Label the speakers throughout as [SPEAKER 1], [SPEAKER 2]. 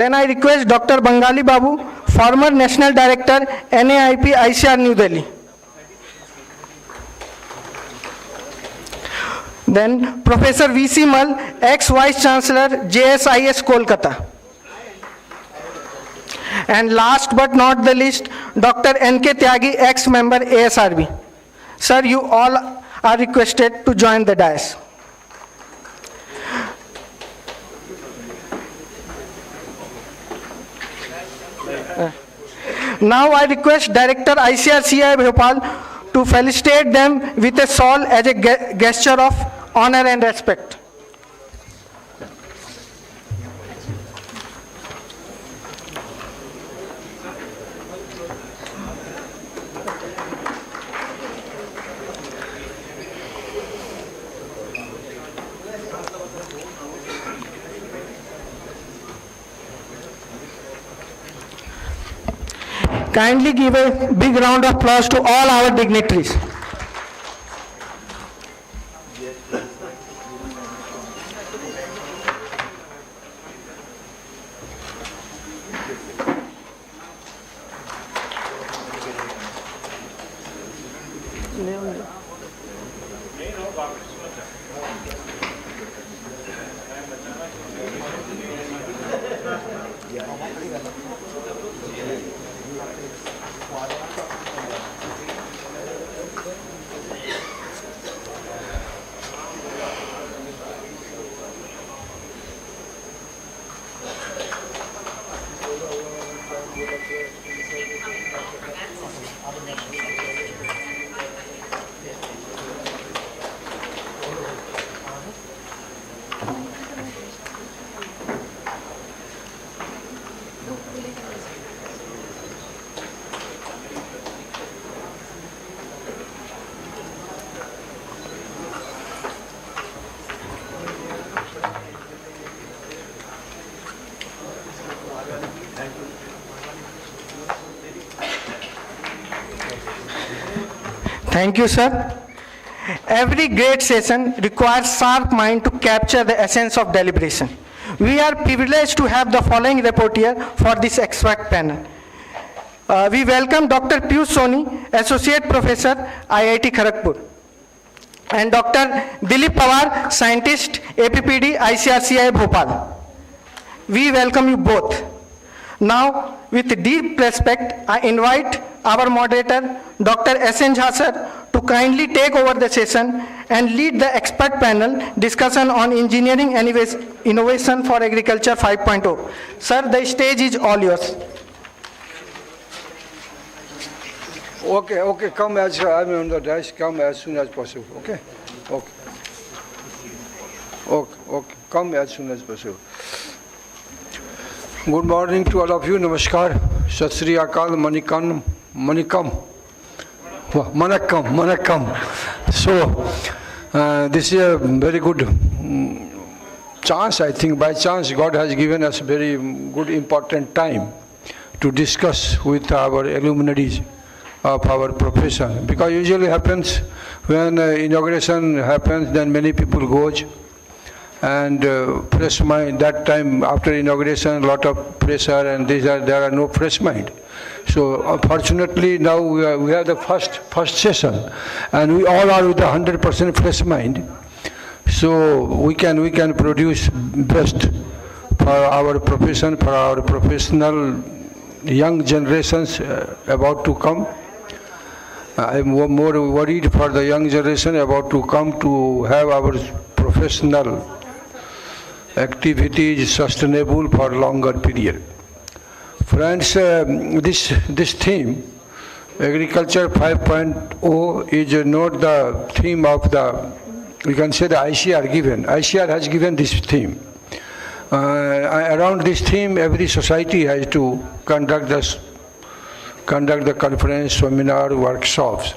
[SPEAKER 1] Then I request Dr. Bengali Babu, former National Director, NAIP ICAR New Delhi. Then Professor V.C. Mal, ex-Vice Chancellor, JSIS Kolkata. And last but not the least, Dr. N.K. Tyagi, ex-member ASRB. Sir, you all are requested to join the dais. Now I request Director ICAR-CIAE Bhopal to felicitate them with a shawl as a gesture of honor and respect. Kindly give a big round of applause to all our dignitaries. Thank you, sir. Every great session requires sharp mind to capture the essence of deliberation. We are privileged to have the following rapporteur for this expert panel. We welcome Dr. Piyush Soni, Associate Professor, IIT Kharagpur, and Dr. Dilip Pawar, Scientist, APPD, ICAR-CIAE Bhopal. We welcome you both. Now, with deep respect, I invite our moderator, Dr. S.N. Jha sir, to kindly take over the session and lead the expert panel discussion on engineering and innovation for agriculture 5.0. Sir, the stage is all yours.
[SPEAKER 2] Okay, come as I'm on the desk, come as soon as possible, okay, come as soon as possible. Good morning to all of you, namaskar, Sat Sri Akal, Manikam. So, this is a very good chance, I think. By chance, God has given us very good, important time to discuss with our alumni of our profession. Because usually happens when inauguration happens, then many people goes. And fresh mind, that time after inauguration, a lot of pressure, and there are no fresh mind. So fortunately now we have the first session, and we all are with 100% fresh mind. So we can produce best for our profession, for our professional young generations about to come. I'm more worried for the young generation about to come to have our professional activities sustainable for longer period. Friends, this theme, Agriculture 5.0, is not the theme of the, we can say the ICAR given. ICAR has given this theme. Around this theme, every society has to conduct the conference, seminar, workshops.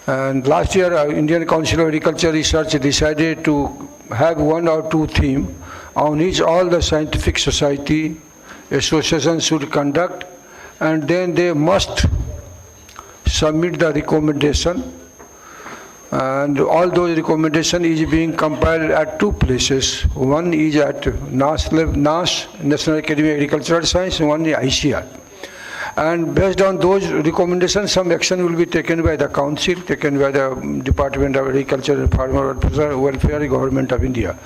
[SPEAKER 2] And last year, Indian Council of Agriculture Research decided to have one or two themes on which all the scientific society associations should conduct, and then they must submit the recommendation And all those recommendations is being compiled at two places. One is at NAS, National Academy of Agricultural Science, and one is ICAR. And based on those recommendations, some action will be taken by the Council, taken by the Department of Agriculture and Farmer Welfare, Government of India.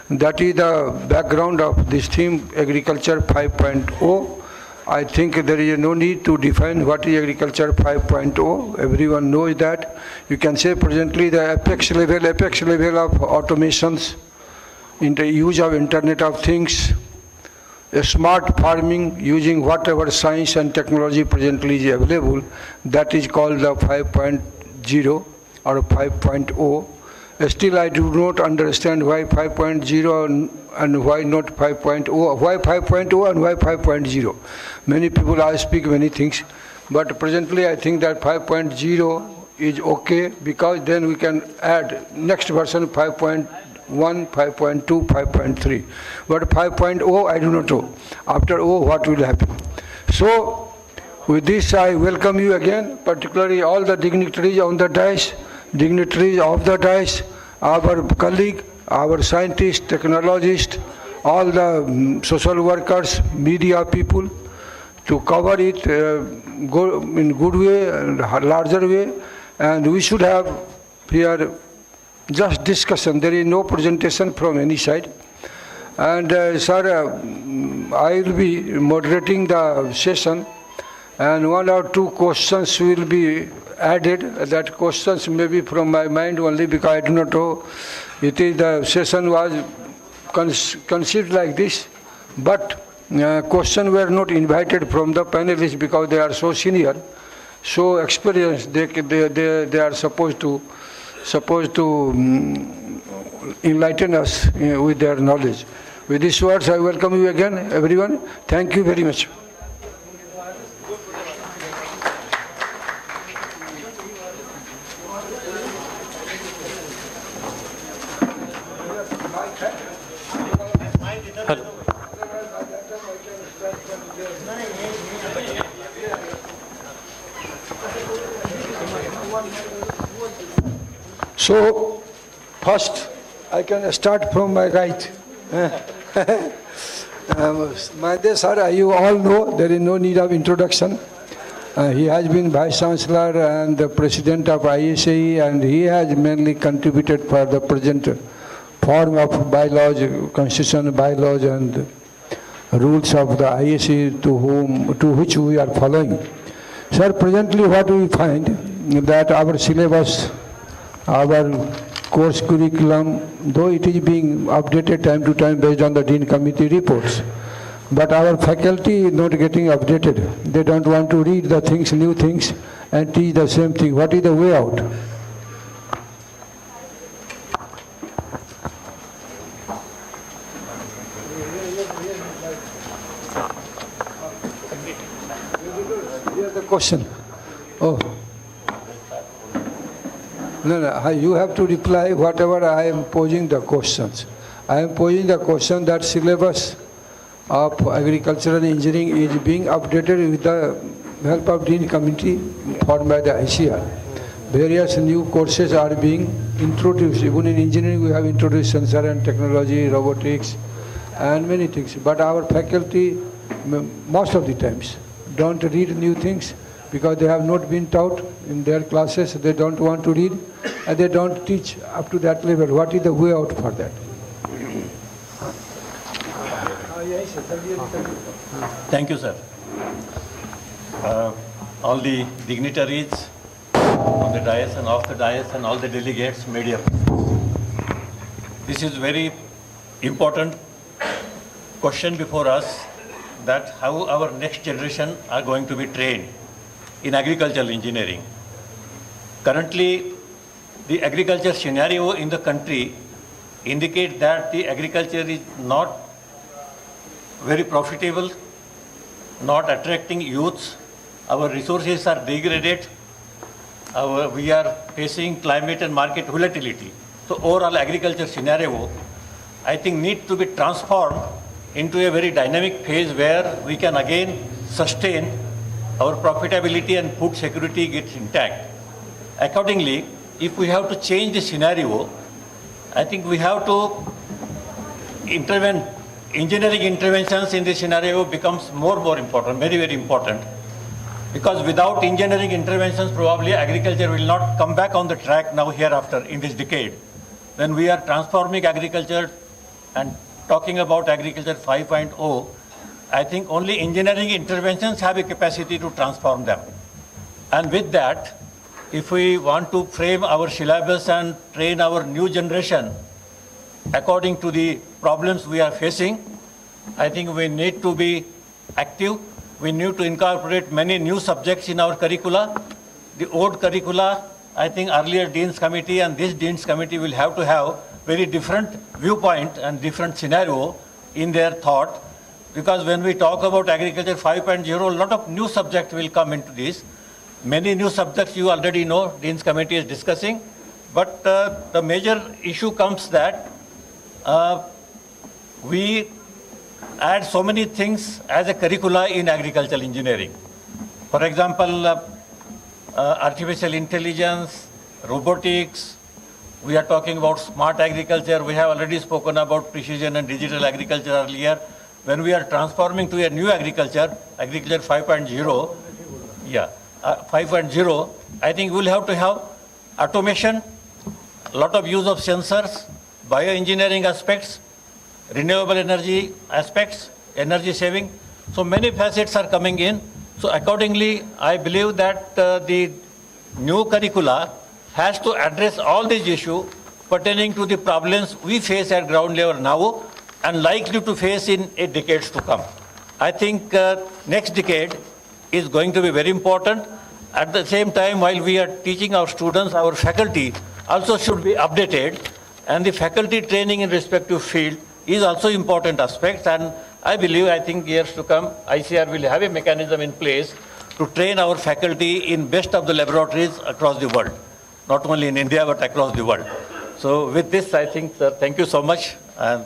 [SPEAKER 2] That is the background of this theme, Agriculture 5.0. I think there is no need to define what is Agriculture 5.0. Everyone knows that. You can say presently the apex level of automations, in the use of Internet of Things, a smart farming using whatever science and technology presently is available, that is called the 5.0 or 5.0. Still, I do not understand why 5.0 and why not 5.0, why 5.0 and why 5.0. Many people speak many things, but presently I think that 5.0 is okay, because then we can add next version 5.1, 5.2, 5.3. But 5.0, I do not know. After O, what will happen? So, with this, I welcome you again, particularly all the dignitaries on the dais, dignitaries of the dais, our colleague, our scientists, technologists, all the social workers, media people, to cover it in good way, larger way, and we should have here just discussion. There is no presentation from any side. And sir, I will be moderating the session, and one or two questions will be added. That questions may be from my mind only, because I do not know. It is the session was conceived like this, but questions were not invited from the panelists because they are so senior, so experienced. They are supposed to enlighten us with their knowledge. With these words, I welcome you again, everyone. Thank you very much. So, first, I can start from my right. My dear sir, you all know there is no need of introduction. He has been Vice Chancellor and the President of ISAE, and he has mainly contributed for the present form of bylaws, constitution bylaws and rules of the ISAE to which we are following. Sir, presently what we find that our syllabus, our course curriculum, though it is being updated time to time based on the Dean Committee reports, but our faculty is not getting updated. They don't want to read the things, new things, and teach the same thing. What is the way out? Here's the question. Oh. No, you have to reply whatever I am posing the questions. I am posing the question that syllabus of agricultural engineering is being updated with the help of Dean Committee formed by the ICAR. Various new courses are being introduced. Even in engineering we have introduced sensor and technology, robotics, and many things. But our faculty, most of the times, don't read new things because they have not been taught in their classes. They don't want to read, and they don't teach up to that level. What is the way out for that?
[SPEAKER 3] Thank you, sir. All the dignitaries on the dais and off the dais and all the delegates, media. This is very important question before us, that how our next generation are going to be trained in agricultural engineering. Currently, the agriculture scenario in the country indicates that the agriculture is not very profitable, not attracting youths. Our resources are degraded. We are facing climate and market volatility. So overall agriculture scenario, I think, need to be transformed into a very dynamic phase where we can again sustain our profitability and food security gets intact. Accordingly, if we have to change the scenario, I think we have to intervene. Engineering interventions in this scenario becomes more important, very, very important. Because without engineering interventions, probably agriculture will not come back on the track now hereafter in this decade. When we are transforming agriculture and talking about agriculture 5.0, I think only engineering interventions have a capacity to transform them. And with that, if we want to frame our syllabus and train our new generation according to the problems we are facing, I think we need to be active. We need to incorporate many new subjects in our curricula. The old curricula, I think earlier Dean's Committee and this Dean's Committee will have to have very different viewpoint and different scenario in their thought. Because when we talk about agriculture 5.0, a lot of new subjects will come into this. Many new subjects you already know, Dean's Committee is discussing. But the major issue comes that we add so many things as a curricula in agricultural engineering. For example, artificial intelligence, robotics, we are talking about smart agriculture. We have already spoken about precision and digital agriculture earlier. When we are transforming to a new agriculture, agriculture 5.0, 5.0, I think we'll have to have automation, a lot of use of sensors, bioengineering aspects, renewable energy aspects, energy saving. So many facets are coming in. So accordingly, I believe that the new curricula has to address all these issues pertaining to the problems we face at ground level now and likely to face in 8 decades to come. I think next decade is going to be very important. At the same time, while we are teaching our students, our faculty also should be updated, and the faculty training in respective field is also important aspect. And I believe, I think years to come, ICAR will have a mechanism in place to train our faculty in best of the laboratories across the world, not only in India, but across the world. So with this, I think, sir, thank you so much. And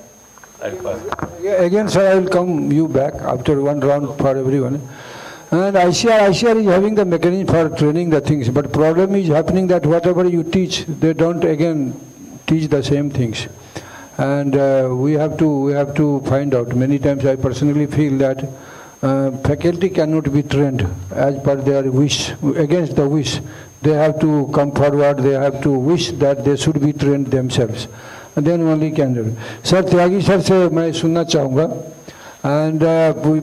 [SPEAKER 2] Again, sir, I will come you back after one round for everyone. And ICAR is having the mechanism for training the things, but problem is happening that whatever you teach, they don't again teach the same things. And we have to find out. Many times I personally feel that faculty cannot be trained as per their wish, against the wish. They have to come forward, they have to wish that they should be trained themselves. And then only can do. Sir, Tyagi sir se main sunna chahunga. And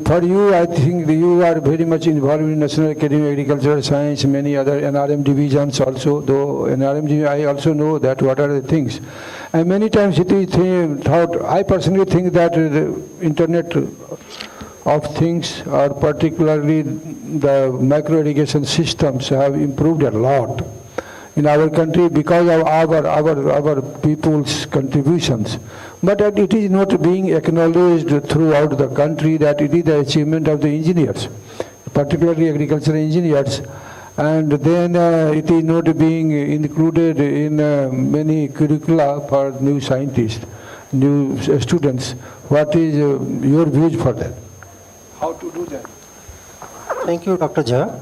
[SPEAKER 2] for you, I think you are very much involved in National Academy of Agricultural Science, many other NRM divisions also, though NRM division, I also know that what are the things. And many times it is thought, I personally think that the Internet of Things, or particularly the micro irrigation systems, have improved a lot in our country because of our people's contributions. But it is not being acknowledged throughout the country that it is the achievement of the engineers, particularly agricultural engineers. And then it is not being included in many curricula for new scientists, new students. What is your views for that? How to do that?
[SPEAKER 4] Thank you, Dr. Jha.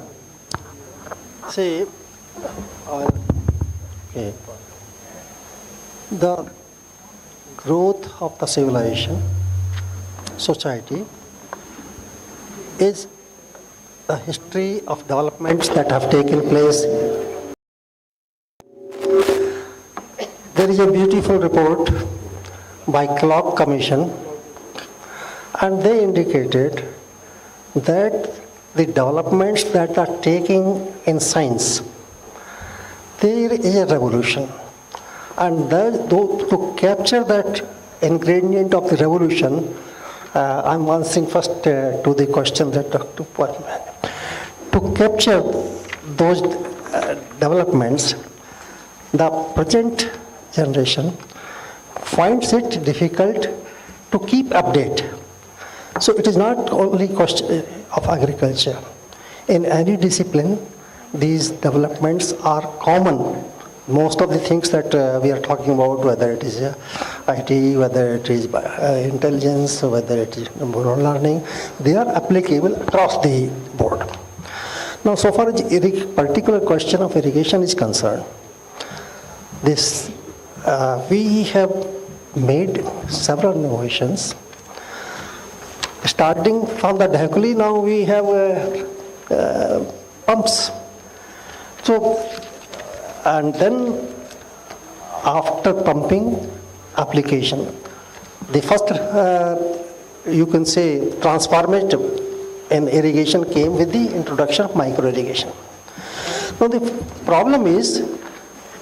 [SPEAKER 4] See, okay. The growth of the civilization, society, is the history of developments that have taken place. There is a beautiful report by Clock Commission, and they indicated that the developments that are taking in science, there is a revolution. And to capture that ingredient of the revolution, I'm answering first to the question that Dr. Portman. To capture those developments, the present generation finds it difficult to keep update. So it is not only question of agriculture. In any discipline, these developments are common. Most of the things that we are talking about, whether it is IT, whether it is intelligence, whether it is neural learning, they are applicable across the board. Now, so far as the particular question of irrigation is concerned, This, we have made several innovations. Starting from the Dhakuli, now we have pumps. So, and then after pumping application, the first, you can say, transformative in irrigation came with the introduction of micro irrigation. Now the problem is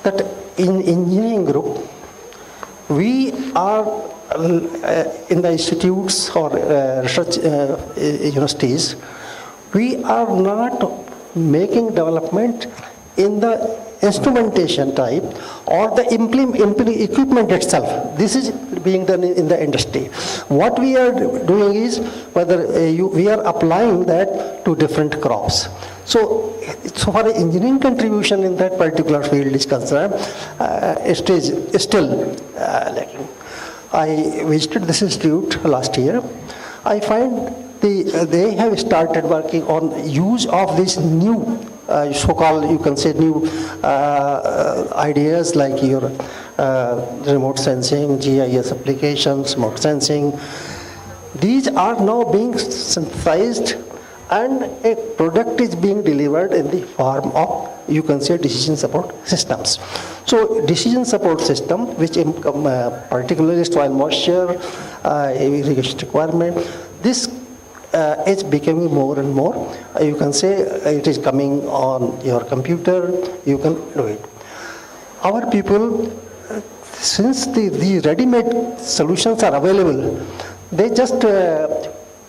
[SPEAKER 4] that in engineering group, we are in the institutes or research universities, we are not making development in the instrumentation type or the equipment itself. This is being done in the industry. What we are doing is whether we are applying that to different crops. So far engineering contribution in that particular field is concerned, it is still lacking. I visited this institute last year. I find they have started working on use of this new so-called, you can say, new ideas like your remote sensing, GIS applications, remote sensing. These are now being synthesized and a product is being delivered in the form of, you can say, decision support systems. So decision support system, which particularly soil moisture, irrigation requirement, this is becoming more and more. You can say it is coming on your computer, you can do it. Our people, since the ready-made solutions are available, they just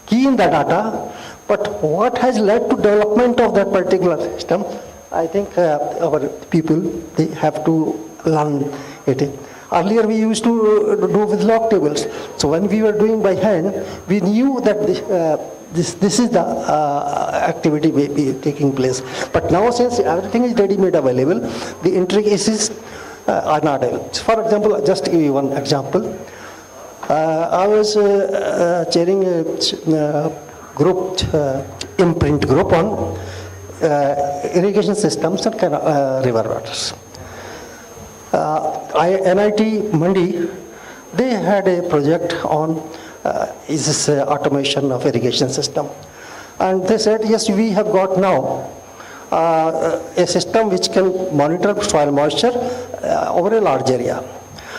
[SPEAKER 4] key in the data, but what has led to development of that particular system, I think our people, they have to learn it. Earlier we used to do with log tables. So when we were doing by hand, we knew that this is the activity may be taking place. But now since everything is ready-made available, the intricacies are not available. For example, just to give you one example, I was chairing a group, imprint group on irrigation systems and river waters. NIT Mandi, they had a project on is this automation of irrigation system. And they said, yes, we have got now a system which can monitor soil moisture over a large area.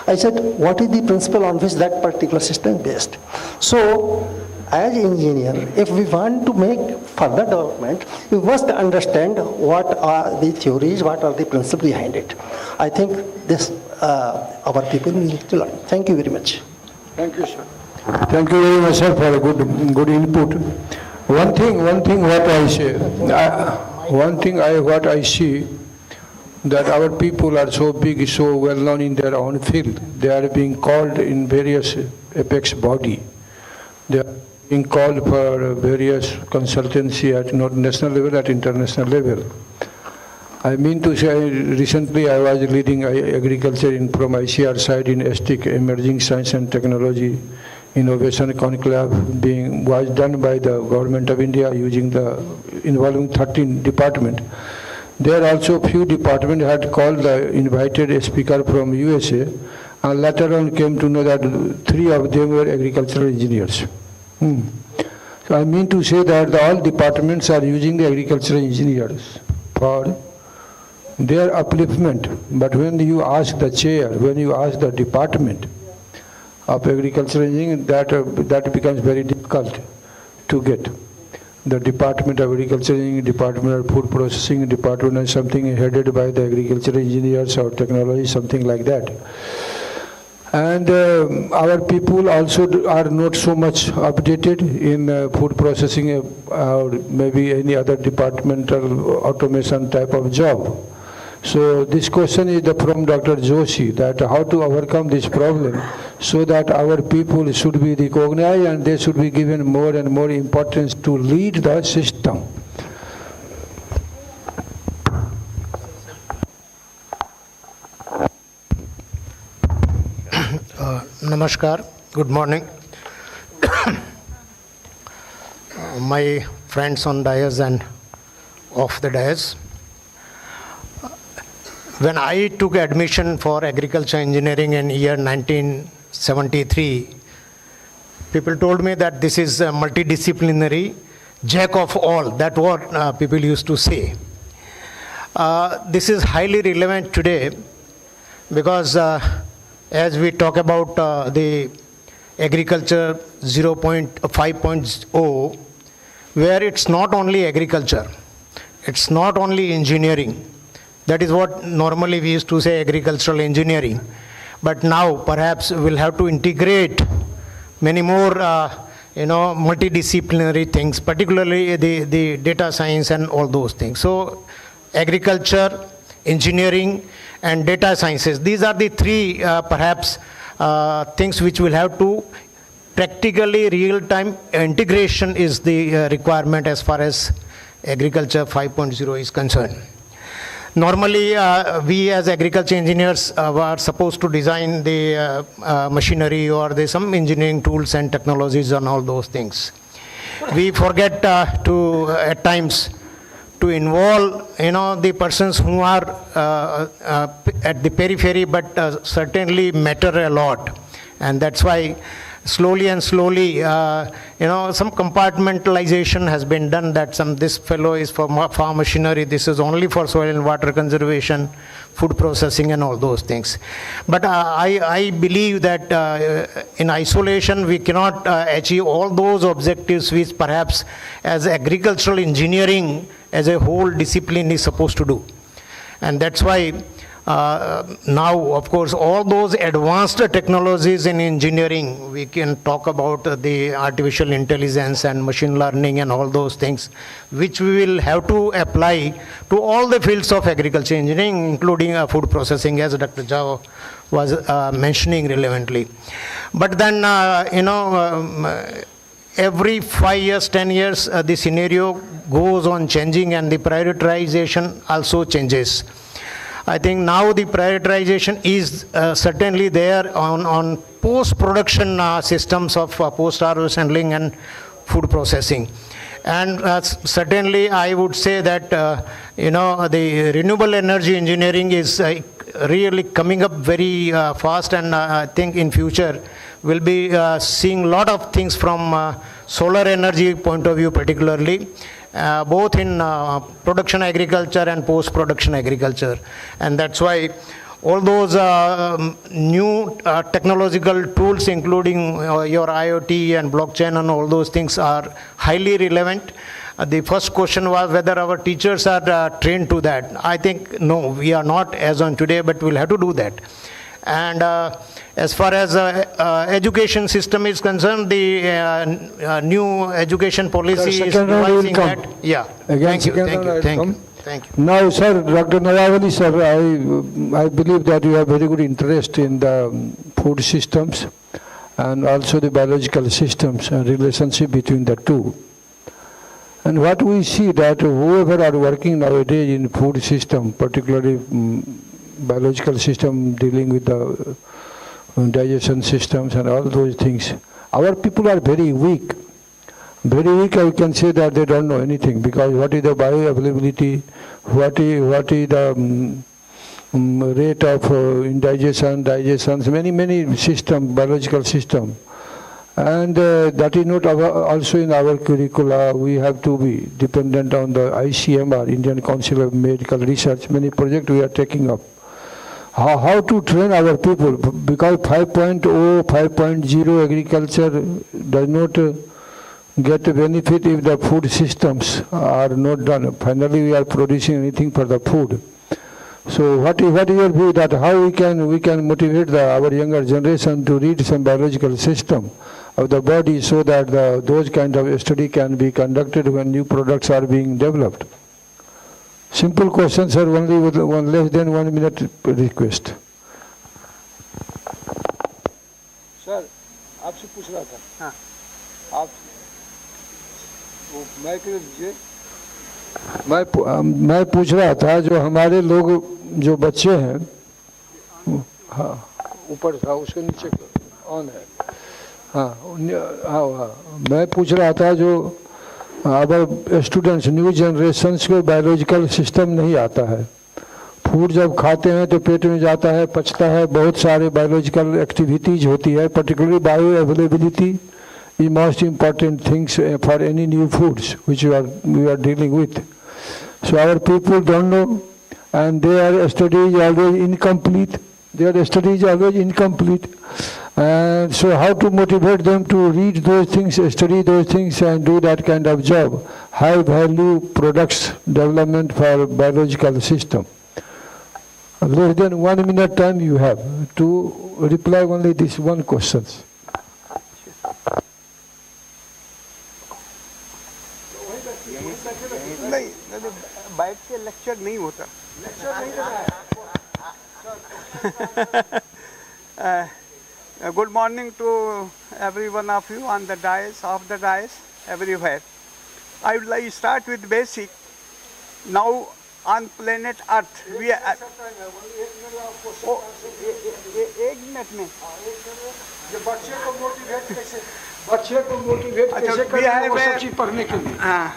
[SPEAKER 4] I said, what is the principle on which that particular system is based? So, as an engineer, if we want to make further development, we must understand what are the theories, what are the principles behind it. I think this, our people need to learn. Thank you very much.
[SPEAKER 2] Thank you, sir. Thank you very much, sir, for a good input. One thing what I say, what I see, that our people are so big, so well known in their own field. They are being called in various apex body. They are being called for various consultancy at not national level, at international level. I mean to say, recently I was leading agriculture from ICAR side in STIC, Emerging Science and Technology Innovation Conclave, was done by the Government of India involving 13 departments. There also few departments had called the invited speaker from USA, and later on came to know that 3 of them were agricultural engineers. So I mean to say that all departments are using the agricultural engineers for their upliftment. But when you ask the chair, when you ask the department of agricultural engineering, that becomes very difficult to get. The Department of Agriculture Engineering, Department of Food Processing, Department of something headed by the agricultural engineers or technology, something like that. And our people also are not so much updated in food processing or maybe any other departmental automation type of job. So this question is from Dr. Joshi, that how to overcome this problem so that our people should be recognized and they should be given more and more importance to lead the system.
[SPEAKER 5] Namaskar, good morning. My friends on dais and off the dais. when I took admission for agriculture engineering in year 1973, people told me that this is a multidisciplinary, jack of all. That's what people used to say. This is highly relevant today because as we talk about the agriculture 5.0, where it's not only agriculture, it's not only engineering. That is what normally we used to say, agricultural engineering. But now perhaps we'll have to integrate many more multidisciplinary things, particularly the data science and all those things. So agriculture, engineering, and data sciences, these are the three perhaps things which will have to practically real-time integration is the requirement as far as agriculture 5.0 is concerned. Normally, we as agriculture engineers are supposed to design the machinery or some engineering tools and technologies and all those things. We forget to, at times, to involve, the persons who are at the periphery, but certainly matter a lot. And that's why slowly, some compartmentalization has been done, that this fellow is for farm machinery, this is only for soil and water conservation, food processing and all those things. But I believe that in isolation we cannot achieve all those objectives which perhaps as agricultural engineering as a whole discipline is supposed to do. And that's why now, of course, all those advanced technologies in engineering, we can talk about the artificial intelligence and machine learning and all those things, which we will have to apply to all the fields of agriculture engineering, including food processing, as Dr. Jha was mentioning relevantly. But then, every 5 years, 10 years, the scenario goes on changing and the prioritization also changes. I think now the prioritization is certainly there on post-production systems of post-harvest handling and food processing. And certainly I would say that, the renewable energy engineering is really coming up very fast, and I think in future we'll be seeing a lot of things from solar energy point of view particularly. Both in production agriculture and post-production agriculture. And that's why all those new technological tools, including your IoT and blockchain and all those things, are highly relevant. The first question was whether our teachers are trained to that. I think no, we are not as on today, but we'll have to do that. And as far as education system is concerned, the new education policy is revising that. Yeah.
[SPEAKER 2] Again,
[SPEAKER 5] thank you.
[SPEAKER 2] Now, sir, Dr. Nawawali, sir, I believe that you have very good interest in the food systems and also the biological systems and relationship between the two. And what we see that whoever are working nowadays in food system, particularly biological system dealing with the digestion systems and all those things, our people are very weak. Very weak, I can say that they don't know anything, because what is the bioavailability, what is the rate of digestions, many system, biological system. And that is not also in our curricula. We have to be dependent on the ICMR, Indian Council of Medical Research. Many projects we are taking up. How to train our people, because 5.0, 5.0 agriculture does not get a benefit if the food systems are not done. Finally, we are producing anything for the food. So what is your view that how we can motivate our younger generation to read some biological system of the body, so that those kind of study can be conducted when new products are being developed? Simple questions, sir, only with less than 1 minute request. Sir, आपसे पूछ रहा था. हाँ. आप वो mic लीजिए. मैं पूछ रहा था, जो हमारे लोग जो बच्चे हैं, हाँ ऊपर था उसके नीचे ऑन है. हाँ हाँ मैं पूछ रहा था, जो our students, new generations को biological system नहीं आता है, फूड जब खाते हैं तो पेट में जाता है, पचता है, बहुत सारे बायोलॉजिकल एक्टिविटीज होती है, particularly bio availability is most important things for any new foods which we are dealing with. So our people don't know, and their studies always incomplete. Their studies always incomplete. And so how to motivate them to read those things, study those things, and do that kind of job? High value products development for biological system. Less than 1 minute time you have to reply only this one question.
[SPEAKER 6] नहीं बैठ के lecture नहीं होता. Good morning to every one of you on the dais, off the dais, everywhere. I would like to start with basic. Now on planet Earth, we are. एक minute में.
[SPEAKER 2] बच्चे को motivate कैसे करना है वो सब चीज पढ़ने के लिए.
[SPEAKER 6] हाँ.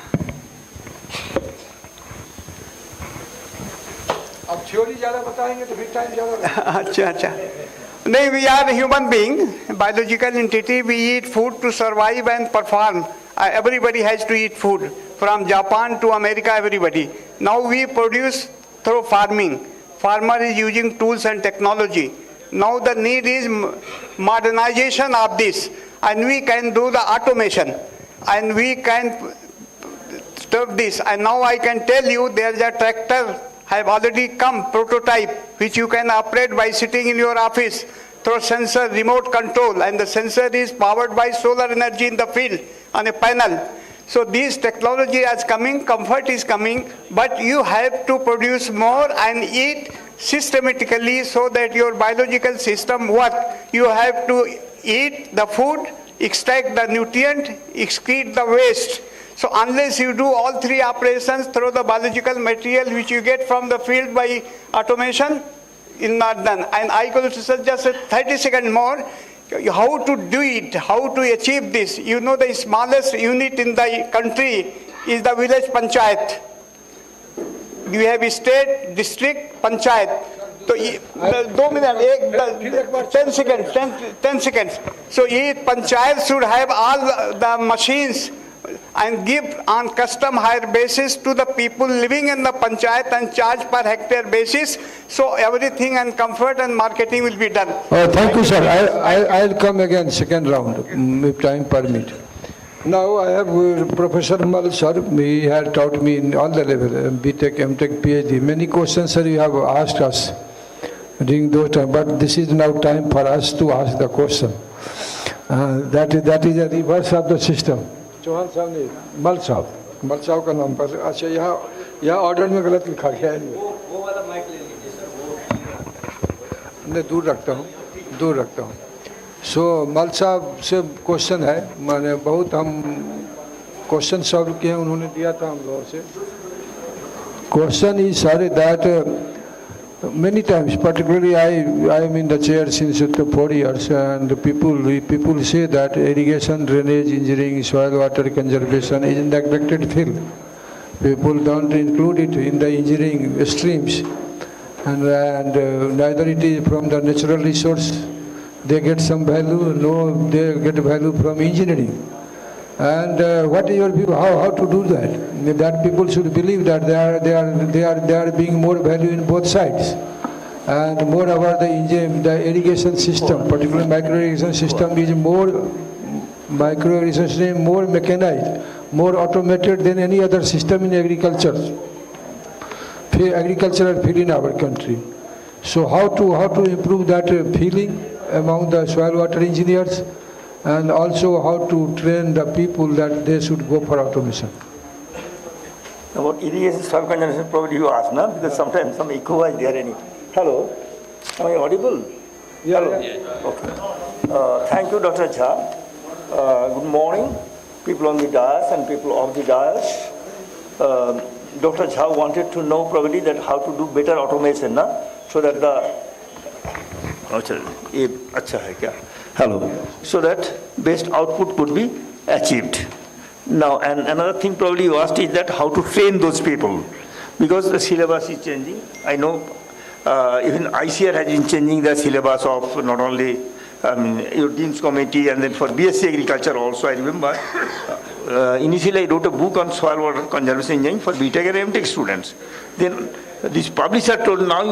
[SPEAKER 2] अब थ्योरी ज्यादा बताएंगे तो फिर टाइम ज्यादा.
[SPEAKER 6] अच्छा. नहीं, we are a human being, biological entity. We eat food to survive and perform. Everybody has to eat food. From Japan to America, everybody. Now we produce through farming. Farmer is using tools and technology. Now the need is modernization of this. And we can do the automation. And we can stuff this. And now I can tell you there is a tractor have already come, prototype, which you can operate by sitting in your office through sensor, remote control, and the sensor is powered by solar energy in the field on a panel. So this technology is coming, comfort is coming, but you have to produce more and eat systematically so that your biological system works. You have to eat the food, extract the nutrient, excrete the waste. So unless you do all three operations through the biological material which you get from the field by automation, is not done. And I could suggest 30 seconds more, how to do it, how to achieve this. You know, the smallest unit in the country is the village panchayat. You have state, district, panchayat. So, 2 minutes, 10 seconds, 10 seconds. So each panchayat should have all the machines and give on custom hire basis to the people living in the panchayat and charge per hectare basis. So everything and comfort and marketing will be done.
[SPEAKER 2] Thank you, sir. I'll come again second round if time permit. Now I have Professor Mal, sir. He had taught me in all the level, BTech, MTech, PhD. Many questions, sir, you have asked us during those times. But this is now time for us to ask the question. That is a reverse of the system. Chauhan साहब ने मल साहब का नाम पर. अच्छा, यहाँ order में गलत लिखा गया है. वो वाला माइक ले लीजिए सर. वो मैं दूर रखता हूँ. सो मल साहब से क्वेश्चन है. मैंने बहुत हम क्वेश्चन सॉल्व किए हैं, उन्होंने दिया था हम लोगों से. Question is sir that many times, particularly I am in the chair since 4 years, and people say that irrigation, drainage, engineering, soil water conservation is a neglected field. People don't include it in the engineering streams, and neither it is from the natural resource. They get some value, no, they get value from engineering. And what is your view? How to do that? That people should believe that they are being more value in both sides, and moreover the irrigation system, particularly micro irrigation system, is more mechanized, more automated than any other system in agricultural field in our country. So how to improve that feeling among the soil water engineers? And also how to train the people that they should go for automation.
[SPEAKER 7] About irrigation soil conservation, probably you ask, no? Because sometimes some echo is there. Hello, am I audible?
[SPEAKER 2] Yeah.
[SPEAKER 7] Hello.
[SPEAKER 2] Yeah.
[SPEAKER 7] Okay. Thank you, Dr. Jha. Good morning, people on the dais and people off the dais. Dr. Jha wanted to know probably that how to do better automation, na? So that so that best output could be achieved. Now, and another thing probably you asked is that how to train those people, because the syllabus is changing. I know Even ICAR has been changing the syllabus of not only your Dean's Committee and then for BSc Agriculture also. I remember initially I wrote a book on soil water conservation engineering for BTech and MTech students. Then this publisher told now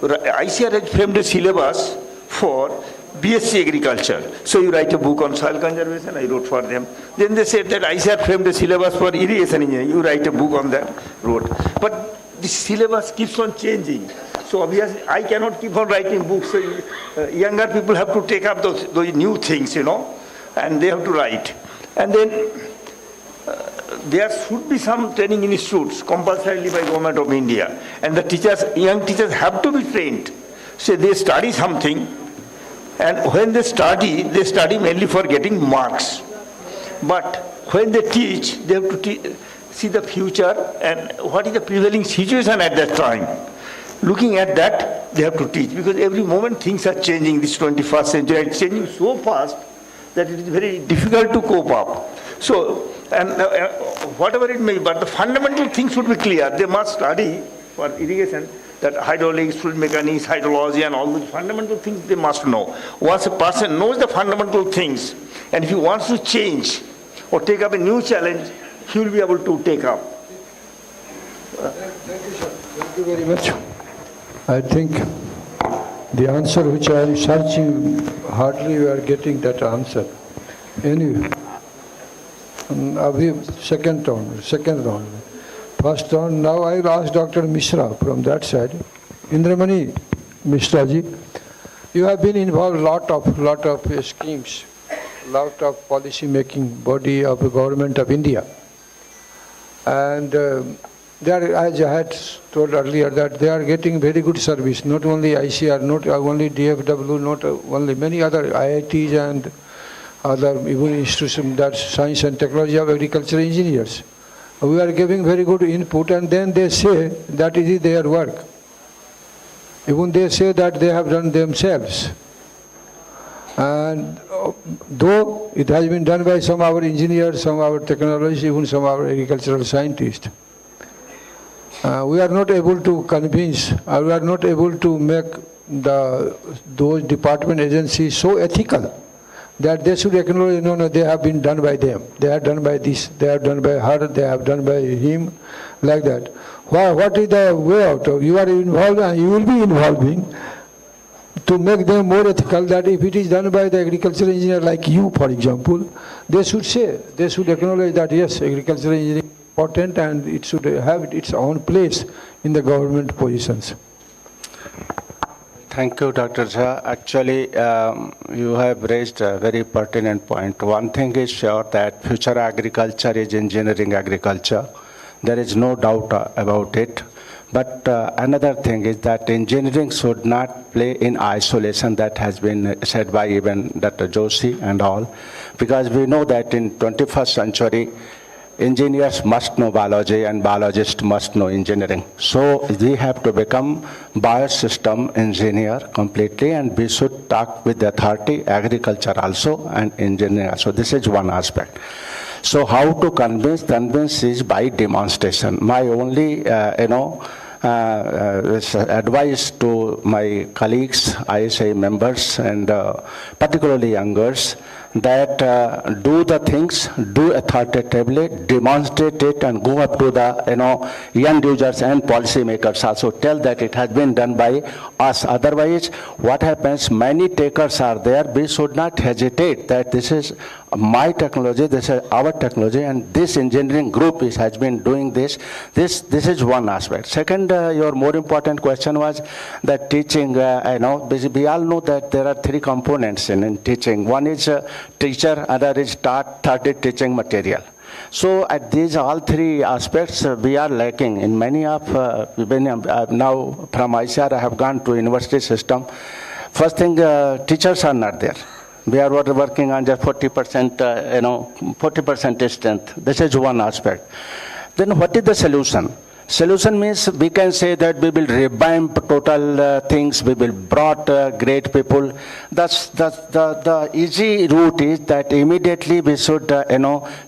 [SPEAKER 7] ICAR has framed a syllabus for BSc Agriculture. So you write a book on soil conservation, I wrote for them. Then they said that ICAR framed a syllabus for irrigation engineering, you write a book on that, wrote. But this syllabus keeps on changing. So obviously I cannot keep on writing books. So younger people have to take up those new things, and they have to write. And then there should be some training institutes compulsorily by Government of India. And the teachers, young teachers have to be trained. So they study something, and when they study mainly for getting marks. But when they teach, they have to see the future and what is the prevailing situation at that time. Looking at that, they have to teach, because every moment things are changing. This 21st century, it's changing so fast that it is very difficult to cope up. So, and whatever it may be, but the fundamental things should be clear. They must study for irrigation, that hydraulics, fluid mechanics, hydrology, and all those fundamental things they must know. Once a person knows the fundamental things, and if he wants to change or take up a new challenge, he will be able to take up.
[SPEAKER 2] Thank you, sir. Thank you very much. I think the answer which I am searching, hardly we are getting that answer. Anyway, second round. First round, now I will ask Dr. Mishra from that side. Indramani Mishra ji, you have been involved lot of schemes, lot of policy making body of the government of India. And there, as I had told earlier, that they are getting very good service, not only ICR, not only DFW, not only many other IITs and other even institutions, that science and technology of agricultural engineers. We are giving very good input, and then they say that it is their work. Even they say that they have done themselves. And though it has been done by some of our engineers, some of our technologists, even some of our agricultural scientists, we are not able to convince, or we are not able to make those department agencies so ethical that they should acknowledge, no, they have been done by them. They have done by this, they have done by her, they have done by him, like that. What is the way out of? You are involved and you will be involving to make them more ethical, that if it is done by the agricultural engineer like you, for example, they should say, they should acknowledge that yes, agricultural engineering is important and it should have its own place in the government positions.
[SPEAKER 8] Thank you, Dr. Jha. Actually, you have raised a very pertinent point. One thing is sure that future agriculture is engineering agriculture. There is no doubt about it. But another thing is that engineering should not play in isolation. That has been said by even Dr. Joshi and all. Because we know that in 21st century, engineers must know biology and biologists must know engineering. So we have to become biosystem engineer completely, and we should talk with the authority, agriculture also and engineering. So this is one aspect. So how to convince? Convince is by demonstration. My only, advice to my colleagues, ISAE members, and particularly youngers, that do the things, do authoritatively, demonstrate it, and go up to the young users and policymakers also. Tell that it has been done by us. Otherwise, what happens? Many takers are there. We should not hesitate that this is my technology, this is our technology, and this engineering group has been doing this. This is one aspect. Second, your more important question was that teaching. We all know that there are three components in teaching. One is teacher, other is taught, third is teaching material. So at these all three aspects, we are lacking in many of, now from ICAR I have gone to university system. First thing, teachers are not there. We are working on just 40%, 40% strength. This is one aspect. Then what is the solution? Solution means we can say that we will revamp total things, we will brought great people. That's the easy route is that immediately we should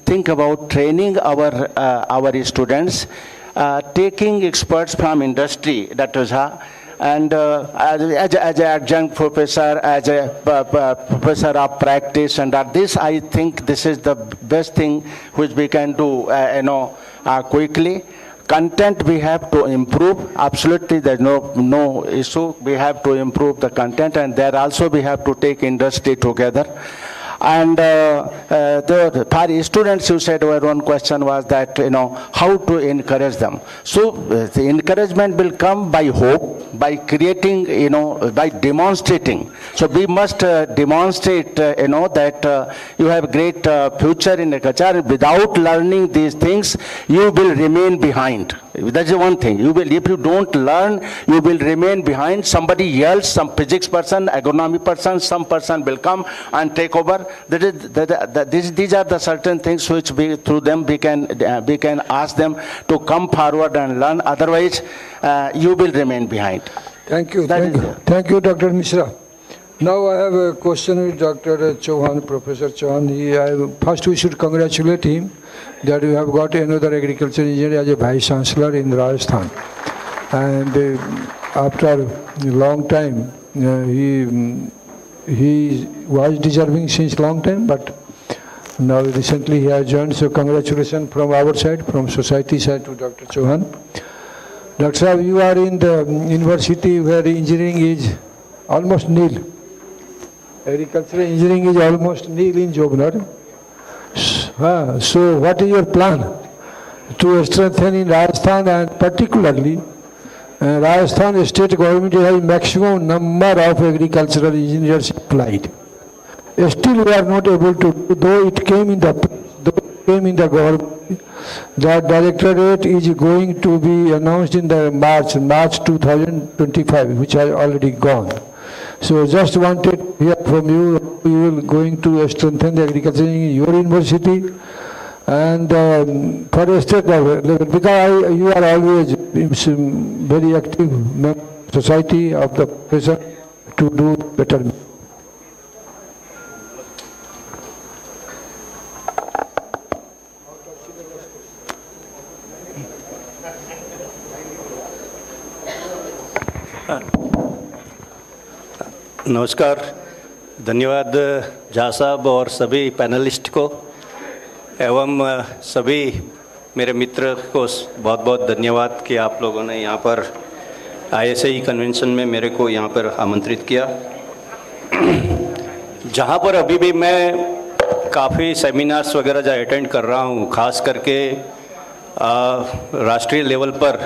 [SPEAKER 8] think about training our students, taking experts from industry, Dr. Jha, and as an adjunct professor, as a professor of practice, and this, I think this is the best thing which we can do, quickly. Content we have to improve, absolutely, there's no issue. We have to improve the content, and there also we have to take industry together. And for students, you said one question was that, how to encourage them. So the encouragement will come by hope, by creating, by demonstrating. So we must demonstrate, that you have great future in agriculture. Without learning these things, you will remain behind. That's the one thing. If you don't learn, you will remain behind. Somebody else, some physics person, agronomy person, some person will come and take over. These are the certain things which through them we can ask them to come forward and learn. Otherwise, you will remain behind.
[SPEAKER 2] Thank you. Thank you, Dr. Mishra. Now I have a question with Dr. Chauhan, Professor Chauhan. First, we should congratulate him that we have got another agriculture engineer as a vice chancellor in Rajasthan. And after a long time, he was deserving since long time, but now recently he has joined. So congratulations from our side, from society side, to Dr. Chauhan. Dr. Sahab, you are in the university where engineering is almost nil. Agricultural engineering is almost nil in Jobner. So what is your plan to strengthen in Rajasthan, and particularly Rajasthan state government has maximum number of agricultural engineers applied. Still we are not able to, though it came in the government, that directorate is going to be announced in the March 2025, which has already gone. So just wanted to hear from you, you will going to strengthen the agriculture in your university, and for a state level, because you are always very active member of society of the professor to do better.
[SPEAKER 3] नमस्कार, धन्यवाद झा साहब और सभी panelist को एवं सभी मेरे मित्र को बहुत बहुत धन्यवाद कि आप लोगों ने यहाँ पर ISAE कन्वेंशन में मेरे को यहाँ पर आमंत्रित किया। जहाँ पर अभी भी मैं काफ़ी सेमिनार्स वगैरह जो अटेंड कर रहा हूँ, ख़ास करके राष्ट्रीय लेवल पर,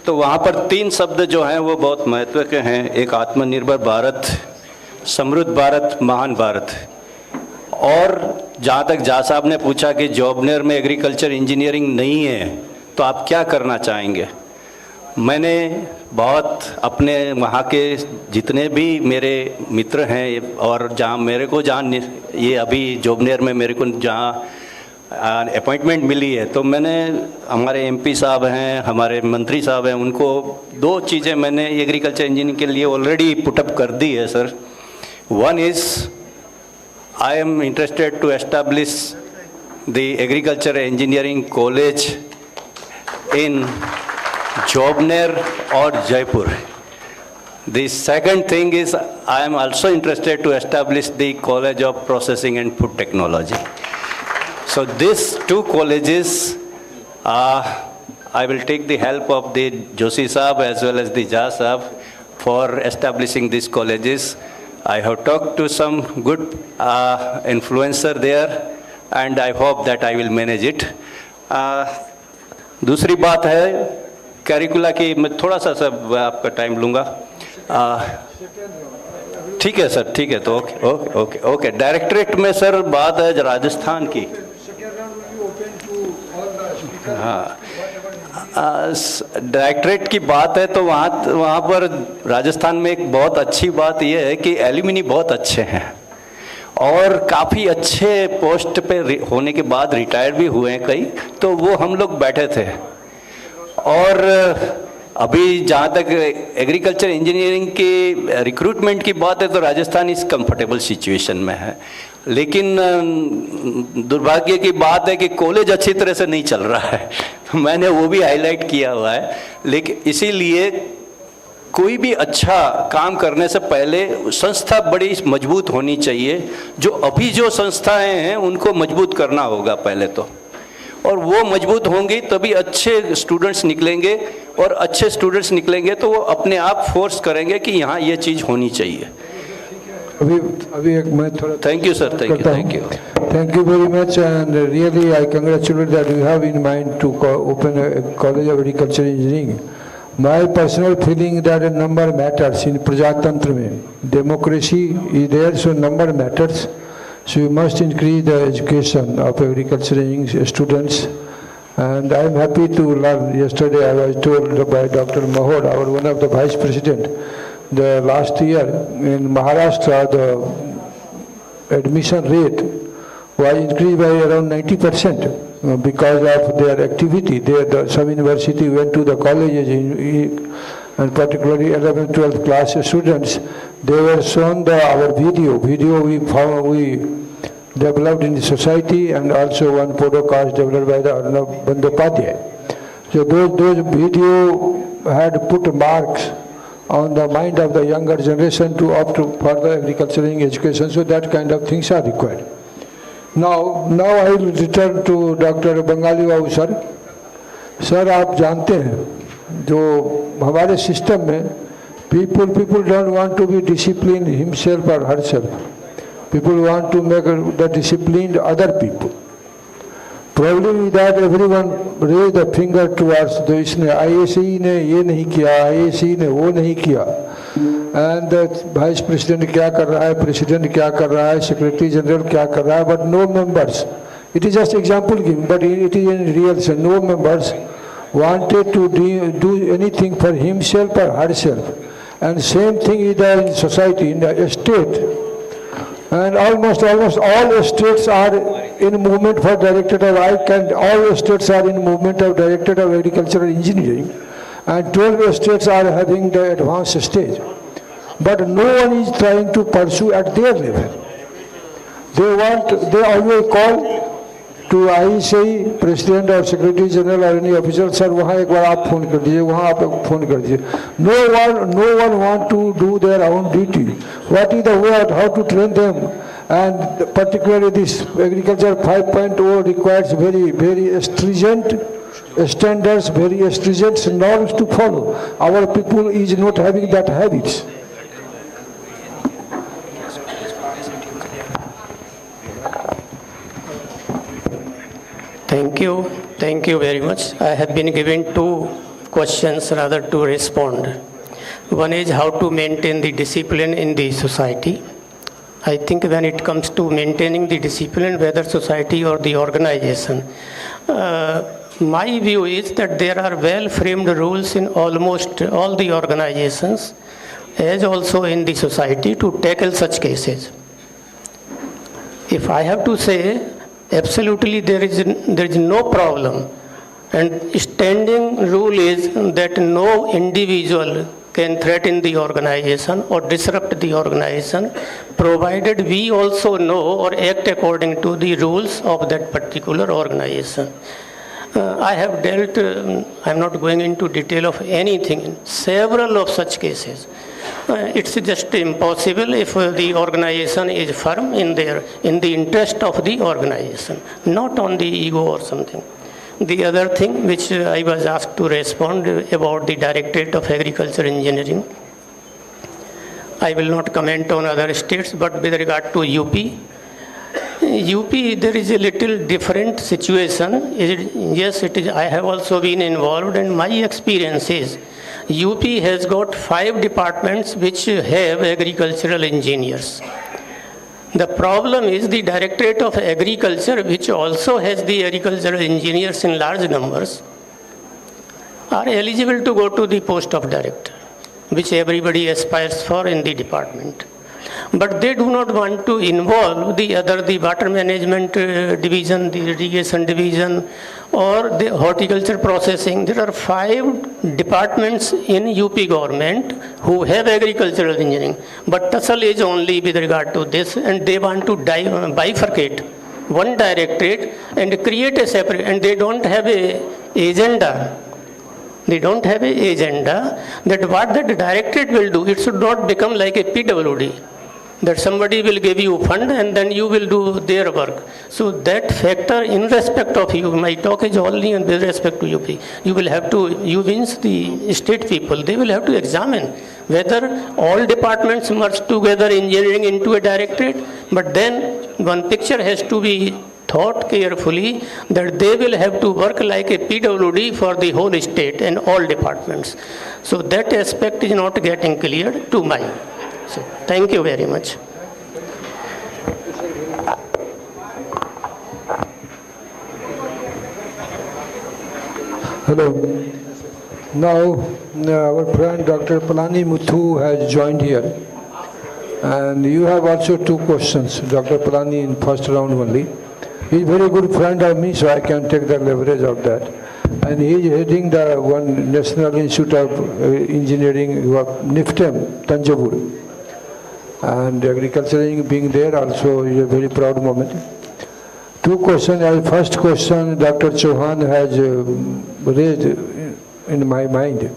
[SPEAKER 3] तो वहाँ पर 3 शब्द जो हैं वो बहुत महत्व के हैं। एक आत्मनिर्भर भारत, समृद्ध भारत, महान भारत। और जहाँ तक झा साहब ने पूछा कि जॉबनेर में एग्रीकल्चर इंजीनियरिंग नहीं है तो आप क्या करना चाहेंगे, मैंने बहुत अपने वहाँ के जितने भी मेरे मित्र हैं और जहाँ ये अभी जॉबनेर में मेरे को जहाँ अपॉइंटमेंट मिली है, तो मैंने हमारे MP साहब हैं, हमारे मंत्री साहब हैं, उनको 2 चीज़ें मैंने एग्रीकल्चर इंजीनियरिंग के लिए ऑलरेडी पुटअप कर दी है sir. One is I am interested to establish the agriculture engineering college in Jobner or Jaipur. The second thing is I am also interested to establish the College of Processing and Food Technology. So these 2 colleges, I will take the help of the Joshi Saab as well as the Jha Saab for establishing these colleges. I have talked to some good influencer there and I hope that I will manage it. दूसरी बात है करिकुला की, मैं थोड़ा सा सब आपका time लूँगा। ठीक है सर, ठीक है, तो ओके। डायरेक्टरेट में सर बात है राजस्थान की। हाँ, डायरेक्टरेट की बात है तो वहाँ पर राजस्थान में एक बहुत अच्छी बात यह है कि एल्यूमिनी बहुत अच्छे हैं और काफ़ी अच्छे पोस्ट पे होने के बाद रिटायर भी हुए हैं कई, तो वो हम लोग बैठे थे। और अभी जहाँ तक एग्रीकल्चर इंजीनियरिंग की रिक्रूटमेंट की बात है तो राजस्थान इस कंफर्टेबल सिचुएशन में है, लेकिन दुर्भाग्य की बात है कि कॉलेज अच्छी तरह से नहीं चल रहा है, तो मैंने वो भी हाईलाइट किया हुआ है। लेकिन इसीलिए
[SPEAKER 9] कोई भी अच्छा काम करने से पहले संस्था बड़ी मजबूत होनी चाहिए। जो अभी जो संस्थाएं हैं उनको मजबूत करना होगा पहले तो, और वो मजबूत होंगी तभी अच्छे स्टूडेंट्स निकलेंगे, और अच्छे स्टूडेंट्स निकलेंगे तो वो अपने आप फोर्स करेंगे कि यहाँ ये चीज़ होनी चाहिए।
[SPEAKER 2] अभी एक मैं थोड़ा
[SPEAKER 9] thank you sir, thank
[SPEAKER 2] you very much, and really I congratulate that you have in mind to open a college of agriculture engineering. My personal feeling that a number matters in Prajatantra mein. Democracy is there, so number matters. So you must increase the education of agriculture engineering students. And I am happy to learn. Yesterday I was told by Dr. Mahod, our one of the vice president, the last year in Maharashtra the admission rate was increased by around 90% because of their activity. Some university went to the colleges and particularly 11th, 12th class students. They were shown our video. We developed in the society, and also one podcast developed by the Arnab Bandyopadhyay. So those video had put marks on the mind of the younger generation to opt for the agricultural education. So that kind of things are required. Now I will return to Dr. Bengali Babu sir. Sir, आप जानते हैं जो हमारे system में people don't want to be disciplined himself or herself. People want to make the disciplined other people. Problem is that everyone raise the finger towards the इसने ISAE ने ये नहीं किया, ISAE ने वो नहीं किया, and the vice president क्या कर रहा है, president क्या कर रहा है, secretary general क्या कर रहा है, but no members. It is just example giving, but it is in real sense. No members wanted to do anything for himself or herself. And same thing is there in society, in the state. And almost all states are in movement for Directorate of ICAR. All states are in movement of Directorate of Agricultural Engineering, and 12 states are having the advanced stage. But no one is trying to pursue at their level. They always call to ISAE, President or Secretary General or any official, sir, वहाँ एक बार आप phone कर दीजिए, वहाँ आप phone कर दीजिए. No one want to do their own duty. What is the way out, how to train them? And particularly this agriculture 5.0 requires very stringent standards, very stringent norms to follow. Our people is not having that habits.
[SPEAKER 10] Thank you very much. I have been given two questions rather to respond. One is how to maintain the discipline in the society. I think when it comes to maintaining the discipline, whether society or the organization, my view is that there are well-framed rules in almost all the organizations, as also in the society, to tackle such cases. If I have to say, absolutely there is no problem, and standing rule is that no individual can threaten the organization or disrupt the organization, provided we also know or act according to the rules of that particular organization. I have dealt, I'm not going into detail of anything, several of such cases. It's just impossible if the organization is firm in the interest of the organization, not on the ego or something. The other thing which I was asked to respond about the Directorate of Agriculture Engineering, I will not comment on other states, but with regard to UP, there is a little different situation. Yes, it is. I have also been involved, and my experience is UP has got 5 departments which have agricultural engineers. The problem is the Directorate of Agriculture, which also has the agricultural engineers in large numbers, are eligible to go to the post of director, which everybody aspires for in the department. But they do not want to involve the water management division, the irrigation division, or the horticulture processing. There are 5 departments in UP government who have agricultural engineering, but tussle is only with regard to this, and they want to bifurcate one directorate and create a separate, and they don't have a agenda. They don't have an agenda that what that directorate will do. It should not become like a PWD, that somebody will give you fund and then you will do their work. So that factor in respect of you, my talk is only with respect to UP. You will have to, you means the state people, they will have to examine whether all departments merge together engineering into a directorate, but then one picture has to be thought carefully that they will have to work like a PWD for the whole state and all departments. So that aspect is not getting cleared to my. So, thank you very much.
[SPEAKER 2] Hello. Now, our friend Dr. Palani Muthu has joined here. And you have also 2 questions, Dr. Palani, in first round only. He is a very good friend of me, so I can take the leverage of that. And he is heading the one National Institute of Engineering, NIFTEM, Tanjavur. And agriculture being there also is a very proud moment. 2 questions. First question Dr. Chauhan has raised in my mind.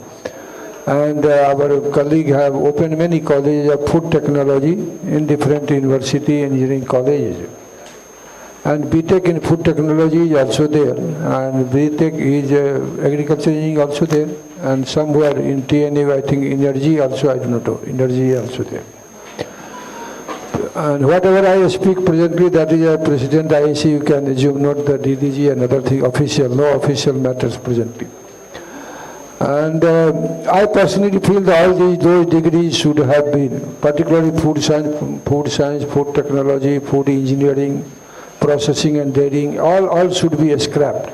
[SPEAKER 2] And our colleague have opened many colleges of food technology in different university engineering colleges. And BTech in food technology is also there. And BTech is agriculture engineering also there. And somewhere in TNU, I think energy also, I don't know, energy also there. And whatever I speak presently, that is a President IAC, you can assume, not the DDG and other thing, official, no official matters presently. And I personally feel that all those degrees should have been, particularly food science, food technology, food engineering, processing and dairying, all should be scrapped.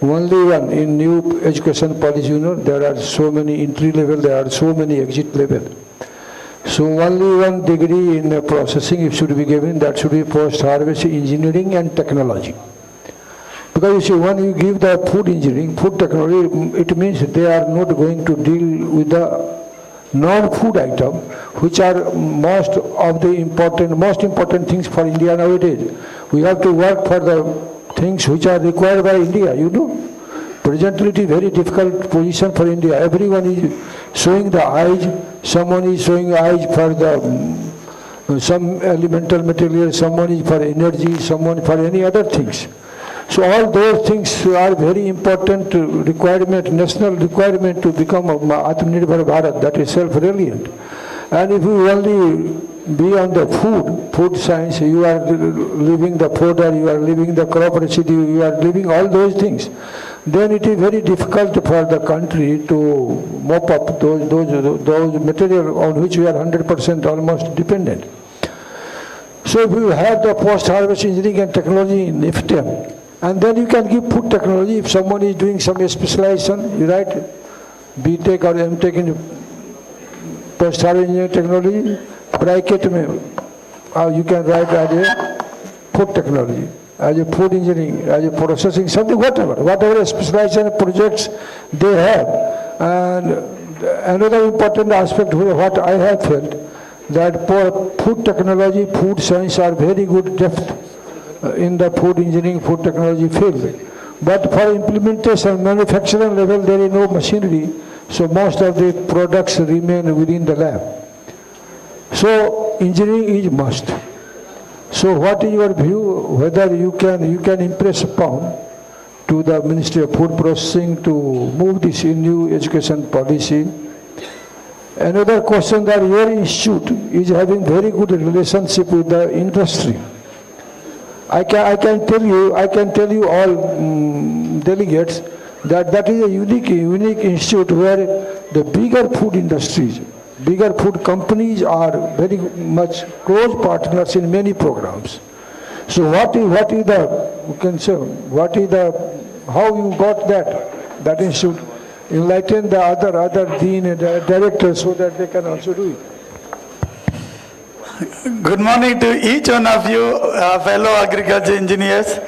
[SPEAKER 2] Only one, in new education policy, you know, there are so many entry level, there are so many exit level. So only one degree in processing it should be given, that should be post-harvest engineering and technology. Because you see, when you give the food engineering, food technology, it means they are not going to deal with the non-food item, which are most important things for India nowadays. We have to work for the things which are required by India, you know. Presently it is very difficult position for India. Everyone is showing the eyes. Someone is showing eyes for the some elemental material, someone is for energy, someone for any other things. So all those things are very important requirement, national requirement to become Atmanirbhar Bharat, that is self-reliant. And if you only be on the food science, you are leaving the fodder, you are leaving the crop residue, you are leaving all those things, then it is very difficult for the country to mop up those material on which we are 100% almost dependent. So if you have the post-harvest engineering and technology in IFTEM, and then you can give food technology. If someone is doing some specialization, you write BTech or MTech in post-harvest engineering technology, bracket mein, you can write as a food technology, as a food engineering, as a processing, something, whatever specialization projects they have. And another important aspect what I have felt, that food technology, food science are very good depth in the food engineering, food technology field. But for implementation, manufacturing level, there is no machinery, so most of the products remain within the lab. So engineering is must. So what is your view, whether you can impress upon to the Ministry of Food Processing to move this in new education policy? Another question, that your institute is having very good relationship with the industry. I can tell you all delegates that is a unique institute where the bigger food industries, bigger food companies are very much close partners in many programs. So what is the, you can say, how you got that institute? Enlighten the other dean and directors so that they can also do it.
[SPEAKER 11] Good morning to each one of you, fellow agriculture engineers.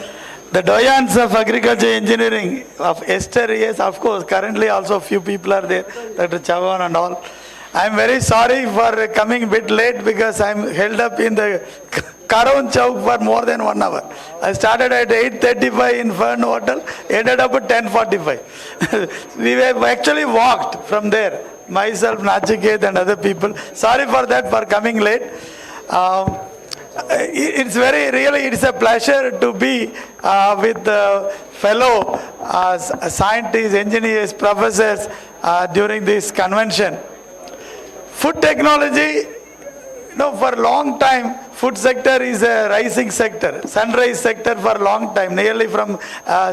[SPEAKER 11] The doyens of agriculture engineering of yesteryears, of course, currently also few people are there, Dr. Chavan and all. I am very sorry for coming a bit late because I am held up in the Karavan Chowk for more than 1 hour. I started at 8:35 in Fern Hotel, ended up at 10:45. We have actually walked from there, myself, Nachiket and other people. Sorry for that, for coming late. It's it's a pleasure to be with fellow scientists, engineers, professors during this convention. Food technology, for a long time, food sector is a rising sector, sunrise sector for a long time, nearly from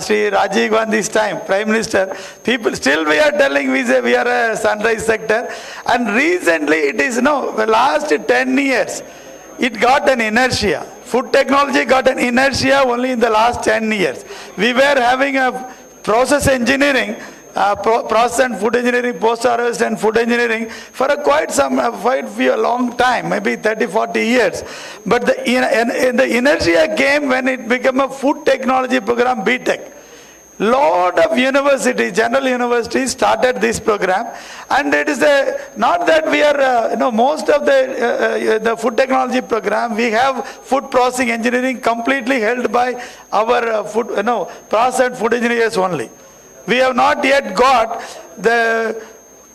[SPEAKER 11] Sri Rajiv Gandhi's time, Prime Minister. People still we are telling we are a sunrise sector. And recently it is, the last 10 years, it got an inertia. Food technology got an inertia only in the last 10 years. We were having a process engineering, process and food engineering, post-harvest and food engineering for quite a long time, maybe 30-40 years. But the inertia came when it became a food technology program, BTech. Lot of universities, general universities started this program, and it is not that we are, most of the food technology program, we have food processing engineering completely held by our process and food engineers only. We have not yet got the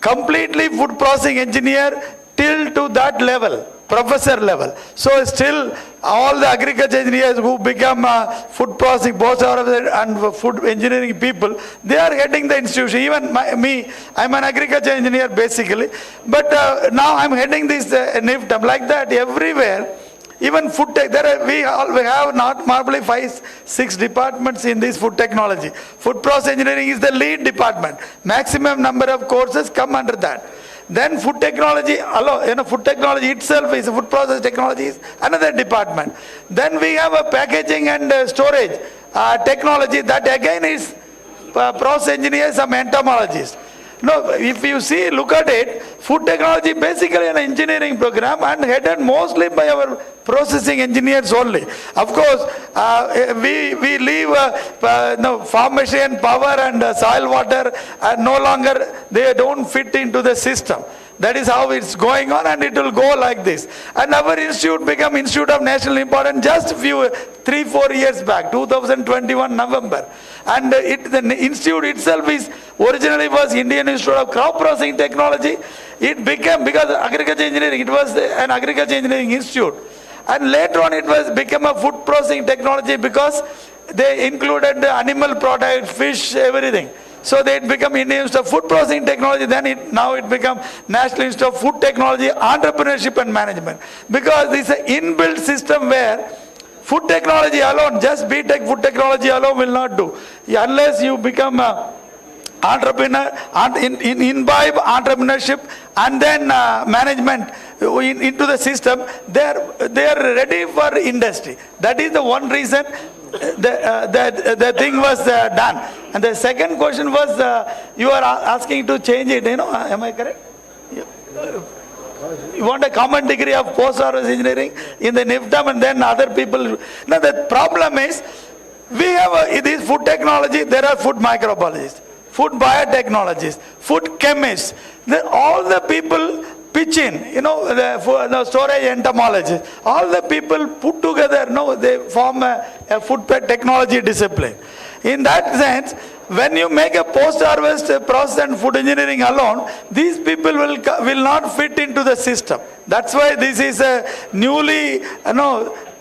[SPEAKER 11] completely food processing engineer till to that level, professor level. So still all the agriculture engineers who become food processing, both and food engineering people, they are heading the institution. Even me, I'm an agriculture engineer basically, but now I'm heading this NIFTM. Like that everywhere. Even food tech, we have not normally 5-6 departments in this food technology. Food process engineering is the lead department. Maximum number of courses come under that. Then food technology, food technology itself is food process technology is another department. Then we have a packaging and storage technology, that again is process engineers, some entomologists. No, if you see, look at it, food technology basically an engineering program and headed mostly by our processing engineers only. Of course, we leave farm machine, power and soil water no longer, they don't fit into the system. That is how it's going on, and it will go like this. And our institute became Institute of National Importance just 3-4 years back, 2021 November. And the institute itself originally was Indian Institute of Crop Processing Technology. It became, because agriculture engineering, it was an agriculture engineering institute. And later on it became a food processing technology because they included the animal products, fish, everything. So they become Indian Institute of Food Processing Technology, then now it become National Institute of Food Technology, Entrepreneurship and Management. Because this is an inbuilt system where food technology alone, just BTech food technology alone will not do. Unless you become an entrepreneur, imbibe entrepreneurship and then management into the system, they are ready for industry. That is the one reason the thing was done. And the second question was, you are asking to change it, am I correct? You want a common degree of post-harvest engineering in the NIFTM, and then other people. Now the problem is, we have this food technology, there are food microbiologists, food biotechnologists, food chemists, all the people pitch in, the storage entomologists, all the people put together, they form a food technology discipline. In that sense, when you make a post-harvest process and food engineering alone, these people will not fit into the system. That's why this is a newly,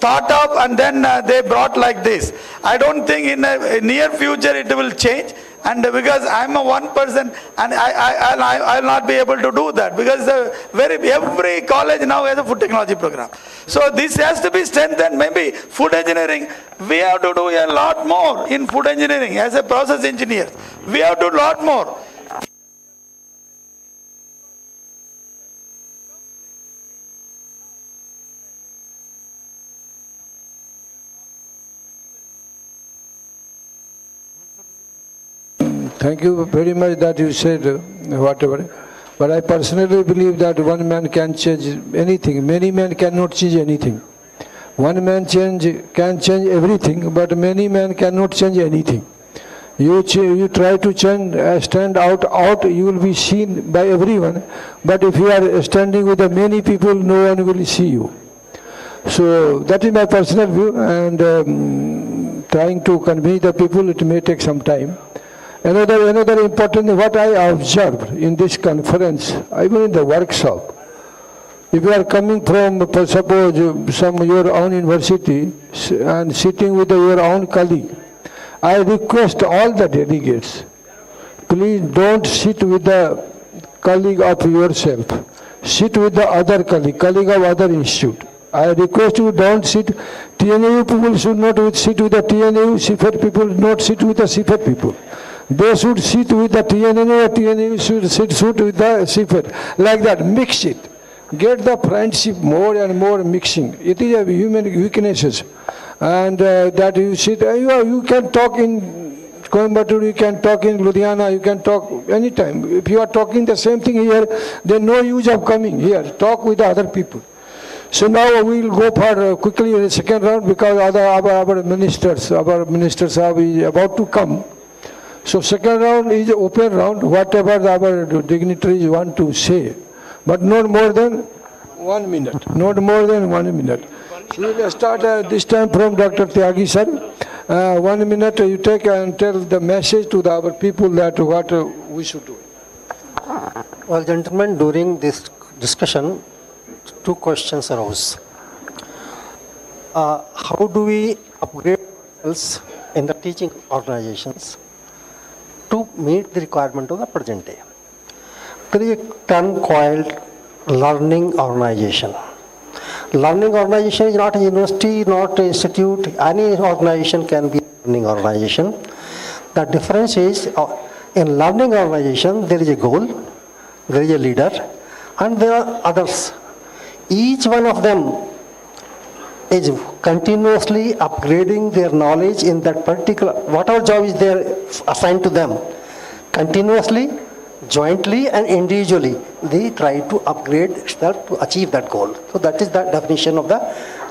[SPEAKER 11] thought of, and then they brought like this. I don't think in a near future it will change. And because I'm a one person, and I'll not be able to do that, because every college now has a food technology program. So this has to be strengthened. Maybe food engineering, we have to do a lot more in food engineering as a process engineer. We have to do a lot more.
[SPEAKER 2] Thank you very much that you said whatever. But I personally believe that one man can change anything. Many men cannot change anything. One man can change everything, but many men cannot change anything. You try to change, stand out, you will be seen by everyone. But if you are standing with many people, no one will see you. So that is my personal view, and trying to convey the people, it may take some time. Another important thing, what I observed in this conference, even in the workshop, if you are coming from, suppose, some your own university and sitting with your own colleague, I request all the delegates, please don't sit with the colleague of yourself. Sit with the other colleague of other institute. I request you don't sit, TNAU people should not sit with the TNAU, CFET people not sit with the CFET people. They should sit with the TNAU, TNAU should sit with the CFET. Like that, mix it. Get the friendship more and more mixing. It is a human weaknesses. And that you sit, you can talk in Coimbatore, you can talk in Ludhiana, you can talk anytime. If you are talking the same thing here, then no use of coming here. Talk with the other people. So now we will go for quickly the second round because our ministers are about to come. So second round is open round, whatever our dignitaries want to say, but not more than 1 minute. Not more than 1 minute. So we will start this time from Dr. Tyagi sir. 1 minute you take and tell the message to our people that what we should do.
[SPEAKER 4] Well, gentlemen, during this discussion, two questions arose. How do we upgrade ourselves in the teaching organizations to meet the requirement of the present day? There is a term called learning organization. Learning organization is not a university, not an institute. Any organization can be a learning organization. The difference is in learning organization, there is a goal, there is a leader, and there are others. Each one of them is continuously upgrading their knowledge in that particular, whatever job is there assigned to them. Continuously, jointly and individually, they try to upgrade themselves to achieve that goal. So that is the definition of the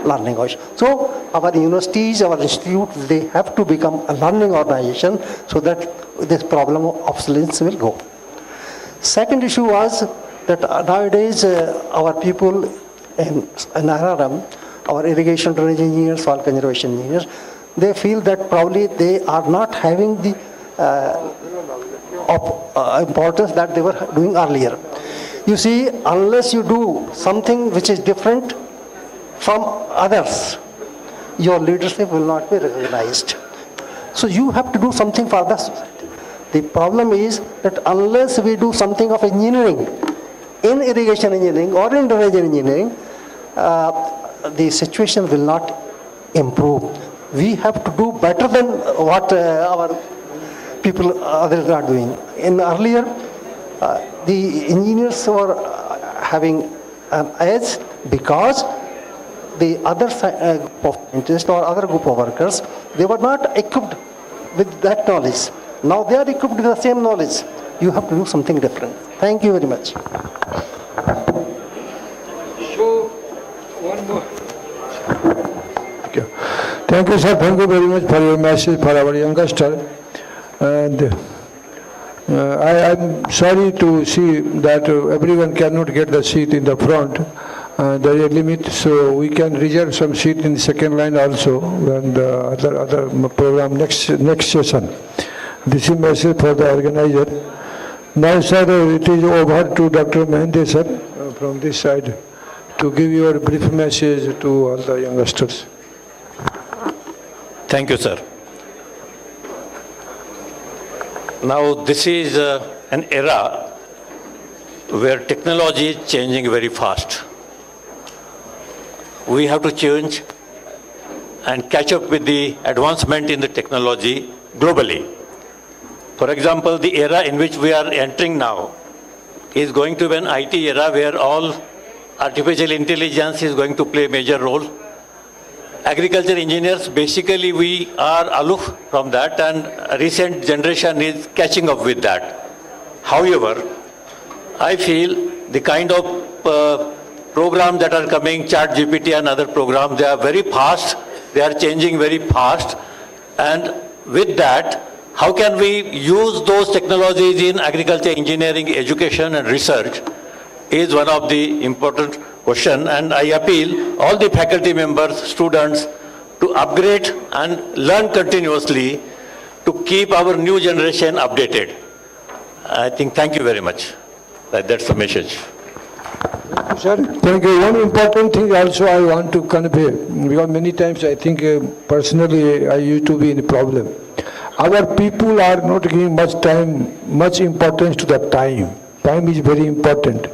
[SPEAKER 4] learning organization. So our universities, our institutes, they have to become a learning organization so that this problem of obsolescence will go. Second issue was that nowadays our people in RRM, our irrigation drainage engineers, soil conservation engineers, they feel that probably they are not having the importance that they were doing earlier. You see, unless you do something which is different from others, your leadership will not be recognized. So you have to do something for the society. The problem is that unless we do something of engineering, in irrigation engineering or in drainage engineering, the situation will not improve. We have to do better than what our people others are doing. In earlier, the engineers were having an edge because the other group of scientists or other group of workers, they were not equipped with that knowledge. Now they are equipped with the same knowledge. You have to do something different. Thank you very much.
[SPEAKER 2] So, one more. Okay. Thank you, sir. Thank you very much for your message for our youngster. And I'm sorry to see that everyone cannot get the seat in the front. There is a limit, so we can reserve some seat in the second line also, and other program next session. This is message for the organizer. Now, sir, it is over to Dr. Mahende, sir, from this side, to give your brief message to all the youngsters.
[SPEAKER 3] Thank you, sir. Now, this is an era where technology is changing very fast. We have to change and catch up with the advancement in the technology globally. For example, the era in which we are entering now is going to be an IT era where all artificial intelligence is going to play a major role. Agriculture engineers, basically we are aloof from that, and a recent generation is catching up with that. However, I feel the kind of programs that are coming, ChatGPT and other programs, they are very fast, they are changing very fast, and with that, how can we use those technologies in agriculture, engineering, education and research is one of the important question, and I appeal all the faculty members, students to upgrade and learn continuously to keep our new generation updated. I think, thank you very much. That's the message.
[SPEAKER 2] Sir, thank you. One important thing also I want to convey, because many times I think personally I used to be in a problem. Our people are not giving much importance to the time. Time is very important.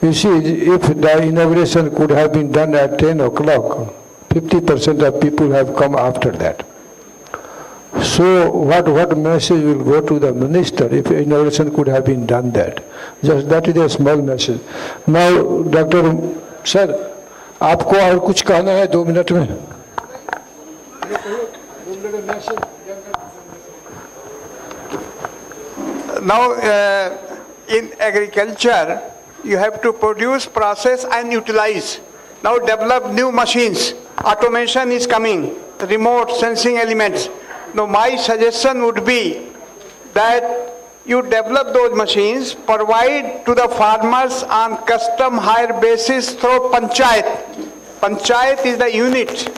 [SPEAKER 2] You see, if the inauguration could have been done at 10 o'clock, 50% of people have come after that. So what message will go to the minister if inauguration could have been done that? Just that is a small message. Now, Dr. Sir, आपको और कुछ कहना है 2 minute में?
[SPEAKER 6] Now, in agriculture, you have to produce, process and utilize. Now develop new machines. Automation is coming, remote sensing elements. Now my suggestion would be that you develop those machines, provide to the farmers on custom hire basis through panchayat. Panchayat is the unit,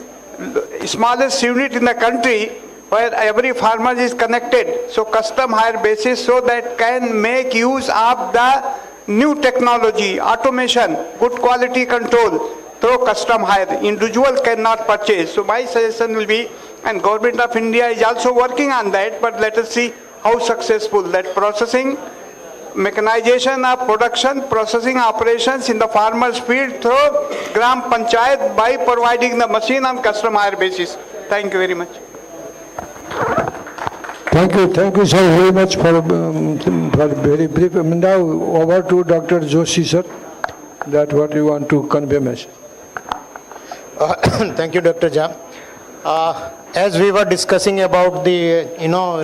[SPEAKER 6] smallest unit in the country where every farmer is connected. So custom hire basis so that can make use of the new technology, automation, good quality control through custom hire. Individual cannot purchase. So my suggestion will be, and Government of India is also working on that, but let us see how successful that processing, mechanization of production, processing operations in the farmer's field through Gram Panchayat by providing the machine on custom hire basis. Thank you very much.
[SPEAKER 2] Thank you, sir, very much for very brief. Now over to Dr. Joshi, sir. That what you want to convey message.
[SPEAKER 5] Thank you, Dr. Jha. As we were discussing about the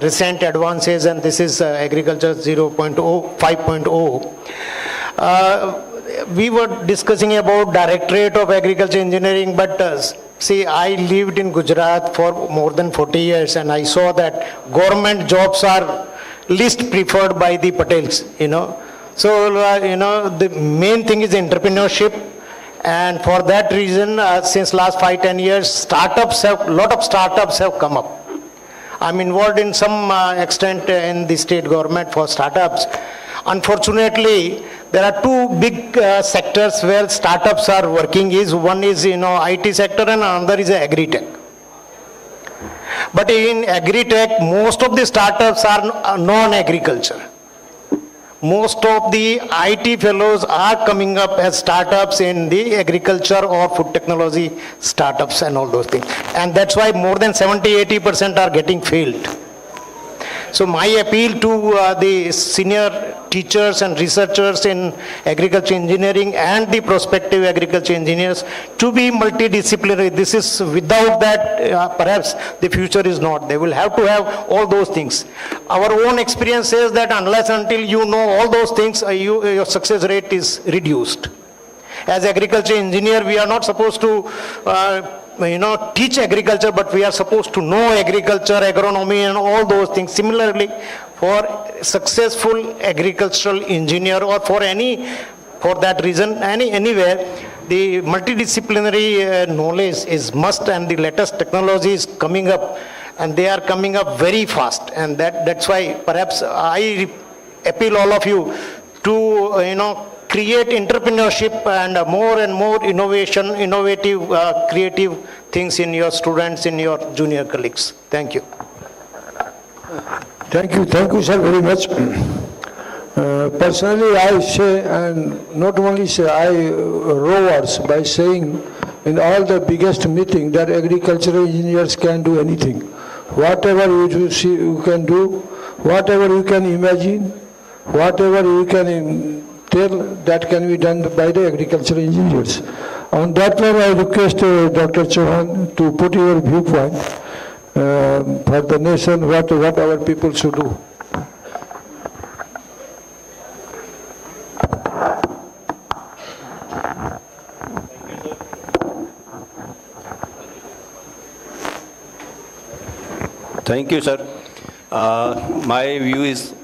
[SPEAKER 5] recent advances, and this is Agriculture 5.0, we were discussing about Directorate of Agriculture Engineering, but see, I lived in Gujarat for more than 40 years, and I saw that government jobs are least preferred by the Patels, So, the main thing is entrepreneurship. And for that reason, since last 5-10 years, a lot of startups have come up. I'm involved in some extent in the state government for startups. Unfortunately, there are two big sectors where startups are working. One is IT sector and another is agri-tech. But in agri-tech, most of the startups are non-agriculture. Most of the IT fellows are coming up as startups in the agriculture or food technology startups and all those things. And that's why more than 70-80% are getting failed. So my appeal to the senior teachers and researchers in agriculture engineering and the prospective agriculture engineers to be multidisciplinary. This is, without that, perhaps the future is not. They will have to have all those things. Our own experience says that unless until you know all those things, your success rate is reduced. As agriculture engineer, we are not supposed to teach agriculture, but we are supposed to know agriculture, agronomy and all those things. Similarly, for successful agricultural engineer or for that reason, anywhere, the multidisciplinary knowledge is must, and the latest technology is coming up, and they are coming up very fast. And that's why perhaps I appeal all of you to, create entrepreneurship and more innovative, creative things in your students, in your junior colleagues. Thank you.
[SPEAKER 2] Thank you, sir, very much. Personally, I say, and not only say, I roars by saying in all the biggest meeting that agricultural engineers can do anything. Whatever you see, you can do, whatever you can imagine, whatever you can tell, that can be done by the agricultural engineers. On that one, I request Dr. Chauhan to put your viewpoint for the nation, what our people should do.
[SPEAKER 9] Thank you, sir. My view is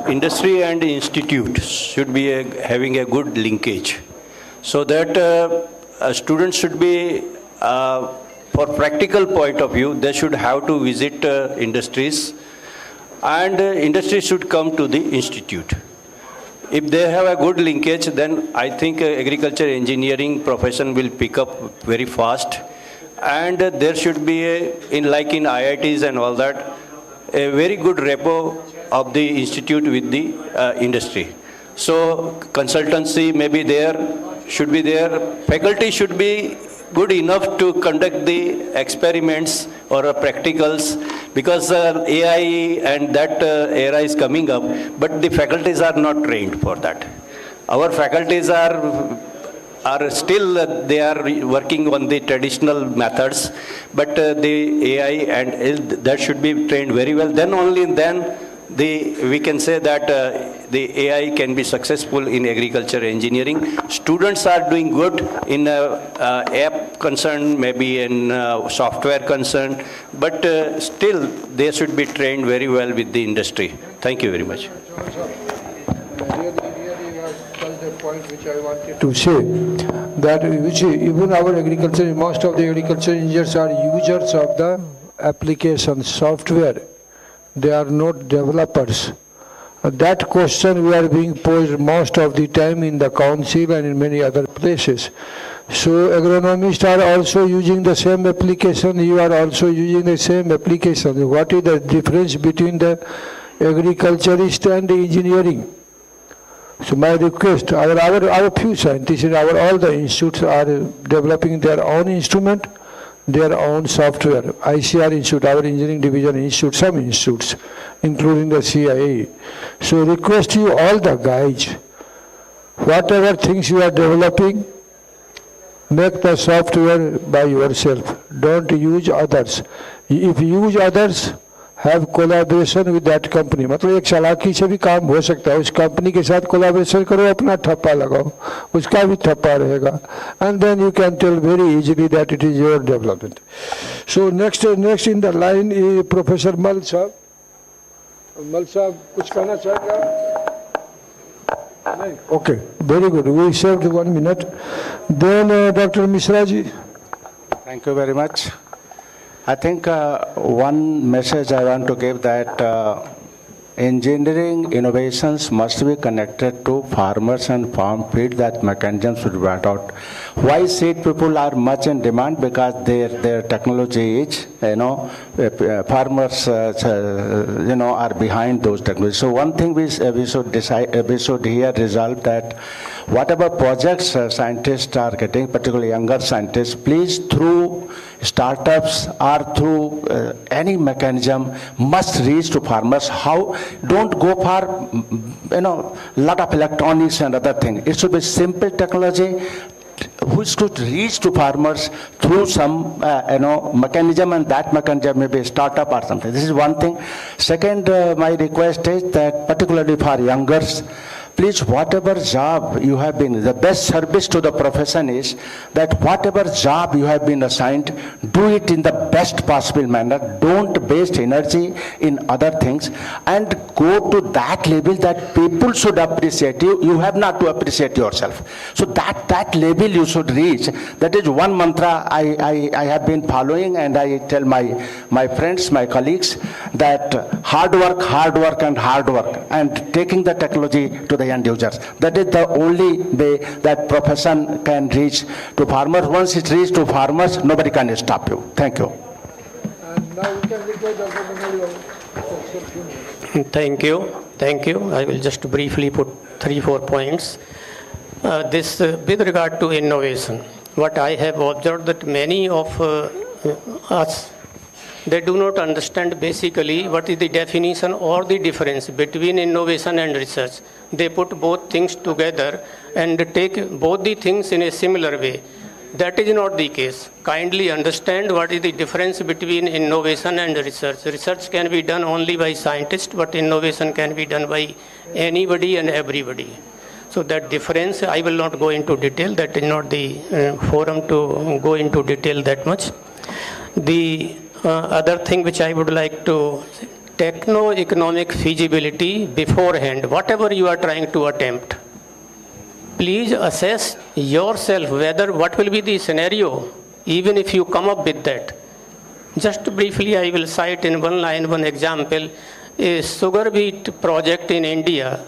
[SPEAKER 9] industry and institute should be having a good linkage. so that students should be, for practical point of view, they should have to visit industries, and industries should come to the institute. If they have a good linkage, then I think agriculture engineering profession will pick up very fast. And there should be, in IITs and all that, a very good rapport of the institute with the industry. So consultancy may be there, should be there. Faculty should be good enough to conduct the experiments or practicals, because AI and that era is coming up, but the faculties are not trained for that. Our faculties are still, they are working on the traditional methods, but the AI and that should be trained very well. Then only then we can say that the AI can be successful in agriculture engineering. Students are doing good in app concern, maybe in software concern, but still they should be trained very well with the industry. Thank you very much.
[SPEAKER 2] Point which I wanted to say, that which even our agriculture, most of the agriculture engineers are users of the application software. They are not developers. That question we are being posed most of the time in the council and in many other places. So agronomists are also using the same application, you are also using the same application. What is the difference between the agriculturist and the engineering? So my request, our few scientists in all the institutes are developing their own instrument, their own software. ICAR Institute, our engineering division institute, some institutes, including the CIAE. So request you all the guys, whatever things you are developing, make the software by yourself. Don't use others. If you use others, have collaboration with that company. मतलब एक चालाकी से भी काम हो सकता है, उस कंपनी के साथ collaboration करो, अपना ठप्पा लगाओ, उसका भी ठप्पा रहेगा, and then you can tell very easily that it is your development. So next in the line is Professor Mal Sahab. Mal Sahab कुछ कहना चाहेगा? Okay, very good. We saved 1 minute. Then Dr. Misra ji.
[SPEAKER 8] Thank you very much. I think one message I want to give, that engineering innovations must be connected to farmers and farm feed, that mechanism should be brought out. Why seed people are much in demand? Because their technology is, farmers, are behind those technologies. So one thing we should here resolve, that whatever projects scientists are getting, particularly younger scientists, please through startups or through any mechanism must reach to farmers. How? Don't go for, lot of electronics and other things. It should be simple technology which could reach to farmers through some, mechanism, and that mechanism may be a startup or something. This is one thing. Second, my request is that particularly for youngers, please, whatever job you have been, the best service to the profession is that whatever job you have been assigned, do it in the best possible manner. Don't waste energy in other things, and go to that level that people should appreciate you. You have not to appreciate yourself. So that level you should reach. That is one mantra I have been following, and I tell my friends, my colleagues, that hard work, and taking the technology to the end users. That is the only way that profession can reach to farmers. Once it reaches to farmers, nobody can stop you. Thank you.
[SPEAKER 2] And now we can request Dr.
[SPEAKER 10] Thank you. I will just briefly put 3-4 points. With regard to innovation, what I have observed, that many of us, they do not understand basically what is the definition or the difference between innovation and research. They put both things together and take both the things in a similar way. That is not the case. Kindly understand what is the difference between innovation and research. Research can be done only by scientists, but innovation can be done by anybody and everybody. So that difference, I will not go into detail. That is not the forum to go into detail that much. The other thing which I would like to, techno-economic feasibility beforehand, whatever you are trying to attempt, please assess yourself whether what will be the scenario, even if you come up with that. Just briefly, I will cite in one line one example, a sugar beet project in India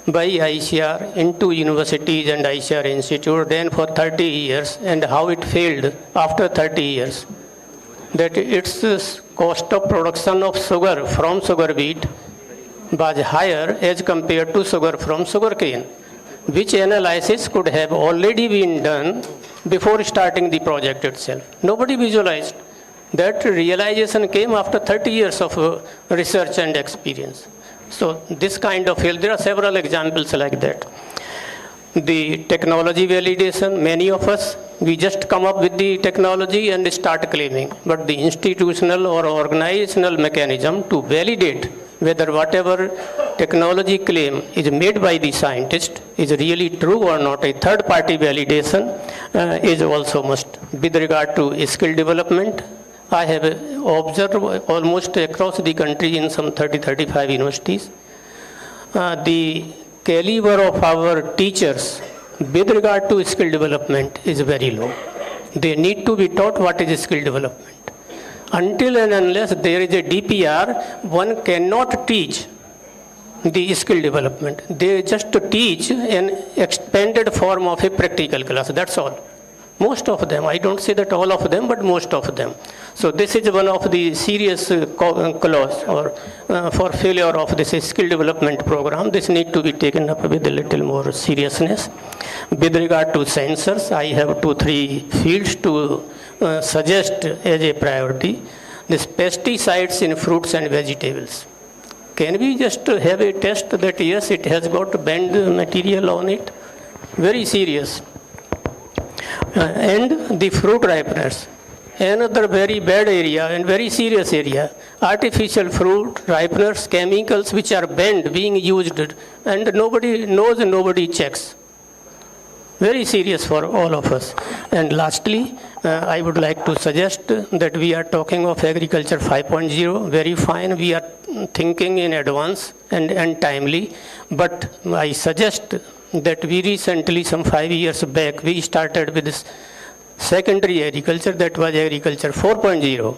[SPEAKER 10] by ICAR into universities and ICAR Institute, then for 30 years, and how it failed after 30 years. That its cost of production of sugar from sugar beet was higher as compared to sugar from sugarcane, which analysis could have already been done before starting the project itself. Nobody visualized. That realization came after 30 years of research and experience. So this kind of field, there are several examples like that. The technology validation, many of us, we just come up with the technology and start claiming. But the institutional or organizational mechanism to validate whether whatever technology claim is made by the scientist is really true or not, a third party validation is also must. With regard to skill development, I have observed almost across the country in some 30-35 universities, the caliber of our teachers with regard to skill development is very low. They need to be taught what is skill development. Until and unless there is a DPR, one cannot teach the skill development. They just teach an expanded form of a practical class, that's all. Most of them, I don't say that all of them, but most of them. So this is one of the serious clause or for failure of this skill development program. This need to be taken up with a little more seriousness. With regard to sensors, I have 2-3 fields to suggest as a priority. This pesticides in fruits and vegetables. Can we just have a test that yes, it has got banned material on it? Very serious. And the fruit ripeners, another very bad area and very serious area. Artificial fruit ripeners, chemicals which are banned being used, and nobody knows and nobody checks. Very serious for all of us. And lastly, I would like to suggest that we are talking of agriculture 5.0, very fine, we are thinking in advance and timely, but I suggest that we recently, some 5 years back, we started with this secondary agriculture, that was agriculture 4.0.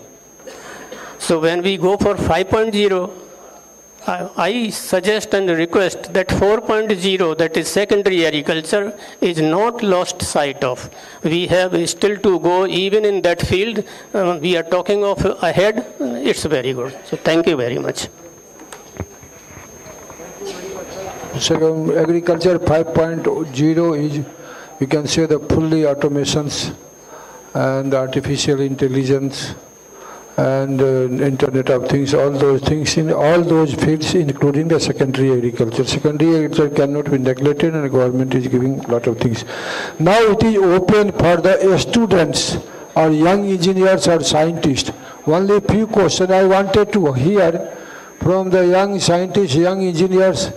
[SPEAKER 10] So when we go for 5.0, I suggest and request that 4.0, that is secondary agriculture, is not lost sight of. We have still to go even in that field. We are talking of ahead. It's very good. So thank you very much.
[SPEAKER 2] So agriculture 5.0 is, you can say, the fully automations and artificial intelligence and Internet of Things, all those things in all those fields, including the secondary agriculture. Secondary agriculture cannot be neglected, and the government is giving a lot of things. Now it is open for the students or young engineers or scientists. Only few questions I wanted to hear from the young scientists, young engineers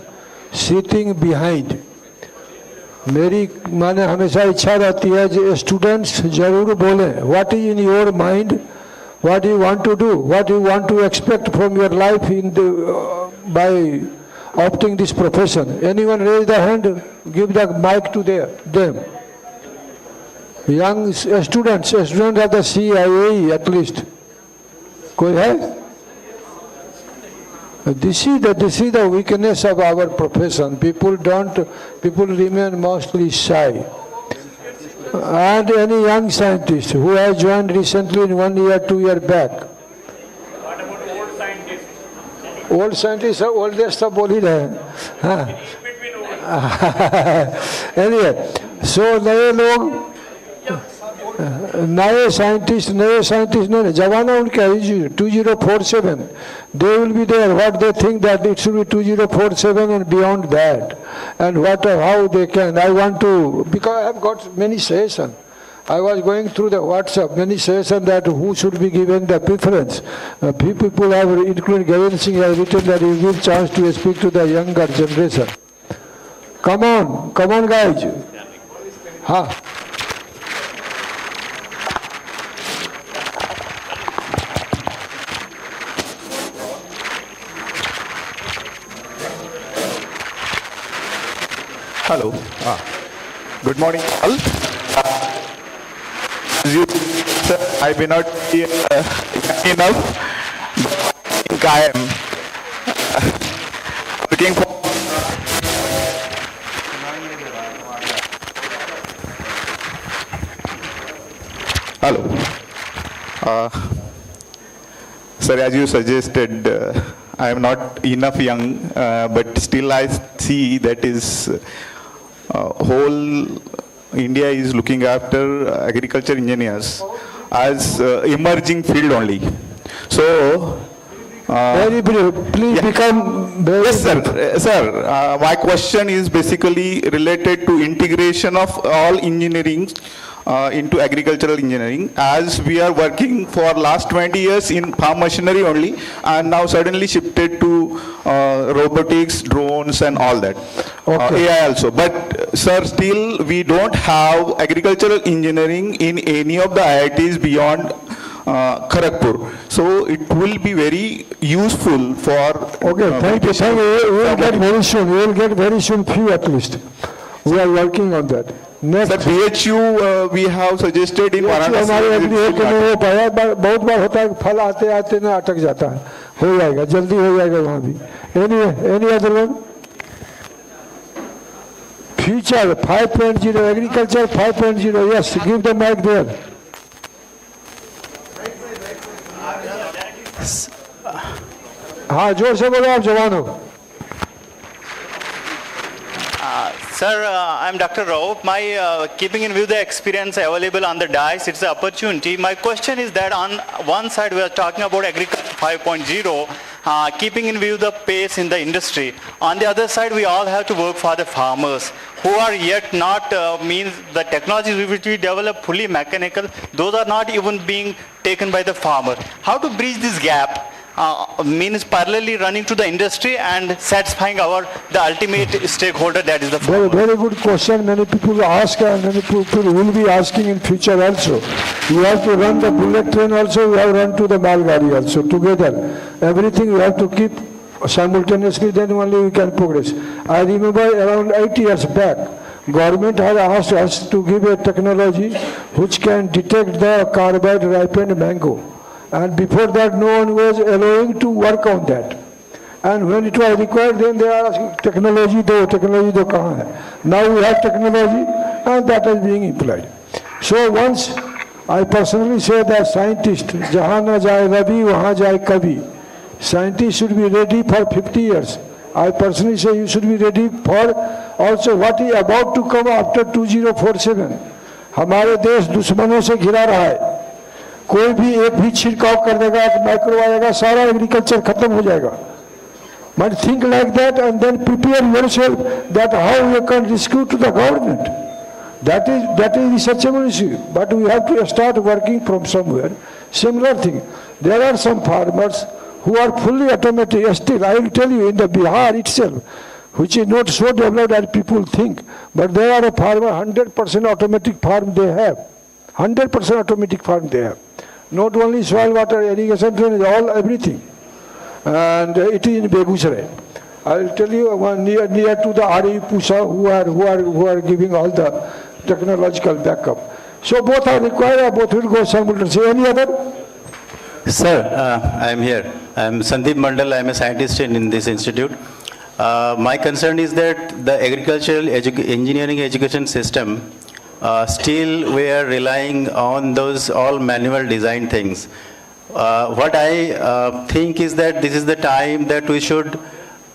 [SPEAKER 2] sitting behind. मेरी माने हमेशा इच्छा रहती है कि students जरूर बोलें, what is in your mind, what do you want to do, what do you want to expect from your life in the, by opting this profession. Anyone raise the hand, give the mic to them. Young students of the CIAE at least. कोई है? This is the weakness of our profession. People remain mostly shy. And any young scientist who has joined recently in 1 year, 2 years back.
[SPEAKER 12] What about old scientists?
[SPEAKER 2] Old scientists are oldest of all here. Anyway, so नए scientist नहीं जवाना उनके 2047 they will be there. What they think that it should be 2047 and beyond that, and how they can. I want to, because I have got many suggestions. I was going through the WhatsApp, many suggestions that who should be given the preference. Few people have, including Gavin Singh, have written that you give chance to speak to the younger generation. Come on guys.
[SPEAKER 13] Hello. Good morning, all. As you said, I may not be enough, but I think I am looking for. Hello. Sir, as you suggested, I am not enough young, but still I see that is whole India is looking after agriculture engineers as emerging field only. So,
[SPEAKER 2] very brief, please become very
[SPEAKER 13] yes, sir. Sir, my question is basically related to integration of all engineering into agricultural engineering, as we are working for last 20 years in farm machinery only, and now suddenly shifted to robotics, drones and all that. AI also. But sir, still we don't have agricultural engineering in any of the IITs beyond Kharagpur. So it will be very useful for...
[SPEAKER 2] Okay, thank you. We will get very soon. We will get very soon few at least. We are working on that. Next.
[SPEAKER 13] The BHU we have suggested in Varanasi.
[SPEAKER 2] हमारे अभी एक नहीं हो पाया, बहुत बार होता है फल आते आते ना अटक जाता है, हो जाएगा, जल्दी हो जाएगा वहाँ भी. Any other one? Future 5.0, agriculture 5.0, yes, give the mic there. हाँ जोर से बोलो आप जवान हो.
[SPEAKER 14] Sir, I'm Dr. Rao. My keeping in view the experience available on the dais, it's an opportunity. My question is that on one side we are talking about agriculture 5.0, keeping in view the pace in the industry. On the other side, we all have to work for the farmers who are yet not, means the technologies which we develop fully mechanical, those are not even being taken by the farmer. How to bridge this gap? Means parallelly running to the industry and satisfying the ultimate stakeholder, that is the farmer.
[SPEAKER 2] Very good question. Many people ask and many people will be asking in future also. You have to run the bullet train also, you have to run to the Malgadi also together. Everything you have to keep simultaneously, then only we can progress. I remember around 8 years back, government had asked us to give a technology which can detect the carbide ripened mango. And before that, no one was allowing to work on that. And when it was required, then they are asking, technology do kahan hai? Now we have technology, and that is being employed. So once, I personally say that scientist, jahan na jaye rabi, wahan jaye kabhi. Scientists should be ready for 50 years. I personally say you should be ready for also what is about to come after 2047. हमारे देश दुश्मनों से घिरा रहा है. कोई भी एक भी छिड़काव कर देगा, माइक्रो आएगा, सारा एग्रीकल्चर खत्म हो जाएगा. But think like that and then prepare yourself that how you can rescue to the government. That is the researchable issue. But we have to start working from somewhere. Similar thing. There are some farmers who are fully automatic. Still, I will tell you, in the Bihar itself, which is not so developed as people think, but there are a farmer, 100% automatic farm they have. 100% automatic farm they have. Not only soil, water, irrigation, drainage, all everything. And it is in Begusarai. I will tell you one near to the RE Pusa who are giving all the technological backup. So both are required, both will go simultaneously. Any other?
[SPEAKER 15] Sir, I am here. I am Sandeep Mandal. I am a scientist in this institute. My concern is that the agricultural engineering education system, still we are relying on those all manual design things. What I think is that this is the time that we should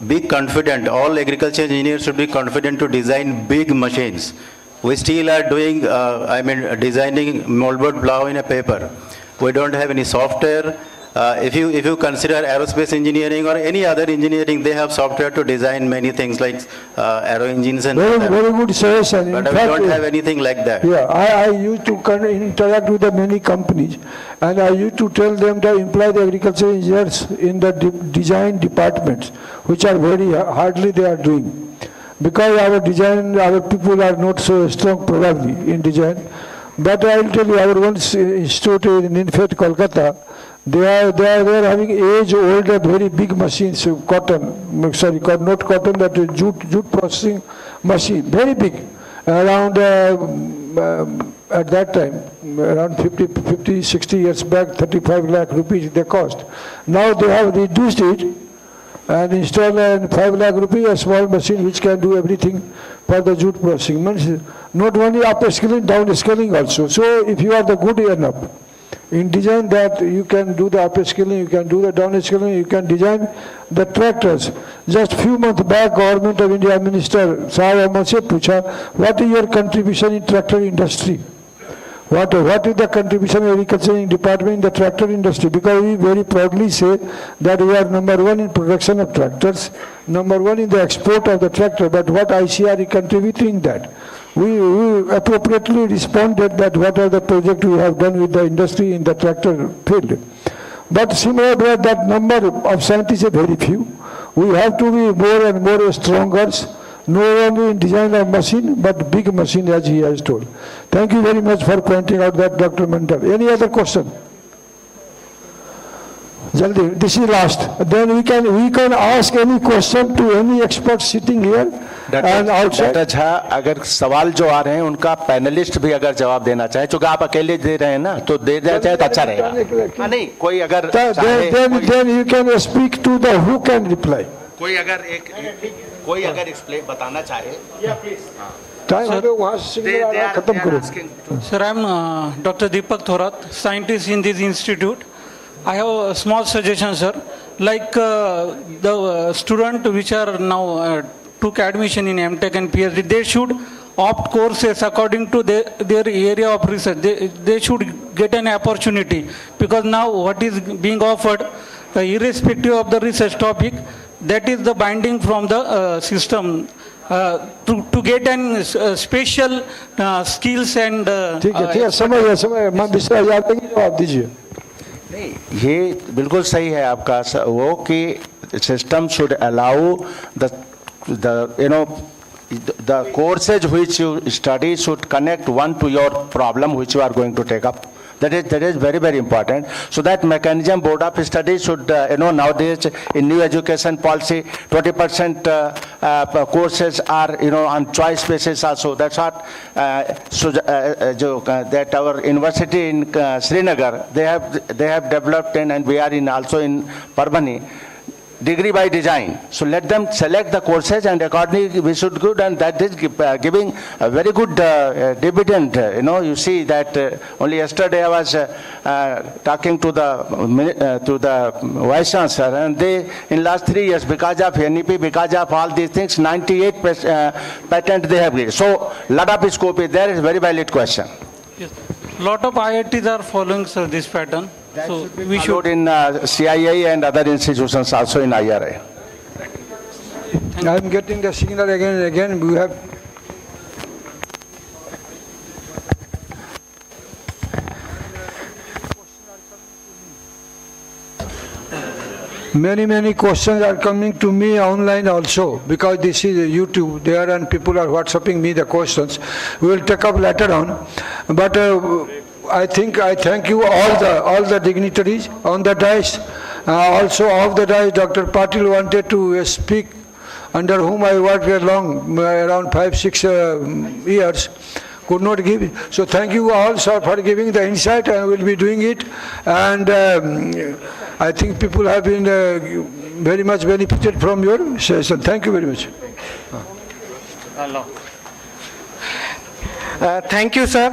[SPEAKER 15] be confident, all agriculture engineers should be confident to design big machines. We still are doing, designing moldboard plow in a paper. We don't have any software. If you consider aerospace engineering or any other engineering, they have software to design many things like aero engines and
[SPEAKER 2] very good suggestion.
[SPEAKER 15] But we don't have anything like that.
[SPEAKER 2] Yeah, I used to interact with the many companies, and I used to tell them to employ the agriculture engineers in the design departments, which are very hardly they are doing. Because our people are not so strong probably in design. But I will tell you, our one institute in INFET, Kolkata, they are having age-old, very big machines, cotton, sorry, not cotton, that jute processing machine, very big. around, at that time, around 50, 60 years back, 35 lakh rupees they cost. Now they have reduced it and installed a 5 lakh rupees, a small machine which can do everything for the jute processing. Means not only upscaling, downscaling also. So if you are the good enough in design that you can do the upscaling, you can do the downscaling, you can design the tractors. Just few months back, Government of India Minister Sahab Ahmed se pucha, what is your contribution in tractor industry? What is the contribution of agriculture department in the tractor industry? Because we very proudly say that we are number one in production of tractors, number one in the export of the tractor, but what ICAR contributing in that? We appropriately responded that what are the projects we have done with the industry in the tractor field. But similarly, that number of scientists is very few. We have to be more and more stronger, not only in design of machine, but big machine as he has told. Thank you very much for pointing out that, Dr. Mandal. Any other question? Jaldi, this is last. Then we can ask any question to any expert sitting here and outside.
[SPEAKER 8] Doctor Jha, अगर सवाल जो आ रहे हैं उनका panelist भी अगर जवाब देना चाहे, चूंकि आप अकेले दे रहे हैं ना, तो दे देना चाहे तो अच्छा रहेगा. नहीं, कोई अगर
[SPEAKER 2] then you can speak to the who can reply.
[SPEAKER 8] कोई अगर एक्सप्लेन बताना चाहे.
[SPEAKER 16] Sir, I am Dr. Deepak Thorat, scientist in this institute. I have a small suggestion, sir. Like the student which are now took admission in MTech and PhD, they should opt courses according to their area of research. They should get an opportunity, because now what is being offered, irrespective of the research topic, that is the binding from the system. To get an special skills and
[SPEAKER 8] नहीं, ये बिल्कुल सही है आपका वो कि system should allow the courses which you study should connect one to your problem which you are going to take up. That is very, very important. So that mechanism, Board of Studies should, nowadays in new education policy, 20% courses are, on choice basis also. That's what, that our university in Srinagar, they have developed and we are also in Parbhani, degree by design. So let them select the courses and accordingly we should go, and that is giving a very good dividend. You see that only yesterday I was talking to the Vice Chancellor, and they in last 3 years, because of NEP, because of all these things, 98 patent they have given. So lot of scope is there. Is very valid question.
[SPEAKER 16] Yes. Lot of IITs are following, sir, this pattern.
[SPEAKER 8] That
[SPEAKER 16] so
[SPEAKER 8] should be
[SPEAKER 16] we should
[SPEAKER 8] in CIAE and other institutions also in IRA.
[SPEAKER 2] I am getting the signal again and again. We have many questions are coming to me online also, because this is YouTube there and people are WhatsApping me the questions. We will take up later on. But I think I thank you all the dignitaries on the dais. Also off the dais, Dr. Patil wanted to speak, under whom I worked around 5-6 years. Could not give. So thank you all, sir, for giving the insight. I will be doing it. And I think people have been very much benefited from your session. Thank you very much.
[SPEAKER 1] Thank you, sir.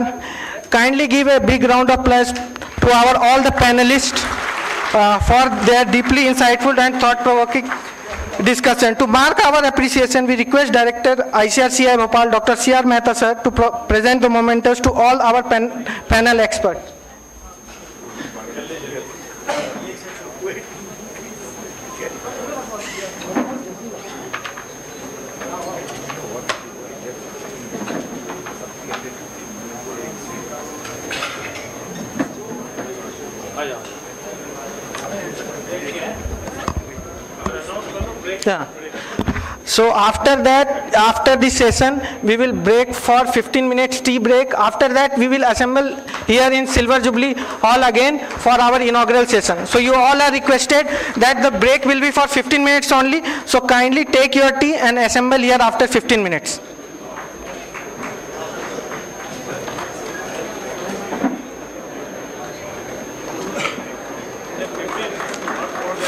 [SPEAKER 1] Kindly give a big round of applause to all the panelists for their deeply insightful and thought-provoking discussion. To mark our appreciation, we request Director ICAR-CIAE Bhopal, Dr. C.R. Mehta, sir, to present the mementos to all our panel experts. Yeah. So after this session, we will break for 15 minutes tea break. After that, we will assemble here in Silver Jubilee Hall again for our inaugural session. So you all are requested that the break will be for 15 minutes only. So kindly take your tea and assemble here after 15 minutes.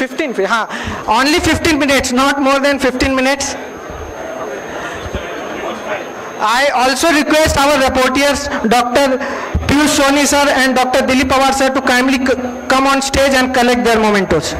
[SPEAKER 1] 15, only 15 minutes, not more than 15 minutes. I also request our reporters, Dr. Piyush Soni sir and Dr. Dilip Pawar sir, to kindly come on stage and collect their mementos.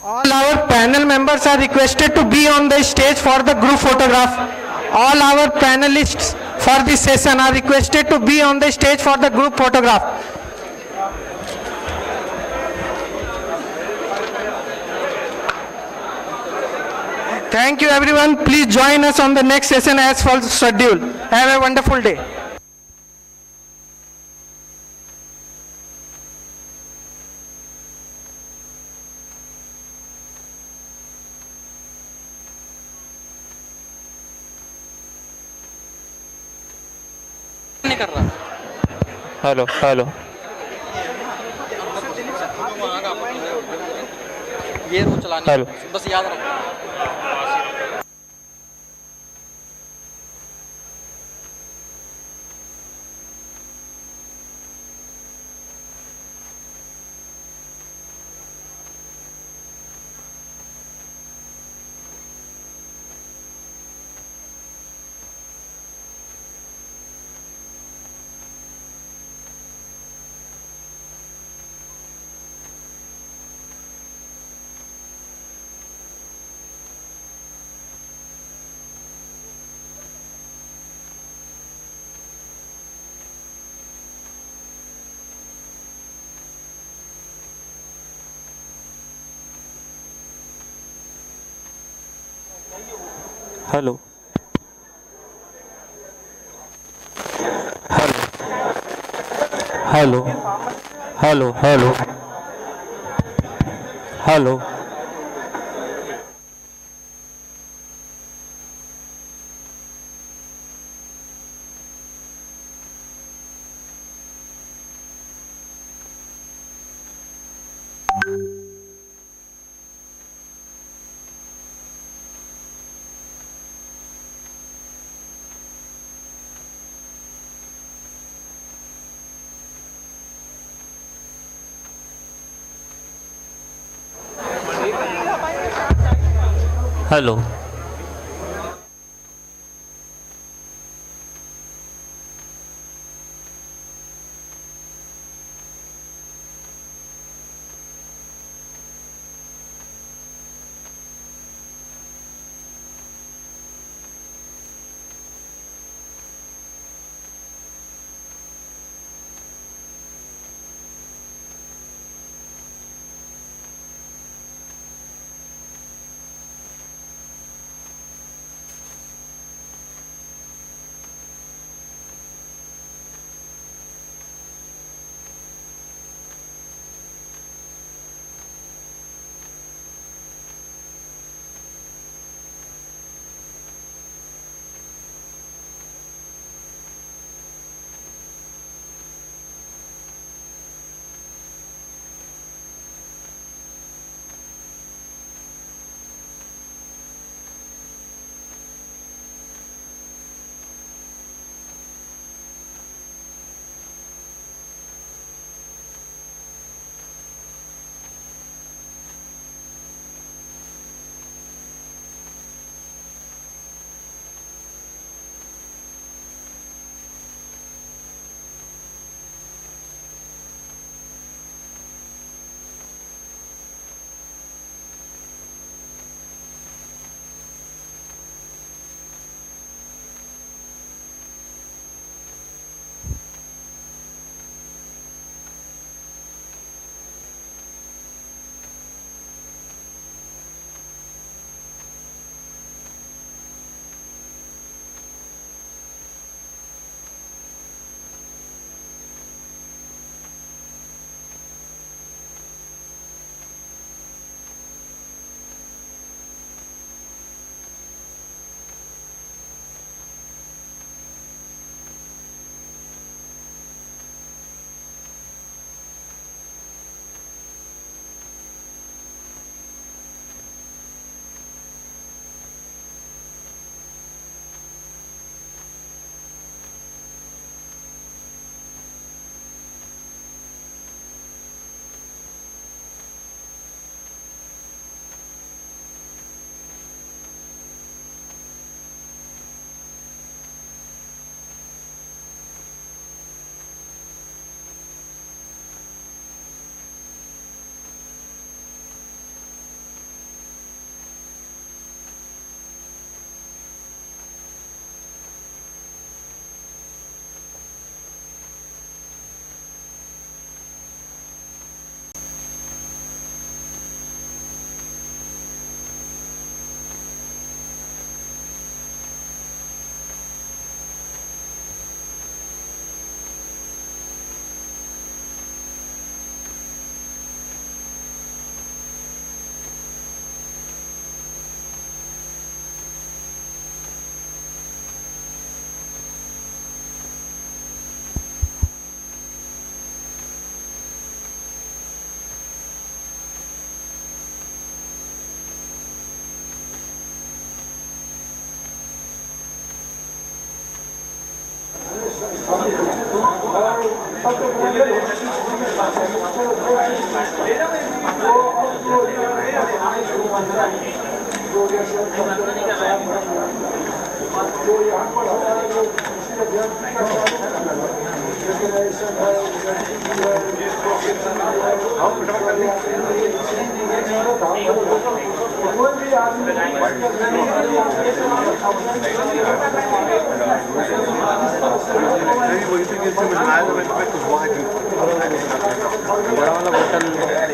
[SPEAKER 1] All our panel members are requested to be on the stage for the group photograph. All our panelists for this session are requested to be on the stage for the group photograph. Thank you everyone. Please join us on the next session as per schedule. Have a wonderful day.
[SPEAKER 17] Hello hello
[SPEAKER 18] ये रो चलानी
[SPEAKER 17] hello
[SPEAKER 18] बस याद रखो।
[SPEAKER 17] Hello hello hello hello hello hello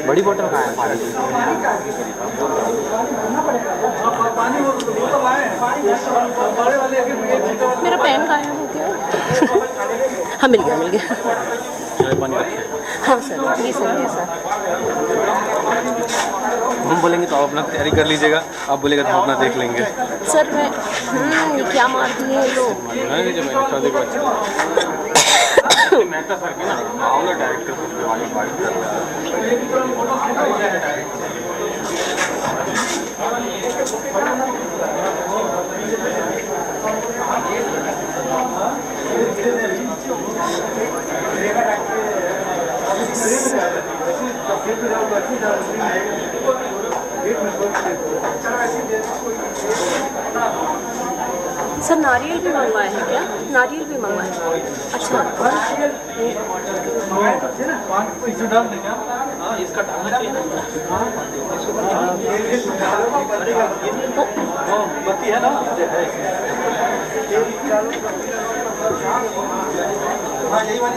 [SPEAKER 18] बड़ी बोतल कहाँ है पानी की?
[SPEAKER 19] मेरा पेन गायब हो गया। हाँ मिल गया। हाँ सर, ये सर है सर।
[SPEAKER 18] हम बोलेंगे तो आप अपना तैयारी कर लीजिएगा, आप बोलेगा तो हम अपना देख लेंगे।
[SPEAKER 19] सर मैं ये क्या मार दिए हैं लोग?
[SPEAKER 18] मेहता सर के ना आओ डायरेक्टर उसके वाली बात कर रहा
[SPEAKER 19] सर नारियल भी मंगवाए हैं क्या? नारियल भी मंगवाए हैं? अच्छा
[SPEAKER 18] बत्ती है ना? यही वाली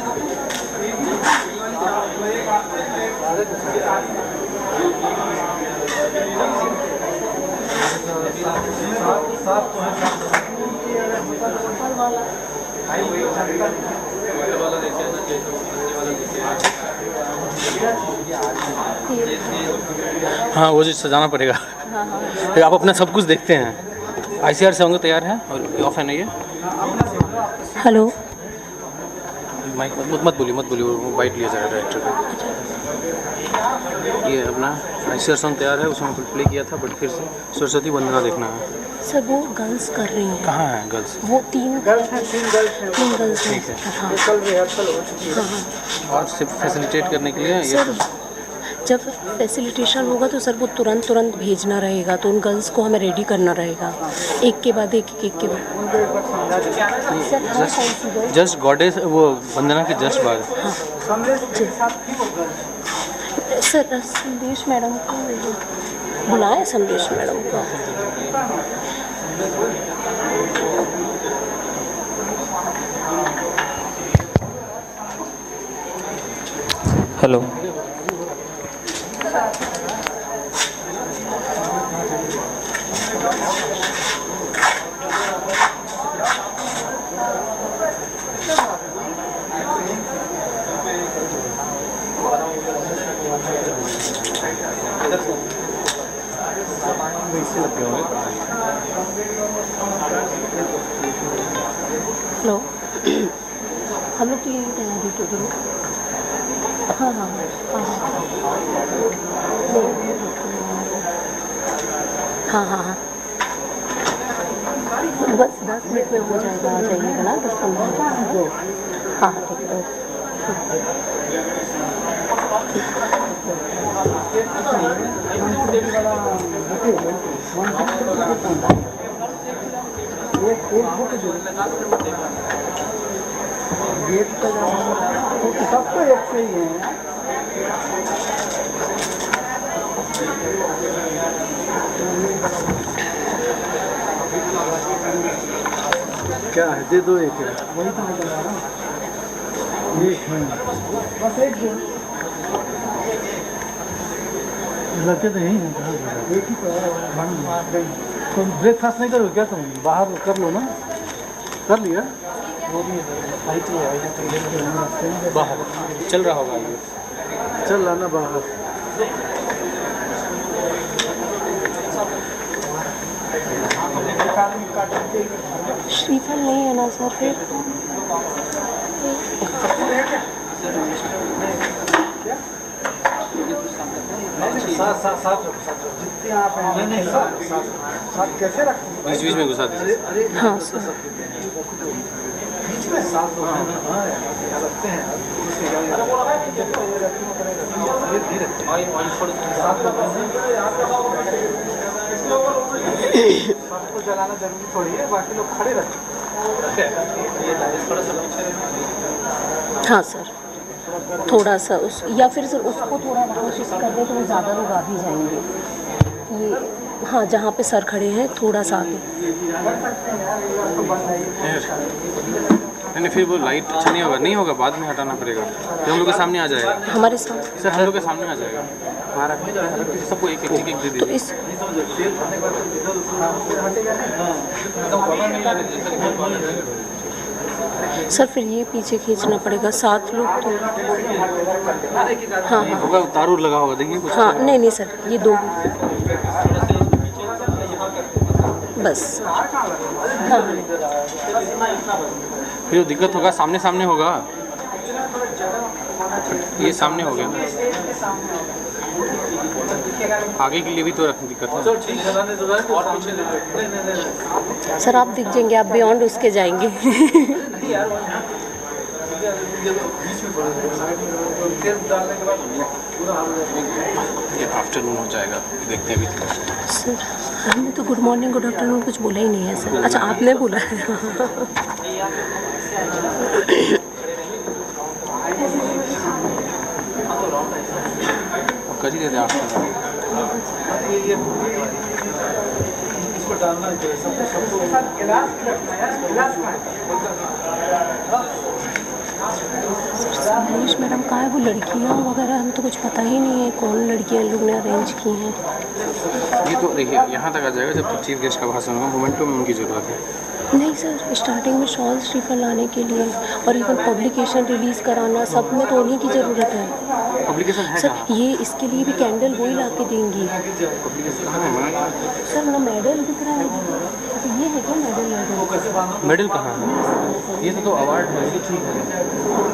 [SPEAKER 18] हाँ वो जो सजाना पड़ेगा। आप अपना सब कुछ देखते हैं। ICAR से होंगे तैयार हैं और ऑफ है ना ये?
[SPEAKER 19] हेलो
[SPEAKER 18] माइक मत बोलिए वो बाइट लिया जाएगा डायरेक्टर का। ये अपना ICAR सॉन्ग तैयार है, उसमें प्ले किया था बट फिर से सरस्वती वंदना देखना है।
[SPEAKER 19] सर वो गर्ल्स कर रही हैं।
[SPEAKER 18] कहाँ हैं गर्ल्स?
[SPEAKER 19] वो तीन गर्ल्स हैं।
[SPEAKER 18] ठीक है।
[SPEAKER 19] हाँ
[SPEAKER 18] और सिर्फ फैसिलिटेट करने के लिए ये
[SPEAKER 19] सर जब फैसिलिटेशन होगा तो सर वो तुरंत भेजना रहेगा, तो उन गर्ल्स को हमें रेडी करना रहेगा एक के बाद एक के बाद।
[SPEAKER 18] जस्ट गॉडेस वो वंदना के जस्ट बाद।
[SPEAKER 19] हाँ सर संदेश मैडम को बुलाएं, संदेश मैडम को।
[SPEAKER 17] हेलो
[SPEAKER 19] हेलो हम लोग की तैयारी तो करो। हाँ बस 10 मिनट में हो जाएगा, आ जाइएगा ना 10-15 मिनट। हाँ ठीक है।
[SPEAKER 11] सबको एक से ही है। क्या है? दे दो एक। वही तो मैं बता रहा हूँ। बस एक दो लड़के तो यही हैं। एक ही तो है। तुम ब्रेकफास्ट नहीं करोगे क्या? तुम बाहर कर लो ना। कर लिया वो भी बाहर चल रहा होगा। ये चल रहा ना बाहर।
[SPEAKER 19] श्रीफल नहीं है ना सर फिर?
[SPEAKER 11] जितने आप हैं नहीं साथ कैसे रखें?
[SPEAKER 18] बीच में घुसा दीजिए।
[SPEAKER 19] हाँ सर
[SPEAKER 20] जलाना जरूरी थोड़ी है, बाकी लोग खड़े रहते हैं।
[SPEAKER 19] हाँ सर, थोड़ा सा उस या फिर सर उसको थोड़ा कोशिश कर दें तो वो ज़्यादा लोग आ भी जाएंगे। ये हाँ, जहाँ पे सर खड़े हैं थोड़ा सा आगे।
[SPEAKER 18] नहीं फिर वो लाइट अच्छा नहीं होगा, नहीं होगा, बाद में हटाना पड़ेगा, फिर हम लोग के सामने आ जाएगा।
[SPEAKER 19] हमारे सामने
[SPEAKER 18] सर हम लोग के सामने आ जाएगा, सबको एक एक दे दीजिए।
[SPEAKER 19] तो इस सर फिर ये पीछे खींचना पड़ेगा, 7 लोग तो। हाँ हाँ
[SPEAKER 18] होगा, तार लगा होगा, देखिए कुछ।
[SPEAKER 19] हाँ नहीं नहीं सर, ये 2 बस। हाँ
[SPEAKER 18] फिर दिक्कत होगा, सामने सामने होगा, ये सामने हो गया, आगे के लिए भी तो रखने दिक्कत है।
[SPEAKER 19] सर आप दिख जाएंगे, आप बियॉन्ड उसके जाएंगे।
[SPEAKER 18] ये आफ्टरनून हो जाएगा, देखते हैं अभी।
[SPEAKER 19] सर हमने तो गुड मॉर्निंग गुड आफ्टरनून कुछ बोला ही नहीं है सर। अच्छा आपने बोला है।
[SPEAKER 18] कर ही देते हैं आफ्टरनून।
[SPEAKER 19] संदेश मैडम कहाँ है, वो लड़कियाँ वगैरह हम तो कुछ पता ही नहीं है कौन लड़कियाँ लोग ने अरेंज की हैं।
[SPEAKER 18] ये तो देखिए यहाँ तक आ जाएगा जब तक चीफ गेस्ट का भाषण होगा, मोमेंटो में उनकी ज़रूरत है।
[SPEAKER 19] नहीं सर, स्टार्टिंग में शॉल श्रीफल लाने के लिए और इवन पब्लिकेशन रिलीज़ कराना, सब में तो उन्हीं की ज़रूरत है।
[SPEAKER 18] पब्लिकेशन है
[SPEAKER 19] सर ये इसके लिए भी कैंडल वही ला के देंगी। सर ना मेडल दिख रहा है, ये है क्या मेडल?
[SPEAKER 18] मेडल कहाँ है? ये तो अवार्ड है, ये ठीक है,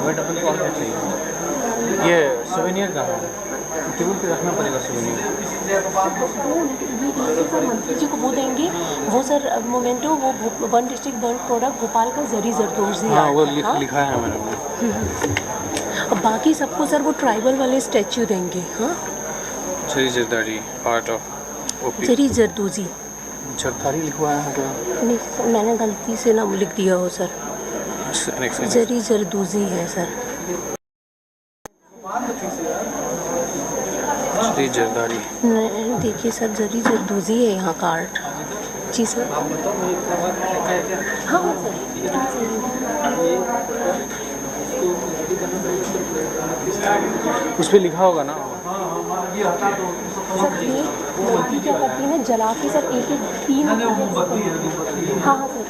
[SPEAKER 18] बट अपन को और क्या चाहिए? ये सोवेनियर कहाँ है? टेबल पे रखना पड़ेगा सोवेनियर।
[SPEAKER 19] मंत्री जी को वो देंगे, वो सर मोमेंटो, वो 1 डिस्ट्रिक्ट 1 प्रोडक्ट भोपाल का जरी जरदोजी।
[SPEAKER 18] हाँ वो लिखा है मैंने।
[SPEAKER 19] अब बाकी सबको सर वो ट्राइबल वाले स्टैच्यू देंगे। हाँ
[SPEAKER 18] जरी जरदारी आर्ट ऑफ ओपी,
[SPEAKER 19] जरी जरदोजी,
[SPEAKER 18] जरदारी लिखवा है क्या?
[SPEAKER 19] नहीं मैंने गलती से नाम लिख दिया हो सर, जरी जरदोजी है सर।
[SPEAKER 18] जरी जरदारी
[SPEAKER 19] देखिए सर, जरी जरदोजी है यहाँ कार्ड। जी सर। हाँ सर,
[SPEAKER 18] उस पर लिखा होगा ना।
[SPEAKER 19] सर ये लड़की क्या करती है ना, जला के सर एक 3। हाँ हाँ सर,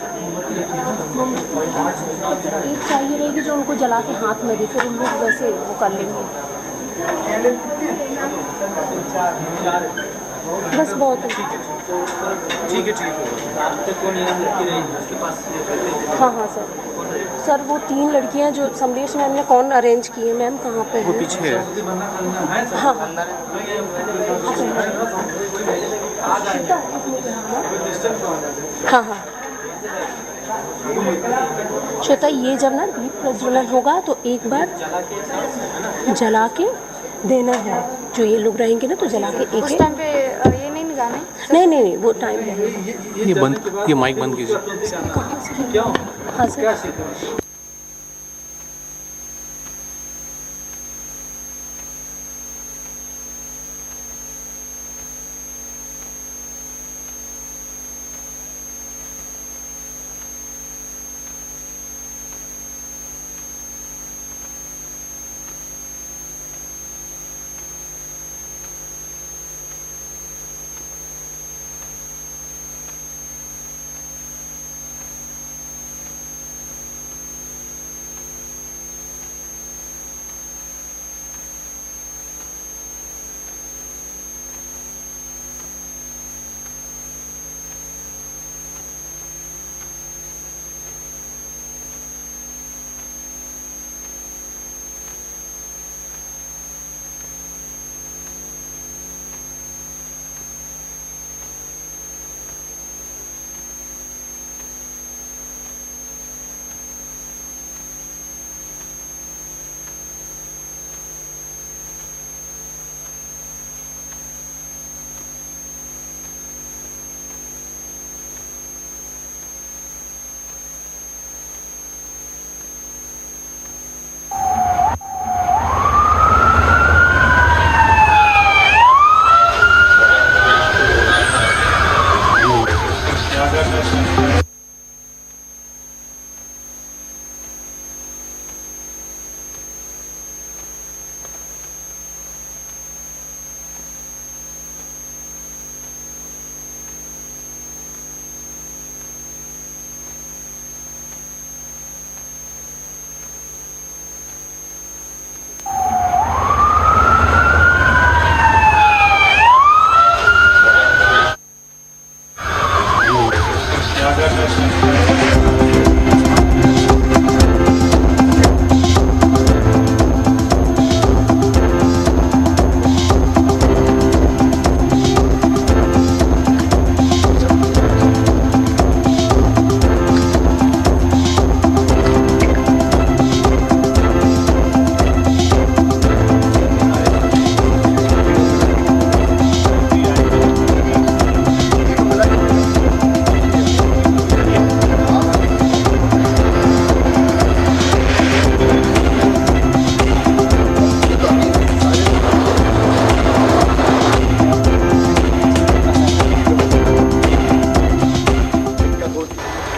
[SPEAKER 19] एक चाहिए रहेगी जो उनको जला के हाथ में दे, फिर उन लोग वैसे वो कर लेंगे। बस बहुत है।
[SPEAKER 18] ठीक है।
[SPEAKER 19] हाँ हाँ सर। सर वो 3 लड़कियां जो संदेश मैम ने कौन अरेंज की है, मैम कहाँ पे
[SPEAKER 18] वो पीछे है।
[SPEAKER 19] हाँ हाँ हाँ श्वेता, ये जब ना दीप प्रज्वलन होगा तो एक बार जला के देना है, जो ये लोग रहेंगे ना तो जला के एक
[SPEAKER 21] उस टाइम पे ये नहीं निकालना है।
[SPEAKER 19] नहीं वो टाइम है।
[SPEAKER 18] ये माइक बंद कीजिए।
[SPEAKER 19] हाँ सर।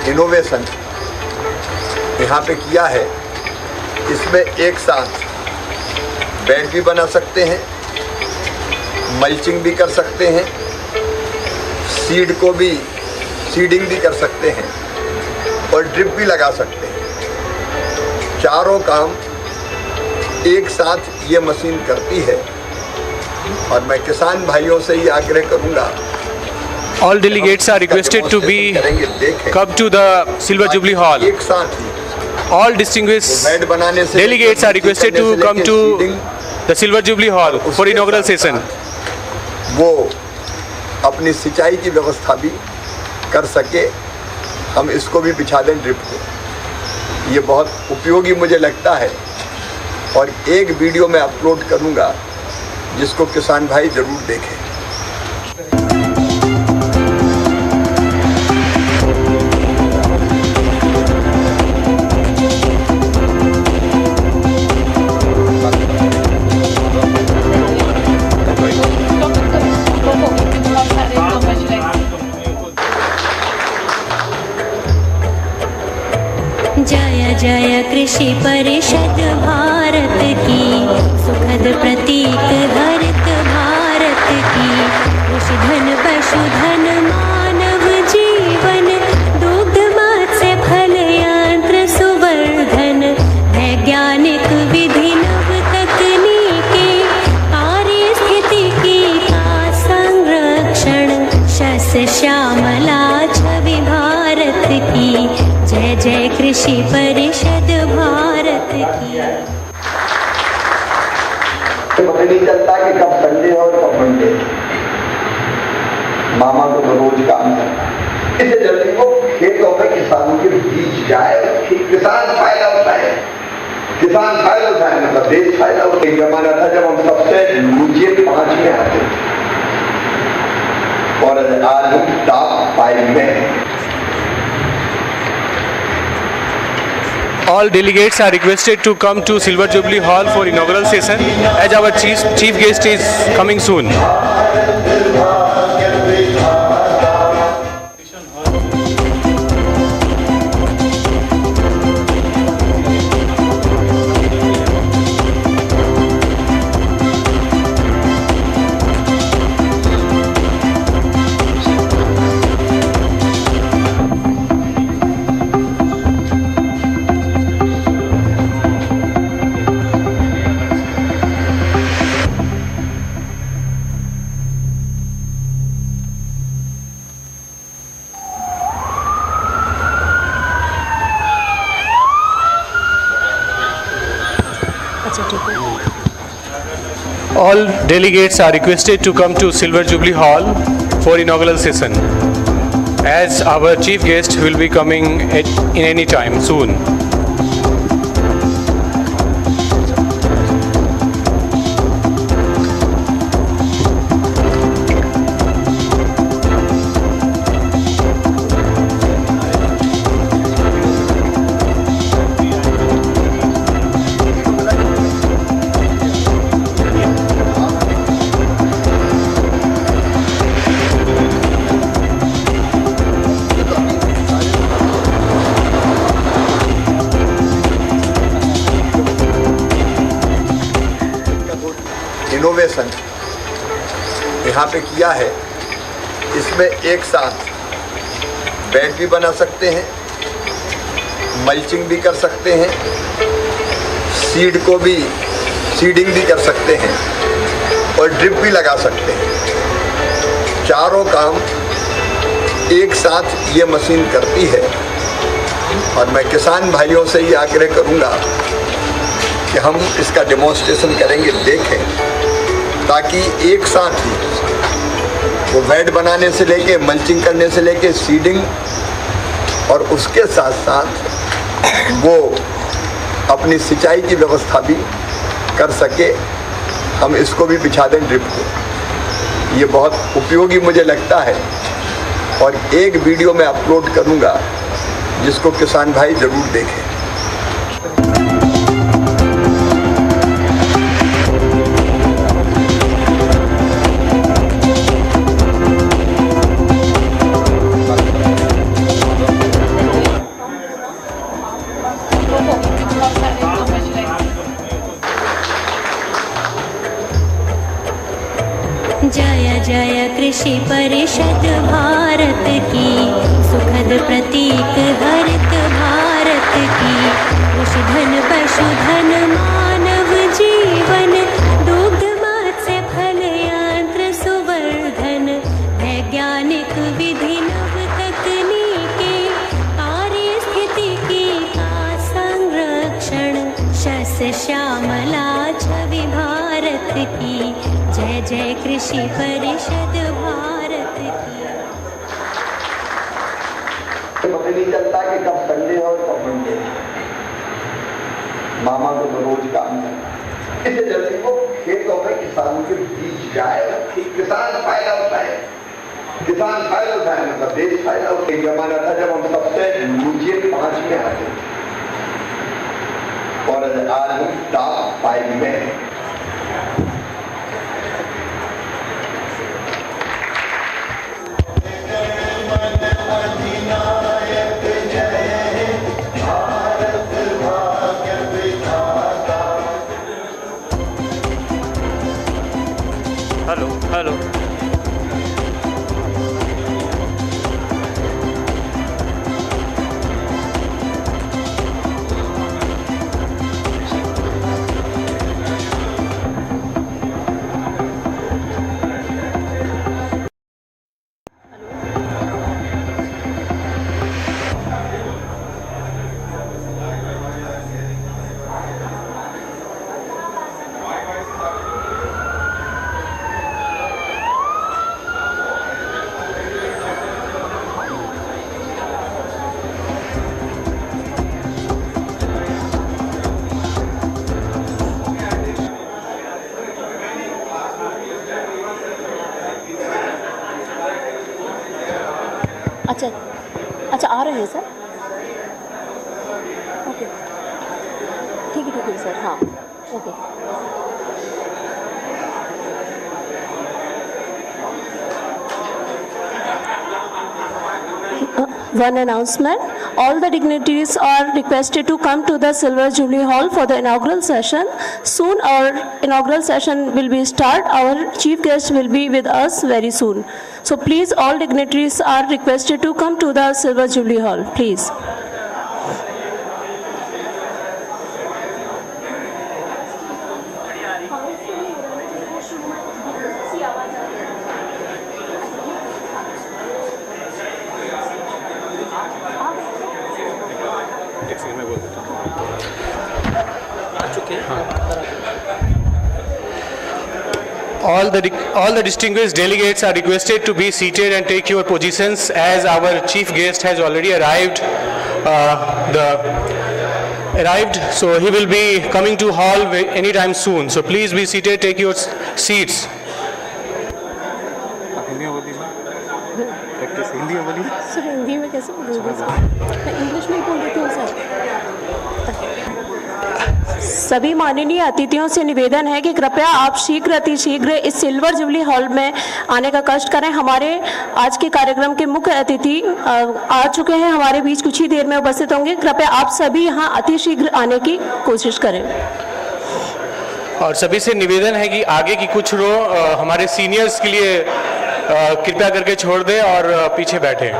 [SPEAKER 7] इनोवेशन यहाँ पे किया है, इसमें एक साथ बेड भी बना सकते हैं, मल्चिंग भी कर सकते हैं, सीड को भी सीडिंग भी कर सकते हैं और ड्रिप भी लगा सकते हैं। चारों काम एक साथ ये मशीन करती है और मैं किसान भाइयों से ये आग्रह करूँगा,
[SPEAKER 18] all delegates are requested to be come to the Silver Jubilee Hall. All distinguished delegates are requested to come to the Silver Jubilee Hall for inaugural session.
[SPEAKER 7] वो अपनी सिंचाई की व्यवस्था भी कर सके, हम इसको भी बिछा दें ड्रिप को। ये बहुत उपयोगी मुझे लगता है और एक वीडियो मैं अपलोड करूँगा जिसको किसान भाई जरूर देखें।
[SPEAKER 22] जय जय कृषि परिषद भारत की, सुखद प्रतीक हरित भारत की। कृषि धन पशुधन मानव जीवन, दुग्ध मत्स्य फल यंत्र सुवर्धन। वैज्ञानिक विधि नव तकनीकी, पारिस्थितिकी का संरक्षण। शस्य श्यामला छवि भारत की, जय जय कृषि परिषद भारत की।
[SPEAKER 7] पता नहीं चलता कि कब संडे और कब मंडे। मामा को तो रोज काम करना, इससे जल्दी को खेतों में किसानों के बीच जाए, किसान फायदा उठाए। किसान फायदा उठाए मतलब देश फायदा उठाए। जमाना था जब हम सबसे नीचे 5 में आते और आज हम टॉप 5 में हैं।
[SPEAKER 18] All delegates are requested to come to Silver Jubilee Hall for inaugural session as our chief guest is coming soon. All delegates are requested to come to Silver Jubilee Hall for inaugural session as our chief guest will be coming in any time soon.
[SPEAKER 7] यहाँ पे किया है, इसमें एक साथ bed भी बना सकते हैं, मल्चिंग भी कर सकते हैं, सीडिंग भी कर सकते हैं और ड्रिप भी लगा सकते हैं। चारों काम एक साथ ये मशीन करती है। और मैं किसान भाइयों से ही आग्रह करूंगा कि हम इसका डेमोन्स्ट्रेशन करेंगे, देखें, ताकि एक साथ ही वो बेड बनाने से लेके मल्चिंग करने से लेके सीडिंग और उसके साथ साथ वो अपनी सिंचाई की व्यवस्था भी कर सके। हम इसको भी बिछा दें ड्रिप को। ये बहुत उपयोगी मुझे लगता है और एक वीडियो में अपलोड करूंगा जिसको किसान भाई जरूर देखें।
[SPEAKER 22] जय जय कृषि परिषद भारत की, सुखद प्रतीक हरित भारत की। कृषिधन पशुधन मानव जीवन, दुग्ध मत्स्य फल यंत्र सुवर्धन। वैज्ञानिक विधि नव तकनीके, पारिस्थितिकी का संरक्षण। शस्य श्यामला छवि भारत की, जय जय कृषि परिषद भारत की।
[SPEAKER 7] पता नहीं चलता कि कब संडे और कब मंडे। मामा को तो रोज काम है। इससे जल्दी वो खेतों में किसानों के बीच जाए, किसान फायदा उठाए। किसान फायदा उठाए मतलब देश फायदा उठाए। एक जमाना था जब हम सबसे नीचे 5 में आते और आज हम टॉप 5 में हैं।
[SPEAKER 17] हेलो
[SPEAKER 19] अच्छा आ रहे हैं सर। ओके ठीक है सर। हाँ okay. One announcement. All the dignitaries are requested to come to the Silver Jubilee Hall for the inaugural session. Soon our inaugural session will be start. Our chief guest will be with us very soon. So please, all dignitaries are requested to come to the Silver Jubilee Hall, please.
[SPEAKER 18] All the distinguished delegates are requested to be seated and take your positions as our chief guest has already arrived. So he will be coming to hall anytime soon. So please be seated, take your seats.
[SPEAKER 19] Sir Hindi में कैसे बोलोगे sir? मैं English में ही बोल देती हूँ sir. सभी माननीय अतिथियों से निवेदन है कि कृपया आप शीघ्र अतिशीघ्र इस सिल्वर जुबली हॉल में आने का कष्ट करें। हमारे आज के कार्यक्रम के मुख्य अतिथि आ चुके हैं, हमारे बीच कुछ ही देर में उपस्थित होंगे। कृपया आप सभी यहाँ अतिशीघ्र आने की कोशिश करें।
[SPEAKER 18] और सभी से निवेदन है कि आगे की कुछ रो हमारे सीनियर्स के लिए कृपया करके छोड़ दें और पीछे बैठे।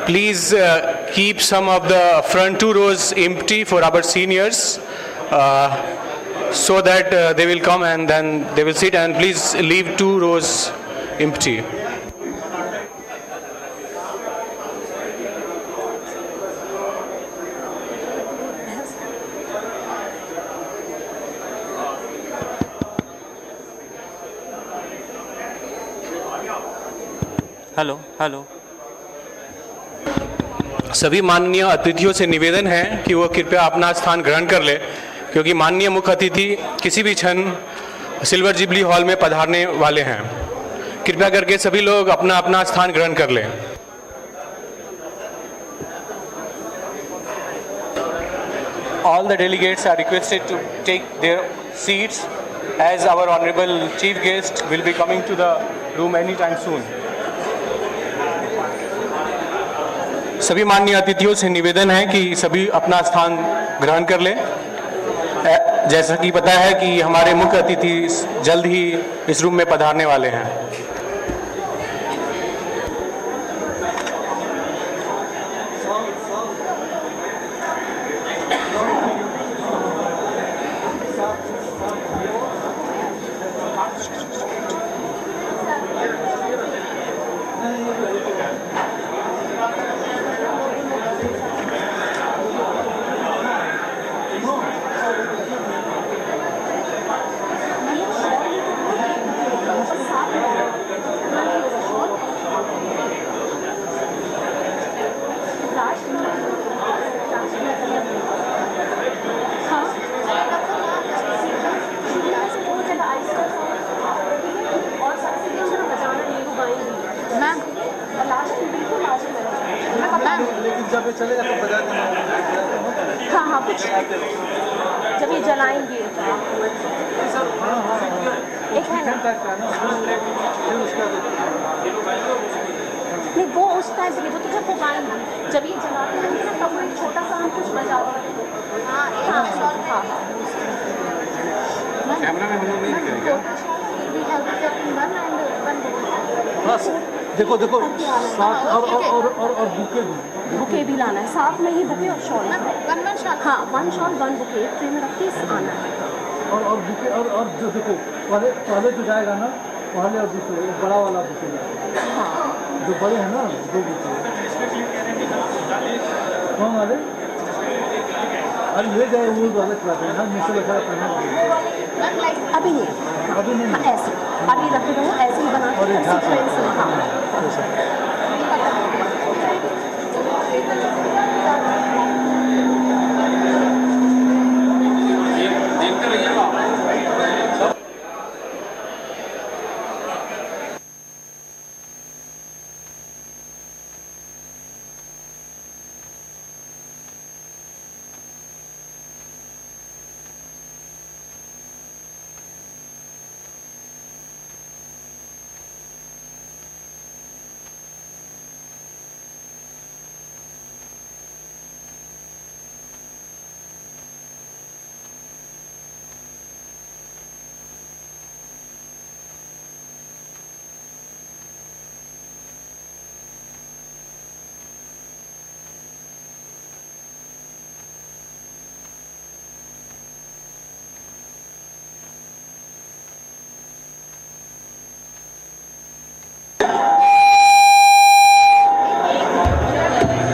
[SPEAKER 18] Please keep some of the front 2 rows empty for our seniors so that they will come and then they will sit, and please leave 2 rows empty.
[SPEAKER 17] Hello hello.
[SPEAKER 18] सभी माननीय अतिथियों से निवेदन है कि वो कृपया अपना स्थान ग्रहण कर ले, क्योंकि माननीय मुख्य अतिथि किसी भी क्षण सिल्वर जुबली हॉल में पधारने वाले हैं। कृपया करके सभी लोग अपना अपना स्थान ग्रहण कर लें। All the delegates are requested to take their seats as our honorable chief guest will be coming to the room anytime soon. सभी माननीय अतिथियों से निवेदन है कि सभी अपना स्थान ग्रहण कर लें। जैसा कि पता है कि हमारे मुख्य अतिथि जल्द ही इस रूम में पधारने वाले हैं।
[SPEAKER 19] हाँ हाँ कुछ जब ये जलाएंगे एक है ना नहीं वो उस टाइम पे वो तो जब वो गाएंगे जब ये जलाते रहेंगे ना तब वो एक छोटा सा हम कुछ बजाते हैं। हाँ हाँ हाँ कैमरा में हम लोग नहीं करेंगे। बस देखो देखो साथ और बुके भी लाना है साथ में ही बुके और शॉल वन शॉल हाँ one shawl one bouquet tray में रख के आना है और बुके और जो देखो पहले जो जाएगा ना पहले और दूसरे बड़ा वाला बुके हाँ जो बड़े हैं ना दो बुके कौन वाले अरे ले जाए वो वाले खिलाते हैं ना मिसल वगैरह करना अभी नहीं हाँ, ऐसे अभी रख दो ऐसे ही बना के सीक्वेंस में हाँ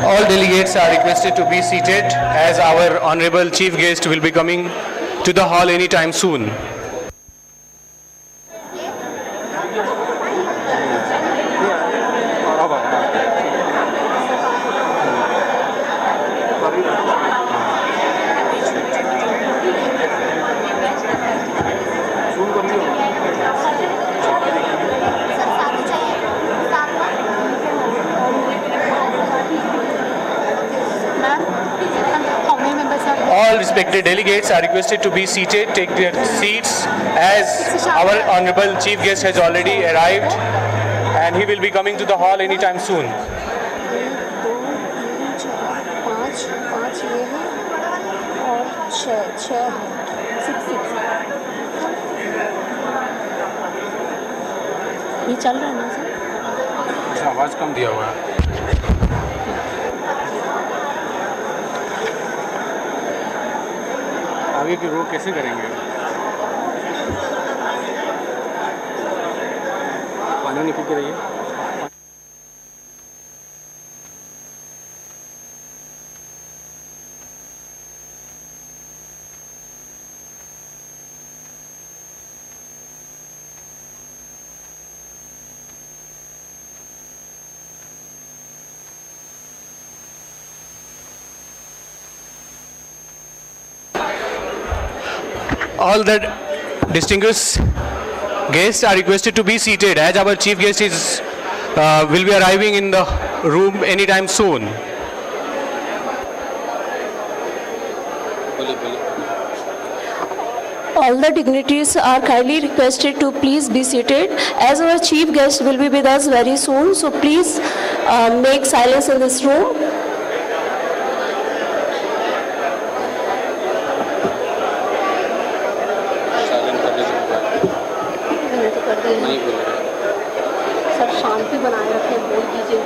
[SPEAKER 18] All delegates are requested to be seated as our honorable chief guest will be coming to the hall anytime soon. All respected delegates are requested to be seated, take their seats as our honorable chief guest has already arrived and he will be coming to the hall anytime soon.
[SPEAKER 19] ये चल रहा है ना sir?
[SPEAKER 18] अच्छा, आवाज़ कम दिया हुआ है। आगे की रो कैसे करेंगे? पानी नहीं पी के रहिए। All the distinguished guests are requested to be seated as our chief guest will be arriving in the room anytime soon.
[SPEAKER 19] All the dignitaries are kindly requested to please be seated as our chief guest will be with us very soon. So please make silence in this room. Sir शांति बनाए रखें, बोल दीजिए।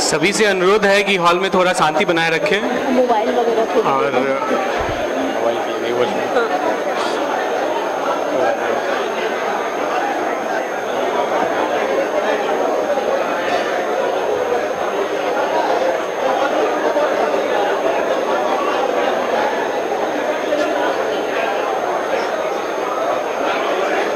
[SPEAKER 18] सभी से अनुरोध है कि हॉल में थोड़ा शांति बनाए रखें
[SPEAKER 19] मोबाइल वगैरह
[SPEAKER 18] और मोबाइल की नहीं बोल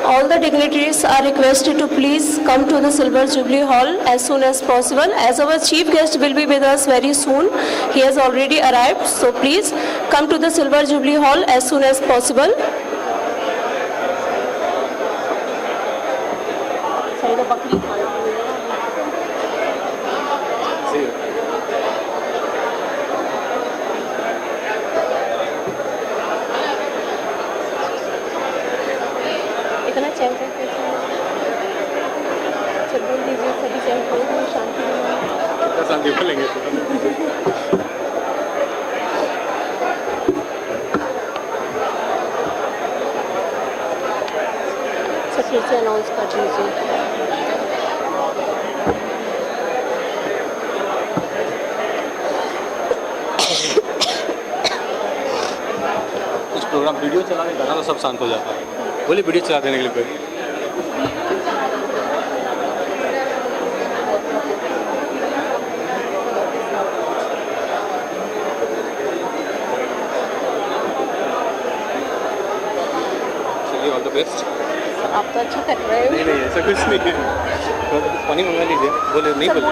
[SPEAKER 19] All the dignitaries are requested to please come to the Silver Jubilee Hall as soon as possible, as our chief guest will be with us very soon. He has already arrived, so please come to the Silver Jubilee Hall as soon as possible. इतना चैन से बोल दीजिए, सभी चैन शांति
[SPEAKER 18] शांति बोलेंगे
[SPEAKER 19] फिर से announce कर दीजिए।
[SPEAKER 18] कुछ प्रोग्राम वीडियो चला देगा ना तो सब शांत हो जाता है। बोलिए वीडियो चला देने के लिए कोई। चलिए ऑल द बेस्ट।
[SPEAKER 19] आप तो अच्छा कर रहे हो।
[SPEAKER 18] नहीं ऐसा कुछ नहीं है। पानी मंगा लीजिए। बोले नहीं बोले।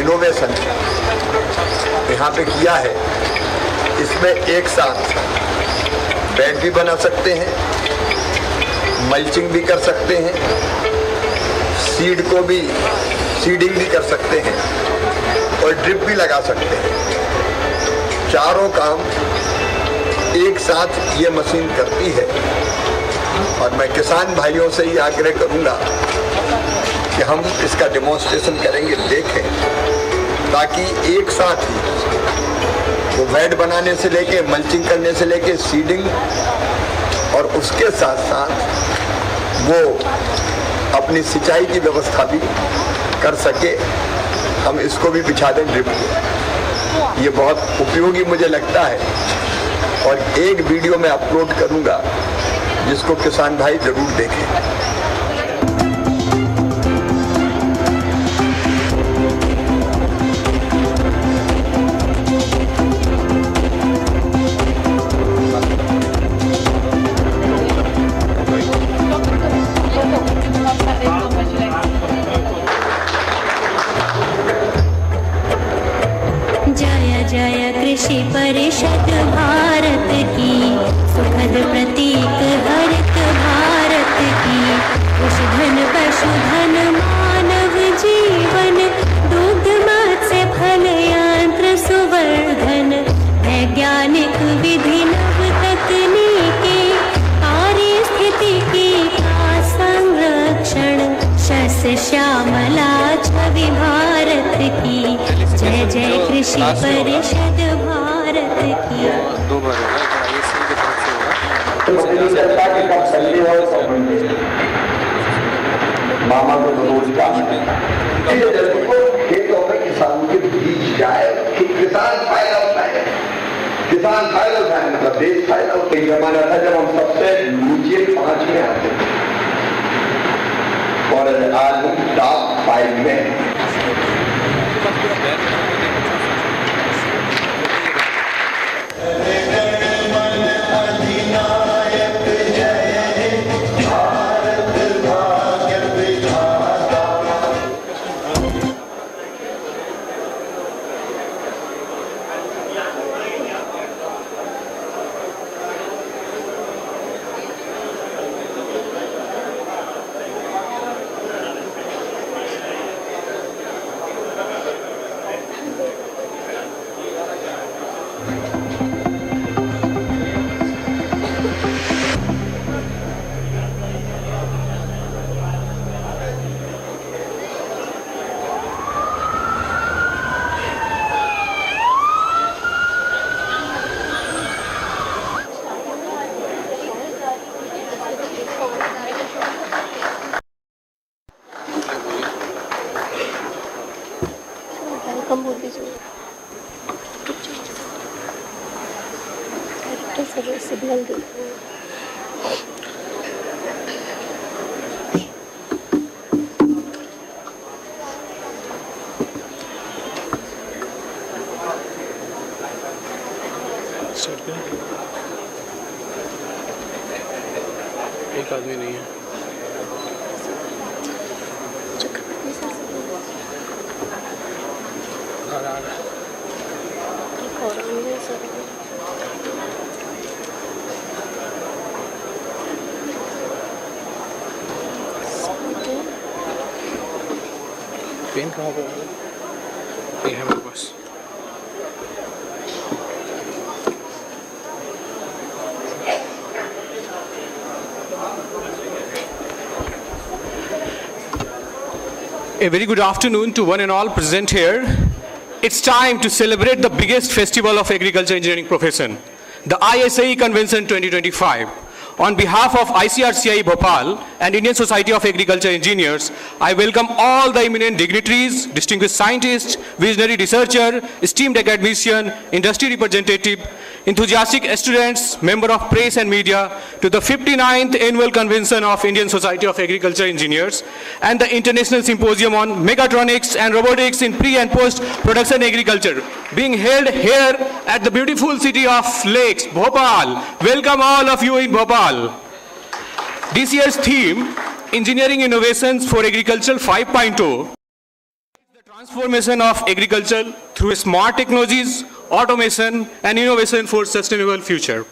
[SPEAKER 7] इनोवेशन यहाँ पे किया है, इसमें एक साथ बेड भी बना सकते हैं, मल्चिंग भी कर सकते हैं, सीड को भी सीडिंग भी कर सकते हैं और ड्रिप भी लगा सकते हैं। चारों काम एक साथ ये मशीन करती है और मैं किसान भाइयों से ही आग्रह करूंगा कि हम इसका डेमोन्स्ट्रेशन करेंगे, देखें, ताकि एक साथ ही वो बेड बनाने से लेके मल्चिंग करने से लेके सीडिंग और उसके साथ साथ वो अपनी सिंचाई की व्यवस्था भी कर सके। हम इसको भी बिछा दें ड्रिप को। ये बहुत उपयोगी मुझे लगता है और एक वीडियो में अपलोड करूंगा जिसको किसान भाई जरूर देखें।
[SPEAKER 22] जय कृषि परिषद भारत की, सुखद प्रतीक हरित भारत की। कृषिधन पशुधन मानव जीवन, दुग्ध मत्स्य फल यंत्र सुवर्धन, वैज्ञानिक विधि नव तकनीकी, पारिस्थितिकी का संरक्षण, शस्य श्यामला छवि भारत की। जय जय कृषि परिषद भारत की।
[SPEAKER 7] मामा को रोजगार खेतों में किसानों के बीज जाए, किसान फायदा उठाए, किसान फायदा उठाए मतलब देश फायदा उठाए। जमाना था जब हम सबसे नीचे 5 में आते थे और आज हम टॉप 5 में।
[SPEAKER 19] सिग्नल दे।
[SPEAKER 18] एक आदमी नहीं है। पेन कहाँ पे है? ये है मेरे पास। A very good afternoon to one and all present here. It's time to celebrate the biggest festival of agriculture engineering profession, the ISAE Convention 2025. On behalf of ICAR-CIAE Bhopal and Indian Society of Agriculture Engineers, I welcome all the eminent dignitaries, distinguished scientists, visionary researcher, esteemed academician, industry representative, enthusiastic students, member of press and media to the 59th Annual Convention of Indian Society of Agriculture Engineers and the International Symposium on Mechatronics and Robotics in Pre- and Post-Production Agriculture being held here at the beautiful city of Lakes, Bhopal. Welcome all of you in Bhopal. This year's theme, Engineering Innovations for Agriculture 5.0, the transformation of agriculture through smart technologies, automation and innovation for sustainable future.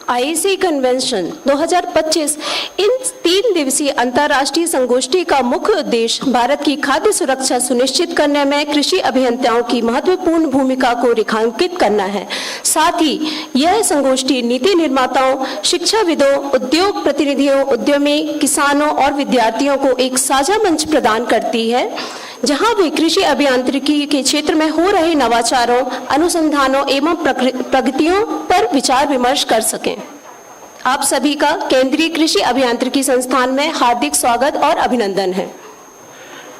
[SPEAKER 19] ISAE convention 2025 इन 3 दिवसीय अंतर्राष्ट्रीय संगोष्ठी का मुख्य उद्देश्य भारत की खाद्य सुरक्षा सुनिश्चित करने में कृषि अभियंताओं की महत्वपूर्ण भूमिका को रेखांकित करना है। साथ ही यह संगोष्ठी नीति निर्माताओं, शिक्षाविदों, उद्योग प्रतिनिधियों, उद्यमी, किसानों और विद्यार्थियों को एक साझा मंच प्रदान करती है जहां वे कृषि अभियांत्रिकी के क्षेत्र में हो रहे नवाचारों, अनुसंधानों एवं प्रगतियों पर विचार विमर्श कर सकें। आप सभी का केंद्रीय कृषि अभियांत्रिकी संस्थान में हार्दिक स्वागत और अभिनंदन है।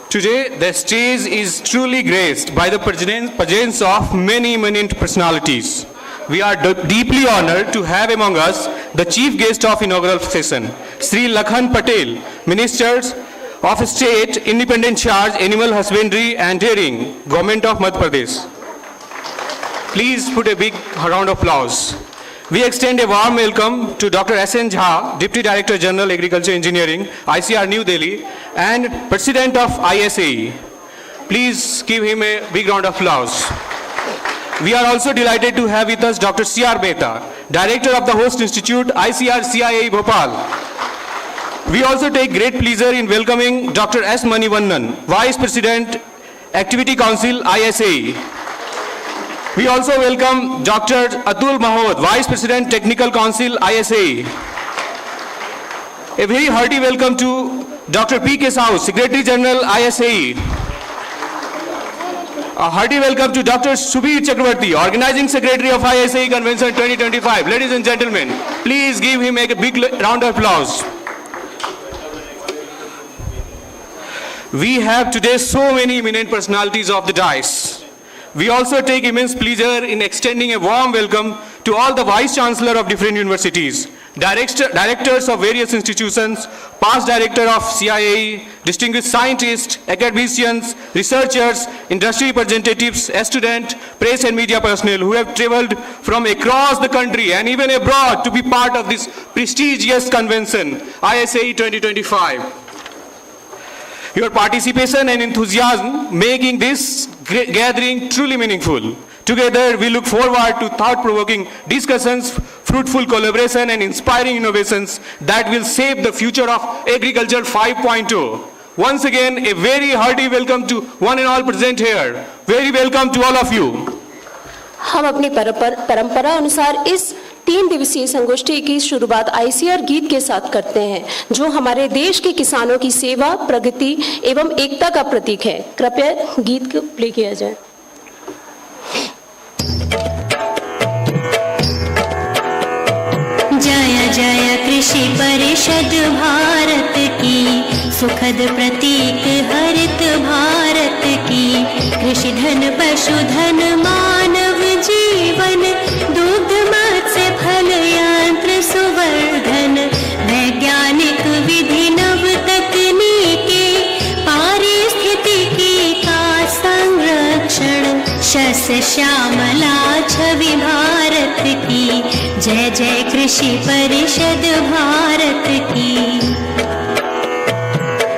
[SPEAKER 18] Today, the stage is truly graced by the presence of many eminent personalities. We are deeply honored to have among us the chief guest of inaugural session, Sri Lakhan Patel, Ministers of State, Independent Charge, Animal Husbandry and Dairying, Government of Madhya Pradesh. Please put a big round of applause. We extend a warm welcome to Dr. S.N. Jha, Deputy Director General Agriculture Engineering, ICAR New Delhi, and President of ISAE. Please give him a big round of applause. We are also delighted to have with us Dr. C.R. Mehta, Director of the host institute, ICAR-CIAE Bhopal. We also take great pleasure in welcoming Dr. S. Manivannan, Vice President, Activity Council, ISAE. We also welcome Dr. Atul Mahod, Vice President, Technical Council, ISAE. A very hearty welcome to Dr. P.K. Sahu, Secretary General, ISAE. A hearty welcome to Dr. Subir Chakravarti, Organizing Secretary of ISAE Convention 2025. Ladies and gentlemen, please give him a big round of applause. We have today so many eminent personalities of the dais. We also take immense pleasure in extending a warm welcome to all the Vice Chancellor of different universities, directors of various institutions, past director of CIAE, distinguished scientists, academicians, researchers, industry representatives, students, press and media personnel who have traveled from across the country and even abroad to be part of this prestigious convention, ISAE 2025. Your participation and enthusiasm making this gathering truly meaningful. Together, we look forward to thought-provoking discussions, fruitful collaboration, and inspiring innovations that will shape the future of Agriculture 5.0. Once again, a very hearty welcome to one and all present here. Very welcome to all of you.
[SPEAKER 19] हम अपनी परंपरा अनुसार इस 3 दिवसीय संगोष्ठी की शुरुआत ICR गीत के साथ करते हैं, जो हमारे देश के किसानों की सेवा, प्रगति एवं एकता का प्रतीक है। कृपया गीत को प्ले किया जाए।
[SPEAKER 22] जय जय कृषि परिषद भारत की, सुखद प्रतीक हरित भारत की। कृषि धन पशुधन मानव जीवन, दुग्ध मत्स्य फल यंत्र सुवर्धन। वैज्ञानिक विधि नव तकनीके, पारिस्थितिकी का संरक्षण। शस्य श्यामला छवि भारत की, जय जय कृषि परिषद भारत की।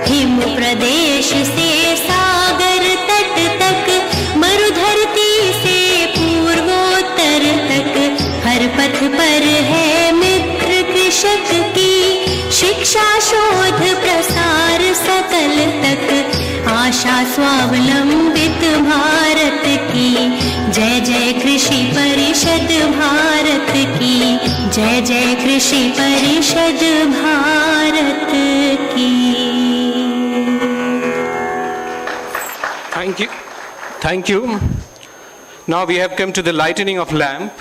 [SPEAKER 22] हिम प्रदेश से सागर तट तक, मरुधरती से पूर्वोत्तर तक, हर पथ पर है मित्र कृषक की। शिक्षा शोध प्रसार सकल तक, आशा स्वावलंबित भारत की। जय जय कृषि परिषद भारत की, जय जय कृषि परिषद भारत की।
[SPEAKER 18] Thank you. Now we have come to the lightening of lamp.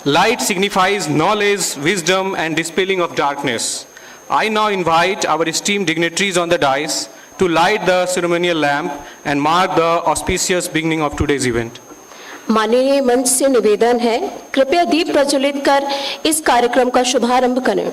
[SPEAKER 18] Light signifies knowledge, wisdom, and dispelling of darkness. I now invite our esteemed dignitaries on the dais to light the ceremonial lamp and mark the auspicious beginning of today's event.
[SPEAKER 19] माननीय मंच से निवेदन है, कृपया दीप प्रज्वलित कर इस कार्यक्रम का शुभारंभ करें।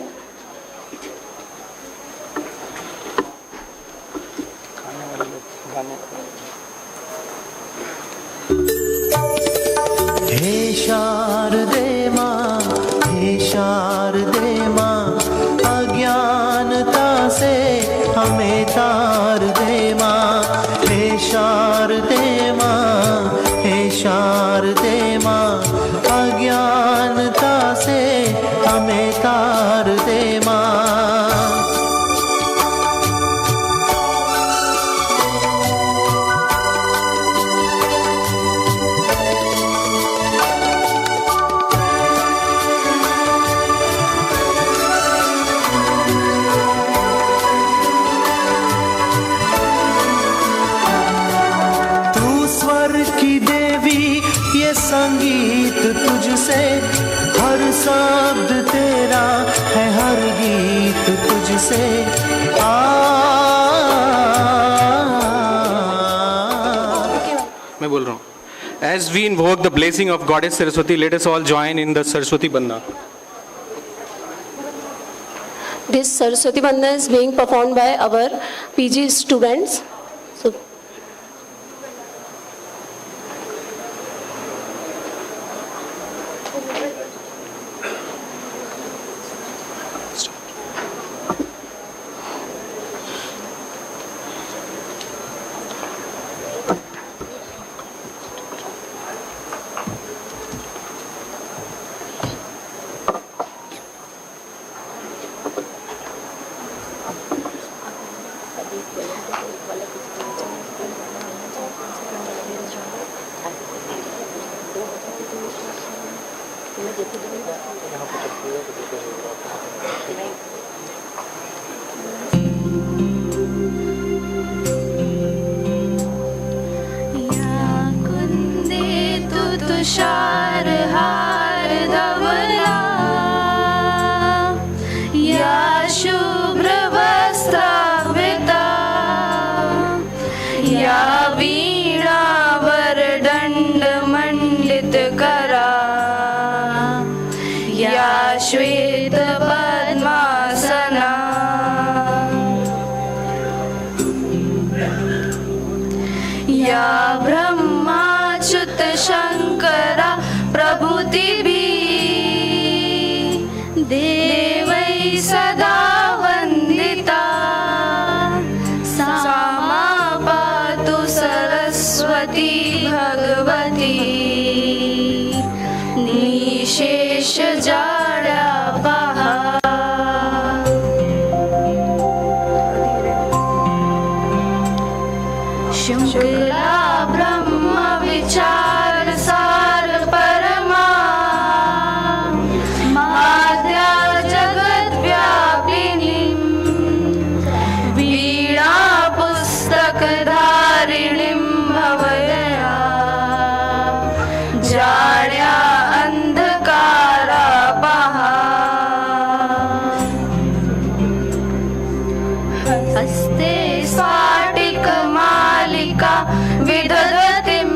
[SPEAKER 3] हे शारदे माँ, हे शारदे माँ, अज्ञानता से हमें तार दे माँ। हे शारदे माँ, हे शारदे माँ, अज्ञानता से हमें तार दे माँ। संगीत तुझसे, हर शब्द तेरा है, हर गीत तुझसे।
[SPEAKER 18] मैं बोल रहा हूँ। As we invoke the blessing of Goddess Saraswati, let us all join in the Saraswati Bandana.
[SPEAKER 19] This Saraswati Bandana is being performed by our PG students. So
[SPEAKER 22] Tushar हार धवला या शुभ्र वस्त्रावृता या वीणावर दंड मंडित करा या श्वेत पद्मासना या ब्रह्माच्युत शंकरा प्रभुतिभी देवै सदा वंदिता सा मा पातु सरस्वती भगवती निशेष जाड्यापहा शुक्ला ब्रह्म विचार सार परमा माद्या जगत व्यापिनी वीणा पुस्तक धारिणीं भवया जाड्या अंधकारापहा हस्ते स्फाटिक मालिका विदधतिं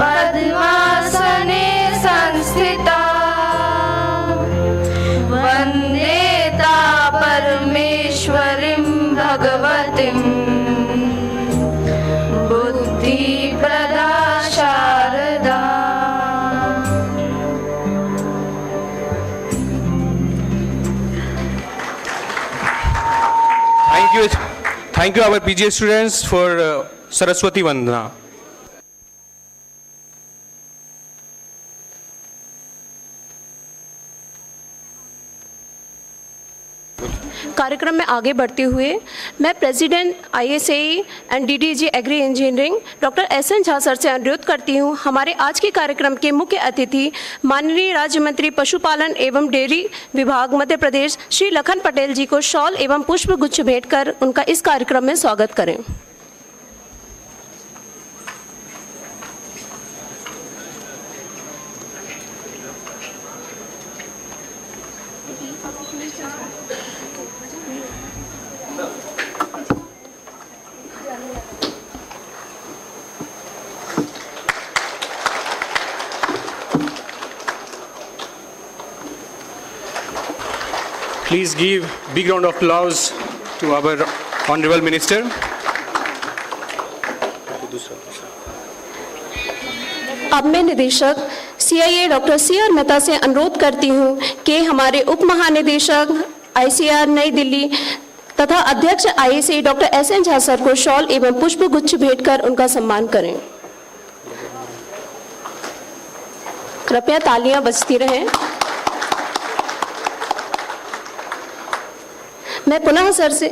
[SPEAKER 22] पद्मासने संस्थिता वन्दे ता परमेश्वरीं भगवतीं बुद्धिप्रदा Sharda
[SPEAKER 18] Thank you our PGA students for Saraswati Vandana.
[SPEAKER 19] कार्यक्रम में आगे बढ़ते हुए मैं president ISAE and DDG agri engineering doctor SN Jha sir से अनुरोध करती हूँ हमारे आज के कार्यक्रम के मुख्य अतिथि माननीय राज्य मंत्री पशुपालन एवं डेयरी विभाग मध्य प्रदेश श्री लखन पटेल जी को शॉल एवं पुष्प गुच्छ भेंट कर उनका इस कार्यक्रम में स्वागत करें।
[SPEAKER 18] Please give big round of applause to our Honorable Minister.
[SPEAKER 19] अब मैं निदेशक CIAE डॉक्टर CR मेहता से अनुरोध करती हूँ कि हमारे उप महानिदेशक ICAR नई दिल्ली तथा अध्यक्ष ISAE doctor SN Jha sir को शॉल एवं पुष्प गुच्छ भेंट कर उनका सम्मान करें। कृपया तालियां बजती रहें। मैं पुनः सर से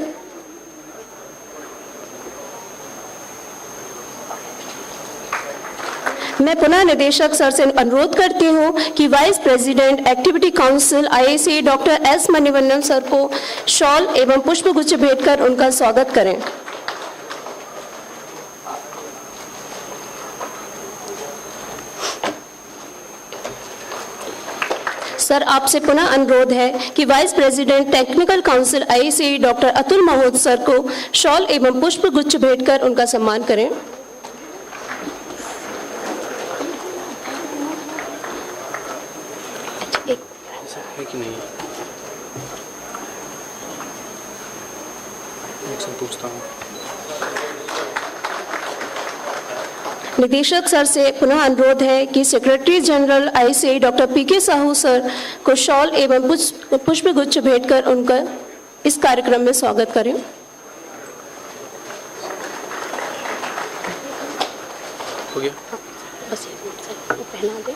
[SPEAKER 19] निदेशक सर से अनुरोध करती हूं कि vice president activity council ISAE doctor S Manivannan sir को शॉल एवं पुष्प गुच्छ भेंट कर उनका स्वागत करें। सर आपसे पुनः अनुरोध है कि vice president technical council ISAE doctor Atul महोदय सर को शॉल एवं पुष्प गुच्छ भेंट कर उनका सम्मान करें। निदेशक सर से पुनः अनुरोध है कि secretary general ISAE doctor PK Sahu sir को शॉल एवं पुष्प गुच्छ भेंट कर उनका इस कार्यक्रम में स्वागत करें।
[SPEAKER 18] हो गया?
[SPEAKER 19] बस पहना दे।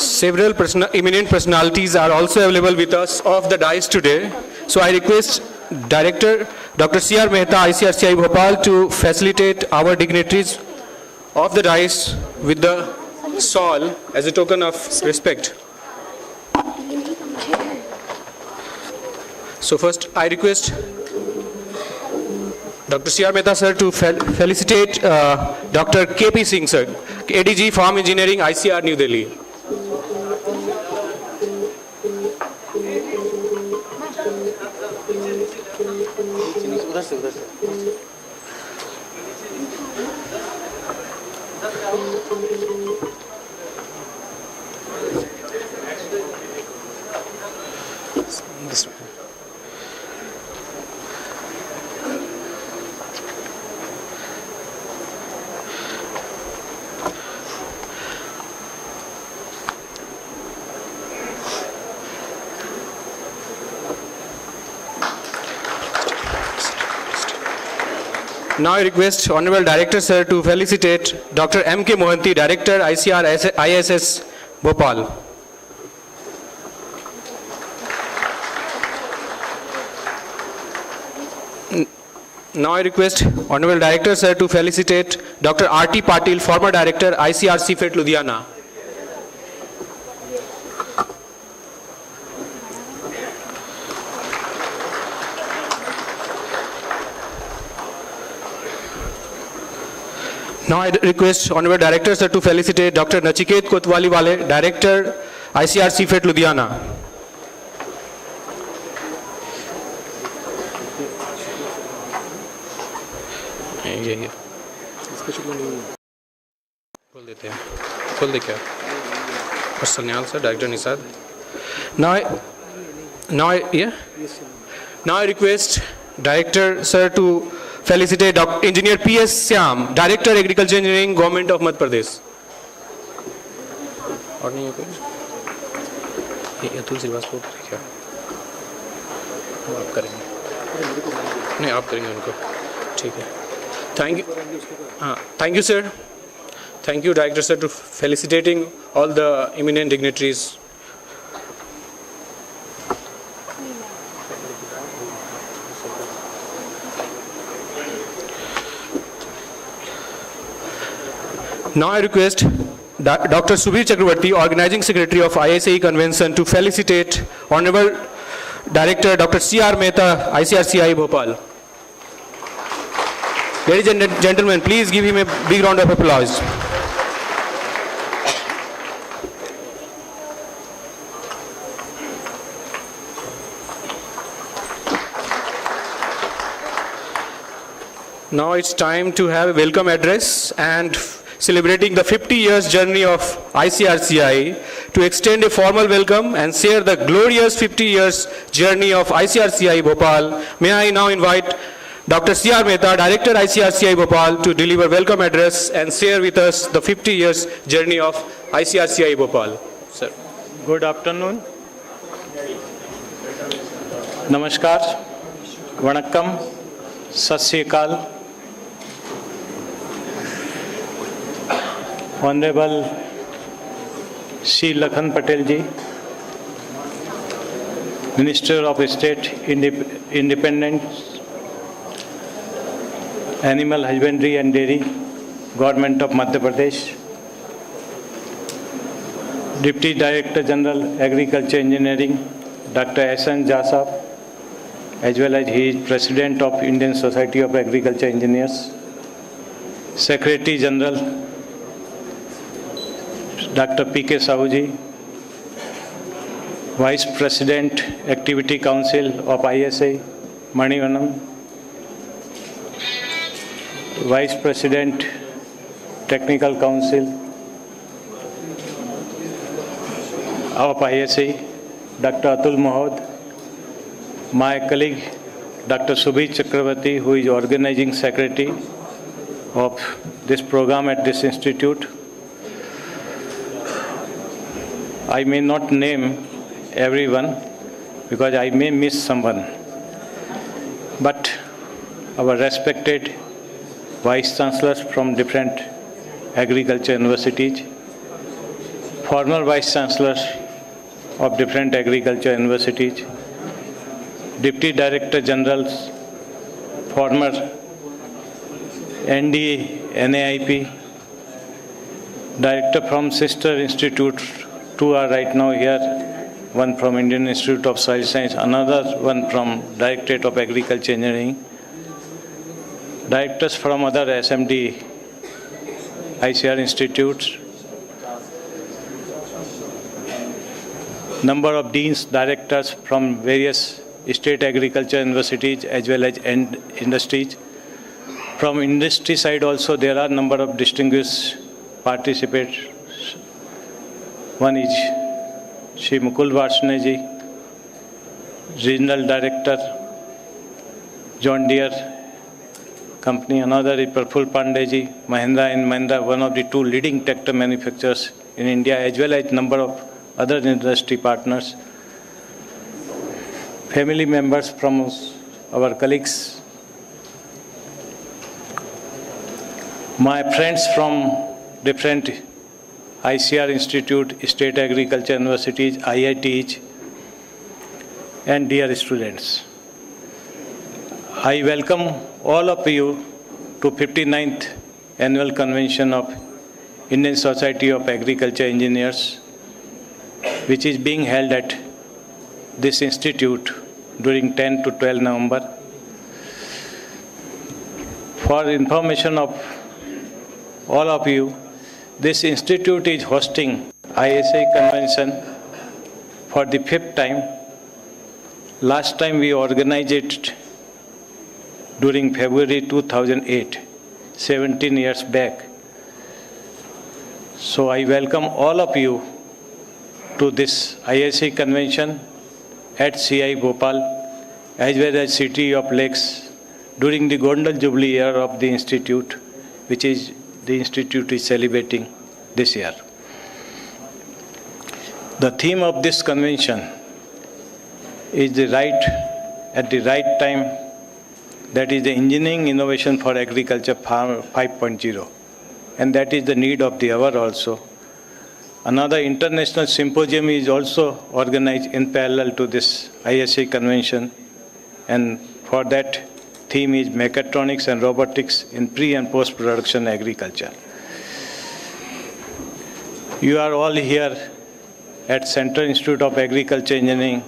[SPEAKER 18] Several eminent personalities are also available with us off the dais today. So I request Director Dr. C.R. Mehta, ICAR-CIAE Bhopal, to facilitate our dignitaries of the dais with the shawl as a token of respect. So first, I request Dr. C.R. Mehta sir to felicitate Dr. K.P. Singh sir, ADG Farm Engineering, ICR, New Delhi. Now I request Honorable Director Sir to felicitate Dr. M.K. Mohanty, Director, ICAR-ISS Bhopal. Now I request Honorable Director Sir to felicitate Dr. R.T. Patil, former Director, ICAR-CIAE Ludhiana. Now I request Honorable Director Sir to felicitate Dr. Nachiket Kotwali Wale, Director, ICAR-CIAE Ludhiana. ये इसका शुक्र नहीं खोल देते हैं खोल दे क्या और Sanyal sir director Nishad now I request Director Sir to felicitate Dr. Engineer P.S. Syam, Director Agriculture Engineering, Government of Madhya Pradesh. और नहीं है कोई ये अतुल श्रीवास्तव क्या वो आप करेंगे नहीं आप करेंगे उनको ठीक है Thank you. Thank you, sir. Thank you, Director Sir, to felicitating all the eminent dignitaries. Now I request Dr. Subir Chakravarti, Organizing Secretary of ISAE Convention, to felicitate Honorable Director Dr. C.R. Mehta, ICAR-CIAE Bhopal. Ladies and gentlemen, please give him a big round of applause. Now it's time to have a welcome address and celebrating the 50 years journey of ICAR-CIAE, to extend a formal welcome and share the glorious 50 years journey of ICAR-CIAE Bhopal. May I now invite Dr. C.R. Mehta, Director, ICAR-CIAE Bhopal, to deliver welcome address and share with us the 50 years journey of ICAR-CIAE Bhopal. Sir.
[SPEAKER 4] Good afternoon. Namaskar. Vanakkam. Sat Sri Akal. Honorable Shri Lakhan Patel ji, Minister of State Independence, Animal Husbandry and Dairy, Government of Madhya Pradesh, Deputy Director General Agriculture Engineering, Dr. S.N. Jasab, as well as he is President of Indian Society of Agriculture Engineers, Secretary General, Dr. P.K. Sahuji, Vice President, Activity Council of ISAE, Manivanam, Vice President, Technical Council of ISAE, Dr. Atul Mahod, my colleague, Dr. Subir Chakravarti, who is Organizing Secretary of this program at this institute. I may not name everyone because I may miss someone, but our respected Vice Chancellors from different agriculture universities, former Vice Chancellors of different agriculture universities, Deputy Director Generals former ND, NAIP, director from sister institute. Two are right now here, one from Indian Institute of Soil Science, another one from Directorate of Agriculture Engineering, directors from other SMD ICAR institutes, number of deans, directors from various state agriculture universities as well as industries. From industry side also there are number of distinguished participants. One is Shri Mukul Varsane ji, Regional Director, John Deere Company. Another is Praful Pandey ji, Mahindra and Mahindra, one of the two leading tractor manufacturers in India, as well as number of other industry partners. Family members from our colleagues, my friends from different ICR Institute, State Agriculture Universities, IITs, and dear students. I welcome all of you to 59th Annual Convention of Indian Society of Agriculture Engineers, which is being held at this institute during 10 to 12 November. For information of all of you, this institute is hosting ISAE convention for the 5th time. Last time we organized it during February 2008, 17 years back. So I welcome all of you to this ISAE convention at CIAE Bhopal as well as City of Lakes during the Golden Jubilee year of the institute, which is the institute is celebrating this year. The theme of this convention is at the right time, that is the engineering innovation for agriculture 5.0, and that is the need of the hour also. Another international symposium is also organized in parallel to this ISAE convention, and for that theme is mechatronics and robotics in pre and post production agriculture. You are all here at Central Institute of Agriculture Engineering,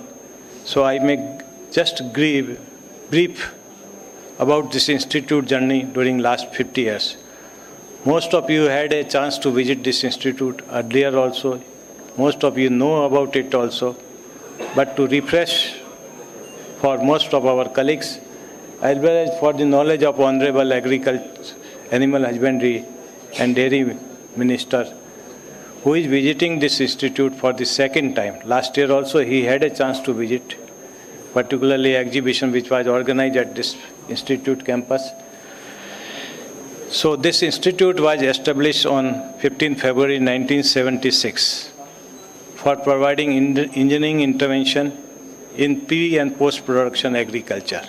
[SPEAKER 4] so I may just brief about this institute journey during last 50 years. Most of you had a chance to visit this institute earlier also. Most of you know about it also. But to refresh for most of our colleagues, as well as for the knowledge of Honorable Agriculture, Animal Husbandry and Dairy Minister, who is visiting this institute for the second time. Last year also he had a chance to visit, particularly exhibition which was organized at this institute campus. So this institute was established on 15 February 1976 for providing engineering intervention in pre and post-production agriculture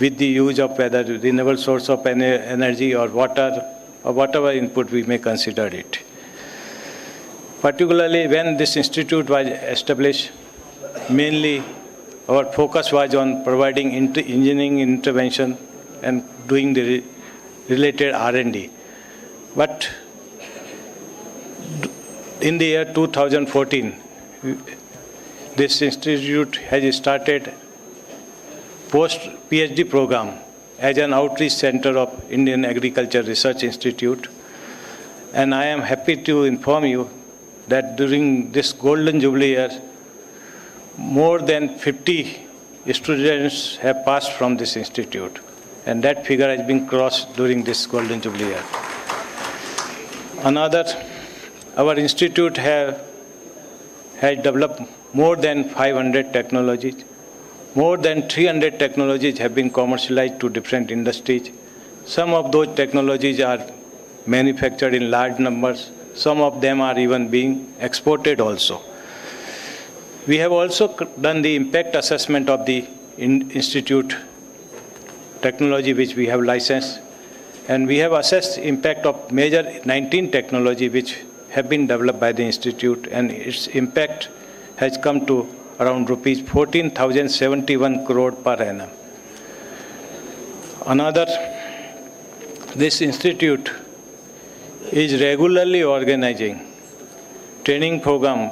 [SPEAKER 4] with the use of whether renewable source of energy or water or whatever input we may consider it. Particularly when this institute was established, mainly our focus was on providing engineering intervention and doing the related R&D. But in the year 2014, this institute has started post-PhD program as an outreach center of Indian Agriculture Research Institute. And I am happy to inform you that during this Golden Jubilee year, more than 50 students have passed from this institute. And that figure has been crossed during this Golden Jubilee year. Another, our institute has developed more than 500 technologies. More than 300 technologies have been commercialized to different industries. Some of those technologies are manufactured in large numbers. Some of them are even being exported also. We have also done the impact assessment of the institute technology which we have licensed, and we have assessed impact of major 19 technology which have been developed by the institute, and its impact has come to around rupees 14,071 crore per annum. Another, this institute is regularly organizing training program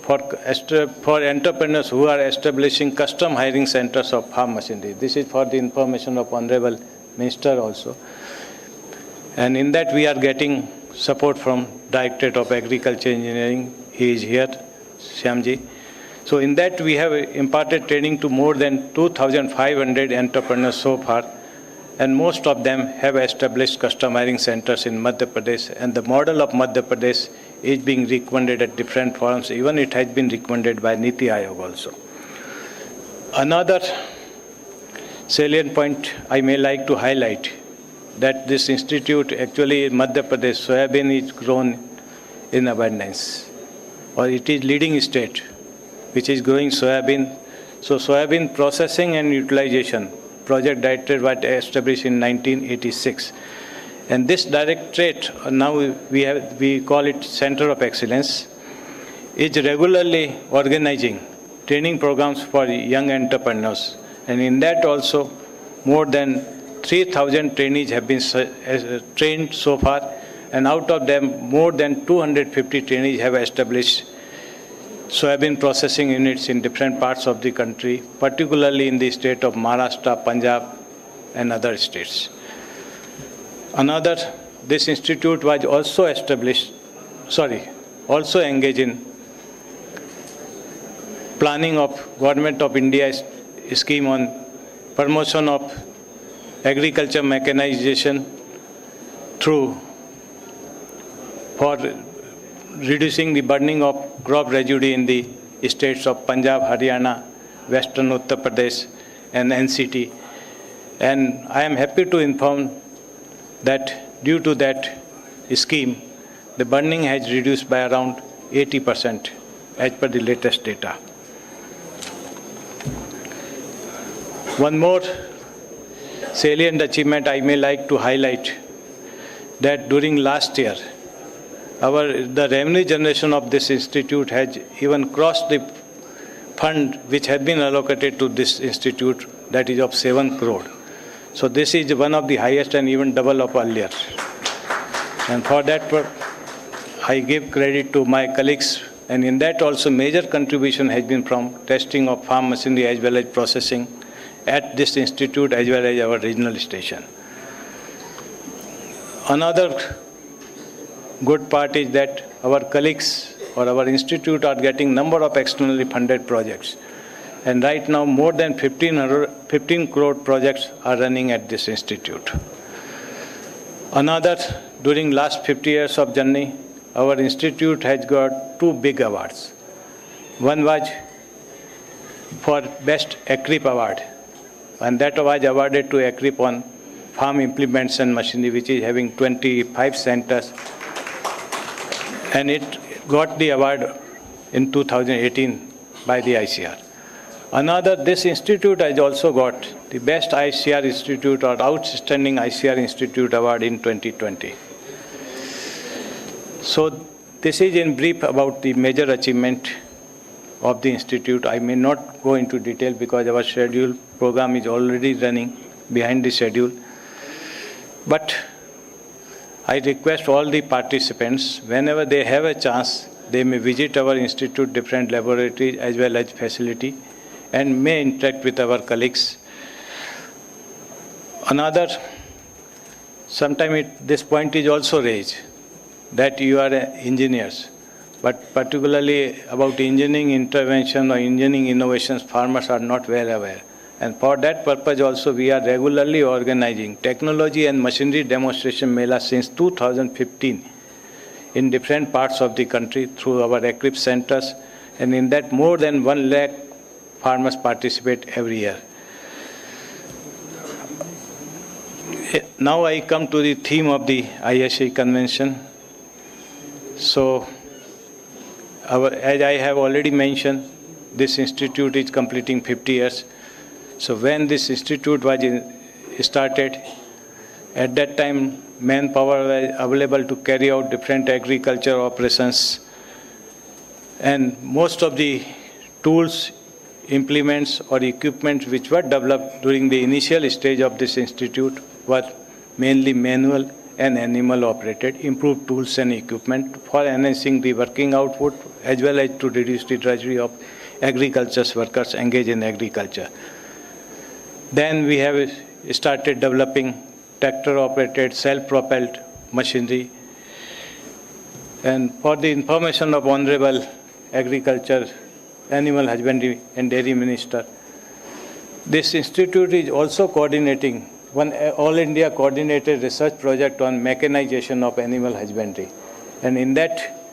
[SPEAKER 4] for entrepreneurs who are establishing custom hiring centers of farm machinery. This is for the information of Honorable Minister also. And in that we are getting support from Directorate of Agriculture Engineering. He is here, Shyamji. So in that we have imparted training to more than 2,500 entrepreneurs so far, and most of them have established custom hiring centers in Madhya Pradesh, and the model of Madhya Pradesh is being recommended at different forums. Even it has been recommended by Niti Aayog also. Another salient point I may like to highlight, that this institute actually in Madhya Pradesh, soybean is grown in abundance, or it is leading state which is growing soybean. So soybean processing and utilization project directorate was established in 1986. And this directorate, now we call it Center of Excellence, is regularly organizing training programs for young entrepreneurs. And in that also, more than 3,000 trainees have been trained so far, and out of them, more than 250 trainees have established soybean processing units in different parts of the country, particularly in the state of Maharashtra, Punjab, and other states. Another, this institute was also also engaged in planning of Government of India's scheme on promotion of agriculture mechanization for reducing the burning of crop residue in the states of Punjab, Haryana, Western Uttar Pradesh, and NCT. And I am happy to inform that due to that scheme, the burning has reduced by around 80% as per the latest data. One more salient achievement I may like to highlight, that during last year, the revenue generation of this institute has even crossed the fund which had been allocated to this institute, that is of 7 crore. So this is one of the highest and even double of earlier. And for that, I give credit to my colleagues, and in that also major contribution has been from testing of farm machinery as well as processing at this institute as well as our regional station. Another good part is that our colleagues or our institute are getting number of externally funded projects. And right now more than 15 crore projects are running at this institute. Another, during last 50 years of journey, our institute has got 2 big awards. One was for Best ECRIP Award, and that was awarded to ECRIP on farm implements and machinery, which is having 25 centers. And it got the award in 2018 by the ICAR. Another, this institute has also got the Best ICAR Institute or Outstanding ICAR Institute Award in 2020. So this is in brief about the major achievement of the institute. I may not go into detail because our schedule program is already running behind the schedule. But I request all the participants, whenever they have a chance, they may visit our institute, different laboratories as well as facility, and may interact with our colleagues. Another, sometimes this point is also raised, that you are engineers, but particularly about engineering intervention or engineering innovations, farmers are not well aware. And for that purpose also, we are regularly organizing technology and machinery demonstration mela since 2015 in different parts of the country through our ECRIP centers. And in that, more than 1 lakh farmers participate every year. Now I come to the theme of the ISAE convention. So, as I have already mentioned, this institute is completing 50 years. So when this institute was started, at that time manpower was available to carry out different agriculture operations, and most of the tools implements or equipment which were developed during the initial stage of this institute were mainly manual and animal operated, improved tools and equipment for enhancing the working output as well as to reduce the drudgery of agriculture workers engaged in agriculture. Then we have started developing tractor operated, self-propelled machinery. And for the information of Honorable Agriculture, Animal Husbandry and Dairy Minister, this institute is also coordinating one All India coordinated research project on mechanization of animal husbandry. And in that,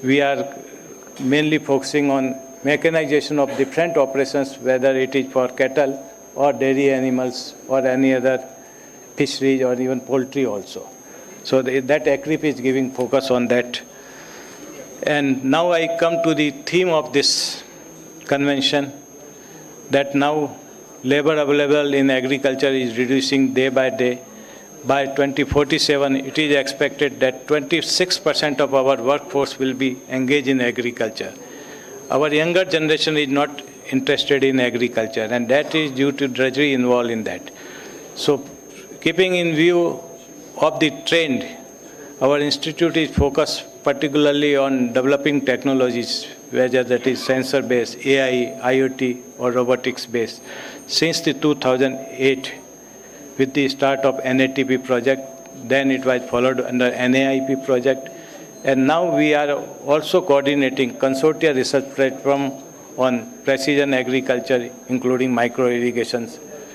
[SPEAKER 4] we are mainly focusing on mechanization of different operations, whether it is for cattle or dairy animals or any other fisheries or even poultry also. So that ACRIP is giving focus on that. And now I come to the theme of this convention, that now labor available in agriculture is reducing day by day. By 2047, it is expected that 26% of our workforce will be engaged in agriculture. Our younger generation is not interested in agriculture, and that is due to drudgery involved in that. So, keeping in view of the trend, our institute is focused particularly on developing technologies, whether that is sensor-based, AI, IoT, or robotics-based. Since the 2008, with the start of NATP project, then it was followed under NAIP project, and now we are also coordinating consortia research platform on precision agriculture, including micro-irrigation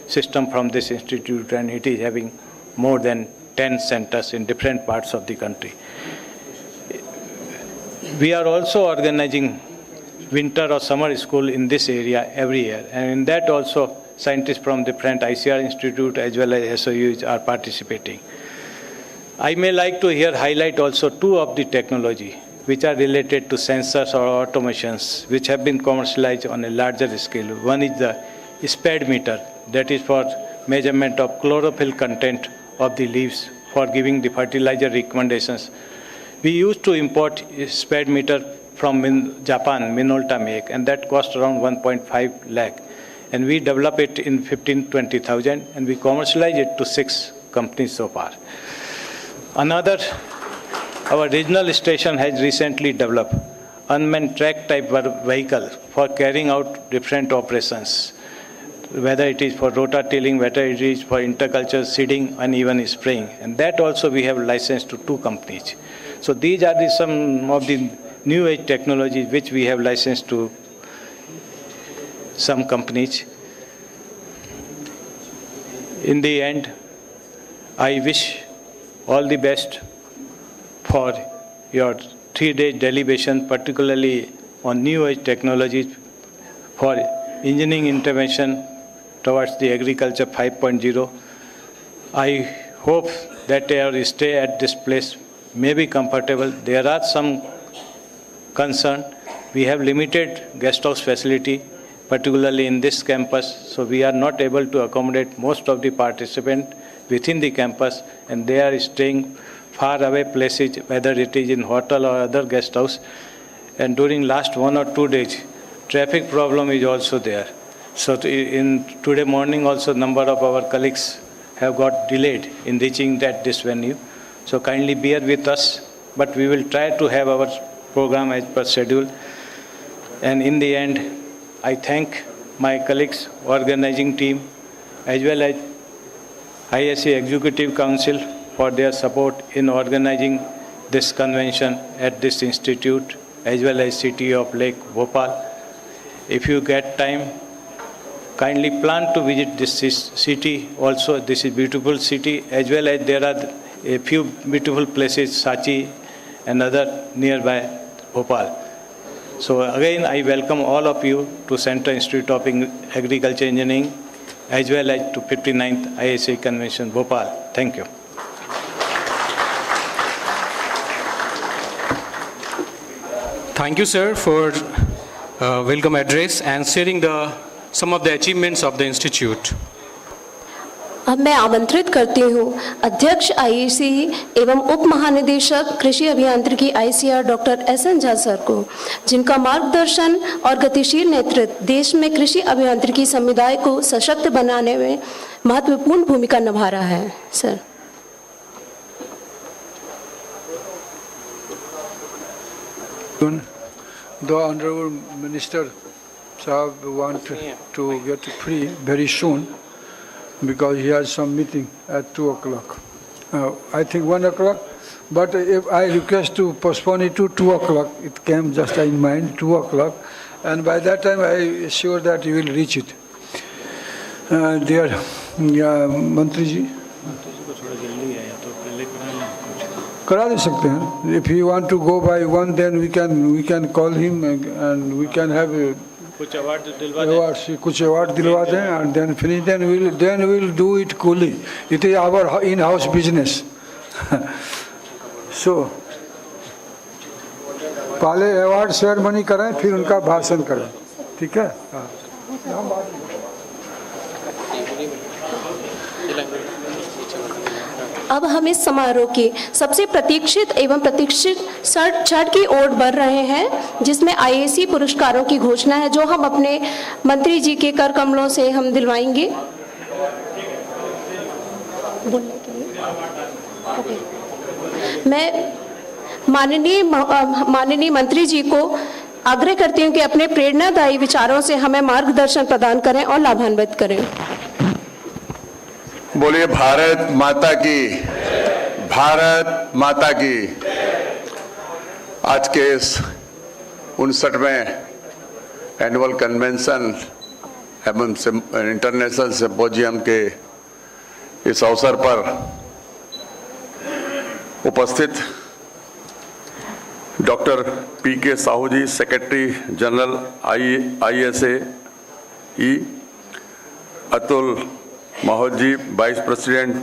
[SPEAKER 4] system from this institute, and it is having more than 10 centers in different parts of the country. We are also organizing winter or summer school in this area every year, and in that also scientists from different ICAR institute as well as SOUs are participating. I may like to here highlight also two of the technology which are related to sensors or automations which have been commercialized on a larger scale. One is the SPAD meter, that is for measurement of chlorophyll content of the leaves for giving the fertilizer recommendations. We used to import a SPAD meter from Japan, Minolta make, and that cost around 1.5 lakh. And we develop it in 15,000-20,000, and we commercialize it to 6 companies so far. Another, our regional station has recently developed unmanned track type vehicle for carrying out different operations, whether it is for rotatilling, whether it is for interculture seeding, and even spraying. And that also we have licensed to 2 companies. So these are some of the new age technologies which we have licensed to some companies. In the end, I wish all the best for your 3-day deliberation, particularly on new age technologies for engineering intervention towards the agriculture 5.0. I hope that your stay at this place may be comfortable. There are some concern. We have limited guest house facility, particularly in this campus, so we are not able to accommodate most of the participants within the campus, and they are staying far away places, whether it is in hotel or other guest house. And during last 1 or 2 days, traffic problem is also there. So in today morning also, number of our colleagues have got delayed in reaching this venue. So kindly bear with us, but we will try to have our program as per schedule. And in the end, I thank my colleagues, organizing team, as well as ISAE Executive Council for their support in organizing this convention at this institute, as well as City of Lake Bhopal. If you get time, kindly plan to visit this city also. This is beautiful city, as well as there are a few beautiful places, Sachi and other nearby Bhopal. So again, I welcome all of you to Central Institute of Agriculture Engineering, as well as to 59th ISAE Convention, Bhopal. Thank you.
[SPEAKER 18] Thank you, sir, for welcome address and sharing some of the achievements of the institute.
[SPEAKER 19] अब मैं आमंत्रित करती हूँ अध्यक्ष ICAE एवं उप महानिदेशक कृषि अभियांत्रिकी ICAR doctor SN Jha sir को, जिनका मार्गदर्शन और गतिशील नेतृत्व देश में कृषि अभियांत्रिकी समुदाय को सशक्त बनाने में महत्वपूर्ण भूमिका निभा रहा है। Sir.
[SPEAKER 2] The Honorable Minister Sahab want to get free very soon because he has some meeting at 2 o'clock. I think 1 o'clock, but if I request to postpone it to 2 o'clock, it came just in mind, 2 o'clock, and by that time I am sure that you will reach it. Dear Mantri ji, करा दे सकते हैं. If you want to go by 1, then we can call him and we can have
[SPEAKER 4] कुछ award दिलवा दें.
[SPEAKER 2] कुछ award दिलवा दें and then finish. Then we'll do it coolly. It is our in-house business. So पहले award ceremony करें, फिर उनका भाषण करें. ठीक है.
[SPEAKER 19] अब हम इस समारोह की सबसे प्रतीक्षित एवं प्रतीक्षित क्षण की ओर बढ़ रहे हैं, जिसमें IAC पुरस्कारों की घोषणा है, जो हम अपने मंत्री जी के कर कमलों से हम दिलवाएंगे. बोलने के लिए मैं माननीय मंत्री जी को आग्रह करती हूं कि अपने प्रेरणादायी विचारों से हमें मार्गदर्शन प्रदान करें और लाभान्वित करें.
[SPEAKER 5] बोलिए भारत माता की, भारत माता की. आज के इस 59वें एनुअल कन्वेंशन एवं इंटरनेशनल सिंपोजियम के इस अवसर पर उपस्थित doctor PK Sahu ji, secretary general ISAE, Atul महोद ji, vice president,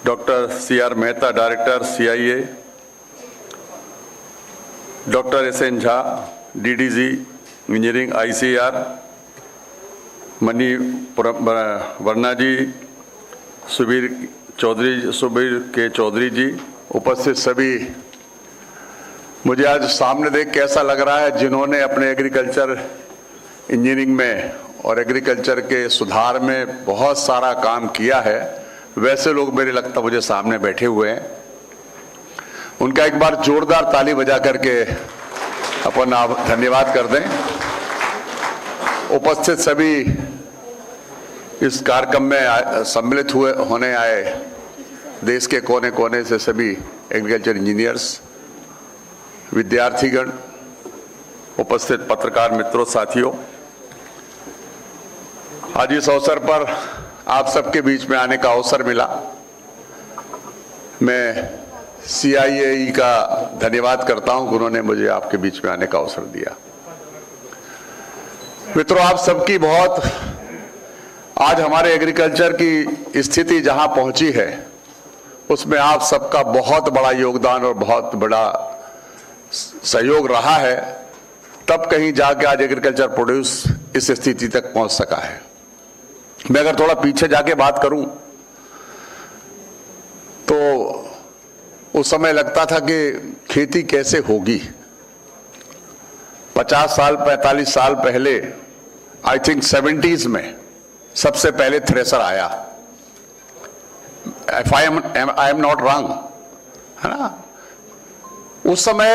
[SPEAKER 5] doctor CR Mehta, director CIA, doctor SN Jha, DDG engineering ICAR, Mani Varna ji, Subir के चौधरी जी, उपस्थित सभी. मुझे आज सामने देख कैसा लग रहा है, जिन्होंने अपने एग्रीकल्चर इंजीनियरिंग में और एग्रीकल्चर के सुधार में बहुत सारा काम किया है, वैसे लोग मेरे लगता मुझे सामने बैठे हुए हैं. उनका एक बार जोरदार ताली बजा करके अपन धन्यवाद कर दें. उपस्थित सभी इस कार्यक्रम में सम्मिलित होने आए देश के कोने कोने से सभी एग्रीकल्चर इंजीनियर्स, विद्यार्थीगण, उपस्थित पत्रकार मित्रों, साथियों, आज इस अवसर पर आप सबके बीच में आने का अवसर मिला. मैं CIAE का धन्यवाद करता हूं कि उन्होंने मुझे आपके बीच में आने का अवसर दिया. मित्रों, आप सबकी बहुत, आज हमारे एग्रीकल्चर की स्थिति जहां पहुंची है उसमें आप सबका बहुत बड़ा योगदान और बहुत बड़ा सहयोग रहा है, तब कहीं जाके आज एग्रीकल्चर प्रोड्यूस इस स्थिति तक पहुंच सका है. मैं अगर थोड़ा पीछे जाके बात करूं तो उस समय लगता था कि खेती कैसे होगी. 50 साल 45 साल पहले, आई थिंक 70s में सबसे पहले थ्रेसर आया. If I am not wrong, है ना. उस समय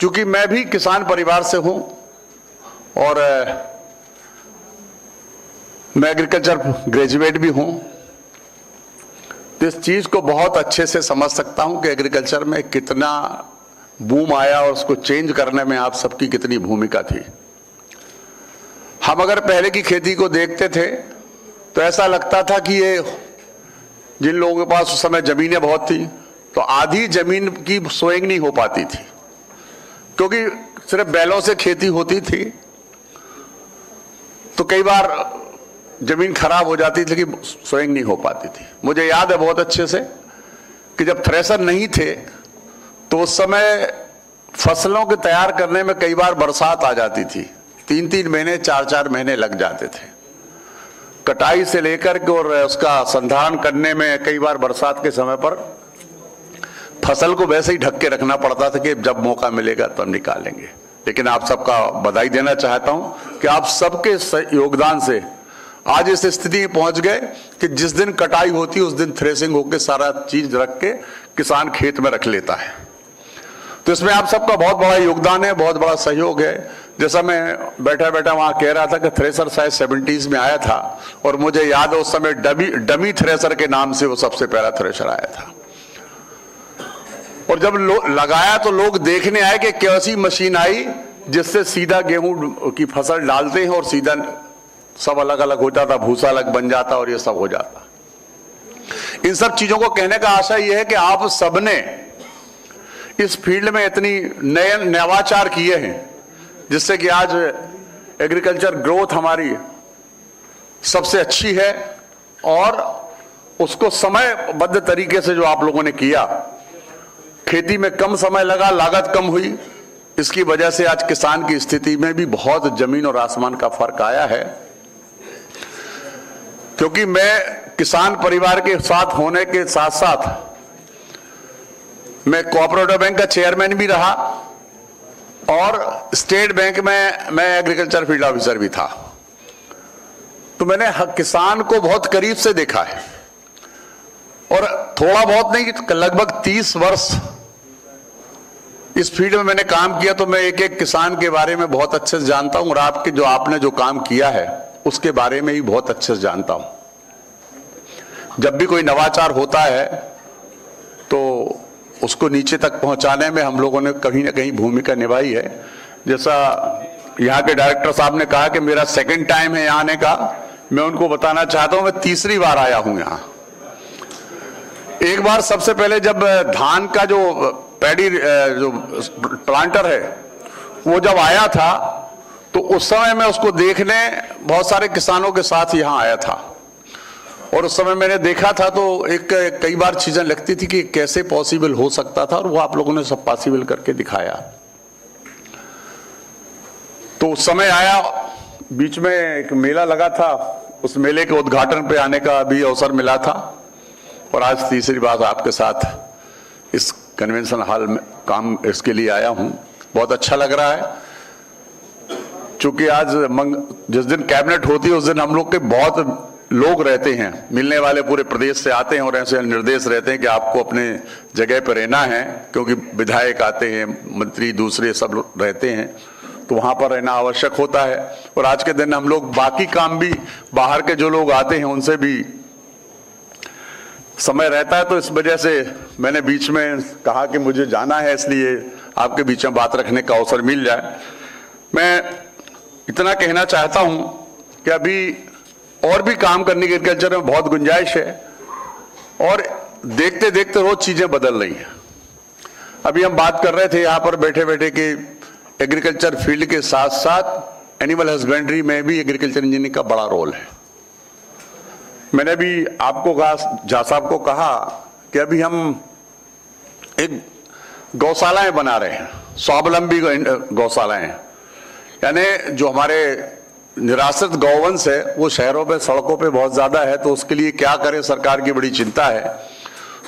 [SPEAKER 5] चूंकि मैं भी किसान परिवार से हूं और मैं एग्रीकल्चर ग्रेजुएट भी हूं, तो इस चीज को बहुत अच्छे से समझ सकता हूं कि एग्रीकल्चर में कितना बूम आया और उसको चेंज करने में आप सबकी कितनी भूमिका थी. हम अगर पहले की खेती को देखते थे तो ऐसा लगता था कि ये जिन लोगों के पास उस समय जमीनें बहुत थी, तो आधी जमीन की सोइंग नहीं हो पाती थी, क्योंकि सिर्फ बैलों से खेती होती थी. तो कई बार जमीन खराब हो जाती थी कि सोइंग नहीं हो पाती थी. मुझे याद है बहुत अच्छे से कि जब थ्रेसर नहीं थे तो उस समय फसलों के तैयार करने में कई बार बरसात आ जाती थी. 3-3 महीने 4-4 महीने लग जाते थे. कटाई से लेकर के और उसका संधारण करने में कई बार बरसात के समय पर फसल को वैसे ही ढक के रखना पड़ता था कि जब मौका मिलेगा तब निकालेंगे। लेकिन आप सबका बधाई देना चाहता हूं कि आप सबके योगदान से आज इस स्थिति में पहुंच गए कि जिस दिन कटाई होती है उस दिन थ्रेसिंग होकर सारा चीज रख के किसान खेत में रख लेता है। तो इसमें आप सबका बहुत बड़ा योगदान है, बहुत बड़ा सहयोग है। जैसा मैं बैठा बैठा वहां कह रहा था कि थ्रेसर शायद 70s में आया था और मुझे याद है उस समय डमी थ्रेसर के नाम से वो सबसे पहला थ्रेसर आया था। और जब लगाया तो लोग देखने आए कि कैसी मशीन आई जिससे सीधा गेहूं की फसल डालते हैं और सीधा सब अलग अलग हो जाता, भूसा अलग बन जाता और ये सब हो जाता। इन सब चीजों को कहने का आशय यह है कि आप सबने इस फील्ड में इतनी नए नवाचार किए हैं जिससे कि आज एग्रीकल्चर ग्रोथ हमारी सबसे अच्छी है और उसको समयबद्ध तरीके से जो आप लोगों ने किया, खेती में कम समय लगा, लागत कम हुई। इसकी वजह से आज किसान की स्थिति में भी बहुत जमीन और आसमान का फर्क आया है। क्योंकि मैं किसान परिवार के साथ होने के साथ साथ मैं कोऑपरेटिव बैंक का चेयरमैन भी रहा और स्टेट बैंक में मैं एग्रीकल्चर फील्ड ऑफिसर भी था। तो मैंने किसान को बहुत करीब से देखा है और थोड़ा बहुत नहीं, लगभग 30 वर्ष इस फील्ड में मैंने काम किया। तो मैं एक एक किसान के बारे में बहुत अच्छे से जानता हूं और आपने जो काम किया है उसके बारे में भी बहुत अच्छे से जानता हूं। जब भी कोई नवाचार होता है तो उसको नीचे तक पहुंचाने में हम लोगों ने कहीं ना कहीं भूमिका निभाई है। जैसा यहाँ के डायरेक्टर साहब ने कहा कि मेरा सेकंड टाइम है यहाँ आने का, मैं उनको बताना चाहता हूं मैं तीसरी बार आया हूं यहाँ। एक बार सबसे पहले जब धान का जो पैडी जो प्लांटर है वो जब आया था तो उस समय मैं उसको देखने बहुत सारे किसानों के साथ यहाँ आया था और उस समय मैंने देखा था तो कई बार चीजें लगती थी कि कैसे पॉसिबल हो सकता था और वो आप लोगों ने सब पॉसिबल करके दिखाया। तो उस समय आया, बीच में एक मेला लगा था, उस मेले के उद्घाटन पे आने का भी अवसर मिला था और आज तीसरी बार आपके साथ इस कन्वेंशन हॉल में काम इसके लिए आया हूं। बहुत अच्छा लग रहा है क्योंकि आज जिस दिन कैबिनेट होती है उस दिन हम लोग के बहुत लोग रहते हैं, मिलने वाले पूरे प्रदेश से आते हैं और ऐसे निर्देश रहते हैं कि आपको अपने जगह पर रहना है क्योंकि विधायक आते हैं, मंत्री दूसरे सब लोग रहते हैं तो वहां पर रहना आवश्यक होता है। और आज के दिन हम लोग बाकी काम भी बाहर के जो लोग आते हैं उनसे भी समय रहता है। तो इस वजह से मैंने बीच में कहा कि मुझे जाना है, इसलिए आपके बीच में बात रखने का अवसर मिल जाए। मैं इतना कहना चाहता हूं कि अभी और भी काम करने की एग्रीकल्चर में बहुत गुंजाइश है और देखते देखते रोज चीजें बदल रही हैं। अभी हम बात कर रहे थे यहाँ पर बैठे बैठे कि एग्रीकल्चर फील्ड के साथ साथ एनिमल हस्बेंड्री में भी एग्रीकल्चर इंजीनियरिंग का बड़ा रोल है। मैंने भी आपको कहा, झा साहब को कहा कि अभी हम एक गौशालाएं बना रहे हैं, स्वावलंबी गौशालाएं, यानी जो हमारे निराश्रित गौवंश है वो शहरों पे सड़कों पे बहुत ज्यादा है, तो उसके लिए क्या करें, सरकार की बड़ी चिंता है।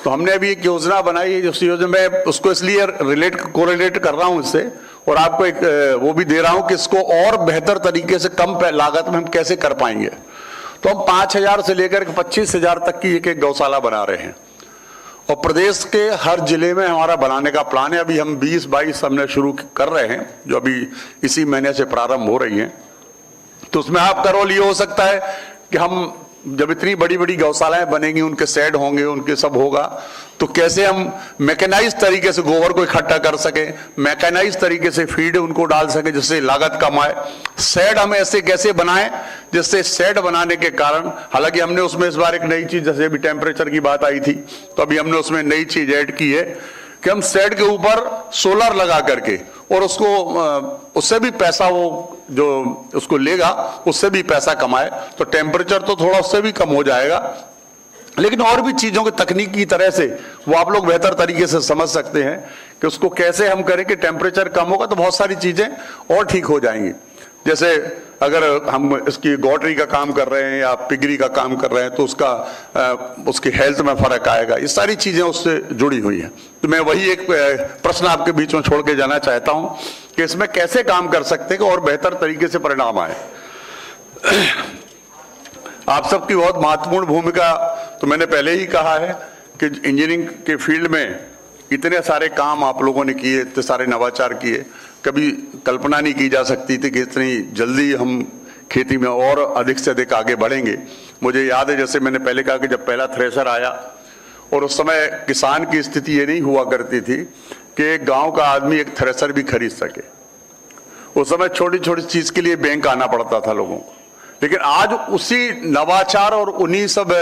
[SPEAKER 5] तो हमने अभी एक योजना बनाई है, उस योजना में उसको इसलिए कोरिलेट कर रहा हूं इससे और आपको एक वो भी दे रहा हूं कि इसको और बेहतर तरीके से कम लागत में हम कैसे कर पाएंगे। तो हम 5,000 से लेकर 25,000 तक की एक गौशाला बना रहे हैं और प्रदेश के हर जिले में हमारा बनाने का प्लान है। अभी हम 20-22 हमने शुरू कर रहे हैं जो अभी इसी महीने से प्रारंभ हो रही हैं। तो उसमें आपका रोल ये हो सकता है कि हम जब इतनी बड़ी बड़ी गौशालाएं बनेंगी, उनके शेड होंगे, उनके सब होगा, तो कैसे हम मैकेनाइज तरीके से गोबर को इकट्ठा कर सके, मैकेनाइज तरीके से फीड उनको डाल सके जिससे लागत कम आए। शेड हम ऐसे कैसे बनाएं जिससे शेड बनाने के कारण, हालांकि हमने उसमें इस बार एक नई चीज, जैसे अभी टेम्परेचर की बात आई थी तो अभी हमने उसमें नई चीज ऐड की है कि हम शेड के ऊपर सोलर लगा करके और उसको उससे भी पैसा वो जो उसको लेगा उससे भी पैसा कमाए, तो टेम्परेचर तो थोड़ा उससे भी कम हो जाएगा। लेकिन और भी चीजों की तकनीक की तरह से वो आप लोग बेहतर तरीके से समझ सकते हैं कि उसको कैसे हम करें कि टेम्परेचर कम होगा तो बहुत सारी चीजें और ठीक हो जाएंगी। जैसे अगर हम इसकी गॉटरी का काम कर रहे हैं या पिगरी का काम कर रहे हैं तो उसकी हेल्थ में फर्क आएगा। ये सारी चीजें उससे जुड़ी हुई हैं। तो मैं वही एक प्रश्न आपके बीच में छोड़ के जाना चाहता हूं कि इसमें कैसे काम कर सकते हैं और बेहतर तरीके से परिणाम आए। आप सबकी बहुत महत्वपूर्ण भूमिका, तो मैंने पहले ही कहा है कि इंजीनियरिंग के फील्ड में इतने सारे काम आप लोगों ने किए, इतने सारे नवाचार किए, कभी कल्पना नहीं की जा सकती थी कि इतनी जल्दी हम खेती में और अधिक से अधिक आगे बढ़ेंगे। मुझे याद है, जैसे मैंने पहले कहा कि जब पहला थ्रेशर आया और उस समय किसान की स्थिति ये नहीं हुआ करती थी कि एक गांव का आदमी एक थ्रेशर भी खरीद सके। उस समय छोटी छोटी चीज के लिए बैंक आना पड़ता था लोगों को। लेकिन आज उसी नवाचार और उन्हीं सब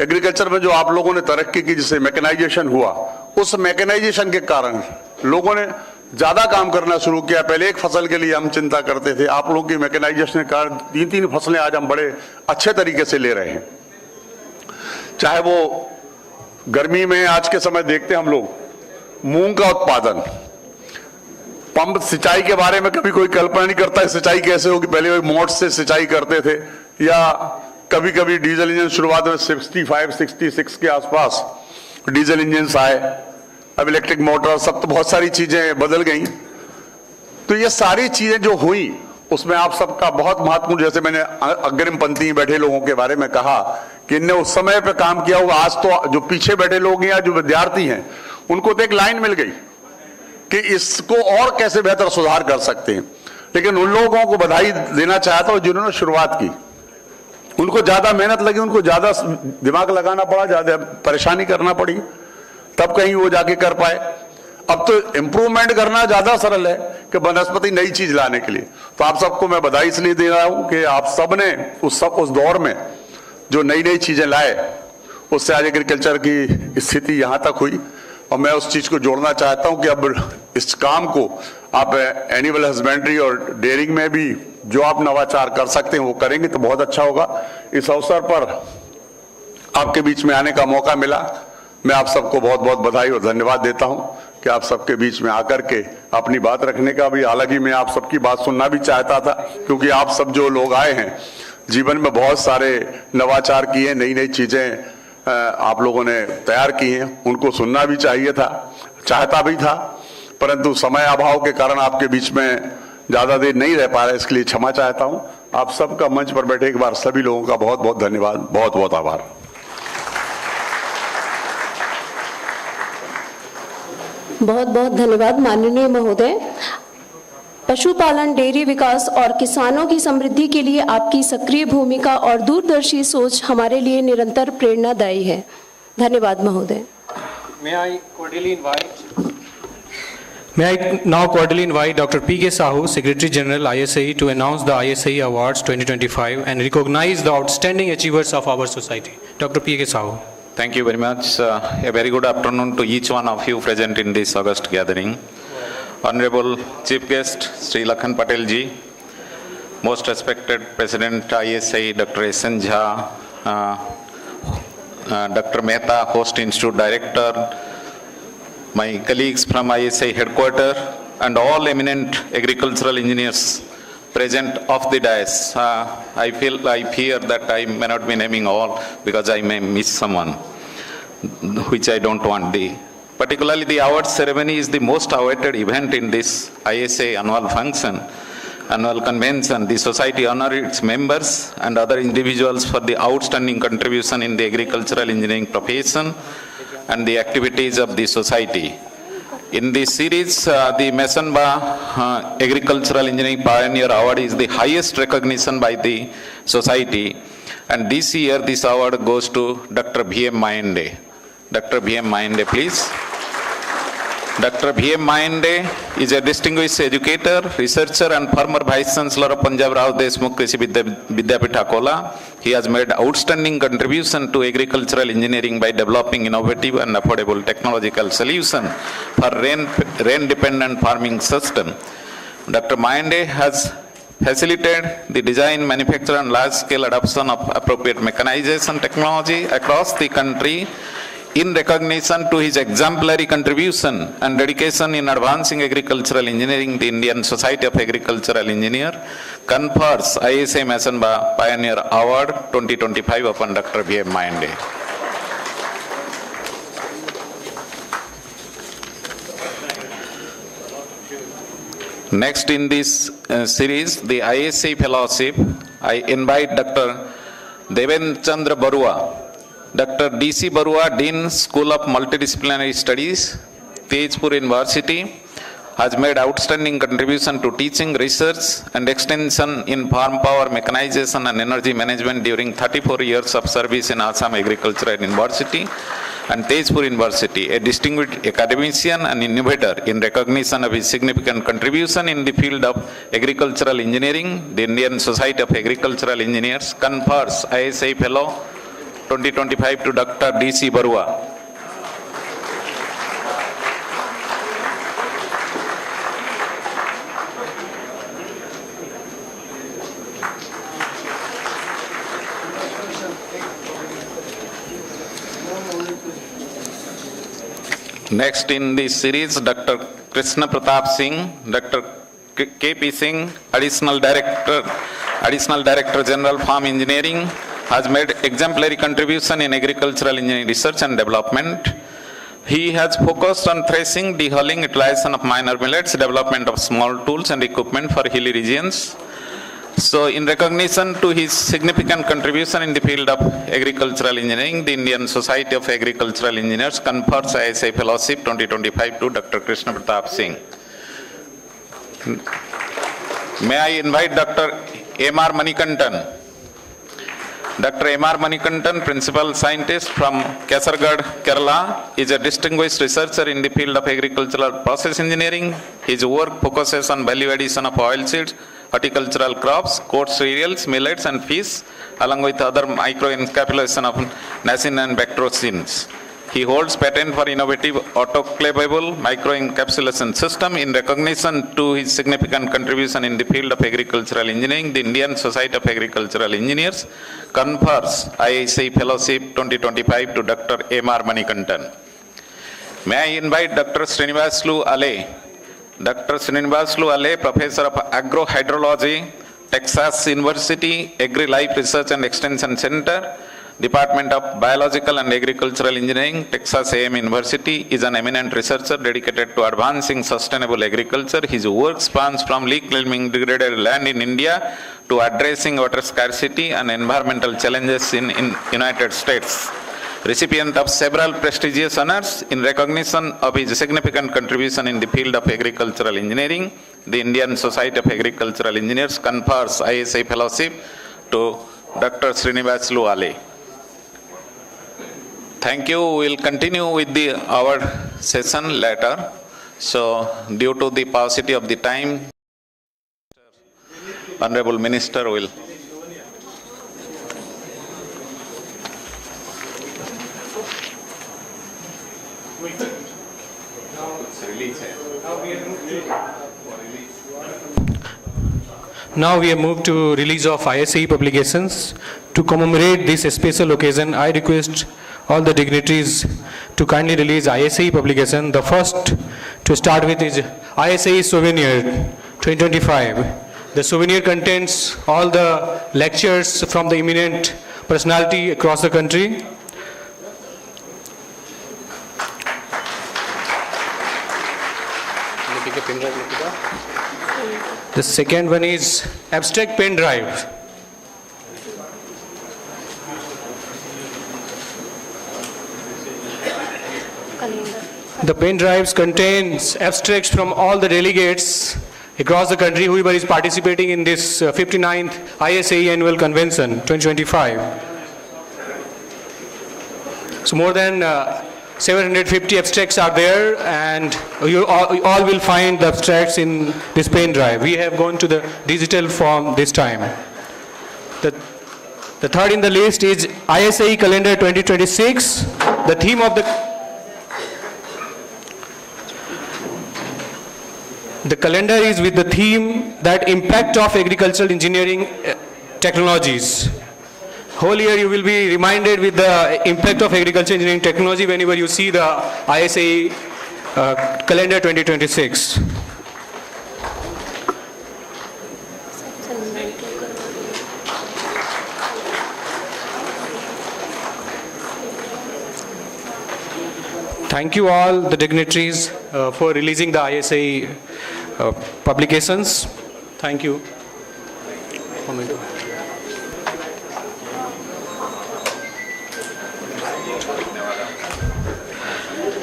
[SPEAKER 5] एग्रीकल्चर में जो आप लोगों ने तरक्की की, जिससे मैकेनाइजेशन हुआ, उस मैकेनाइजेशन के कारण लोगों ने ज्यादा काम करना शुरू किया। पहले एक फसल के लिए हम चिंता करते थे, आप लोगों की मैकेनाइजेशन के कारण 3-3 फसलें आज हम बड़े अच्छे तरीके से ले रहे हैं। चाहे वो गर्मी में आज के समय देखते हैं हम लोग मूंग का उत्पादन, पंप सिंचाई के बारे में कभी कोई कल्पना नहीं करता है सिंचाई कैसे होगी। पहले वो मोटर से सिंचाई करते थे, या कभी कभी डीजल इंजन शुरुआत में 65-66 के आसपास डीजल इंजन आए। अब इलेक्ट्रिक मोटर, सब तो बहुत सारी चीजें बदल गई। तो ये सारी चीजें जो हुई उसमें आप सबका बहुत महत्वपूर्ण, जैसे मैंने अग्रिम पंक्ति में बैठे लोगों के बारे में कहा कि इनने उस समय पे काम किया हुआ। आज तो जो पीछे बैठे लोग हैं या जो विद्यार्थी हैं उनको तो एक लाइन मिल गई कि इसको और कैसे बेहतर सुधार कर सकते हैं। लेकिन उन लोगों को बधाई देना चाहता हूं जिन्होंने शुरुआत की। उनको ज्यादा मेहनत लगी, उनको ज्यादा दिमाग लगाना पड़ा, ज्यादा परेशानी करना पड़ी, तब कहीं वो जाके कर पाए। अब तो इंप्रूवमेंट करना ज्यादा सरल है कि वनस्पति नई चीज लाने के लिए। तो आप सबको मैं बधाई इसलिए दे रहा हूं कि आप सब ने उस दौर में जो नई नई चीजें लाए, उससे आज एग्रीकल्चर की स्थिति यहां तक हुई। और मैं उस चीज को जोड़ना चाहता हूं कि अब इस काम को आप एनिमल हस्बेंड्री और डेयरिंग में भी जो आप नवाचार कर सकते हैं वो करेंगे तो बहुत अच्छा होगा। इस अवसर पर आपके बीच में आने का मौका मिला, मैं आप सबको बहुत बहुत बधाई और धन्यवाद देता हूं कि आप सबके बीच में आकर के अपनी बात रखने का भी, हालांकि मैं आप सबकी बात सुनना भी चाहता था क्योंकि आप सब जो लोग आए हैं जीवन में बहुत सारे नवाचार किए, नई नई चीजें आप लोगों ने तैयार की हैं, उनको सुनना भी चाहिए था, चाहता भी था, परंतु समय अभाव के कारण आपके बीच में ज्यादा देर नहीं रह पा रहा, इसके लिए क्षमा चाहता हूं। आप सबका मंच पर बैठे एक बार सभी लोगों का बहुत बहुत धन्यवाद, बहुत बहुत आभार।
[SPEAKER 19] बहुत बहुत धन्यवाद माननीय महोदय। पशुपालन, डेयरी विकास और किसानों की समृद्धि के लिए आपकी सक्रिय भूमिका और दूरदर्शी सोच हमारे लिए निरंतर प्रेरणादायी है। धन्यवाद महोदय।
[SPEAKER 18] May I now cordially invite Dr. P.K. Sahu, Secretary General ISAE, to announce the ISAE Awards 2025 and recognize the outstanding achievers of our society. Dr. P.K. Sahu.
[SPEAKER 6] Thank you very much. A very good afternoon to each one of you present in this august gathering. Honorable Chief Guest, Sri Lakhan Patel ji, most respected President ISAE, Dr. S.N. Jha, Dr. Mehta, Host Institute Director, my colleagues from ISAE headquarters, and all eminent agricultural engineers present of the dais. I fear that I may not be naming all because I may miss someone, which I don't want. Particularly the awards ceremony is the most awaited event in this ISAE annual function, annual convention. The society honors its members and other individuals for the outstanding contribution in the agricultural engineering profession and the activities of the society. In this series, the Mesanba Agricultural Engineering Pioneer Award is the highest recognition by the society. And this year, this award goes to Dr. V.M. Mayende. Dr. V.M. Mayende, please. Dr. V.M. Mayende is a distinguished educator, researcher, and former Vice Chancellor of Punjab Rao Deshmukh Krishi Vidyapith Akola. He has made outstanding contribution to agricultural engineering by developing innovative and affordable technological solutions for rain-dependent farming system. Dr. Mayende has facilitated the design, manufacture, and large-scale adoption of appropriate mechanization technology across the country. in recognition to his exemplary contribution and dedication in advancing agricultural engineering, the Indian Society of Agricultural Engineers confers ISAE Mason Pioneer Award 2025 upon Dr. B.M. Mayande. Next in this series, the ISAE Fellowship, I invite Dr. Deven Chandra Barua, Dr. D.C. Barua, Dean, School of Multidisciplinary Studies, Tejpur University, has made outstanding contribution to teaching, research and extension in farm power, mechanization and energy management during 34 years of service in Assam Agricultural University and Tejpur University, a distinguished academician and innovator. In recognition of his significant contribution in the field of agricultural engineering, the Indian Society of Agricultural Engineers confers ISAE Fellow 2025 to Dr. D.C. Barua. Next in this series, Dr. Krishna Pratap Singh, Dr. K.P. Singh, Additional Director General Farm Engineering, has made exemplary contribution in agricultural engineering research and development. He has focused on threshing, dehulling, utilization of minor millets, development of small tools and equipment for hilly regions. So in recognition to his significant contribution in the field of agricultural engineering, the Indian Society of Agricultural Engineers confers ISAE Fellowship 2025 to Dr. Krishna Pratap Singh. May I invite Dr. M.R. Manikantan. Dr. M.R. Manikantan, Principal Scientist from Kasaragod, Kerala, is a distinguished researcher in the field of agricultural process engineering. His work focuses on value addition of oilseeds, horticultural crops, coarse cereals, millets and fish, along with other microencapsulation of nascent and bacteriocins. He holds patent for innovative autoclavable microencapsulation system. In recognition to his significant contribution in the field of agricultural engineering, the Indian Society of Agricultural Engineers confers ISAE Fellowship 2025 to Dr. M.R. Manikantan. May I invite Dr. Srinivaslu Ale. Dr. Srinivaslu Ale, Professor of Agrohydrology, Texas University, Agri-Life Research and Extension Center, Department of Biological and Agricultural Engineering, Texas A&M University, is an eminent researcher dedicated to advancing sustainable agriculture. His work spans from reclaiming degraded land in India to addressing water scarcity and environmental challenges in United States. Recipient of several prestigious honors, in recognition of his significant contribution in the field of agricultural engineering, the Indian Society of Agricultural Engineers confers ISAE Fellowship to Dr. Srinivaslu Ale. Thank you. We will continue with our session later. So, due to the paucity of the time, Honorable Minister will.
[SPEAKER 18] Now we have moved to release of ISAE publications. To commemorate this special occasion, I request all the dignitaries to kindly release ISAE publication. The first to start with is ISAE Souvenir 2025. The souvenir contains all the lectures from the eminent personality across the country. The second one is abstract pen drive. The pen drives contains abstracts from all the delegates across the country whoever is participating in this 59th ISAE Annual Convention 2025. So more than 750 abstracts are there, and you all will find the abstracts in this pen drive. We have gone to the digital form this time. The third in the list is ISAE Calendar 2026. The theme of the calendar is with the theme that impact of agricultural engineering technologies. whole year you will be reminded with the impact of agriculture engineering technology whenever you see the ISAE calendar 2026. Thank you all the dignitaries for releasing the ISAE publications. Thank you.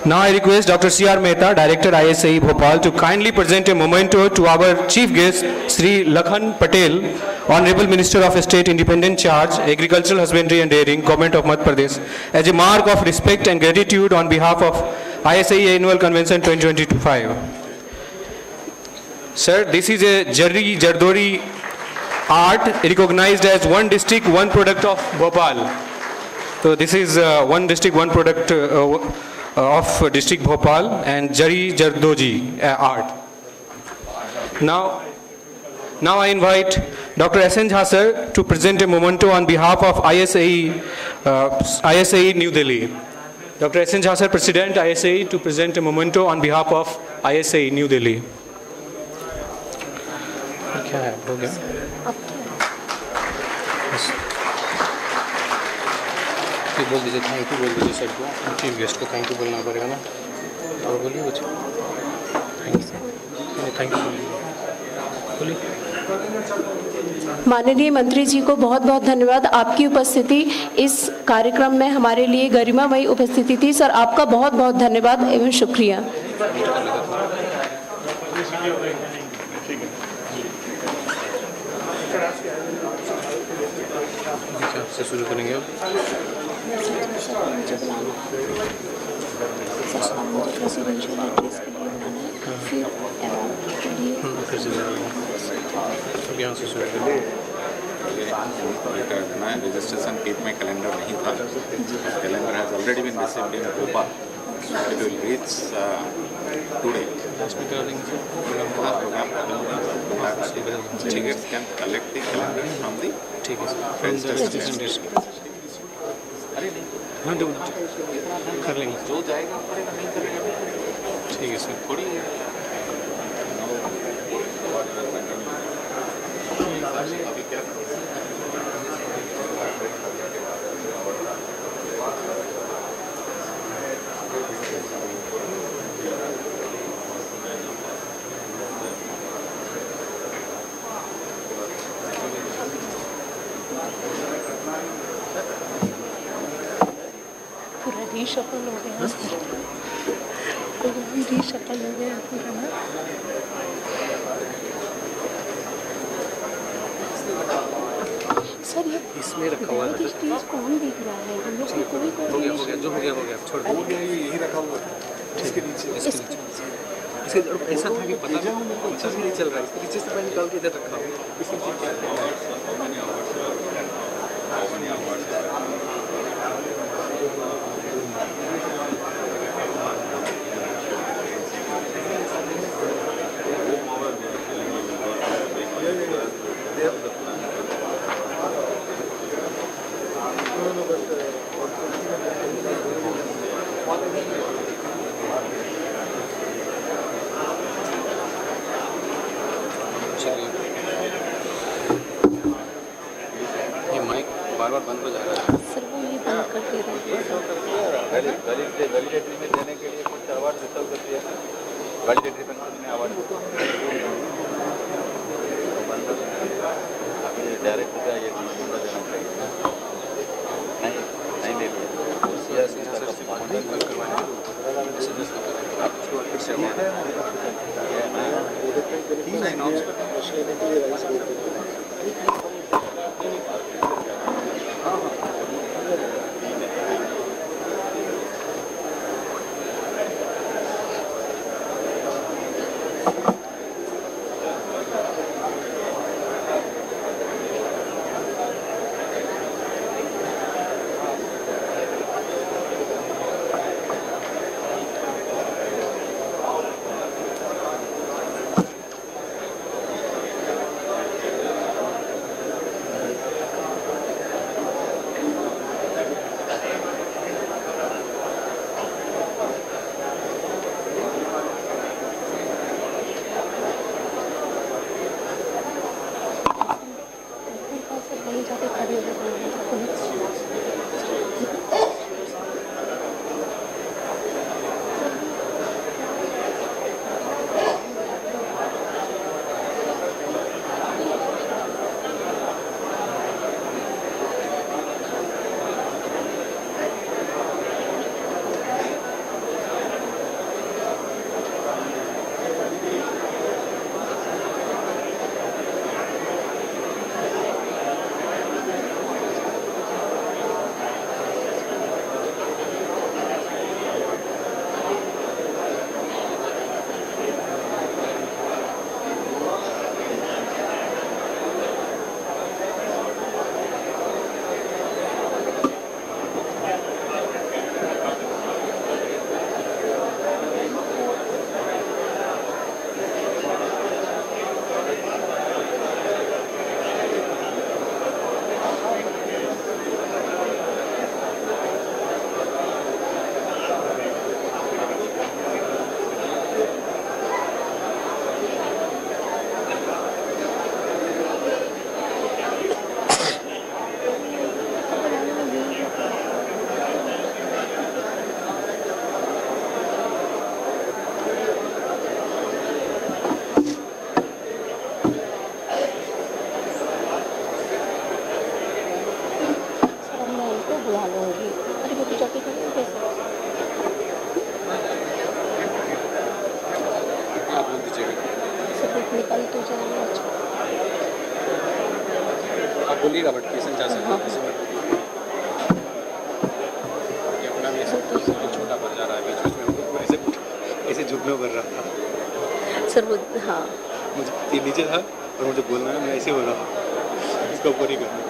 [SPEAKER 18] Now I request Dr. C.R. Mehta, Director ISAE Bhopal, to kindly present a memento to our Chief Guest, Sri Lakhan Patel, Honorable Minister of State Independent Charge, Agricultural Husbandry and Dairying, Government of Madhya Pradesh, as a mark of respect and gratitude on behalf of ISAE Annual Convention 2025. Sir, this is a Jarri Jardori art recognized as one district, one product of Bhopal. So this is one district, one product of district Bhopal and Jari Jardoji art. Now I invite Dr. S.N. Jha sir to present a memento on behalf of ISAE New Delhi. Dr. S.N. Jha sir, President ISAE, to present a memento on behalf of ISAE New Delhi. क्या है हो गया? बोल दीजिए thank you, बोल दीजिए sir को, chief guest को थैंक यू बोलना पड़ेगा ना, और बोलिए कुछ थैंक यू बोलिए।
[SPEAKER 19] माननीय मंत्री जी को बहुत बहुत धन्यवाद। आपकी उपस्थिति इस कार्यक्रम में हमारे लिए गरिमामयी उपस्थिति थी। सर, आपका बहुत बहुत धन्यवाद एवं शुक्रिया।
[SPEAKER 18] से शुरू करेंगे अब। यहाँ से शुरू करेंगे।
[SPEAKER 6] रजिस्ट्रेशन कीप में कैलेंडर नहीं था। Calendar has already been received in Bhopal. It will reach today. Tickets can collect the calendar from the registration desk.
[SPEAKER 18] हाँ दो कर लेंगे।
[SPEAKER 6] जो जाएगा पड़ेगा, नहीं करेगा
[SPEAKER 18] ठीक है सर।
[SPEAKER 6] थोड़ी अभी क्या
[SPEAKER 19] रीशफल हो गया, रीशफल हो गया पूरा ना। सर ये
[SPEAKER 18] इसमें रखा हुआ है।
[SPEAKER 19] स्टेज कौन देख रहा है? हम लोग को कोई
[SPEAKER 18] हो गया जो हो गया छोड़ दो। यही रखा हुआ है इसके नीचे। इसके ऐसा था कि पता नहीं चल रहा है, इसके नीचे से मैं निकाल के इधर रखा हूँ।
[SPEAKER 6] बार बंद हो जा रहा है।
[SPEAKER 19] सर वो ये बंद कर दे रहे हैं।
[SPEAKER 6] वैलिडिटी में देने के लिए कुछ अवार्ड रिजर्व करती है। वैलिडिटी में अवार्ड डायरेक्ट का ये देना चाहिए। नहीं दे
[SPEAKER 18] बोलिएगा बट क्वेश्चन जा सकते हैं अपना भी छोटा पड़ जा रहा है बीच में ऐसे झुकने कर रहा था
[SPEAKER 9] सर वो हाँ
[SPEAKER 18] मुझे नीचे था और मुझे बोलना है मैं ऐसे हो रहा हूँ इसका ऊपर ही करना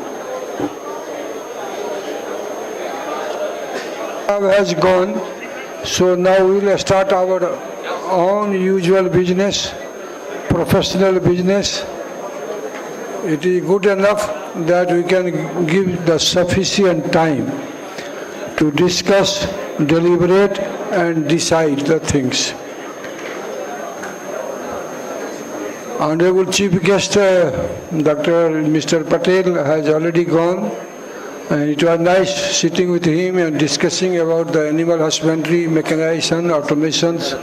[SPEAKER 2] has gone, so now we will start our own usual business, professional business. It is good enough that we can give the sufficient time to discuss, deliberate and decide the things. Honorable Chief Guest Dr. Mr. Patel has already gone. And it was nice sitting with him and discussing about the animal husbandry, mechanization, automations.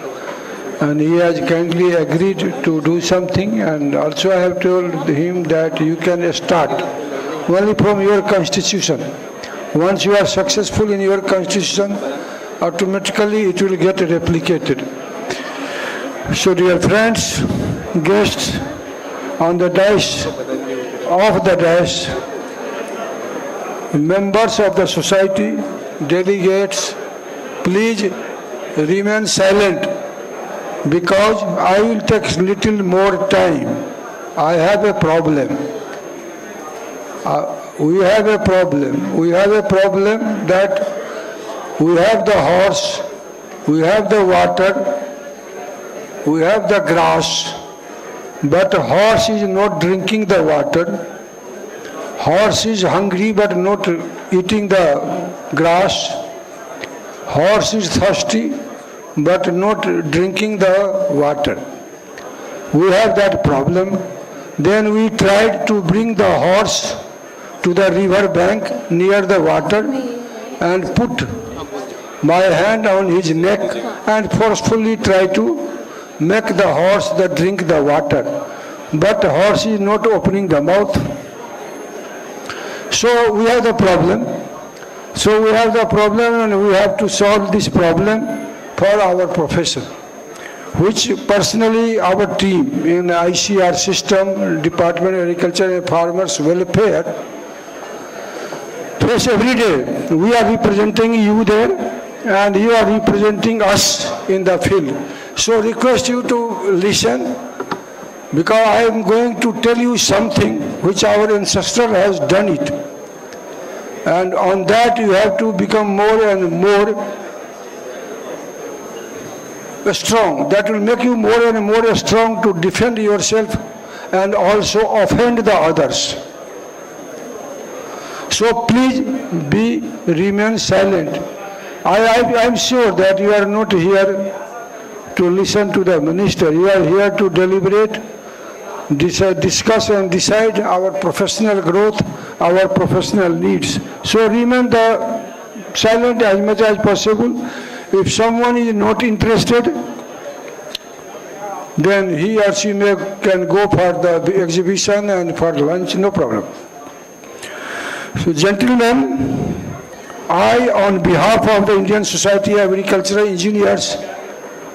[SPEAKER 2] And he has kindly agreed to do something. And also I have told him that you can start only from your constitution. Once you are successful in your constitution, automatically it will get replicated. So dear friends, guests on the dais, off the dais, members of the society, delegates, please remain silent because I will take little more time. I have a problem. We have a problem. We have a problem that we have the horse, we have the water, we have the grass, but horse is not drinking the water. Horse is hungry but not eating the grass. Horse is thirsty but not drinking the water. We have that problem. Then we tried to bring the horse to the river bank near the water and put my hand on his neck and forcefully try to make the horse drink the water. But the horse is not opening the mouth. So we have the problem. And we have to solve this problem for our profession, which personally our team in ICR system, Department of Agriculture and Farmers Welfare, face every day. We are representing you there and you are representing us in the field. So request you to listen, because I am going to tell you something which our ancestor has done it. And on that you have to become more and more strong. That will make you more and more strong to defend yourself and also offend the others. So please remain silent. I am sure that you are not here to listen to the minister. You are here to deliberate, discuss and decide our professional growth, our professional needs. So remain silent as much as possible. If someone is not interested, then he or she can go for the exhibition and for lunch, no problem. So gentlemen, I on behalf of the Indian Society of Agricultural Engineers,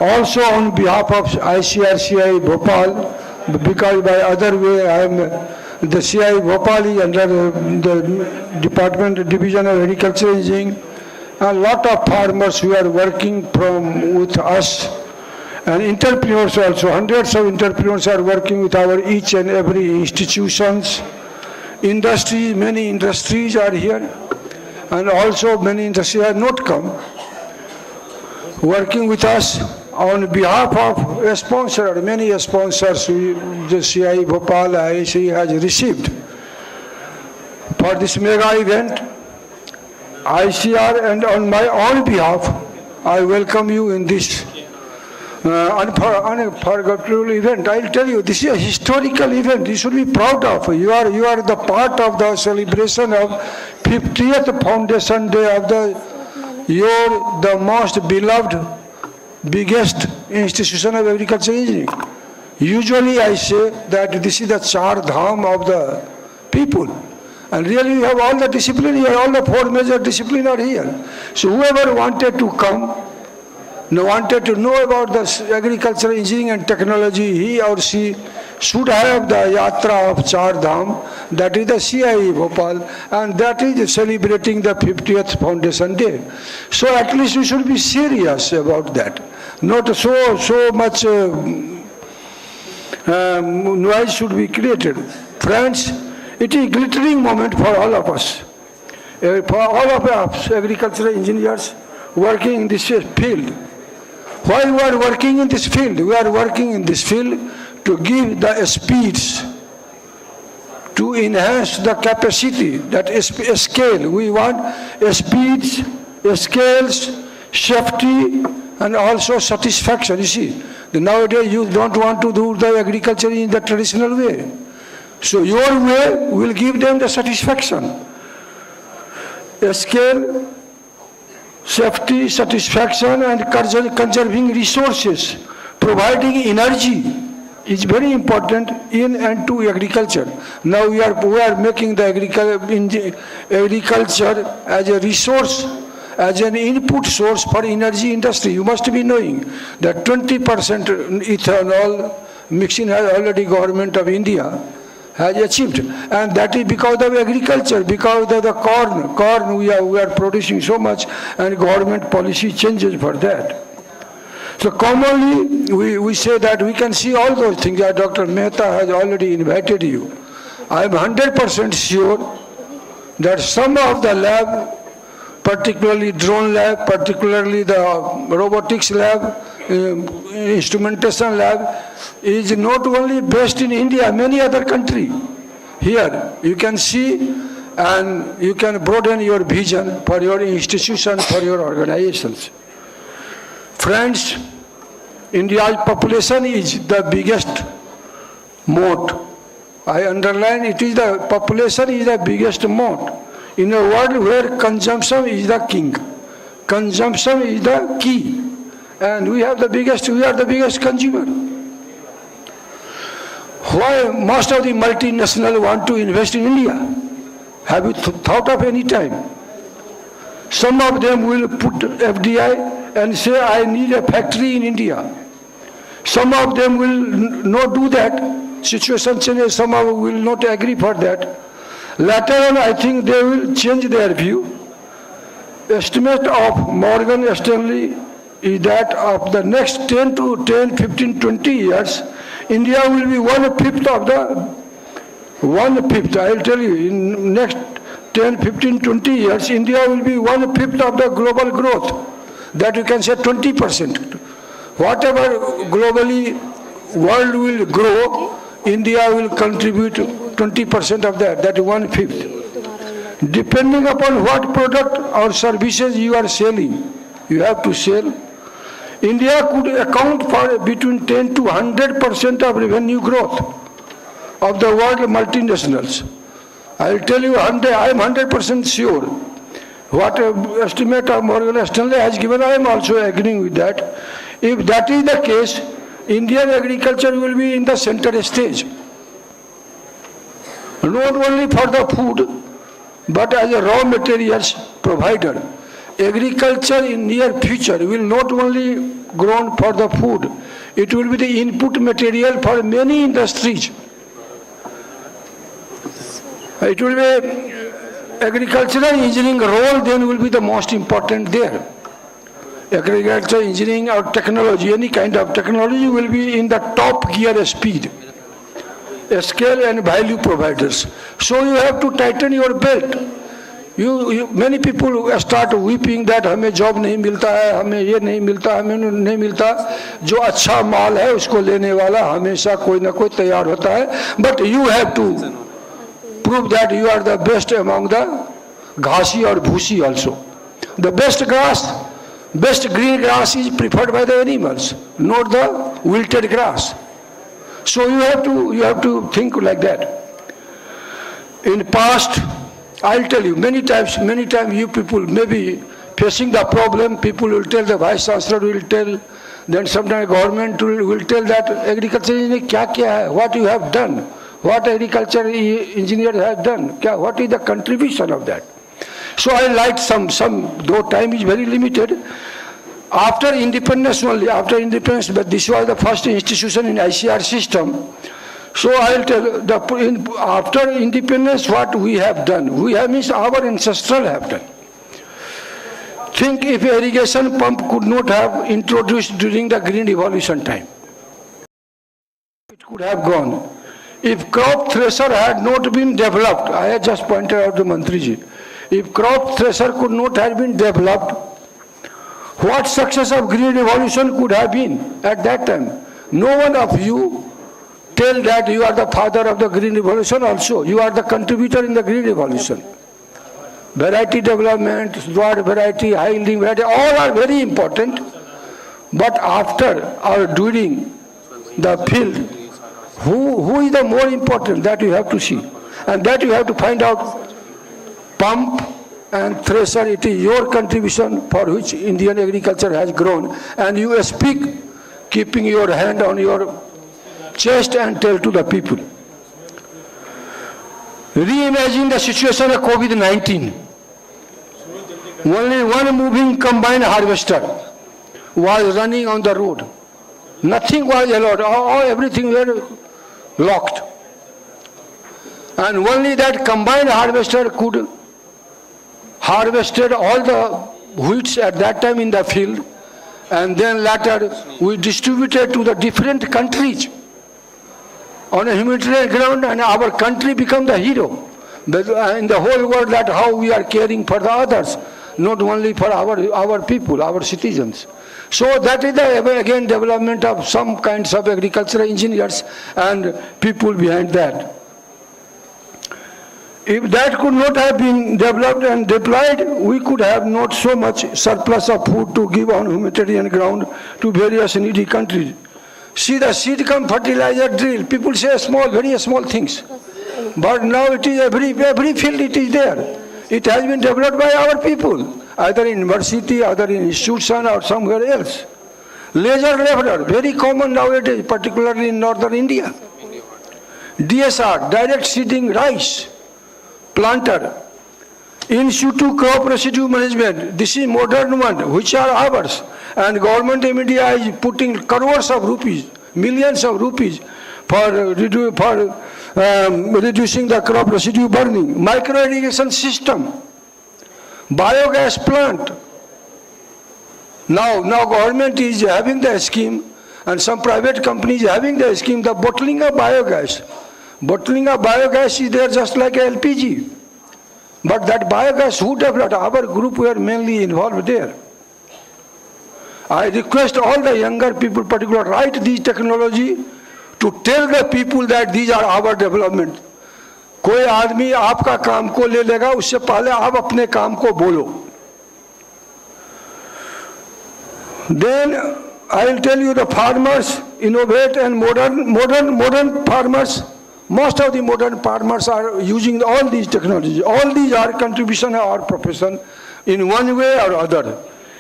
[SPEAKER 2] also on behalf of ICAR-CIAE Bhopal, because by other way I am the CIAE Bhopal is under the Department Division of Agricultural Engineering. A lot of farmers who are working with us, and entrepreneurs also. Hundreds of entrepreneurs are working with our each and every institutions. Industries, many industries are here, and also many industries have not come. Working with us on behalf of a sponsor, many sponsors the CIAE Bhopal ISAE has received for this mega event. ICR, and on my own behalf, I welcome you in this unforgettable event. I'll tell you, this is a historical event. You should be proud of. You are the part of the celebration of 50th Foundation Day of the most beloved, biggest institution of agricultural engineering. Usually I say that this is the Char Dham of the people. And really you have all the discipline here, all the four major disciplines are here. So whoever wanted to come, wanted to know about the agricultural engineering and technology, he or she should have the Yatra of Char Dham, that is the CIAE Bhopal, and that is celebrating the 50th Foundation Day. So at least we should be serious about that. Not so much noise should be created. Friends, it is a glittering moment for all of us. For all of us agricultural engineers working in this field. Why we are working in this field? We are working in this field to give the speeds, to enhance the capacity, that is scale. We want speeds, scales, safety, and also satisfaction. You see, nowadays you don't want to do the agriculture in the traditional way. So your way will give them the satisfaction. Scale, safety, satisfaction, and conserving resources, providing energy is very important in and to agriculture. Now we are making the agriculture as a resource, as an input source for energy industry. You must be knowing that 20% ethanol mixing has already government of India has achieved, and that is because of agriculture, because of the corn we are producing so much, and government policy changes for that. So commonly we say that we can see all those things that Dr. Mehta has already invited you. I am 100% sure that some of the lab, particularly drone lab, particularly the robotics lab, instrumentation lab, is not only based in India, many other countries. Here you can see and you can broaden your vision for your institution, for your organizations. Friends, India's population is the biggest moat. I underline it is the population is the biggest moat. In a world where consumption is the king, consumption is the key, and we are the biggest consumer. Why most of the multinationals want to invest in India? Have you thought of any time? Some of them will put FDI and say, I need a factory in India. Some of them will not do that. Situation changes, some of them will not agree for that. Later on, I think they will change their view. Estimate of Morgan Stanley is that of the next 15, 20 years, India will be 1/5 of the 1/5. I'll tell you, in next 10, 15, 20 years, India will be 1/5 of the global growth. That you can say 20%. Whatever globally world will grow, India will contribute 20% of that, that is 1/5. Depending upon what product or services you are selling, you have to sell. India could account for between 10 to 100% of revenue growth of the world multinationals. I will tell you, I am 100% sure. What estimate of Morgan Stanley has given, I am also agreeing with that. If that is the case, Indian agriculture will be in the center stage. Not only for the food, but as a raw materials provider. Agriculture in near future will not only grown for the food, it will be the input material for many industries. It will be agricultural engineering role then will be the most important there. Agricultural engineering or technology, any kind of technology will be in the top gear speed, scale and value providers. So you have to tighten your belt. Many people start weeping that हमें job नहीं मिलता है, हमें ये नहीं मिलता, हमें नहीं मिलता. जो अच्छा माल है उसको लेने वाला हमेशा कोई ना कोई तैयार होता है. But you have to prove that you are the best among the घासी और भूसी also. The best grass, best green grass is preferred by the animals, not the wilted grass. So you have to think like that. In past, I'll tell you, many times you people may be facing the problem, people will tell, the Vice Chancellor will tell, then sometimes government will tell that agriculture engineer kya hai, what you have done, what agriculture engineer has done, what is the contribution of that. So I like some, though time is very limited. After independence, but this was the first institution in ICAR system. So I'll tell, after independence, what we have done. We have means our ancestral have done. Think if irrigation pump could not have introduced during the Green Revolution time. It could have gone. If crop thresher had not been developed, I had just pointed out to Mantriji, if crop thresher could not have been developed, what success of Green Revolution could have been at that time? No one of you tell that you are the father of the Green Revolution also. You are the contributor in the Green Revolution. Variety development, broad variety, high yielding variety, all are very important. But after or during the field, who is the more important? That you have to see. And that you have to find out. Pump and thresher, it is your contribution for which Indian agriculture has grown. And you speak, keeping your hand on your chest and tell to the people. Reimagine the situation of COVID-19. Only one moving combined harvester was running on the road. Nothing was allowed. Everything were locked. And only that combined harvester could harvested all the wheats at that time in the field, and then later we distributed to the different countries on a humanitarian ground, and our country became the hero in the whole world, that how we are caring for the others, not only for our people, our citizens. So that is the, again, development of some kinds of agricultural engineers and people behind that. If that could not have been developed and deployed, we could have not so much surplus of food to give on humanitarian ground to various needy countries. See the seed cum fertilizer drill. People say small, very small things. But now it is every field it is there. It has been developed by our people, either in university, either in institution or somewhere else. Laser leveler, very common nowadays, particularly in northern India. DSR, direct seeding rice, planter. In situ crop residue management, this is modern one, which are ours. And government of India is putting crores of rupees, millions of rupees for reducing the crop residue burning. Micro irrigation system, biogas plant. Now government is having the scheme, and some private companies having the scheme, the bottling of biogas. Bottling of biogas is there just like LPG. But that biogas, who developed? Our group were mainly involved there. I request all the younger people, particularly, write these technology to tell the people that these are our development. कोई आदमी आपका काम को ले लेगा, उससे पहले आप अपने काम को बोलो. Then I will tell you the farmers innovate and modern farmers. Most of the modern farmers are using all these technologies. All these are contribution of our profession in one way or other.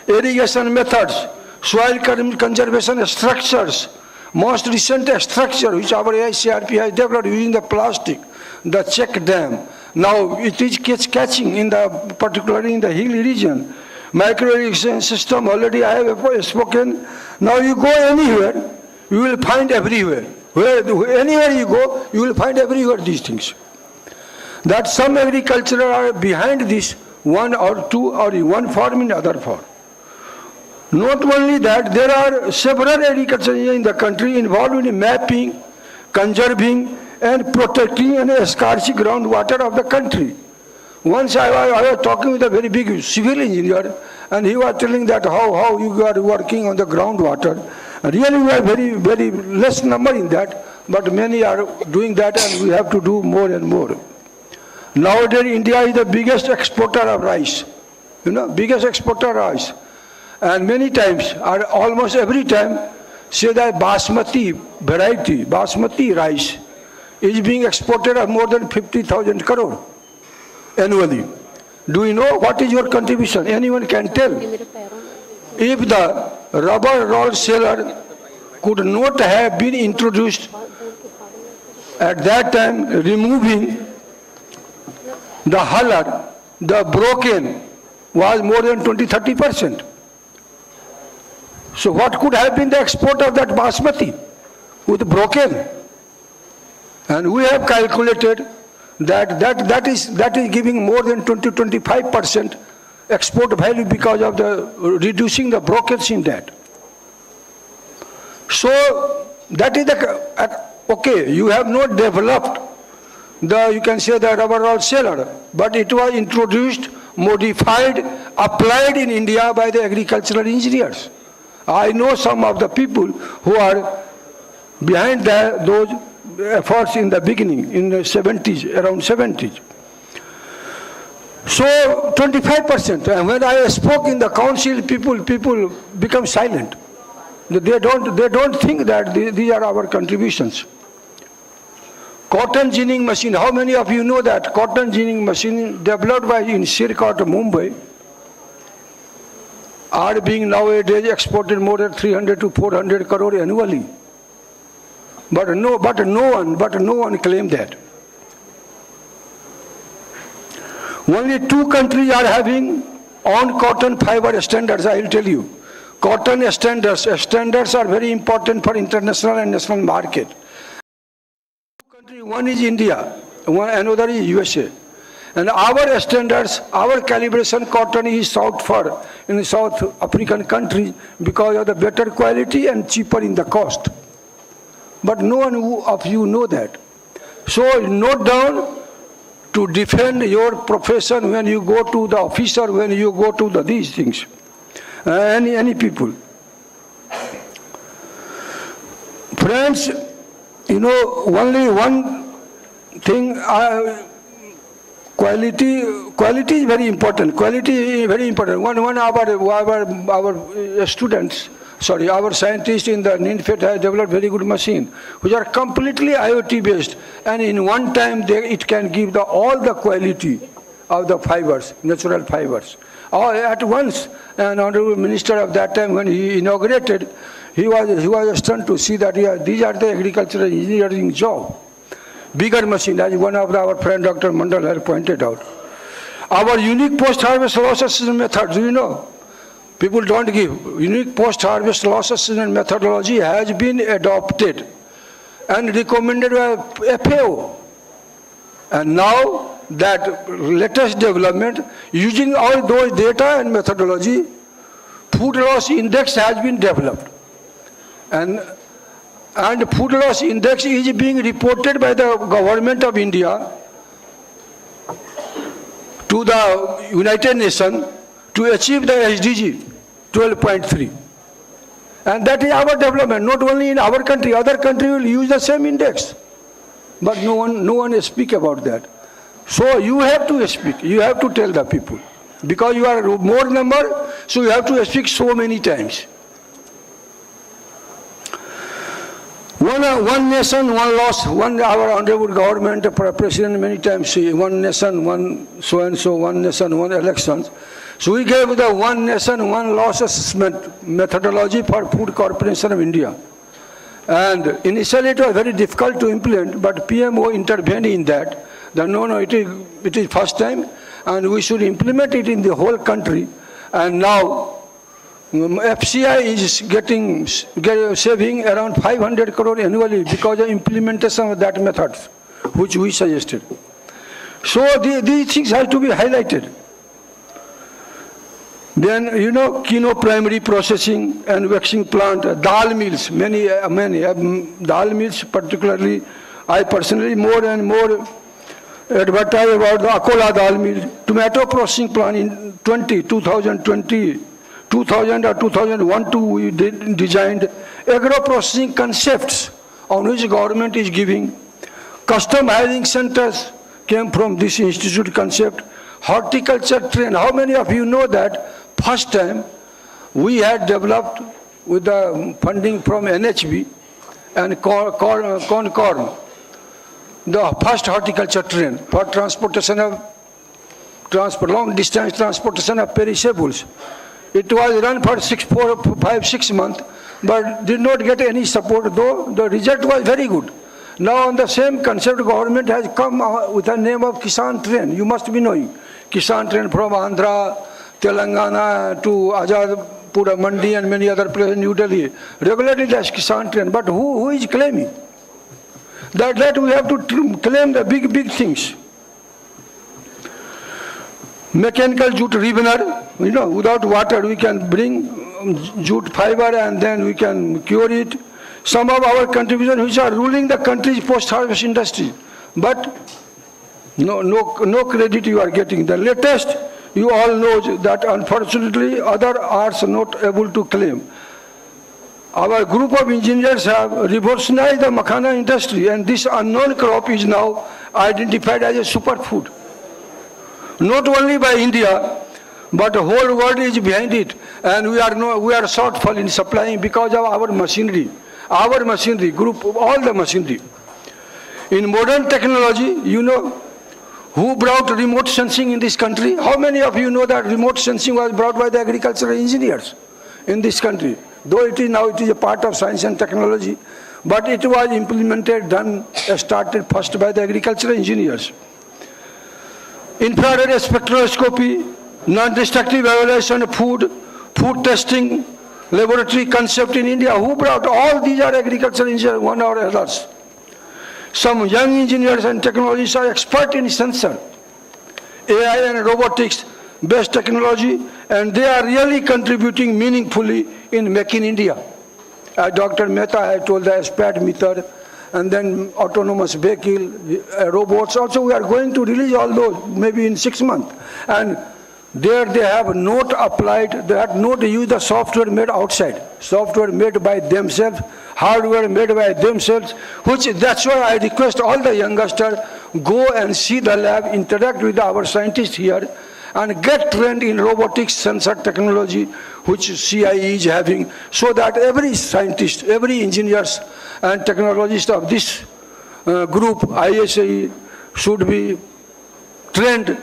[SPEAKER 2] Irrigation methods, soil conservation structures, most recent structure which our ICAR-CIAE has developed using the plastic, the check dam. Now it is catching in the, particularly in the hill region. Micro irrigation system, already I have spoken. Now you go anywhere, you will find everywhere. Anywhere you go, you will find everywhere these things. That some agriculture are behind this, one or two or one farm in other farm. Not only that, there are several agriculture in the country involved in mapping, conserving and protecting and scarcity groundwater of the country. Once I was talking with a very big civil engineer, and he was telling that how you are working on the groundwater. Really we are very less number in that, but many are doing that, and we have to do more and more. Nowadays India is the biggest exporter of rice, biggest exporter of rice. And many times, or almost every time, say that basmati variety, basmati rice is being exported at more than 50,000 crore annually. Do you know what is your contribution? Anyone can tell. If the rubber roll seller could not have been introduced at that time, removing the huller, the broken was more than 20-30%. So what could have been the export of that basmati with broken? And we have calculated that is giving more than 20-25% export value because of the reducing the brokerage in that. So that is okay, you have not developed you can say the rubber roll seller, but it was introduced, modified, applied in India by the agricultural engineers. I know some of the people who are behind those efforts in the beginning, in the 70s, around 70s. So 25%, and when I spoke in the council, people become silent. They don't think that these are our contributions. Cotton ginning machine, how many of you know that cotton ginning machine developed by in Sirkot, Mumbai, are being nowadays exported more than 300 to 400 crore annually. But no one claimed that. Only 2 countries are having on cotton fiber standards, I will tell you. Cotton standards are very important for international and national market. One is India, another is USA. And our standards, our calibration cotton is sought for in the South African countries because of the better quality and cheaper in the cost. But no one of you know that. So note down to defend your profession when you go to the officer, when you go to these things. Any people. Friends, you know, only one thing, quality is very important. Quality is very important. One our students, our scientists in the NINFET have developed very good machine, which are completely IoT based, and in one time it can give all the quality of the fibers, natural fibers, all at once. And honorable minister of that time, when he inaugurated, he was stunned to see that these are the agricultural engineering job. Bigger machine, as one of our friend Dr. Mandal had pointed out. Our unique post-harvest loss assessment method, do you know? People don't give. Unique post-harvest loss assessment methodology has been adopted and recommended by FAO. And now that latest development, using all those data and methodology, food loss index has been developed. And food loss index is being reported by the government of India to the United Nations to achieve the SDG 12.3. And that is our development, not only in our country, other countries will use the same index. But no one speak about that. So you have to speak, you have to tell the people. Because you are more number, so you have to speak so many times. One nation, one loss, our honorable government, president many times say, one nation, one so-and-so, one nation, one elections. So we gave the one nation, one loss assessment methodology for Food Corporation of India. And initially it was very difficult to implement, but PMO intervened in that. No, it is first time, and we should implement it in the whole country. And now FCI is saving around 500 crore annually because of implementation of that method, which we suggested. So these things have to be highlighted. Then, you know, Kino primary processing and waxing plant, dal mills, many dal mills, particularly, I personally more and more advertise about the Akola dal mill, tomato processing plant in 2020, 2000 or 2001 we designed agro-processing concepts on which government is giving. Custom hiring centers came from this institute concept. Horticulture train, how many of you know that first time we had developed with the funding from NHB and Concord, the first horticulture train for transportation of long distance transportation of perishables. It was run for 6 months, but did not get any support, though the result was very good. Now on the same concept, government has come with the name of Kisan Train. You must be knowing. Kisan Train from Andhra, Telangana to Azadpur, Mandi and many other places in New Delhi. Regularly that's Kisan Train. But who is claiming? That we have to claim the big things. Mechanical jute rebiner, without water we can bring jute fiber and then we can cure it. Some of our contributions which are ruling the country's post-harvest industry, but no credit you are getting. The latest, you all know that unfortunately other arts are not able to claim. Our group of engineers have revolutionized the makhana industry, and this unknown crop is now identified as a superfood. Not only by India, but the whole world is behind it, and we are shortfall in supplying because of our machinery group, all the machinery. In modern technology, who brought remote sensing in this country? How many of you know that remote sensing was brought by the agricultural engineers in this country? Though it is a part of science and technology, but it was implemented, started first by the agricultural engineers. Infrared spectroscopy, non-destructive evaluation of food testing, laboratory concept in India. Who brought all these are agricultural engineers, one or others. Some young engineers and technologists are expert in sensor, AI and robotics, best technology, and they are really contributing meaningfully in Make in India. Dr. Mehta had told the SPAT method, and then autonomous vehicle, robots. Also, we are going to release all those maybe in 6 months. And there they have not applied, they have not used the software made outside, software made by themselves, hardware made by themselves, that's why I request all the youngsters, go and see the lab, interact with our scientists here, and get trained in robotics, sensor technology, which CIAE is having, so that every scientist, every engineers and technologist of this group, ISAE, should be trained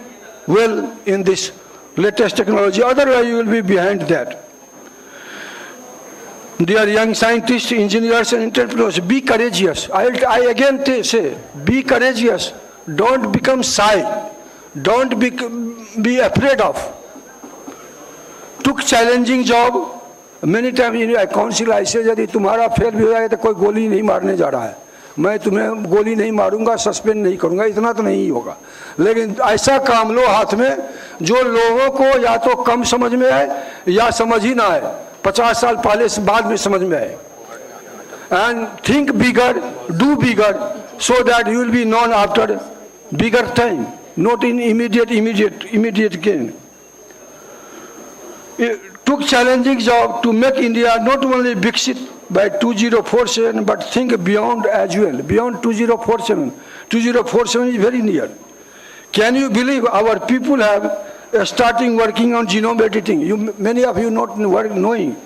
[SPEAKER 2] well in this latest technology. Otherwise, you will be behind that. Dear young scientists, engineers, and entrepreneurs, be courageous. I again say, be courageous. Don't become shy. Don't be afraid of. Took challenging job. Many times in a council I say, यदि तुम्हारा fail भी हो जाए तो कोई गोली नहीं मारने जा रहा है. मैं तुम्हें गोली नहीं मारूंगा, सस्पेंड नहीं करूंगा, इतना तो नहीं होगा. लेकिन ऐसा काम लो हाथ में जो लोगों को या तो कम समझ में आए या समझ ही ना आए, 50 साल पहले बाद में समझ में आए. And think bigger, do bigger, so that you will be known after bigger time, not in immediate gain. It took challenging job to make India not only Viksit by 2047, but think beyond as well, beyond 2047. 2047 is very near. Can you believe our people have starting working on genome editing? Many of you not knowing.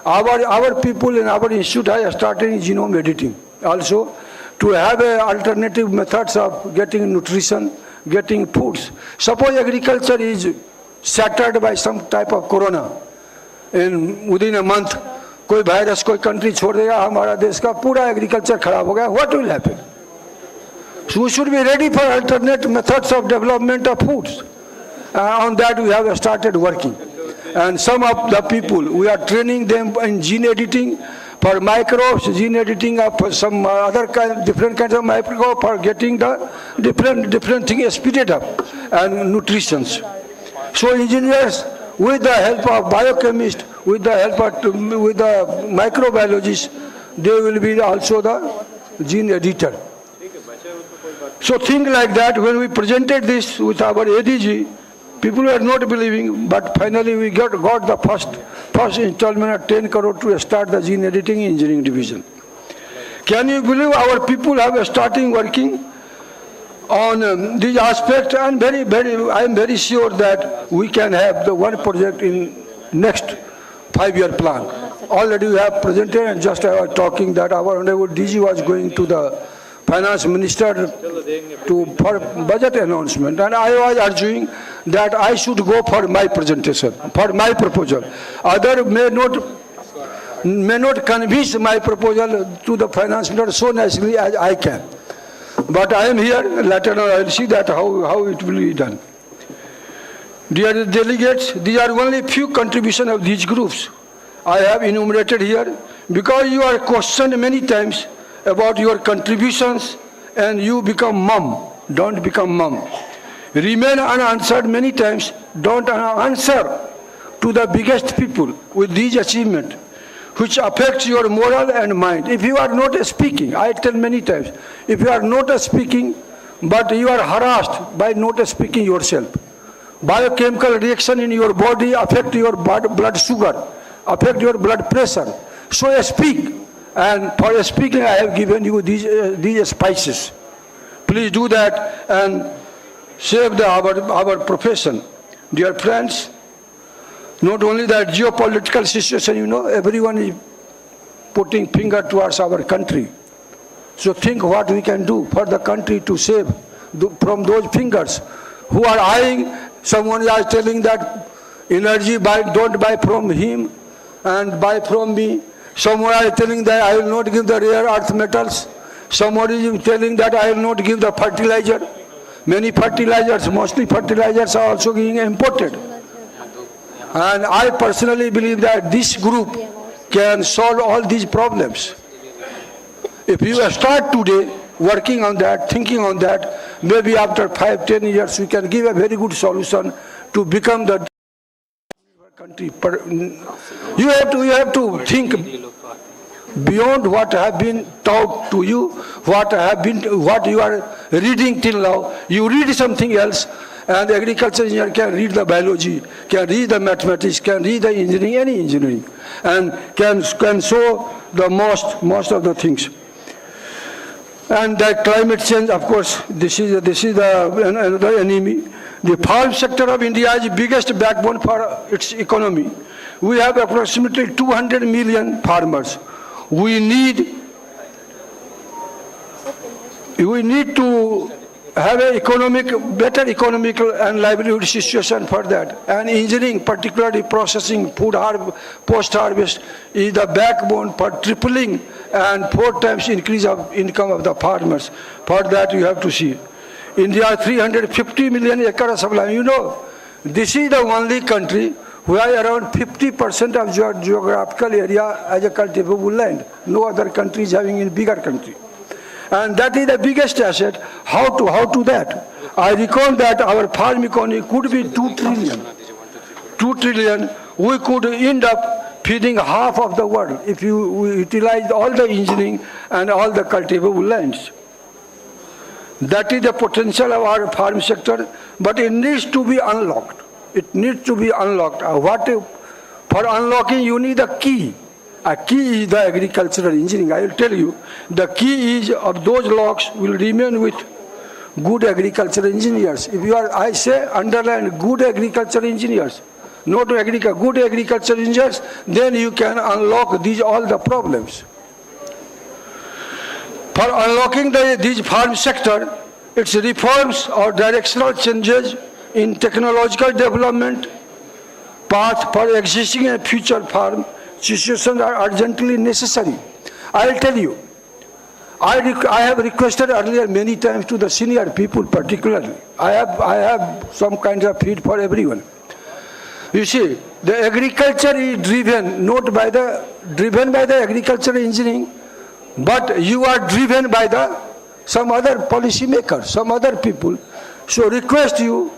[SPEAKER 2] Our people in our institute have started in genome editing. Also, to have alternative methods of getting nutrition, getting foods. Suppose agriculture is shattered by some type of corona. Within a month, कोई virus कोई country छोड़ देगा, हमारा देश का पूरा agriculture खराब हो गया. What will happen? So we should be ready for alternate methods of development of foods. On that we have started working. And some of the people, we are training them in gene editing for microbes, gene editing of some other different kinds of microbes for getting the different things speeded up, and nutritions. So engineers, with the help of biochemists, with the help of with the microbiologists, they will be also the gene editor. So think like that. When we presented this with our ADG, people were not believing, but finally we got the first installment of 10 crore to start the gene editing engineering division. Can you believe our people have starting working on these aspects? And I am very sure that we can have the one project in next 5-year plan. Already we have presented, and just I was talking that our honorable DG was going to the finance minister for budget announcement, and I was arguing that I should go for my presentation, for my proposal. Other may not convince my proposal to the finance minister so nicely as I can. But I am here, later on I will see that how it will be done. Dear delegates, these are only few contributions of these groups I have enumerated here, because you are questioned many times about your contributions and you become mum. Don't become mum. Remain unanswered many times. Don't answer to the biggest people with these achievements, which affects your moral and mind. If you are not speaking, I tell many times, if you are not speaking, but you are harassed by not speaking yourself, biochemical reaction in your body affect your blood sugar, affect your blood pressure. So speak, and for speaking I have given you these spices. Please do that and save our profession. Dear friends, not only that geopolitical situation, everyone is putting finger towards our country. So think what we can do for the country to save from those fingers who are eyeing. Someone is telling that energy don't buy from him and buy from me. Someone is telling that I will not give the rare earth metals. Someone is telling that I will not give the fertilizer. Many fertilizers, mostly fertilizers, are also being imported. And I personally believe that this group can solve all these problems. If you start today working on that, thinking on that, maybe after 5-10 years we can give a very good solution to become the country. You have to think beyond what have been taught to you, what you are reading till now. You read something else, and the agriculture engineer can read the biology, can read the mathematics, can read the engineering, any engineering, and can show the most of the things. And that climate change, of course, this is another enemy. The farm sector of India is the biggest backbone for its economy. We have approximately 200 million farmers. We need to have a better economical and livelihood situation for that. And engineering, particularly processing, food post-harvest, is the backbone for tripling and 4 times increase of income of the farmers. For that you have to see. India 350 million acres of land. This is the only country where around 50% of your geographical area as a cultivable land. No other country is having a bigger country. And that is the biggest asset. How to that? I recall that our farm economy could be 2 trillion. 2 trillion, we could end up feeding half of the world if we utilize all the engineering and all the cultivable lands. That is the potential of our farm sector, but it needs to be unlocked. It needs to be unlocked. For unlocking, you need a key. A key is the agricultural engineering. I will tell you, the key is of those locks will remain with good agricultural engineers. If you are, I say, underline good agricultural engineers, not good agricultural engineers, then you can unlock all the problems. For unlocking this farm sector, its reforms or directional changes in technological development, path for existing and future farm situations are urgently necessary. I will tell you, I have requested earlier many times to the senior people particularly. I have some kind of feed for everyone. You see, the agriculture is driven by the agricultural engineering, but you are driven by some other policy makers, some other people. So request you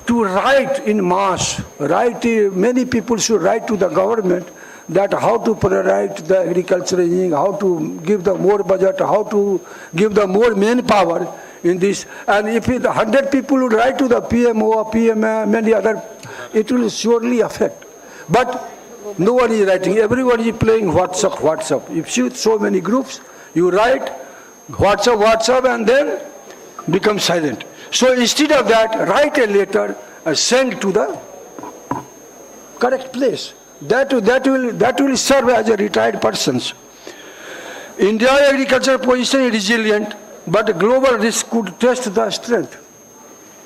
[SPEAKER 2] to write in mass, many people should write to the government that how to prioritize the agricultural engineering, how to give the more budget, how to give the more manpower in this. And if 100 people would write to the PMO, PMA, many other, it will surely affect. But no one is writing. Everyone is playing WhatsApp. If you so many groups, you write WhatsApp and then become silent. So instead of that, write a letter and send to the correct place. That will serve as a retired persons. India's agricultural position is resilient, but global risk could test the strength.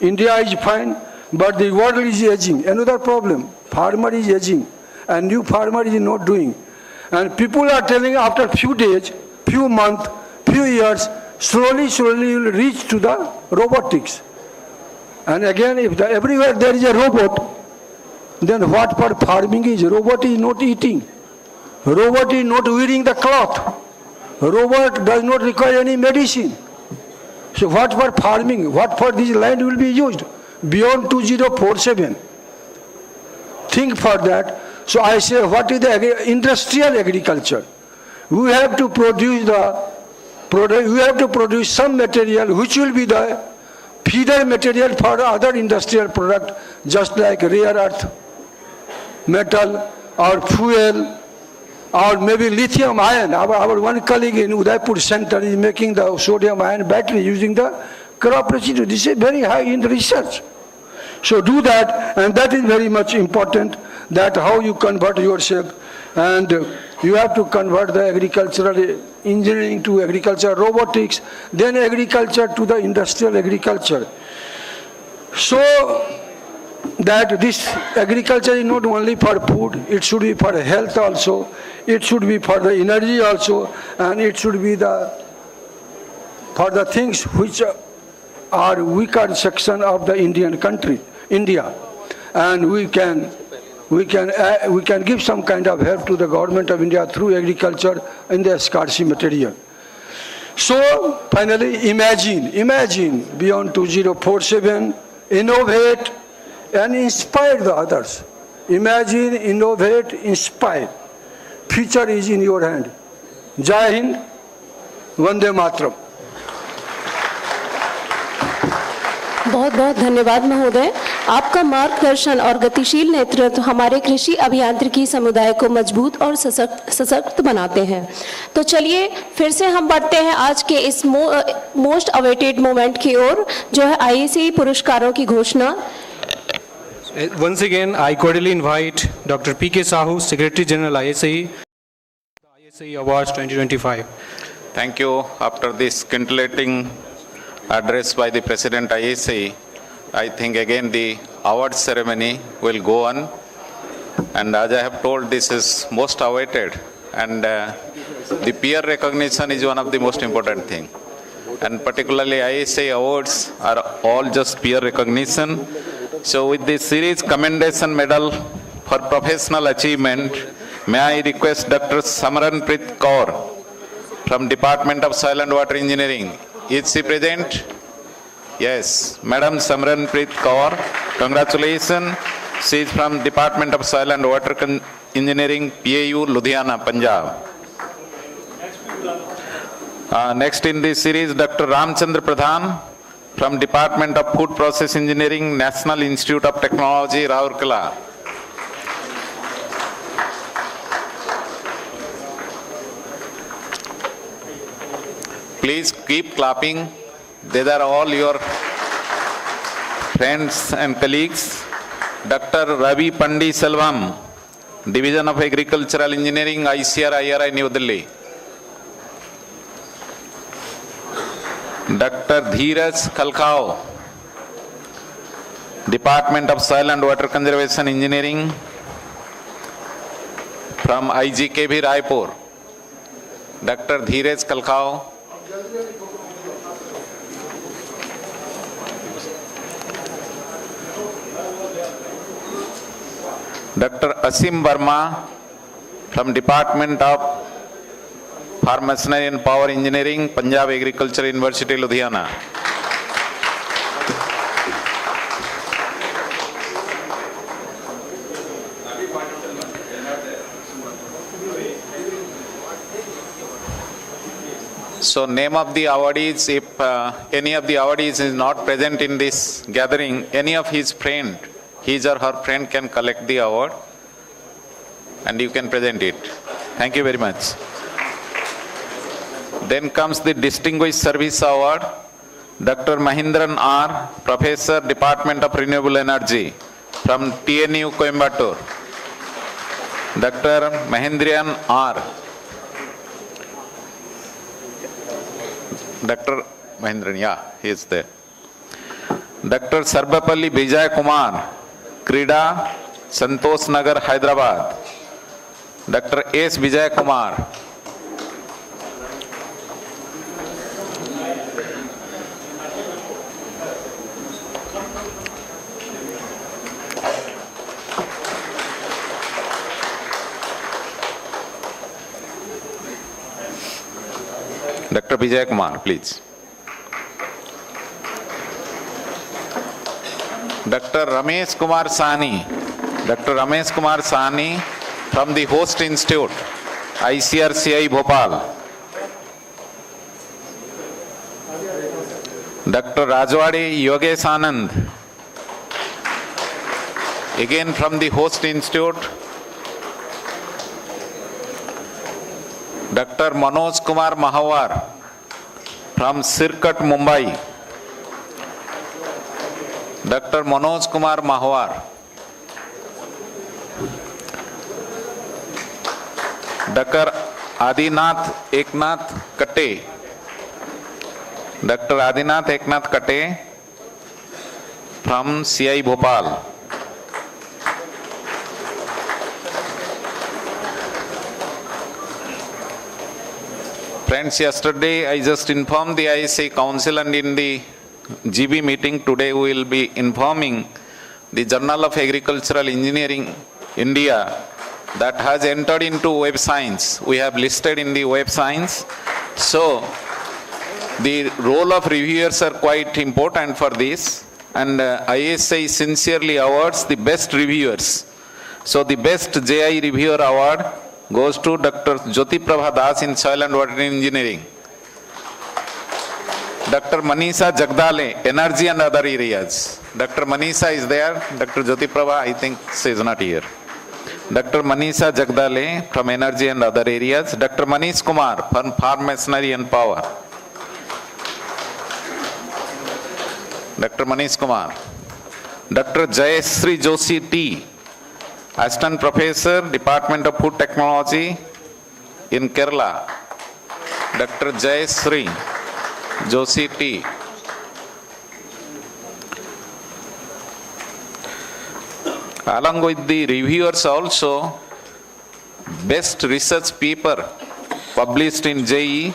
[SPEAKER 2] India is fine, but the world is aging. Another problem, farmer is aging, and new farmer is not doing. And people are telling after few days, few months, few years, slowly you will reach to the robotics. And again, if everywhere there is a robot, then what for farming is? Robot is not eating. Robot is not wearing the cloth. Robot does not require any medicine. So what for farming, what for this land will be used beyond 2047? Think for that. So I say, what is the industrial agriculture? We have to produce some material which will be the feeder material for other industrial product, just like rare earth, metal, or fuel, or maybe lithium ion. Our one colleague in Udaipur Center is making the sodium ion battery using the crop residue. This is very high in research. So do that, and that is very much important, that how you convert yourself. And you have to convert the agricultural engineering to agriculture robotics, then agriculture to the industrial agriculture. So that this agriculture is not only for food, it should be for health also, it should be for the energy also, and it should be for the things which are weaker section of the Indian country, India. And we can give some kind of help to the government of India through agriculture in the scarcity material. So finally, imagine beyond 2047, innovate and inspire the others. Imagine, innovate, inspire. Future is in your hand. Jai Hind, Vande Mataram.
[SPEAKER 19] बहुत बहुत धन्यवाद महोदय। आपका मार्गदर्शन और गतिशील नेतृत्व हमारे कृषि अभियांत्रिकी समुदाय को मजबूत और सशक्त बनाते हैं। तो चलिए फिर से हम बढ़ते हैं आज के इस मोस्ट अवेटेड मोमेंट की ओर, जो है ISAE पुरस्कारों की घोषणा।
[SPEAKER 18] Once again, I cordially invite Dr. P.K. Sahu, Secretary General ISAE, the ISAE Awards 2025.
[SPEAKER 6] Thank you. After this scintillating address by the President ISAE, I think again the award ceremony will go on. And as I have told, this is most awaited. And the peer recognition is one of the most important things. And particularly ISAE awards are all just peer recognition. So with this series commendation medal for professional achievement, may I request Dr. Samranpreet Kaur from Department of Soil and Water Engineering. Is she present? Yes, Madam Samranpreet Kaur, congratulations. She is from Department of Soil and Water Engineering, PAU, Ludhiana, Punjab. Next in this series, Dr. Ramchandra Pradhan from Department of Food Process Engineering, National Institute of Technology, Rourkela. Please keep clapping. These are all your friends and colleagues. Dr. Ravi Pandi Selvam, Division of Agricultural Engineering, ICAR-CIAE New Delhi. Dr. Dheeraj Khalkhao, Department of Soil and Water Conservation Engineering from IGKB Raipur. Dr. Dheeraj Khalkhao. Dr. Asim Verma from Department of Pharmaceutical and Power Engineering, Punjab Agriculture University, Ludhiana. So name of the awardees, if any of the awardees is not present in this gathering, any of his friend, his or her friend can collect the award and you can present it. Thank you very much. Then comes the Distinguished Service Award, Dr. Mahindran R., Professor, Department of Renewable Energy from TNU, Coimbatore. Dr. Mahindran R. Dr. Mahindran, yeah, he is there. Dr. Sarbapalli Vijay Kumar, Krida, Santosh Nagar, Hyderabad. Dr. S. Vijay Kumar. Dr. Vijay Kumar, please. Dr. Ramesh Kumar Sahni. Dr. Ramesh Kumar Sahni from the host institute, ICAR-CIAE Bhopal. Dr. Rajwadi Yogesh Anand, again from the host institute. Dr. Manoj Kumar Mahawar from Sirkat, Mumbai. Dr. Manoj Kumar Mahawar. Dr. Adinath Eknath Kate. Dr. Adinath Eknath Kate from CIAE Bhopal. Friends, yesterday I just informed the ISAE Council, and in the GB meeting today we will be informing the Journal of Agricultural Engineering India that has entered into Web Science. We have listed in the Web Science. So the role of reviewers are quite important for this, and ISAE sincerely awards the best reviewers. So the best JI reviewer award goes to Dr. Jyoti Prabha Das in Soil and Water Engineering. Dr. Manisha Jagdale, Energy and Other Areas. Dr. Manisha is there. Dr. Jyoti Prabha, I think she is not here. Dr. Manisha Jagdale from Energy and Other Areas. Dr. Manish Kumar from Farm Machinery and Power. Dr. Manish Kumar. Dr. Jayashree Joshi T, Assistant Professor, Department of Food Technology in Kerala. Dr. Jayashree Joshi T. Along with the reviewers also, best research paper published in JE,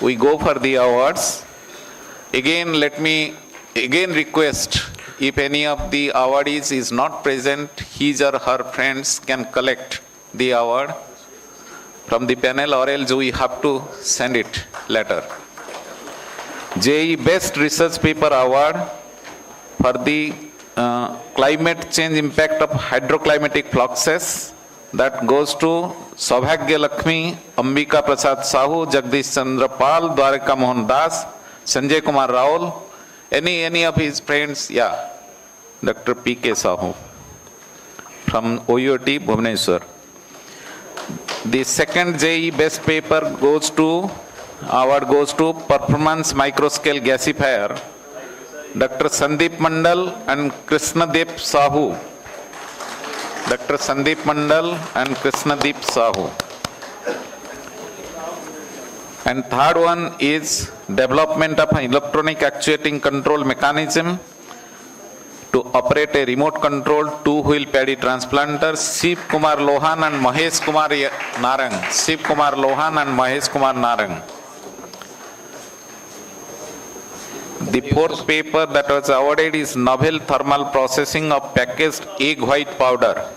[SPEAKER 6] we go for the awards. Again, let me request, if any of the awardees is not present, his or her friends can collect the award from the panel, or else we have to send it later. JE Best Research Paper Award for the climate change impact of hydroclimatic fluxes, that goes to Saubhagya Lakshmi, Ambika Prasad Sahu, Jagdish Chandra Pal, Dwarika Mohan Das, Sanjay Kumar Raul, any of his friends, yeah, Dr. P.K. Sahu from OUT Bhubaneswar. The second JE Best Paper award goes to Performance Microscale Gasifier, Dr. Sandeep Mandal and Krishnadeep Sahu. Dr. Sandeep Mandal and Krishnadeep Sahu. And third one is development of an electronic actuating control mechanism to operate a remote controlled two-wheel paddy transplanter, Shiv Kumar Lohan and Mahesh Kumar Narang. Shiv Kumar Lohan and Mahesh Kumar Narang. The fourth paper that was awarded is Novel Thermal Processing of Packaged Egg White Powder.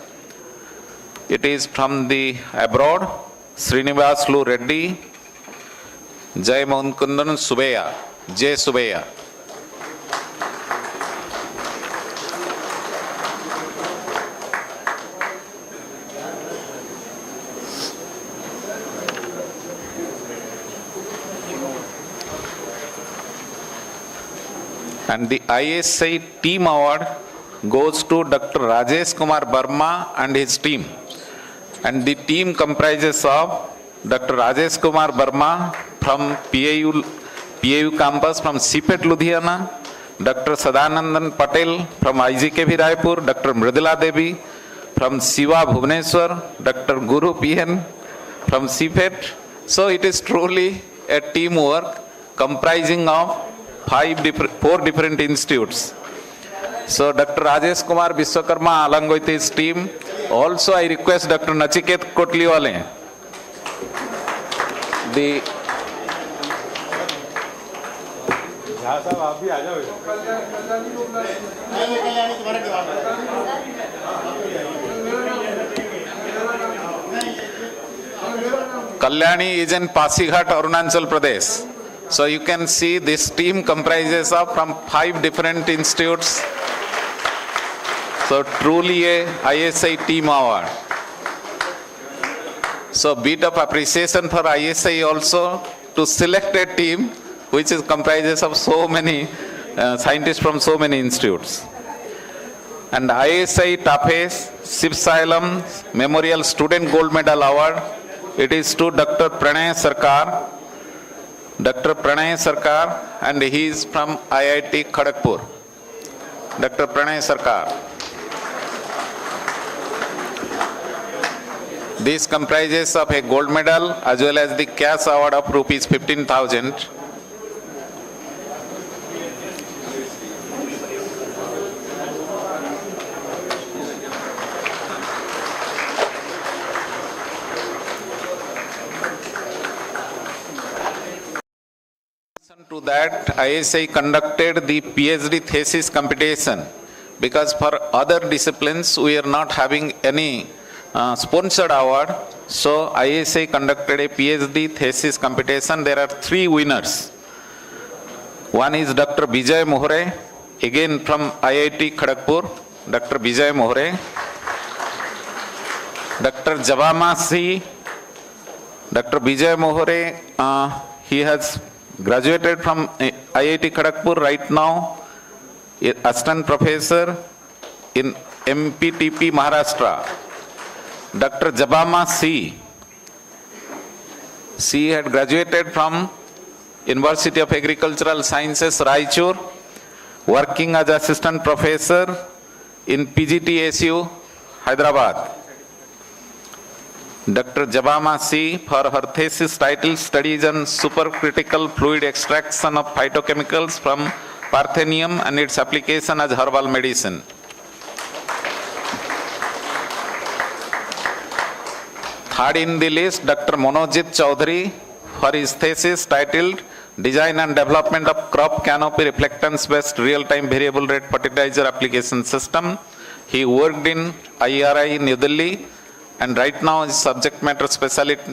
[SPEAKER 6] It is from the abroad, Srinivas Lu Reddy, Jai Mohankundan Subeya, J. Subeya. And the ISAE Team Award goes to Dr. Rajesh Kumar Verma and his team. And the team comprises of Dr. Rajesh Kumar Verma from PAU campus from CPET Ludhiana, Dr. Sadanandan Patel from IGKV Raipur, Dr. Mridula Devi from Siva Bhubaneswar, Dr. Guru PN from CPET. So it is truly a teamwork comprising of four different institutes. So Dr. Rajesh Kumar Vishwakarma along with his team. Also I request Dr. Nachiket Kotliwale, the Kalyani is in Pasighat, Arunachal Pradesh. So you can see this team comprises of from 5 different institutes So truly a ISAE team award. So bit of appreciation for ISAE also to select a team which is comprises of so many scientists from so many institutes. And ISAE TAFES Sipsalem Memorial Student Gold Medal Award, it is to Dr. Pranay Sarkar. Dr. Pranay Sarkar, and he is from IIT Kharagpur. Dr. Pranay Sarkar. This comprises of a gold medal as well as the cash award of rupees 15,000. To that, ISAE conducted the PhD thesis competition, because for other disciplines we are not having any sponsored award. So ISAE conducted a PhD thesis competition. There are 3 winners. One is Dr. Vijay Mohre, again from IIT Kharagpur. Dr. Vijay Mohre. Dr. Jabama C. Dr. Vijay Mohre, he has graduated from IIT Kharagpur right now, assistant professor in MPTP Maharashtra. Dr. Jabama C. She had graduated from University of Agricultural Sciences, Raichur, working as assistant professor in PGTSU, Hyderabad. Dr. Jabama C. for her thesis title Studies on Supercritical Fluid Extraction of Phytochemicals from Parthenium and its Application as Herbal Medicine. Third in the list, Dr. Monojit Chaudhary for his thesis titled Design and Development of Crop Canopy Reflectance-Based Real-Time Variable Rate Fertilizer Application System. He worked in IRI New Delhi and right now is subject matter specialist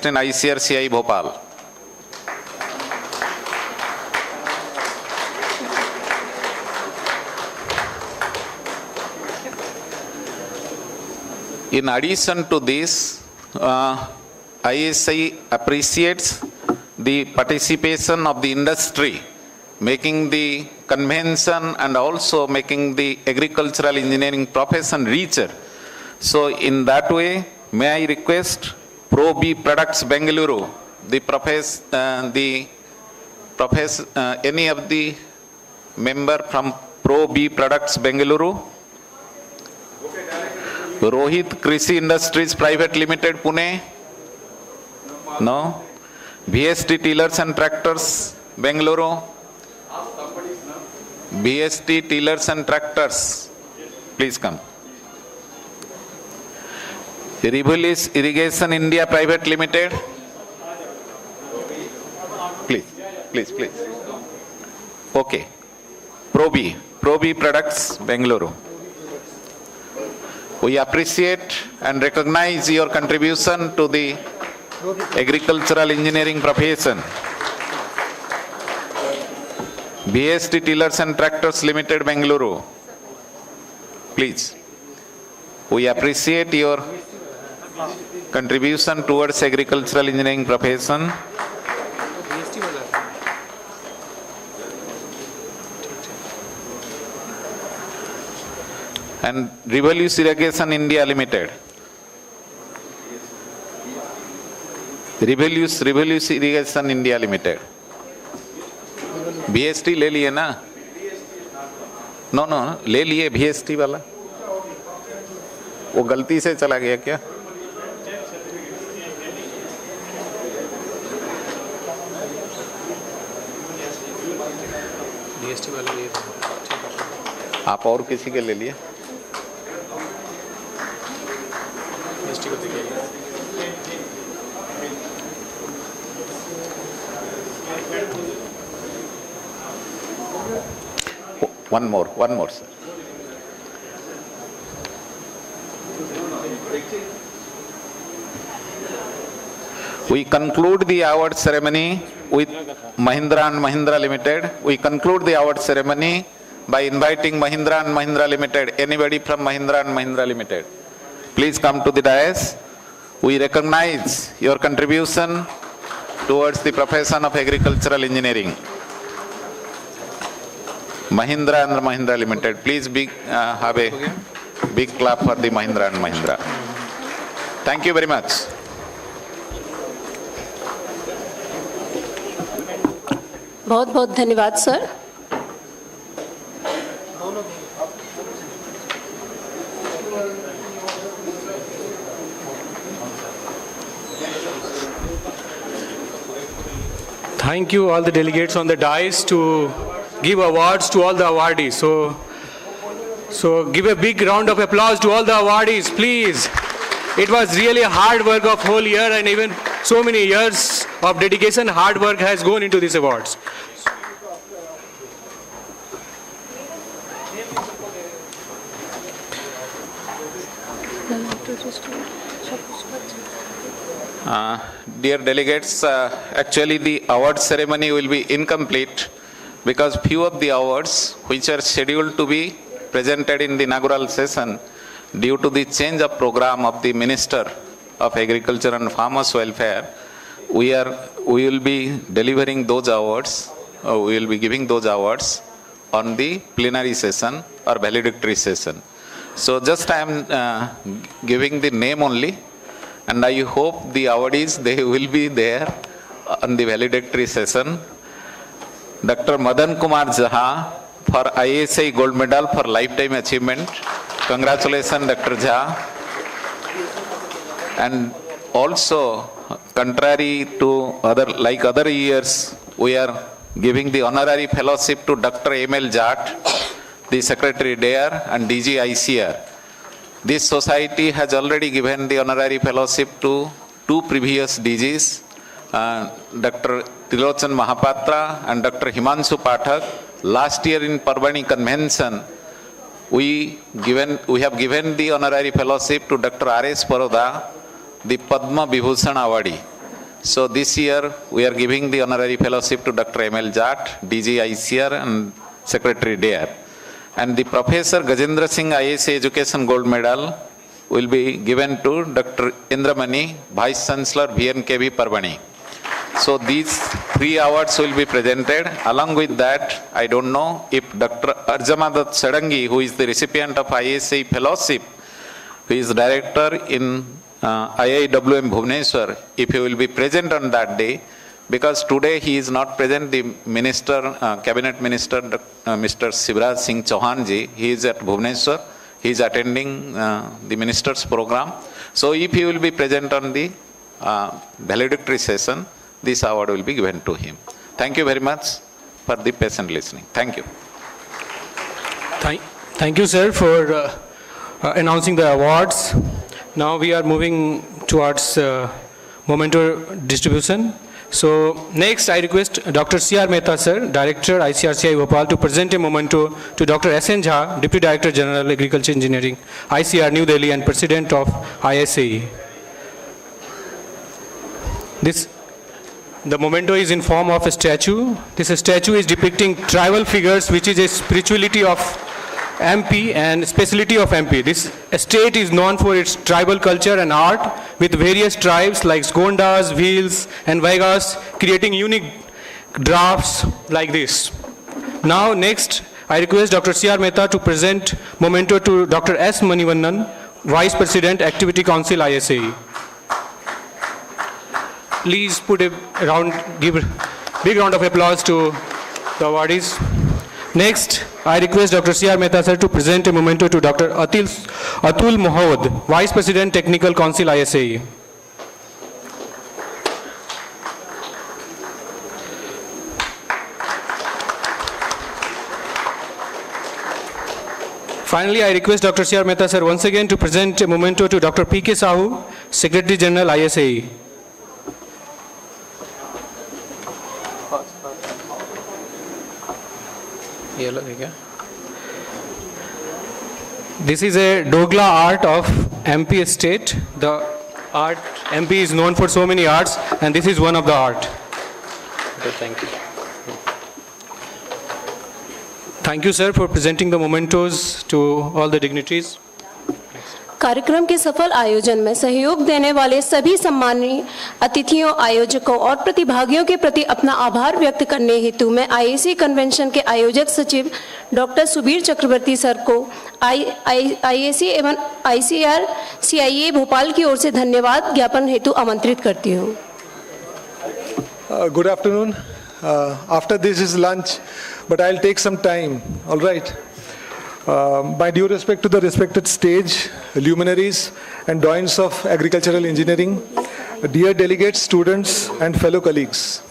[SPEAKER 6] in ICAR-CIAE Bhopal. In addition to this, ISAE appreciates the participation of the industry, making the convention and also making the agricultural engineering profession richer. So in that way, may I request Pro B Products Bengaluru, any of the member from Pro B Products Bengaluru? Rohit Krishi Industries Private Limited, Pune? No? VST Tillers and Tractors, Bengaluru? VST Tillers and Tractors, please come. Rivulis Irrigation India Private Limited? Please. Okay. Pro B Products, Bengaluru. We appreciate and recognize your contribution to the agricultural engineering profession. BST Tillers and Tractors Limited, Bengaluru. Please. We appreciate your contribution towards agricultural engineering profession. And Rivulis Irrigation India Limited. Rivulis Irrigation India Limited. BST ले लिए ना? No, ले लिए BST वाला. वो गलती से चला गया क्या? BST वाला लिए. आप और किसी के ले लिए? One more, sir. We conclude the award ceremony with Mahindra & Mahindra Limited. We conclude the award ceremony by inviting Mahindra and Mahindra Limited. Anybody from Mahindra and Mahindra Limited? Please come to the dais. We recognize your contribution towards the profession of agricultural engineering. Mahindra and Mahindra Limited. Please have a big clap for the Mahindra and Mahindra. Thank you very much.
[SPEAKER 19] बहुत बहुत धन्यवाद sir.
[SPEAKER 18] Thank you all the delegates on the dais to give awards to all the awardees. So give a big round of applause to all the awardees, please. It was really a hard work of whole year, and even so many years of dedication, hard work has gone into these awards.
[SPEAKER 6] Dear delegates, actually the award ceremony will be incomplete because few of the awards which are scheduled to be presented in the inaugural session, due to the change of program of the Minister of Agriculture and Farmers Welfare, we will be delivering those awards, we will be giving those awards on the plenary session or valedictory session. So just I am giving the name only, and I hope the awardees, they will be there on the valedictory session. Dr. Madan Kumar Jha for ISAE Gold Medal for Lifetime Achievement. Congratulations, Dr. Jha. And also, contrary to other years, we are giving the honorary fellowship to Dr. M.L. Jat, the Secretary there, and DG ICAR. This society has already given the honorary fellowship to two previous DGs, Dr. Tilochan Mahapatra and Dr. Himanshu Pathak. Last year in Parbani Convention, we have given the honorary fellowship to Dr. R.S. Paroda, the Padma Vibhushan Awardee. So this year we are giving the honorary fellowship to Dr. M.L. Jat, DG ICR and Secretary there. And the Professor Gajendra Singh ISA Education Gold Medal will be given to Dr. Indramani, Vice Chancellor VNKV Parbani. So these three awards will be presented. Along with that, I don't know if Dr. Arjamadat Sadangi, who is the recipient of ISAE Fellowship, who is Director in IIWM Bhubaneswar, if he will be present on that day, because today he is not present, the Minister, Cabinet Minister, Mr. Shivraj Singh Chauhan ji, he is at Bhubaneswar, he is attending the Minister's program. So if he will be present on the valedictory session, this award will be given to him. Thank you very much for the patient listening. Thank you.
[SPEAKER 18] Thank you, sir, for announcing the awards. Now we are moving towards memento distribution. So next I request Dr. C.R. Mehta, sir, Director, ICAR-CIAE Bhopal, to present a memento to Dr. S.N. Jha, Deputy Director General, Agriculture Engineering, ICAR, New Delhi, and President of ISAE. The memento is in form of a statue. This statue is depicting tribal figures, which is a spirituality of MP and speciality of MP. This state is known for its tribal culture and art, with various tribes like Gondas, Veels, and Vaigas creating unique drafts like this. Now next, I request Dr. C.R. Mehta to present memento to Dr. S. Manivannan, Vice President, Activity Council, ISAE. Please give a big round of applause to the awardees. Next, I request Dr. C.R. Mehta, sir, to present a memento to Dr. Atul Mohod, Vice President, Technical Council, ISAE. Finally, I request Dr. C.R. Mehta, sir, once again to present a memento to Dr. P.K. Sahu, Secretary General, ISAE. This is a Dogla art of MP state. The art, MP is known for so many arts, and this is one of the art. Okay, thank you. Thank you, sir, for presenting the mementos to all the dignitaries.
[SPEAKER 19] कार्यक्रम के सफल आयोजन में सहयोग देने वाले सभी सम्मानीय अतिथियों, आयोजकों और प्रतिभागियों के प्रति अपना आभार व्यक्त करने हेतु मैं IAC कन्वेंशन के आयोजक सचिव डॉक्टर सुबीर चक्रवर्ती सर को IAC एवं ICAR-CIAE भोपाल की ओर से धन्यवाद ज्ञापन हेतु आमंत्रित करती हूँ।
[SPEAKER 10] Good afternoon. After this is lunch, but I'll take some time. All right. My due respect to the respected stage, luminaries and doyens of agricultural engineering, dear delegates, students and fellow colleagues.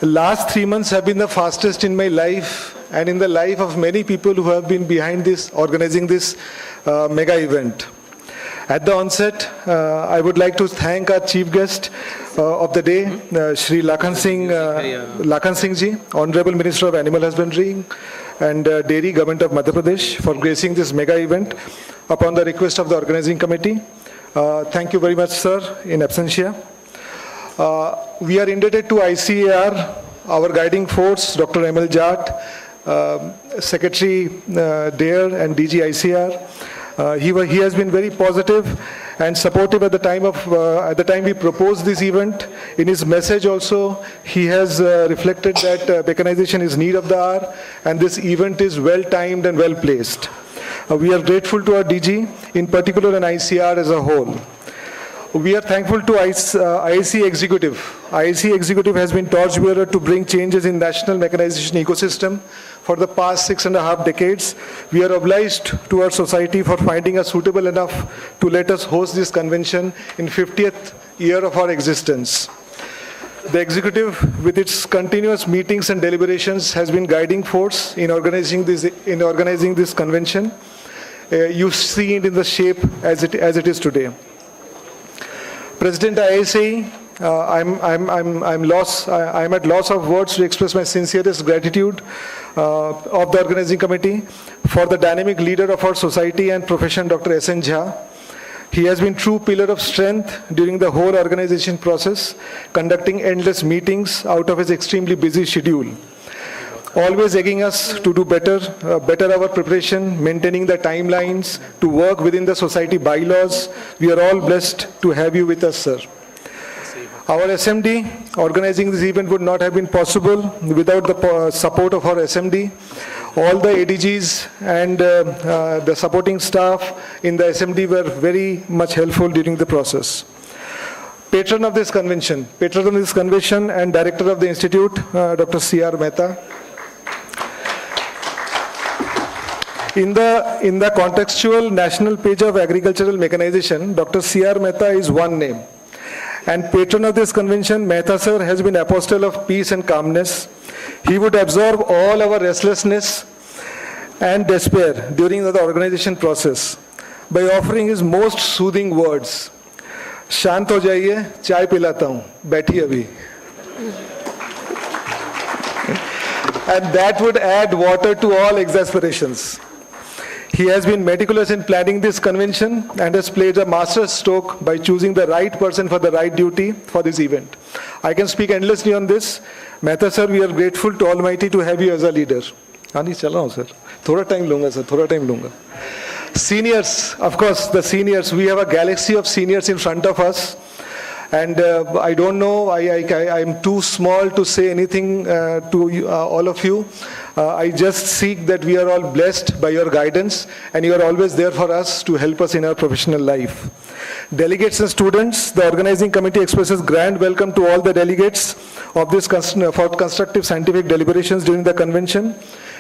[SPEAKER 10] The last 3 months have been the fastest in my life and in the life of many people who have been behind this, organizing this mega event. At the onset, I would like to thank our chief guest of the day, Shri Lakhan Singh ji, Honorable Minister of Animal Husbandry and Dairy, Government of Madhya Pradesh, for gracing this mega event upon the request of the organizing committee. Thank you very much, sir, in absentia. We are indebted to ICAR, our guiding force, Dr. ML Jat, Secretary DARE and DG ICAR. He has been very positive and supportive at the time we proposed this event. In his message also, he has reflected that mechanization is need of the hour and this event is well timed and well placed. We are grateful to our DG, in particular and ICR as a whole. We are thankful to IAC Executive. IAC Executive has been torchbearer to bring changes in national mechanization ecosystem for the past 6.5 decades. We are obliged to our society for finding us suitable enough to let us host this convention in 50th year of our existence. The executive, with its continuous meetings and deliberations, has been guiding force in organizing this convention. You see it in the shape as it is today. President ISAE, I'm at loss of words to express my sincerest gratitude of the organizing committee for the dynamic leader of our society and profession, Dr. S.N. Jha. He has been true pillar of strength during the whole organization process, conducting endless meetings out of his extremely busy schedule. Always egging us to do better our preparation, maintaining the timelines, to work within the society bylaws. We are all blessed to have you with us, sir. Our SMD, organizing this event would not have been possible without the support of our SMD. All the ADGs and the supporting staff in the SMD were very much helpful during the process. Patron of this convention and director of the institute, Dr. C.R. Mehta. In the contextual national page of agricultural mechanization, Dr. C.R. Mehta is one name. And patron of this convention, Mehta sir, has been apostle of peace and calmness. He would absorb all our restlessness and despair during the organization process by offering his most soothing words. शांत हो जाइए, चाय पिलाता हूँ, बैठिए अभी. And that would add water to all exasperations. He has been meticulous in planning this convention and has played a master stroke by choosing the right person for the right duty for this event. I can speak endlessly on this. Mehta sir, we are grateful to Almighty to have you as a leader. Ani, chal raha hu sir. Thoda time lunga sir, thoda time lunga. Seniors, of course, the seniors. We have a galaxy of seniors in front of us. And I don't know, I'm too small to say anything to all of you. I just seek that we are all blessed by your guidance and you are always there for us to help us in our professional life. Delegates and students, the organizing committee expresses grand welcome to all the delegates of this for constructive scientific deliberations during the convention,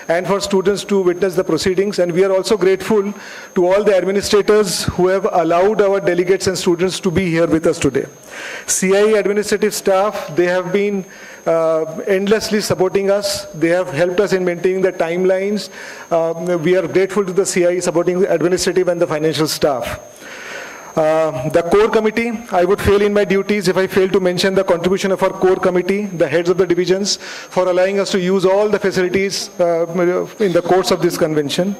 [SPEAKER 10] and for students to witness the proceedings. And we are also grateful to all the administrators who have allowed our delegates and students to be here with us today. CIE administrative staff, they have been endlessly supporting us. They have helped us in maintaining the timelines. We are grateful to the CIE supporting the administrative and the financial staff. The core committee, I would fail in my duties if I fail to mention the contribution of our core committee, the heads of the divisions, for allowing us to use all the facilities in the course of this convention.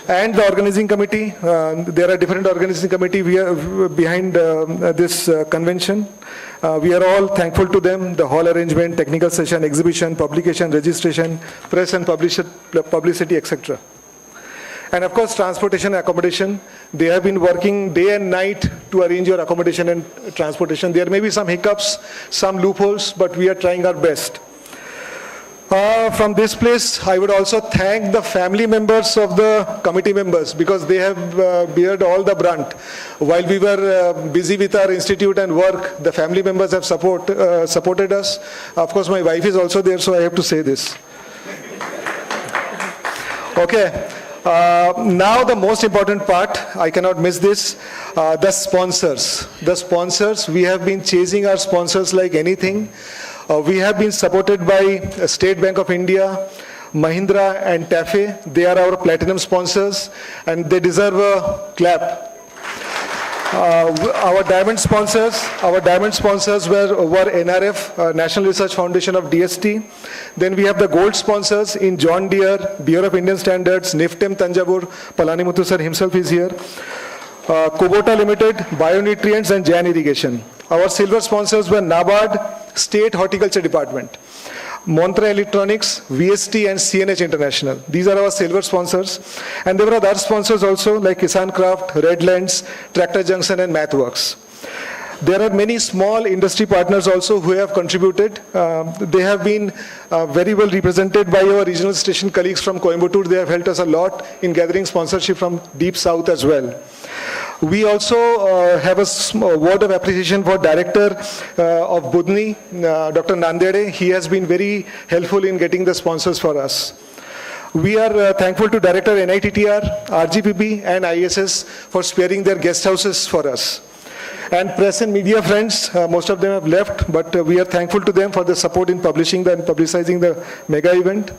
[SPEAKER 10] And the organizing committee, there are different organizing committee behind this convention. We are all thankful to them, the hall arrangement, technical session, exhibition, publication, registration, press and publicity, etc. And of course, transportation and accommodation. They have been working day and night to arrange your accommodation and transportation. There may be some hiccups, some loopholes, but we are trying our best. From this place, I would also thank the family members of the committee members because they have beared all the brunt. While we were busy with our institute and work, the family members have supported us. Of course, my wife is also there, so I have to say this. Okay. Now the most important part, I cannot miss this, the sponsors. The sponsors, we have been chasing our sponsors like anything. We have been supported by State Bank of India, Mahindra and TAFE. They are our platinum sponsors and they deserve a clap. Our diamond sponsors were NRF, National Research Foundation of DST. Then we have the gold sponsors in John Deere, Bureau of Indian Standards, NIFTEM Tanjavur, Palani Muthu sir himself is here. Kubota Limited, Bionutrients and Jan Irrigation. Our silver sponsors were NABARD, State Horticulture Department, Montra Electronics, VST and CNH International. These are our silver sponsors. And there were other sponsors also like Kisan Craft, Redlands, Tractor Junction and MathWorks. There are many small industry partners also who have contributed. They have been very well represented by our regional station colleagues from Coimbatore. They have helped us a lot in gathering sponsorship from Deep South as well. We also have a word of appreciation for Director of Budni, Dr. Nandede. He has been very helpful in getting the sponsors for us. We are thankful to Director NITTR, RGPB and ISS for sparing their guest houses for us. And press and media friends, most of them have left, but we are thankful to them for the support in publishing and publicizing the mega event.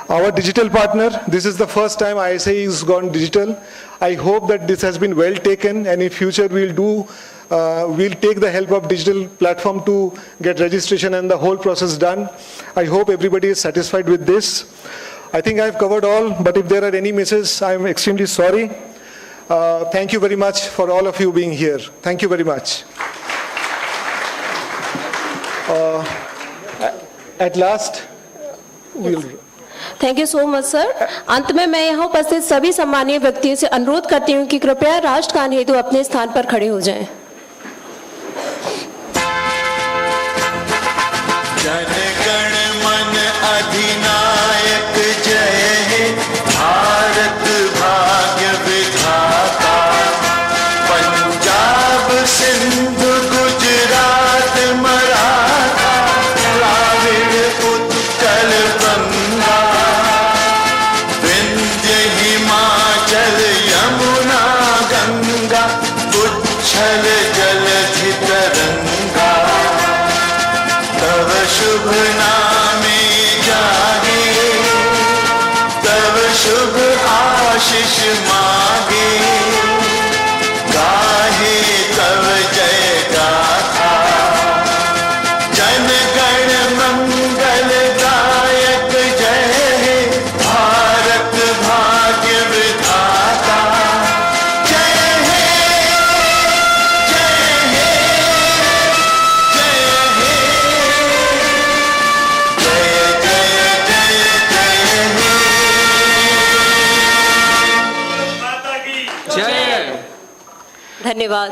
[SPEAKER 10] Our digital partner, this is the first time ISAE has gone digital. I hope that this has been well taken and in future we'll take the help of digital platform to get registration and the whole process done. I hope everybody is satisfied with this. I think I've covered all, but if there are any misses, I'm extremely sorry. Thank you very much for all of you being here. Thank you very much. At last, we'll...
[SPEAKER 19] thank you so much sir. अंत में मैं यहाँ उपस्थित सभी सम्मानीय व्यक्तियों से अनुरोध करती हूँ कि कृपया राष्ट्रगान हेतु अपने स्थान पर खड़े हो जाएं।
[SPEAKER 3] जन गण मन अधिनायक जय हे भारत भाग्य विधाता पंजाब सिंध गुजरात मराठा द्राविड़ उत्कल गंगा विंध्य हिमाचल यमुना गंगा उच्छल जलधि तरंगा तव शुभ नामे जागे तव शुभ आशीष मागे गाहे तव जय गाथा जन गण मंगल दायक जय हे भारत भाग्य विधाता जय हे जय हे जय हे जय जय जय जय हे
[SPEAKER 19] धन्यवाद।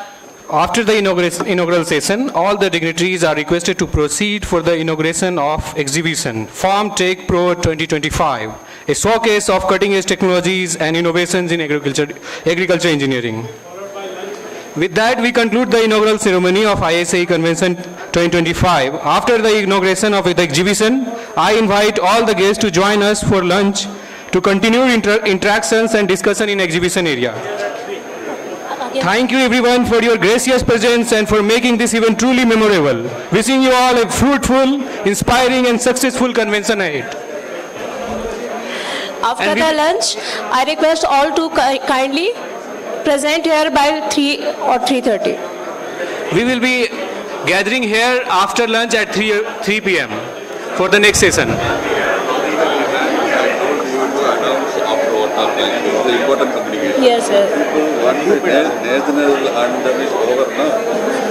[SPEAKER 18] After the inaugural session, all the dignitaries are requested to proceed for the inauguration of exhibition, Farm Tech Pro 2025, a showcase of cutting-edge technologies and innovations in agriculture engineering. With that, we conclude the inaugural ceremony of ISAE Convention 2025. After the inauguration of the exhibition, I invite all the guests to join us for lunch to continue interactions and discussion in exhibition area. Thank you everyone for your gracious presence and for making this event truly memorable. Wishing you all a fruitful, inspiring and successful convention ahead.
[SPEAKER 19] After the lunch, I request all to kindly present here by 3 or 3:30.
[SPEAKER 18] We will be gathering here after lunch at 3 p.m. for the next session.
[SPEAKER 5] Okay, it's an important communication.
[SPEAKER 9] Yes, sir.
[SPEAKER 5] Once the national anthem is over, no?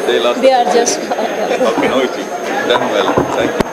[SPEAKER 5] They lost.
[SPEAKER 9] They are just.
[SPEAKER 5] Okay, no issue. Done well. Thank you.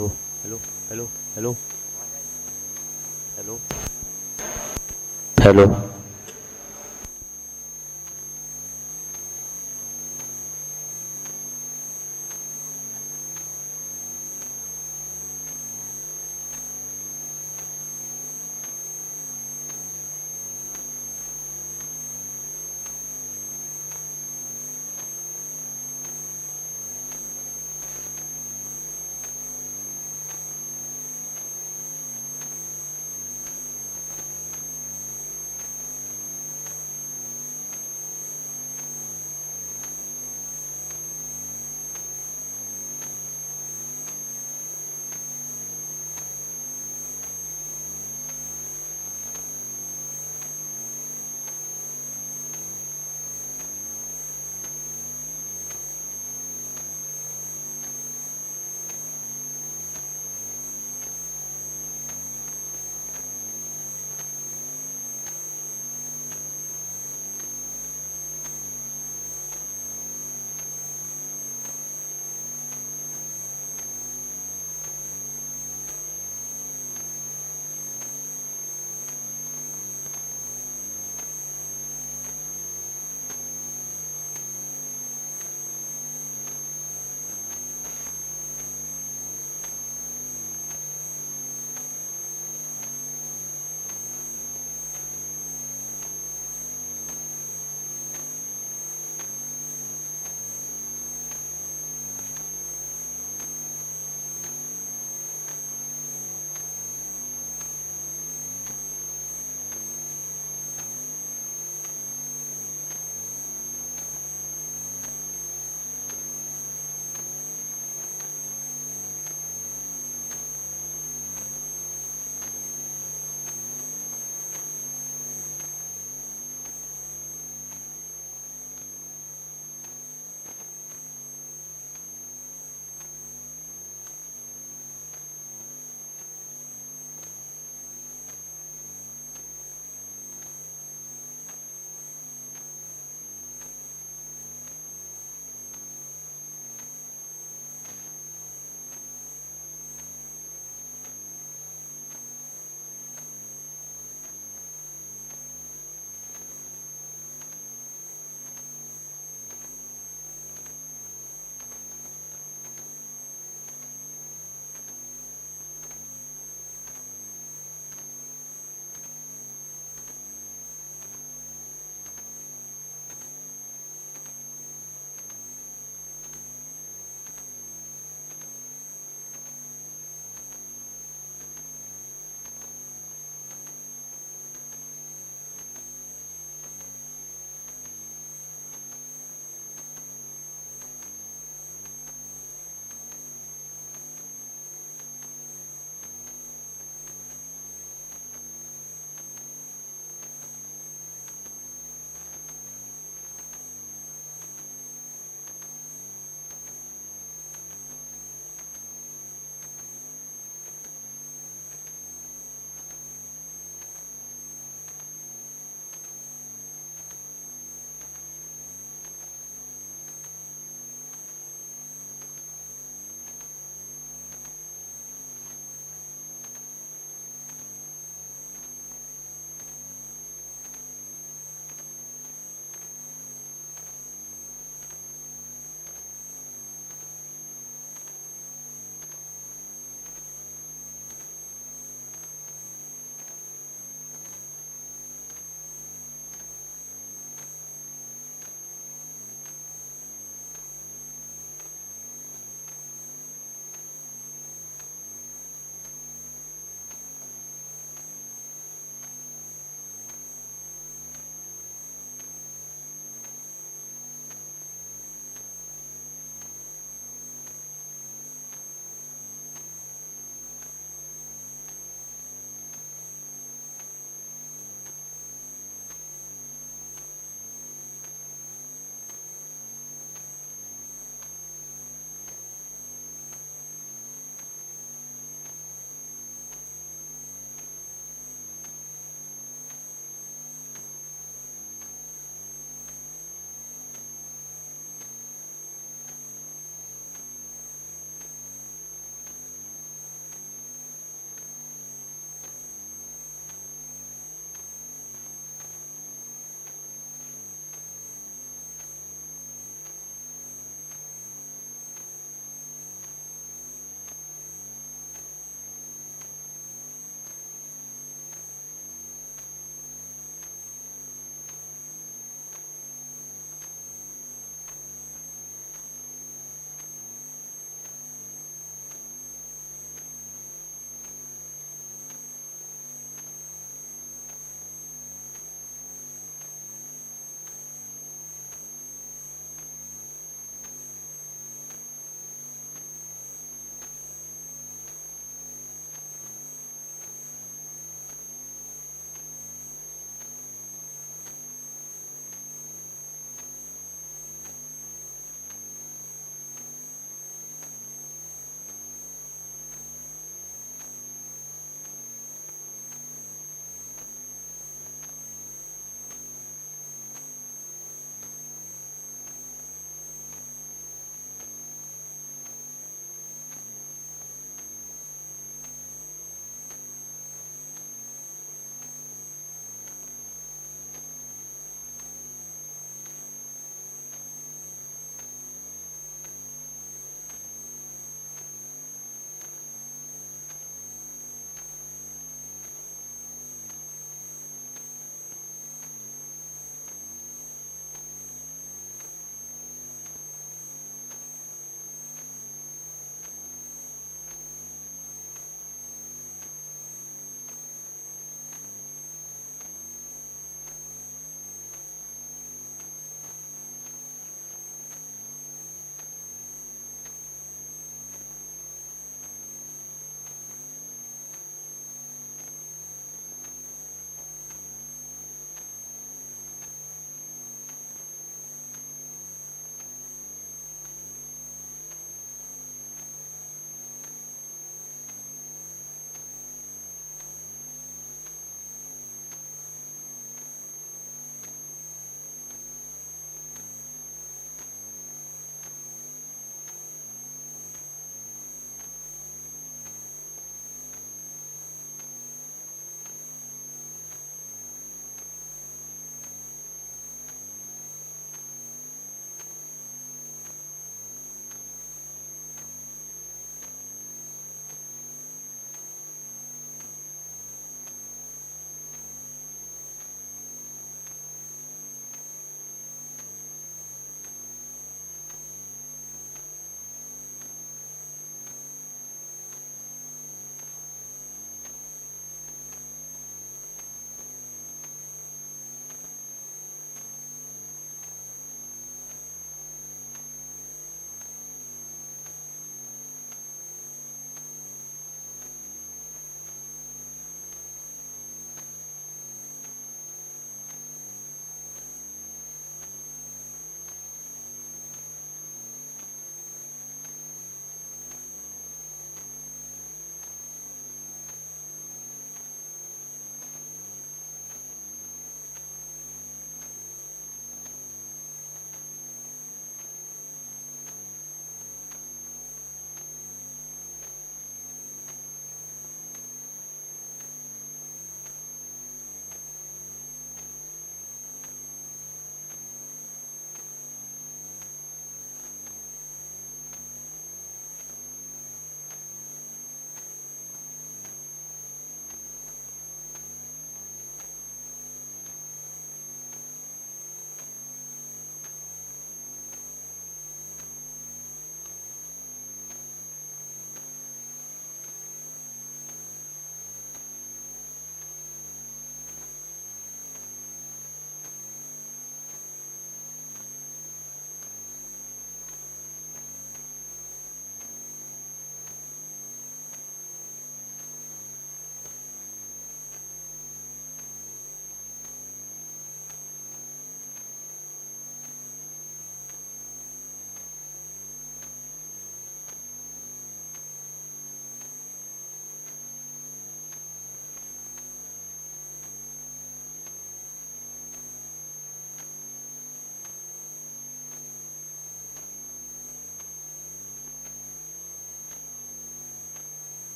[SPEAKER 17] Hello, hello, hello, hello. Hello. Hello.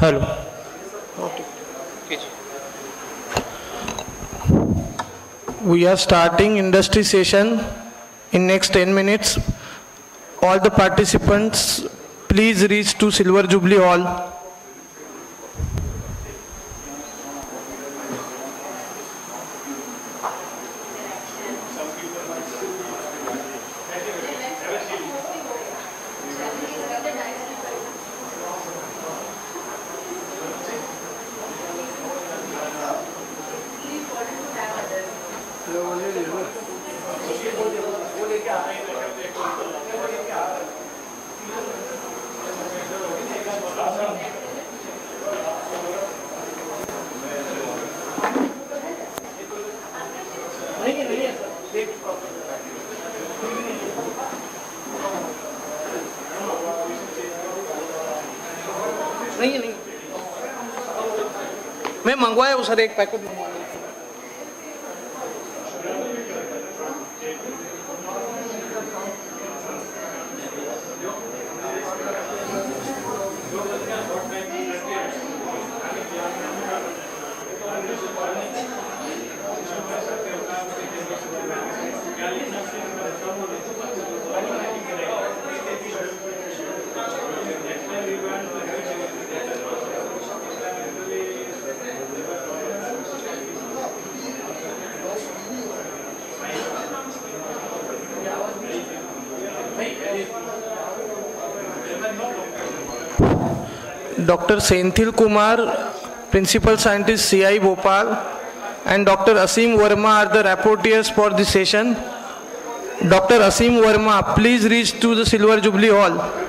[SPEAKER 16] Hello. We are starting industry session in next 10 minutes. All the participants, please reach to Silver Jubilee Hall. नहीं मैं मंगवाया हूँ sir, एक packet मंगवाया। Dr. Senthil Kumar, Principal Scientist, CIAE Bhopal, and Dr. Asim Verma are the rapporteurs for this session. Dr. Asim Verma, please reach to the Silver Jubilee Hall.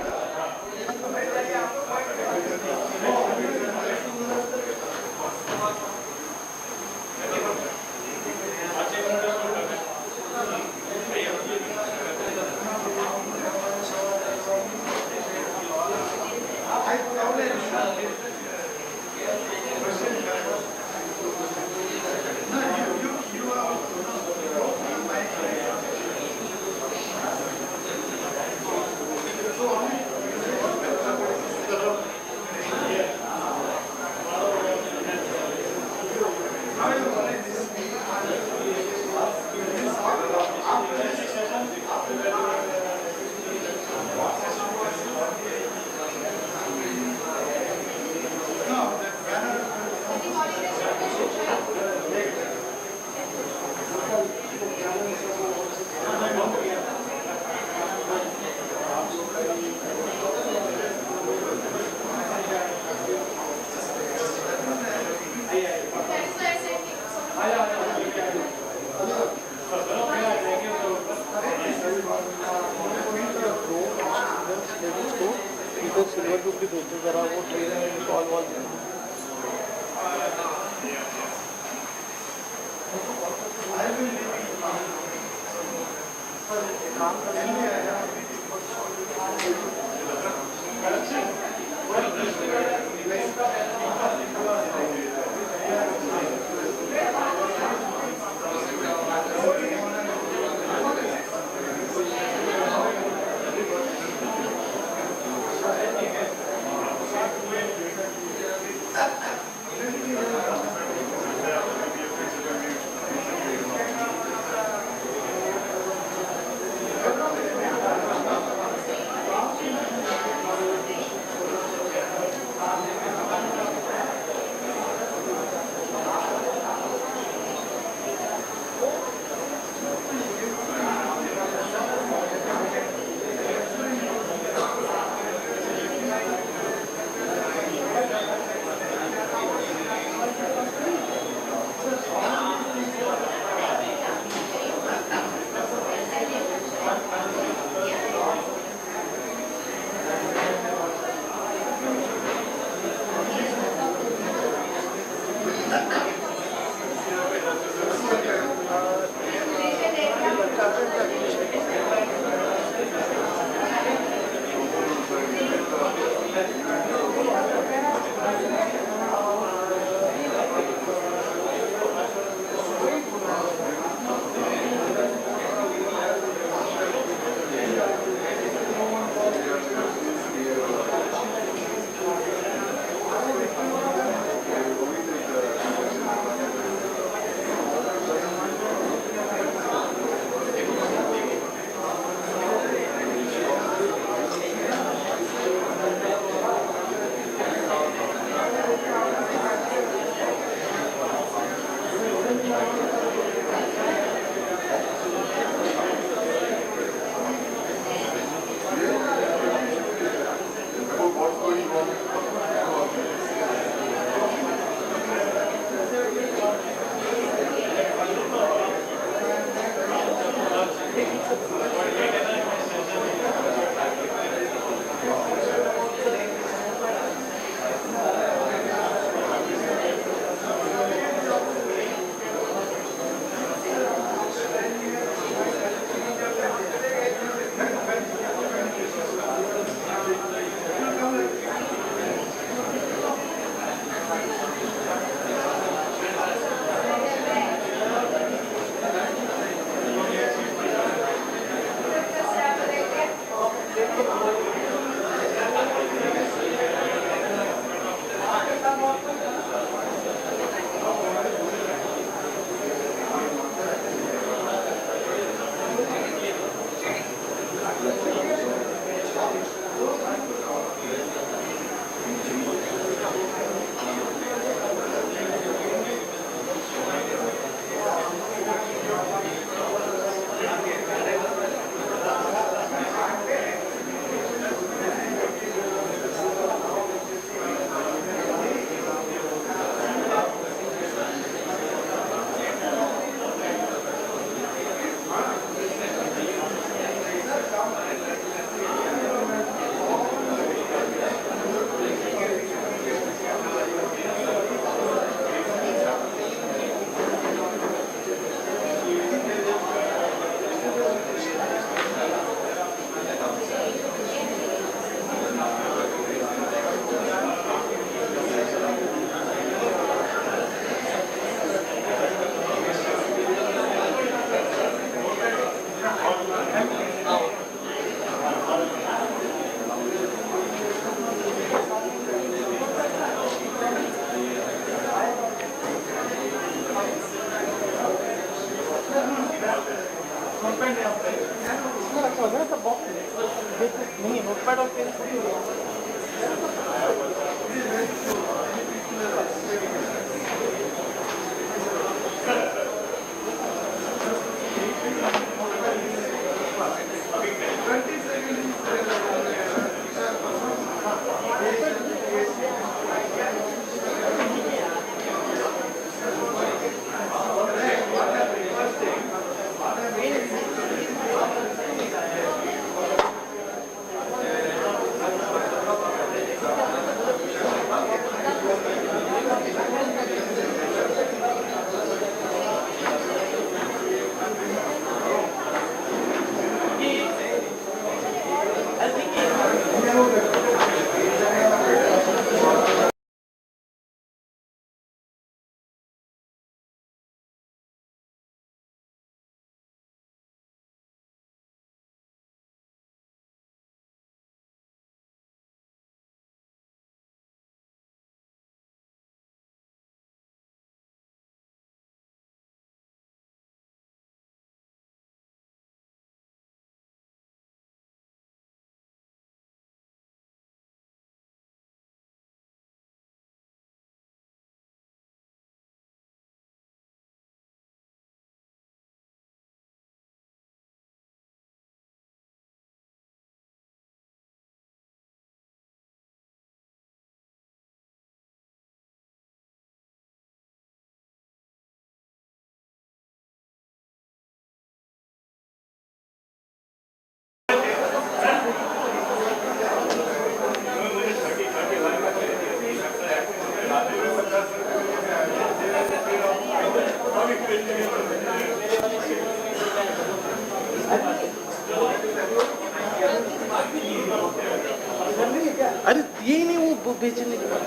[SPEAKER 12] अरे ये नहीं वो बेचने के बाद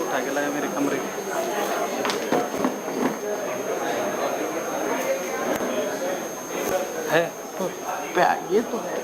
[SPEAKER 12] उठा के लाया मेरे कमरे है तो ये तो है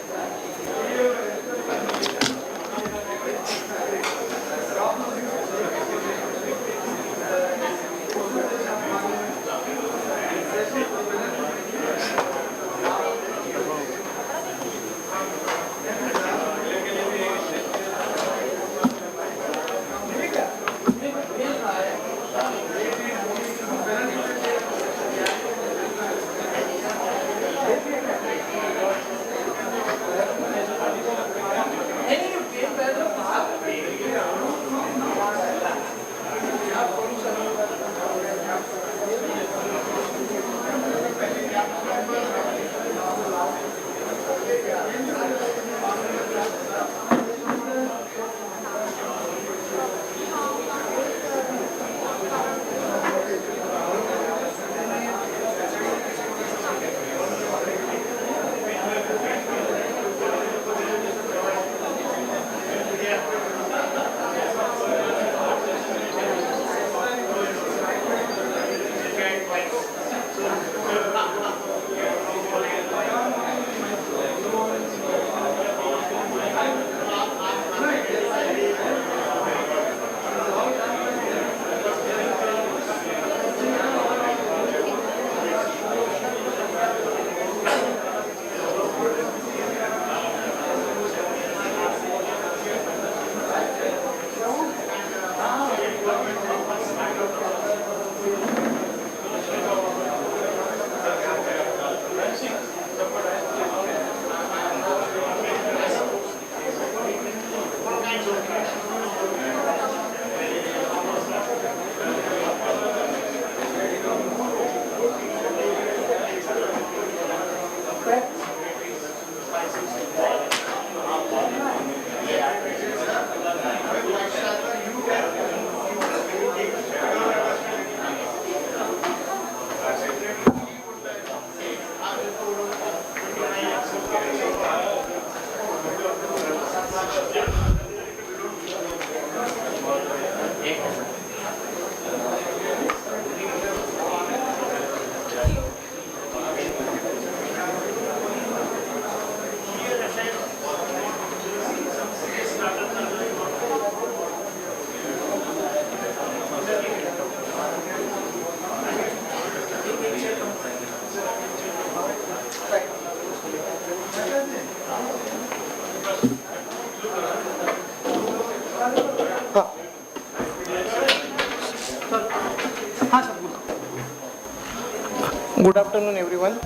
[SPEAKER 12] Good afternoon, everyone.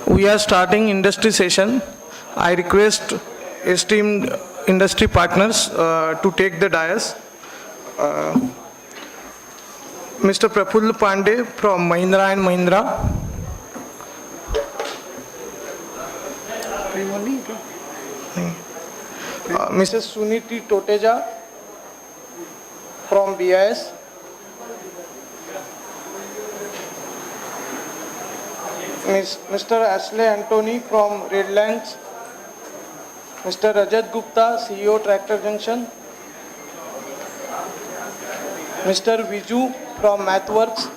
[SPEAKER 12] We are starting industry session. I request esteemed industry partners to take the dais. Mr. Praful Pandey from Mahindra and Mahindra. Mrs. Suniti Toteja from BIS. Mr. Ashley Anthony from Redlands. Mr. Rajat Gupta, CEO Tractor Junction. Mr. Viju from MathWorks.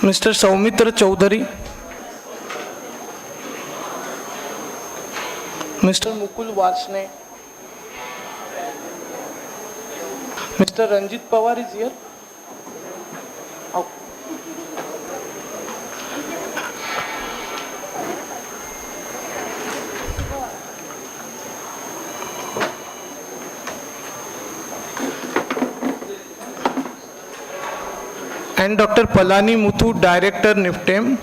[SPEAKER 12] Mr. Saumitra Chaudhary, Mr. Mukul Varsne, Mr. Ranjit Pawar is here. And Dr. Palani Muthu, Director, NIFTEM.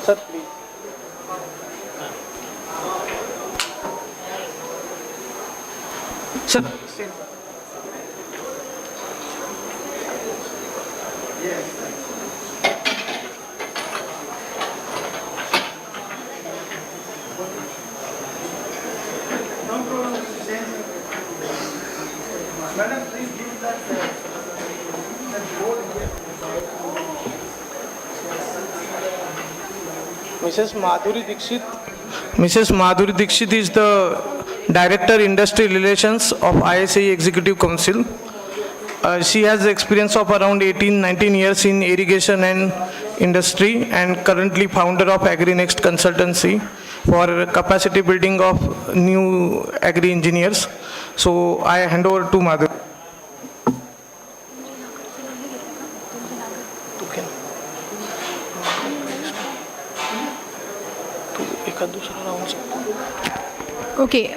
[SPEAKER 12] Sir, please. Sir, Madam, please give that board here. Mrs. Madhuri Dixit is the Director Industry Relations of ISAE Executive Council. She has experience of around 18-19 years in irrigation and industry and currently founder of AgriNext Consultancy for capacity building of new agri engineers. So I hand over to Madhuri.
[SPEAKER 13] Okay,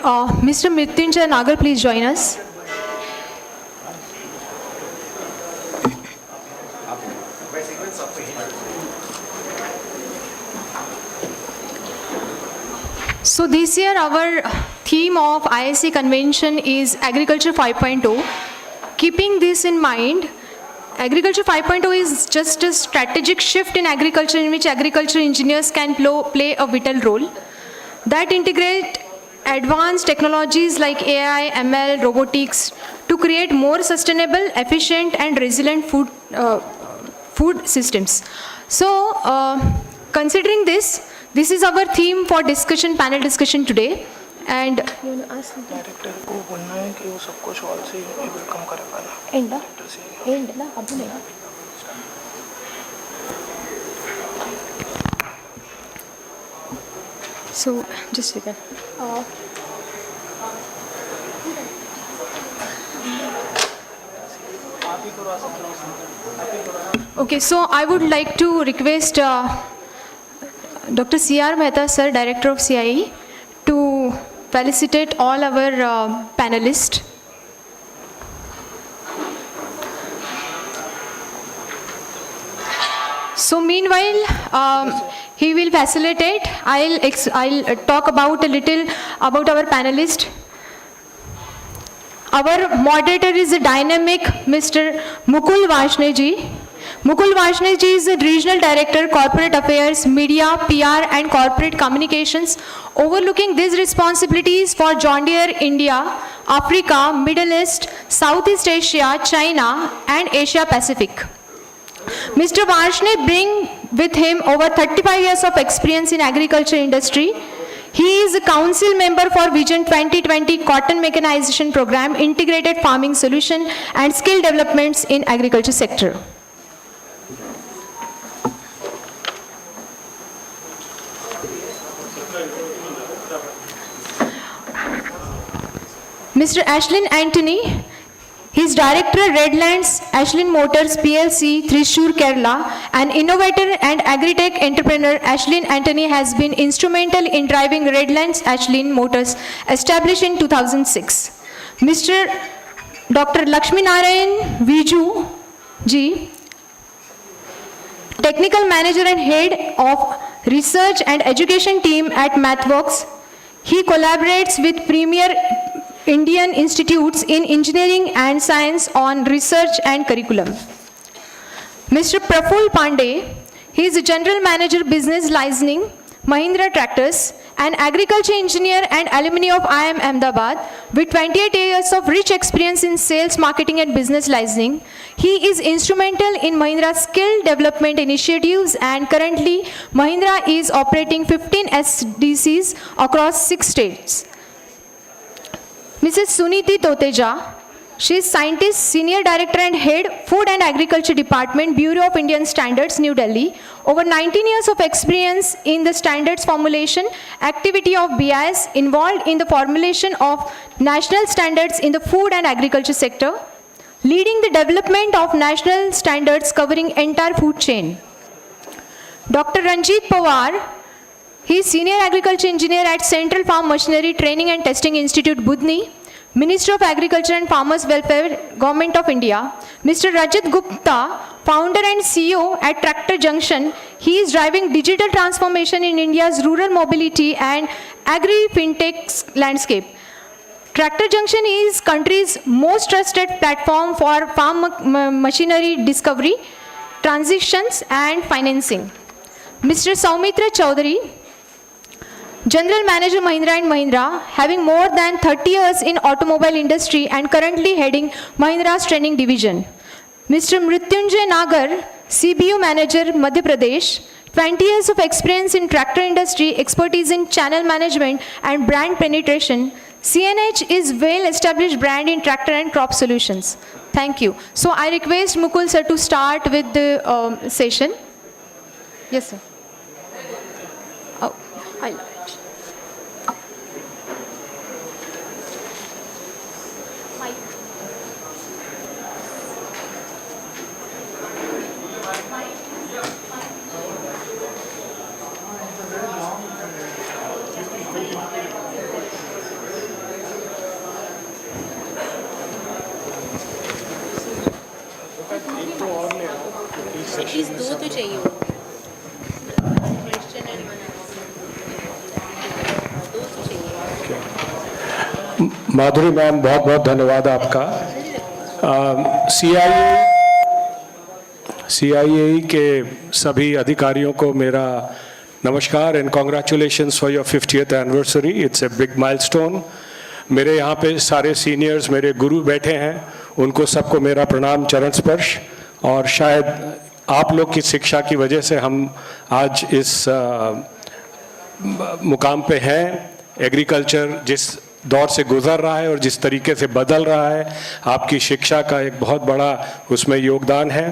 [SPEAKER 13] Mr. Mrityunjay Nagar, please join us. So this year our theme of ISAE convention is Agriculture 5.0. Keeping this in mind, Agriculture 5.0 is just a strategic shift in agriculture in which agriculture engineers can play a vital role that integrate advanced technologies like AI, ML, robotics to create more sustainable, efficient and resilient food systems. So considering this is our theme for discussion, panel discussion today. And so just a second. Okay, so I would like to request Dr. C.R. Mehta, Sir, Director of CIAE, to felicitate all our panelists. So meanwhile, he will facilitate. I'll talk about a little about our panelist. Our moderator is a dynamic Mr. Mukul Varsne ji. Mukul Varsne ji is the Regional Director, Corporate Affairs, Media, PR and Corporate Communications, overlooking these responsibilities for John Deere India, Africa, Middle East, Southeast Asia, China and Asia Pacific. Mr. Varsne brings with him over 35 years of experience in agriculture industry. He is a council member for Vision 2020 Cotton Mechanization Program, Integrated Farming Solution and Skill Developments in Agriculture Sector. Mr. Ashlyn Anthony, he is Director, Redlands Ashlyn Motors PLC, Thrissur, Kerala. An innovator and agri-tech entrepreneur, Ashlyn Anthony has been instrumental in driving Redlands Ashlyn Motors, established in 2006. Mr. Dr. Lakshmi Narayan Viju Ji, Technical Manager and Head of Research and Education Team at MathWorks. He collaborates with premier Indian institutes in engineering and science on research and curriculum. Mr. Praful Pandey, he is a General Manager Business Licensing, Mahindra Tractors, an agriculture engineer and alumni of IIM Ahmedabad with 28 years of rich experience in sales, marketing and business licensing. He is instrumental in Mahindra's skill development initiatives, and currently Mahindra is operating 15 SDCs across 6 states. Mrs. Suniti Toteja, she is Scientist, Senior Director and Head, Food and Agriculture Department, Bureau of Indian Standards, New Delhi. Over 19 years of experience in the standards formulation activity of BIS, involved in the formulation of national standards in the food and agriculture sector, leading the development of national standards covering entire food chain. Dr. Ranjit Pawar, he is Senior Agriculture Engineer at Central Farm Machinery Training and Testing Institute, Budni, Minister of Agriculture and Farmers Welfare, Government of India. Mr. Rajat Gupta, Founder and CEO at Tractor Junction. He is driving digital transformation in India's rural mobility and agri-fintech landscape. Tractor Junction is country's most trusted platform for farm machinery discovery, transactions and financing. Mr. Saumitra Chaudhary, General Manager Mahindra & Mahindra, having more than 30 years in automobile industry and currently heading Mahindra's training division. Mr. Mrityunjay Nagar, CBU Manager, Madhya Pradesh, 20 years of experience in tractor industry, expertise in channel management and brand penetration. CNH is well-established brand in tractor and crop solutions. Thank you. So I request Mukul sir to start with the session. Yes, sir. Oh, I'll
[SPEAKER 9] please दो तो चाहिए question and दो तो चाहिए।
[SPEAKER 14] माधुरी ma'am, बहुत बहुत धन्यवाद आपका। CIAE के सभी अधिकारियों को मेरा नमस्कार and congratulations for your 50th anniversary. It's a big milestone. मेरे यहाँ पे सारे सीनियर्स, मेरे गुरु बैठे हैं, उनको सबको मेरा प्रणाम, चरण स्पर्श। और शायद आप लोग की शिक्षा की वजह से हम आज इस मुकाम पे हैं। एग्रीकल्चर जिस दौर से गुजर रहा है और जिस तरीके से बदल रहा है, आपकी शिक्षा का एक बहुत बड़ा उसमें योगदान है।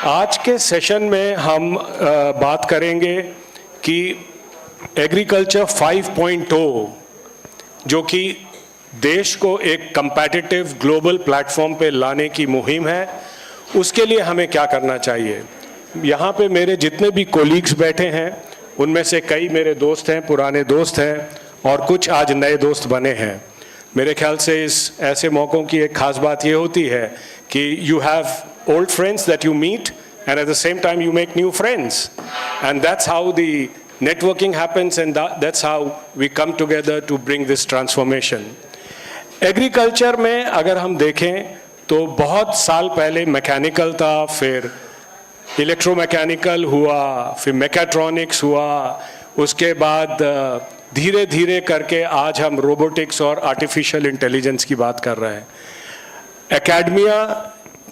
[SPEAKER 14] आज के सेशन में हम बात करेंगे कि एग्रीकल्चर 5.0 जो कि देश को एक कम्पैटिटिव ग्लोबल प्लेटफॉर्म पे लाने की मुहिम है, उसके लिए हमें क्या करना चाहिए। यहाँ पे मेरे जितने भी कोलीग्स बैठे हैं, उनमें से कई मेरे दोस्त हैं, पुराने दोस्त हैं, और कुछ आज नए दोस्त बने हैं। मेरे ख्याल से इस ऐसे मौक़ों की एक ख़ास बात ये होती है कि you have old friends that you meet and at the same time you make new friends, and that's how the networking happens, and that's how we come together to bring this transformation. Agriculture में अगर हम देखें तो बहुत साल पहले mechanical था, फिर इलेक्ट्रोमैकेनिकल हुआ, फिर मेकाट्रॉनिक्स हुआ, उसके बाद धीरे धीरे करके आज हम रोबोटिक्स और आर्टिफिशियल इंटेलिजेंस की बात कर रहे हैं। एकेडमिया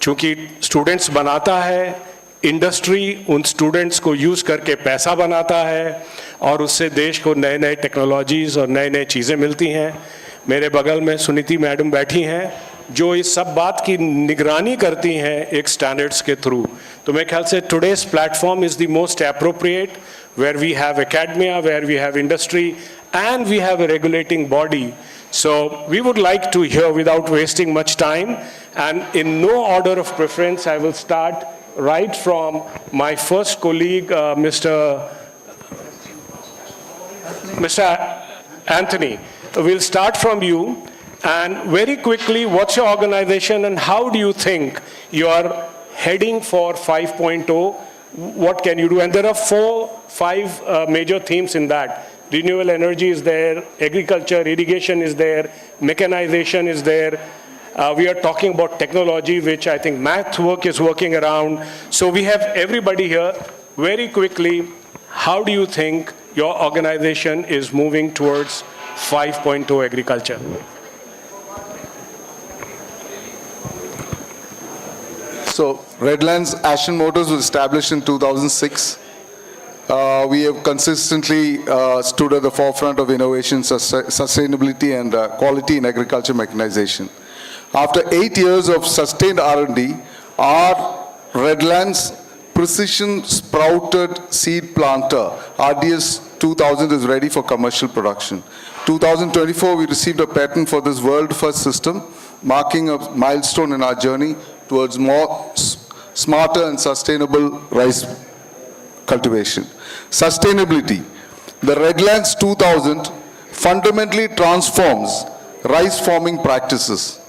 [SPEAKER 14] चूँकि स्टूडेंट्स बनाता है, इंडस्ट्री उन स्टूडेंट्स को यूज़ करके पैसा बनाता है, और उससे देश को नए नए टेक्नोलॉजीज़ और नए नए चीज़ें मिलती हैं। मेरे बगल में सुनीति मैडम बैठी हैं जो इस सब बात की निगरानी करती हैं एक स्टैंडर्ड्स के थ्रू। तो मेरे ख्याल से today's platform is the most appropriate, where we have academia, where we have industry and we have a regulating body So we would like to hear without wasting much time, and in no order of preference, I will start right from my first colleague, Mr. Anthony. We'll start from you, and very quickly, what's your organization and how do you think you're heading for 5.0? What can you do? And there are 5 major themes in that. Renewable energy is there, agriculture, irrigation is there, mechanization is there. We are talking about technology, which I think MathWorks is working around. So we have everybody here. Very quickly, how do you think your organization is moving towards 5.0 agriculture?
[SPEAKER 8] So Redlands Ashen Motors was established in 2006. We have consistently stood at the forefront of innovation, sustainability, and quality in agriculture mechanization. After 8 years of sustained R&D, our Redlands Precision Sprouted Seed Planter, RDS 2000, is ready for commercial production. 2024, we received a patent for this world-first system, marking a milestone in our journey towards more smarter and sustainable rice cultivation. Sustainability. The Redlands 2000 fundamentally transforms rice farming practices.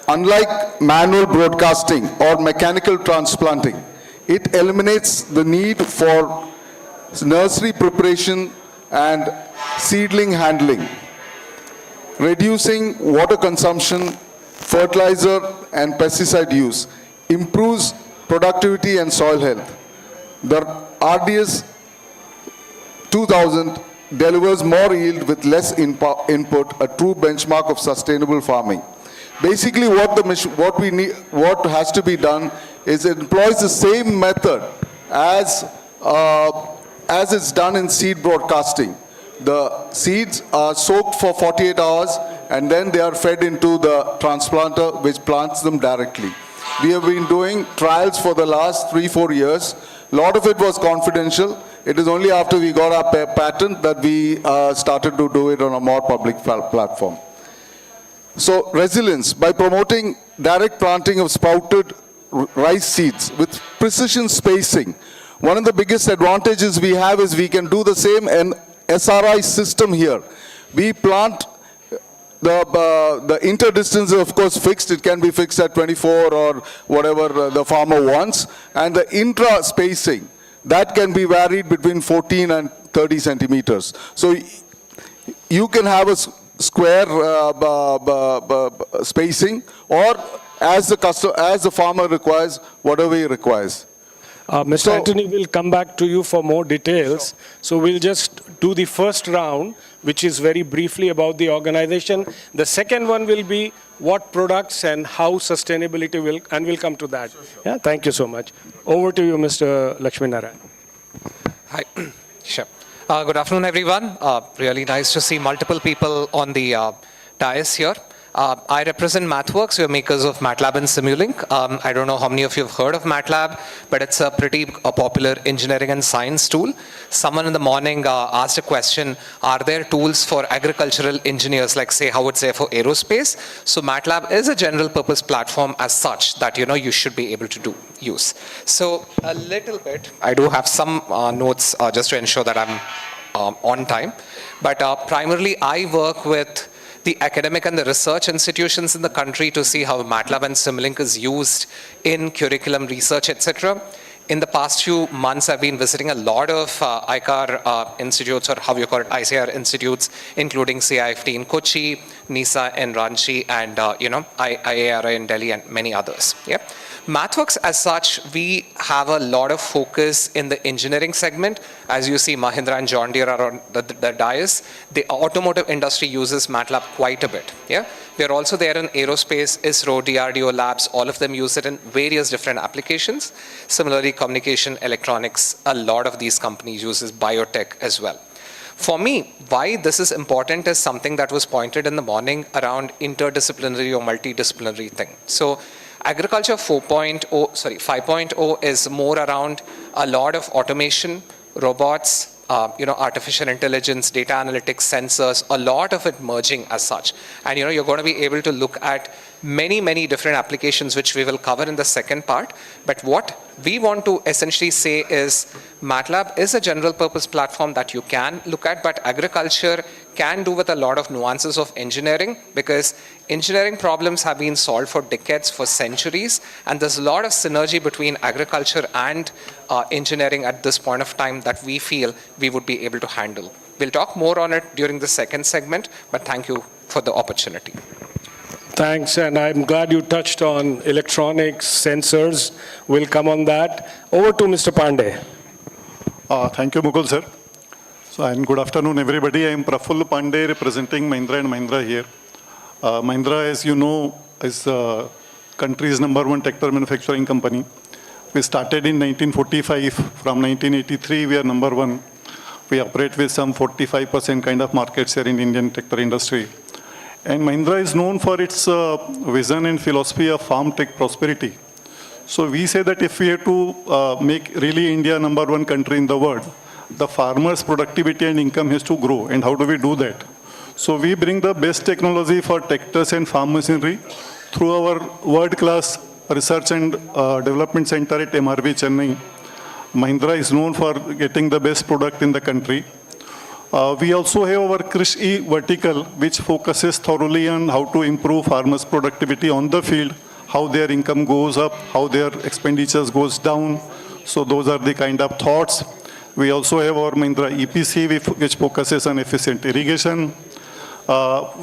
[SPEAKER 8] Unlike manual broadcasting or mechanical transplanting, it eliminates the need for nursery preparation and seedling handling, reducing water consumption, fertilizer and pesticide use, improves productivity and soil health. The RDS 2000 delivers more yield with less input, a true benchmark of sustainable farming. Basically, what has to be done is it employs the same method as it's done in seed broadcasting. The seeds are soaked for 48 hours and then they are fed into the transplanter, which plants them directly. We have been doing trials for the last 3-4 years. A lot of it was confidential. It is only after we got our patent that we started to do it on a more public platform. So resilience, by promoting direct planting of sprouted rice seeds with precision spacing. One of the biggest advantages we have is we can do the same in SRI system here. We plant the interdistance is of course fixed. It can be fixed at 24 or whatever the farmer wants. And the intra spacing, that can be varied between 14 and 30 centimeters. So you can have a square spacing, or as the farmer requires, whatever he requires.
[SPEAKER 14] Mr. Anthony will come back to you for more details. Sure. So we'll just do the first round, which is very briefly about the organization. The second one will be what products and how sustainability will, and we'll come to that. Sure. Yeah, thank you so much. Over to you, Mr. Lakshmi Narayan.
[SPEAKER 15] Hi. Sure. Good afternoon, everyone. Really nice to see multiple people on the dais here. I represent MathWorks. We are makers of MATLAB and Simulink. I don't know how many of you have heard of MATLAB, but it's a pretty popular engineering and science tool. Someone in the morning asked a question, are there tools for agricultural engineers, like say, how would say for aerospace? So MATLAB is a general purpose platform as such that, you know, you should be able to use. So a little bit, I do have some notes just to ensure that I'm on time. But primarily I work with the academic and the research institutions in the country to see how MATLAB and Simulink is used in curriculum research, etc. In the past few months, I've been visiting a lot of ICAR institutes, or how you call it, ICAR institutes, including CIFT in Kochi, NISA in Ranchi, and IARI in Delhi, and many others. Yeah. MathWorks as such, we have a lot of focus in the engineering segment. As you see, Mahindra and John Deere are on the dais. The automotive industry uses MATLAB quite a bit. Yeah, we are also there in aerospace, ISRO, DRDO labs. All of them use it in various different applications. Similarly, communication, electronics, a lot of these companies uses biotech as well. For me, why this is important is something that was pointed in the morning around interdisciplinary or multidisciplinary thing. So agriculture 5.0 is more around a lot of automation, robots, artificial intelligence, data analytics, sensors, a lot of it merging as such. And you're going to be able to look at many, many different applications, which we will cover in the second part. But what we want to essentially say is MATLAB is a general purpose platform that you can look at, but agriculture can do with a lot of nuances of engineering, because engineering problems have been solved for decades, for centuries, and there's a lot of synergy between agriculture and engineering at this point of time that we feel we would be able to handle. We'll talk more on it during the second segment, but thank you for the opportunity.
[SPEAKER 14] Thanks, and I'm glad you touched on electronics, sensors. We'll come on that. Over to Mr. Pandey.
[SPEAKER 1] Thank you, Mukul sir. And good afternoon, everybody. I am Praful Pandey, representing Mahindra & Mahindra here. Mahindra, as you know, is country's #1 tractor manufacturing company. We started in 1945. From 1983, we are #1. We operate with some 45% kind of market share in Indian tractor industry. And Mahindra is known for its vision and philosophy of farm tech prosperity. So we say that if we have to make really India #1 country in the world, the farmers' productivity and income has to grow. And how do we do that? So we bring the best technology for tractors and farm machinery through our world-class research and development center at MRV Chennai. Mahindra is known for getting the best product in the country. We also have our Krish-E vertical, which focuses thoroughly on how to improve farmers' productivity on the field, how their income goes up, how their expenditures goes down. So those are the kind of thoughts. We also have our Mahindra EPC, which focuses on efficient irrigation.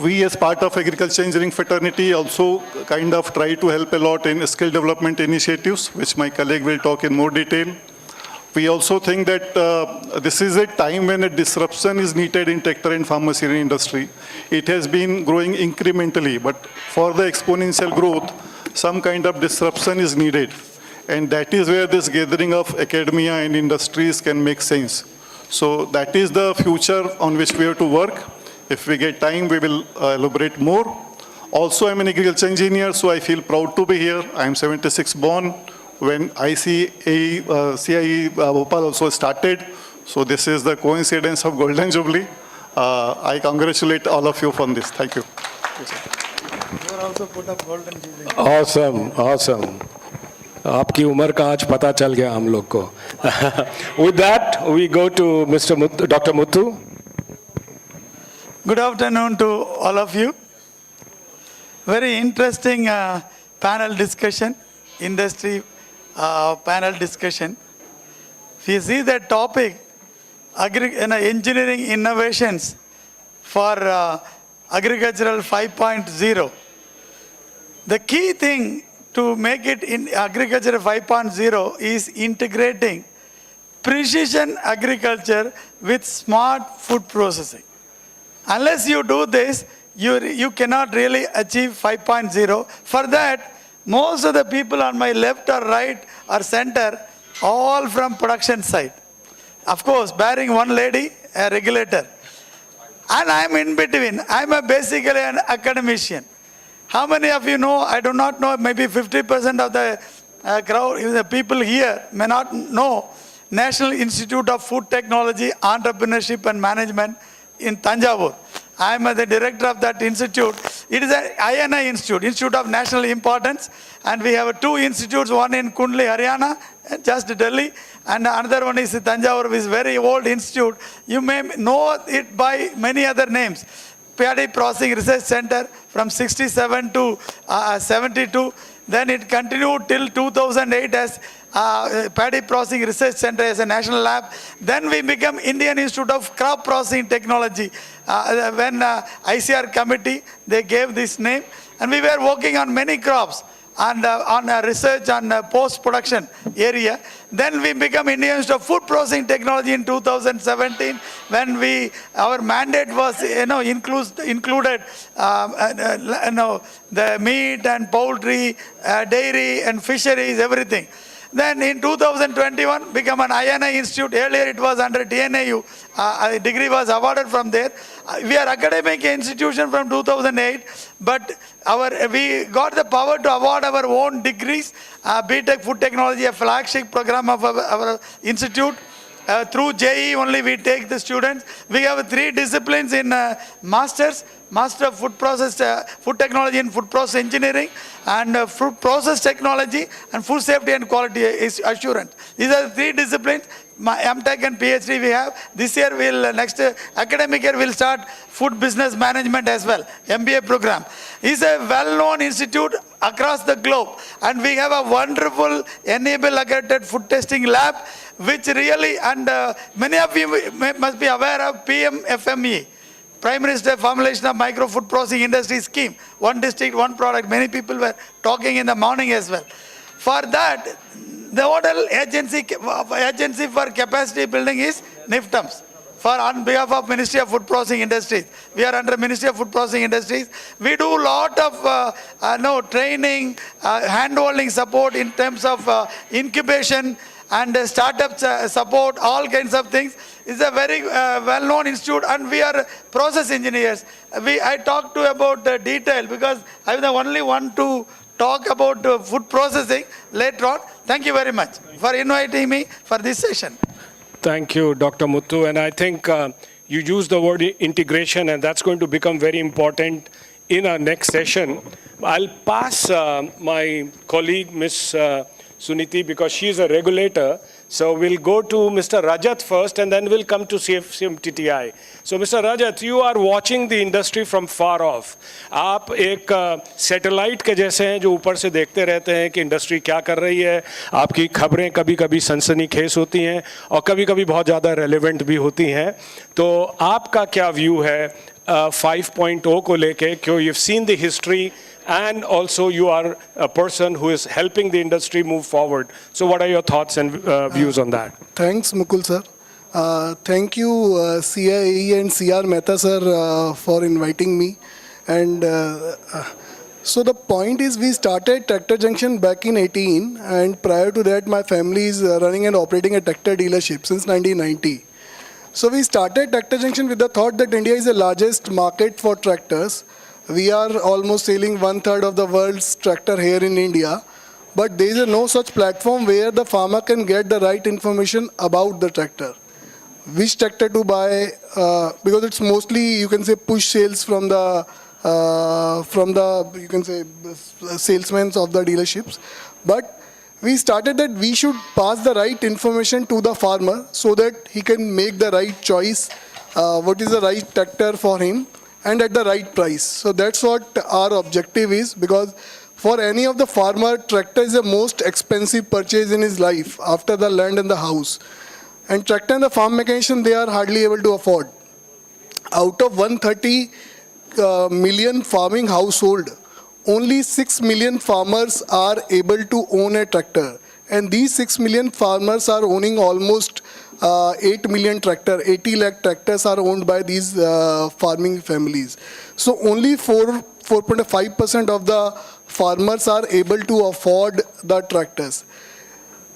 [SPEAKER 1] We, as part of agriculture engineering fraternity, also kind of try to help a lot in skill development initiatives, which my colleague will talk in more detail. We also think that this is a time when a disruption is needed in tractor and farm machinery industry. It has been growing incrementally, but for the exponential growth, some kind of disruption is needed. And that is where this gathering of academia and industries can make sense. So that is the future on which we have to work. If we get time, we will elaborate more. Also, I'm an agriculture engineer, so I feel proud to be here. I'm 76 born when ICAR-CIAE Bhopal also started. So this is the coincidence of Golden Jubilee. I congratulate all of you on this. Thank you.
[SPEAKER 11] You are also put up Golden Jubilee.
[SPEAKER 14] Awesome, awesome. आपकी उम्र का आज पता चल गया हम लोग को. With that, we go to Dr. Muthu.
[SPEAKER 11] Good afternoon to all of you. Very interesting panel discussion, industry panel discussion. If you see the topic, engineering innovations for agricultural 5.0. The key thing to make it in agriculture 5.0 is integrating precision agriculture with smart food processing. Unless you do this, you cannot really achieve 5.0. For that, most of the people on my left or right or center, all from production side. Of course, barring one lady, a regulator. And I'm in between. I'm basically an academician. How many of you know, I do not know, maybe 50% of the crowd, the people here may not know, National Institute of Food Technology, Entrepreneurship and Management in Tanjavur. I am the director of that institute. It is an INI institute, Institute of National Importance, and we have two institutes, one in Kundli, Haryana, just Delhi, and another one is Tanjavur, which is a very old institute. You may know it by many other names. Paddy Processing Research Center from 67 to 72. Then it continued till 2008 as Paddy Processing Research Center as a national lab. Then we became Indian Institute of Crop Processing Technology. When ICAR committee, they gave this name. And we were working on many crops and on research on post-production area. Then we become Indian Institute of Food Processing Technology in 2017 when our mandate was included the meat and poultry, dairy and fisheries, everything. Then in 2021 become an INI institute. Earlier it was under TNAU. A degree was awarded from there. We are academic institution from 2008, but we got the power to award our own degrees. BTech Food Technology, a flagship program of our institute. through JE only we take the students. We have 3 disciplines in Masters, Master of Food Process, Food Technology and Food Process Engineering, and Food Process Technology and Food Safety and Quality Assurance. These are the 3 disciplines. My MTech and PhD we have. This year next academic year we'll start Food Business Management as well, MBA program. It's a well-known institute across the globe, and we have a wonderful Enable accredited food testing lab, which really, and many of you must be aware of PMFME, Prime Minister Formulation of Micro Food Processing Industry Scheme. One district, one product. Many people were talking in the morning as well. For that, the nodal agency for capacity building is NIFTAMS. On behalf of Ministry of Food Processing Industries. We are under Ministry of Food Processing Industries. We do a lot of training, hand-holding support in terms of incubation and startup support, all kinds of things. It's a very well-known institute, and we are process engineers. I talked about the detail because I'm the only one to talk about food processing later on. Thank you very much for inviting me for this session.
[SPEAKER 14] Thank you, Dr. Muthu. And I think you used the word integration, and that's going to become very important in our next session. I'll pass my colleague, Ms. Suniti, because she's a regulator. So we'll go to Mr. Rajat first, and then we'll come to CMTTI. So Mr. Rajat, you are watching the industry from far off. आप एक satellite के जैसे हैं जो ऊपर से देखते रहते हैं कि इंडस्ट्री क्या कर रही है. आपकी खबरें कभी-कभी सनसनीखेज होती हैं और कभी-कभी बहुत ज़्यादा रेलेवेंट भी होती हैं. तो आपका क्या व्यू है 5.0 को लेके? क्यों you've seen the history, and also you are a person who is helping the industry move forward. So what are your thoughts and views on that?
[SPEAKER 20] Thanks, Mukul sir. Thank you, CIAE and CR Mehta sir, for inviting me. And so the point is, we started Tractor Junction back in 18, and prior to that, my family is running and operating a tractor dealership since 1990. So we started Tractor Junction with the thought that India is the largest market for tractors. We are almost selling 1/3 of the world's tractor here in India, but there is no such platform where the farmer can get the right information about the tractor. Which tractor to buy, because it's mostly, you can say, push sales from the you can say salesmen of the dealerships. But we started that we should pass the right information to the farmer so that he can make the right choice, what is the right tractor for him, and at the right price. So that's what our objective is, because for any of the farmer, tractor is the most expensive purchase in his life after the land and the house. And tractor and the farm mechanician, they are hardly able to afford. Out of 130 million farming household, only 6 million farmers are able to own a tractor. And these 6 million farmers are owning almost 8 million tractor, 80 lakh tractors are owned by these farming families. So only 4.5% of the farmers are able to afford the tractors.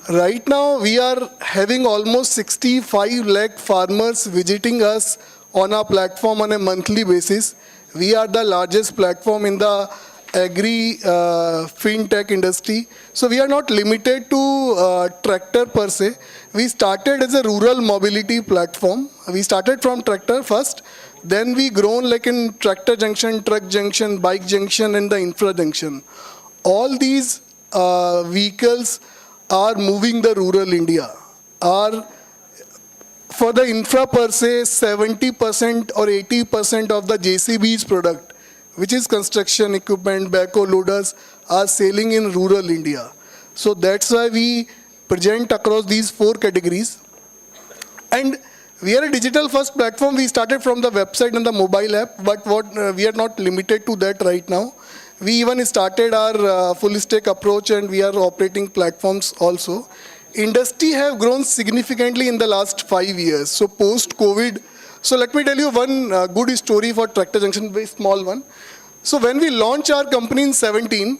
[SPEAKER 20] Right now, we are having almost 65 lakh farmers visiting us on our platform on a monthly basis. We are the largest platform in the agri fintech industry. So we are not limited to tractor per se. We started as a rural mobility platform. We started from tractor first, then we grown like in tractor junction, truck junction, bike junction, and the infra junction. All these vehicles are moving the rural India. For the infra per se, 70% or 80% of the JCB's product, which is construction equipment, backhoe loaders, are selling in rural India. So that's why we present across these 4 categories. And we are a digital first platform. We started from the website and the mobile app, but we are not limited to that right now. We even started our full stack approach, and we are operating platforms also. Industry have grown significantly in the last 5 years. So post-COVID, so let me tell you one good story for Tractor Junction, very small one. So when we launched our company in 17,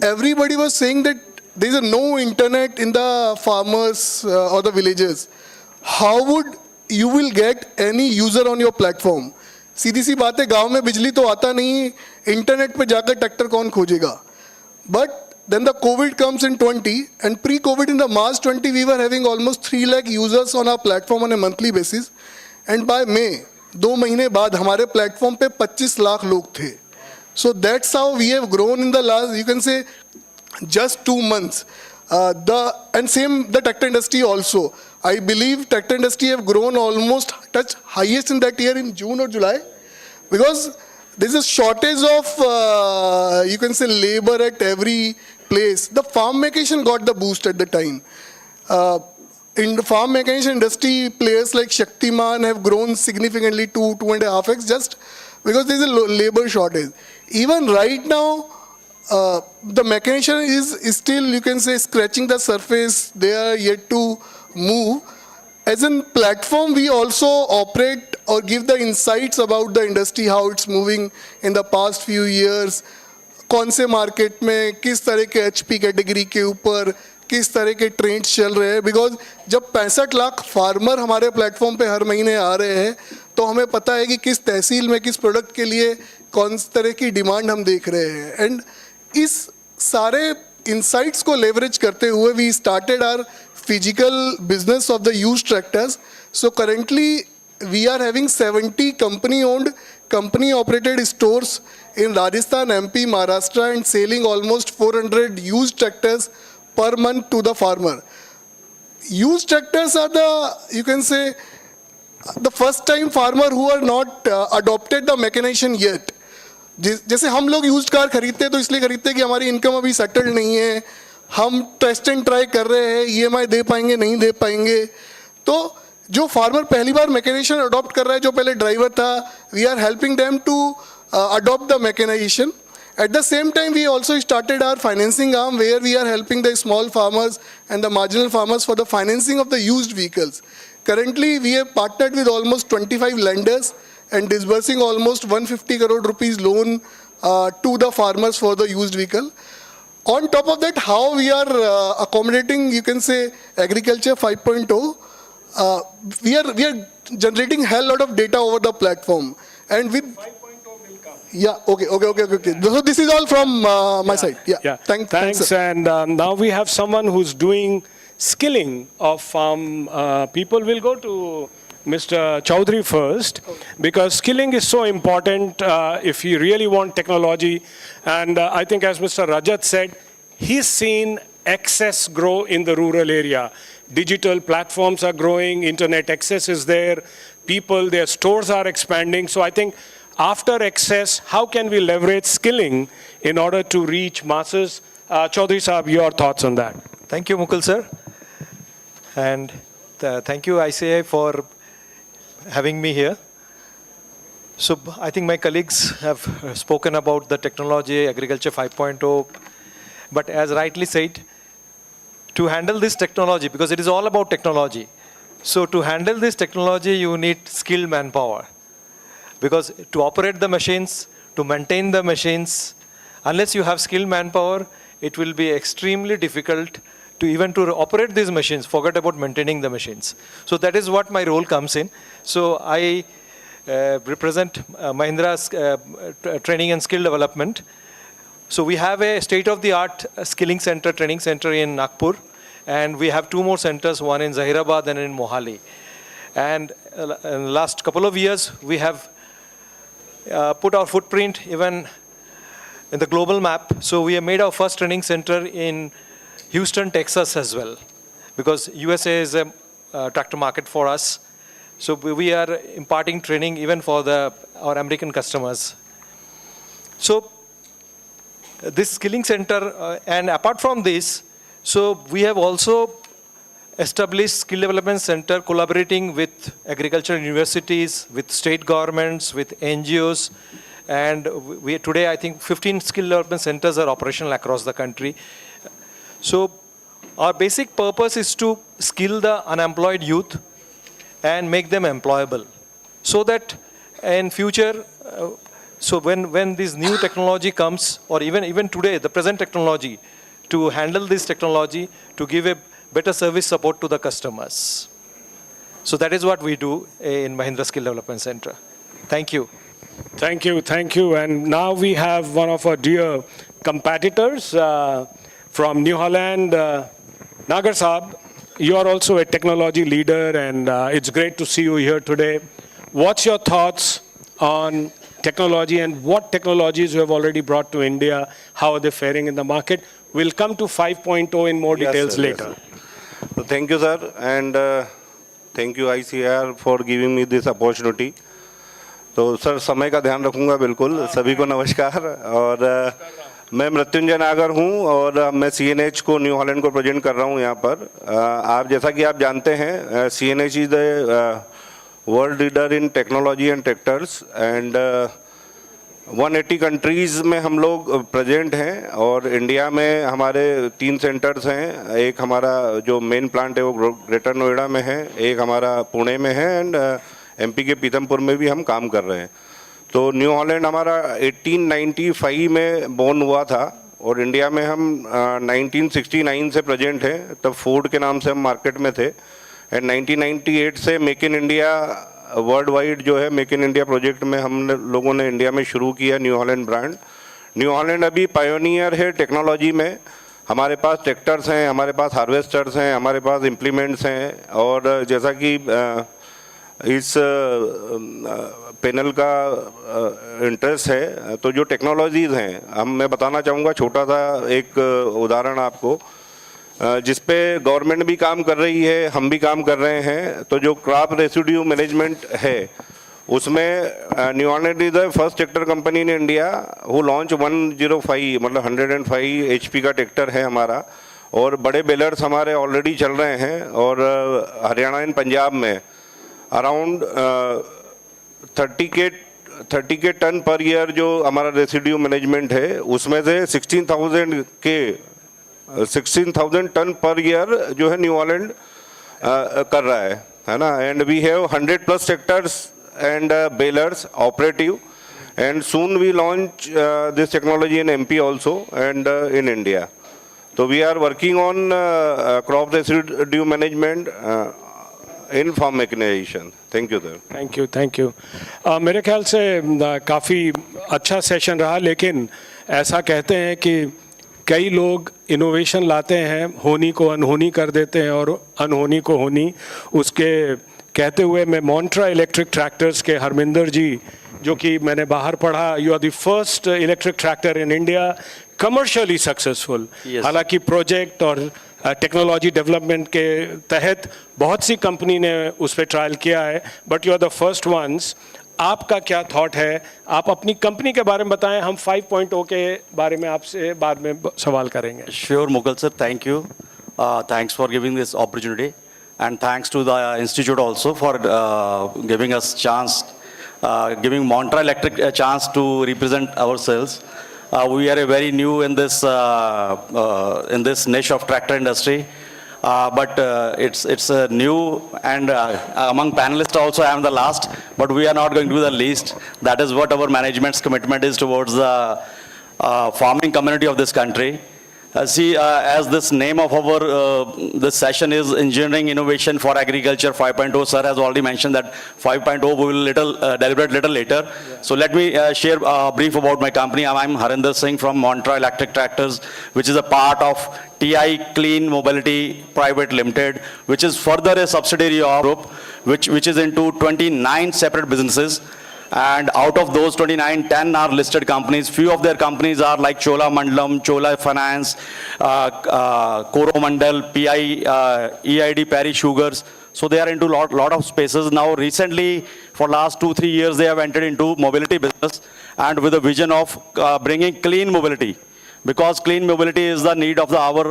[SPEAKER 20] everybody was saying that there is no internet in the farmers or the villages. How would you will get any user on your platform? सीधी सी बात है, गांव में बिजली तो आता नहीं, internet पे जाकर ट्रैक्टर कौन खोजेगा? But Then the COVID comes in 20, and pre-COVID in the March 20, we were having almost 3 lakh users on our platform on a monthly basis. And by May, 2 महीने बाद हमारे platform पे 25 lakh लोग थे. So that's how we have grown in the last, you can say, just 2 months. And same the tractor industry also. I believe tractor industry have grown almost touch highest in that year in June or July, because there's a shortage of, you can say, labor at every place. The farm mechanician got the boost at the time. In the farm mechanician industry, players like Shaktiman have grown significantly to 2.5x just because there's a labor shortage. Even right now, the mechanician is still, you can say, scratching the surface. They are yet to move. As a platform, we also operate or give the insights about the industry, how it's moving in the past few years. कौन से market में किस तरह के HP category के ऊपर किस तरह के ट्रेंड्स चल रहे हैं, बिकॉज जब 65 लाख फार्मर हमारे प्लेटफॉर्म पे हर महीने आ रहे हैं तो हमें पता है कि किस तहसील में किस प्रोडक्ट के लिए कौन तरह की डिमांड हम देख रहे हैं. एंड इस सारे insights को leverage करते हुए we started our physical business of the used tractors. So currently we are having 70 company-owned, company-operated stores in Rajasthan, MP, Maharashtra, and selling almost 400 used tractors per month to the farmer. Used tractors are the, you can say, the first-time farmer who are not adopted the mechanization yet. जैसे हम लोग used car खरीदते हैं तो इसलिए खरीदते हैं कि हमारी इनकम अभी सेटल्ड नहीं है, हम टेस्ट एंड ट्राई कर रहे हैं, EMI दे पाएंगे नहीं दे पाएंगे. तो जो फार्मर पहली बार मैकेनाइजेशन अडॉप्ट कर रहा है, जो पहले ड्राइवर था, we are helping them to adopt the mechanisation. At the same time, we also started our financing arm where we are helping the small farmers and the marginal farmers for the financing of the used vehicles. Currently, we have partnered with almost 25 lenders and disbursing almost 150 crore rupees loan to the farmers for the used vehicle. On top of that, how we are accommodating, you can say, agriculture 5.0, we are generating hell lot of data over the platform. And with yeah, okay. So this is all from my side. Yeah. Thanks.
[SPEAKER 14] And now we have someone who's doing skilling of farm people. We'll go to Mr. Chaudhary first, because skilling is so important if you really want technology. And I think as Mr. Rajat said, he's seen access grow in the rural area. Digital platforms are growing, internet access is there, people, their stores are expanding. So I think after access, how can we leverage skilling in order to reach masses? Chaudhary Saab, your thoughts on that?
[SPEAKER 7] Thank you, Mukul sir. And thank you, ICAE, for having me here. So I think my colleagues have spoken about the technology, agriculture 5.0. But as rightly said, to handle this technology, because it is all about technology. So to handle this technology, you need skilled manpower. Because to operate the machines, to maintain the machines, unless you have skilled manpower, it will be extremely difficult to even to operate these machines, forget about maintaining the machines. So that is what my role comes in. So I represent Mahindra's training and skill development. So we have a state-of-the-art skilling center, training center in Nagpur, and we have 2 more centers, one in Zahirabad and in Mohali. And in the last couple of years, we have put our footprint even in the global map. So we have made our first training center in Houston, Texas as well, because USA is a tractor market for us. So we are imparting training even for our American customers. So this skilling center, and apart from this, so we have also established skill development center collaborating with agricultural universities, with state governments, with NGOs. And today, I think 15 skill development centers are operational across the country. So our basic purpose is to skill the unemployed youth and make them employable, so that in future, so when this new technology comes, or even today, the present technology, to handle this technology, to give a better service support to the customers. So that is what we do in Mahindra Skill Development Center. Thank you.
[SPEAKER 14] Thank you. And now we have one of our dear competitors, from New Holland. Nagar Saab, you are also a technology leader, and it's great to see you here today. What's your thoughts on technology and what technologies you have already brought to India? How are they faring in the market? We'll come to 5.0 in more details later.
[SPEAKER 21] So thank you, sir, and thank you ICAR for giving me this opportunity. तो sir समय का ध्यान रखूंगा बिल्कुल. सभी को नमस्कार. और मैं मृत्युंजय नागर हूं और मैं CNH को न्यू हॉलैंड को प्रेजेंट कर रहा हूं यहाँ पर. आप जैसा कि आप जानते हैं CNH is the world leader in technology and tractors and 180 countries में हम लोग प्रेजेंट हैं. और इंडिया में हमारे 3 सेंटर्स हैं. एक हमारा जो मेन प्लांट है वो ग्रेटर नोएडा में है, एक हमारा पुणे में है, एंड MP के पीथमपुर में भी हम काम कर रहे हैं. तो न्यू हॉलैंड हमारा 1895 में बॉर्न हुआ था और इंडिया में हम 1969 से प्रेजेंट हैं. तब फोर्ड के नाम से हम मार्केट में थे. एंड 1998 से make in India world wide जो है मेक इन इंडिया प्रोजेक्ट में हम लोगों ने इंडिया में शुरू किया new Holland brand. New Holland अभी पायोनियर है टेक्नोलॉजी में. हमारे पास ट्रैक्टर्स हैं, हमारे पास हार्वेस्टर्स हैं, हमारे पास इम्प्लीमेंट्स हैं. और जैसा कि इस पैनल का इंटरेस्ट है तो जो टेक्नोलॉजीज़ हैं मैं बताना चाहूँगा छोटा सा एक उदाहरण आपको जिस पे गवर्नमेंट भी काम कर रही है, हम भी काम कर रहे हैं. तो जो क्रॉप रेसिड्यू मैनेजमेंट है उसमें new Holland is the first tractor company in India who launch 105 मतलब 105 HP का ट्रैक्टर है हमारा. और बड़े बेलर्स हमारे ऑलरेडी चल रहे हैं. और हरियाणा एंड पंजाब में अराउंड 30 के टन पर ईयर जो हमारा रेसिड्यू मैनेजमेंट है उसमें से 16,000 टन पर ईयर जो है न्यू हॉलैंड कर रहा है ना. And we have 100+ tractors and balers operative and soon we launch this technology in MP also and in India. तो we are working on crop residue management in farm mechanization. Thank you sir.
[SPEAKER 14] Thank you. मेरे ख्याल से काफ़ी अच्छा session रहा, लेकिन ऐसा कहते हैं कि कई लोग इनोवेशन लाते हैं, होनी को अनहोनी कर देते हैं और अनहोनी को होनी. उसके कहते हुए मैं मॉन्ट्रा इलेक्ट्रिक ट्रैक्टर्स के हरमिंदर जी, जो कि मैंने बाहर पढ़ा, you are the first electric tractor in India commercially successful. हालांकि प्रोजेक्ट और टेक्नोलॉजी डेवलपमेंट के तहत बहुत सी कंपनी ने उस पर ट्रायल किया है, but you are the first ones. आपका क्या थॉट है? आप अपनी कंपनी के बारे में बताएं. हम 5.0 के बारे में आपसे बाद में सवाल करेंगे.
[SPEAKER 22] Sure, Mughal sir, thank you. Thanks for giving this opportunity, and thanks to the institute also for giving us chance, giving Montra Electric a chance to represent ourselves. We are very new in this niche of tractor industry. But it's new, and among panelists also I am the last, but we are not going to be the least. That is what our management's commitment is towards the farming community of this country. As this name of our this session is Engineering Innovation for Agriculture 5.0, sir has already mentioned that 5.0 we will deliberate little later. So let me share a brief about my company. I'm Harinder Singh from Montra Electric Tractors, which is a part of TI Clean Mobility Private Limited, which is further a subsidiary of group, which is into 29 separate businesses. And out of those 29, 10 are listed companies. Few of their companies are like Chola Mandalam, Chola Finance, Coromandel, PI, EID, Perry Sugars. So they are into lot of spaces. Now recently, for last 2-3 years, they have entered into mobility business, and with a vision of bringing clean mobility. Because clean mobility is the need of the hour.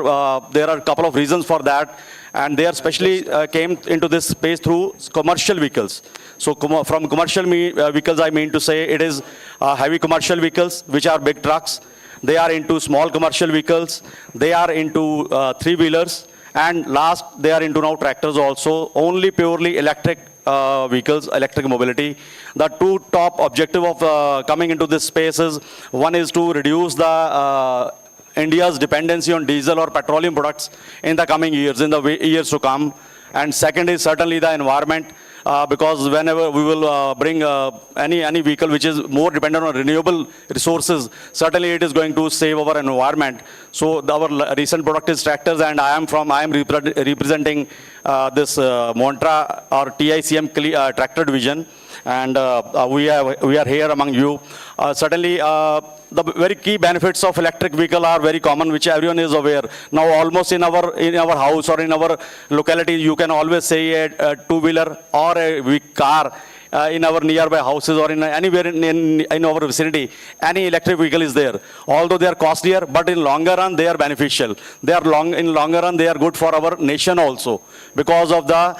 [SPEAKER 22] There are a couple of reasons for that, and they especially came into this space through commercial vehicles. So from commercial vehicles, I mean to say it is heavy commercial vehicles, which are big trucks. They are into small commercial vehicles. They are into 3-wheelers. And last, they are into now tractors also, only purely electric vehicles, electric mobility. The two top objective of coming into this space is, one is to reduce the India's dependency on diesel or petroleum products in the coming years, in the years to come. And second is certainly the environment. because whenever we will bring any vehicle which is more dependent on renewable resources, certainly it is going to save our environment. So our recent product is tractors, and I am representing this Montra or TICM tractor division, and we are here among you. Certainly, the very key benefits of electric vehicle are very common, which everyone is aware. Now, almost in our house or in our locality, you can always say a two-wheeler or a car. In our nearby houses or in anywhere in our vicinity, any electric vehicle is there. Although they are costlier, but in longer run, they are beneficial. In longer run, they are good for our nation also, because of the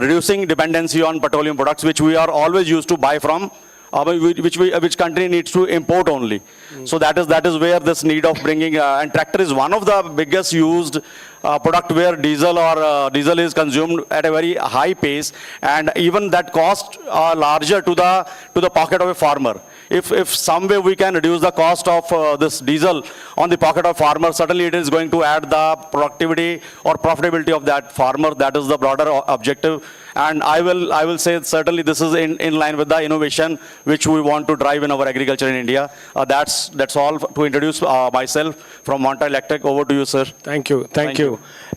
[SPEAKER 22] reducing dependency on petroleum products, which we are always used to buy from, which country needs to import only. So that is where this need of bringing, and tractor is one of the biggest used product where diesel is consumed at a very high pace, and even that cost larger to the pocket of a farmer. If some way we can reduce the cost of this diesel on the pocket of farmer, certainly it is going to add the productivity or profitability of that farmer. That is the broader objective. And I will say certainly this is in line with the innovation which we want to drive in our agriculture in India. That's all to introduce myself from Monta Electric. Over to you, sir.
[SPEAKER 14] Thank you.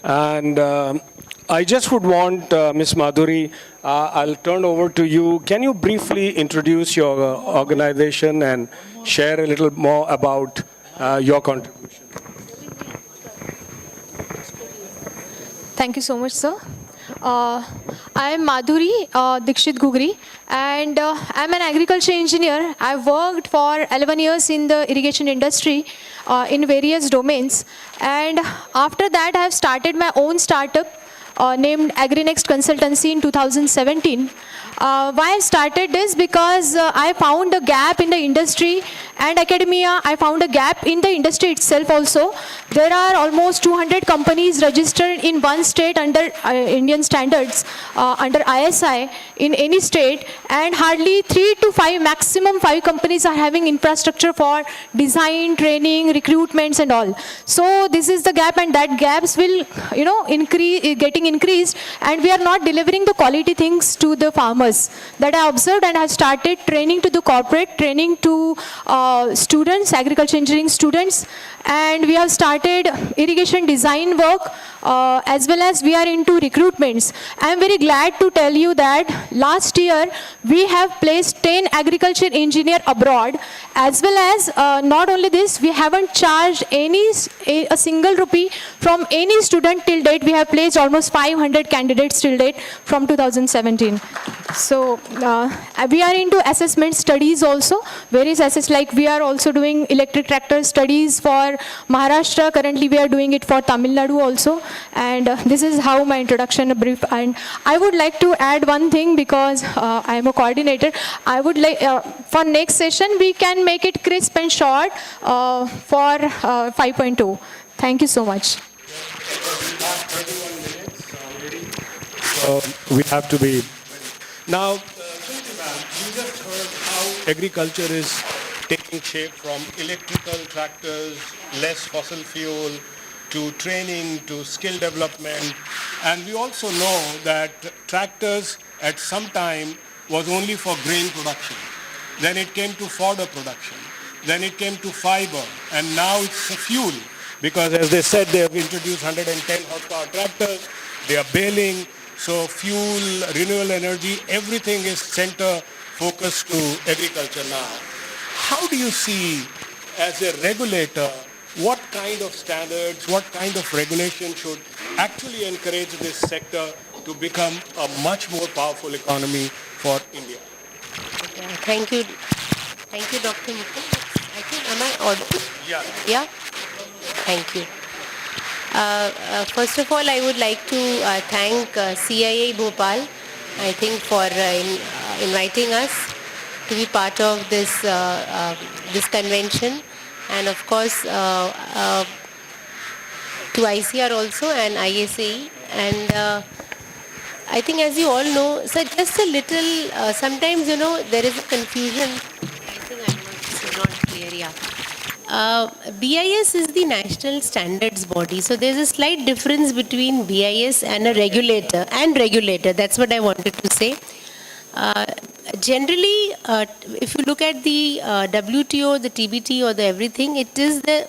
[SPEAKER 14] And I just would want Ms. Madhuri, I'll turn over to you. Can you briefly introduce your organization and share a little more about your contribution?
[SPEAKER 13] Thank you so much, sir. I am Madhuri Dikshit Gugri, and I'm an agriculture engineer. I've worked for 11 years in the irrigation industry in various domains, and after that I have started my own startup named AgriNext Consultancy in 2017. Why I started this? Because I found a gap in the industry and academia. I found a gap in the industry itself also. There are almost 200 companies registered in one state under Indian standards, under ISAE in any state, and hardly 3 to 5, maximum 5 companies are having infrastructure for design, training, recruitments and all. So this is the gap, and that gaps will getting increased, and we are not delivering the quality things to the farmers. That I observed, and I have started training to the corporate, training to students, agriculture engineering students, and we have started irrigation design work, as well as we are into recruitments. I am very glad to tell you that last year we have placed 10 agriculture engineer abroad, as well as not only this, we haven't charged a single rupee from any student till date. We have placed almost 500 candidates till date from 2017. So we are into assessment studies also, various assets, like we are also doing electric tractor studies for Maharashtra. Currently we are doing it for Tamil Nadu also, and this is how my introduction brief. And I would like to add one thing, because I am a coordinator. I would like for next session we can make it crisp and short for 5.2. Thank you so much.
[SPEAKER 14] We have to be. Now, you just heard how agriculture is taking shape from electrical tractors, less fossil fuel, to training, to skill development. And we also know that tractors at some time was only for grain production. Then it came to fodder production. Then it came to fiber. And now it's a fuel. Because as they said, they have introduced 110 horsepower tractors. They are baling. So fuel, renewable energy, everything is center focused to agriculture now. How do you see, as a regulator, what kind of standards, what kind of regulation should actually encourage this sector to become a much more powerful economy for India?
[SPEAKER 9] Thank you. Thank you, Dr. Mukul. I think, am I audible?
[SPEAKER 14] Yeah.
[SPEAKER 9] Yeah? Thank you. First of all, I would like to thank CIAE Bhopal, I think, for inviting us to be part of this this convention, and of course to ICAR also and ISAE. And I think, as you all know, so just a little, sometimes, there is a confusion. I think this is not clear, yeah. BIS is the national standards body. So there's a slight difference between BIS and a regulator. That's what I wanted to say. Generally, if you look at the WTO, the TBT or the everything, it is the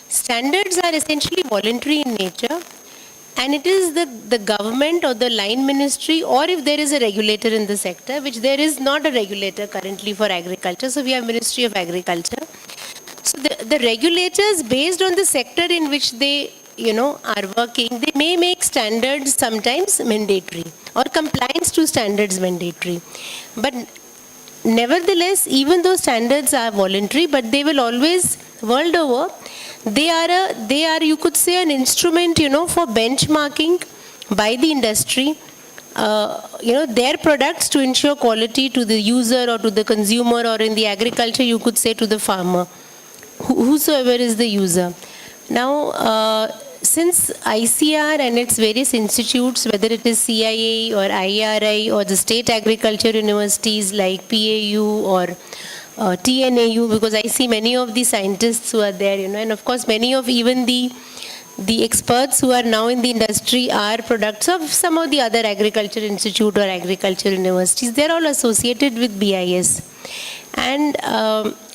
[SPEAKER 9] standards are essentially voluntary in nature. And it is the government or the line ministry, or if there is a regulator in the sector, which there is not a regulator currently for agriculture. So we have Ministry of Agriculture. So the regulators, based on the sector in which they, are working, they may make standards sometimes mandatory or compliance to standards mandatory. But nevertheless, even though standards are voluntary, but they will always, world over, they are you could say an instrument, for benchmarking by the industry, their products to ensure quality to the user or to the consumer, or in the agriculture, you could say to the farmer, whosoever is the user. Now, since ICAR and its various institutes, whether it is CIAE or IRI or the state agriculture universities like PAU or TNAU, because I see many of the scientists who are there, and of course many of even the experts who are now in the industry are products of some of the other agriculture institute or agriculture universities. They're all associated with BIS. And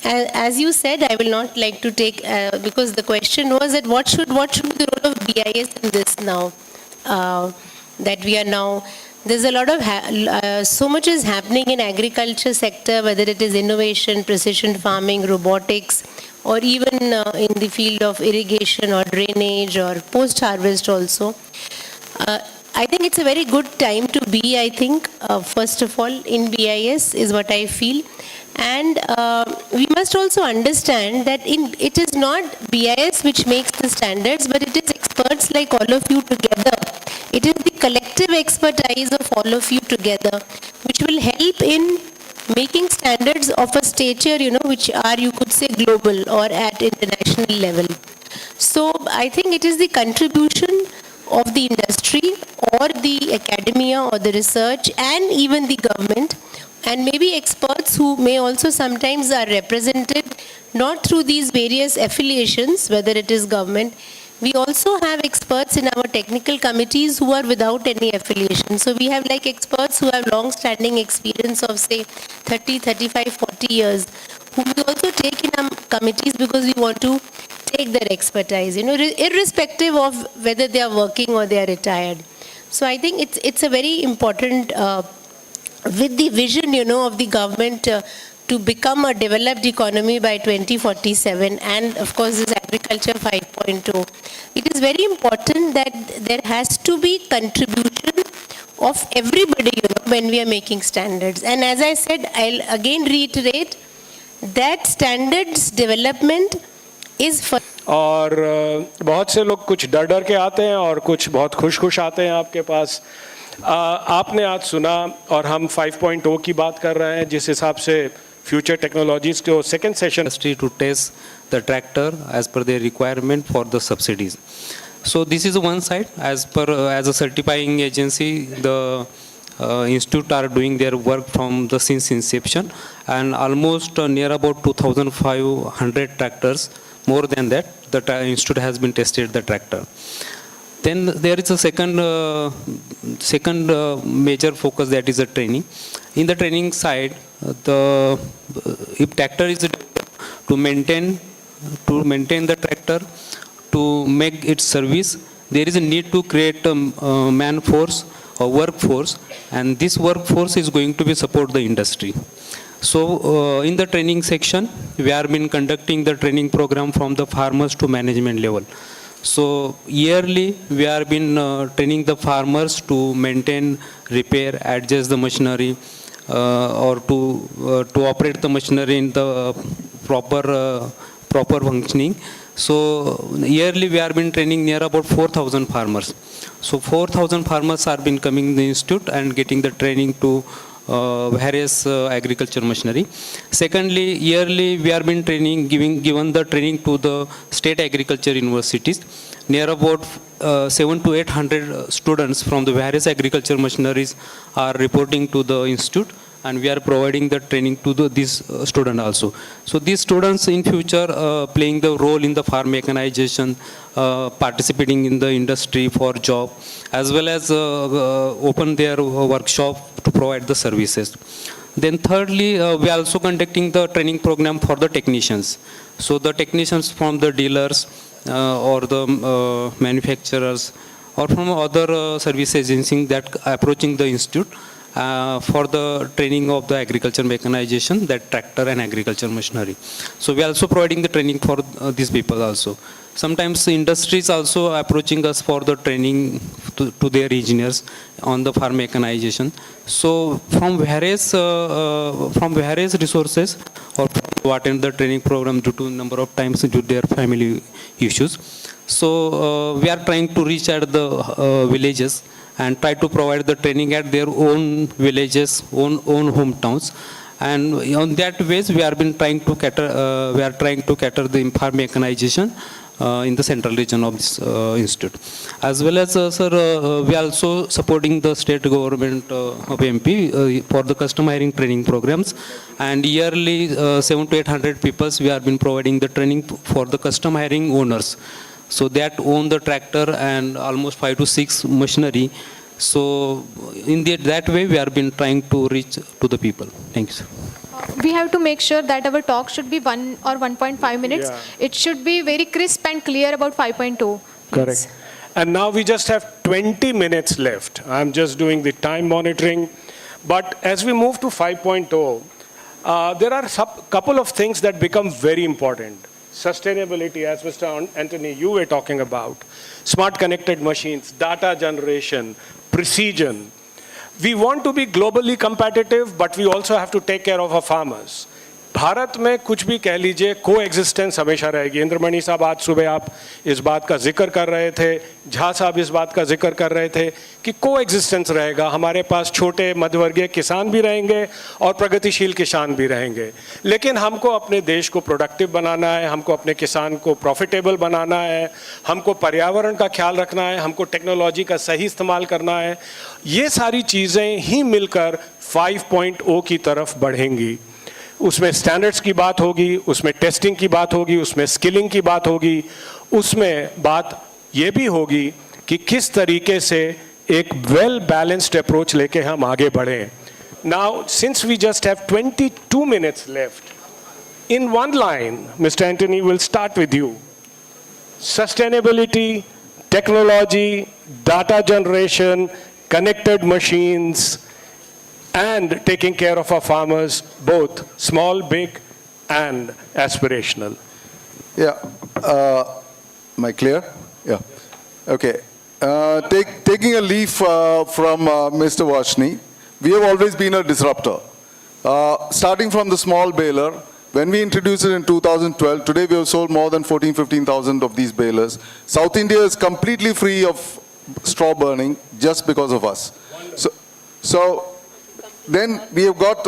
[SPEAKER 9] as you said, I will not like to take, because the question was that what should be the role of BIS in this now, that we are now, there's a lot of, so much is happening in agriculture sector, whether it is innovation, precision farming, robotics, or even in the field of irrigation or drainage or post-harvest also. I think it's a very good time to be, I think, first of all, in BIS is what I feel. And we must also understand that it is not BIS which makes the standards, but it is experts like all of you together. It is the collective expertise of all of you together, which will help in making standards of a stature, which are, you could say, global or at international level. So I think it is the contribution of the industry or the academia or the research and even the government, and maybe experts who may also sometimes are represented not through these various affiliations, whether it is government. We also have experts in our technical committees who are without any affiliation. So we have like experts who have long-standing experience of say 30, 35, 40 years, whom we also take in our committees because we want to take their expertise, irrespective of whether they are working or they are retired. So I think it's a very important, with the vision, of the government to become a developed economy by 2047, and of course this agriculture 5.0, it is very important that there has to be contribution of everybody, when we are making standards. And as I said, I'll again reiterate that standards development is for.
[SPEAKER 14] और बहुत से लोग कुछ डर डर के आते हैं और कुछ बहुत खुश खुश आते हैं आपके पास. आपने आज सुना और हम 5.0 की बात कर रहे हैं, जिस हिसाब से फ्यूचर टेक्नोलॉजीज के second session
[SPEAKER 2] to test the tractor as per their requirement for the subsidies. So this is one side. As a certifying agency, the institute are doing their work from the since inception, and almost near about 2,500 tractors, more than that, the institute has been tested the tractor. Then there is a second major focus, that is the training. In the training side, if tractor is to maintain the tractor, to make its service, there is a need to create a man force or workforce, and this workforce is going to be support the industry. So in the training section, we have been conducting the training program from the farmers to management level. So yearly we have been training the farmers to maintain, repair, adjust the machinery, or to operate the machinery in the proper functioning. So yearly we have been training near about 4,000 farmers. So 4,000 farmers have been coming in the institute and getting the training to various agriculture machinery. Secondly, yearly we have been training, given the training to the state agriculture universities. Near about 700 to 800 students from the various agriculture machineries are reporting to the institute, and we are providing the training to these students also. So these students in future playing the role in the farm mechanization, participating in the industry for job, as well as open their workshop to provide the services. Then thirdly, we are also conducting the training program for the technicians. So the technicians from the dealers or the manufacturers or from other service agencies that approaching the institute for the training of the agriculture mechanization, that tractor and agriculture machinery. So we are also providing the training for these people also. Sometimes the industries also approaching us for the training to their engineers on the farm mechanization. So from various resources or to attend the training program due to number of times due to their family issues. So we are trying to reach at the villages and try to provide the training at their own villages, own hometowns. And on that ways we are trying to cater the farm mechanization in the central region of this institute. As well as, sir, we are also supporting the state government of MP for the custom hiring training programs. And yearly 700 to 800 people we have been providing the training for the custom hiring owners. So that own the tractor and almost 5 to 6 machinery. So in that way we have been trying to reach to the people. Thank you, sir.
[SPEAKER 13] We have to make sure that our talk should be 1 or 1.5 minutes.
[SPEAKER 14] Yeah.
[SPEAKER 13] It should be very crisp and clear about 5.2.
[SPEAKER 14] Correct. And now we just have 20 minutes left. I'm just doing the time monitoring. But as we move to 5.0, there are a couple of things that become very important. Sustainability, as Mr. Anthony, you were talking about. Smart connected machines, data generation, precision. We want to be globally competitive, but we also have to take care of our farmers. Bharat में कुछ भी कह लीजिए, coexistence हमेशा रहेगी. इंद्रमणि साहब आज सुबह आप इस बात का जिक्र कर रहे थे, झा साहब इस बात का जिक्र कर रहे थे कि कोएग्जिस्टेंस रहेगा. हमारे पास छोटे मध्यवर्गीय किसान भी रहेंगे और प्रगतिशील किसान भी रहेंगे. लेकिन हमको अपने देश को प्रोडक्टिव बनाना है, हमको अपने किसान को प्रॉफिटेबल बनाना है, हमको पर्यावरण का ख्याल रखना है, हमको टेक्नोलॉजी का सही इस्तेमाल करना है. ये सारी चीज़ें ही मिलकर 5.0 की तरफ बढ़ेंगी. उसमें स्टैंडर्ड्स की बात होगी, उसमें टेस्टिंग की बात होगी, उसमें स्किलिंग की बात होगी, उसमें बात ये भी होगी कि किस तरीके से एक वेल बैलेंस्ड अप्रोच लेके हम आगे बढ़ें. Now since we just have 22 minutes left, in one line mister Antony will start with you. Sustainability, technology, data generation, connected machines, and taking care of our farmers, both small, big, and aspirational.
[SPEAKER 8] Yeah. Am I clear? Yeah. Okay. Taking a leaf from Mr. Vashni, we have always been a disruptor. Starting from the small baler, when we introduced it in 2012, today we have sold more than 15,000 of these balers. South India is completely free of straw burning just because of us. So then we have got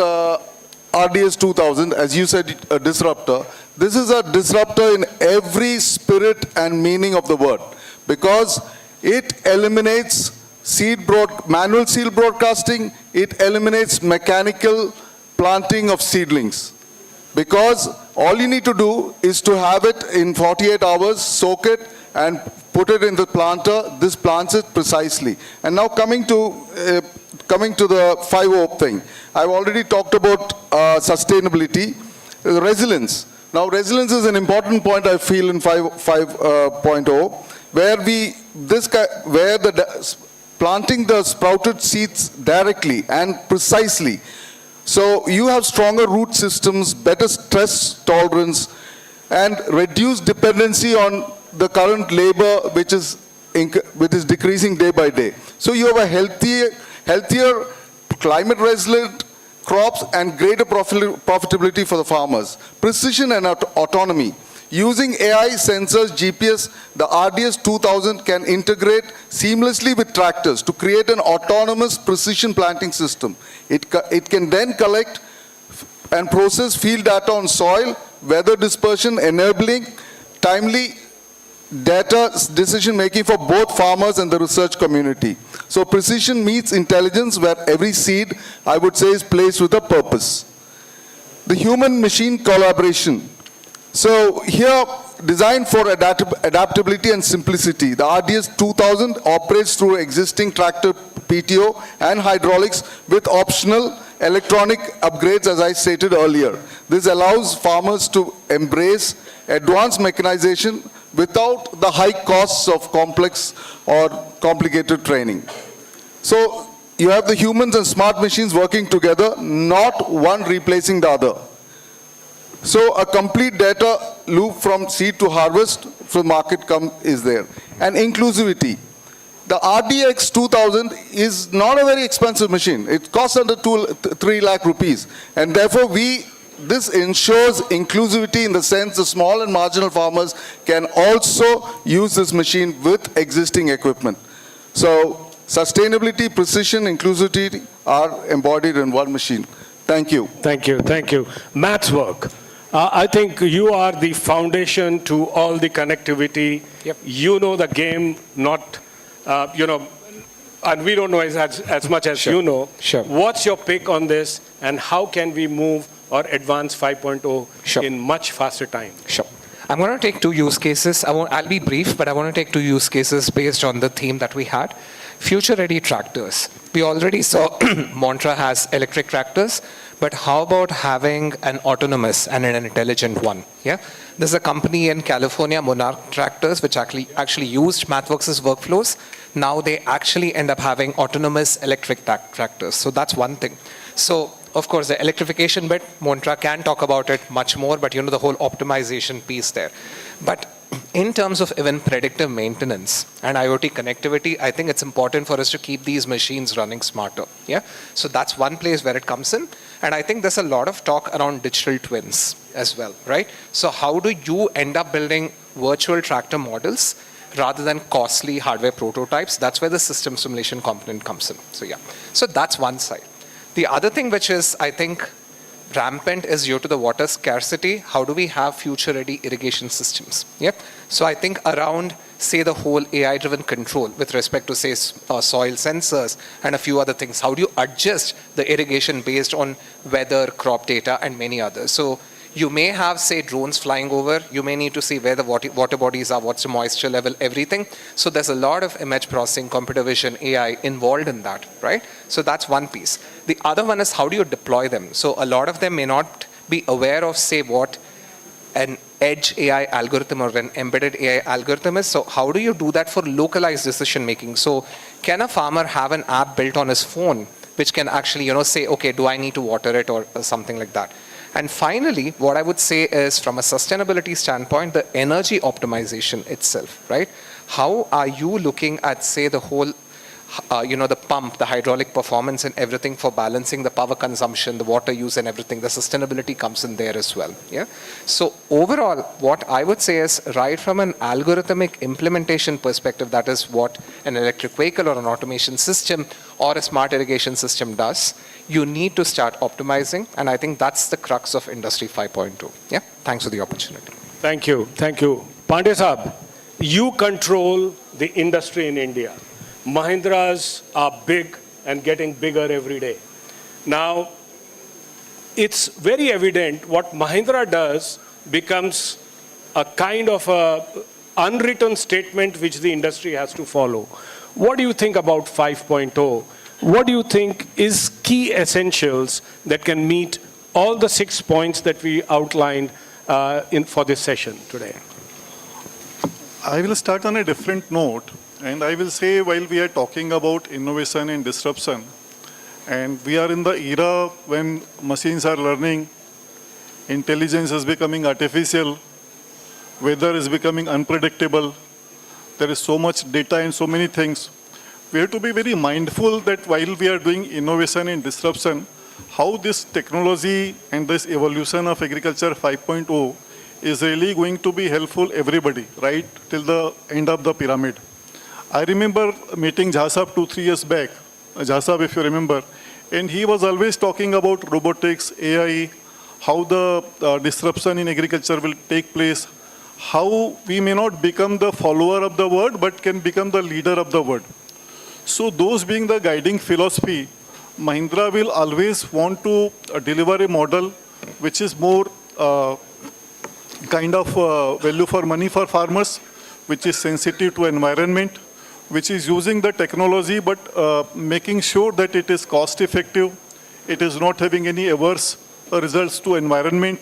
[SPEAKER 8] RDS 2000, as you said, a disruptor. This is a disruptor in every spirit and meaning of the word, because it eliminates manual seed broadcasting, it eliminates mechanical planting of seedlings. Because all you need to do is to have it in 48 hours, soak it, and put it in the planter. This plants it precisely. And now coming to the 5.0 thing. I've already talked about sustainability, resilience. Now resilience is an important point I feel in 5.0, where planting the sprouted seeds directly and precisely. So you have stronger root systems, better stress tolerance, and reduced dependency on the current labor, which is decreasing day by day. So you have a healthier, climate-resilient crops and greater profitability for the farmers. Precision and autonomy. Using AI sensors, GPS, the RDS 2000 can integrate seamlessly with tractors to create an autonomous precision planting system. It can then collect and process field data on soil, weather dispersion, enabling timely data decision making for both farmers and the research community. So precision meets intelligence, where every seed, I would say, is placed with a purpose. The human-machine collaboration. So here, designed for adaptability and simplicity, the RDS 2000 operates through existing tractor PTO and hydraulics with optional electronic upgrades, as I stated earlier. This allows farmers to embrace advanced mechanization without the high costs of complex or complicated training. So you have the humans and smart machines working together, not one replacing the other. So a complete data loop from seed to harvest for market is there. And inclusivity. The RDX 2000 is not a very expensive machine. It costs under 3 lakh rupees. And therefore this ensures inclusivity in the sense the small and marginal farmers can also use this machine with existing equipment. So sustainability, precision, inclusivity are embodied in one machine. Thank you.
[SPEAKER 14] Thank you, thank you. Maths work. I think you are the foundation to all the connectivity.
[SPEAKER 15] Yep.
[SPEAKER 14] You know the game, not, and we don't know as much as
[SPEAKER 15] Sure.
[SPEAKER 14] you know.
[SPEAKER 15] Sure.
[SPEAKER 14] What's your pick on this, and how can we move or advance 5.0
[SPEAKER 15] Sure.
[SPEAKER 14] in much faster time?
[SPEAKER 15] Sure. I'm going to take 2 use cases. I'll be brief, but I want to take 2 use cases based on the theme that we had. Future-ready tractors. We already saw Montra has electric tractors, but how about having an autonomous and an intelligent one? Yeah, there's a company in California, Monarch Tractors, which actually used MathWorks' workflows. Now they actually end up having autonomous electric tractors. So that's one thing. So of course, the electrification bit, Montra can talk about it much more, but the whole optimization piece there. But in terms of even predictive maintenance and IoT connectivity, I think it's important for us to keep these machines running smarter. Yeah. So that's one place where it comes in. And I think there's a lot of talk around digital twins as well, right? So how do you end up building virtual tractor models rather than costly hardware prototypes? That's where the system simulation component comes in. So yeah. So that's one side. The other thing which is, I think, rampant is due to the water scarcity. How do we have future-ready irrigation systems? Yep. So I think around, say, the whole AI-driven control with respect to, say, soil sensors and a few other things. How do you adjust the irrigation based on weather, crop data, and many others? So you may have, say, drones flying over. You may need to see where the water bodies are, what's the moisture level, everything. So there's a lot of image processing, computer vision, AI involved in that, right? So that's one piece. The other one is how do you deploy them? So a lot of them may not be aware of, say, what an edge AI algorithm or an embedded AI algorithm is. So how do you do that for localized decision making? So can a farmer have an app built on his phone which can actually, say, okay, do I need to water it or something like that? And finally, what I would say is from a sustainability standpoint, the energy optimization itself, right? How are you looking at, say, the whole, the pump, the hydraulic performance and everything for balancing the power consumption, the water use and everything, the sustainability comes in there as well, yeah? So overall, what I would say is right from an algorithmic implementation perspective, that is what an electric vehicle or an automation system or a smart irrigation system does, you need to start optimizing, and I think that's the crux of Industry 5.2. Yeah, thanks for the opportunity.
[SPEAKER 14] Thank you, thank you. Pandey Saab, you control the industry in India. Mahindras are big and getting bigger every day. Now, it's very evident what Mahindra does becomes a kind of a unwritten statement which the industry has to follow. What do you think about 5.0? What do you think is key essentials that can meet all the 6 points that we outlined for this session today?
[SPEAKER 1] I will start on a different note, and I will say while we are talking about innovation and disruption, and we are in the era when machines are learning, intelligence is becoming artificial, weather is becoming unpredictable, there is so much data and so many things. We have to be very mindful that while we are doing innovation and disruption, how this technology and this evolution of agriculture 5.0 is really going to be helpful everybody, right, till the end of the pyramid. I remember meeting Jha 2-3 years back, Jha, if you remember, and he was always talking about robotics, AI, how the disruption in agriculture will take place, how we may not become the follower of the word, but can become the leader of the word. So those being the guiding philosophy, Mahindra will always want to deliver a model which is more kind of value for money for farmers, which is sensitive to environment, which is using the technology but making sure that it is cost effective, it is not having any adverse results to environment,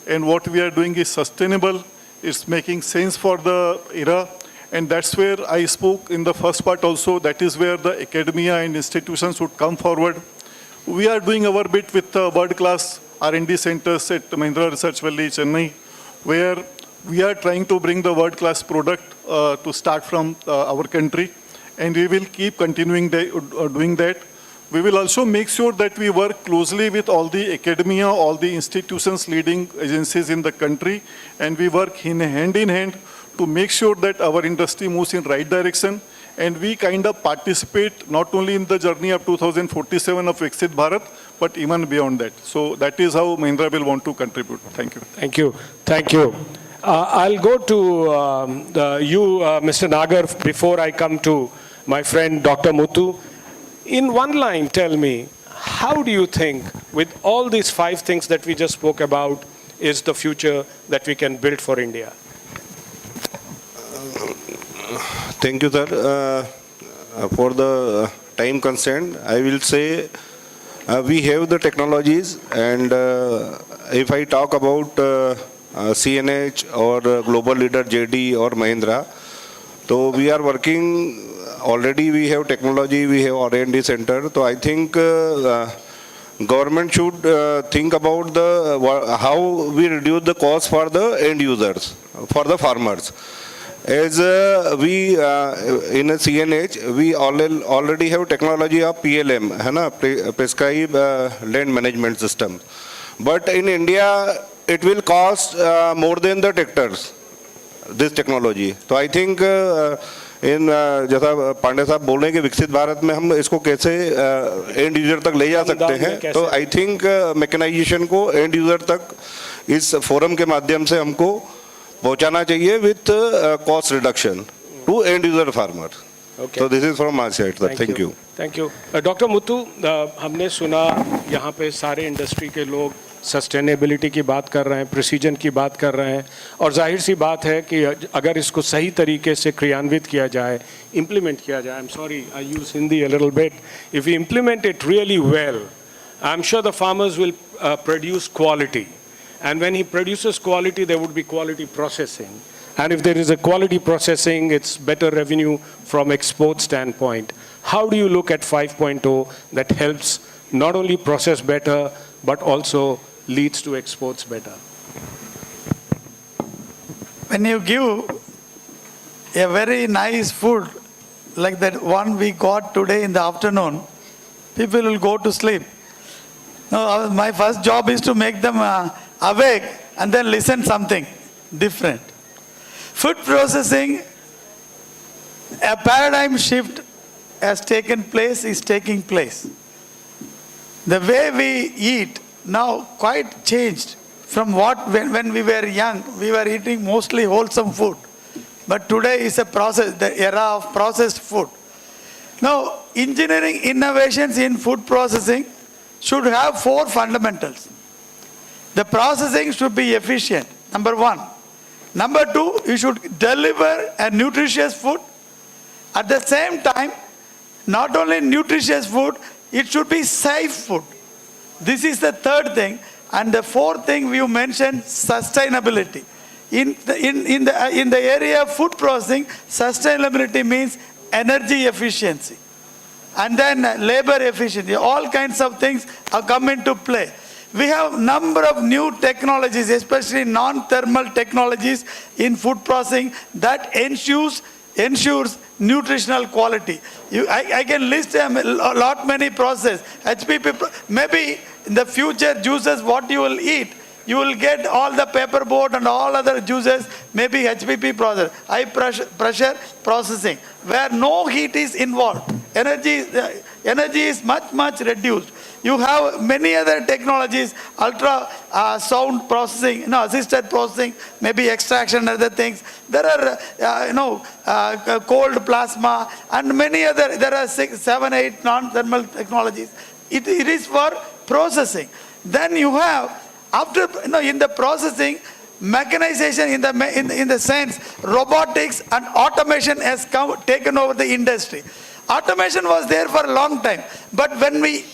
[SPEAKER 1] and what we are doing is sustainable, it's making sense for the era. And that's where I spoke in the first part also, that is where the academia and institutions would come forward. We are doing our bit with world-class R&D centers at Mahindra Research Valley, Chennai, where we are trying to bring the world-class product to start from our country, and we will keep continuing doing that. We will also make sure that we work closely with all the academia, all the institutions, leading agencies in the country, and we work hand in hand to make sure that our industry moves in right direction, and we kind of participate not only in the journey of 2047 of Viksit Bharat, but even beyond that. So that is how Mahindra will want to contribute. Thank you.
[SPEAKER 14] Thank you. Thank you. I'll go to you, Mr. Nagar, before I come to my friend Dr. Muthu. In one line, tell me, how do you think, with all these 5 things that we just spoke about, is the future that we can build for India?
[SPEAKER 21] Thank you, sir. For the time concern, I will say we have the technologies, and if I talk about CNH or global leader JD or Mahindra, so we are working already. We have technology, we have R&D center. So I think government should think about how we reduce the cost for the end users, for the farmers. As we in a CNH, we already have technology of PLM, prescribed land management system. But in India, it will cost more than the tractors, this technology. So I think जैसा पांडे साहब बोल रहे हैं कि विकसित भारत में हम इसको कैसे एंड यूजर तक ले जा सकते हैं, तो आई थिंक मैकेनाइजेशन को एंड यूजर तक इस फोरम के माध्यम से हमको पहुंचाना चाहिए with cost reduction to end user farmer. So this is from my side, sir. Thank you.
[SPEAKER 14] Thank you. Dr. Muthu, हमने सुना यहाँ पे सारे इंडस्ट्री के लोग सस्टेनेबिलिटी की बात कर रहे हैं, प्रिसीजन की बात कर रहे हैं, और जाहिर सी बात है कि अगर इसको सही तरीके से क्रियान्वित किया जाए, इम्प्लीमेंट किया जाए, I'm sorry, I use Hindi a little bit, if we implement it really well, I'm sure the farmers will produce quality. And when he produces quality, there would be quality processing. And if there is a quality processing, it's better revenue from export standpoint. How do you look at 5.0 that helps not only process better, but also leads to exports better?
[SPEAKER 11] When you give a very nice food, like that one we got today in the afternoon, people will go to sleep. No, my first job is to make them awake and then listen something different. Food processing, a paradigm shift has taken place, is taking place. The way we eat now quite changed from what when we were young, we were eating mostly wholesome food. But today is the era of processed food. Now, engineering innovations in food processing should have 4 fundamentals. The processing should be efficient, number 1. Number 2, you should deliver a nutritious food. At the same time, not only nutritious food, it should be safe food. This is the 3rd thing. And the 4th thing you mentioned, sustainability. In the area of food processing, sustainability means energy efficiency. And then labor efficiency. All kinds of things come into play. We have a number of new technologies, especially non-thermal technologies in food processing that ensures nutritional quality. I can list a lot many processes. HPP, maybe in the future juices what you will eat, you will get all the paperboard and all other juices, maybe HPP process, high pressure processing, where no heat is involved. Energy energy is much reduced. You have many other technologies, ultra sound processing, assisted processing, maybe extraction and other things. There are, cold plasma and many other, there are 6, 7, 8 non-thermal technologies. It is for processing. Then you have, after, in the processing, mechanization in the sense, robotics and automation has taken over the industry. Automation was there for a long time, but when we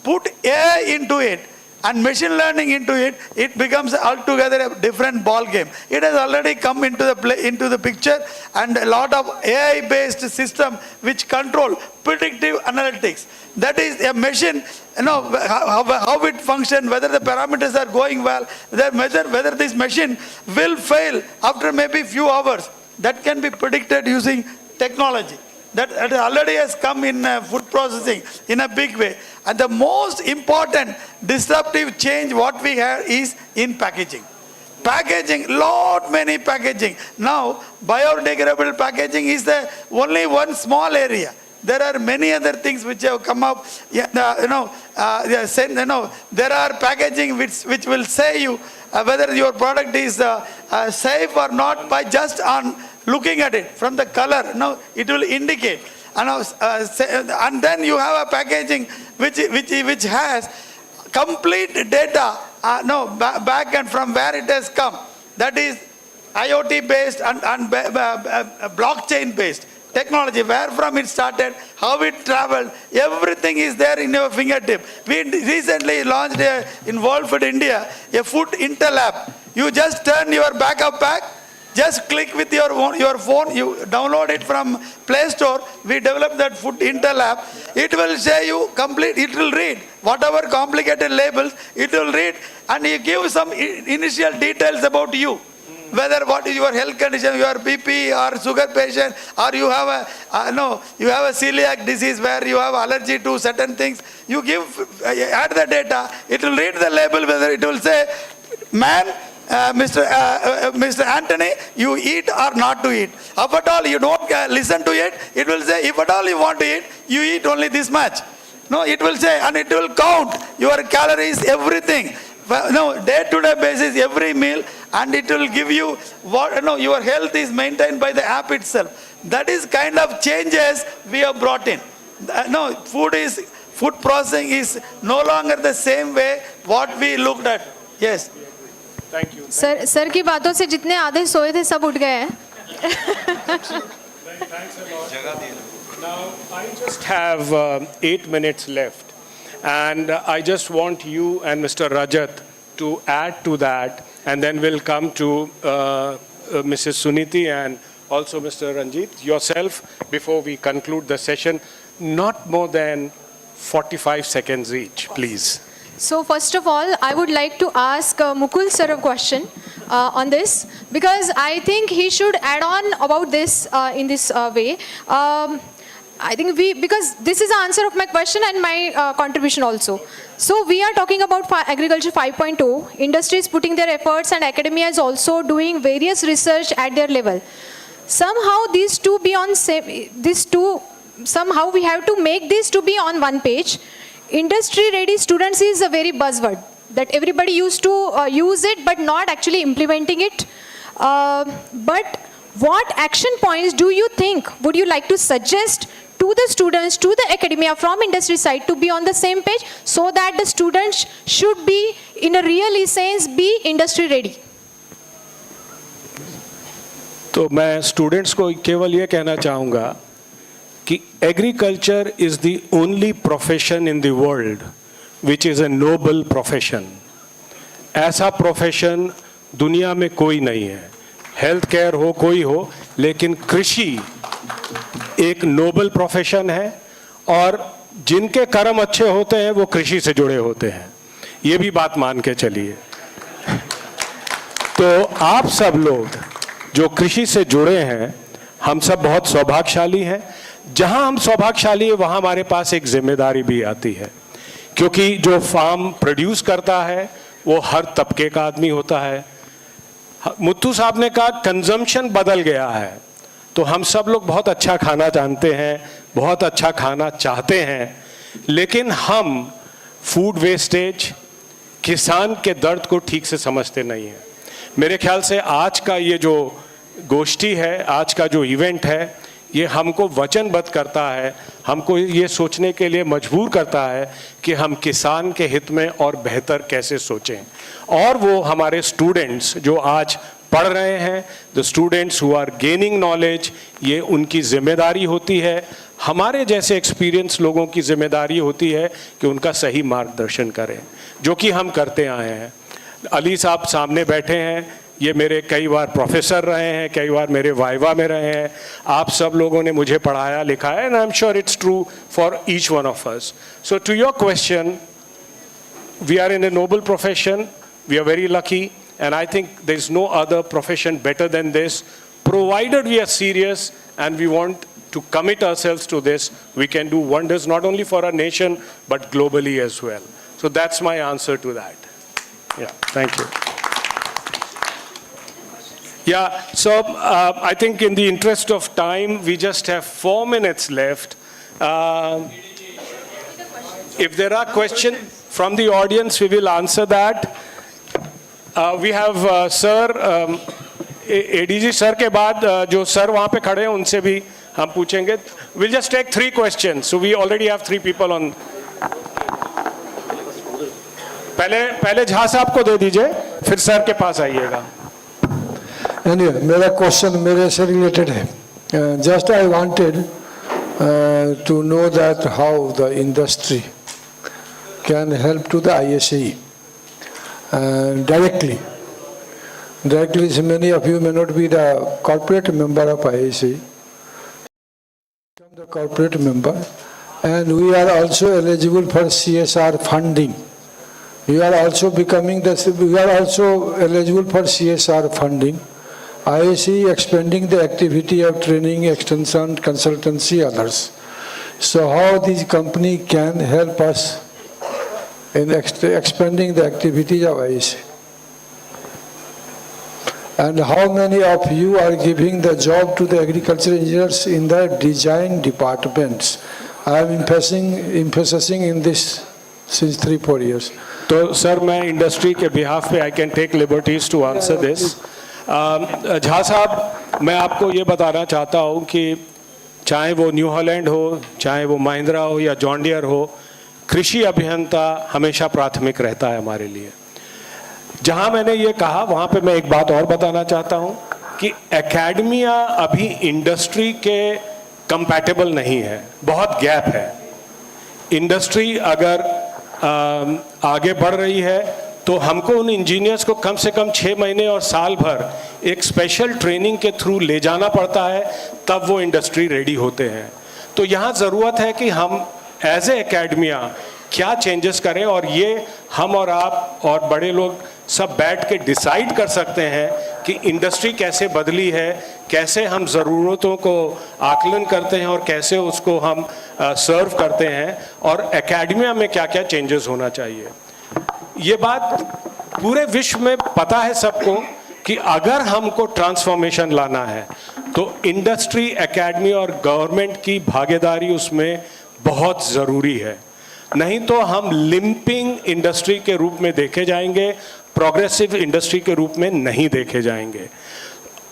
[SPEAKER 11] put AI into it and machine learning into it, it becomes altogether a different ball game. It has already come into the picture, and a lot of AI-based system which control predictive analytics. That is a machine, how it functions, whether the parameters are going well, whether this machine will fail after maybe few hours. That can be predicted using technology. That already has come in food processing in a big way. And the most important disruptive change what we have is in packaging. Packaging, many packaging. Now, biodegradable packaging is the only one small area. There are many other things which have come up. There are packaging which will say you whether your product is safe or not by just on looking at it from the color. No, it will indicate. And then you have a packaging which has complete data. Back and from where it has come. That is IoT based and blockchain based technology, where from it started, how it traveled, everything is there in your fingertip. We recently launched in World Food India a food interlab. You just turn your backup pack, just click with your phone, you download it from Play Store. We developed that food interlab. It will say you complete, it will read whatever complicated labels, it will read, and you give some initial details about you. Whether what is your health condition, you are BP or sugar patient, or you have a celiac disease where you have allergy to certain things. You add the data, it will read the label, whether it will say, man, Mr. Anthony, you eat or not to eat. If at all you don't listen to it, it will say, if at all you want to eat, you eat only this much. No, it will say, and it will count your calories, everything. Day-to-day basis, every meal, and it will give you your health is maintained by the app itself. That is kind of changes we have brought in. Food processing is no longer the same way what we looked at. Yes.
[SPEAKER 14] Thank you.
[SPEAKER 13] Sir की बातों से जितने आधे सोए थे सब उठ गए हैं.
[SPEAKER 14] Now I just have 8 minutes left. And I just want you and Mr. Rajat to add to that, and then we'll come to Mrs. Suniti and also Mr. Ranjit, yourself, before we conclude the session. Not more than 45 seconds each, please.
[SPEAKER 13] So first of all, I would like to ask Mukul sir a question on this, because I think he should add on about this in this way. I think because this is the answer of my question and my contribution also. So we are talking about agriculture 5.0, industry is putting their efforts and academia is also doing various research at their level. Somehow these two be on somehow we have to make these to be on one page. Industry ready students is a very buzzword that everybody used to use it but not actually implementing it. But what action points do you think would you like to suggest to the students, to the academia from industry side to be on the same page, so that the students should be in a real sense be industry ready?
[SPEAKER 14] तो मैं students को केवल ये कहना चाहूँगा कि agriculture is the only profession in the world which is a noble profession. ऐसा profession दुनिया में कोई नहीं है. हेल्थ केयर हो कोई हो, लेकिन कृषि एक नोबल प्रोफेशन है, और जिनके कर्म अच्छे होते हैं वो कृषि से जुड़े होते हैं. ये भी बात मान के चलिए. तो आप सब लोग जो कृषि से जुड़े हैं, हम सब बहुत सौभाग्यशाली हैं. जहां हम सौभाग्यशाली हैं वहां हमारे पास एक जिम्मेदारी भी आती है, क्योंकि जो फार्म प्रोड्यूस करता है वो हर तबके का आदमी होता है. मुत्तू साहब ने कहा कंजम्पशन बदल गया है, तो हम सब लोग बहुत अच्छा खाना जानते हैं, बहुत अच्छा खाना चाहते हैं, लेकिन हम फूड वेस्टेज, किसान के दर्द को ठीक से समझते नहीं हैं। मेरे ख्याल से आज का ये जो गोष्ठी है, आज का जो इवेंट है, ये हमको वचनबद्ध करता है, हमको ये सोचने के लिए मजबूर करता है कि हम किसान के हित में और बेहतर कैसे सोचें। और वो हमारे स्टूडेंट्स जो आज पढ़ रहे हैं, the students who are gaining knowledge, ये उनकी जिम्मेदारी होती है। हमारे जैसे एक्सपीरियंस लोगों की जिम्मेदारी होती है कि उनका सही मार्गदर्शन करें, जो कि हम करते आए हैं। अली साहब सामने बैठे हैं, ये मेरे कई बार प्रोफेसर रहे हैं, कई बार मेरे वाइवा में रहे हैं। आप सब लोगों ने मुझे पढ़ाया लिखाया, and I am sure it's true for each one of us. So to your question, we are in a noble profession, we are very lucky, and I think there is no other profession better than this, provided we are serious and we want to commit ourselves to this. We can do wonders not only for our nation but globally as well. So that's my answer to that. Yeah, thank you. Yeah, so I think in the interest of time, we just have 4 minutes left. If there are questions from the audience, we will answer that. We have sir, ADG sir के बाद जो sir वहाँ पे खड़े हैं उनसे भी हम पूछेंगे. We'll just take 3 questions. So we already have 3 people on. पहले झा साहब को दे दीजिए, फिर सर के पास आइएगा.
[SPEAKER 4] मेरा क्वेश्चन मेरे से रिलेटेड है. Just I wanted to know that how the industry can help to the ISAE directly. Directly, many of you may not be the corporate member of ISAE. The corporate member, and we are also eligible for CSR funding. We are also eligible for CSR funding. ISAE expanding the activity of training, extension, consultancy, others. So how this company can help us in expanding the activities of ISAE? And how many of you are giving the job to the agricultural engineers in the design departments? I am emphasizing in this since 3-4 years.
[SPEAKER 14] तो sir मैं industry के behalf पे I can take liberties to answer this. Jha साहब, मैं आपको ये बताना चाहता हूँ कि चाहे वो न्यू हॉलैंड हो, चाहे वो महिंद्रा हो या जॉन डियर हो, कृषि अभियंता हमेशा प्राथमिक रहता है हमारे लिए. जहां मैंने ये कहा वहां पे मैं एक बात और बताना चाहता हूं कि एकेडमिया अभी इंडस्ट्री के कंपैटिबल नहीं है, बहुत गैप है. इंडस्ट्री अगर आगे बढ़ रही है तो हमको उन इंजीनियर्स को कम से कम 6 महीने और साल भर एक स्पेशल ट्रेनिंग के थ्रू ले जाना पड़ता है, तब वो इंडस्ट्री रेडी होते हैं. तो यहाँ ज़रूरत है कि हम एज ए एकेडमिया क्या चेंजेस करें, और ये हम और आप और बड़े लोग सब बैठ के डिसाइड कर सकते हैं कि इंडस्ट्री कैसे बदली है, कैसे हम ज़रूरतों को आकलन करते हैं और कैसे उसको हम सर्व करते हैं, और एकेडमिया में क्या क्या चेंजेस होना चाहिए. ये बात पूरे विश्व में पता है सबको कि अगर हमको ट्रांसफॉर्मेशन लाना है तो इंडस्ट्री, एकेडमी और गवर्नमेंट की भागीदारी उसमें बहुत ज़रूरी है. नहीं तो हम लिंपिंग इंडस्ट्री के रूप में देखे जाएंगे, प्रोग्रेसिव इंडस्ट्री के रूप में नहीं देखे जाएंगे.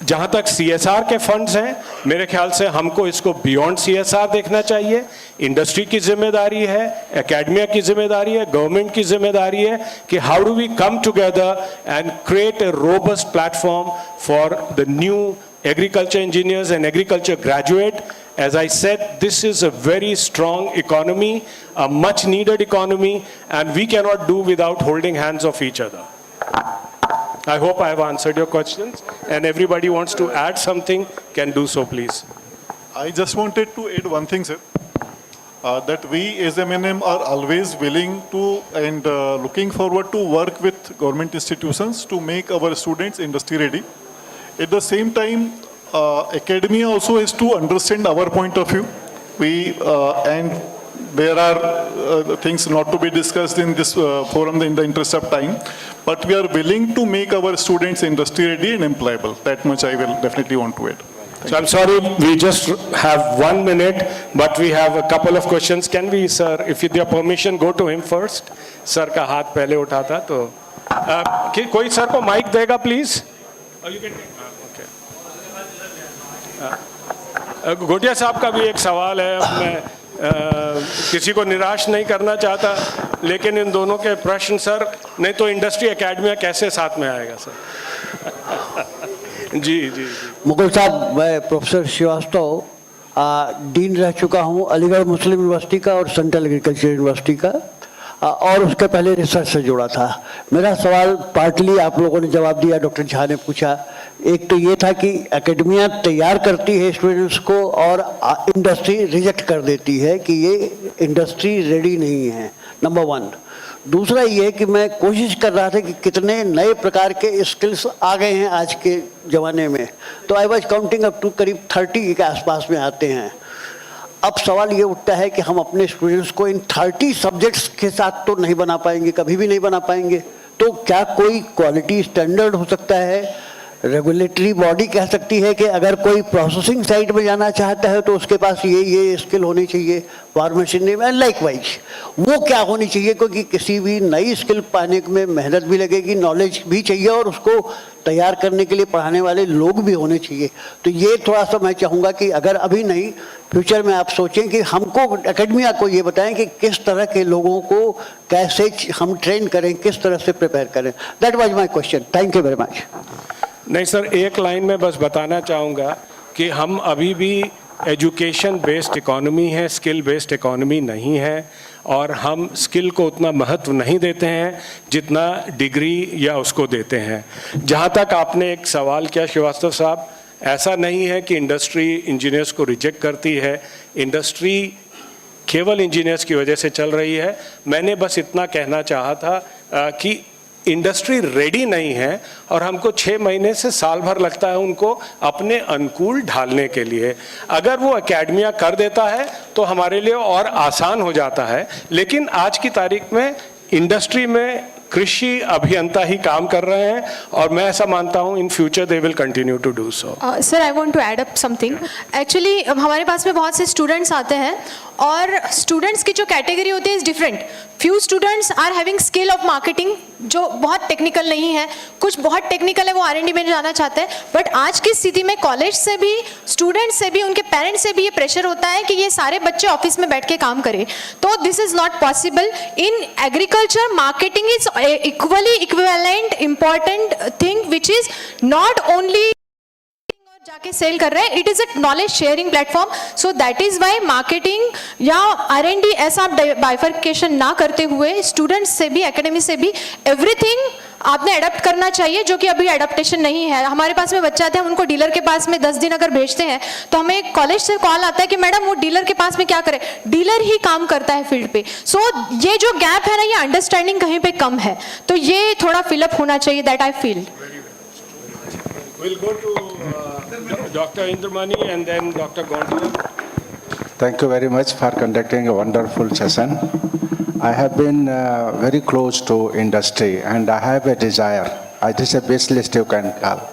[SPEAKER 14] जहाँ तक CSR के फंड्स हैं, मेरे ख्याल से हमको इसको बियॉन्ड CSR देखना चाहिए. इंडस्ट्री की जिम्मेदारी है, एकेडमिया की जिम्मेदारी है, गवर्नमेंट की जिम्मेदारी है कि how do we come together and create a robust platform for the new agriculture engineers and agriculture graduate. As I said, this is a very strong economy, a much needed economy, and we cannot do without holding hands of each other. I hope I have answered your questions, and everybody wants to add something can do so, please.
[SPEAKER 1] I just wanted to add one thing, sir. That we as M&M are always willing to and looking forward to work with government institutions to make our students industry ready. At the same time, academia also has to understand our point of view. And there are things not to be discussed in this forum in the interest of time, but we are willing to make our students industry ready and employable. That much I will definitely want to add.
[SPEAKER 14] So I'm sorry, we just have 1 minute, but we have a couple of questions. Can we, sir, if with your permission, go to him first? Sir का हाथ पहले उठा था तो कोई sir को mic देगा please? गोटिया साहब का भी एक सवाल है. मैं किसी को निराश नहीं करना चाहता, लेकिन इन दोनों के प्रश्न सर, नहीं तो इंडस्ट्री एकेडमिया कैसे साथ में आएगा सर? जी जी जी.
[SPEAKER 6] मुकुल साहब, मैं प्रोफेसर श्रीवास्तव डीन रह चुका हूँ अलीगढ़ मुस्लिम यूनिवर्सिटी का और सेंट्रल एग्रीकल्चर यूनिवर्सिटी का, और उसके पहले रिसर्च से जुड़ा था. मेरा सवाल पार्टली आप लोगों ने जवाब दिया, डॉक्टर झा ने पूछा. एक तो ये था कि एकेडमिया तैयार करती है स्टूडेंट्स को और इंडस्ट्री रिजेक्ट कर देती है कि ये इंडस्ट्री रेडी नहीं है, नंबर 1. दूसरा ये कि मैं कोशिश कर रहा था कि कितने नए प्रकार के स्किल्स आ गए हैं आज के ज़माने में, तो I was counting up to करीब 30 के आसपास में आते हैं. अब सवाल ये उठता है कि हम अपने स्टूडेंट्स को इन 30 सब्जेक्ट्स के साथ तो नहीं बना पाएंगे, कभी भी नहीं बना पाएंगे. तो क्या कोई क्वालिटी स्टैंडर्ड हो सकता है? रेगुलेटरी बॉडी कह सकती है कि अगर कोई प्रोसेसिंग साइड में जाना चाहता है तो उसके पास ये स्किल होनी चाहिए, फार्मेसी में लाइकवाइज वो क्या होनी चाहिए, क्योंकि किसी भी नई स्किल पाने में मेहनत भी लगेगी, नॉलेज भी चाहिए और उसको तैयार करने के लिए पढ़ाने वाले लोग भी होने चाहिए. तो ये थोड़ा सा मैं चाहूँगा कि अगर अभी नहीं, फ्यूचर में आप सोचें कि हमको एकेडमिया को ये बताएं कि किस तरह के लोगों को कैसे हम ट्रेन करें, किस तरह से प्रिपेयर करें. That was my question. Thank you very much.
[SPEAKER 14] नहीं सर, एक लाइन में बस बताना चाहूँगा कि हम अभी भी एजुकेशन बेस्ड इकोनॉमी है, स्किल बेस्ड इकोनॉमी नहीं है, और हम स्किल को उतना महत्व नहीं देते हैं जितना डिग्री या उसको देते हैं. जहाँ तक आपने एक सवाल किया श्रीवास्तव साहब, ऐसा नहीं है कि इंडस्ट्री इंजीनियर्स को रिजेक्ट करती है. इंडस्ट्री केवल इंजीनियर्स की वजह से चल रही है. मैंने बस इतना कहना चाहा था कि इंडस्ट्री रेडी नहीं है और हमको 6 महीने से साल भर लगता है उनको अपने अनुकूल ढालने के लिए. अगर वो एकेडमिया कर देता है तो हमारे लिए और आसान हो जाता है, लेकिन आज की तारीख में इंडस्ट्री में कृषि अभियंता ही काम कर रहे हैं और मैं ऐसा मानता हूं in future they will continue to do so.
[SPEAKER 13] Sir, I want to add up something. Actually हमारे पास में बहुत से स्टूडेंट्स आते हैं और स्टूडेंट्स की जो कैटेगरी होती है is different. Few students are having skill of marketing जो बहुत टेक्निकल नहीं है, कुछ बहुत टेक्निकल है, वो R&D में जाना चाहते हैं. बट आज की स्थिति में कॉलेज से भी, स्टूडेंट्स से भी, उनके पेरेंट्स से भी ये प्रेशर होता है कि ये सारे बच्चे ऑफिस में बैठ के काम करें. तो this is not possible. In agriculture marketing is equally equivalent important thing which is not only जाके सेल कर रहे हैं, it is a knowledge sharing platform. So that is why marketing या R&D ऐसा बाइफर्केशन ना करते हुए स्टूडेंट्स से भी, एकेडमी से भी एवरीथिंग आपने अडॉप्ट करना चाहिए, जो कि अभी अडॉप्टेशन नहीं है. हमारे पास में बच्चे आते हैं, उनको डीलर के पास में 10 दिन अगर भेजते हैं तो हमें कॉलेज से कॉल आता है कि मैडम वो डीलर के पास में क्या करें, डीलर ही काम करता है फील्ड पे. सो ये जो गैप है ना, ये अंडरस्टैंडिंग कहीं पे कम है, तो ये थोड़ा फिलअप होना चाहिए. That I feel.
[SPEAKER 14] We'll go to Dr. Indramani and then Dr. Gondia.
[SPEAKER 10] Thank you very much for conducting a wonderful session. I have been very close to industry and I have a desire. It is a wish list you can call.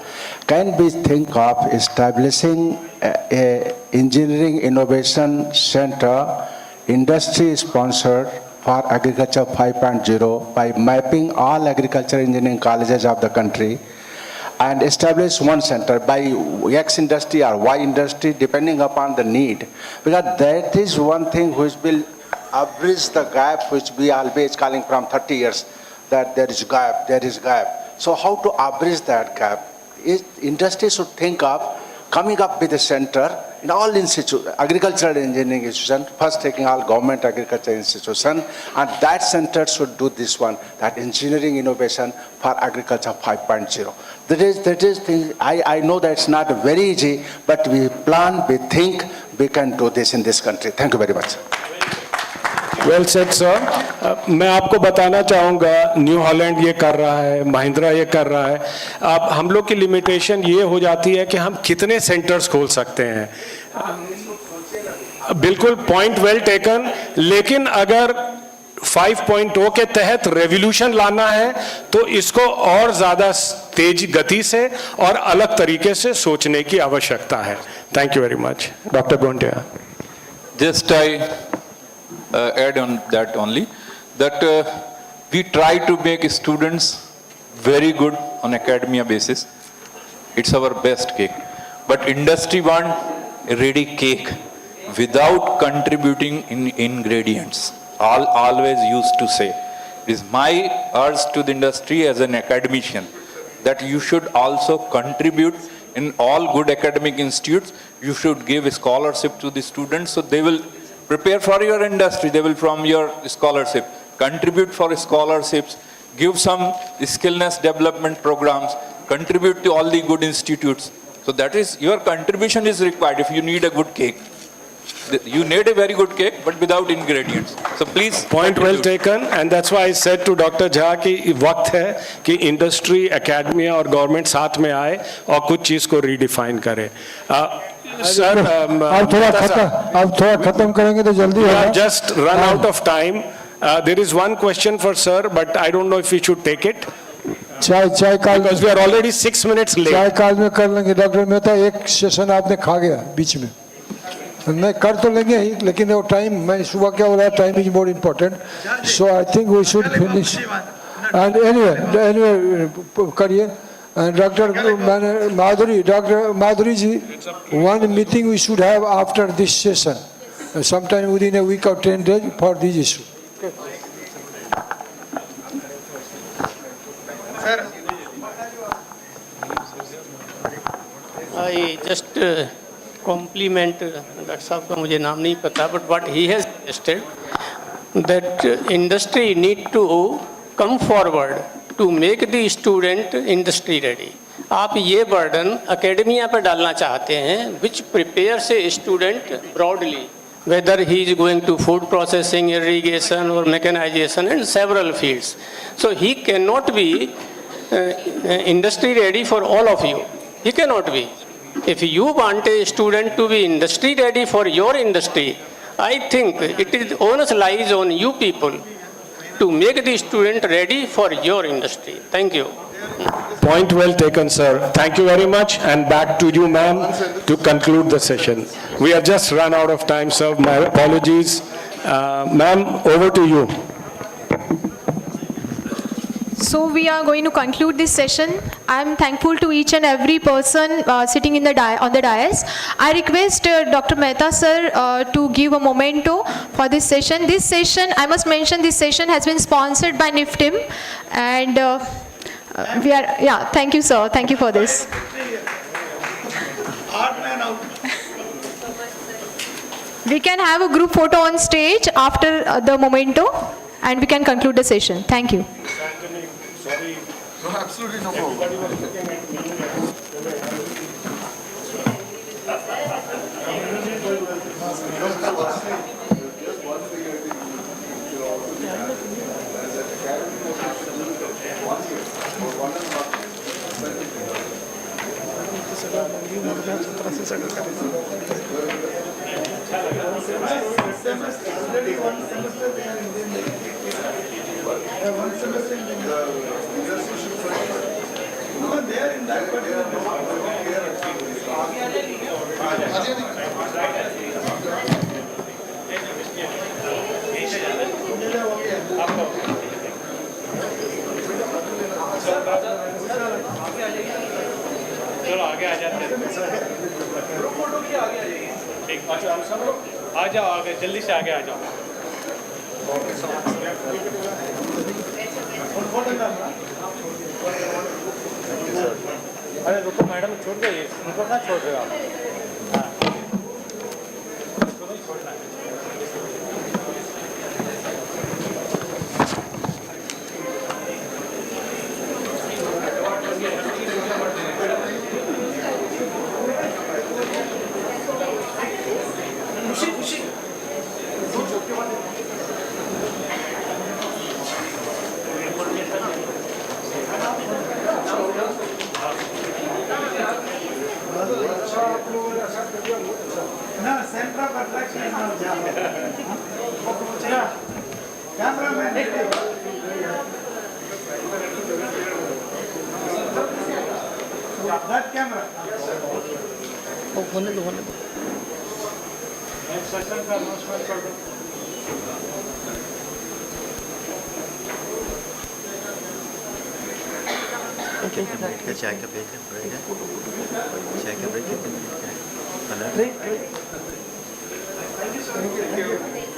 [SPEAKER 10] Can we think of establishing a engineering innovation center, industry sponsored for agriculture 5.0 by mapping all agriculture engineering colleges of the country and establish one center by X industry or Y industry depending upon the need, because that is one thing which will bridge the gap which we always calling from 30 years that there is gap. So how to bridge that gap? Industry should think of coming up with a center in all institutes, agricultural engineering institutions, first taking all government agriculture institutions, and that center should do this one, that engineering innovation for agriculture 5.0. That is thing, I know that it's not very easy, but we plan, we think we can do this in this country. Thank you very much.
[SPEAKER 14] Well said sir. मैं आपको बताना चाहूँगा new Holland ये कर रहा है, महिंद्रा ये कर रहा है. अब हम लोग की लिमिटेशन ये हो जाती है कि हम कितने सेंटर्स खोल सकते हैं. बिल्कुल पॉइंट वेल टेकन, लेकिन अगर 5.0 के तहत रेवोल्यूशन लाना है तो इसको और ज़्यादा तेज गति से और अलग तरीके से सोचने की आवश्यकता है. Thank you very much. Doctor Gontia.
[SPEAKER 3] Just I add on that only, that we try to make students very good on academia basis. It's our best cake. But industry want a ready cake without contributing in ingredients. Always used to say. It is my urge to the industry as an academician that you should also contribute in all good academic institutes. You should give a scholarship to the students so they will prepare for your industry. They will from your scholarship contribute for scholarships, give some skillness development programs, contribute to all the good institutes. So that is your contribution is required if you need a good cake. You need a very good cake, but without ingredients. So please.
[SPEAKER 14] Point well taken, and that's why I said to Dr. Jha कि वक्त है कि industry, academia और government साथ में आए और कुछ चीज को रीडिफाइन करे. सर,
[SPEAKER 4] आप थोड़ा खत्म करेंगे तो जल्दी होगा.
[SPEAKER 14] Just run out of time. There is one question for sir, but I don't know if we should take it.
[SPEAKER 4] चाय काल,
[SPEAKER 14] because we are already 6 minutes late.
[SPEAKER 4] चाय काल में कर लेंगे. डॉक्टर मेहता, एक सेशन आपने खा गया बीच में. नहीं कर तो लेंगे ही, लेकिन वो टाइम, मैं सुबह क्या हो रहा है, time is more important. So I think we should finish. And anyway करिए. Doctor Madhuri ji, one meeting we should have after this session, sometime within a week or 10 days for this issue.
[SPEAKER 19] I just compliment Dr. Saab का मुझे नाम नहीं पता, but what he has suggested that industry need to come forward to make the student industry ready. आप ये burden academia पर डालना चाहते हैं, which prepares a student broadly, whether he is going to food processing, irrigation or mechanization and several fields. So he cannot be industry ready for all of you. He cannot be. If you want a student to be industry ready for your industry, I think it is onus lies on you people to make the student ready for your industry. Thank you.
[SPEAKER 14] Point well taken, sir. Thank you very much. And back to you, ma'am, to conclude the session. We have just run out of time, sir. My apologies. Ma'am, over to you.
[SPEAKER 13] So we are going to conclude this session. I am thankful to each and every person sitting in the on the dais. I request Dr. Mehta sir to give a memento for this session. This session, I must mention, this session has been sponsored by NIFTIM, and we are, yeah, thank you sir, thank you for this. We can have a group photo on stage after the memento, and we can conclude the session. Thank you.
[SPEAKER 8] No, absolutely no problem.
[SPEAKER 18] चलो आगे आ जाते हैं. Group photo की आगे आ जाइए. ठीक, अच्छा हम सब लोग आ जाओ, आगे जल्दी से आगे आ जाओ. अरे रुको मैडम, छोड़ गए उनको, ना छोड़ रहे हो आप.
[SPEAKER 11] That camera. Next session का announcement कर दो.
[SPEAKER 5] चाय का ब्रेक है, चाय का break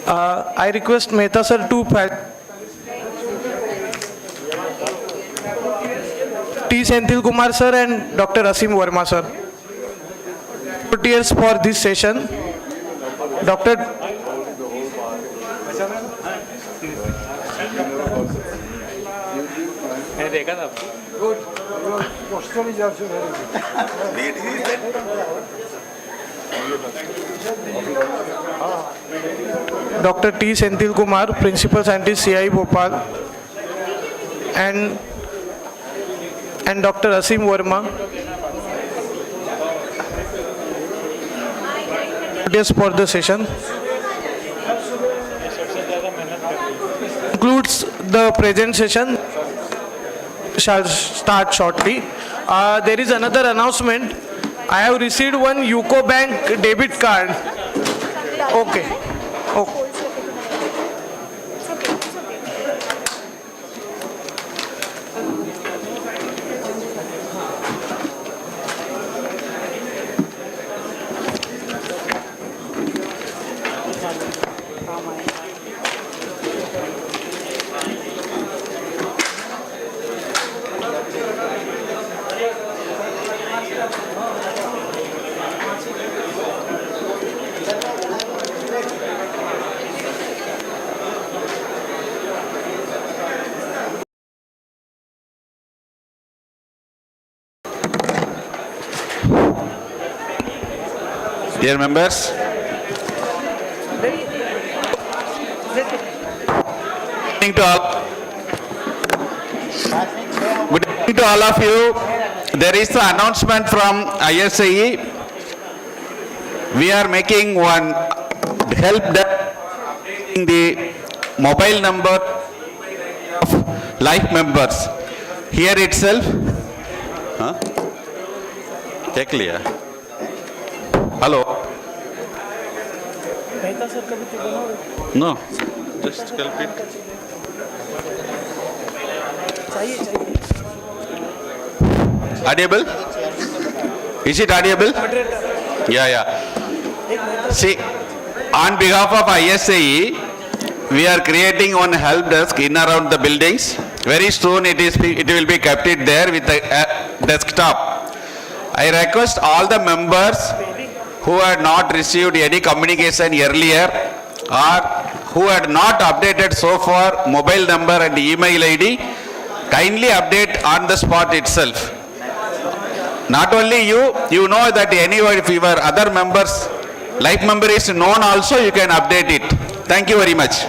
[SPEAKER 12] I request Mehta sir to T. Senthil Kumar sir and Dr. Asim Verma sir. Volunteers for this session. Dr.
[SPEAKER 18] मैंने देखा था.
[SPEAKER 4] Good. Your posture is also very good.
[SPEAKER 12] Dr. T. Senthil Kumar, Principal Scientist, CIAE Bhopal, and Dr. Asim Verma, volunteers for the session. Concludes the present session. Shall start shortly. There is another announcement. I have received one UCO Bank debit card. Okay. Okay.
[SPEAKER 17] Dear members, good evening to all of you. There is the announcement from ISAE. We are making one help desk the mobile number of life members. Here itself. Huh? Take liya. Hello. No, just help it. Audible? Is it audible? Yeah. See, on behalf of ISAE, we are creating one help desk in around the buildings. Very soon it will be kept it there with a desktop. I request all the members who had not received any communication earlier or who had not updated so far mobile number and email ID, kindly update on the spot itself. Not only you know that anyone, if your other members, life member is known also, you can update it. Thank you very much.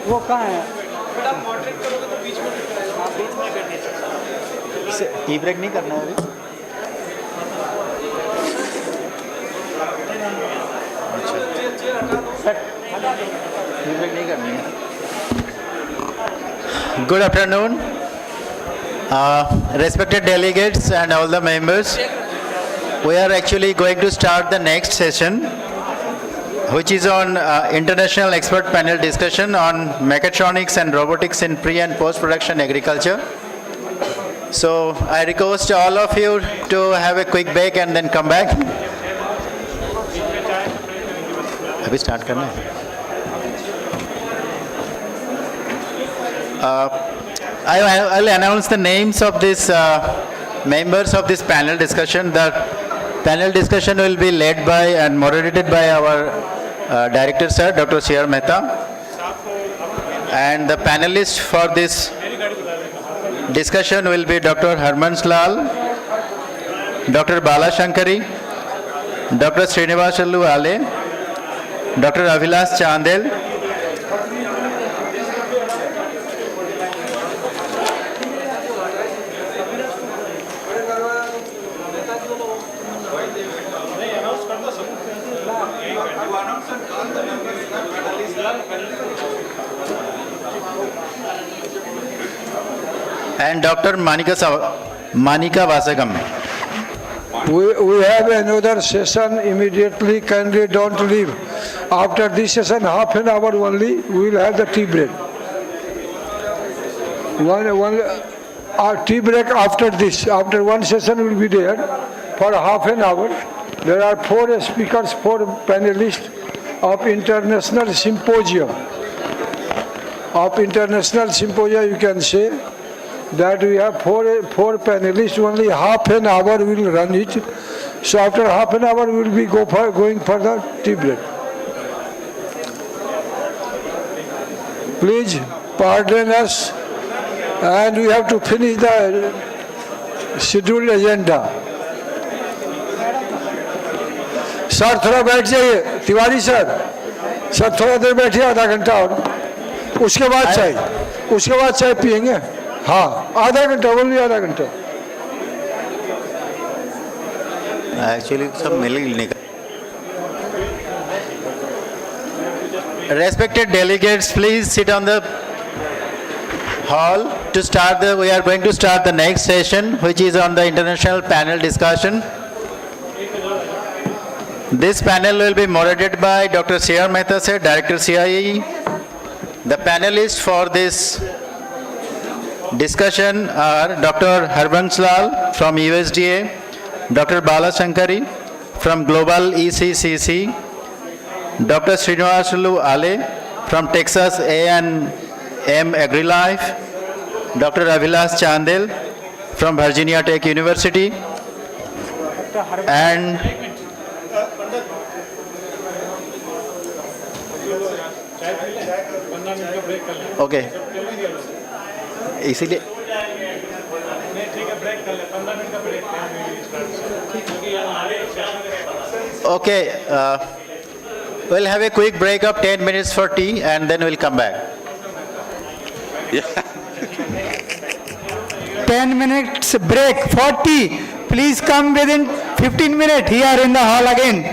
[SPEAKER 6] वो कहाँ है?
[SPEAKER 5] Tea break नहीं करना है अभी? Tea break नहीं करनी है. Good afternoon, respected delegates and all the members. We are actually going to start the next session, which is on international expert panel discussion on mechatronics and robotics in pre and post-production agriculture. So I request all of you to have a quick break and then come back. अभी start करना है. I'll announce the names of these members of this panel discussion. The Panel discussion will be led by and moderated by our Director Sir, Dr. C.R. Mehta. And the panelists for this discussion will be Dr. Harmansh Lal, Dr. Bala Shankari, Dr. Srinivasulu Ale, Dr. Avilas Chandel, and Dr. Manika Vasagam.
[SPEAKER 4] We have another session immediately. Kindly don't leave. After this session, half an hour only, we will have the tea break. Tea break after this. After one session will be there for half an hour. There are 4 speakers, 4 panelists of international symposium. You can say that we have four panelists, only half an hour will run it. So after half an hour we will be going for the tea break. Please pardon us, and we have to finish the scheduled agenda. Sir थोड़ा बैठ जाइए, Tiwari sir थोड़ा देर बैठिए, आधा घंटा और उसके बाद चाय पियेंगे. हाँ, आधा घंटा, ओनली आधा घंटा.
[SPEAKER 5] Actually, सब मिल निकल. Respected delegates, please sit on the hall to start we are going to start the next session, which is on the international panel discussion. This panel will be moderated by Dr. C.R. Mehta, sir, Director CIAE. The panelists for this discussion are Dr. Harbansh Lal from USDA, Dr. Bala Shankari from Global ECCC, Dr. Srinivasulu Ale from Texas A&M AgriLife, Dr. Avilas Chandel from Virginia Tech University, and okay. इसीलिए okay, we'll have a quick break of 10 minutes for tea and then we'll come back.
[SPEAKER 16] 10 minutes break for tea. Please come within 15 minutes here in the hall again.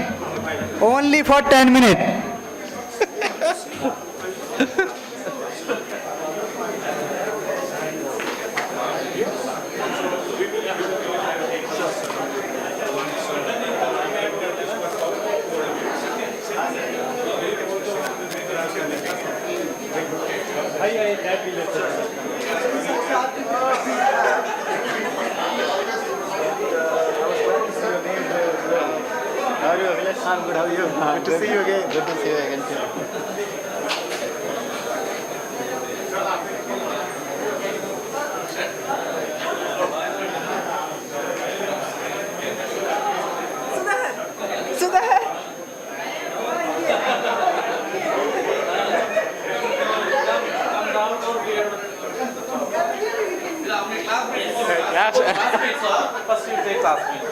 [SPEAKER 16] Only for 10 minutes.
[SPEAKER 5] I'm good. How are you? Good to see you again. Good to see you again.
[SPEAKER 18] First you take classmate.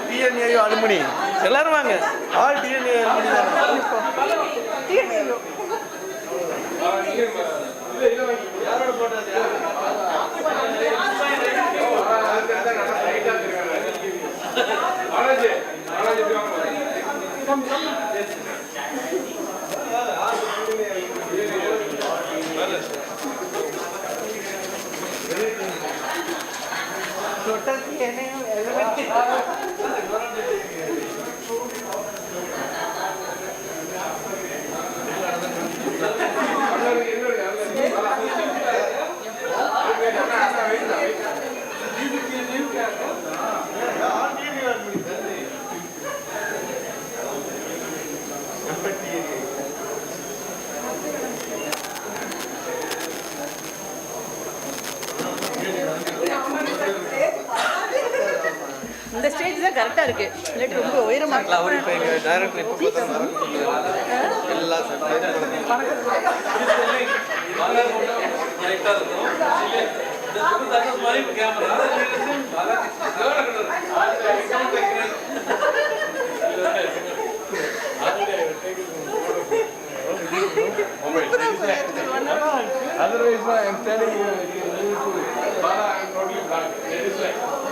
[SPEAKER 7] DNA alumni எல்லாரும் வாங்க all DNA யாரோட போட்டது total
[SPEAKER 20] இந்த stage தான் கரெக்டா இருக்கு இல்லாட்டி ரொம்ப உயரமா இருக்கு
[SPEAKER 7] அவர் இப்ப எங்க டைரக்டர் இப்ப பார்த்தா மறந்து எல்லா otherwise I am telling you Bala I am totally blank. That is right.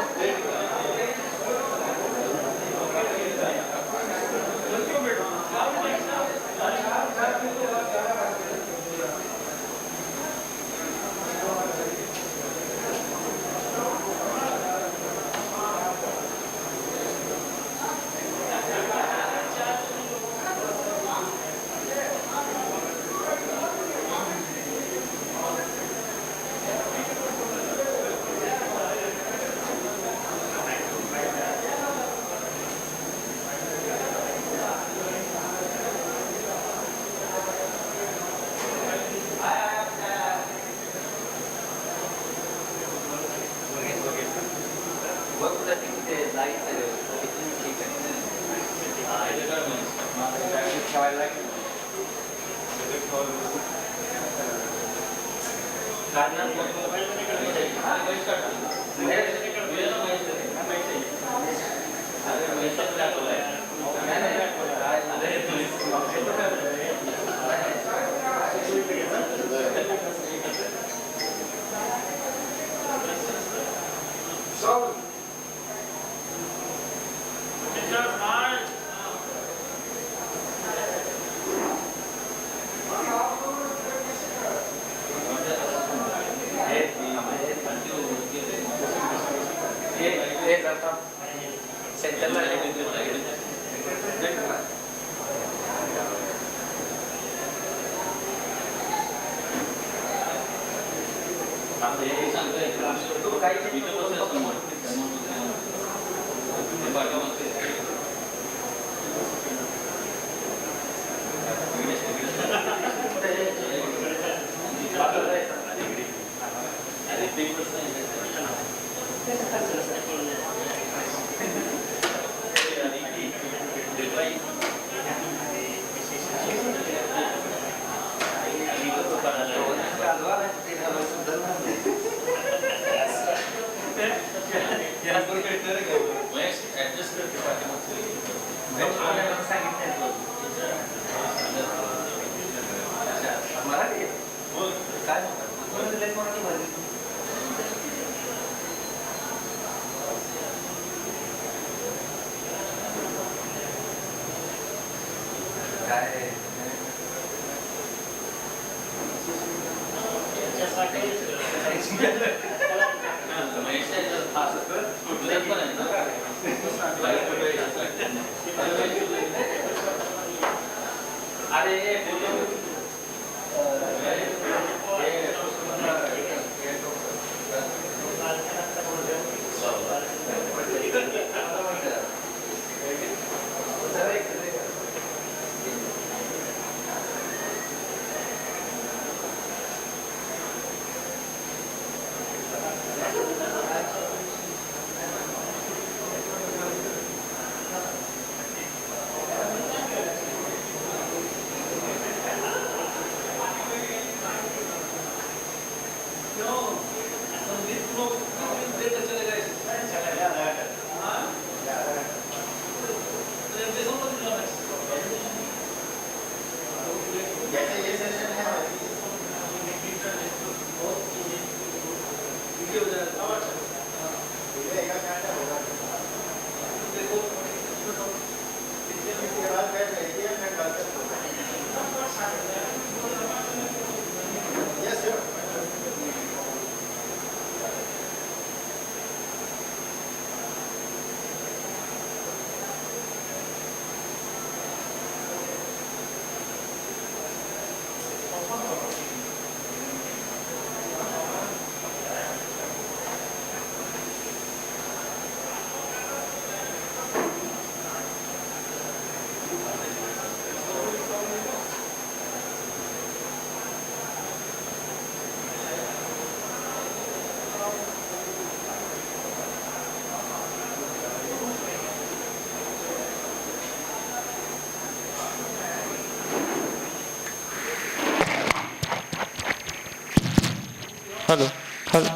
[SPEAKER 2] hello, hello.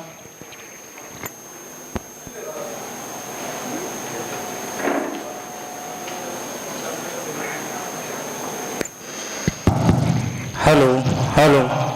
[SPEAKER 2] Hello, hello.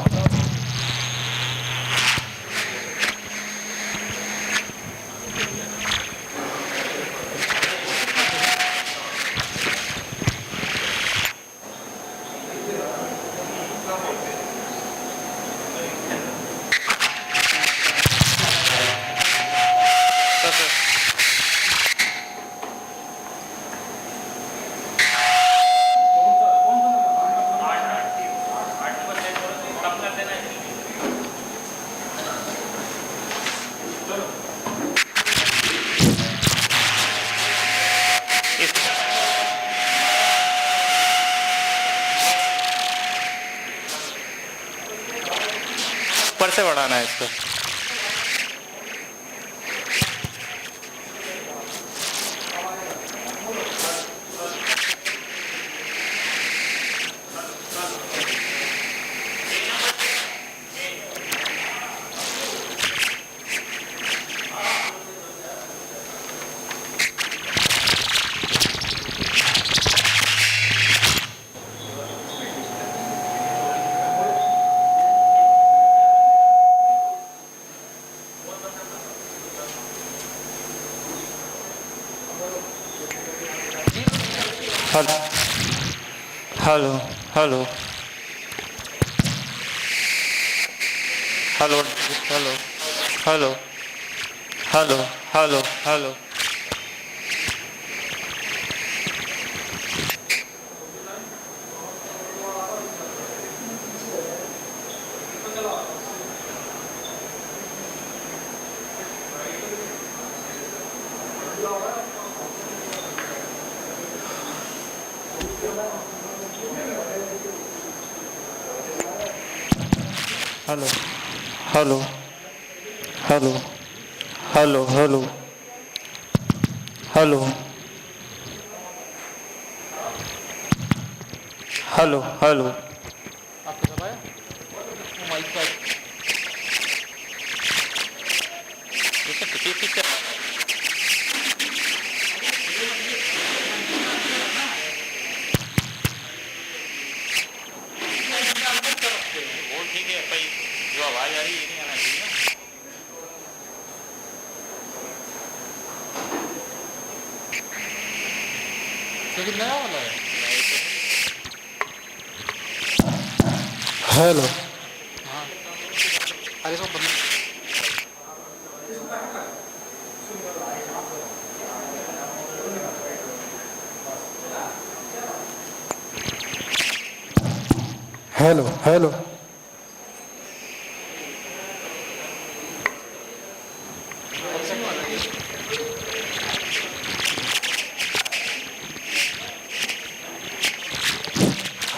[SPEAKER 2] ऊपर से बढ़ाना है इसको. Hello, hello, hello, hello, hello, hello, hello, hello, hello. Hello, hello, hello, hello, hello, hello, hello, hello. आपको दबाया? Mic का जो आवाज आ रही है ये नहीं आना चाहिए ना. क्योंकि नया वाला है. हेलो. हाँ. अरे सब बंद. Hello, hello.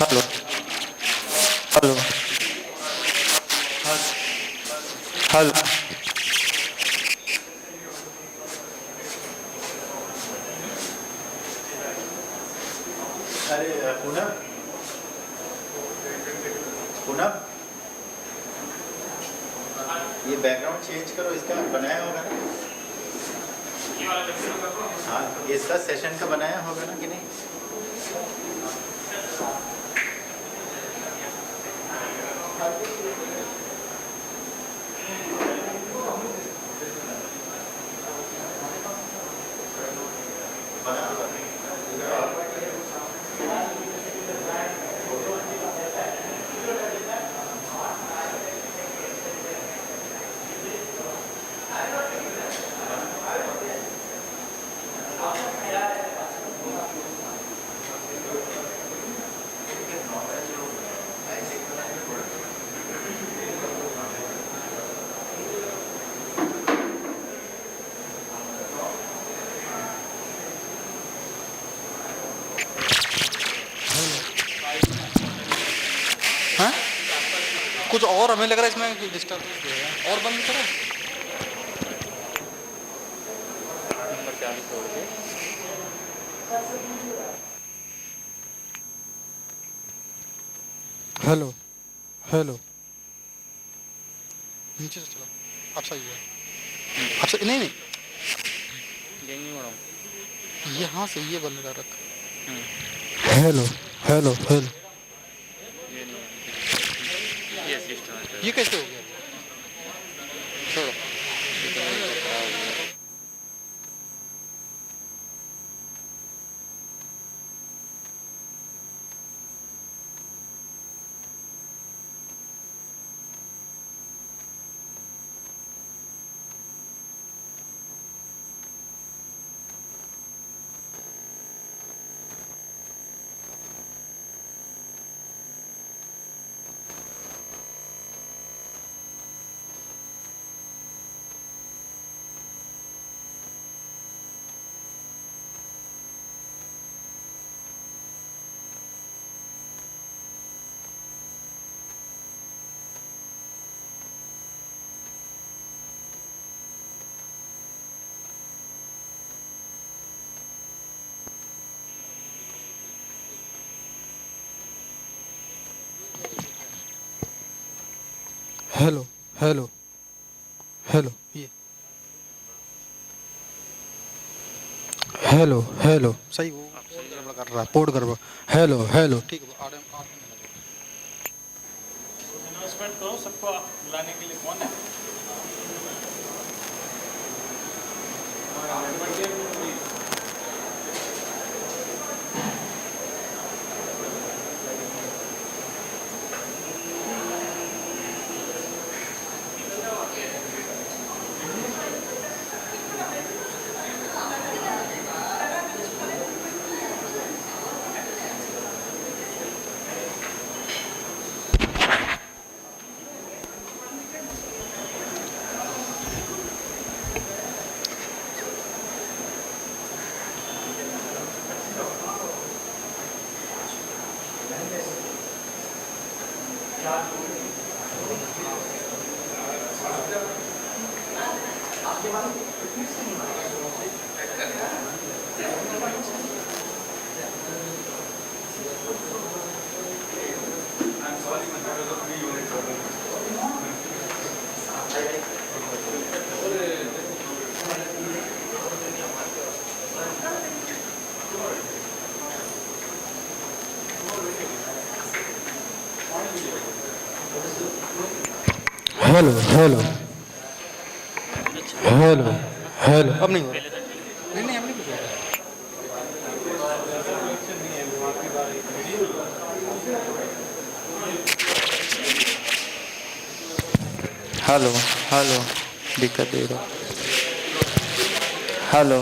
[SPEAKER 2] Hello. Hello. Hello.
[SPEAKER 5] अरे पूनम, पूनम, ये बैकग्राउंड चेंज करो, इसका बनाया होगा ना? हाँ, इसका सेशन का बनाया होगा ना कि नहीं? कुछ और हमें लग रहा है इसमें डिस्टर्बेंस है और बंद करो. हेलो, हेलो,
[SPEAKER 9] नीचे से चलो, अब सही है, अब सही नहीं यहाँ से ये बंद कर रखा। हेलो हेलो हेलो, ये कैसे हो गया? छोड़ो। हेलो हेलो हेलो, ये हेलो हेलो सही, वो कर रहा है, पोर्ट कर रहा, हेलो हेलो, ठीक है। अनाउंसमेंट करो सबको बुलाने के लिए, कौन है? हेलो हेलो हेलो हेलो, अब नहीं हो रहा, नहीं अब नहीं कुछ हो रहा। हेलो हेलो, दिक्कत दे रहा, हेलो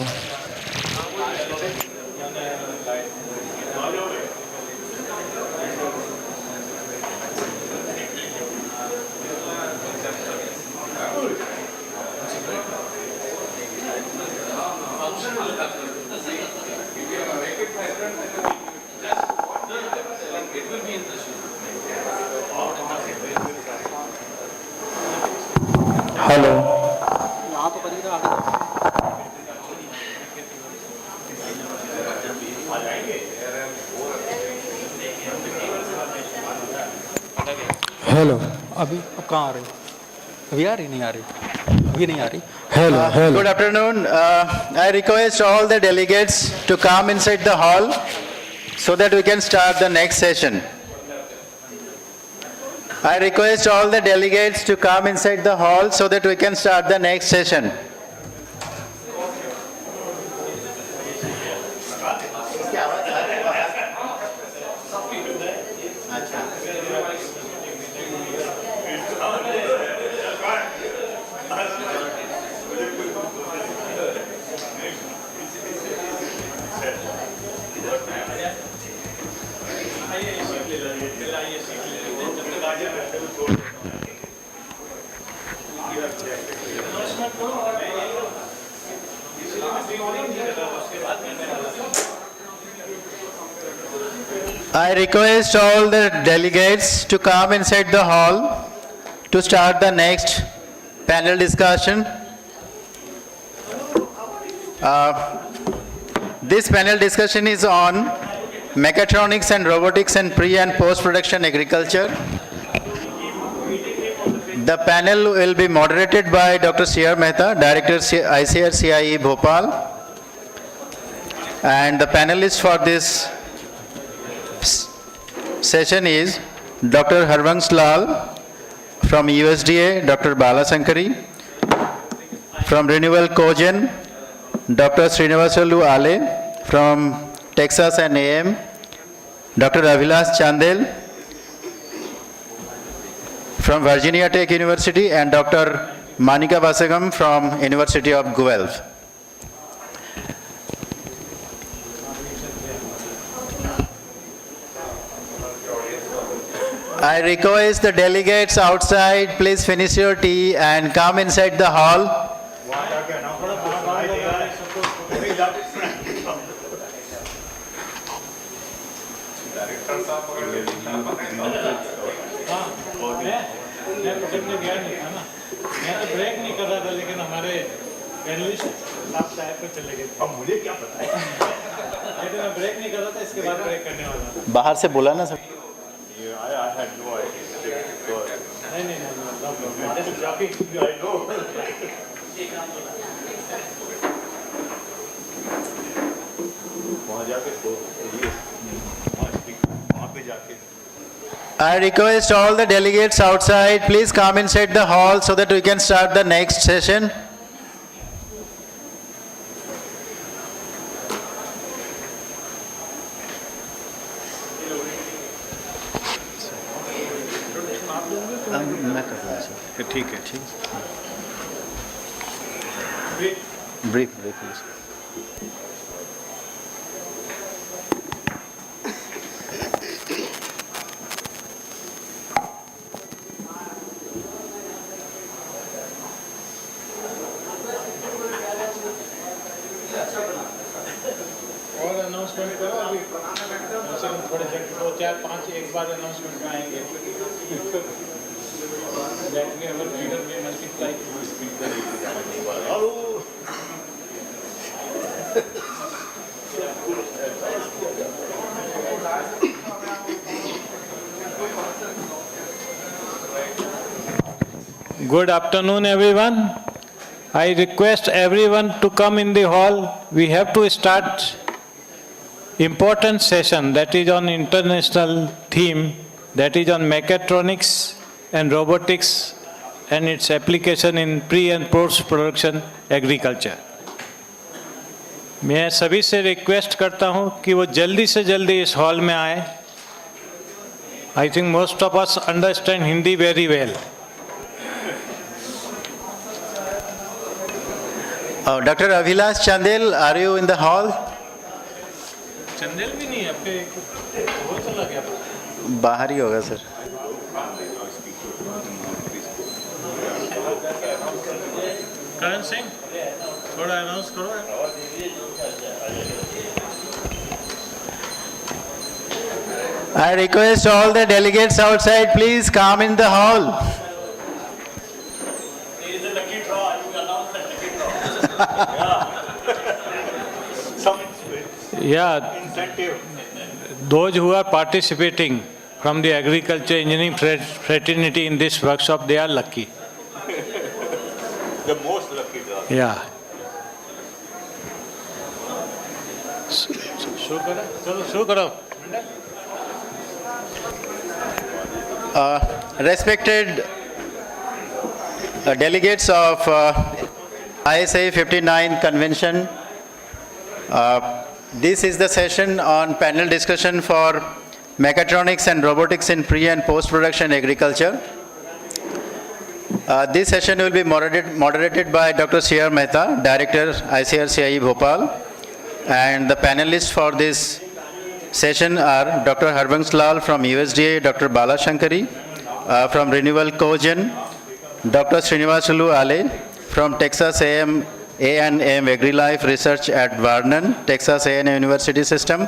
[SPEAKER 9] हेलो, यहाँ तो करिए आगे। हेलो, अभी अब कहाँ आ रही? अभी आ रही नहीं आ रही? अभी नहीं आ रही? Hello hello.
[SPEAKER 5] Good afternoon. I request all the delegates to come inside the hall so that we can start the next session. I request all the delegates to come inside the hall so that we can start the next session. I request all the delegates to come inside the hall to start the next panel discussion. This panel discussion is on mechatronics and robotics and pre and post-production agriculture. The panel will be moderated by Dr. C.R. Mehta, Director ICAR-CIAE Bhopal. And the panelists for this session is Dr. Harvansh Lal from USDA, Dr. Bala Shankari. From Renewal Cogen, Dr. Srinivasalu Ale. From Texas and AM, Dr. Abhilash Chandel. From Virginia Tech University, and Dr. Manika Vasagam from University of Guelph. I request the delegates outside, please finish your tea and come inside the hall.
[SPEAKER 7] Break नहीं कर रहा था लेकिन हमारे panelist साहब को चले गए अब मुझे क्या पता है लेकिन मैं ब्रेक नहीं कर रहा था इसके बाद ब्रेक करने वाला
[SPEAKER 5] बाहर से बोला ना सब
[SPEAKER 7] नहीं वहाँ जाके
[SPEAKER 5] I request all the delegates outside, please come inside the hall so that we can start the next session.
[SPEAKER 10] ठीक है
[SPEAKER 5] Brief.
[SPEAKER 7] और अनाउंसमेंट करो अभी थोड़े से 2 4 5 एक बार अनाउंसमेंट में आएंगे Let me have a reader may multiply to speaker.
[SPEAKER 18] Good afternoon, everyone. I request everyone to come in the hall. We have to start important session that is on international theme, that is on mechatronics and robotics and its application in pre and post production agriculture. मैं सभी से request करता हूं कि वो जल्दी से जल्दी इस हॉल में आए. I think most of us understand Hindi very well.
[SPEAKER 5] Dr. Abhilash Chandel, are you in the hall?
[SPEAKER 7] Chandel भी नहीं है पे वो चला गया
[SPEAKER 5] बाहर ही होगा सर.
[SPEAKER 7] करण सिंह थोड़ा अनाउंस करो.
[SPEAKER 5] I request all the delegates outside, please come in the hall.
[SPEAKER 18] Yeah, those who are participating from the agriculture engineering fraternity in this workshop, they are lucky.
[SPEAKER 7] The most lucky draw.
[SPEAKER 18] Yeah.
[SPEAKER 7] शुरू करो.
[SPEAKER 5] Respected delegates of ISAE 59th Convention, this is the session on panel discussion for mechatronics and robotics in pre and post-production agriculture. This session will be moderated by Dr. C.R. Mehta, Director, ICAR-CIAE Bhopal, and the panelists for this session are Dr. Harvansh Lal from USDA, Dr. Bala Shankari from Renewal Cogen, Dr. Srinivasalu Ale from Texas A&M AgriLife Research at Vernon, Texas A&M University System,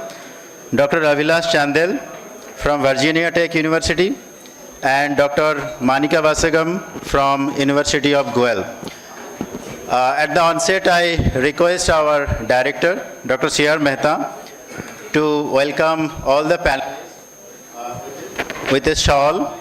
[SPEAKER 5] Dr. Abhilash Chandel from Virginia Tech University, and Dr. Manika Vasagam from University of Guelph. At the onset, I request our director, Dr. C.R. Mehta, to welcome all the panelists with a shawl.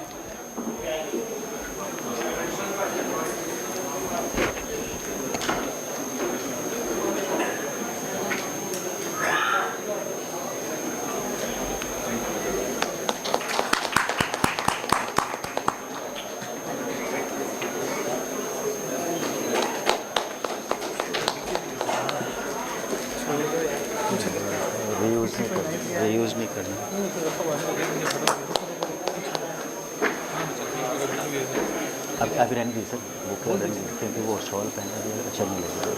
[SPEAKER 6] अभी रहने दीजिए sir, वो क्या रहने दीजिए, क्योंकि वो सवाल पहनना अच्छा नहीं लगेगा।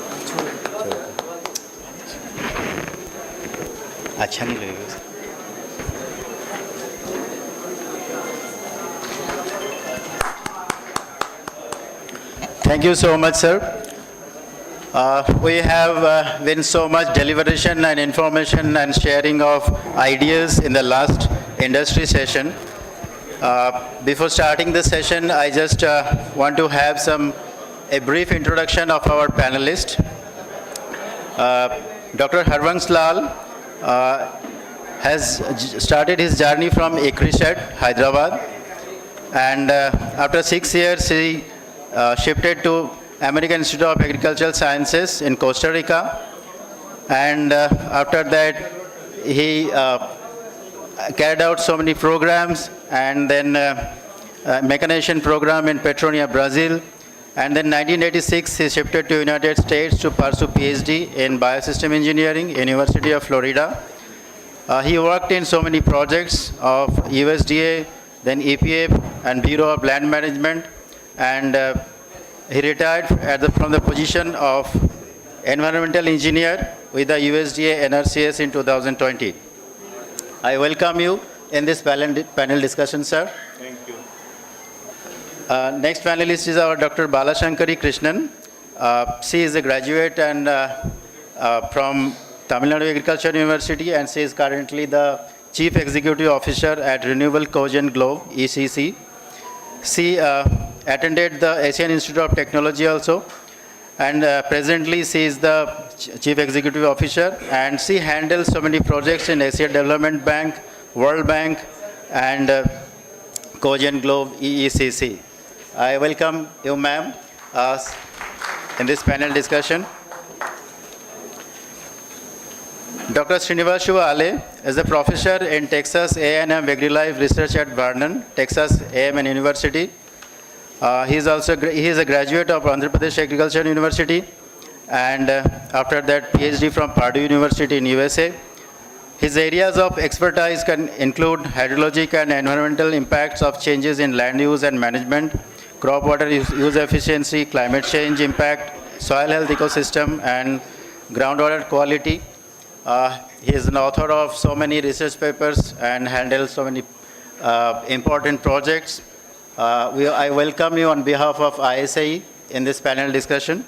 [SPEAKER 5] अच्छा नहीं लगेगा। Thank you so much, sir. We have been so much deliberation and information and sharing of ideas in the last industry session. Before starting this session, I just want to have a brief introduction of our panelists. Dr. Harvansh Lal has started his journey from ICAR-CIAE, Hyderabad, and after 6 years he shifted to American Institute of Agricultural Sciences in Costa Rica, and after that he carried out so many programs, and then mechanization program in Petronia, Brazil, and then 1986 he shifted to United States to pursue PhD in biosystem engineering, University of Florida. He worked in so many projects of USDA, then EPA and Bureau of Land Management, and he retired from the position of environmental engineer with the USDA NRCS in 2020. I welcome you in this panel discussion, sir.
[SPEAKER 21] Thank you.
[SPEAKER 5] Next panelist is our Dr. Balashankari Krishnan. She is a graduate and from Tamil Nadu Agriculture University, and she is currently the Chief Executive Officer at Renewable Cogen Globe, ECC. She attended the Asian Institute of Technology also, and presently she is the Chief Executive Officer, and she handles so many projects in Asia Development Bank, World Bank, and Cogen Globe, EECC. I welcome you, ma'am, in this panel discussion. Dr. Srinivas Ale is a professor in Texas A&M AgriLife Research at Vernon, Texas A&M University. He is a graduate of Andhra Pradesh Agriculture University, and after that PhD from Purdue University in USA. His areas of expertise can include hydrologic and environmental impacts of changes in land use and management, crop water use efficiency, climate change impact, soil health ecosystem, and groundwater quality. He is an author of so many research papers and handles so many important projects. I welcome you on behalf of ISAE in this panel discussion.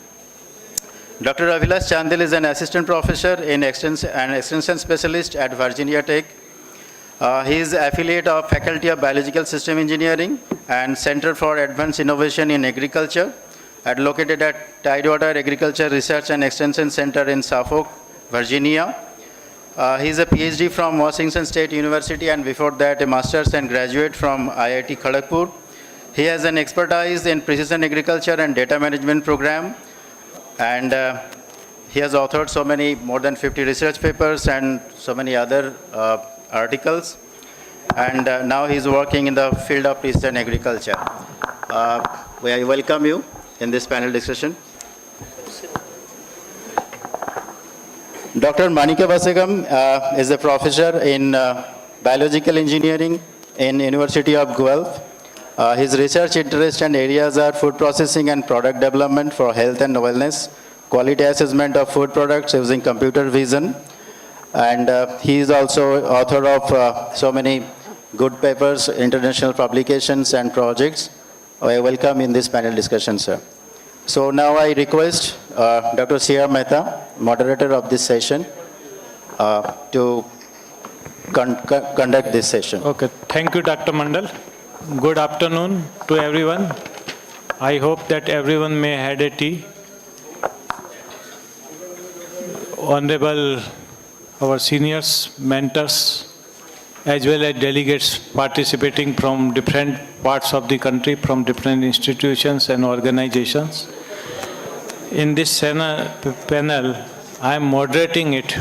[SPEAKER 5] Dr. Avilash Chandil is an assistant professor and extension specialist at Virginia Tech. He is affiliate of Faculty of Biological System Engineering and Center for Advanced Innovation in Agriculture, located at Tidewater Agriculture Research and Extension Center in Suffolk, Virginia. He is a PhD from Washington State University, and before that a master's and graduate from IIT Kharagpur. He has an expertise in precision agriculture and data management program, and he has authored so many, more than 50 research papers and so many other articles, and now he is working in the field of precision agriculture. I welcome you in this panel discussion. Dr. Manika Vasegam is a professor in biological engineering in University of Guelph. His research interests and areas are food processing and product development for health and wellness, quality assessment of food products using computer vision, and he is also author of so many good papers, international publications and projects. I welcome in this panel discussion, sir. So now I request Dr. C.R. Mehta, moderator of this session, to conduct this session.
[SPEAKER 7] Okay, thank you, Dr. Mandal. Good afternoon to everyone. I hope that everyone may had a tea. Honorable our seniors, mentors, as well as delegates participating from different parts of the country, from different institutions and organizations. In this panel, I am moderating it,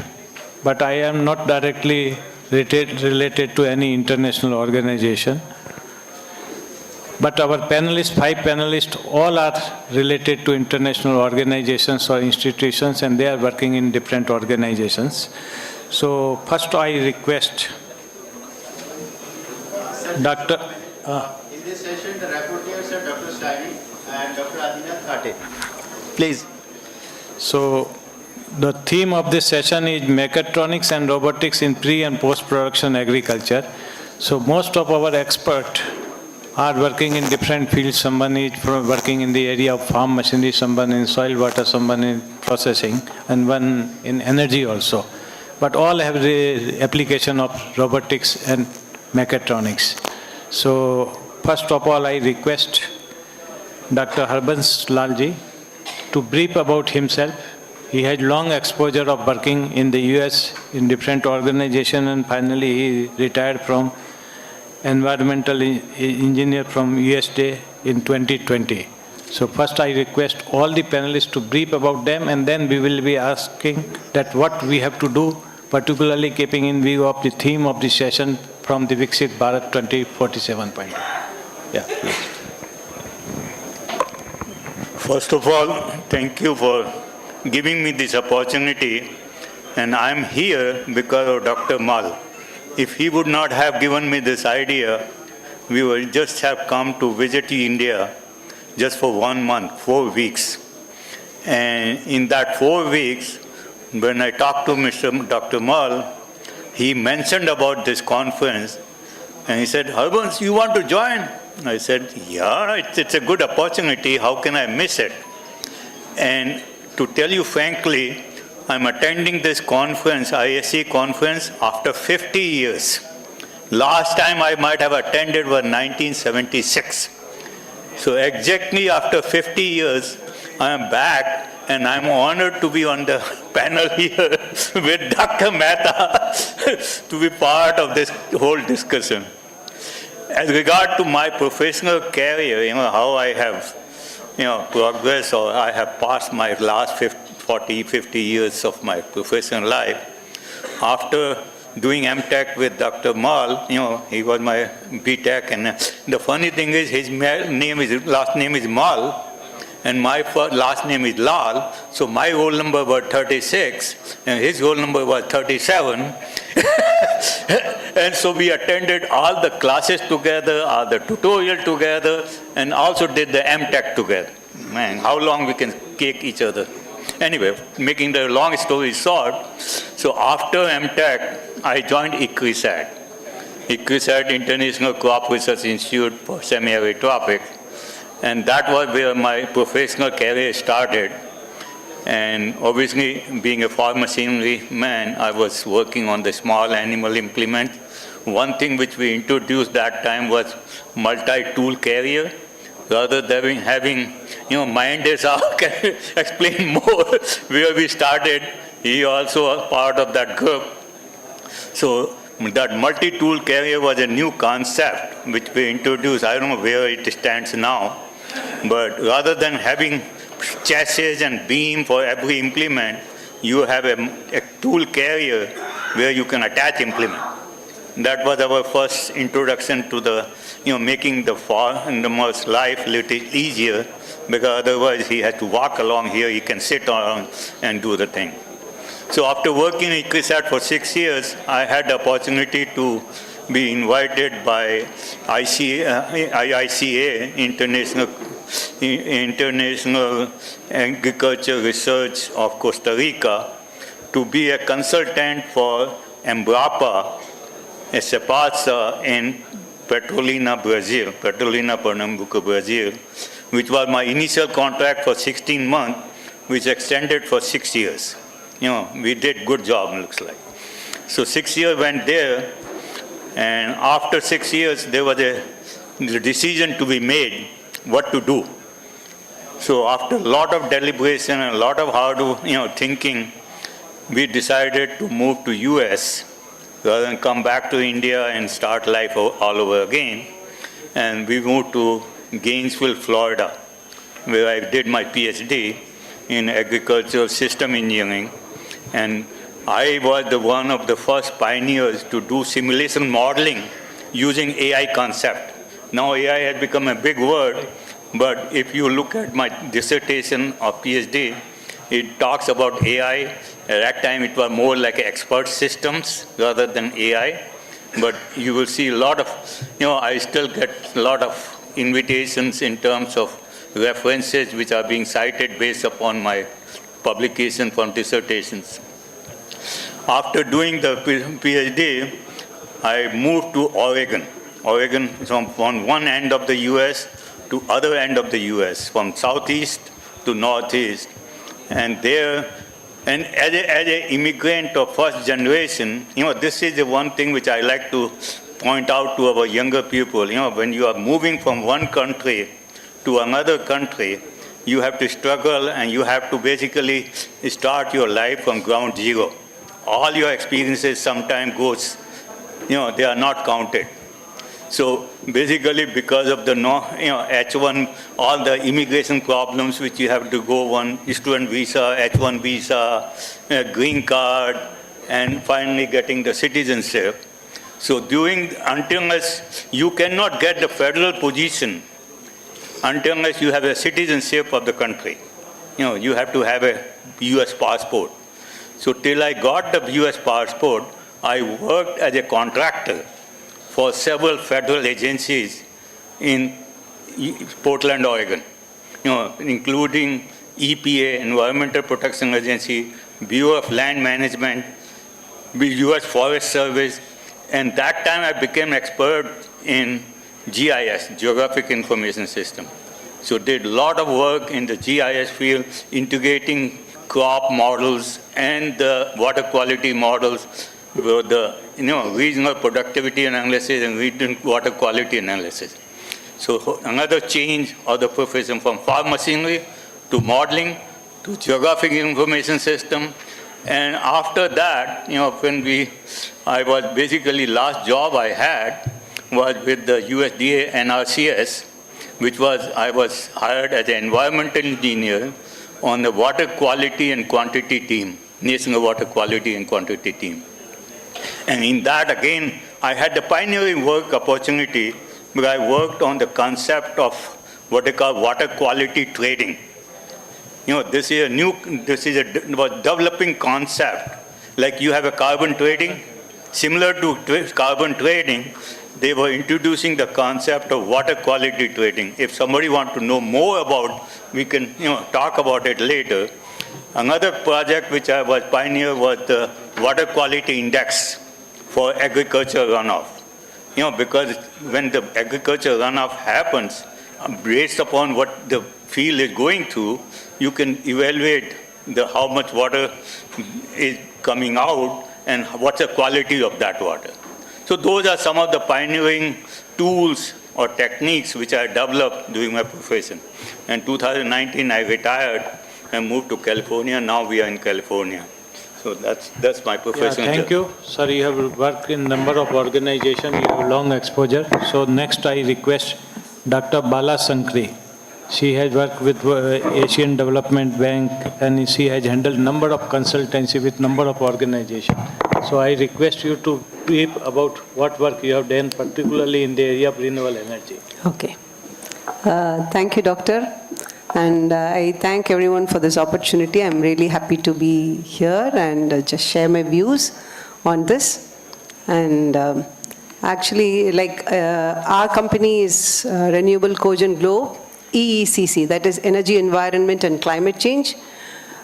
[SPEAKER 7] but I am not directly related to any international organization. But our panelists, 5 panelists, all are related to international organizations or institutions, and they are working in different organizations. So first I request Dr.
[SPEAKER 5] In this session, the rapporteurs are Dr. Steini and Dr. Adinath Thate. Please.
[SPEAKER 7] So, the theme of this session is mechatronics and robotics in pre- and post-production agriculture. So, most of our experts are working in different fields. Someone is working in the area of farm machinery, someone in soil water, someone in processing, and one in energy also. But all have the application of robotics and mechatronics. So, first of all, I request Dr. Harbans Lalji to brief about himself. He had long exposure of working in the US in different organizations, and finally he retired from environmental engineer from USDA in 2020. So first I request all the panelists to brief about them, and then we will be asking that what we have to do, particularly keeping in view of the theme of the session from the Viksit Bharat 2047 point. Yeah, please.
[SPEAKER 15] First of all, thank you for giving me this opportunity, and I'm here because of Dr. Mal. If he would not have given me this idea, we would just have come to visit India just for 1 month, 4 weeks. And in that 4 weeks, when I talked to Dr. Mal, he mentioned about this conference, and he said, Harbans, you want to join? I said, yeah, it's a good opportunity. How can I miss it? And to tell you frankly, I'm attending this conference, ISAE conference, after 50 years. Last time I might have attended was 1976. So exactly after 50 years, I am back, and I'm honored to be on the panel here with Dr. Mehta to be part of this whole discussion. As regard to my professional career, how I have, progressed, or I have passed my last 50 years of my professional life. After doing MTech with Dr. Mal, he was my BTech, and the funny thing is his last name is Mal, and my last name is Lal, so my roll number was 36, and his roll number was 37. And so we attended all the classes together, all the tutorial together, and also did the MTech together. Man, how long we can kick each other. Anyway, making the long story short, so after MTech, I joined ICAR-CIAE. ICAR-CIAE International Crop Research Institute for Semi-Arid Tropics. And that was where my professional career started. And obviously, being a farm machinery man, I was working on the small animal implement. One thing which we introduced that time was multi-tool carrier. Rather than having, Mahendra can explain more where we started. He also was part of that group. So that multi-tool carrier was a new concept which we introduced. I don't know where it stands now. But rather than having chassis and beam for every implement, you have a tool carrier where you can attach implement. That was our first introduction to the, making the farmer's life a little easier, because otherwise he had to walk along here, he can sit around and do the thing. So after working in ICAR-CIAE for 6 years, I had the opportunity to be invited by ICAR-CIAE International Agriculture Research of Costa Rica to be a consultant for Embrapa, a Cepasa in Petrolina, Brazil, Petrolina, Pernambuco, Brazil, which was my initial contract for 16 months, which extended for 6 years. We did good job, looks like. So 6 years went there, and after 6 years, there was a decision to be made what to do. So after a lot of deliberation and a lot of hard, thinking, we decided to move to US rather than come back to India and start life all over again. And we moved to Gainesville, Florida, where I did my PhD in agricultural system engineering. And I was one of the first pioneers to do simulation modeling using AI concept. Now AI has become a big word, but if you look at my dissertation of PhD, it talks about AI. At that time, it was more like expert systems rather than AI. but you will see a lot of, I still get a lot of invitations in terms of references which are being cited based upon my publication from dissertations. After doing the PhD, I moved to Oregon. Oregon is from one end of the US to other end of the US, from southeast to northeast. And there, and as an immigrant of first generation, this is the one thing which I like to point out to our younger people. When you are moving from one country to another country, you have to struggle and you have to basically start your life from ground zero. All your experiences sometimes goes, they are not counted. So basically because of the H1, all the immigration problems which you have to go on, student visa, H1 visa, green card, and finally getting the citizenship. So unless you cannot get the federal position unless you have a citizenship of the country. You have to have a US passport. So till I got the US passport, I worked as a contractor for several federal agencies in Portland, Oregon, including EPA, Environmental Protection Agency, Bureau of Land Management, US Forest Service, and that time I became expert in GIS, Geographic Information System. So did a lot of work in the GIS field, integrating crop models and the water quality models with the regional productivity analysis and regional water quality analysis. So another change of the profession from farm machinery to modeling to geographic information system. And after that, I was basically last job I had was with the USDA NRCS, which was, I was hired as an environmental engineer on the water quality and quantity team, National Water Quality and Quantity team. And in that, again, I had the pioneering work opportunity because I worked on the concept of what they call water quality trading. This is a developing concept. Like you have a carbon trading, similar to carbon trading, they were introducing the concept of water quality trading. If somebody wants to know more about, we can talk about it later. Another project which I was pioneer was the water quality index for agriculture runoff. Because when the agriculture runoff happens, based upon what the field is going through, you can evaluate how much water is coming out and what's the quality of that water. So those are some of the pioneering tools or techniques which I developed during my profession. In 2019, I retired and moved to California. Now we are in California. So that's my profession.
[SPEAKER 7] Thank you. Sir, you have worked in number of organizations, you have long exposure. So next I request Dr. Bala Sankri. She has worked with Asian Development Bank and she has handled number of consultancy with number of organizations. So I request you to brief about what work you have done, particularly in the area of renewable energy.
[SPEAKER 1] Okay. Thank you, Doctor. And I thank everyone for this opportunity. I'm really happy to be here and just share my views on this. And actually, our company is Renewable Cogen Globe, EECC, that is Energy, Environment and Climate Change.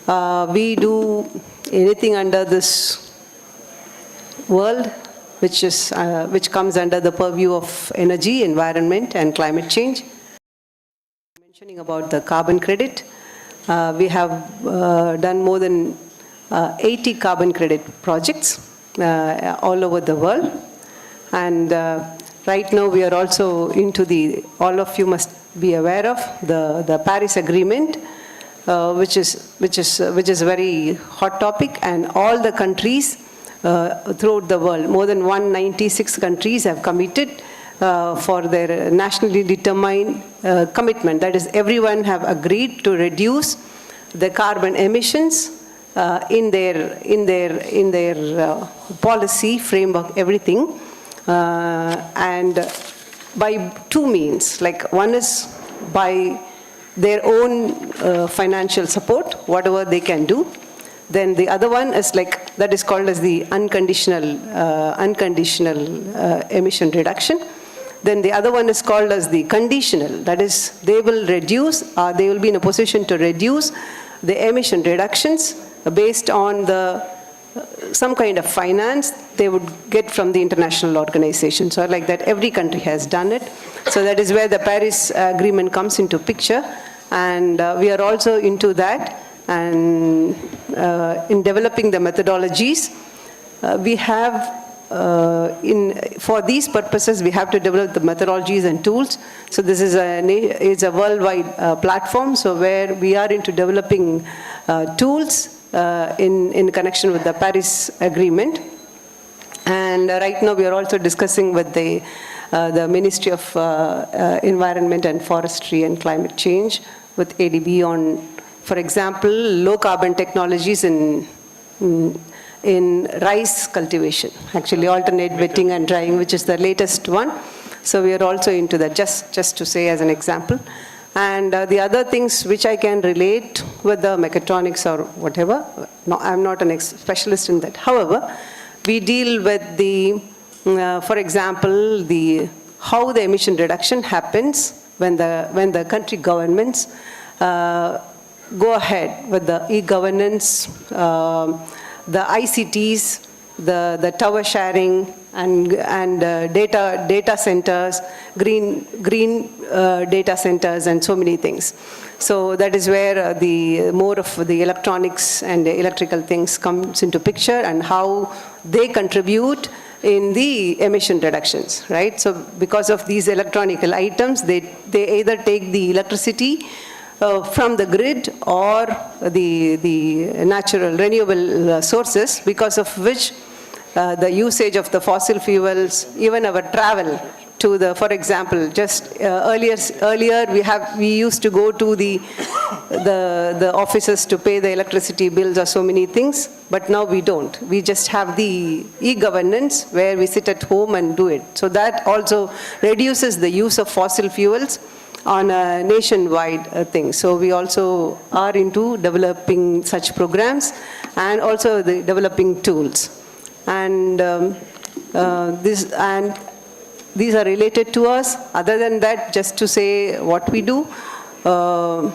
[SPEAKER 1] We do anything under this world which comes under the purview of energy, environment and climate change. Mentioning about the carbon credit, we have done more than 80 carbon credit projects all over the world. And right now we are also into all of you must be aware of the Paris Agreement, which is a very hot topic, and all the countries throughout the world, more than 196 countries have committed for their nationally determined commitment. That is, everyone have agreed to reduce the carbon emissions in their policy framework, everything, and by two means. Like one is by their own financial support, whatever they can do. Then the other one is like, that is called as the unconditional emission reduction. Then the other one is called as the conditional, that is, they will reduce, they will be in a position to reduce the emission reductions based on some kind of finance they would get from the international organization. So like that, every country has done it. So that is where the Paris Agreement comes into picture, and we are also into that. And in developing the methodologies, we have for these purposes, we have to develop the methodologies and tools. So this is a worldwide platform, so where we are into developing tools in connection with the Paris Agreement. And right now we are also discussing with the Ministry of Environment and Forestry and Climate Change with ADB on, for example, low carbon technologies in rice cultivation, actually alternate wetting and drying, which is the latest one. So we are also into that, just to say as an example. And the other things which I can relate with the mechatronics or whatever, no, I'm not a specialist in that. However, we deal with the, for example, how the emission reduction happens when the country governments go ahead with the e-governance, the ICTs, the tower sharing, and data centers, green data centers, and so many things. So that is where more of the electronics and the electrical things comes into picture, and how they contribute in the emission reductions, right? So because of these electronical items, they either take the electricity from the grid or the natural renewable sources, because of which the usage of the fossil fuels, even our travel to the, for example, just earlier we used to go to the offices to pay the electricity bills or so many things, but now we don't. We just have the e-governance where we sit at home and do it. So that also reduces the use of fossil fuels on a nationwide thing. So we also are into developing such programs and also the developing tools. And these are related to us. Other than that, just to say what we do the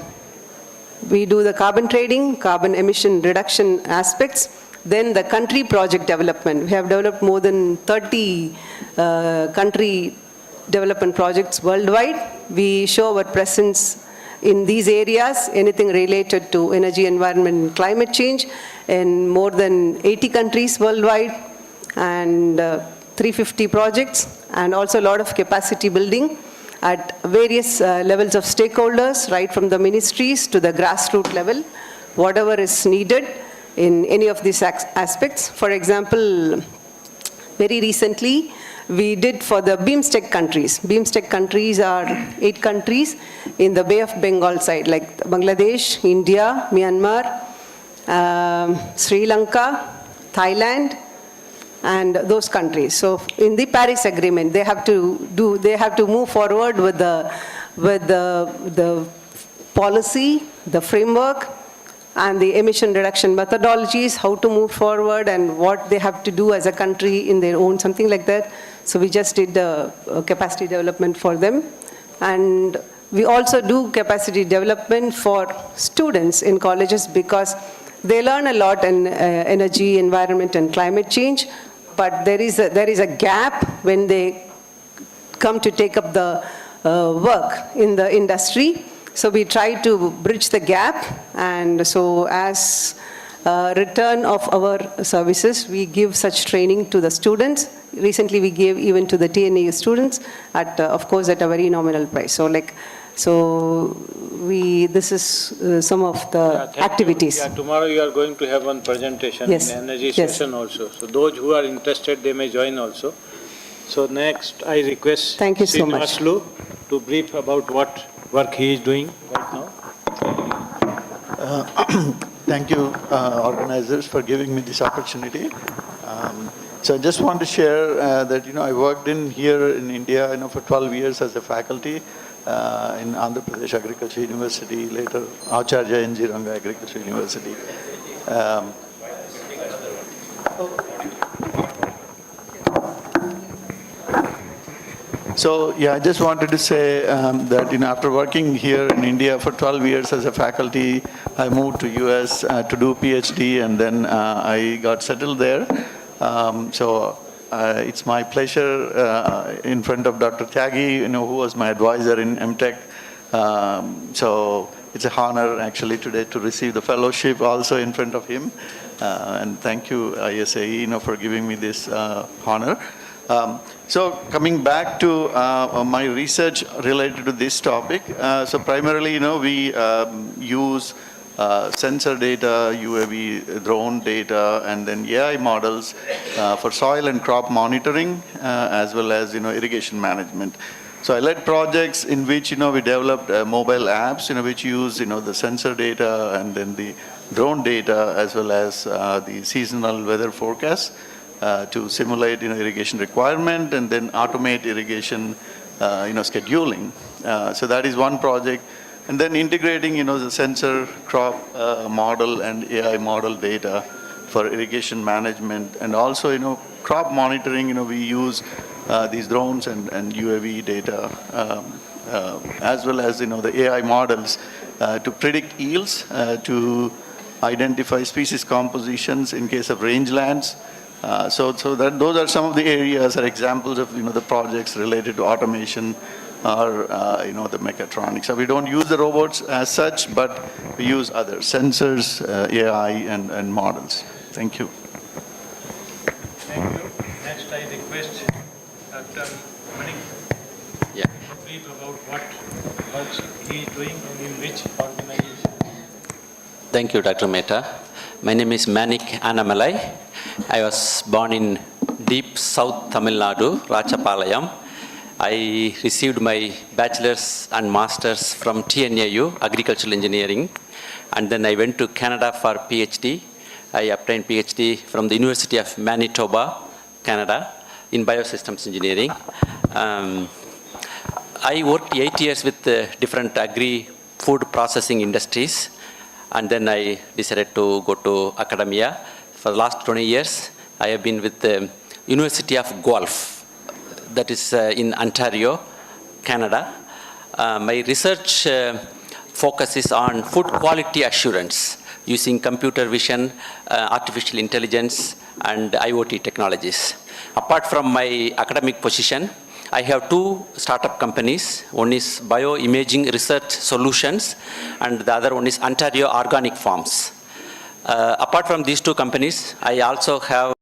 [SPEAKER 1] carbon trading, carbon emission reduction aspects, then the country project development. We have developed more than 30 country development projects worldwide. We show our presence in these areas, anything related to energy, environment, and climate change, in more than 80 countries worldwide, and 350 projects, and also a lot of capacity building at various levels of stakeholders, right from the ministries to the grassroots level, whatever is needed in any of these aspects. For example, very recently, we did for the BIMSTEC countries. BIMSTEC countries are 8 countries in the Bay of Bengal side, like Bangladesh, India, Myanmar, Sri Lanka, Thailand, and those countries. So in the Paris Agreement, they have to move forward with the policy, the framework, and the emission reduction methodologies, how to move forward, and what they have to do as a country in their own, something like that. So we just did the capacity development for them. And we also do capacity development for students in colleges, because they learn a lot in energy, environment, and climate change, but there is a gap when they come to take up the work in the industry. So we try to bridge the gap, and so as return of our services, we give such training to the students. Recently we gave even to the TNAU students at, of course, at a very nominal price. This is some of the activities.
[SPEAKER 7] Yeah, tomorrow you are going to have one presentation in energy session also. So those who are interested, they may join also. So next, I request Srinivaslu to brief about what work he is doing right now.
[SPEAKER 3] Thank you, organizers, for giving me this opportunity. So I just want to share that, I worked here in India, for 12 years as a faculty in Andhra Pradesh Agriculture University, later Acharya N.G. Ranga Agriculture University. So, yeah, I just wanted to say that, after working here in India for 12 years as a faculty, I moved to US to do PhD, and then I got settled there. It's my pleasure in front of Dr. Tyagi, who was my advisor in MTech. So it's an honor actually today to receive the fellowship also in front of him. And thank you, ISAE, for giving me this honor. So coming back to my research related to this topic, so primarily, we use sensor data, UAV drone data, and then AI models for soil and crop monitoring, as well as, irrigation management. So I led projects in which, we developed mobile apps, which use, the sensor data and then the drone data, as well as the seasonal weather forecast to simulate, irrigation requirement and then automate irrigation, scheduling. So that is one project. And then integrating, the sensor, crop model and AI model data for irrigation management. And also, crop monitoring, we use these drones and UAV data, as well as, the AI models to predict yields, to identify species compositions in case of rangelands. Those are some of the areas or examples of, the projects related to automation or, the mechatronics. So we don't use the robots as such, but we use other sensors, AI, and models. Thank you.
[SPEAKER 7] Thank you. Next, I request Dr. Manik to brief about what work he is doing and in which organization.
[SPEAKER 19] Thank you, Dr. Mehta. My name is Manik Annamalai. I was born in deep South Tamil Nadu, Rachapalayam. I received my bachelor's and master's from TNAU, Agricultural Engineering, and then I went to Canada for PhD. I obtained PhD from the University of Manitoba, Canada, in Biosystems Engineering. I worked 8 years with different agri-food processing industries, and then I decided to go to academia. For the last 20 years, I have been with the University of Guelph, that is in Ontario, Canada. My research focuses on food quality assurance using computer vision, artificial intelligence, and IoT technologies. Apart from my academic position, I have two startup companies. One is Bioimaging Research Solutions, and the other one is Ontario Organic Farms. Apart from these two companies, I also have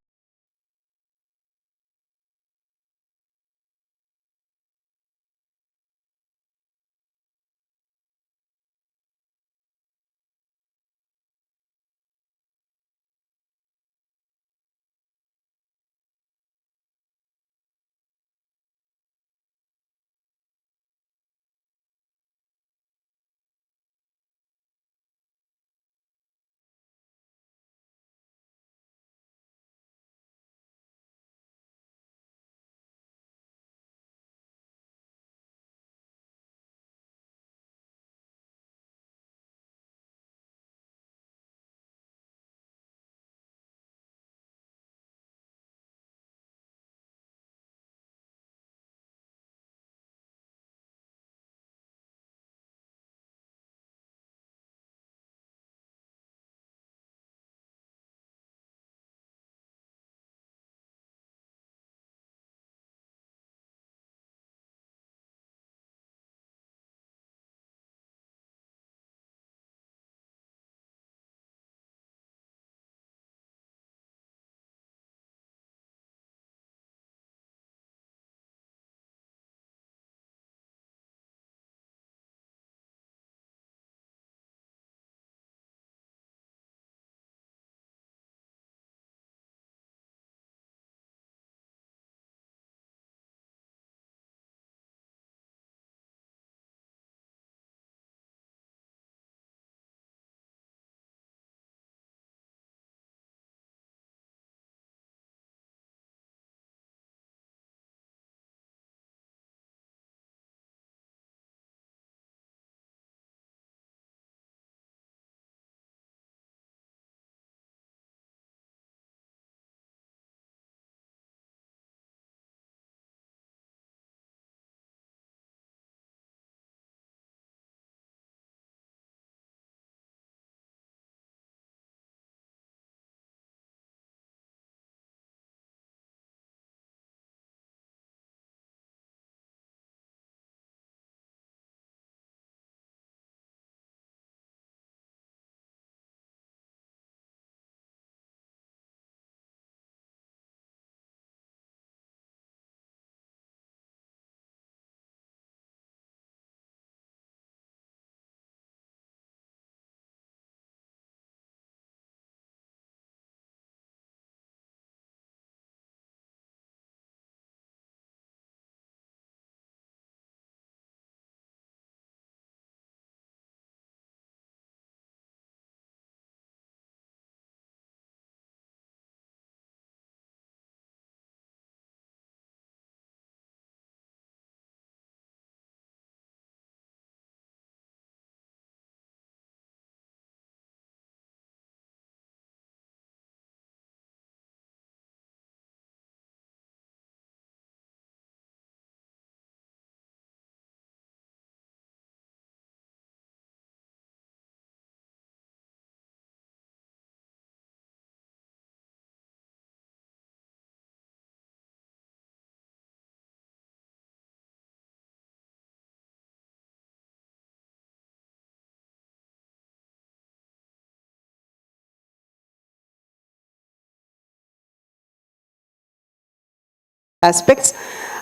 [SPEAKER 1] aspects.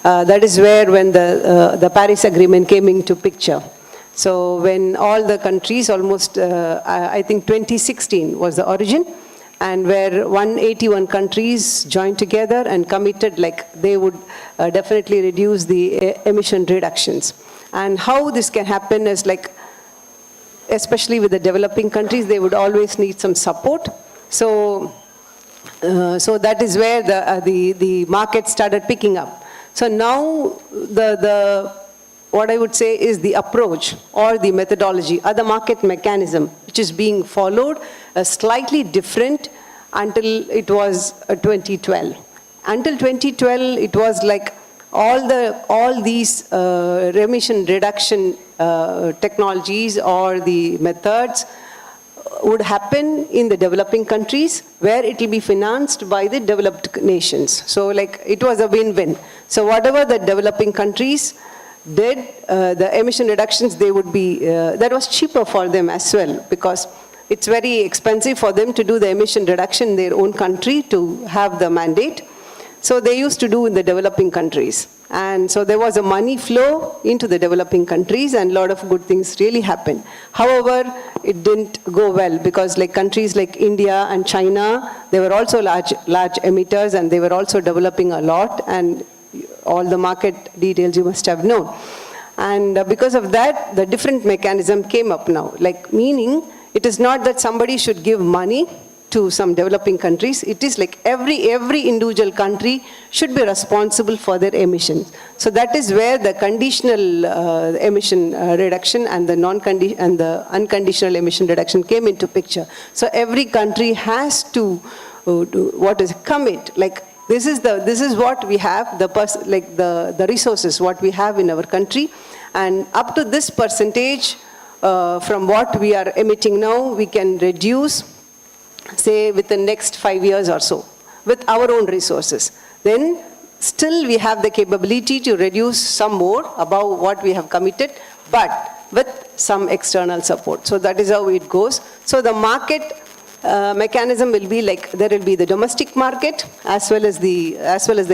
[SPEAKER 1] That is where when the Paris Agreement came into picture. So when all the countries, almost, I think 2016 was the origin, and where 181 countries joined together and committed like they would definitely reduce the emission reductions. And how this can happen is like, especially with the developing countries, they would always need some support. So that is where the market started picking up. So now what I would say is the approach or the methodology or the market mechanism which is being followed slightly different until it was 2012. Until 2012, it was like all these emission reduction technologies or the methods would happen in the developing countries where it will be financed by the developed nations. So like it was a win-win. So whatever the developing countries did, the emission reductions, they would be, that was cheaper for them as well, because it's very expensive for them to do the emission reduction in their own country to have the mandate. So they used to do in the developing countries. And so there was a money flow into the developing countries and a lot of good things really happened. However, it didn't go well because like countries like India and China, they were also large emitters and they were also developing a lot, and all the market details you must have known. And because of that, the different mechanism came up now, like meaning it is not that somebody should give money to some developing countries. It is like every individual country should be responsible for their emissions. So that is where the conditional emission reduction and the unconditional emission reduction came into picture. So every country has to commit, like this is what we have, the resources what we have in our country, and up to this percentage from what we are emitting now, we can reduce, say within the next 5 years or so, with our own resources. Then still we have the capability to reduce some more above what we have committed, but with some external support. So that is how it goes. So the market mechanism will be like, there will be the domestic market as well as the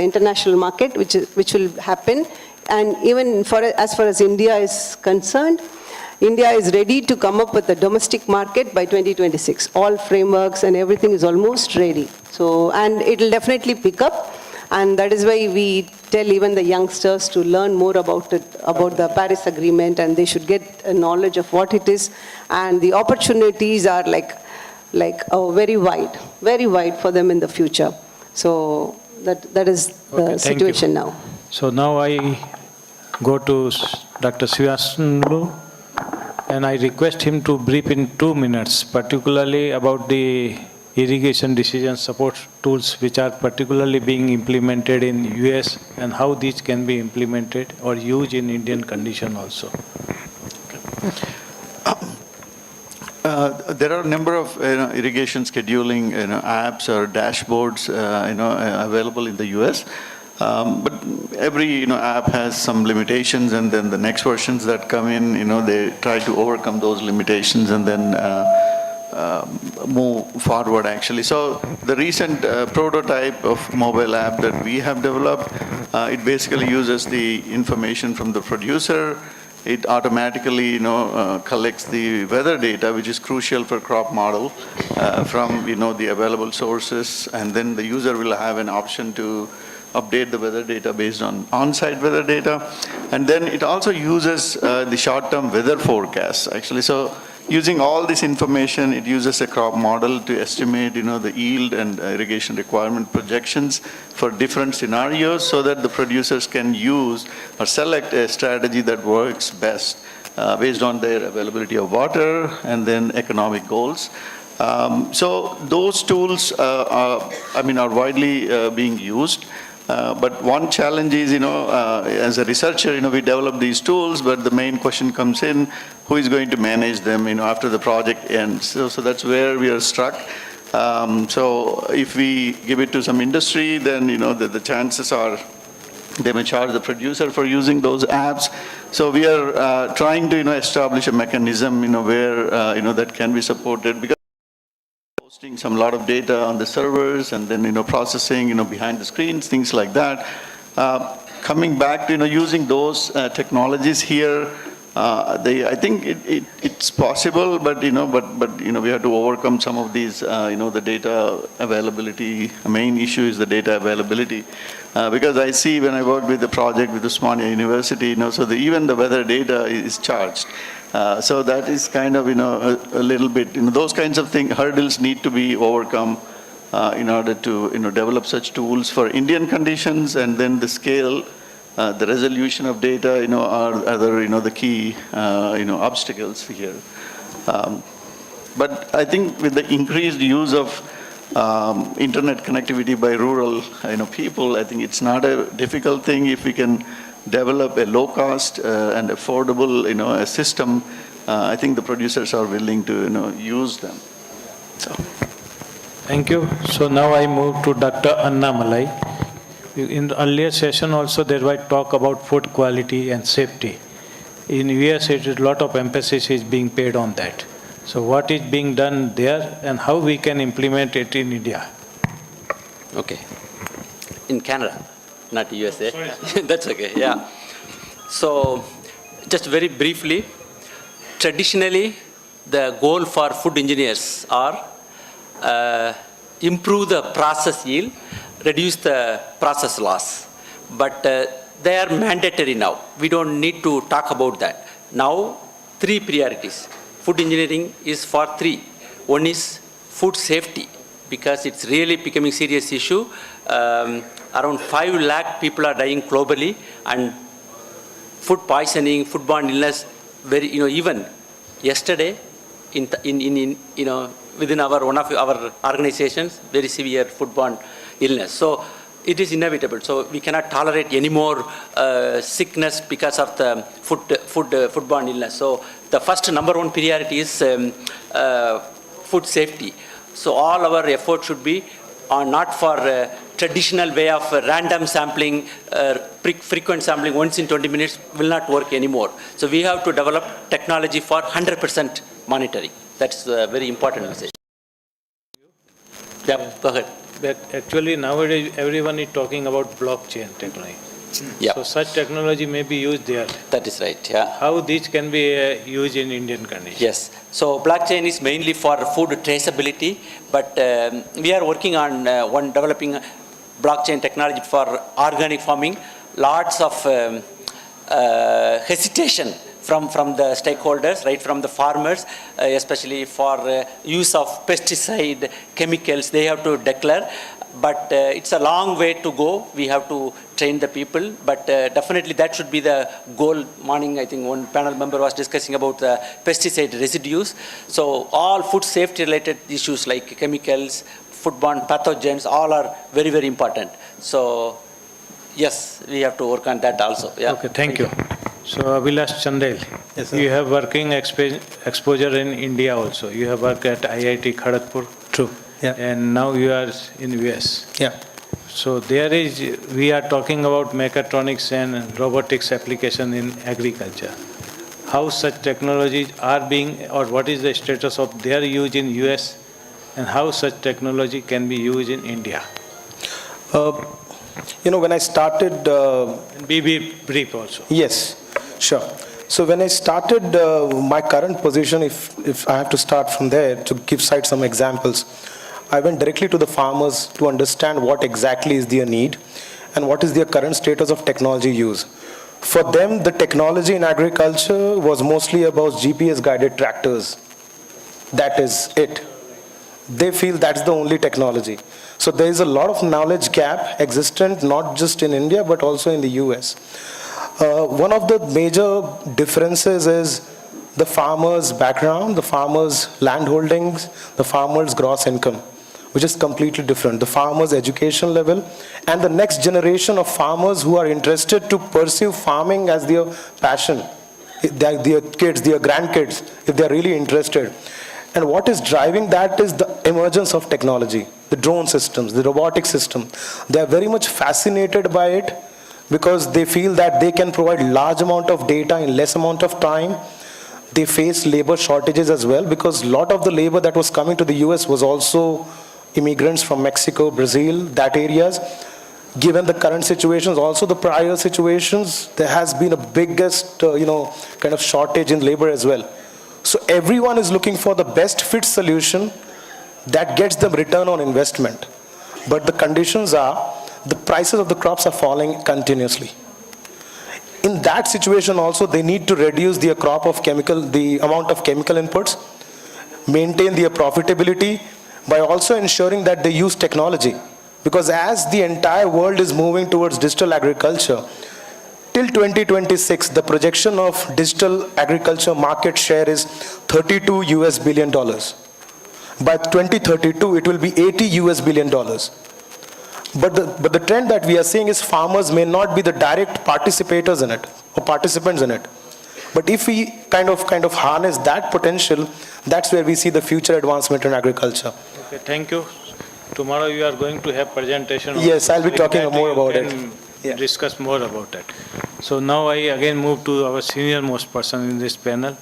[SPEAKER 1] international market, which will happen. And even as far as India is concerned, India is ready to come up with a domestic market by 2026. All frameworks and everything is almost ready. So, and it will definitely pick up. And that is why we tell even the youngsters to learn more about it, about the Paris Agreement, and they should get a knowledge of what it is. And the opportunities are very wide for them in the future. So that is the situation now.
[SPEAKER 7] So now I go to Dr. Srivastava, and I request him to brief in 2 minutes, particularly about the irrigation decision support tools which are particularly being implemented in US and how these can be implemented or used in Indian condition also.
[SPEAKER 3] There are a number of irrigation scheduling apps or dashboards available in the US. But every app has some limitations, and then the next versions that come in, they try to overcome those limitations and then move forward actually. So the recent prototype of mobile app that we have developed, it basically uses the information from the producer. It automatically collects the weather data, which is crucial for crop model, from the available sources, and then the user will have an option to update the weather data based on on-site weather data. And then it also uses the short-term weather forecasts, actually. So using all this information, it uses a crop model to estimate, the yield and irrigation requirement projections for different scenarios so that the producers can use or select a strategy that works best based on their availability of water and then economic goals. So those tools are widely being used. But one challenge is, as a researcher, we develop these tools, but the main question comes in, who is going to manage them, after the project ends? So that's where we are struck. So if we give it to some industry, then, the chances are they may charge the producer for using those apps. So we are trying to, establish a mechanism, where, that can be supported, because hosting a lot of data on the servers and then processing behind the screens, things like that. coming back to, using those technologies here, I think it's possible, but we have to overcome some of these, the data availability. The main issue is the data availability. Because I see when I worked with the project with Osmania University, so even the weather data is charged. So that is kind of, a little bit, those kinds of hurdles need to be overcome in order to, develop such tools for Indian conditions, and then the scale, the resolution of data, are other, the key, obstacles here. But I think with the increased use of internet connectivity by rural, people, I think it's not a difficult thing if we can develop a low-cost and affordable, a system. I think the producers are willing to, use them. So.
[SPEAKER 7] Thank you. So now I move to Dr. Anna Malai. In the earlier session also there was talk about food quality and safety. In US, a lot of emphasis is being paid on that. So what is being done there and how we can implement it in India?
[SPEAKER 19] Okay. In Canada, not USA. That's okay, yeah. So just very briefly, traditionally, the goal for food engineers are improve the process yield, reduce the process loss. But they are mandatory now. We don't need to talk about that. Now, 3 priorities. Food engineering is for 3. One is food safety, because it's really becoming a serious issue. Around 5 lakh people are dying globally, and food poisoning, foodborne illness, even yesterday, within one of our organizations, very severe foodborne illness. So it is inevitable. So we cannot tolerate any more sickness because of the foodborne illness. So the first number 1 priority is food safety. So all our effort should be not for traditional way of random sampling, frequent sampling once in 20 minutes will not work anymore. So we have to develop technology for 100% monitoring. That's a very important message. Yeah, go ahead.
[SPEAKER 7] But actually nowadays everyone is talking about blockchain technology.
[SPEAKER 19] Yeah.
[SPEAKER 7] So such technology may be used there.
[SPEAKER 19] That is right, yeah.
[SPEAKER 7] How these can be used in Indian conditions?
[SPEAKER 19] Yes. So blockchain is mainly for food traceability, but we are working on developing blockchain technology for organic farming. Lots of hesitation from the stakeholders, right, from the farmers, especially for use of pesticide, chemicals, they have to declare. But it's a long way to go. We have to train the people, but definitely that should be the goal. Morning, I think one panel member was discussing about the pesticide residues. So all food safety related issues like chemicals, foodborne pathogens, all are very, very important. So yes, we have to work on that also. Yeah.
[SPEAKER 7] Okay, thank you. So Abhilash Chandel, yes, you have working exposure in India also. You have worked at IIT Kharagpur.
[SPEAKER 14] True. Yeah.
[SPEAKER 7] And now you are in US.
[SPEAKER 14] Yeah.
[SPEAKER 7] So we are talking about mechatronics and robotics application in agriculture. How such technologies are being, or what is the status of their use in US, and how such technology can be used in India?
[SPEAKER 14] When I started...
[SPEAKER 7] Be brief also.
[SPEAKER 14] Yes, sure. So when I started my current position, if I have to start from there to cite some examples, I went directly to the farmers to understand what exactly is their need and what is their current status of technology use. For them, the technology in agriculture was mostly about GPS-guided tractors. That is it. They feel that's the only technology. So there is a lot of knowledge gap existent, not just in India, but also in the US. One of the major differences is the farmer's background, the farmer's land holdings, the farmer's gross income, which is completely different. The farmer's education level and the next generation of farmers who are interested to pursue farming as their passion, their kids, their grandkids, if they're really interested. And what is driving that is the emergence of technology, the drone systems, the robotic system. They are very much fascinated by it because they feel that they can provide large amount of data in less amount of time. They face labor shortages as well because a lot of the labor that was coming to the US was also immigrants from Mexico, Brazil, that areas. given the current situations, also the prior situations, there has been a biggest, kind of shortage in labor as well. So everyone is looking for the best fit solution that gets them return on investment. But the conditions are, the prices of the crops are falling continuously. In that situation also, they need to reduce the amount of chemical inputs, maintain their profitability by also ensuring that they use technology. Because as the entire world is moving towards digital agriculture, till 2026, the projection of digital agriculture market share is $32 billion. By 2032, it will be $80 billion. But the trend that we are seeing is farmers may not be the direct participants in it. But if we kind of harness that potential, that's where we see the future advancement in agriculture.
[SPEAKER 7] Okay, thank you. Tomorrow you are going to have presentation.
[SPEAKER 14] Yes, I'll be talking more about it.
[SPEAKER 7] Discuss more about it. So now I again move to our senior most person in this panel,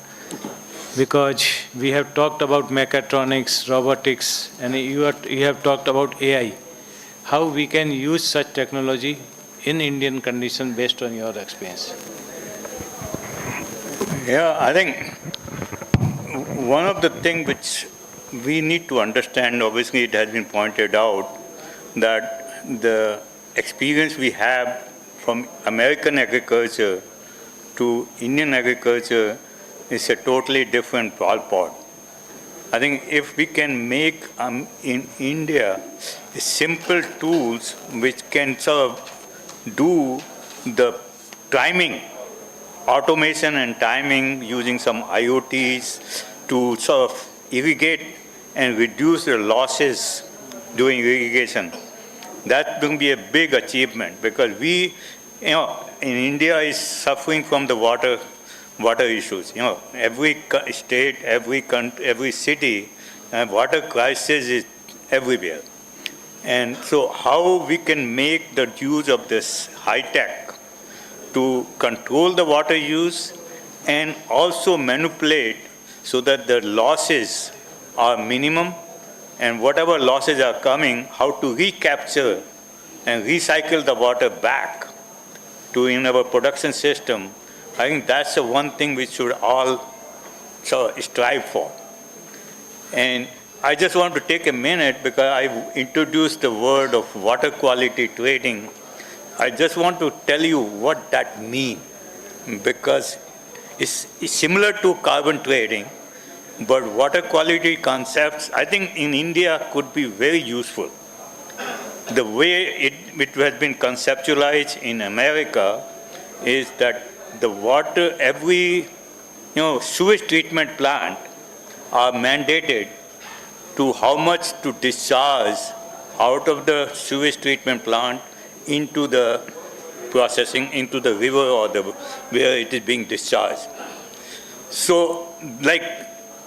[SPEAKER 7] because we have talked about mechatronics, robotics, and you have talked about AI. How we can use such technology in Indian conditions based on your experience?
[SPEAKER 15] Yeah, I think one of the things which we need to understand, obviously it has been pointed out, that the experience we have from American agriculture to Indian agriculture is a totally different ballpark. I think if we can make in India simple tools which can sort of do the timing, automation and timing using some IoTs to sort of irrigate and reduce the losses during irrigation, that will be a big achievement, because we, in India is suffering from the water issues. Every state, every city, water crisis is everywhere. And so how we can make the use of this high tech to control the water use and also manipulate so that the losses are minimum, and whatever losses are coming, how to recapture and recycle the water back to in our production system. I think that's the one thing we should all strive for. And I just want to take a minute, because I introduced the word of water quality trading. I just want to tell you what that means, because it's similar to carbon trading, but water quality concepts, I think in India could be very useful. The way it has been conceptualized in America is that the water, every sewage treatment plant are mandated to how much to discharge out of the sewage treatment plant into the processing, into the river or where it is being discharged. So, like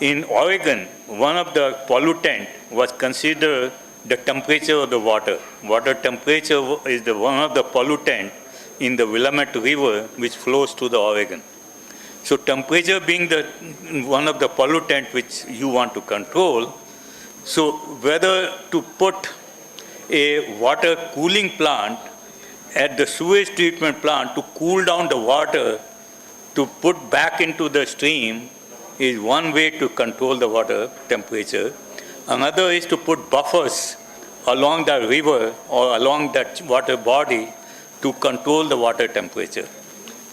[SPEAKER 15] in Oregon, one of the pollutant was considered the temperature of the water. Water temperature is one of the pollutant in the Willamette River, which flows to the Oregon. So temperature being one of the pollutant which you want to control, so whether to put a water cooling plant at the sewage treatment plant to cool down the water to put back into the stream is one way to control the water temperature. Another is to put buffers along the river or along that water body to control the water temperature.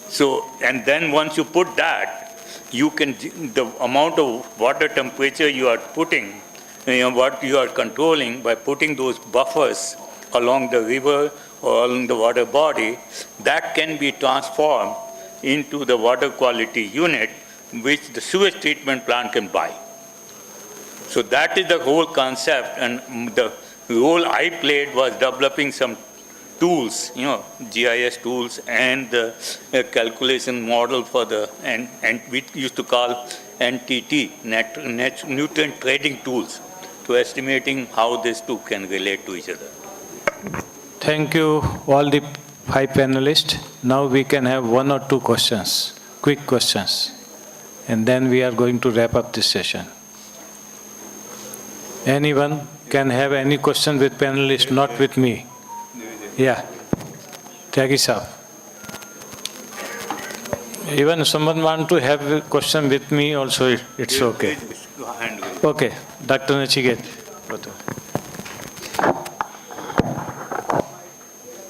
[SPEAKER 15] So, and then once you put that, you can, the amount of water temperature you are putting, what you are controlling by putting those buffers along the river or along the water body, that can be transformed into the water quality unit which the sewage treatment plant can buy. So that is the whole concept, and the role I played was developing some tools, GIS tools and the calculation model for the, and we used to call NTT, nutrient trading tools, to estimating how these two can relate to each other.
[SPEAKER 7] Thank you, all the 5 panelists. Now we can have 1 or 2 questions, quick questions, and then we are going to wrap up this session. Anyone can have any question with panelists, not with me. Yeah. Tyagi Saab. Even someone want to have a question with me also, it's okay. Okay, Dr. Nachiket.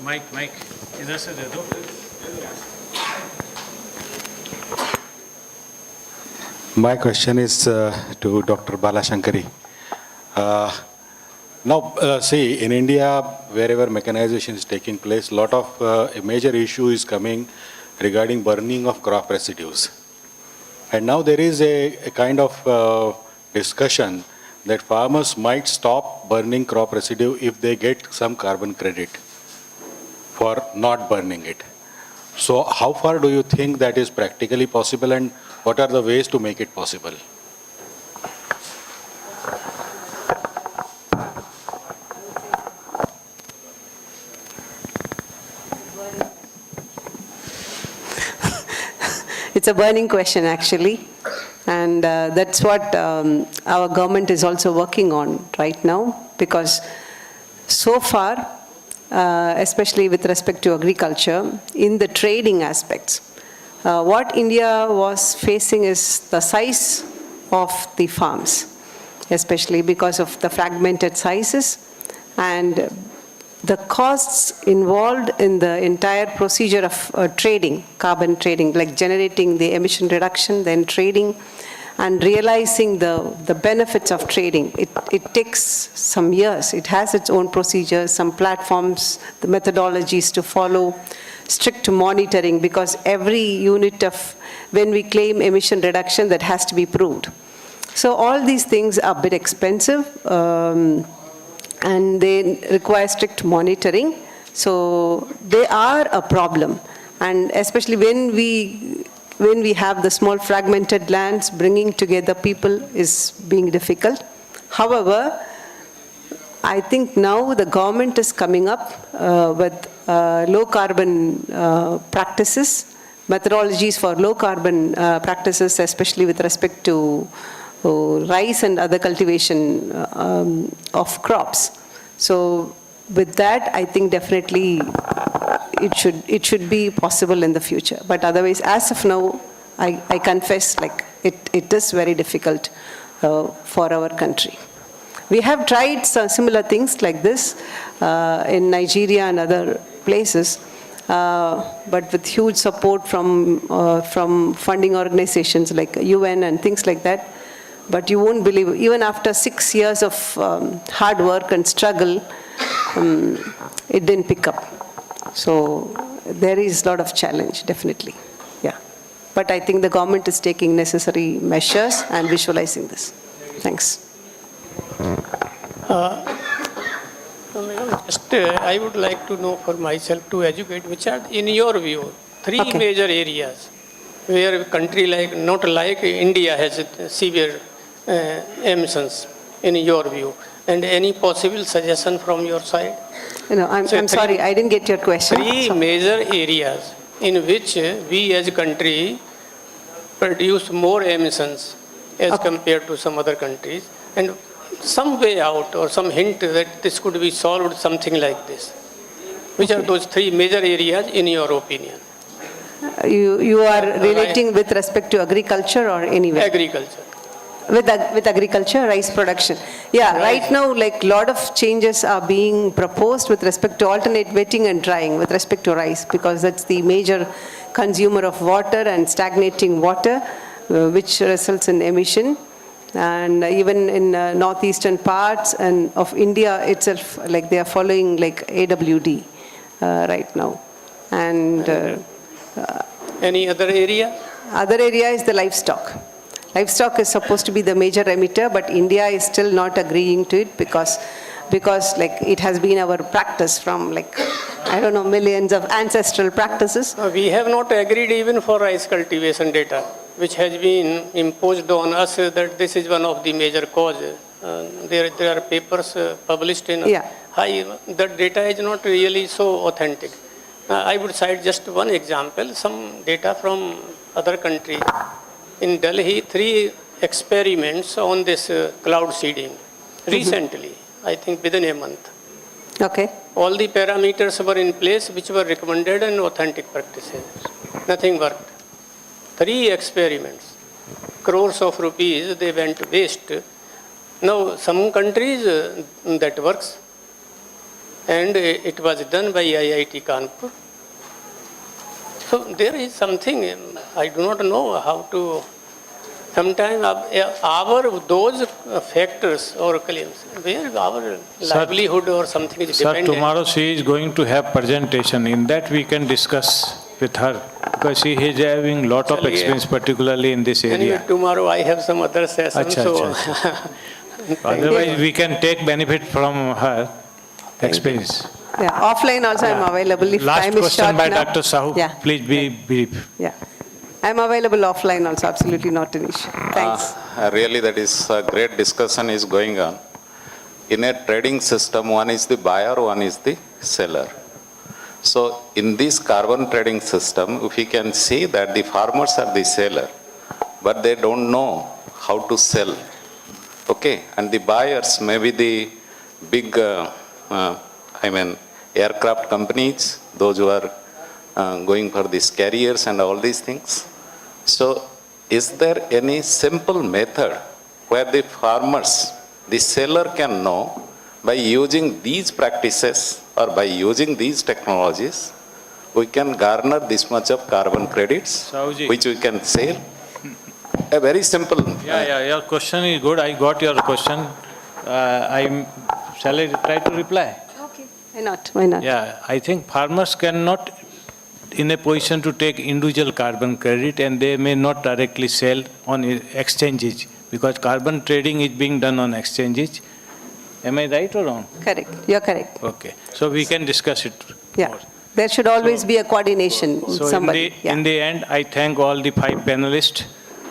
[SPEAKER 7] Mike, इधर से दे दो.
[SPEAKER 13] My question is to Dr. Balashankari. Now, see, in India, wherever mechanization is taking place, a lot of a major issue is coming regarding burning of crop residues. And now there is a kind of discussion that farmers might stop burning crop residue if they get some carbon credit for not burning it. So how far do you think that is practically possible, and what are the ways to make it possible?
[SPEAKER 1] It's a burning question, actually. And that's what our government is also working on right now, because so far, especially with respect to agriculture, in the trading aspects, what India was facing is the size of the farms, especially because of the fragmented sizes and the costs involved in the entire procedure of trading, carbon trading, like generating the emission reduction, then trading, and realizing the benefits of trading. It takes some years. It has its own procedures, some platforms, the methodologies to follow, strict monitoring, because every unit of, when we claim emission reduction, that has to be proved. So all these things are a bit expensive, and they require strict monitoring. So they are a problem. And especially when we have the small fragmented lands, bringing together people is being difficult. However, I think now the government is coming up with low carbon practices, methodologies for low carbon practices, especially with respect to rice and other cultivation of crops. So with that, I think definitely it should be possible in the future. But otherwise, as of now, I confess, like it is very difficult for our country. We have tried some similar things like this in Nigeria and other places, but with huge support from funding organizations like UN and things like that. But you won't believe, even after 6 years of hard work and struggle, it didn't pick up. So there is a lot of challenge, definitely. Yeah. But I think the government is taking necessary measures and visualizing this. Thanks.
[SPEAKER 22] Just, I would like to know for myself to educate, which are, in your view, three major areas where a country like, not like India has severe emissions, in your view, and any possible suggestion from your side?
[SPEAKER 1] No, I'm sorry, I didn't get your question.
[SPEAKER 22] Three major areas in which we as a country produce more emissions as compared to some other countries, and some way out or some hint that this could be solved, something like this. Which are those three major areas in your opinion?
[SPEAKER 1] You are relating with respect to agriculture or anywhere?
[SPEAKER 22] Agriculture.
[SPEAKER 1] With agriculture, rice production. Yeah, right now, like lot of changes are being proposed with respect to alternate wetting and drying with respect to rice, because that's the major consumer of water and stagnating water, which results in emission. And even in northeastern parts and of India itself, like they are following like AWD right now. And
[SPEAKER 22] any other area?
[SPEAKER 1] Other area is the livestock. Livestock is supposed to be the major emitter, but India is still not agreeing to it because like it has been our practice from like, I don't know, millions of ancestral practices.
[SPEAKER 22] We have not agreed even for rice cultivation data, which has been imposed on us that this is one of the major causes. There are papers published in high, that data is not really so authentic. I would cite just one example, some data from other countries. In Delhi, 3 experiments on this cloud seeding recently, I think within a month.
[SPEAKER 1] Okay.
[SPEAKER 22] all the parameters were in place which were recommended and authentic practices. Nothing worked. 3 experiments, crores of rupees, they went waste. Now, some countries that works, and it was done by IIT Kanpur. So there is something, I do not know how to, sometimes those factors or claims, where our livelihood or something is dependent.
[SPEAKER 7] Sir, tomorrow she is going to have presentation. In that we can discuss with her, because she is having lot of experience, particularly in this area.
[SPEAKER 22] Anyway, tomorrow I have some other session, so...
[SPEAKER 7] Otherwise, we can take benefit from her experience.
[SPEAKER 1] Yeah, offline also I'm available if
[SPEAKER 7] Last
[SPEAKER 1] time is
[SPEAKER 7] question
[SPEAKER 1] short
[SPEAKER 7] by
[SPEAKER 1] now.
[SPEAKER 7] Dr. Sahu.
[SPEAKER 1] Yeah.
[SPEAKER 7] Please be brief.
[SPEAKER 1] Yeah. I'm available offline also, absolutely not an issue. Thanks.
[SPEAKER 8] Really, that is a great discussion is going on. In a trading system, one is the buyer, one is the seller. So in this carbon trading system, if you can see that the farmers are the seller, but they don't know how to sell. Okay, and the buyers may be the big, aircraft companies, those who are going for these carriers and all these things. So is there any simple method where the farmers, the seller can know by using these practices or by using these technologies, we can garner this much of carbon credits,
[SPEAKER 7] Sahuji,
[SPEAKER 8] which we can sell? A very simple.
[SPEAKER 7] Your question is good. I got your question. Shall I try to reply?
[SPEAKER 1] Okay. Why not? Why not?
[SPEAKER 7] Yeah, I think farmers cannot in a position to take individual carbon credit, and they may not directly sell on exchanges, because carbon trading is being done on exchanges. Am I right or wrong?
[SPEAKER 1] Correct. You're correct.
[SPEAKER 7] Okay. So we can discuss it.
[SPEAKER 1] Yeah. There should always be a coordination with
[SPEAKER 7] So
[SPEAKER 1] somebody.
[SPEAKER 7] in the end, I thank all the 5 panelists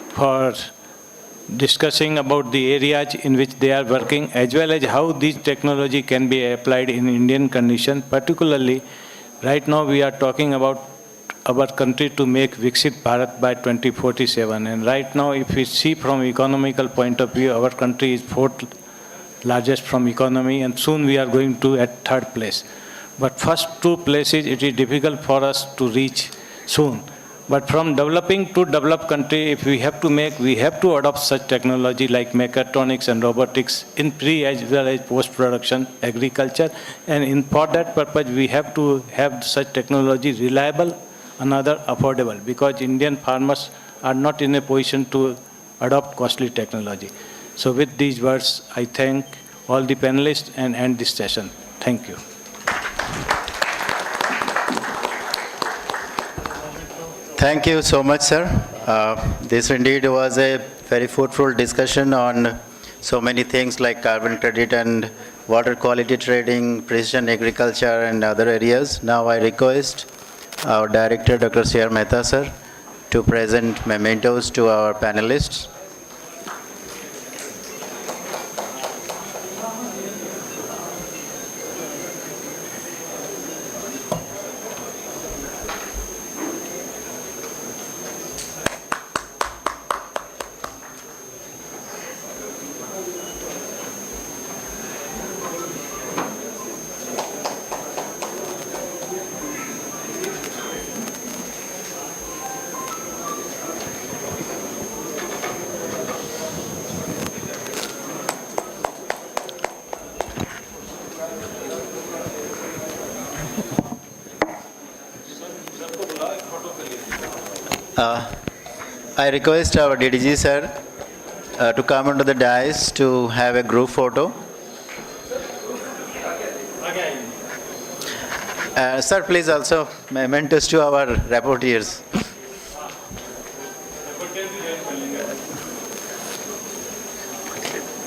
[SPEAKER 7] for discussing about the areas in which they are working, as well as how this technology can be applied in Indian condition. Particularly, right now we are talking about our country to make Viksit Bharat by 2047. And right now, if we see from economical point of view, our country is 4th largest from economy, and soon we are going to at 3rd place. But first 2 places, it is difficult for us to reach soon. But from developing to developed country, if we have to adopt such technology like mechatronics and robotics in pre as well as post-production agriculture. And for that purpose, we have to have such technology reliable, another affordable, because Indian farmers are not in a position to adopt costly technology. So with these words, I thank all the panelists and end this session. Thank you.
[SPEAKER 5] Thank you so much, sir. This indeed was a very fruitful discussion on so many things like carbon credit and water quality trading, precision agriculture, and other areas. Now I request our director, Dr. C.R. Mehta, sir, to present mementos to our panelists. I request our DDG sir to come onto the dais to have a group photo. Sir, please also mementos to our rapporteurs.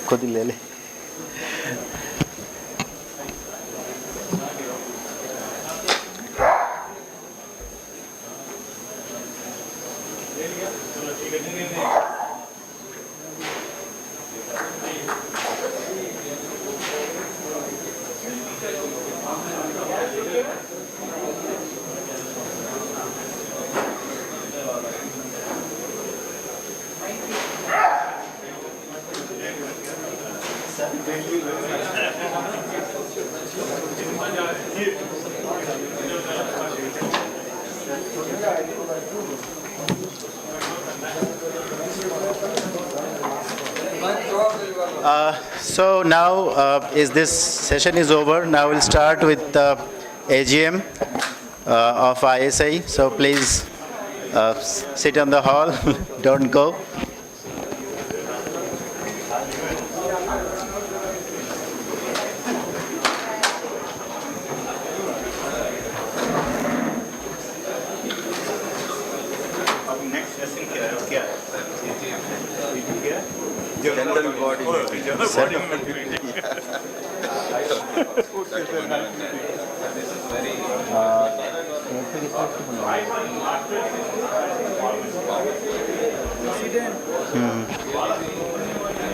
[SPEAKER 5] खुद ही ले ले. So now, is this session is over. Now we'll start with the AGM of ISAE. So please sit on the hall, don't go.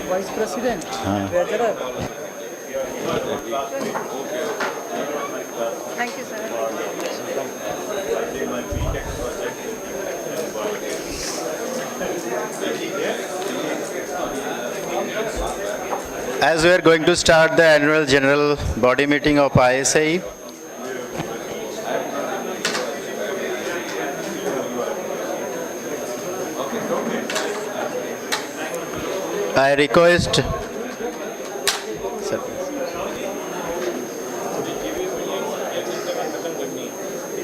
[SPEAKER 16] Vice President, Treasurer.
[SPEAKER 20] Thank you, sir.
[SPEAKER 5] As we are going to start the annual general body meeting of ISAE, I request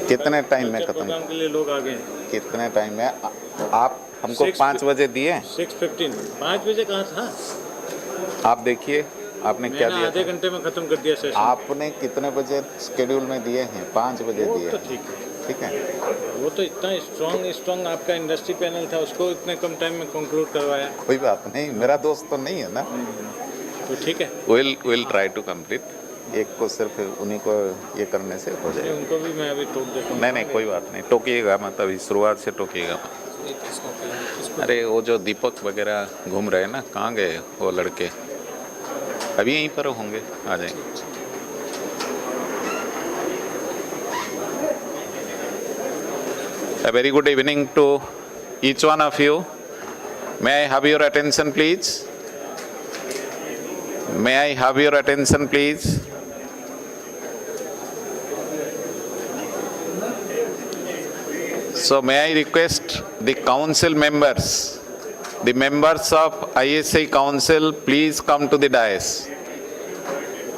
[SPEAKER 8] कितने time में खत्म
[SPEAKER 7] के लिए लोग आ गए
[SPEAKER 8] कितने time में आप हमको 5 बजे दिए
[SPEAKER 7] 6:15 5 बजे कहाँ था
[SPEAKER 8] आप देखिए आपने क्या दिया
[SPEAKER 7] आधे घंटे में खत्म कर दिया सेशन
[SPEAKER 8] आपने कितने बजे शेड्यूल में दिए हैं 5 बजे दिए
[SPEAKER 7] तो
[SPEAKER 8] ठीक है
[SPEAKER 7] वो तो इतना स्ट्रॉन्ग आपका इंडस्ट्री पैनल था उसको इतने कम टाइम में कंक्लूड करवाया
[SPEAKER 8] कोई बात नहीं मेरा दोस्त तो नहीं है ना
[SPEAKER 7] तो ठीक है
[SPEAKER 8] विल ट्राई टू कंप्लीट एक को सिर्फ उन्हीं को ये करने से हो जाएगा
[SPEAKER 7] उनको भी मैं अभी टोक देता हूँ
[SPEAKER 8] नहीं कोई बात नहीं टोकिएगा मत अभी शुरुआत से टोकिएगा अरे वो जो दीपक वगैरह घूम रहे हैं ना कहाँ गए वो लड़के अभी यहीं पर होंगे आ जाएंगे A very good evening to each one of you. May I have your attention, please? May I have your attention, please? So may I request the council members, the members of ISAE Council, please come to the dais.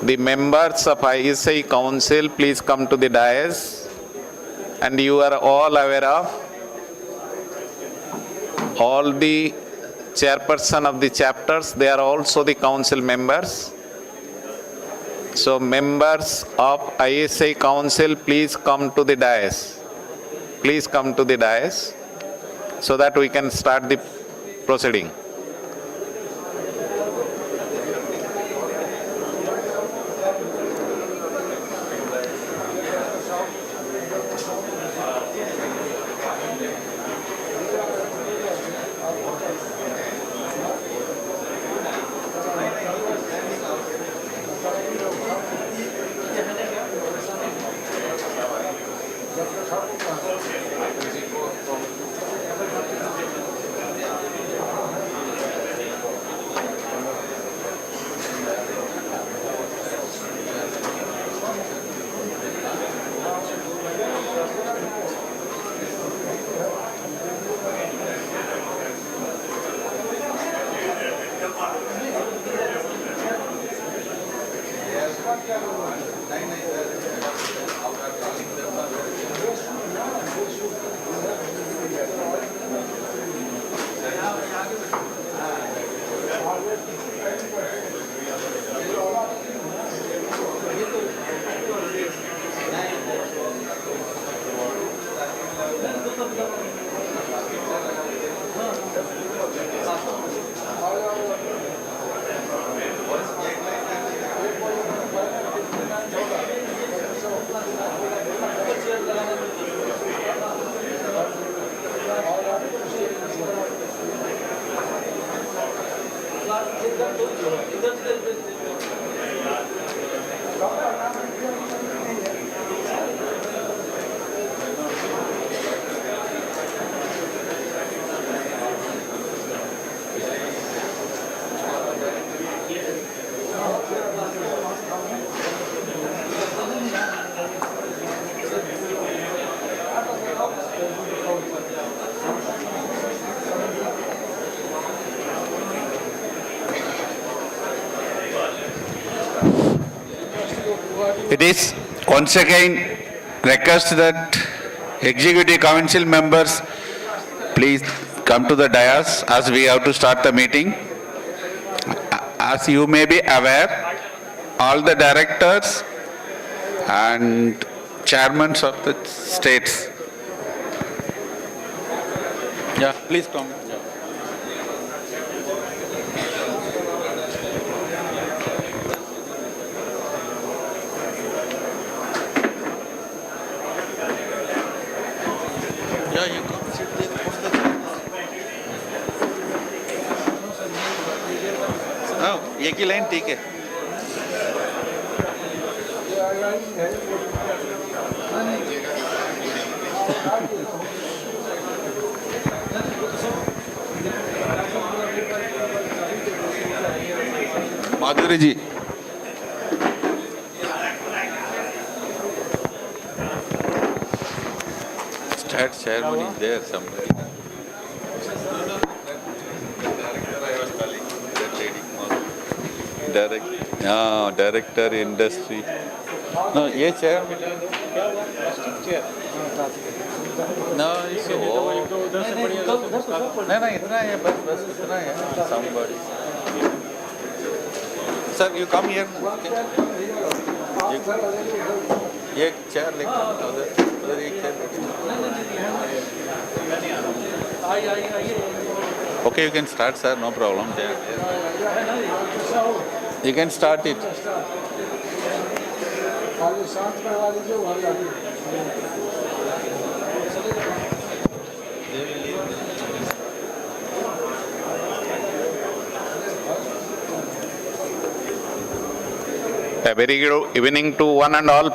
[SPEAKER 8] The members of ISAE Council, please come to the dais. And you are all aware of all the chairperson of the chapters, they are also the council members. So members of ISAE Council, please come to the dais. Please come to the dais so that we can start the proceeding.
[SPEAKER 17] It is once again request that Executive Council members please come to the dais as we have to start the meeting. As you may be aware, all the directors and chairmen of the states. Yeah, please come. Yeah, you come sit there, put the chair. No, एक ही line ठीक है. माधुरी जी. Start ceremony there somewhere. Director industry. No, ये chair. No, इसे वो. नहीं इतना है बस इतना है. Somebody. Sir, you come here. ये chair लेकर उधर एक chair. Okay, you can start, sir. No problem. You can start it.
[SPEAKER 8] A very good evening to one and all.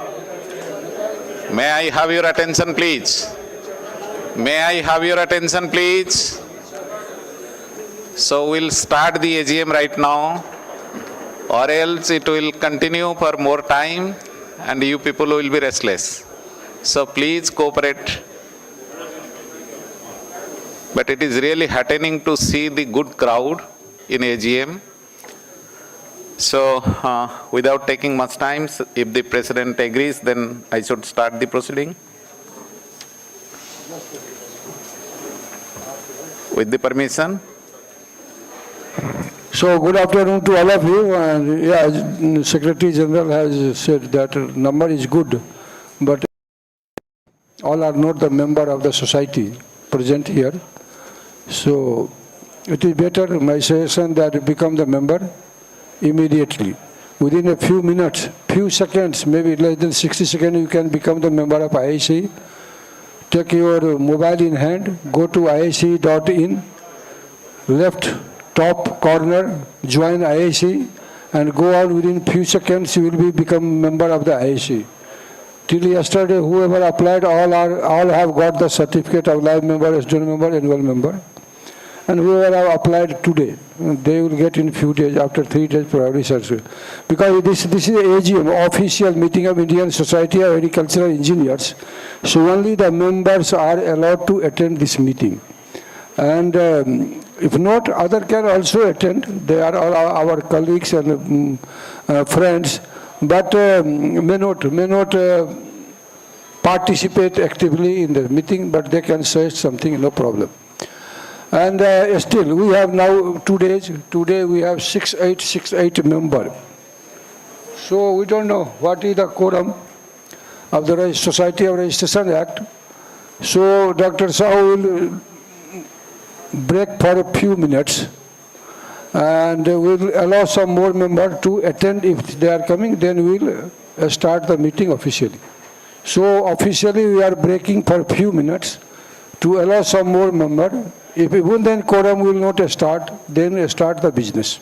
[SPEAKER 8] May I have your attention, please? May I have your attention, please? So we'll start the AGM right now, or else it will continue for more time and you people will be restless. So please cooperate. But it is really heartening to see the good crowd in AGM. So without taking much time, if the President agrees, then I should start the proceeding. With the permission.
[SPEAKER 4] So good afternoon to all of you, and yeah, Secretary General has said that number is good, but all are not the member of the society present here. So it is better, my suggestion, that you become the member immediately. Within a few minutes, few seconds, maybe less than 60 seconds, you can become the member of ISAE. Take your mobile in hand, go to ISAE.in, left top corner, join ISAE, and go out within few seconds, you will become member of the ISAE. Till yesterday, whoever applied, all have got the certificate of live member, student member, annual member. And whoever have applied today, they will get in few days, after 3 days probably. Because this is AGM, official meeting of Indian Society of Agricultural Engineers. So only the members are allowed to attend this meeting. And if not, other can also attend. They are all our colleagues and friends, but may not participate actively in the meeting, but they can say something, no problem. And still, we have now 2 days. Today we have 6868 members. So we don't know what is the quorum of the Society of Registration Act. So Dr. Sahu will break for a few minutes, and we'll allow some more members to attend. If they are coming, then we'll start the meeting officially. So officially we are breaking for a few minutes to allow some more members. If even then quorum will not start, then start the business.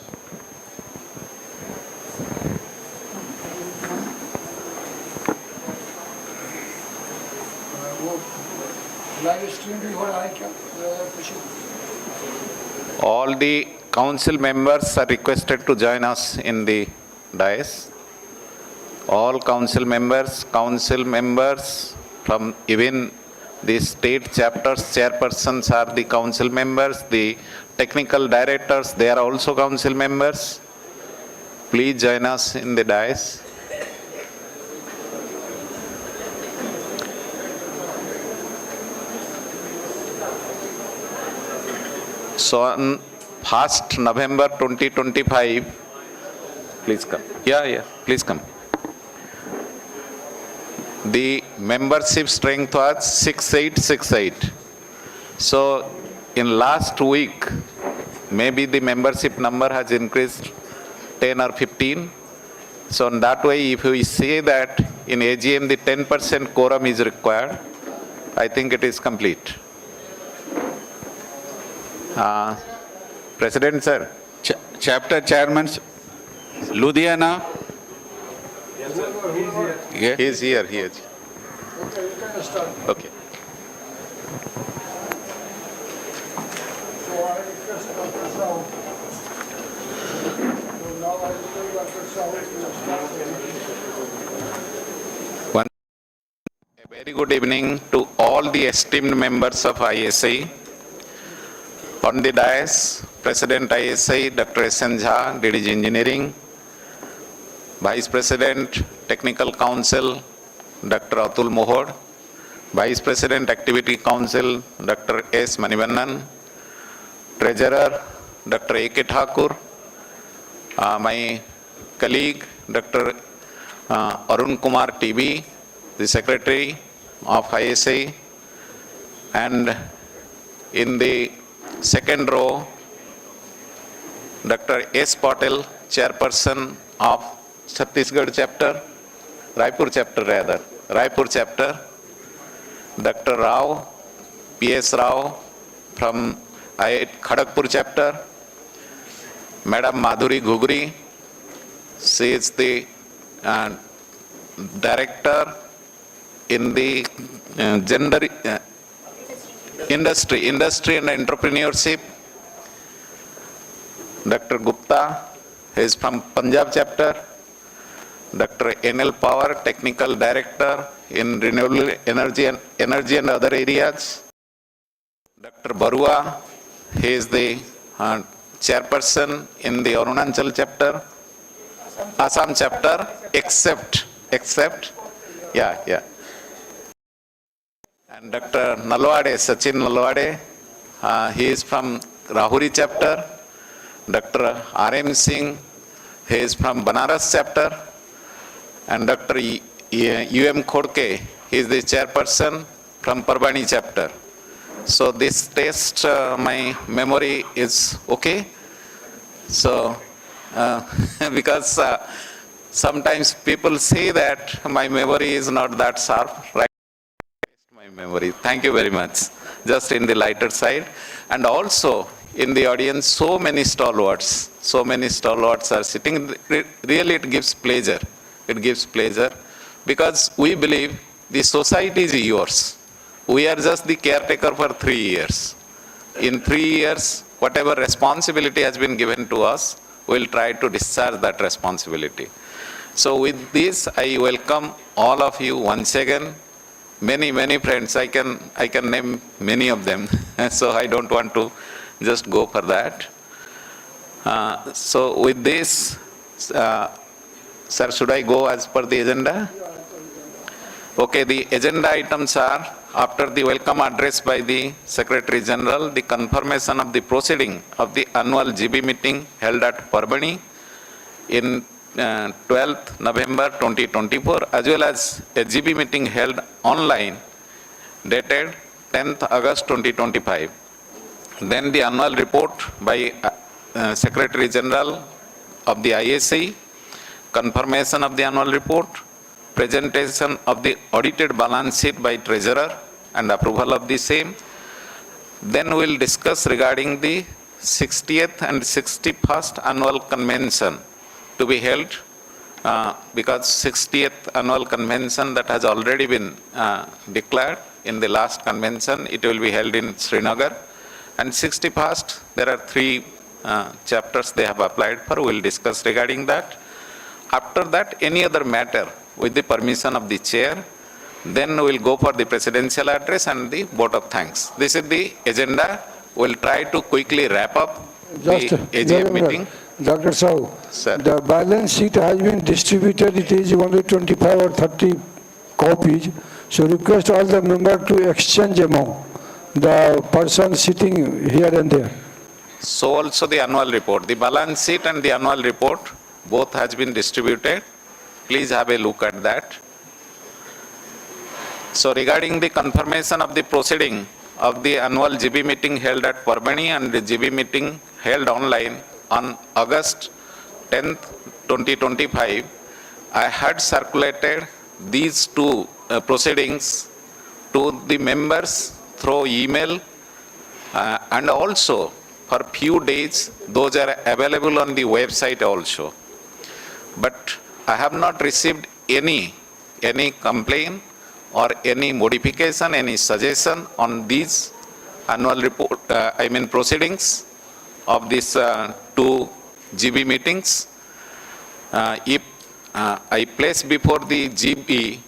[SPEAKER 8] All the council members are requested to join us in the dais. All council members from even the state chapters, chairpersons are the council members, the technical directors, they are also council members. please join us in the dais. So on 1st November 2025, please come. Yeah, please come. The membership strength was 6868. So in last week, maybe the membership number has increased 10 or 15. So in that way, if we say that in AGM the 10% quorum is required, I think it is complete. President, sir.
[SPEAKER 17] Chapter chairman, Ludhiana.
[SPEAKER 8] He is here.
[SPEAKER 4] Okay, you can start.
[SPEAKER 8] Okay.
[SPEAKER 4] So I request Dr. Sahu. So now I request Dr. Sahu to start the meeting.
[SPEAKER 8] A very good evening to all the esteemed members of ISAE. On the dais, President ISAE, Dr. S.N. Jha, DDG Engineering, Vice President, Technical Council, Dr. Atul Mohod, Vice President, Activity Council, Dr. S. Manivannan, Treasurer, Dr. A.K. Thakur, my colleague, Dr. Arun Kumar TB, the Secretary of ISAE, and in the second row, Dr. S. Patel, Chairperson of Chhattisgarh chapter, Raipur chapter, Dr. Rao, P.S. Rao from IIT Kharagpur chapter, Madam Madhuri Ghugri, she is the Director in the Industry and Entrepreneurship. Dr. Gupta, he is from Punjab chapter. Dr. N.L. Power, Technical Director in Renewable Energy and other areas. Dr. Barua, he is the Chairperson in the Arunachal chapter, Assam chapter, except, yeah. And Dr. Nalwade, Sachin Nalwade, he is from Rahuri chapter. Dr. R.M. Singh, he is from Banaras chapter. And Dr. U.M. Khodke, he is the Chairperson from Parbani chapter. So this test, my memory is okay. So, because sometimes people say that my memory is not that sharp, right? My memory. Thank you very much. Just in the lighter side. And also in the audience, so many stalwarts are sitting. Really, it gives pleasure. It gives pleasure because we believe the society is yours. We are just the caretaker for 3 years. In 3 years, whatever responsibility has been given to us, we will try to discharge that responsibility. So with this, I welcome all of you once again. Many friends, I can name many of them. So I don't want to just go for that. So with this, sir, should I go as per the agenda? Okay, the agenda items are, after the welcome address by the Secretary General, the confirmation of the proceeding of the annual GB meeting held at Parbani in 12th November 2024, as well as a GB meeting held online dated 10th August 2025. Then the annual report by Secretary General of the ISAE, confirmation of the annual report, presentation of the audited balance sheet by Treasurer and approval of the same. Then we will discuss regarding the 60th and 61st annual convention to be held because 60th annual convention that has already been declared in the last convention, it will be held in Srinagar. And 61st, there are 3 chapters they have applied for. We will discuss regarding that. After that, any other matter with the permission of the chair, then we will go for the presidential address and the vote of thanks. This is the agenda. We will try to quickly wrap up
[SPEAKER 4] Just
[SPEAKER 8] the AGM meeting.
[SPEAKER 4] Dr. Sahu,
[SPEAKER 8] Sir.
[SPEAKER 4] the balance sheet has been distributed, it is only 25 or 30 copies. So request all the members to exchange among the person sitting here and there.
[SPEAKER 8] So also the annual report, the balance sheet and the annual report, both has been distributed. Please have a look at that. So regarding the confirmation of the proceeding of the annual GB meeting held at Parbani and the GB meeting held online on August 10th, 2025, I had circulated these two proceedings to the members through email and also for few days those are available on the website also. But I have not received any complaint or any modification, any suggestion on these annual report, proceedings of these two GB meetings. If I place before the GB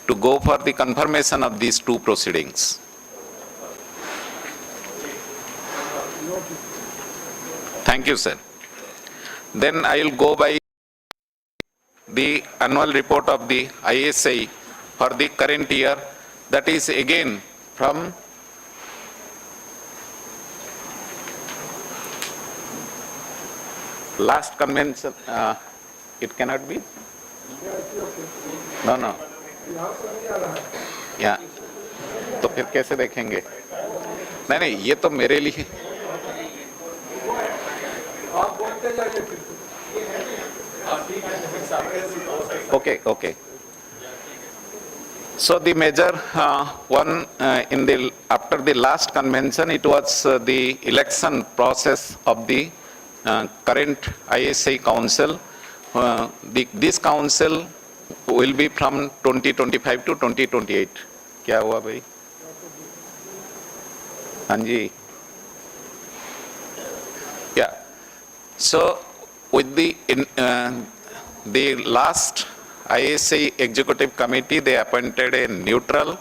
[SPEAKER 8] to go for the confirmation of these two proceedings. Thank you, sir. Then I will go by the annual report of the ISAE for the current year. That is again from last convention. It cannot be? No. Yeah. तो फिर कैसे देखेंगे? नहीं, ये तो मेरे लिए. Okay. So the major one after the last convention, it was the election process of the current ISAE council. This council will be from 2025 to 2028. क्या हुआ भाई? हाँ जी. Yeah. So with the last ISAE executive committee, they appointed a neutral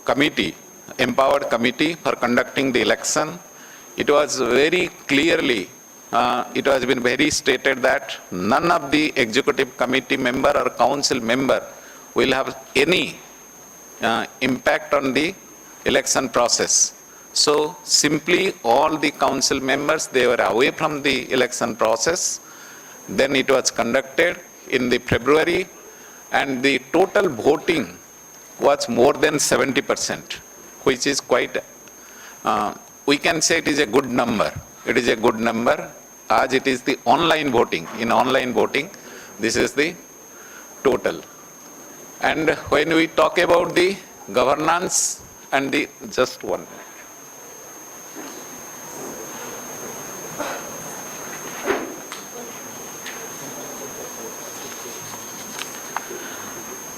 [SPEAKER 8] committee, empowered committee for conducting the election. It was very clearly, it has been very stated that none of the executive committee member or council member will have any impact on the election process. So simply all the council members, they were away from the election process. Then it was conducted in the February and the total voting was more than 70%, which is quite, we can say it is a good number. It is a good number as it is the online voting. In online voting, this is the total. And when we talk about the governance and the, just one minute.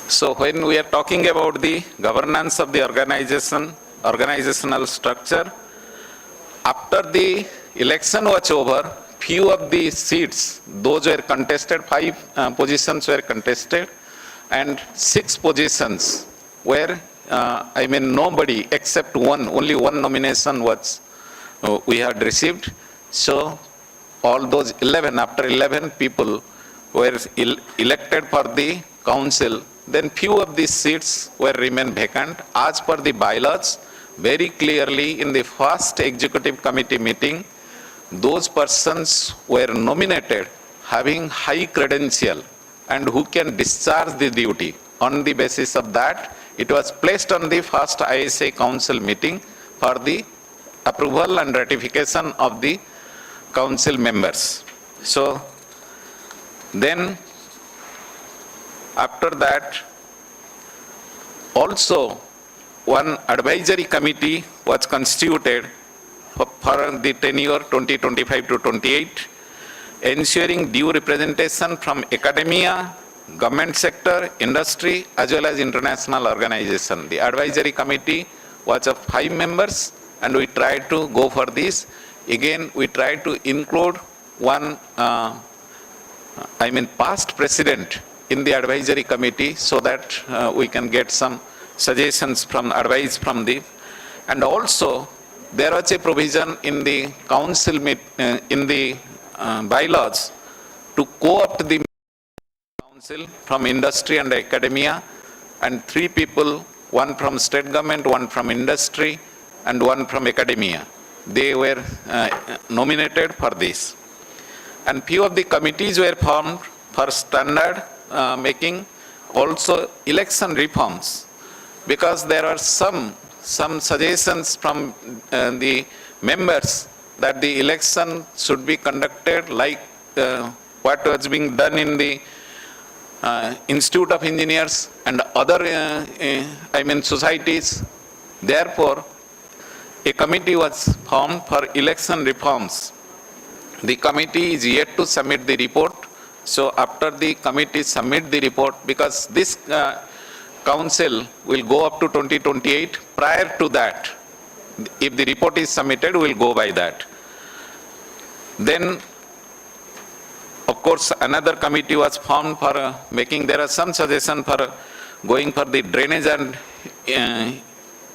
[SPEAKER 8] So when we are talking about the governance of the organizational structure, after the election was over, few of the seats, those were contested, 5 positions were contested, and 6 positions were, nobody except one, only one nomination was, we had received. So all those 11, after 11 people were elected for the council, then few of these seats were remain vacant. As per the bylaws, very clearly in the first executive committee meeting, those persons were nominated having high credential and who can discharge the duty. On the basis of that, it was placed on the first ISAE council meeting for the approval and ratification of the council members. So then after that, also one advisory committee was constituted for the tenure 2025 to 28, ensuring due representation from academia, government sector, industry, as well as international organization. The advisory committee was of 5 members, and we tried to go for this. Again, we tried to include one, past president in the advisory committee so that we can get some suggestions from advice from the, and also there was a provision in the council, in the bylaws to co-opt the council from industry and academia, and 3 people, one from state government, one from industry, and one from academia. They were nominated for this. And few of the committees were formed for standard making, also election reforms, because there are some suggestions from the members that the election should be conducted like what was being done in the Institute of Engineers and other societies. Therefore, a committee was formed for election reforms. The committee is yet to submit the report. So after the committee submit the report, because this council will go up to 2028, prior to that, if the report is submitted, we will go by that. Then, of course, another committee was formed for making, there are some suggestions for going for the drainage and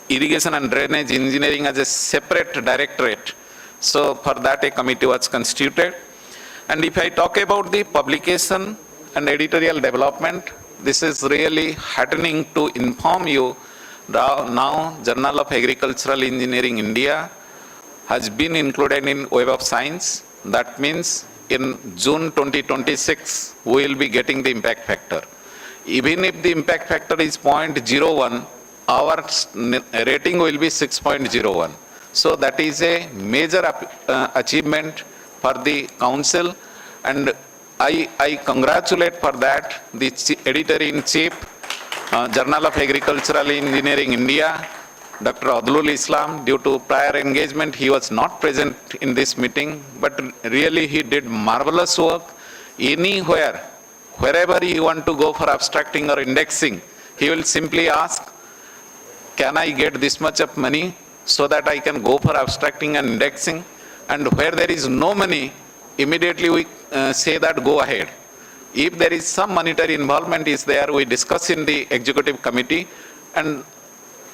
[SPEAKER 8] irrigation and drainage engineering as a separate directorate. So for that a committee was constituted. And if I talk about the publication and editorial development, this is really heartening to inform you that now Journal of Agricultural Engineering India has been included in Web of Science. That means in June 2026, we will be getting the impact factor. Even if the impact factor is 0.01, our rating will be 6.01. So that is a major achievement for the council, and I congratulate for that the editor-in-chief, Journal of Agricultural Engineering India, Dr. Adlul Islam. Due to prior engagement, he was not present in this meeting, but really he did marvelous work. Anywhere, wherever you want to go for abstracting or indexing, he will simply ask, can I get this much of money so that I can go for abstracting and indexing? And where there is no money, immediately we say that go ahead. If there is some monetary involvement is there, we discuss in the executive committee, and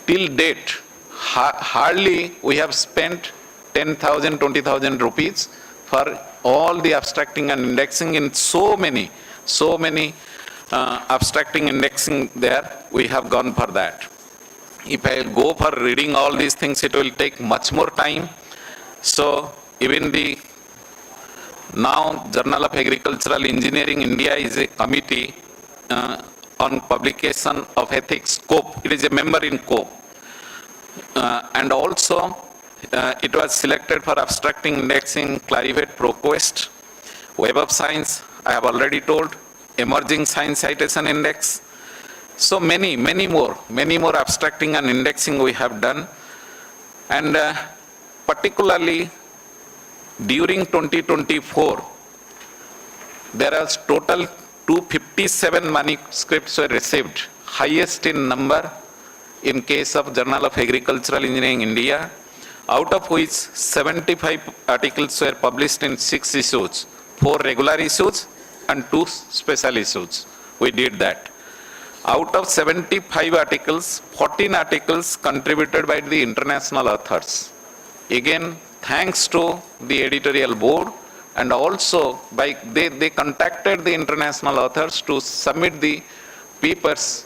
[SPEAKER 8] till date, hardly we have spent 10,000, 20,000 rupees for all the abstracting and indexing in so many abstracting indexing there, we have gone for that. If I go for reading all these things, it will take much more time. So even the now Journal of Agricultural Engineering India is a committee on publication of ethics, COPE. It is a member in COPE. And also it was selected for abstracting, indexing, Clarivate, ProQuest, Web of Science, I have already told, Emerging Science Citation Index. So many more abstracting and indexing we have done. And particularly during 2024, there was total 257 manuscripts were received, highest in number in case of Journal of Agricultural Engineering India, out of which 75 articles were published in 6 issues, 4 regular issues and 2 special issues. We did that. Out of 75 articles, 14 articles contributed by the international authors. Again, thanks to the editorial board, and also by they contacted the international authors to submit the papers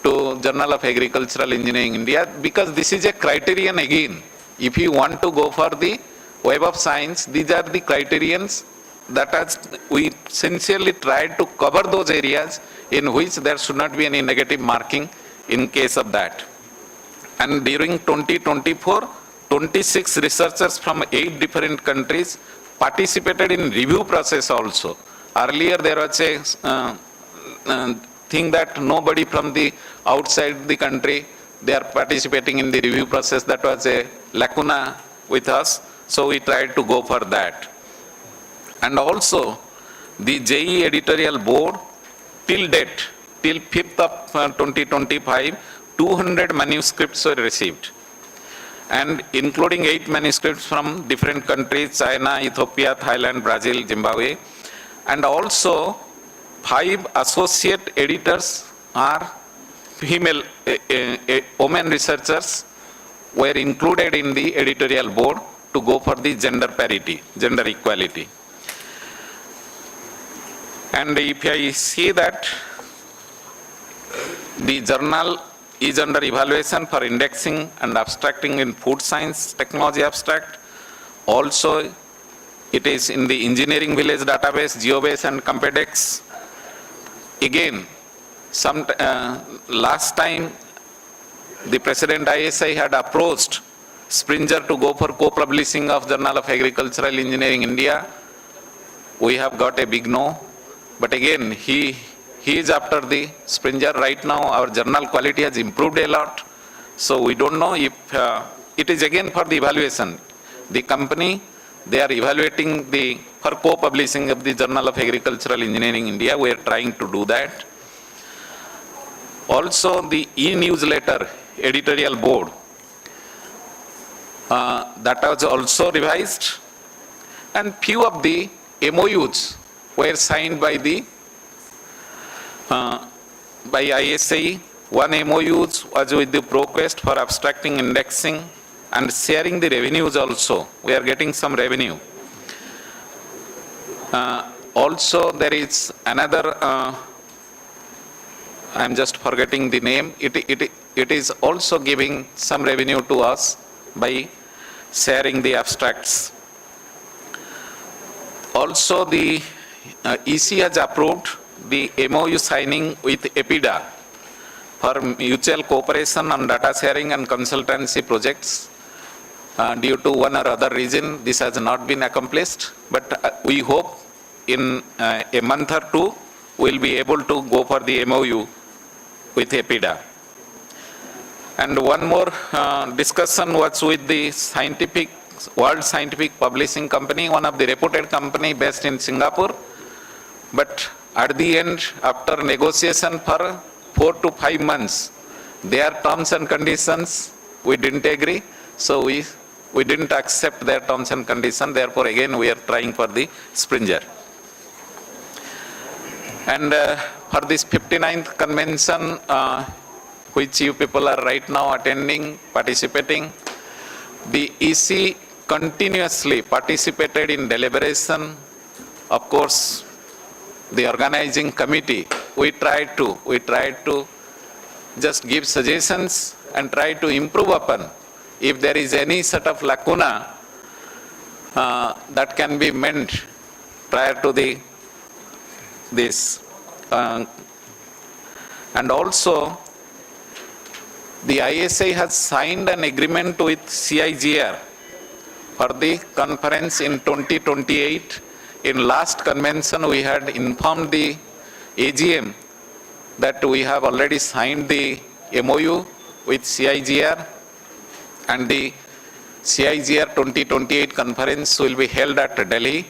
[SPEAKER 8] to Journal of Agricultural Engineering India, because this is a criterion again. If you want to go for the Web of Science, these are the criterions that we sincerely tried to cover those areas in which there should not be any negative marking in case of that. And during 2024, 26 researchers from 8 different countries participated in review process also. Earlier there was a thing that nobody from the outside the country, they are participating in the review process. That was a lacuna with us, so we tried to go for that. And also the JEE editorial board till date, till 5th of 2025, 200 manuscripts were received, and including 8 manuscripts from different countries, China, Ethiopia, Thailand, Brazil, Zimbabwe. And also 5 associate editors are female women researchers were included in the editorial board to go for the gender parity, gender equality. And if I see that the journal is under evaluation for indexing and abstracting in food science technology abstract. Also, it is in the engineering village database, GeoBase and Compedex. Again, last time the President ISAE had approached Springer to go for co-publishing of Journal of Agricultural Engineering India. We have got a big no. But again, he is after the Springer. Right now, our journal quality has improved a lot. So we don't know if it is again for the evaluation. The company, they are evaluating for co-publishing of the Journal of Agricultural Engineering India. We are trying to do that. Also, the e-newsletter editorial board, that was also revised. And few of the MOUs were signed by ISAE. One MOU was with the ProQuest for abstracting, indexing, and sharing the revenues also. We are getting some revenue. Also, there is another, I'm just forgetting the name. It is also giving some revenue to us by sharing the abstracts. Also, the EC has approved the MOU signing with EPIDA for mutual cooperation on data sharing and consultancy projects. Due to one or other reason, this has not been accomplished, but we hope in a month or two, we'll be able to go for the MOU with EPIDA. And one more discussion was with the World Scientific Publishing Company, one of the reputed company based in Singapore. But at the end, after negotiation for 4 to 5 months, their terms and conditions, we didn't agree. So we didn't accept their terms and conditions. Therefore, again, we are trying for the Springer. And for this 59th convention, which you people are right now attending, participating, the EC continuously participated in deliberation. Of course, the organizing committee, we tried to just give suggestions and try to improve upon. If there is any sort of lacuna that can be meant prior to this. And also, the ISAE has signed an agreement with CIGR for the conference in 2028. In last convention, we had informed the AGM that we have already signed the MOU with CIGR, and the CIGR 2028 conference will be held at Delhi.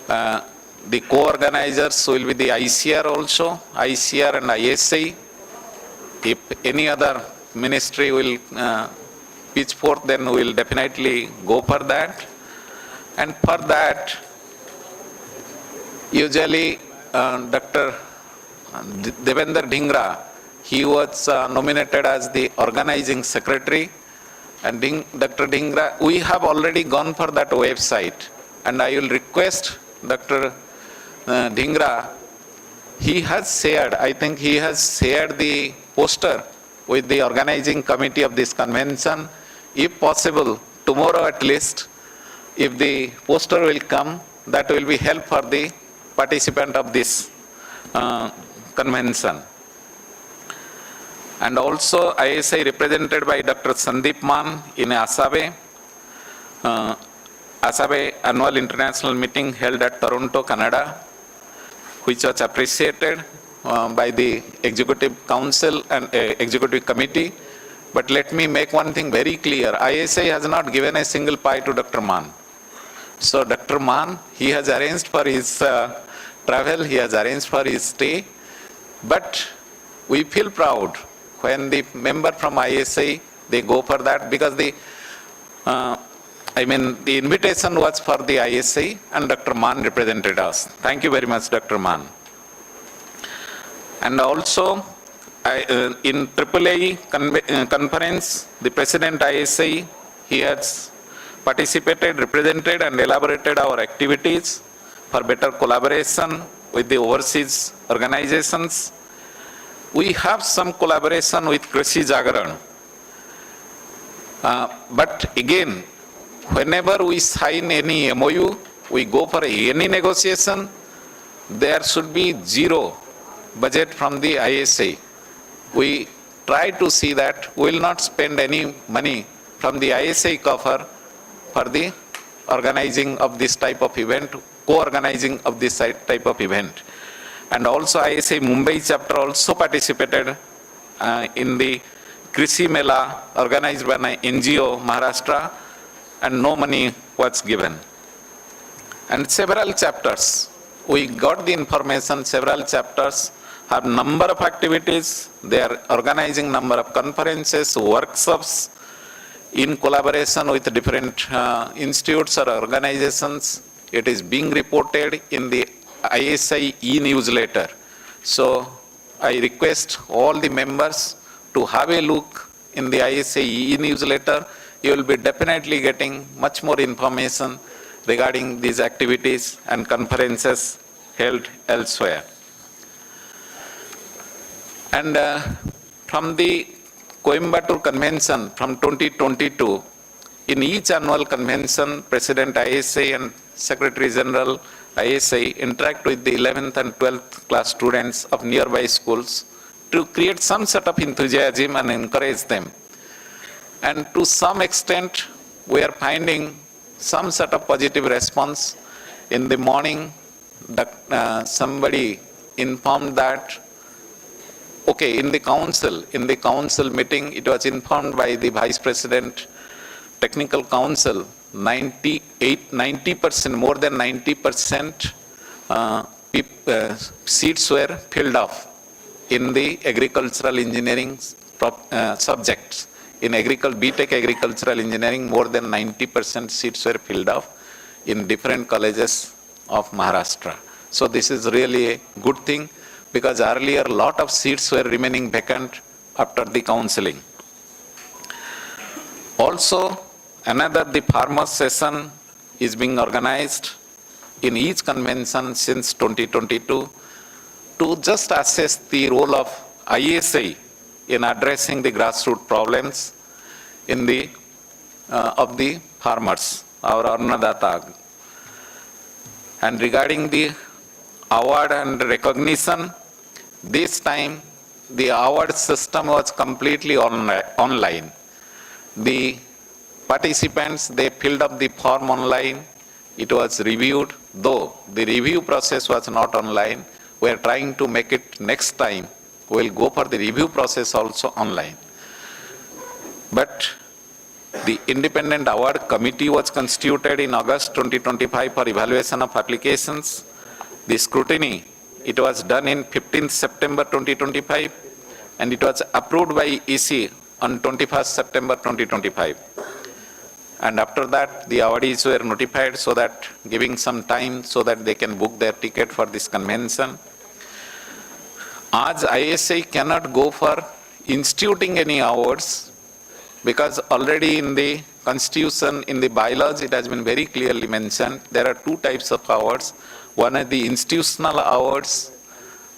[SPEAKER 8] The co-organizers will be the ICAR also, ICAR and ISAE. If any other ministry will pitch forth, then we will definitely go for that. And for that, usually Dr. Devendra Dhingra, he was nominated as the organizing secretary. And Dr. Dhingra, we have already gone for that website. And I will request Dr. Dhingra, he has shared, I think he has shared the poster with the organizing committee of this convention. If possible, tomorrow at least, if the poster will come, that will be help for the participant of this convention. And also ISAE represented by Dr. Sandeep Man in ISAE. ISAE annual international meeting held at Toronto, Canada, which was appreciated by the Executive Council and Executive Committee. But let me make one thing very clear. ISAE has not given a single pie to Dr. Man. So Dr. Man, he has arranged for his travel, he has arranged for his stay. But we feel proud when the member from ISAE, they go for that, because the invitation was for the ISAE and Dr. Man represented us. Thank you very much, Dr. Man. And also, in AAA conference, the President ISAE, he has participated, represented and elaborated our activities for better collaboration with the overseas organizations. We have some collaboration with Krishi Jagaran. But again, whenever we sign any MOU, we go for any negotiation, there should be zero budget from the ISAE. We try to see that we will not spend any money from the ISAE cover for the organizing of this type of event, co-organizing of this type of event. And also ISAE Mumbai chapter also participated in the Krishi Mela organized by an NGO Maharashtra, and no money was given. And several chapters, we got the information, several chapters have number of activities, they are organizing number of conferences, workshops in collaboration with different institutes or organizations. It is being reported in the ISAE e-newsletter. So I request all the members to have a look in the ISAE e-newsletter. You will be definitely getting much more information regarding these activities and conferences held elsewhere. And from the Coimbatore Convention from 2022, in each annual convention, President ISAE and Secretary General ISAE interact with the 11th and 12th class students of nearby schools to create some sort of enthusiasm and encourage them. And to some extent, we are finding some sort of positive response. In the morning, somebody informed that, okay, in the council meeting, it was informed by the Vice President, Technical Council, 90%, more than 90% seats were filled up in the agricultural engineering subjects. In BTech agricultural engineering, more than 90% seats were filled up in different colleges of Maharashtra. So this is really a good thing, because earlier a lot of seats were remaining vacant after the counseling. Also, the farmer session is being organized in each convention since 2022 to just assess the role of ISAE in addressing the grassroots problems of the farmers, our Annadata. And regarding the award and recognition, this time the award system was completely online. The participants, they filled up the form online. It was reviewed, though the review process was not online. We are trying to make it next time. We will go for the review process also online. But the independent award committee was constituted in August 2025 for evaluation of applications. The scrutiny, it was done in 15th September 2025, and it was approved by EC on 21st September 2025. And after that, the awardees were notified, so that giving some time so that they can book their ticket for this convention. As ISAE cannot go for instituting any awards, because already in the constitution, in the bylaws, it has been very clearly mentioned, there are two types of awards. One is the institutional awards,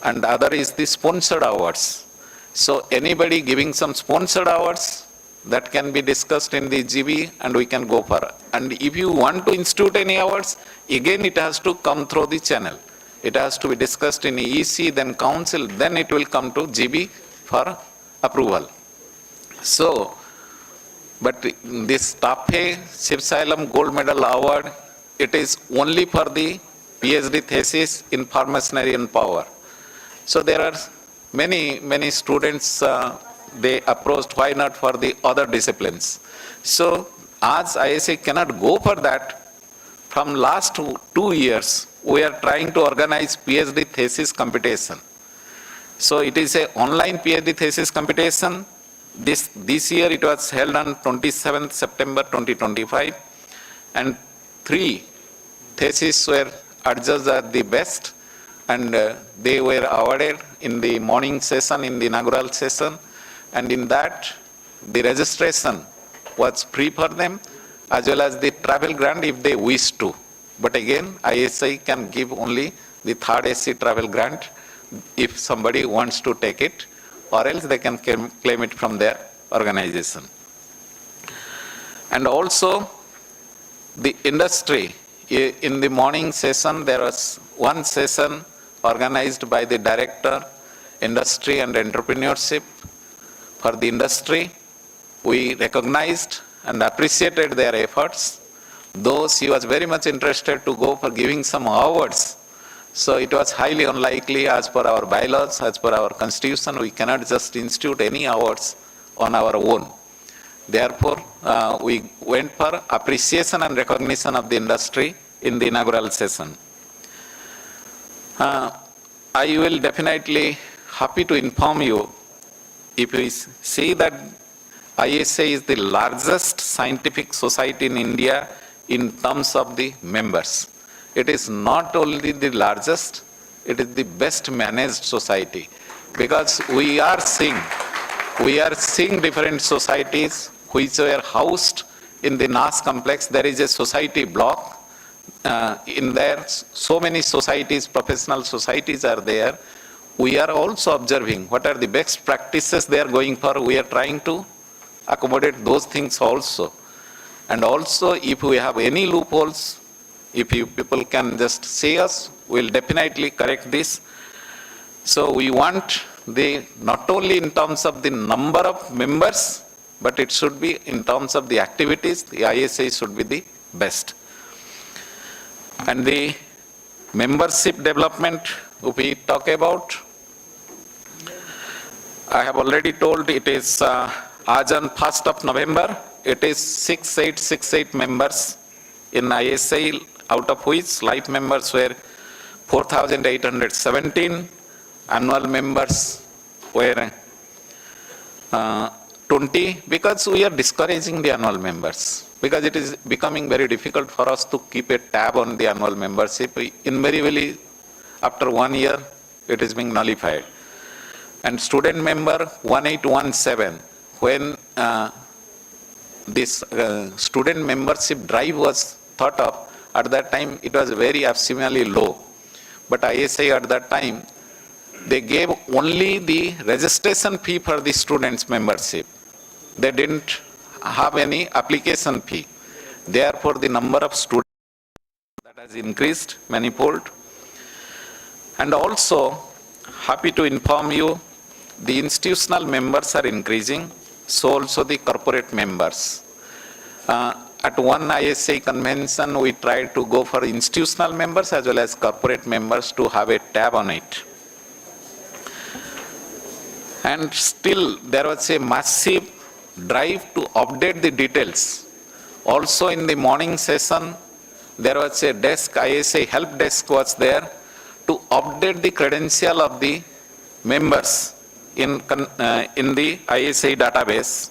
[SPEAKER 8] and the other is the sponsored awards. So anybody giving some sponsored awards, that can be discussed in the GB and we can go for it. And if you want to institute any awards, again it has to come through the channel. It has to be discussed in EC, then council, then it will come to GB for approval. So, but this TAFE Shivsayalam Gold Medal Award, it is only for the PhD thesis in pharmaceutical and power. So there are many students, they approached, why not for the other disciplines? So as ISAE cannot go for that, from last 2 years, we are trying to organize PhD thesis competition. So it is an online PhD thesis competition. This year it was held on 27th September 2025, and 3 theses were adjudged as the best, and they were awarded in the morning session, in the inaugural session, and in that the registration was free for them as well as the travel grant if they wish to. But again, ISAE can give only the third AC travel grant if somebody wants to take it, or else they can claim it from their organization. And also the industry, in the morning session there was one session organized by the Director, Industry and Entrepreneurship for the industry. We recognized and appreciated their efforts. Though she was very much interested to go for giving some awards, so it was highly unlikely as per our bylaws, as per our constitution, we cannot just institute any awards on our own. Therefore, we went for appreciation and recognition of the industry in the inaugural session. I will definitely happy to inform you, if we see that ISAE is the largest scientific society in India in terms of the members. It is not only the largest, it is the best managed society, because we are seeing different societies which were housed in the NAS complex. There is a society block. In there, so many societies, professional societies are there. We are also observing what are the best practices they are going for. We are trying to accommodate those things also. And also, if we have any loopholes, if you people can just say us, we'll definitely correct this. So we want not only in terms of the number of members, but it should be in terms of the activities, the ISAE should be the best. And the membership development we talk about, I have already told it is as on 1st of November, it is 6868 members in ISAE, out of which life members were 4,817, annual members were 20, because we are discouraging the annual members, because it is becoming very difficult for us to keep a tab on the annual membership. Invariably, after 1 year, it is being nullified. And student member 1817, when this student membership drive was thought of, at that time it was very abysmally low. But ISAE at that time, they gave only the registration fee for the students' membership. They didn't have any application fee. Therefore, the number of students that has increased manifold. And also, happy to inform you, the institutional members are increasing, so also the corporate members. At one ISAE convention, we tried to go for institutional members as well as corporate members to have a tab on it. And still, there was a massive drive to update the details. Also in the morning session, there was a desk, ISAE help desk was there to update the credential of the members in the ISAE database.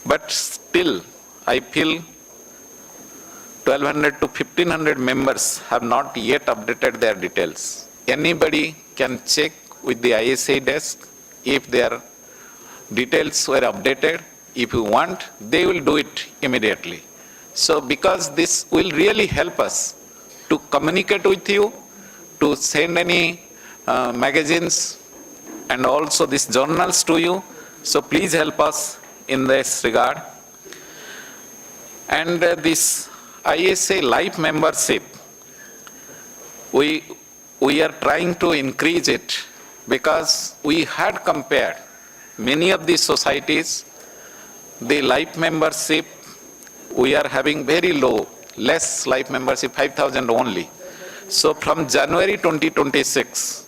[SPEAKER 8] But still, I feel 1200 to 1500 members have not yet updated their details. Anybody can check with the ISAE desk if their details were updated. If you want, they will do it immediately. So because this will really help us to communicate with you, to send any magazines and also these journals to you. So please help us in this regard. And this ISAE life membership, we are trying to increase it, because we had compared many of these societies, the life membership, we are having very low, less life membership, 5,000 only. So from January 2026,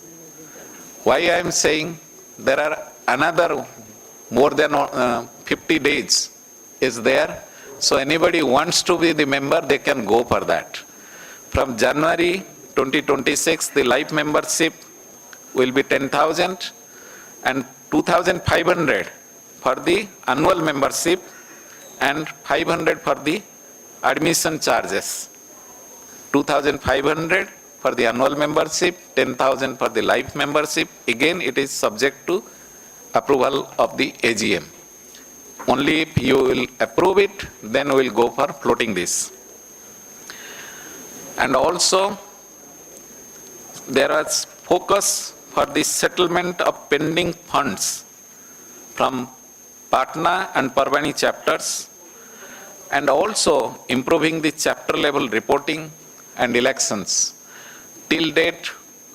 [SPEAKER 8] why I am saying there are another more than 50 days is there. So anybody wants to be the member, they can go for that. From January 2026, the life membership will be 10,000 and 2,500 for the annual membership and 500 for the admission charges. 2,500 for the annual membership, 10,000 for the life membership. Again, it is subject to approval of the AGM. Only if you will approve it, then we will go for floating this. And also, there was focus for the settlement of pending funds from Patna and Parvani chapters, and also improving the chapter level reporting and elections. Till date,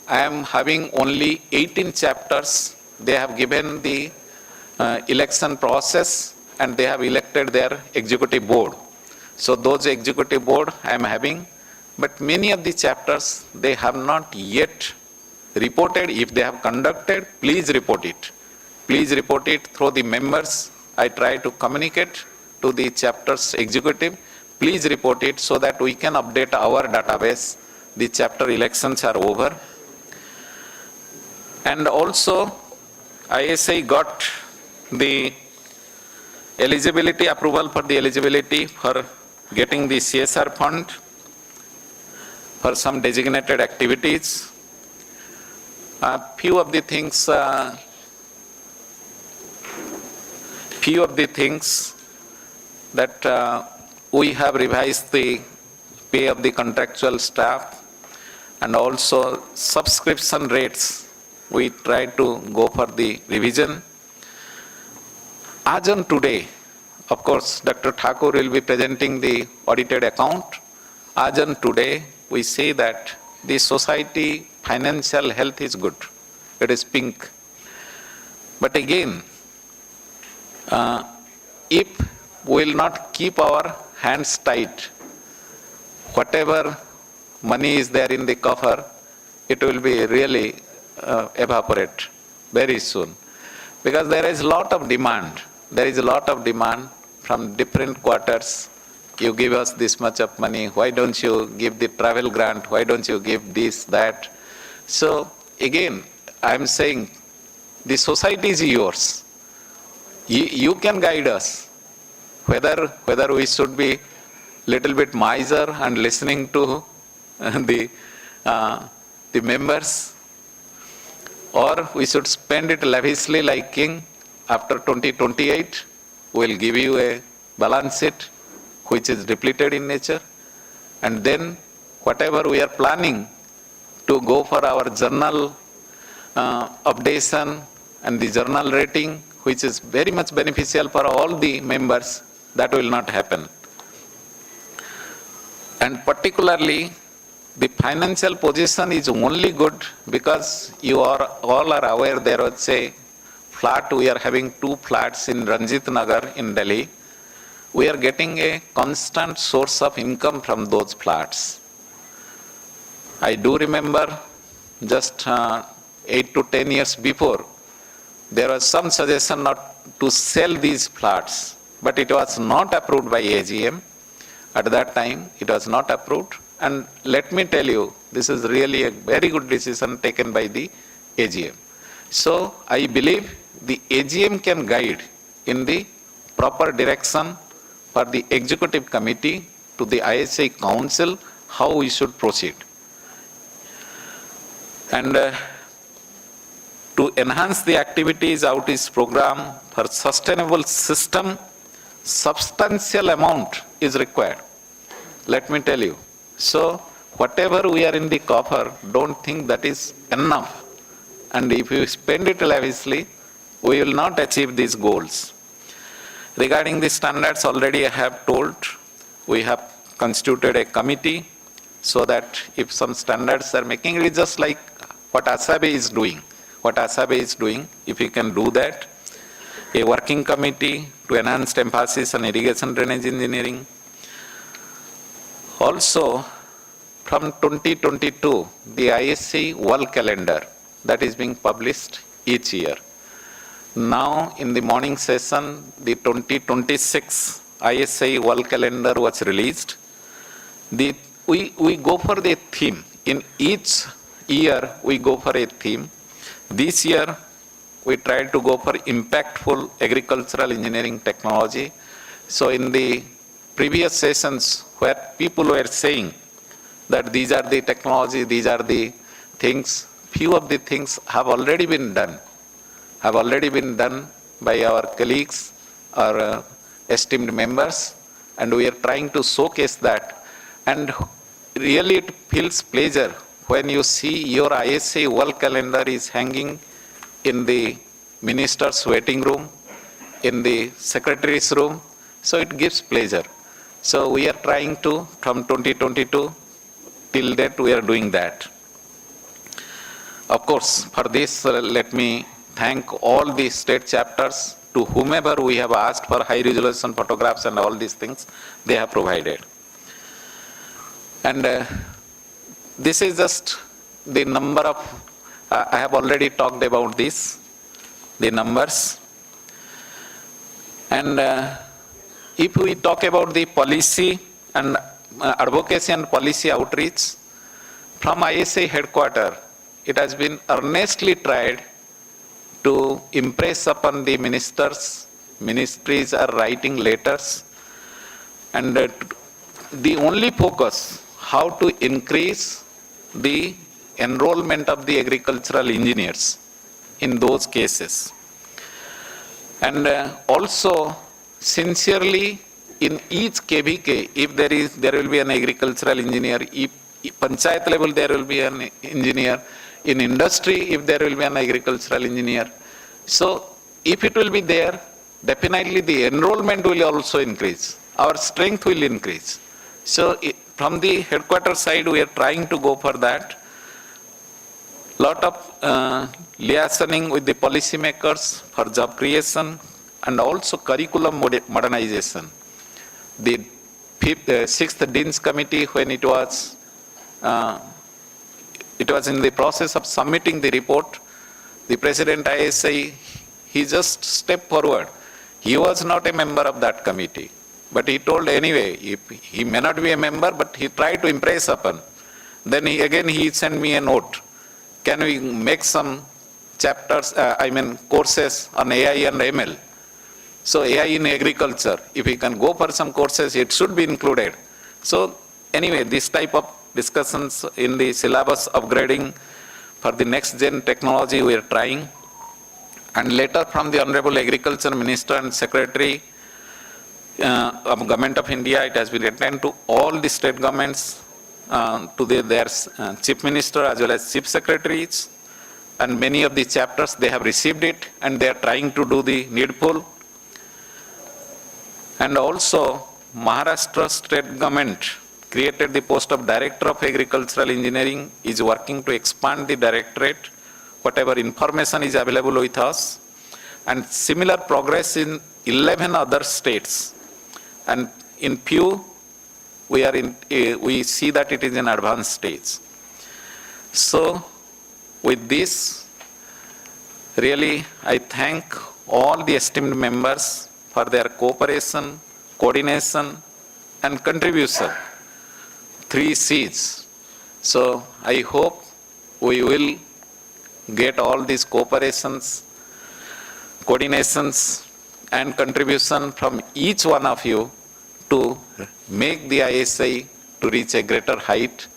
[SPEAKER 8] I am having only 18 chapters. They have given the election process and they have elected their executive board. So those executive board I am having, but many of the chapters, they have not yet reported. If they have conducted, please report it. Please report it through the members. I try to communicate to the chapter's executive. Please report it so that we can update our database. The chapter elections are over. And also, ISAE got the eligibility approval for the eligibility for getting the CSR fund for some designated activities. Few of the things that we have revised the pay of the contractual staff, and also subscription rates. We try to go for the revision. As on today, of course, Dr. Thakur will be presenting the audited account. As on today, we say that the society financial health is good. It is pink. But again, if we will not keep our hands tight, whatever money is there in the coffer, it will be really evaporate very soon. Because there is a lot of demand. There is a lot of demand from different quarters. You give us this much of money. Why don't you give the travel grant? Why don't you give this, that? So again, I am saying the society is yours. You can guide us whether we should be little bit miser and listening to the members, or we should spend it lavishly like king. After 2028, we will give you a balance sheet which is depleted in nature, and then whatever we are planning to go for our journal updation and the journal rating, which is very much beneficial for all the members, that will not happen. And particularly, the financial position is only good because you are all are aware there was a flat. We are having 2 flats in Ranjit Nagar in Delhi. We are getting a constant source of income from those flats. I do remember just 8 to 10 years before, there was some suggestion not to sell these flats, but it was not approved by AGM. At that time, it was not approved. And let me tell you, this is really a very good decision taken by the AGM. So I believe the AGM can guide in the proper direction for the executive committee to the ISAE council how we should proceed. And to enhance the activities outreach program for sustainable system, substantial amount is required. Let me tell you. So whatever we are in the coffer, don't think that is enough. And if you spend it lavishly, we will not achieve these goals. Regarding the standards, already I have told, we have constituted a committee so that if some standards are making, it is just like what ISAE is doing. What ISAE is doing, if you can do that, a working committee to enhance emphasis on irrigation drainage engineering. Also, from 2022, the ISAE World Calendar that is being published each year. Now, in the morning session, the 2026 ISAE World Calendar was released. We go for the theme. In each year, we go for a theme. This year, we tried to go for impactful agricultural engineering technology. So in the previous sessions where people were saying that these are the technology, these are the things. Few of the things have already been done by our colleagues or esteemed members, and we are trying to showcase that. And really it feels pleasure when you see your ISAE wall calendar is hanging in the minister's waiting room, in the secretary's room, so it gives pleasure. So we are trying to, from 2022 till that, we are doing that. Of course, for this, let me thank all the state chapters, to whomever we have asked for high resolution photographs and all these things, they have provided. And this is just the number of, I have already talked about this, the numbers. And if we talk about the policy and advocacy and policy outreach, from ISAE headquarters, it has been earnestly tried to impress upon the ministers. Ministries are writing letters, and the only focus, how to increase the enrollment of the agricultural engineers in those cases. And also, sincerely, in each KVK, if there will be an agricultural engineer, if panchayat level there will be an engineer, in industry if there will be an agricultural engineer. So if it will be there, definitely the enrollment will also increase, our strength will increase. So from the headquarters side, we are trying to go for that. Lot of liaisoning with the policy makers for job creation and also curriculum modernization. The sixth Dean's Committee, when it was in the process of submitting the report, the President ISAE, he just stepped forward. He was not a member of that committee, but he told anyway, he may not be a member, but he tried to impress upon. Then he sent me a note. Can we make some chapters, courses on AI and ML? So AI in agriculture, if we can go for some courses, it should be included. So anyway, this type of discussions in the syllabus upgrading for the next gen technology we are trying. And later from the Honorable Agriculture Minister and Secretary of Government of India, it has been written to all the state governments, to their Chief Minister as well as Chief Secretaries, and many of the chapters, they have received it and they are trying to do the needful. And also Maharashtra state government created the post of Director of Agricultural Engineering, is working to expand the directorate, whatever information is available with us, and similar progress in 11 other states. And in few, we see that it is in advanced stage. So with this, really I thank all the esteemed members for their cooperation, coordination, and contribution. 3 C's. So I hope we will get all these cooperations, coordinations, and contribution from each one of you to make the ISAE to reach a greater height,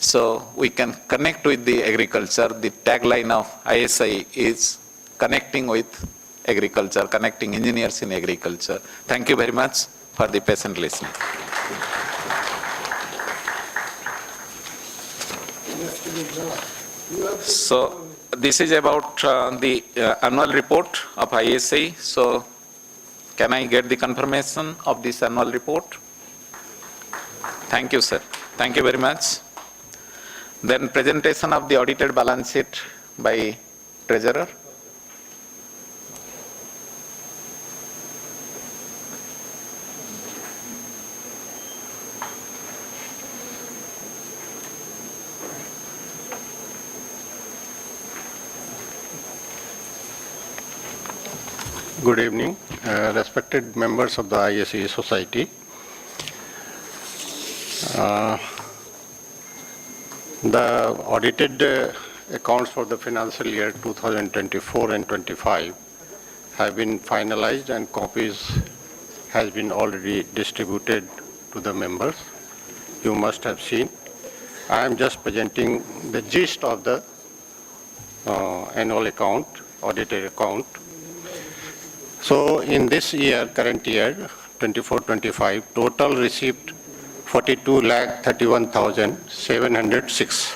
[SPEAKER 8] so we can connect with the agriculture. The tagline of ISAE is connecting with agriculture, connecting engineers in agriculture. Thank you very much for the patient listening. So this is about the annual report of ISAE. So can I get the confirmation of this annual report? Thank you, sir. Thank you very much. Then presentation of the audited balance sheet by Treasurer.
[SPEAKER 11] Good evening, respected members of the ISAE Society. The audited accounts for the financial year 2024 and 25 have been finalized, and copies has been already distributed to the members. You must have seen. I am just presenting the gist of the annual account, audited account. So in this year, current year, 24-25, total received 42,31,706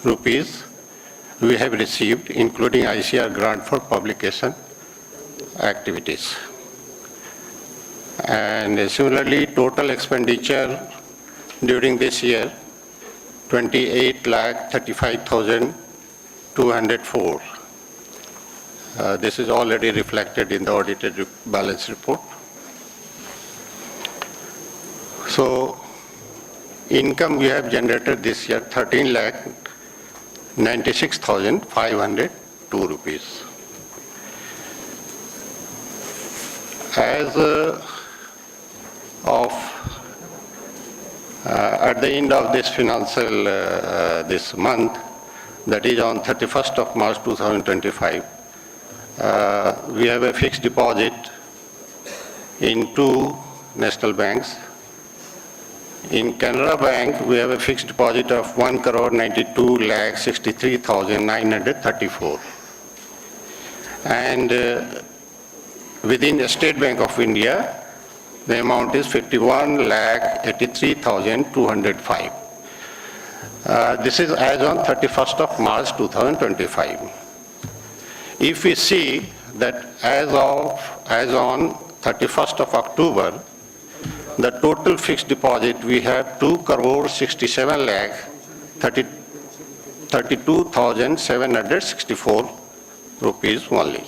[SPEAKER 11] rupees we have received, including ICAR grant for publication activities. And similarly, total expenditure during this year, 28,35,204. This is already reflected in the audited balance report. So, income we have generated this year, 13,96,502 rupees. As at the end of this financial this month, that is on 31st of March 2025, we have a fixed deposit in 2 national banks. In Canara Bank, we have a fixed deposit of 1,92,63,934. And within the State Bank of India, the amount is 51,83,205. This is as on 31st of March 2025. If we see that as on 31st of October, the total fixed deposit we have 2,67,32,764 rupees only.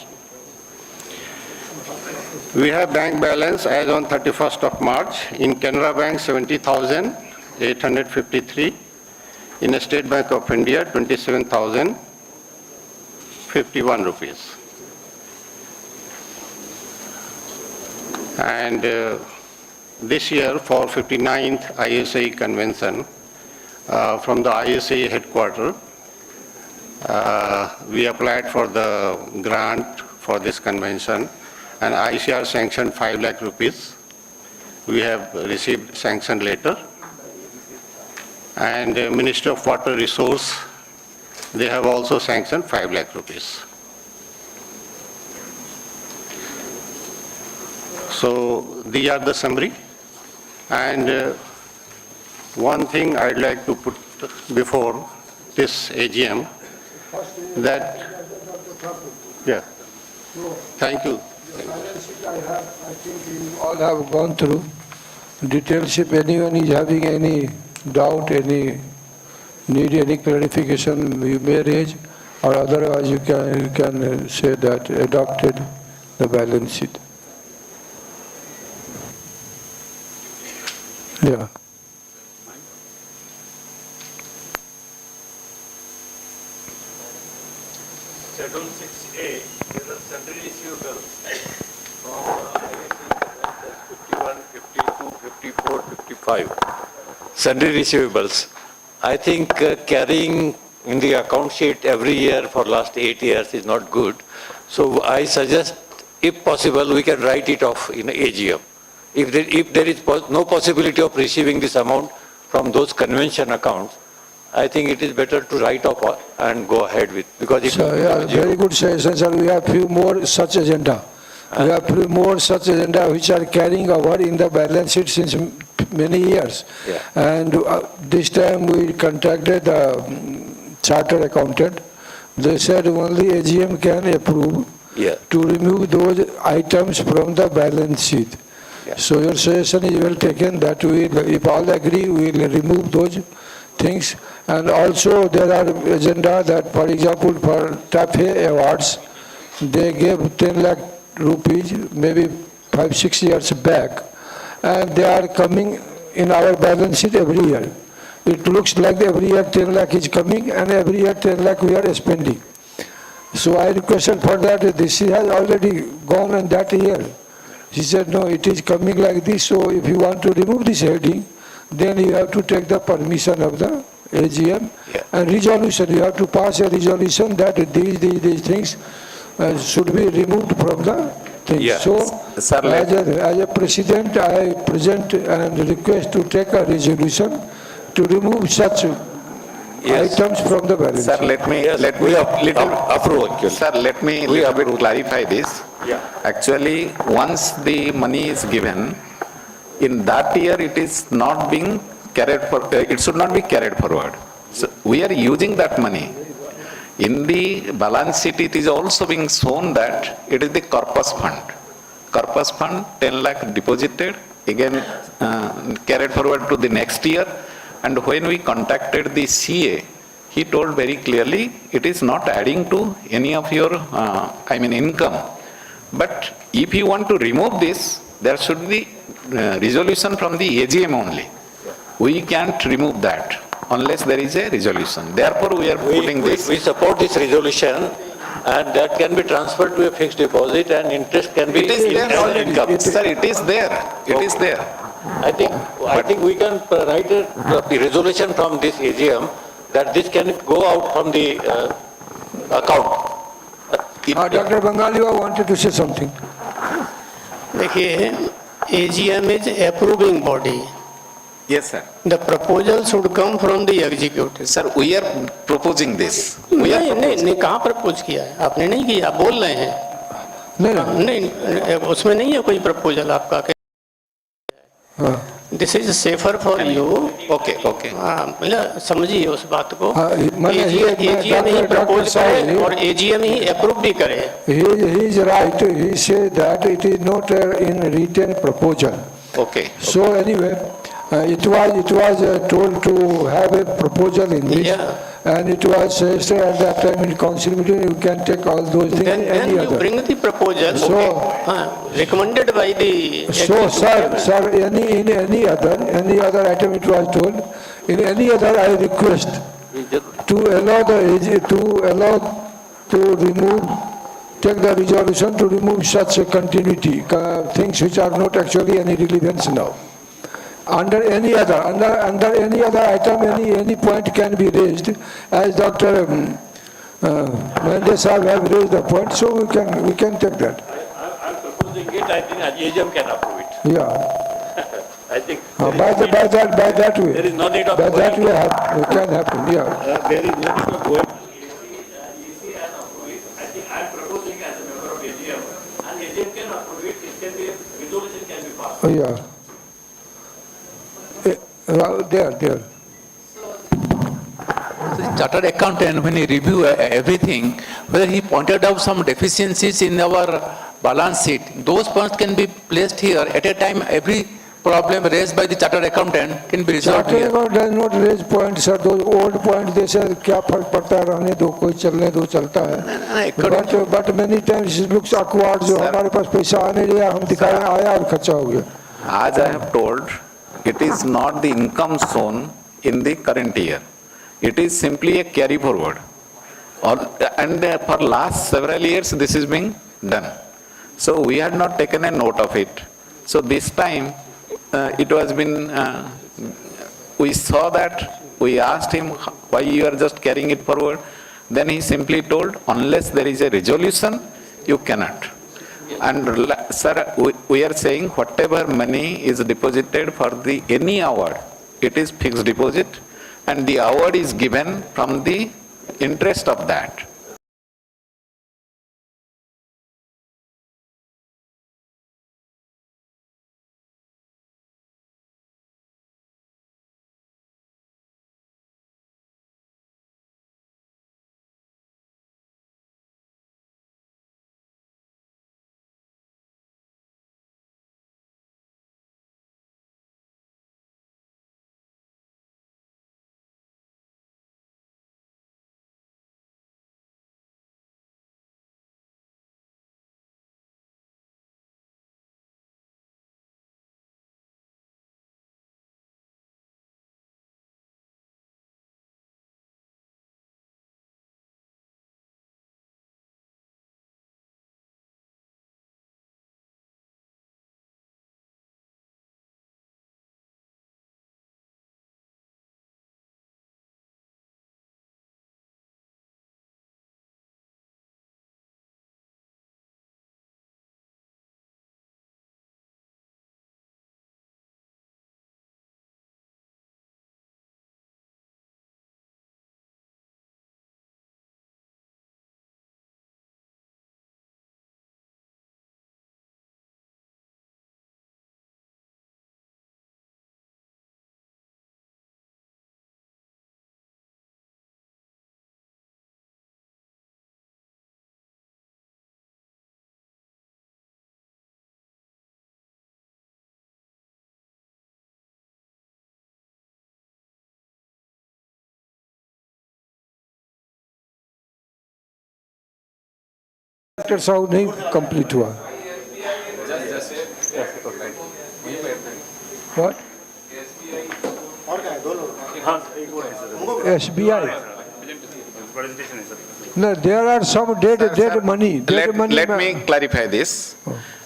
[SPEAKER 11] We have bank balance as on 31st of March. In Canara Bank, 70,853. In the State Bank of India, 27,051 rupees. And this year, for 59th ISAE convention, from the ISAE headquarters, we applied for the grant for this convention, and ICAR sanctioned 5 lakh rupees. We have received sanction letter. And the Ministry of Water Resource, they have also sanctioned 5 lakh rupees. So these are the summary. And one thing I'd like to put before this AGM, that, yeah, thank you.
[SPEAKER 4] I think you all have gone through details. If anyone is having any doubt, need any clarification, you may raise, or otherwise you can say that adopted the balance sheet. Yeah.
[SPEAKER 2] Schedule 6A is a sundry receivable from 51, 52, 54, 55. Sundry receivables. I think carrying in the account sheet every year for last 8 years is not good. So I suggest, if possible, we can write it off in AGM. If there is no possibility of receiving this amount from those convention accounts, I think it is better to write off and go ahead with, because it
[SPEAKER 4] So, yeah, very good suggestion, sir. We have few more such agenda. We have few more such agenda which are carrying over in the balance sheet since many years.
[SPEAKER 2] Yeah.
[SPEAKER 4] And this time we contacted the chartered accountant. They said only AGM can approve to remove those items from the balance sheet.
[SPEAKER 2] Yeah.
[SPEAKER 4] So your suggestion is well taken, that we, if all agree, we will remove those things. And also there are agenda that, for example, for TAFE awards, they gave 10 lakh rupees maybe 5-6 years back, and they are coming in our balance sheet every year. It looks like every year 10 lakh is coming, and every year 10 lakh we are spending. So I requested for that. This has already gone in that year. He said, no, it is coming like this, so if you want to remove this heading, then you have to take the permission of the AGM and resolution. You have to pass a resolution that these things should be removed from the thing.
[SPEAKER 2] Yeah.
[SPEAKER 4] So,
[SPEAKER 2] Sir,
[SPEAKER 4] as a president, I present and request to take a resolution to remove such items from the balance
[SPEAKER 8] Sir,
[SPEAKER 4] sheet.
[SPEAKER 8] let me
[SPEAKER 2] approve actually.
[SPEAKER 8] Sir, let me little bit clarify this.
[SPEAKER 2] Yeah.
[SPEAKER 8] Actually, once the money is given, in that year it is not being carried for, it should not be carried forward. So we are using that money. In the balance sheet, it is also being shown that it is the corpus fund. Corpus fund, 10 lakh deposited, again carried forward to the next year. And when we contacted the CA, he told very clearly, it is not adding to any of your, income. But if you want to remove this, there should be resolution from the AGM only. We can't remove that unless there is a resolution. Therefore, we are putting this.
[SPEAKER 2] We support this resolution, and that can be transferred to a fixed deposit, and interest can be.
[SPEAKER 8] It is there already.
[SPEAKER 2] Income.
[SPEAKER 8] Sir, it is there. It is there.
[SPEAKER 2] I think we can write a resolution from this AGM that this can go out from the account.
[SPEAKER 4] Dr. Bengali, I wanted to say something.
[SPEAKER 22] देखिए, AGM is approving body.
[SPEAKER 8] Yes, sir.
[SPEAKER 22] The proposal should come from the executive.
[SPEAKER 8] Sir, we are proposing this.
[SPEAKER 22] नहीं, कहाँ propose किया है? आपने नहीं किया, आप बोल रहे हैं। नहीं, उसमें नहीं है कोई प्रपोजल आपका। This is safer for you.
[SPEAKER 8] Okay.
[SPEAKER 22] मतलब समझिए उस बात को।
[SPEAKER 4] AGM
[SPEAKER 22] ही प्रपोज करे और AGM ही अप्रूव भी करे।
[SPEAKER 4] He is right. He said that it is not in written proposal.
[SPEAKER 8] Okay.
[SPEAKER 4] So anyway, it was told to have a proposal in this, and it was suggested at that time in council meeting you can take all those things.
[SPEAKER 22] Then you bring the proposal.
[SPEAKER 4] So
[SPEAKER 22] recommended by the.
[SPEAKER 4] So sir, any other item it was told. In any other, I request to allow to remove. Take the resolution to remove such a continuity, things which are not actually any relevance now. Under any other item, any point can be raised, as Dr. Mendes have raised the point, so we can take that.
[SPEAKER 2] I'm proposing it. I think AGM can approve it.
[SPEAKER 4] Yeah.
[SPEAKER 2] I think.
[SPEAKER 4] By that way.
[SPEAKER 2] There is no need of.
[SPEAKER 4] By that way, it can happen. Yeah.
[SPEAKER 2] There is no need of going. I'm proposing as a member of AGM, and AGM can approve it. It can be resolution can be passed.
[SPEAKER 4] Oh, yeah. There.
[SPEAKER 9] The chartered accountant, when he reviewed everything, whether he pointed out some deficiencies in our balance sheet, those points can be placed here at a time. Every problem raised by the chartered accountant can be resolved
[SPEAKER 4] Chartered
[SPEAKER 9] here.
[SPEAKER 4] accountant does not raise points, sir. Those old points, they say, क्या फर्क पड़ता है रहने दो, कोई चलने दो चलता है. But many times it looks awkward. जो हमारे पास पैसा आने लिया, हम दिखाए आया और खर्चा हो गया.
[SPEAKER 8] As I have told, it is not the income shown in the current year. It is simply a carry forward. And for last several years, this is being done. So we had not taken a note of it. So this time, it was been, we saw that, we asked him why you are just carrying it forward. Then he simply told, unless there is a resolution, you cannot. And sir, we are saying whatever money is deposited for the any award, it is fixed deposit, and the award is given from the interest of that.
[SPEAKER 4] Doctor साहब नहीं complete हुआ। What? SBI. No, there are some dead money.
[SPEAKER 8] Let me clarify this.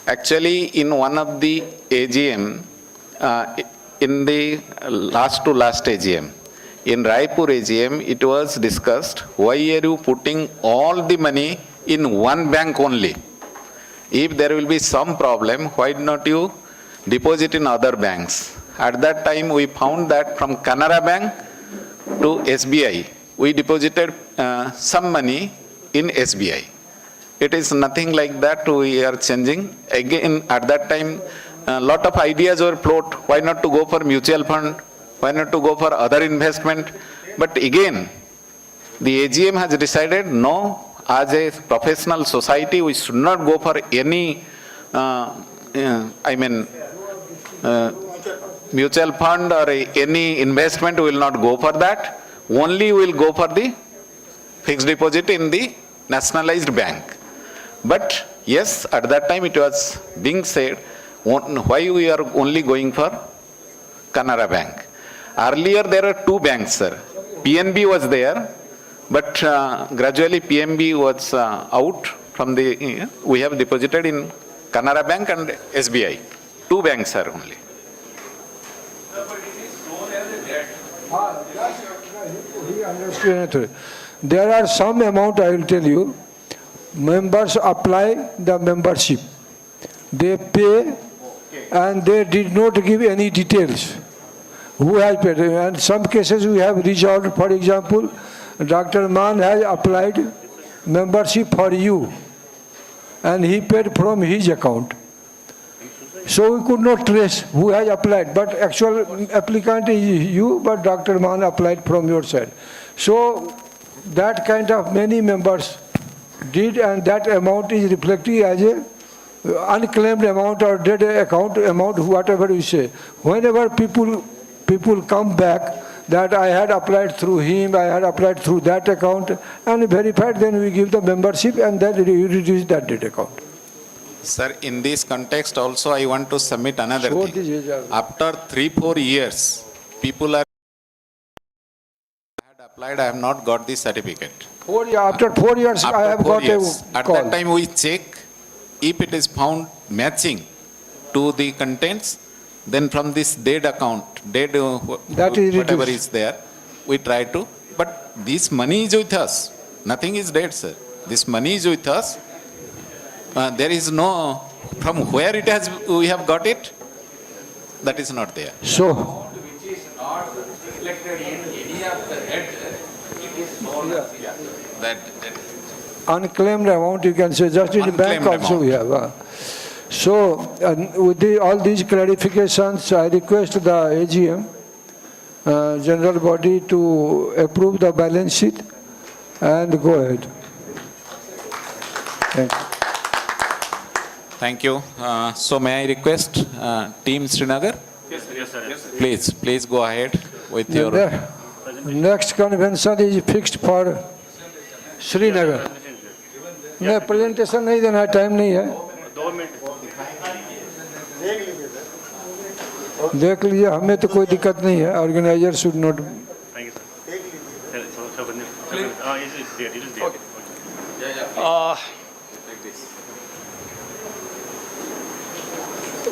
[SPEAKER 8] Actually, in one of the AGM, in the last to last AGM, in Raipur AGM, it was discussed, why are you putting all the money in one bank only? If there will be some problem, why not you deposit in other banks? At that time, we found that from Canara Bank to SBI, we deposited some money in SBI. It is nothing like that we are changing. Again, at that time, a lot of ideas were floated. Why not to go for mutual fund? Why not to go for other investment? But again, the AGM has decided, no, as a professional society, we should not go for any, mutual fund or any investment. We will not go for that. Only we will go for the fixed deposit in the nationalized bank. But yes, at that time it was being said, why we are only going for Canara Bank. Earlier there were two banks, sir. PNB was there, but gradually PNB was out from the, we have deposited in Canara Bank and SBI. Two banks are only.
[SPEAKER 4] There are some amount, I will tell you, members apply the membership. They pay and they did not give any details. Who has paid? And some cases we have resolved. For example, Dr. Mann has applied membership for you and he paid from his account. So we could not trace who has applied, but actual applicant is you, but Dr. Mann applied from your side. So that kind of many members did, and that amount is reflected as a unclaimed amount or dead account amount, whatever we say. Whenever people come back that I had applied through him, I had applied through that account, and verified, then we give the membership and then we reduce that dead account.
[SPEAKER 8] Sir, in this context also I want to submit another thing. After 3-4 years, people are had applied, I have not got the certificate.
[SPEAKER 4] After 4 years, I have got a call.
[SPEAKER 8] At that time we check, if it is found matching to the contents, then from this dead account, whatever is there, we try to, but this money is with us. Nothing is dead, sir. This money is with us. There is no, from where it has, we have got it, that is not there.
[SPEAKER 4] So,
[SPEAKER 9] which is not reflected in any of the head, it is known.
[SPEAKER 8] That
[SPEAKER 4] unclaimed amount, you can say, just in the bank also we have. So, with all these clarifications, I request the AGM, general body, to approve the balance sheet and go ahead. Thank you.
[SPEAKER 8] Thank you. So may I request Team Srinagar?
[SPEAKER 15] Yes, sir. Yes, sir.
[SPEAKER 8] Please go ahead with your...
[SPEAKER 4] The next convention is fixed for Srinagar. No, presentation नहीं देना, time नहीं है.
[SPEAKER 15] 2 minute.
[SPEAKER 4] देख लीजिए, हमें तो कोई दिक्कत नहीं है. Organizer should not.
[SPEAKER 15] Thank you, sir.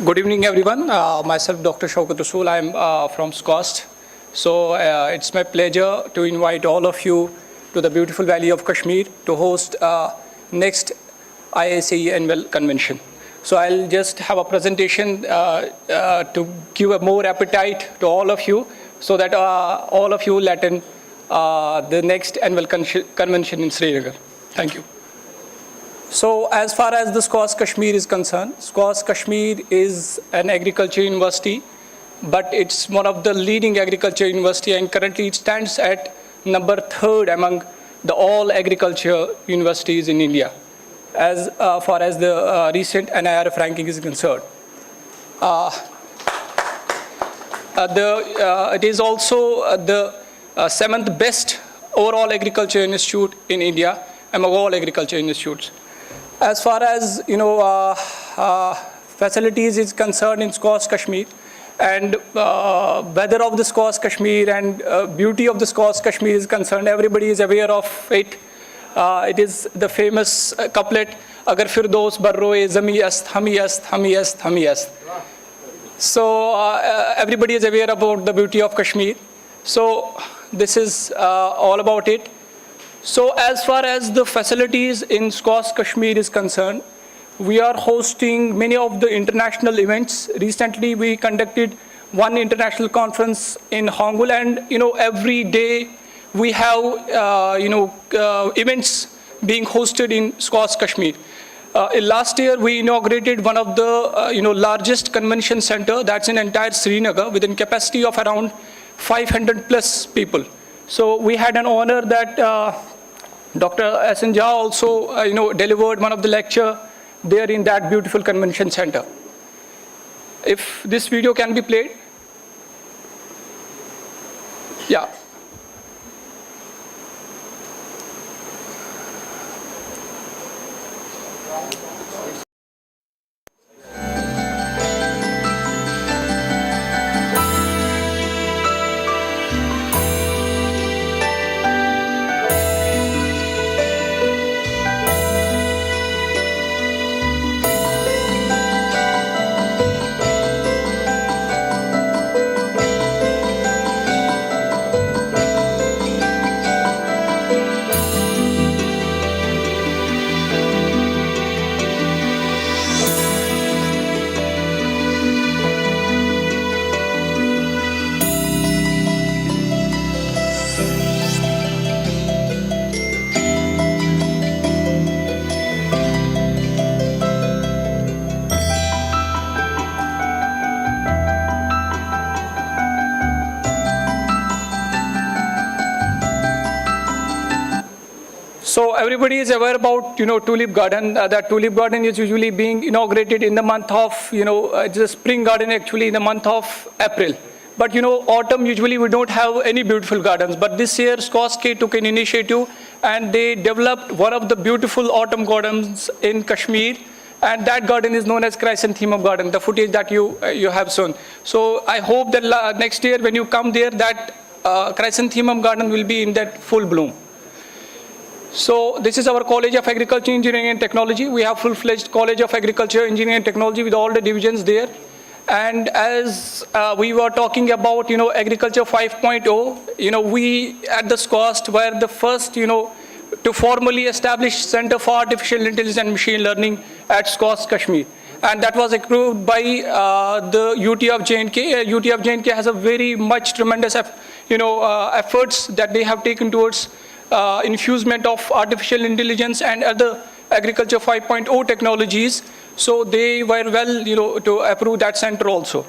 [SPEAKER 10] Good evening, everyone. Myself, Dr. Shaukat Rasool. I am from SCOST. So it's my pleasure to invite all of you to the beautiful Valley of Kashmir to host next ISAE annual convention. So I'll just have a presentation to give a more appetite to all of you, so that all of you will attend the next annual convention in Srinagar. Thank you. So as far as the SCOST Kashmir is concerned, SCOST Kashmir is an agriculture university, but it's one of the leading agriculture university, and currently it stands at number 3rd among the all agriculture universities in India, as far as the recent NIRF ranking is concerned. It is also the 7th best overall agriculture institute in India among all agriculture institutes. as far as, facilities is concerned in SCOS Kashmir, and weather of the SCOS Kashmir and beauty of the SCOS Kashmir is concerned, everybody is aware of it. It is the famous couplet, Agar Firdos Barroe Zami Ast, Hami Ast, Hami Ast, Hami Ast. So everybody is aware about the beauty of Kashmir. So this is all about it. So as far as the facilities in SCOS Kashmir is concerned, we are hosting many of the international events. Recently, we conducted one international conference in Hongul, and every day we have events being hosted in SCOS Kashmir. Last year, we inaugurated one of the largest convention center that's in entire Srinagar, with a capacity of around 500 plus people. So we had an honor that Dr. S.N. Jha also delivered one of the lecture there in that beautiful convention center. If this video can be played. Yeah. So everybody is aware about, Tulip Garden. That Tulip Garden is usually being inaugurated in the month of, it's a spring garden actually in the month of April. But autumn usually we don't have any beautiful gardens. But this year SCOS-K took an initiative and they developed one of the beautiful autumn gardens in Kashmir. And that garden is known as Chrysanthemum Garden, the footage that you have shown. So I hope that next year when you come there, that Chrysanthemum Garden will be in that full bloom. So this is our College of Agriculture, Engineering and Technology. We have full-fledged College of Agriculture, Engineering and Technology with all the divisions there. And as we were talking about, Agriculture 5.0, we at the SCOS were the first, to formally establish Center for Artificial Intelligence and Machine Learning at SCOS Kashmir. And that was approved by the UT of J&K. UT of J&K has a very much tremendous, efforts that they have taken towards infusement of artificial intelligence and other Agriculture 5.0 technologies. So they were well, to approve that center also.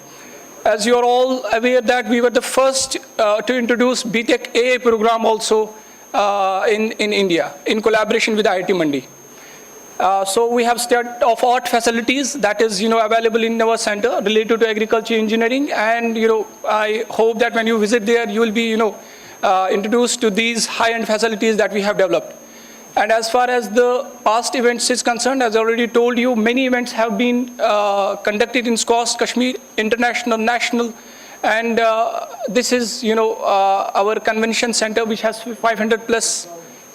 [SPEAKER 10] As you are all aware that we were the first to introduce BTech AI program also in India in collaboration with IIT Mandi. So we have state-of-art facilities that is, available in our center related to agriculture engineering, and I hope that when you visit there, you will be, introduced to these high-end facilities that we have developed. And as far as the past events is concerned, as I already told you, many events have been conducted in SCOS Kashmir, international, national, and this is, our convention center which has 500 plus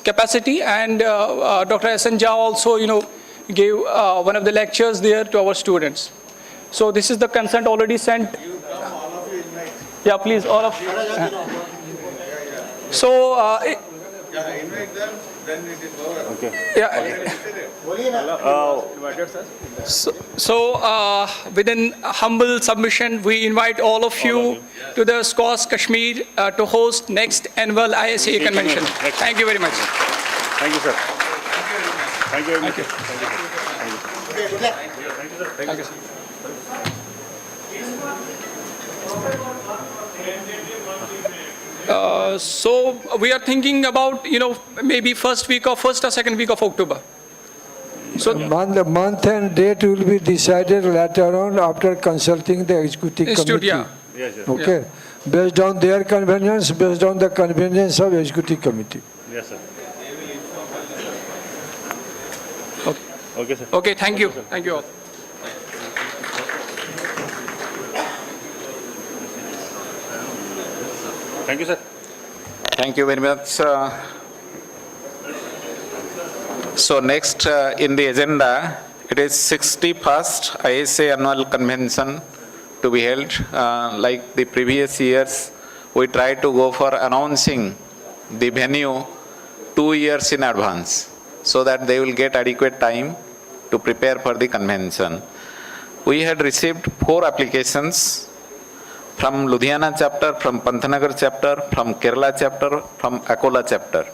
[SPEAKER 10] capacity, and Dr. S.N. Jha also, gave one of the lectures there to our students. So this is the consent already sent. Yeah, please, all of you. So,
[SPEAKER 21] invite them, then it is over. Okay.
[SPEAKER 10] Yeah. So, within humble submission, we invite all of you to the SCOS Kashmir to host next annual ISAE convention. Thank you very much.
[SPEAKER 21] Thank you, sir. Thank you very much.
[SPEAKER 10] Thank you, sir. So we are thinking about, maybe first or second week of October.
[SPEAKER 4] So the month and date will be decided later on after consulting the executive committee.
[SPEAKER 10] Yeah.
[SPEAKER 21] Yes, yes.
[SPEAKER 4] Okay. Based on their convenience, based on the convenience of executive committee.
[SPEAKER 21] Yes, sir.
[SPEAKER 10] Okay.
[SPEAKER 15] Okay, sir.
[SPEAKER 10] Okay, thank you. Thank you all.
[SPEAKER 15] Thank you, sir.
[SPEAKER 8] Thank you very much. So next in the agenda, it is 61st ISAE Annual Convention to be held. Like the previous years, we try to go for announcing the venue 2 years in advance so that they will get adequate time to prepare for the convention. We had received 4 applications from Ludhiana chapter, from Pantnagar chapter, from Kerala chapter, from Akola chapter.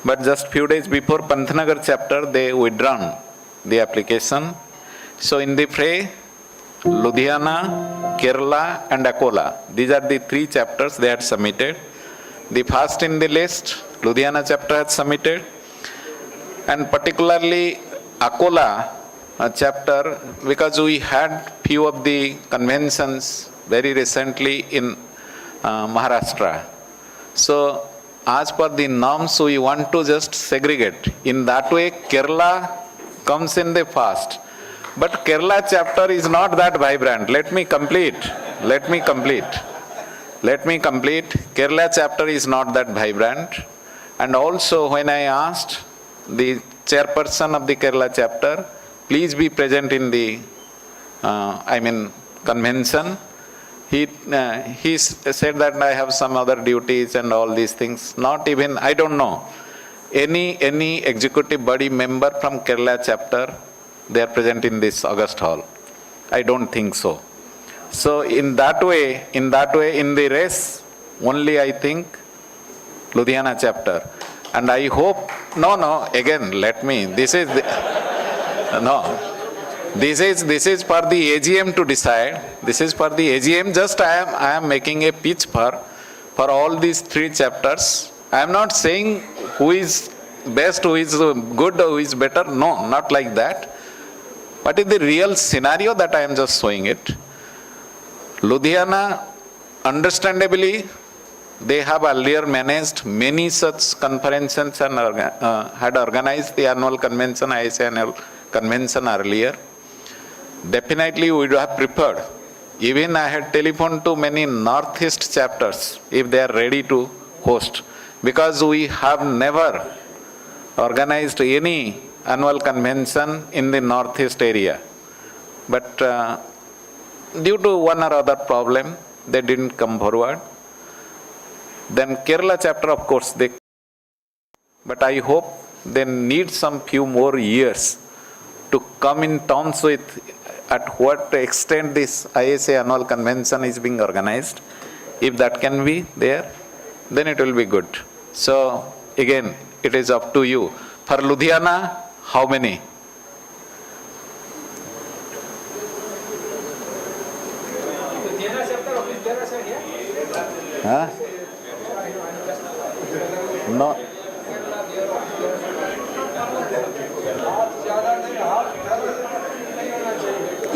[SPEAKER 8] But just few days before Pantnagar chapter, they withdrawn the application. So in the fray, Ludhiana, Kerala and Akola, these are the 3 chapters they had submitted. The first in the list, Ludhiana chapter had submitted, and particularly Akola chapter, because we had few of the conventions very recently in Maharashtra. So as per the norms, we want to just segregate. In that way, Kerala comes in the first. But Kerala chapter is not that vibrant. Let me complete. Kerala chapter is not that vibrant. And also when I asked the chairperson of the Kerala chapter, please be present in the convention, he said that I have some other duties and all these things. Not even, I don't know, any executive body member from Kerala chapter, they are present in this August hall. I don't think so. So in that way, in the race, only I think Ludhiana chapter. And I hope, This is for the AGM to decide. This is for the AGM. Just I am making a pitch for all these 3 chapters. I am not saying who is best, who is good, who is better. No, not like that. But in the real scenario that I am just showing it, Ludhiana, understandably, they have earlier managed many such conferences and had organized the annual convention, ISAE annual convention earlier. Definitely we would have preferred. Even I had telephoned to many northeast chapters if they are ready to host, because we have never organized any annual convention in the northeast area. But due to one or other problem, they didn't come forward. Then Kerala chapter, of course, but I hope they need some few more years to come in terms with at what extent this ISAE annual convention is being organized. If that can be there, then it will be good. So again, it is up to you. For Ludhiana, how many? Huh? No.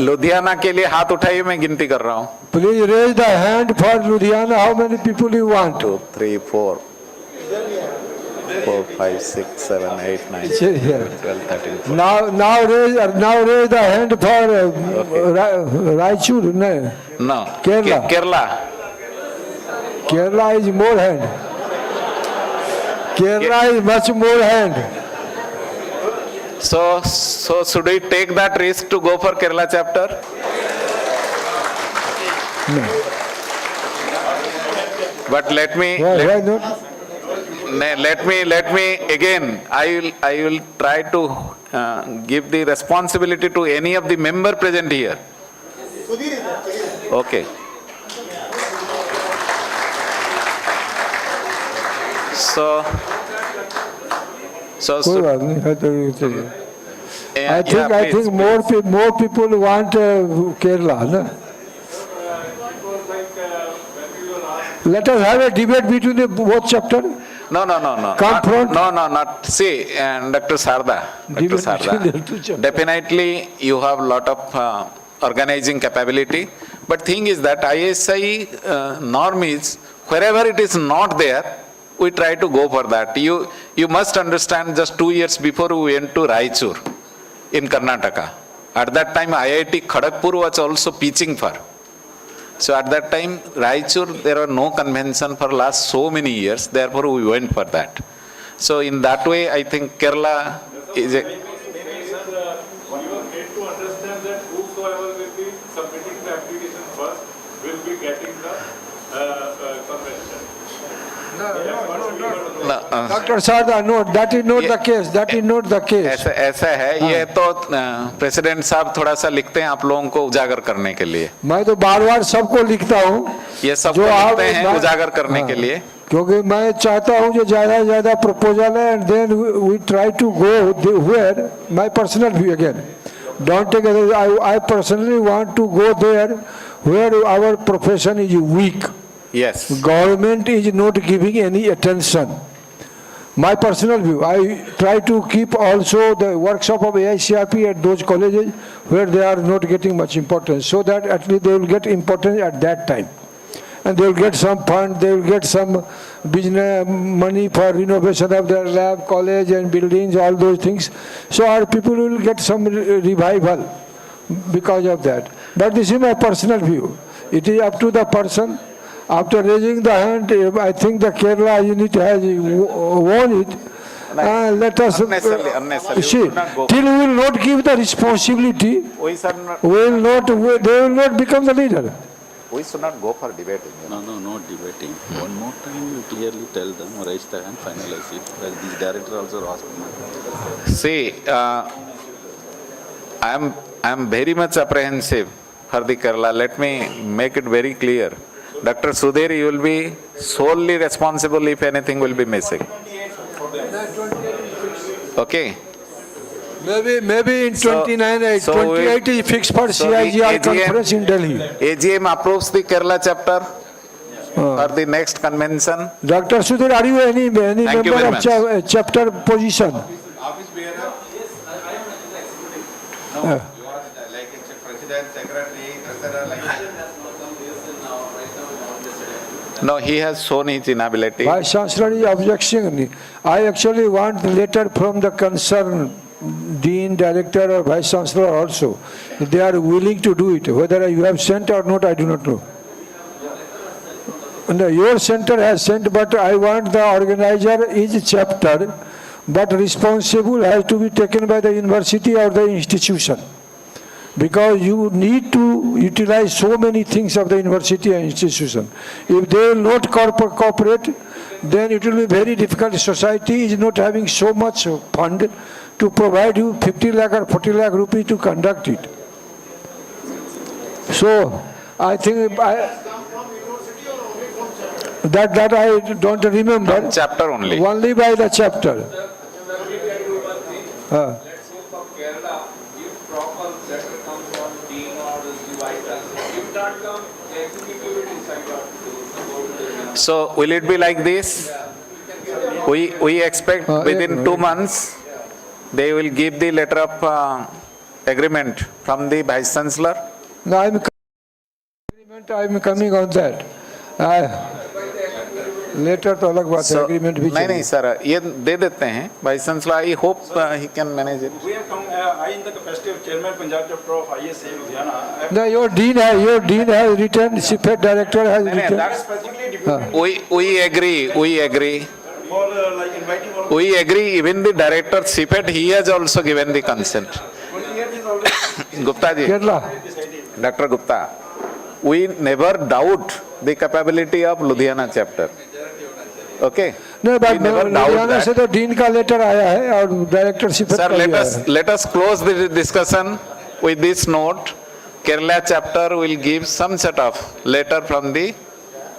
[SPEAKER 8] Ludhiana के लिए हाथ उठाइए, मैं गिनती कर रहा हूँ.
[SPEAKER 4] Please raise the hand for Ludhiana. How many people you want?
[SPEAKER 8] 2, 3, 4, 5, 6, 7, 8, 9, 10, 12, 13, 14.
[SPEAKER 4] Now raise the hand for Raichur.
[SPEAKER 8] No.
[SPEAKER 4] Kerala. Kerala is more hand. Kerala is much more hand.
[SPEAKER 8] So should we take that risk to go for Kerala chapter?
[SPEAKER 4] No.
[SPEAKER 8] But let me again, I will try to give the responsibility to any of the member present here. Okay. So
[SPEAKER 4] I think more people want Kerala. No? Let us have a debate between the both chapters.
[SPEAKER 8] No. Not. See, Dr. Sarda. Definitely you have a lot of organizing capability. But thing is that ISAE norm is, wherever it is not there, we try to go for that. You must understand, just 2 years before we went to Raichur. in Karnataka. At that time, IIT Kharagpur was also pitching for. So at that time, Raichur, there were no convention for last so many years, therefore we went for that. So in that way, I think Kerala is a...
[SPEAKER 4] Dr. Sarda, no, that is not the case. That is not the case.
[SPEAKER 8] ऐसा है, ये तो president साहब थोड़ा सा लिखते हैं आप लोगों को उजागर करने के लिए.
[SPEAKER 4] मैं तो बार-बार सबको लिखता हूँ.
[SPEAKER 8] ये सबको लिखते हैं उजागर करने के लिए.
[SPEAKER 4] क्योंकि मैं चाहता हूँ जो ज़्यादा से ज़्यादा प्रपोजल है, and then we try to go where my personal view again. Don't take it. I personally want to go there where our profession is weak.
[SPEAKER 8] Yes.
[SPEAKER 4] Government is not giving any attention. My personal view, I try to keep also the workshop of AICRP at those colleges where they are not getting much importance, so that at least they will get importance at that time. And they will get some fund, they will get some business money for renovation of their lab, college and buildings, all those things. So our people will get some revival because of that. But this is my personal view. It is up to the person. After raising the hand, I think the Kerala unit has won it. Let us
[SPEAKER 8] unnecessarily.
[SPEAKER 4] see. Till we will not give the responsibility, they will not become the leader.
[SPEAKER 8] We should not go for debating.
[SPEAKER 12] No, not debating. One more time, you clearly tell them, raise the hand, finalize it. Well, the director also asked me.
[SPEAKER 8] See, I am very much apprehensive for the Kerala. Let me make it very clear. Dr. Sudhir, you will be solely responsible if anything will be missing. Okay?
[SPEAKER 4] Maybe in 28 is fixed for CIGR conference in Delhi.
[SPEAKER 8] AGM approves the Kerala chapter for the next convention.
[SPEAKER 4] Dr. Sudhir, are you any member of chapter position?
[SPEAKER 21] Office bearer? No, you are like president, secretary, treasurer, like that.
[SPEAKER 8] No, he has shown his inability.
[SPEAKER 4] Vice Chancellor is objecting. I actually want the letter from the concerned Dean, Director or Vice Chancellor also. They are willing to do it. Whether you have sent or not, I do not know. No, your center has sent, but I want the organizer is chapter, but responsible has to be taken by the university or the institution. Because you need to utilize so many things of the university and institution. If they will not cooperate, then it will be very difficult. Society is not having so much fund to provide you 50 lakh or 40 lakh rupees to conduct it. So, I think that I don't remember.
[SPEAKER 8] Chapter only.
[SPEAKER 4] Only by the chapter.
[SPEAKER 8] So will it be like this? We expect within 2 months they will give the letter of agreement from the Vice Chancellor?
[SPEAKER 4] No, I am coming on that. Later तो अलग बात है, agreement भी
[SPEAKER 8] नहीं नहीं sir, ये दे देते हैं Vice Chancellor. I hope he can manage it.
[SPEAKER 18] We have come, I in the capacity of Chairman Punjab Chapter of ISAE Ludhiana.
[SPEAKER 4] No, your dean has written, CFET director has written.
[SPEAKER 18] That's specifically deputy.
[SPEAKER 8] We agree.
[SPEAKER 18] For like inviting all.
[SPEAKER 8] We agree. Even the director CFET, he has also given the consent.
[SPEAKER 18] 28 is already.
[SPEAKER 8] Gupta ji,
[SPEAKER 4] Kerala.
[SPEAKER 8] Dr. Gupta, we never doubt the capability of Ludhiana chapter. Okay.
[SPEAKER 4] No, but Ludhiana से तो dean का letter आया है और director CFET
[SPEAKER 8] Sir,
[SPEAKER 4] का भी आया है.
[SPEAKER 8] let us close the discussion with this note. Kerala chapter will give some set of letter from the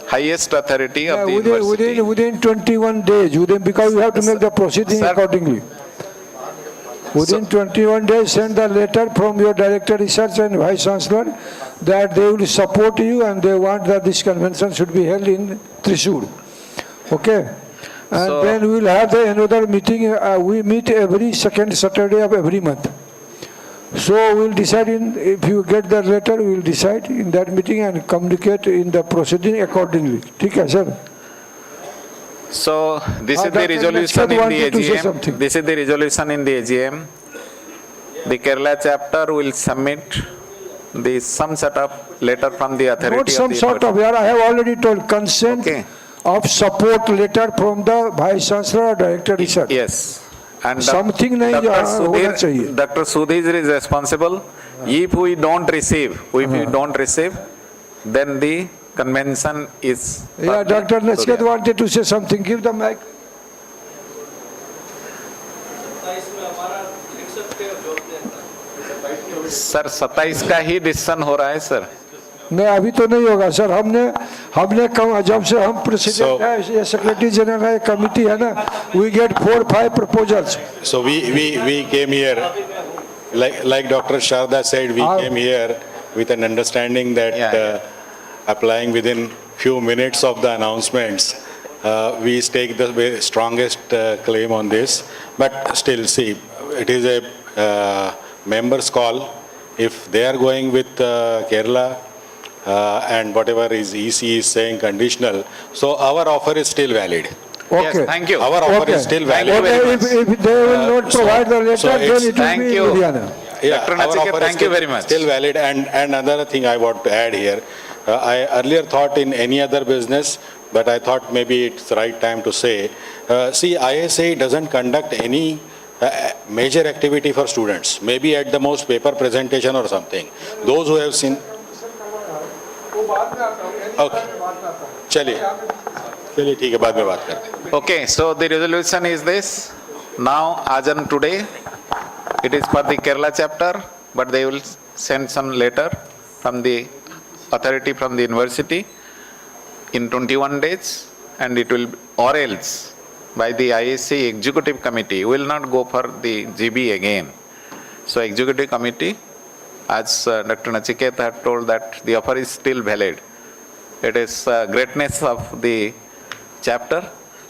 [SPEAKER 8] highest authority of the university.
[SPEAKER 4] Within 21 days, because you have to make the proceeding accordingly. Within 21 days, send the letter from your Director Research and Vice Chancellor that they will support you and they want that this convention should be held in Thrissur. Okay? And then we will have another meeting. We meet every second Saturday of every month. So we will decide if you get the letter, we will decide in that meeting and communicate in the proceeding accordingly. ठीक है sir?
[SPEAKER 8] So this is the resolution in the AGM. This is the resolution in the AGM. the Kerala chapter will submit the some sort of letter from the authority
[SPEAKER 4] Not
[SPEAKER 8] of
[SPEAKER 4] some
[SPEAKER 8] the
[SPEAKER 4] sort of, I have already told, consent of support letter from the Vice Chancellor or Director Research.
[SPEAKER 8] Yes. And
[SPEAKER 4] Something nahi hona chahiye.
[SPEAKER 8] Dr. Sudhir is responsible. If we don't receive, then the convention is...
[SPEAKER 4] Yeah, Dr. Nachiket wanted to say something. Give the mic.
[SPEAKER 8] Sir 27 का ही decision हो रहा है sir.
[SPEAKER 4] नहीं अभी तो नहीं होगा sir. हमने कम जब से हम प्रेसिडेंट है, ये सेक्रेटरी जनरल है, कमिटी है ना, we get 4-5 proposals.
[SPEAKER 13] So we came here, like Dr. Sharda said, we came here with an understanding that applying within few minutes of the announcements, we take the strongest claim on this. But still, see, it is a member's call. If they are going with Kerala and whatever is EC is saying conditional, so our offer is still valid.
[SPEAKER 4] Okay.
[SPEAKER 8] Yes, thank you.
[SPEAKER 13] Our offer is still valid.
[SPEAKER 4] If they will not provide the letter, then it will
[SPEAKER 8] thank
[SPEAKER 4] be
[SPEAKER 8] you.
[SPEAKER 4] Ludhiana.
[SPEAKER 13] Yeah,
[SPEAKER 8] Dr.
[SPEAKER 13] our
[SPEAKER 8] Nachiket,
[SPEAKER 13] offer
[SPEAKER 8] thank
[SPEAKER 13] is
[SPEAKER 8] you very much.
[SPEAKER 13] Still valid. And another thing I want to add here, I earlier thought in any other business, but I thought maybe it's the right time to say, see, ISAE doesn't conduct any major activity for students, maybe at the most paper presentation or something. Those who have seen... Okay. चलिए ठीक है, बाद में बात करते हैं.
[SPEAKER 8] Okay, so the resolution is this. Now, as on today, it is for the Kerala chapter, but they will send some letter from the authority from the university in 21 days, and it will, or else, by the ISAE executive committee, will not go for the GB again. So executive committee, as Dr. Nachiket had told, that the offer is still valid. It is greatness of the chapter.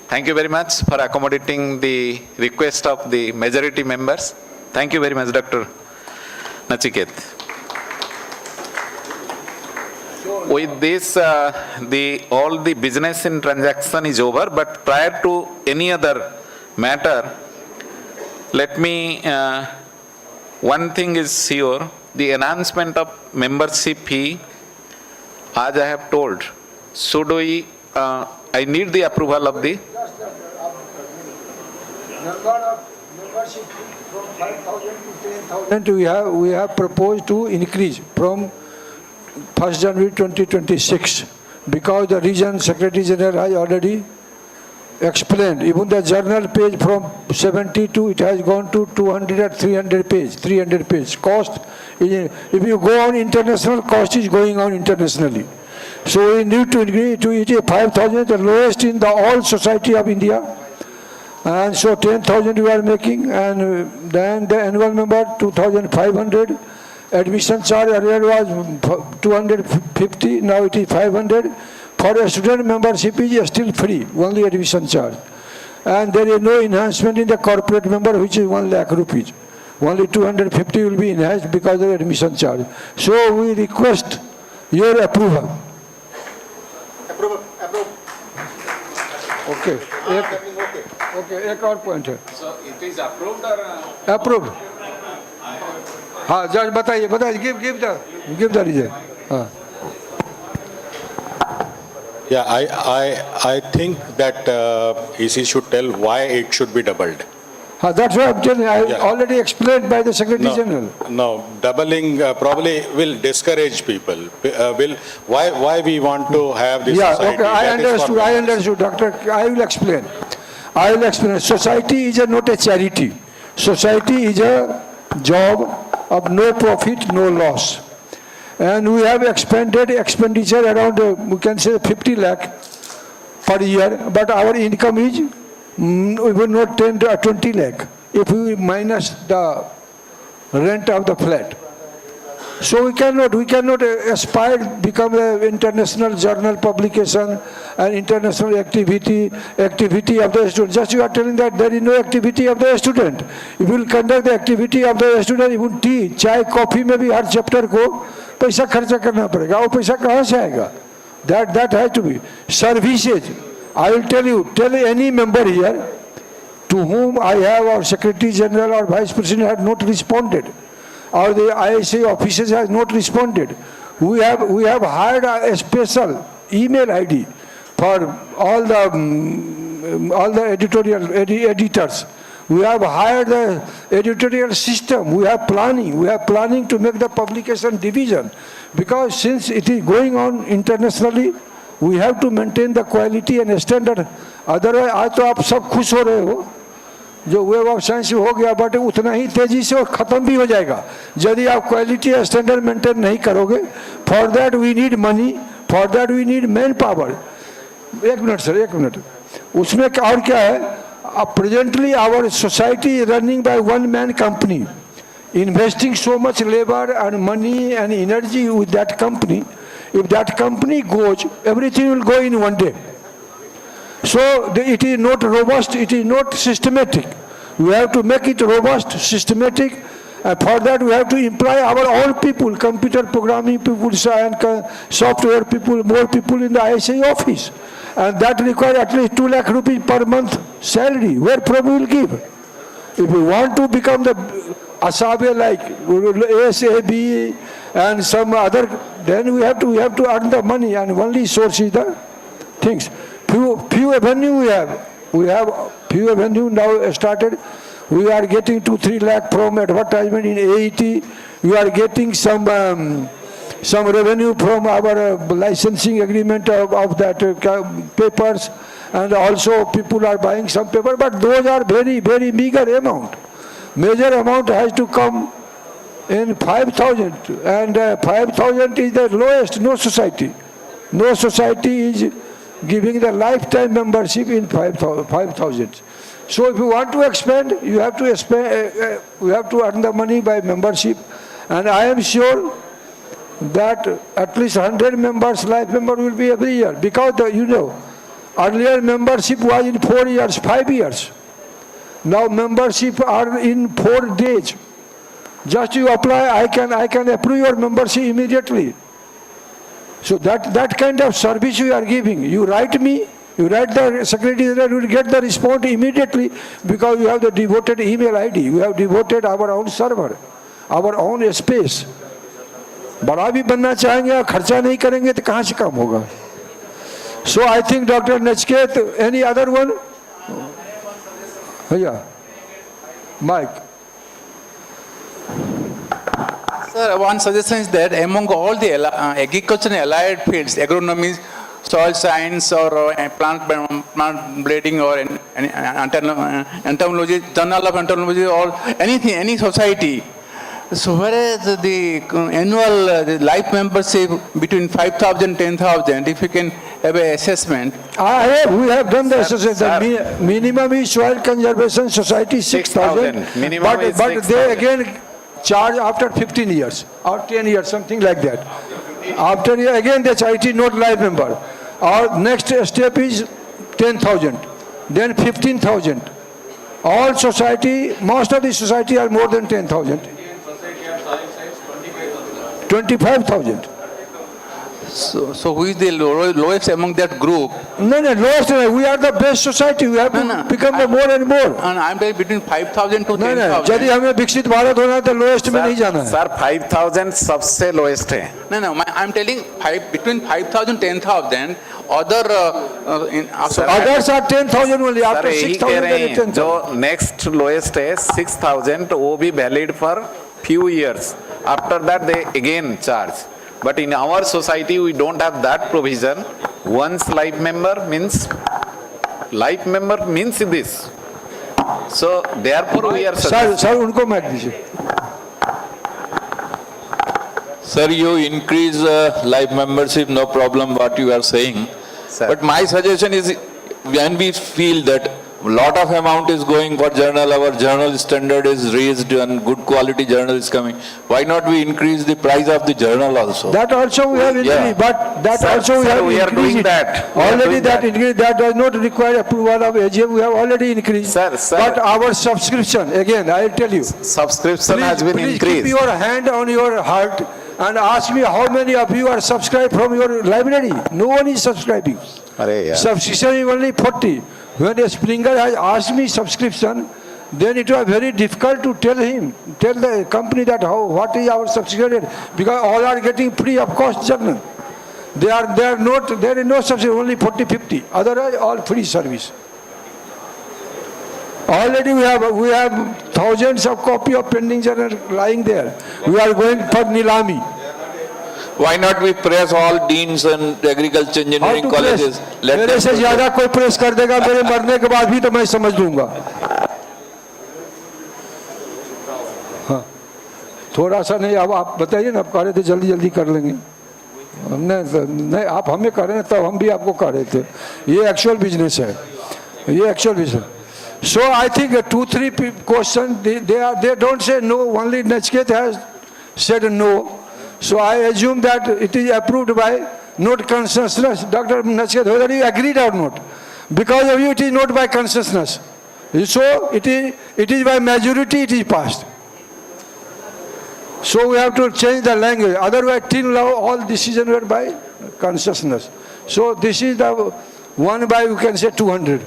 [SPEAKER 8] Thank you very much for accommodating the request of the majority members. Thank you very much, Dr. Nachiket. With this, all the business in transaction is over, but prior to any other matter, let me, one thing is sure, the enhancement of membership fee, as I have told, should we, I need the approval of the...
[SPEAKER 4] Membership from 5,000 to 10,000 we have proposed to increase from 1st January 2026, because the region secretary general has already explained. Even the journal page from 72, it has gone to 200 or 300 page. Cost, if you go on international, cost is going on internationally. So we need to increase to it 5,000, the lowest in the all society of India. And so 10,000 we are making, and then the annual member 2,500. Admission charge earlier was 250, now it is 500. For a student, membership is still free, only admission charge. And there is no enhancement in the corporate member, which is 1 lakh rupees. Only 250 will be enhanced because of the admission charge. So we request your approval. Okay. Okay, एक और point है.
[SPEAKER 8] So it is approved or...
[SPEAKER 4] Approved. हाँ, जज बताइए, give the result. हाँ.
[SPEAKER 13] Yeah, I think that EC should tell why it should be doubled.
[SPEAKER 4] That's what I'm telling you. I already explained by the Secretary General.
[SPEAKER 13] No, doubling probably will discourage people. Why we want to have this society?
[SPEAKER 4] Okay, I understood, Doctor. I will explain. Society is not a charity. Society is a job of no profit, no loss. And we have expended expenditure around, we can say 50 lakh per year, but our income is not 10 to 20 lakh if we minus the rent of the flat. So we cannot aspire to become an international journal publication and international activity of the student. Just you are telling that there is no activity of the student. If you will conduct the activity of the student, even tea, chai, coffee में भी हर chapter को पैसा खर्चा करना पड़ेगा. वो पैसा कहाँ से आएगा? That has to be services. I will tell any member here to whom I have our Secretary General or Vice President had not responded, or the ISAE officers has not responded. We have hired a special email ID for all the editors. We have hired the editorial system. We have planning to make the publication division, because since it is going on internationally, we have to maintain the quality and standard. Otherwise, आज तो आप सब खुश हो रहे हो, जो web of science हो गया, बट उतना ही तेजी से खत्म भी हो जाएगा यदि आप क्वालिटी और स्टैंडर्ड मेंटेन नहीं करोगे. For that we need money, for that we need man power. एक मिनट. उसमें और क्या है? Presently, our society is running by one-man company, investing so much labor and money and energy with that company. If that company goes, everything will go in one day. So it is not robust, it is not systematic. We have to make it robust, systematic. For that, we have to employ our own people, computer programming people, and software people, more people in the ISAE office. And that requires at least 2 lakh rupees per month salary. Where Prabhu will give? If we want to become the ISAE like ASAB and some other, then we have to earn the money, and only source is the things. Few avenue we have. We have few avenue now started. We are getting 2-3 lakh from advertisement in AET. We are getting some revenue from our licensing agreement of that papers, and also people are buying some paper, but those are very, very meager amount. Major amount has to come in 5,000, and 5,000 is the lowest. No society is giving the lifetime membership in 5,000. So if you want to expand, you have to earn the money by membership, and I am sure that at least 100 members, life member will be every year, because earlier membership was in 4 years, 5 years. Now membership are in 4 days. Just you apply, I can approve your membership immediately. So that kind of service you are giving. You write me, you write the secretary, you will get the response immediately, because you have the devoted email ID. We have devoted our own server, our own space. बड़ा भी बनना चाहेंगे और खर्चा नहीं करेंगे तो कहाँ से काम होगा? So I think Dr. Nachket, any other one? Yeah, Mike.
[SPEAKER 9] Sir, one suggestion is that among all the agriculture and allied fields, agronomy, soil science, or plant breeding, or entomology, journal of entomology, or anything, any society. So whereas the annual life membership between 5,000 and 10,000, if you can have an assessment.
[SPEAKER 4] We have done the assessment. The minimum is Soil Conservation Society 6,000. But they again charge after 15 years or 10 years, something like that. After again they charge, it is not life member. Our next step is 10,000, then 15,000. All society, most of the society are more than 10,000. 25,000.
[SPEAKER 9] So who is the lowest among that group?
[SPEAKER 4] No, lowest. We are the best society. We have to become more and more.
[SPEAKER 9] And I'm telling between 5,000 to 10,000.
[SPEAKER 4] यदि हमें विकसित भारत होना है तो lowest में नहीं जाना है.
[SPEAKER 8] Sir, 5,000 सबसे lowest है.
[SPEAKER 9] No, I'm telling between 5,000 10,000.
[SPEAKER 4] Others are 10,000 only. After 6,000
[SPEAKER 8] जो next lowest है 6,000, वो भी valid for few years. After that they again charge. But in our society we don't have that provision. Once life member means this. So therefore we are.
[SPEAKER 4] Sir, उनको mic दीजिए.
[SPEAKER 3] Sir, you increase life membership, no problem what you are saying.
[SPEAKER 8] Sir.
[SPEAKER 3] But my suggestion is, when we feel that lot of amount is going for journal, our journal standard is raised and good quality journal is coming, why not we increase the price of the journal also?
[SPEAKER 4] That also we have increased, but that also we have increased it.
[SPEAKER 8] That.
[SPEAKER 4] Already that increase, that does not require approval of AGM, we have already increased.
[SPEAKER 8] Sir.
[SPEAKER 4] But our subscription, again, I will tell you.
[SPEAKER 8] Subscription has been
[SPEAKER 4] please
[SPEAKER 8] increased.
[SPEAKER 4] Keep your hand on your heart and ask me how many of you are subscribed from your library. No one is subscribing. Subscription is only 40. When a Springer has asked me subscription, then it was very difficult to tell the company that what is our subscription, because all are getting free of cost journal. There is no subsidy, only 40-50. Otherwise, all free service. Already we have thousands of copy of pending journal lying there. We are going for Nilami.
[SPEAKER 3] Why not we press all deans and agriculture engineering colleges?
[SPEAKER 4] मेरे से ज्यादा कोई press कर देगा मेरे मरने के बाद भी तो मैं समझ लूंगा. हाँ, थोड़ा सा नहीं, अब आप बताइए ना, आप कह रहे थे जल्दी जल्दी कर लेंगे. नहीं, आप हमें कर रहे हैं तब हम भी आपको कह रहे थे. ये एक्चुअल बिजनेस है, ये actual business. So I think 2-3 questions, they don't say no, only Nachket has said no. So I assume that it is approved by not consensus. Dr. Nachket, whether you agreed or not. Because of you, it is not by consensus. So it is by majority, it is passed. So we have to change the language. Otherwise, till now, all decisions were by consciousness. So this is the 1 by, you can say 200.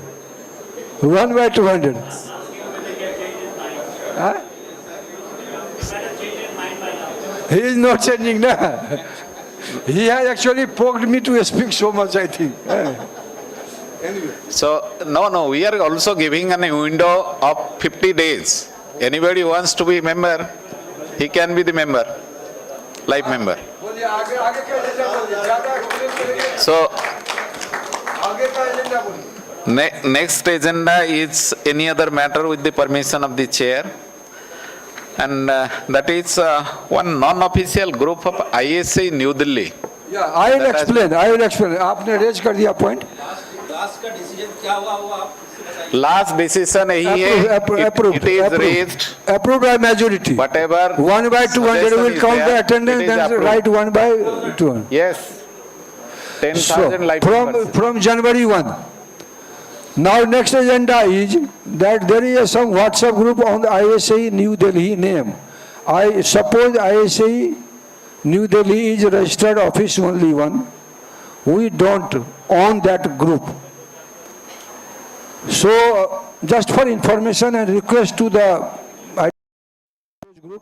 [SPEAKER 4] 1 by 200. Huh? He is not changing now. He has actually poked me to speak so much, I think. Anyway.
[SPEAKER 8] So, no, we are also giving a window of 50 days. Anybody wants to be member, he can be the member, life member. So, next agenda is any other matter with the permission of the chair. And that is one non-official group of ISAE New Delhi.
[SPEAKER 4] Yeah, I will explain. आपने raise कर दिया point.
[SPEAKER 8] Last decision it is raised.
[SPEAKER 4] Approved by majority.
[SPEAKER 8] Whatever.
[SPEAKER 4] 1 by 200 will count the attendance, then write 1 by 200.
[SPEAKER 8] Yes. 10,000 life members.
[SPEAKER 4] From January 1. Now next agenda is that there is some WhatsApp group on the ISAE New Delhi name. I suppose ISAE New Delhi is registered office only one. We don't own that group. So just for information and request to the group,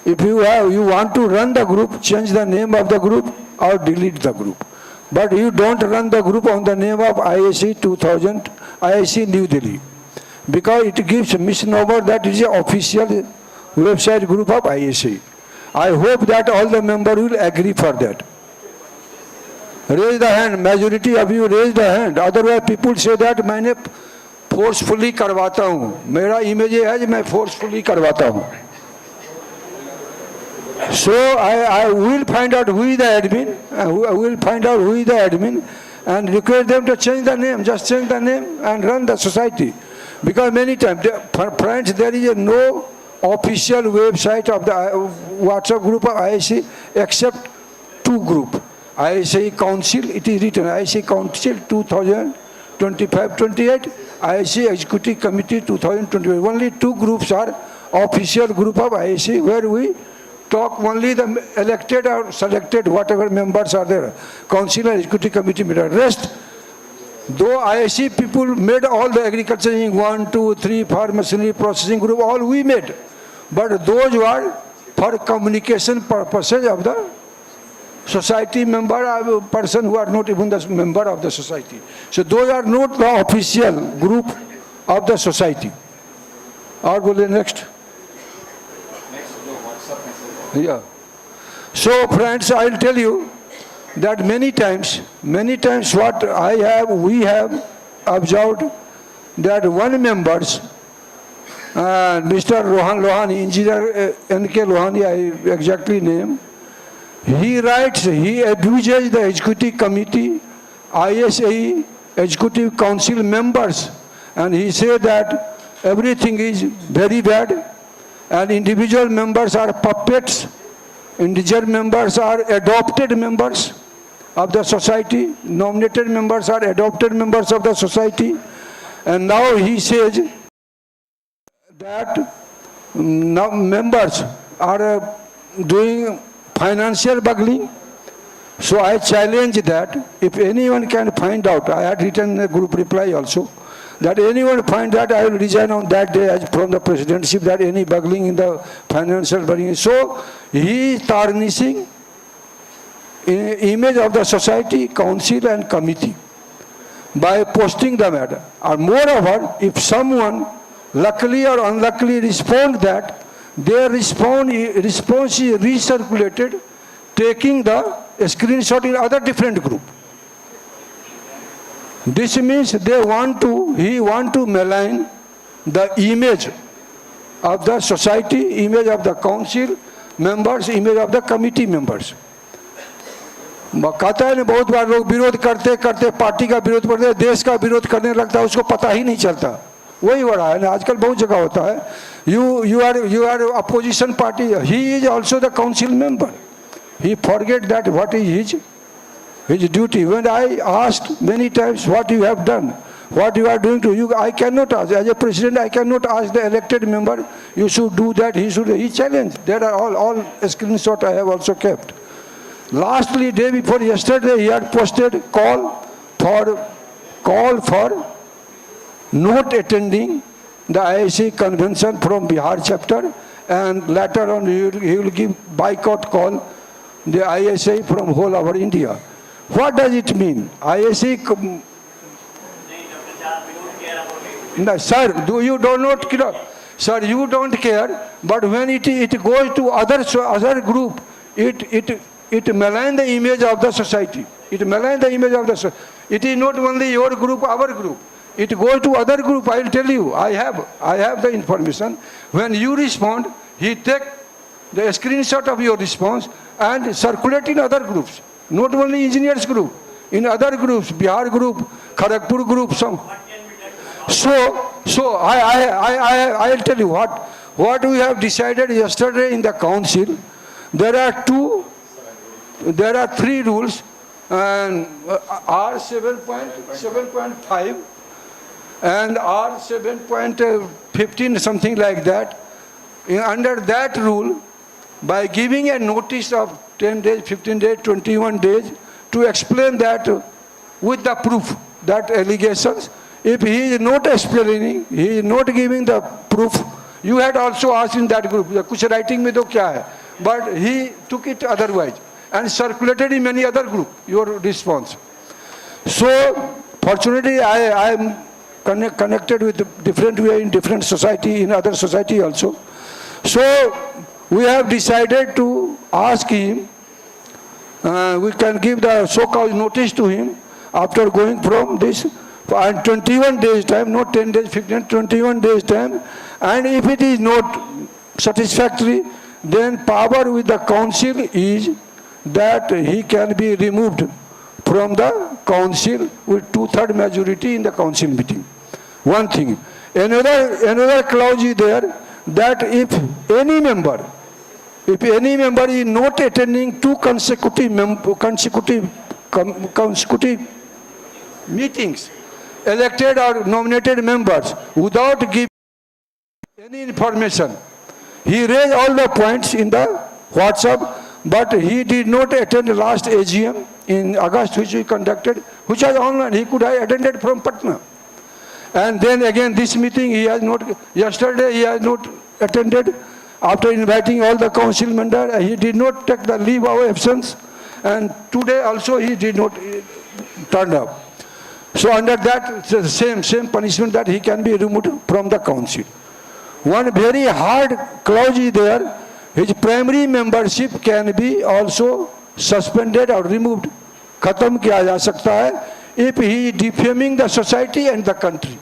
[SPEAKER 4] if you want to run the group, change the name of the group or delete the group. But you don't run the group on the name of ISAE 2000, ISAE New Delhi. Because it gives misnomer that it is an official website group of ISAE. I hope that all the members will agree for that. Raise the hand, majority of you raise the hand. Otherwise people say that मैंने forcefully करवाता हूँ. मेरा image है कि मैं forcefully करवाता हूँ. So I will find out who is the admin, and request them to change the name, just change the name and run the society. Because many times, friends, there is no official website of the WhatsApp group of ISAE except 2 groups. ISAE Council, it is written, ISAE Council 2025-28, ISAE Executive Committee 2025. Only 2 groups are official group of ISAE where we talk only the elected or selected, whatever members are there, council and executive committee member. Rest, though ISAE people made all the agriculture in 1, 2, 3, pharmacy, processing group, all we made. But those were for communication purposes of the society member, person who are not even the member of the society. So those are not the official group of the society. Or go to next. Yeah. So friends, I will tell you that many times what we have observed that one members, Mr. Lohani, engineer N.K. Lohani, I exactly name, he writes, he abuses the executive committee, ISAE, executive council members, and he said that everything is very bad, and individual members are puppets, individual members are adopted members of the society, nominated members are adopted members of the society, and now he says that now members are doing financial buggling. So I challenge that if anyone can find out, I had written a group reply also, that anyone find that I will resign on that day as from the presidentship, that any bungling in the financial burning. So he is tarnishing image of the society, council and committee by posting the matter. Or moreover, if someone luckily or unluckily respond that, their response is recirculated, taking the screenshot in other different group. This means he want to malign the image of the society, image of the council members, image of the committee members. कहता है ना, बहुत बार लोग विरोध करते करते party का विरोध करते देश का विरोध करने लगता है, उसको पता ही नहीं चलता. वही हो रहा है ना, आजकल बहुत जगह होता है. You are opposition party. He is also the council member. He forget that what is his duty. When I asked many times what you have done, what you are doing to you, I cannot ask. As a president, I cannot ask the elected member, you should do that, he challenged. There are all screenshots I have also kept. Lastly, day before yesterday, he had posted call for not attending the ISAE convention from Bihar chapter, and later on he will give boycott call the ISAE from whole over India. What does it mean? ISAE. No, sir, you do not care. Sir, you don't care, but when it goes to other group, it maligns the image of the society. It maligns the image of the society. It is not only your group, our group. It goes to other group. I will tell you. I have the information. When you respond, he take the screenshot of your response and circulate in other groups. Not only engineers group, in other groups, Bihar group, Kharagpur group, some. So I'll tell you what we have decided yesterday in the council. There are three rules, and R 7.5 and R 7.15, something like that. Under that rule, by giving a notice of 10 days, 15 days, 21 days, to explain that with the proof, that allegations, if he is not explaining, he is not giving the proof, you had also asked in that group, kuch writing mein to kya hai? But he took it otherwise and circulated in many other groups, your response. So, fortunately, I am connected with different way in different society, in other society also. So, we have decided to ask him, we can give the so-called notice to him after going from this, and 21 days time, not 10 days, 15, 21 days time, and if it is not satisfactory, then power with the council is that he can be removed from the council with 2/3 majority in the council meeting. One thing. Another clause is there that if any member is not attending two consecutive meetings, elected or nominated members, without giving any information, he raised all the points in the WhatsApp, but he did not attend the last AGM in August, which we conducted, which was online. He could have attended from Patna. And then again, this meeting, yesterday he has not attended. After inviting all the council members, he did not take the leave of absence. And today also he did not turn up. So under that, it's the same punishment that he can be removed from the council. One very hard clause is there. His primary membership can be also suspended or removed. Khatam kiya ja sakta hai if he is defaming the society and the country.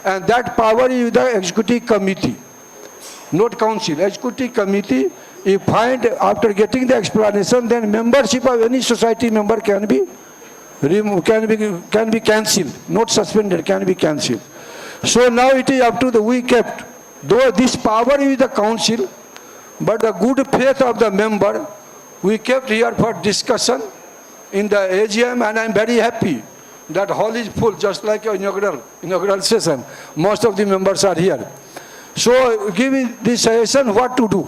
[SPEAKER 4] And that power is with the executive committee, not council. Executive committee, if find after getting the explanation, then membership of any society member can be removed, can be cancelled, not suspended, can be cancelled. So now it is up to we kept, though this power is with the council, but the good faith of the member, we kept here for discussion in the AGM, and I am very happy that hall is full, just like your inaugural session. Most of the members are here. So give me this suggestion what to do.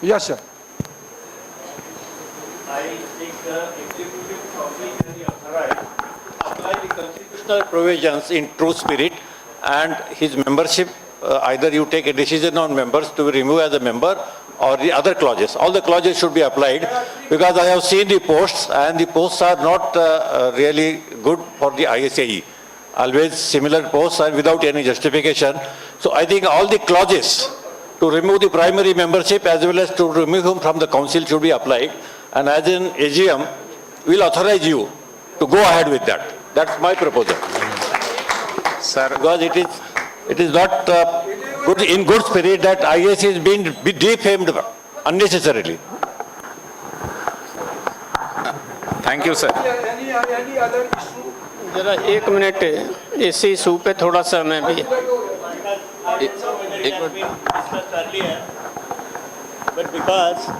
[SPEAKER 4] Yes, sir.
[SPEAKER 6] I think the executive council can be authorized, apply the constitutional
[SPEAKER 2] constitutional provisions in true spirit, and his membership, either you take a decision on members to be removed as a member or the other clauses. All the clauses should be applied, because I have seen the posts, and the posts are not really good for the ISAE. Always similar posts are without any justification. So I think all the clauses to remove the primary membership as well as to remove him from the council should be applied. And as an AGM, we'll authorize you to go ahead with that. That's my proposal.
[SPEAKER 8] Sir,
[SPEAKER 2] because it is not good in good spirit that ISAE is being defamed unnecessarily.
[SPEAKER 8] Thank you, sir.
[SPEAKER 4] Any other issue?
[SPEAKER 22] जरा एक minute इसी issue पे थोड़ा सा मैं भी
[SPEAKER 6] But because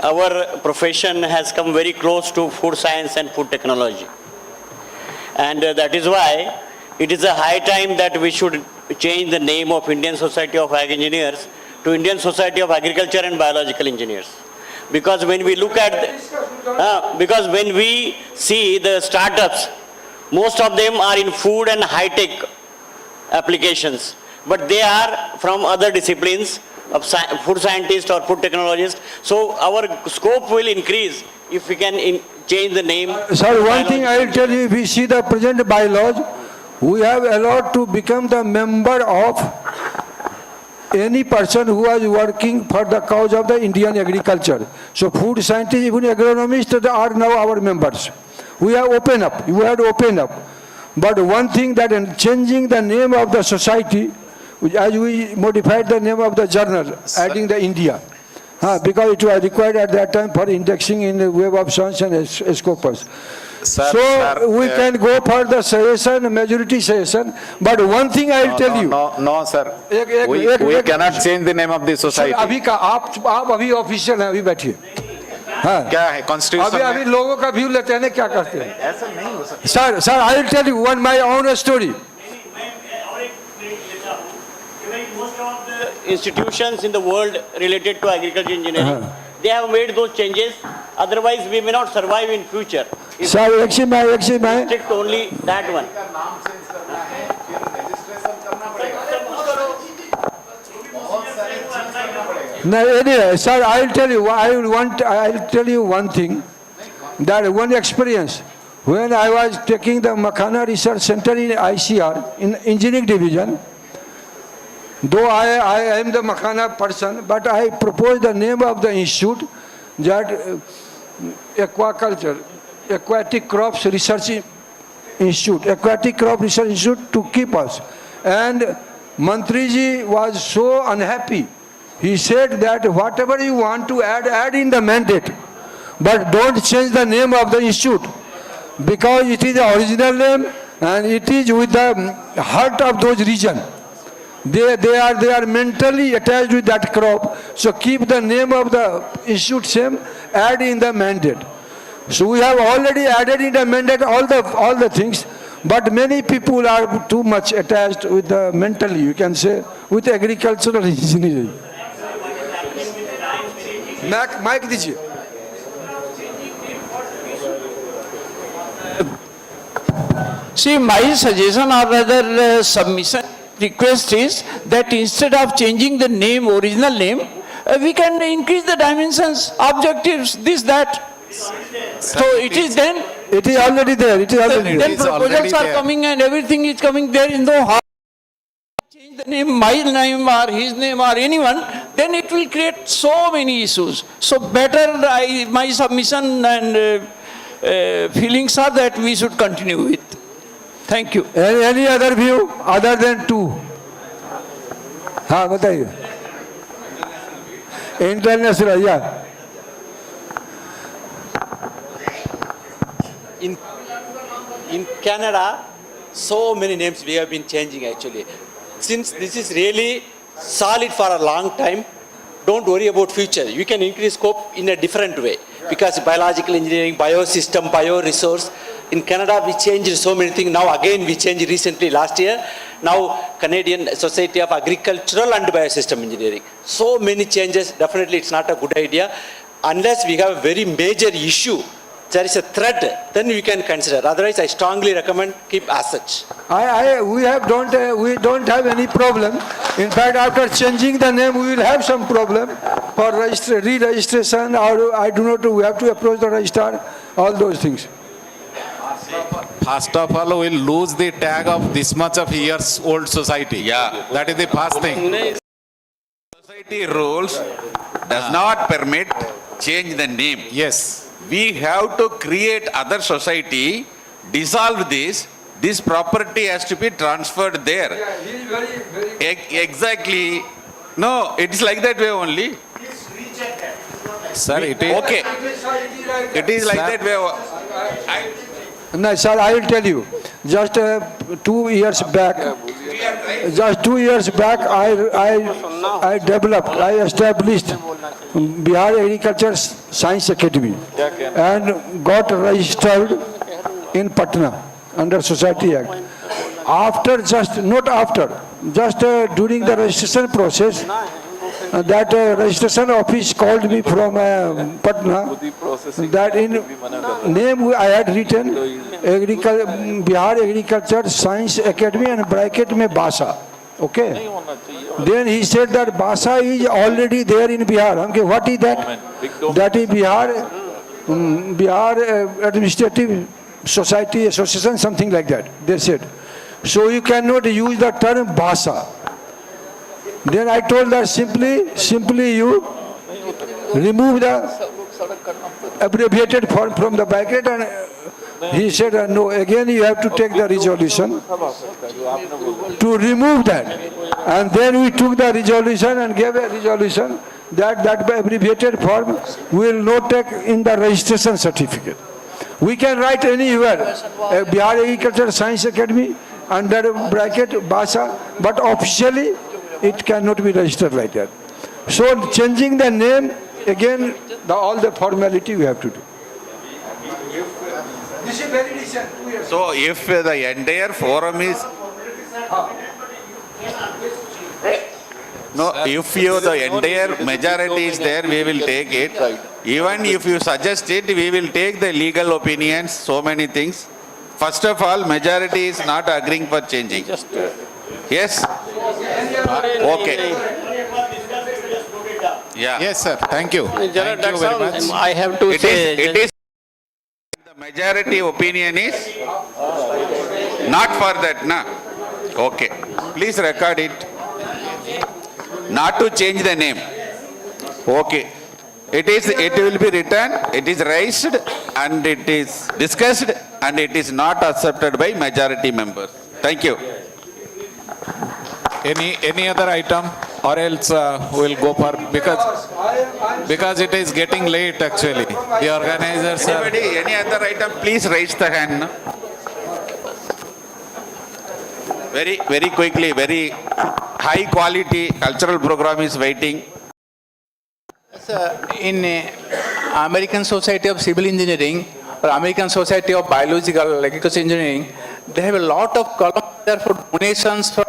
[SPEAKER 6] our profession has come very close to food science and food technology, and that is why it is a high time that we should change the name of Indian Society of Ag Engineers to Indian Society of Agriculture and Biological Engineers. Because when we look at because when we see the startups, most of them are in food and high-tech applications, but they are from other disciplines of food scientists or food technologists. So our scope will increase if we can change the name.
[SPEAKER 4] Sir, one thing I will tell you, if we see the present bylaws, we have allowed to become the member of any person who is working for the cause of the Indian agriculture. So food scientists, even agronomists are now our members. We have opened up, you have to open up. But one thing that in changing the name of the society, as we modified the name of the journal, adding the India, because it was required at that time for indexing in the Web of Science and Scopus. So we can go for the suggestion, majority suggestion, but one thing I will tell you.
[SPEAKER 8] No, sir. We cannot change the name of the society.
[SPEAKER 4] अभी का आप अभी official हैं, अभी बैठिए.
[SPEAKER 8] क्या है constitution
[SPEAKER 4] अभी लोगों का व्यू लेते हैं, क्या करते हैं?
[SPEAKER 8] ऐसा नहीं हो सकता.
[SPEAKER 4] Sir, I will tell you one my own story.
[SPEAKER 6] Most of the institutions in the world related to agriculture engineering, they have made those changes. Otherwise, we may not survive in future.
[SPEAKER 4] Sir, actually,
[SPEAKER 6] Restrict only that one.
[SPEAKER 4] No, anyway, sir, I'll tell you one thing, that one experience, when I was taking the Makhana Research Center in ICR, in Engineering Division, though I am the Makhana person, but I proposed the name of the institute, that aquaculture, Aquatic Crops Research Institute, Aquatic Crop Research Institute to keep us. And Mantriji was so unhappy. He said that whatever you want to add in the mandate, but don't change the name of the institute, because it is the original name and it is with the heart of those regions. They are mentally attached with that crop, so keep the name of the institute same, add in the mandate. So we have already added in the mandate all the things, but many people are too much attached with the mentally, you can say, with agricultural engineering. Mic दीजिए.
[SPEAKER 19] See, my suggestion or rather submission request is that instead of changing the name, original name, we can increase the dimensions, objectives, this, that. So it is then.
[SPEAKER 4] It is already there. It is already there.
[SPEAKER 19] Then proposals are coming and everything is coming there in the how change the name, my name or his name or anyone, then it will create so many issues. So better my submission and feelings are that we should continue with. Thank you.
[SPEAKER 4] Any other view other than two? हाँ बताइए. International, yeah.
[SPEAKER 23] In Canada, so many names we have been changing actually. Since this is really solid for a long time, don't worry about future. You can increase scope in a different way, because biological engineering, biosystem, bioresource. In Canada, we changed so many things. Now again, we changed recently last year. Now Canadian Society of Agricultural and Biosystem Engineering. So many changes. Definitely, it's not a good idea unless we have a very major issue there is a threat, then you can consider. Otherwise, I strongly recommend keep as such.
[SPEAKER 4] We don't have any problem. In fact, after changing the name, we will have some problem for re-registration, or I do not, we have to approach the registrar, all those things.
[SPEAKER 3] First of all, we'll lose the tag of this much of years old society.
[SPEAKER 17] Yeah.
[SPEAKER 3] That is the first thing.
[SPEAKER 17] Society rules does not permit change the name.
[SPEAKER 3] Yes.
[SPEAKER 17] We have to create other society, dissolve this property has to be transferred there.
[SPEAKER 4] Yeah, he is very
[SPEAKER 17] Exactly. No, it's like that way only.
[SPEAKER 3] Sir, it is.
[SPEAKER 17] Okay. It is like that way.
[SPEAKER 4] No, sir, I will tell you. Just 2 years back, I established Bihar Agriculture Science Academy and got registered in Patna under Society Act. Just during the registration process, that registration office called me from Patna, that in name I had written Bihar Agriculture Science Academy and bracket mein Basa. Okay. Then he said that Basa is already there in Bihar. Okay, what is that? That is Bihar Administrative Society Association, something like that, they said. So you cannot use the term Basa. Then I told that simply you remove the abbreviated form from the bracket, and he said, no, again you have to take the resolution to remove that. And then we took the resolution and gave a resolution that abbreviated form will not take in the registration certificate. We can write anywhere, Bihar Agriculture Science Academy, under bracket Basa, but officially it cannot be registered like that. So changing the name, again, all the formality we have to do. This is very recent, 2 years.
[SPEAKER 17] So if the entire forum is... No, if the entire majority is there, we will take it. Even if you suggest it, we will take the legal opinions, so many things. First of all, majority is not agreeing for changing. Yes? Okay. Yeah.
[SPEAKER 3] Yes, sir. Thank you. Thank you very much.
[SPEAKER 22] I have to say.
[SPEAKER 17] It is the majority opinion is not for that, na? Okay. Please record it. Not to change the name. Okay. It will be written, it is raised and it is discussed and it is not accepted by majority members. Thank you.
[SPEAKER 3] Any other item, or else we'll go for, because it is getting late actually. The organizers are...
[SPEAKER 17] Anybody, any other item, please raise the hand. No? Very quickly, very high quality cultural program is waiting.
[SPEAKER 9] In American Society of Civil Engineering or American Society of Biological Agricultural Engineering, they have a lot of columns there for donations from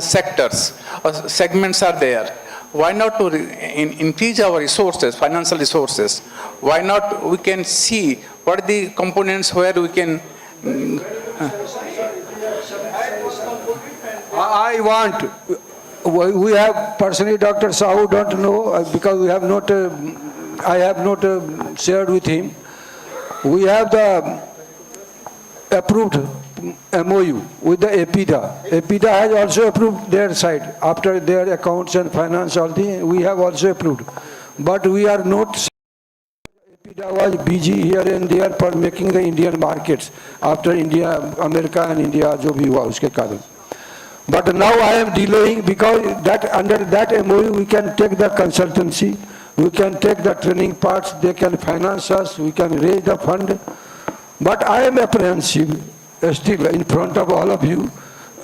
[SPEAKER 9] sectors or segments are there. Why not to increase our resources, financial resources? Why not we can see what are the components where we can...
[SPEAKER 4] I want, we have personally Dr. Sahu don't know because we have not, I have not shared with him. We have the approved MOU with the APIDA. APIDA has also approved their side. After their accounts and finance, all the, we have also approved. But we are not, APIDA was busy here and there for making the Indian markets after India, America and India, jo bhi hua uske karan. But now I am delaying because that under that MOU we can take the consultancy, we can take the training parts, they can finance us, we can raise the fund. But I am apprehensive still in front of all of you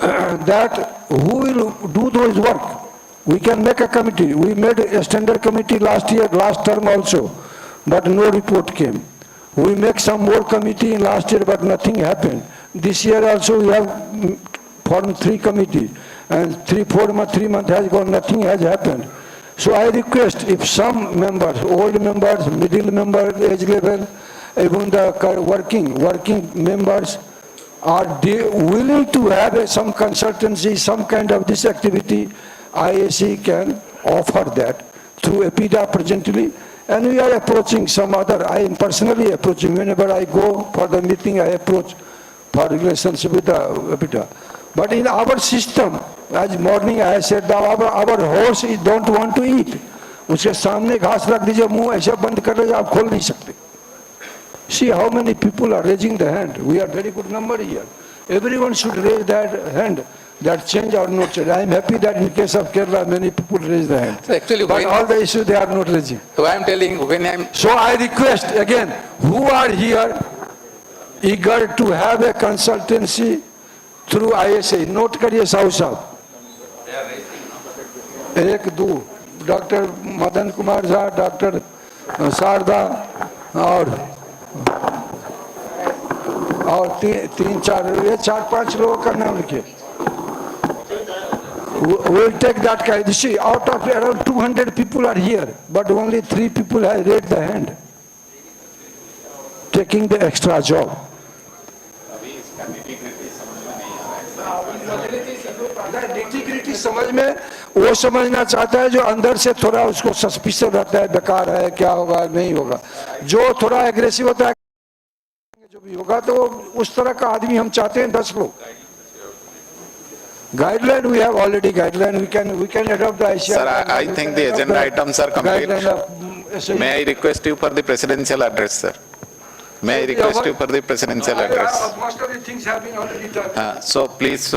[SPEAKER 4] that who will do those work? We can make a committee. We made a standard committee last year, last term also, but no report came. We make some more committee last year, but nothing happened. This year also we have formed 3 committees, and 3 months has gone, nothing has happened. So I request if some members, old members, middle members, age level, even the working members are willing to have some consultancy, some kind of this activity. ISAE can offer that through EPIDA presently, and we are approaching some other. I am personally approaching. Whenever I go for the meeting, I approach for relationship with the EPIDA. But in our system, as morning I said, that our horse don't want to eat. उसके सामने घास रख दीजिए, मुंह ऐसे बंद कर लीजिए, आप खोल नहीं सकते. See how many people are raising the hand. We are very good number here. Everyone should raise that hand. That change or not change. I am happy that in case of Kerala, many people raise the hand.
[SPEAKER 9] So actually,
[SPEAKER 4] but all the issues they are not raising.
[SPEAKER 9] So I am telling when I am.
[SPEAKER 4] So I request again, who are here eager to have a consultancy through ISAE? Note करिए साहब साहब. एक दो doctor Madan Kumar Jha, doctor Sharda और तीन चार, ये 4-5 लोगों का नाम लिखिए. We'll take that kind. You see, out of around 200 people are here, but only 3 people have raised the hand, taking the extra job. Nitty-gritty समझ में वो समझना चाहता है जो अंदर से थोड़ा उसको सस्पिशन रहता है, बेकार है, क्या होगा नहीं होगा. जो थोड़ा एग्रेसिव होता है जो भी होगा, तो उस तरह का आदमी हम चाहते हैं 10 लोग. Guideline, we have already guideline. We can adopt the ICAR.
[SPEAKER 8] Sir, I think the agenda items are complete. May I request you for the presidential address, sir? May I request you for the presidential address?
[SPEAKER 4] Most of the things have been already done.
[SPEAKER 8] So please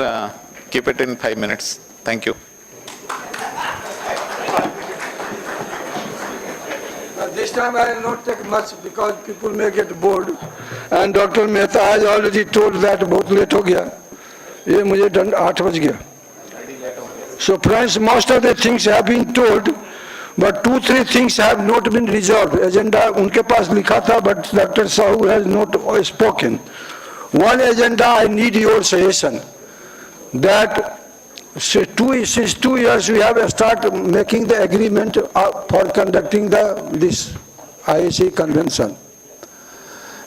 [SPEAKER 8] keep it in 5 minutes. Thank you.
[SPEAKER 4] This time I will not take much because people may get bored. And Dr. Mehta has already told that बहुत late हो गया. ये मुझे 8 बज गया. So friends, most of the things have been told, but 2-3 things have not been resolved. Agenda उनके पास लिखा था, but Dr. Sahu has not spoken. One agenda, I need your suggestion. That since 2 years we have started making the agreement for conducting this ISAE convention.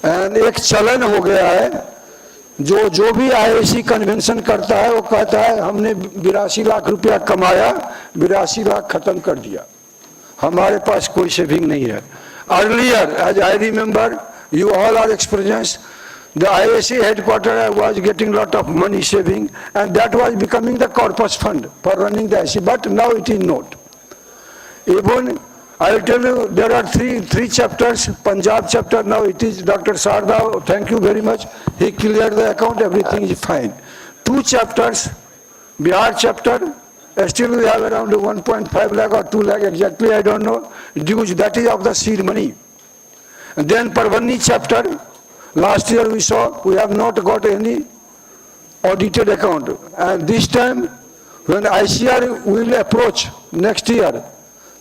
[SPEAKER 4] And एक चलन हो गया है. जो भी ISAE कन्वेंशन करता है वो कहता है हमने 82 लाख रुपया कमाया, 82 लाख खत्म कर दिया, हमारे पास कोई सेविंग नहीं है. Earlier, as I remember, you all are experienced, the ISAE headquarters was getting lot of money saving, and that was becoming the corpus fund for running the ISAE, but now it is not. Even I will tell you, there are three chapters. Punjab chapter, now it is Dr. Sarda, thank you very much. He cleared the account, everything is fine. 2 chapters, Bihar chapter, still we have around 1.5 lakh or 2 lakh exactly, I don't know, dues, that is of the seed money. And then Parvani chapter, last year we saw, we have not got any audited account. And this time, when ICAR will approach next year,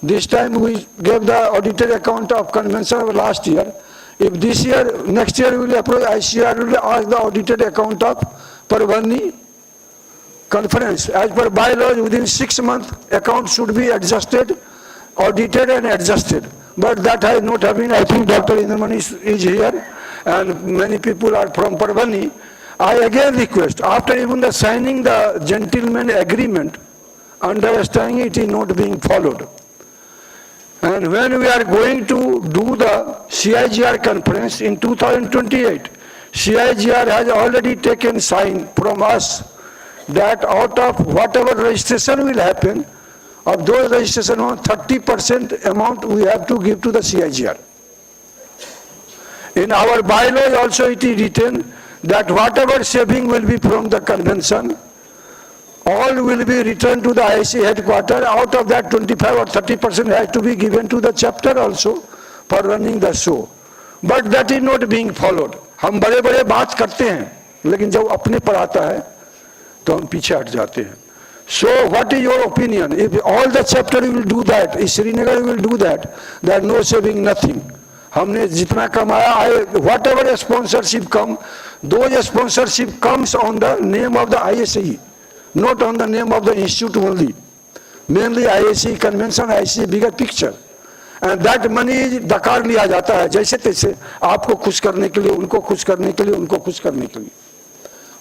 [SPEAKER 4] this time we gave the audited account of convention of last year. If this year, next year we will approach, ICAR will ask the audited account of Parvani conference. As per bylaws, within 6 months, account should be adjusted, audited and adjusted. But that has not happened. I think Dr. Indraman is here, and many people are from Parvani. I again request, after even the signing the gentleman agreement, understanding it is not being followed. And when we are going to do the CIGR conference in 2028, CIGR has already taken sign from us that out of whatever registration will happen, of those registration, 30% amount we have to give to the CIGR. In our bylaws also it is written that whatever saving will be from the convention, all will be returned to the ISAE headquarters. Out of that 25 or 30% has to be given to the chapter also for running the show. But that is not being followed. हम बड़े-बड़े बात करते हैं, लेकिन जब अपने पर आता है, तो हम पीछे हट जाते हैं. So what is your opinion? If all the chapter will do that, if Srinagar will do that, there is no saving, nothing. हमने जितना कमाया, whatever sponsorship come, those sponsorship comes on the name of the ISAE. Not on the name of the institute only. Mainly ISAE convention, ISAE bigger picture. And that money डकार लिया जाता है जैसे तैसे, आपको खुश करने के लिए, उनको खुश करने के लिए, उनको खुश करने के लिए.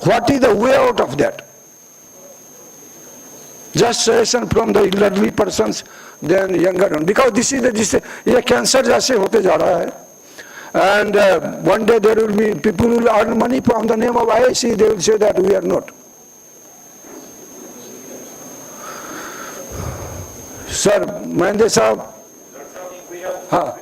[SPEAKER 4] What is the way out of that? Just suggestion from the elderly persons, then younger one. Because this ये कैंसर जैसे होते जा रहा है. And one day there will be people who will earn money from the name of ISAE. They will say that we are not. Sir, Mahendra साहब, हाँ.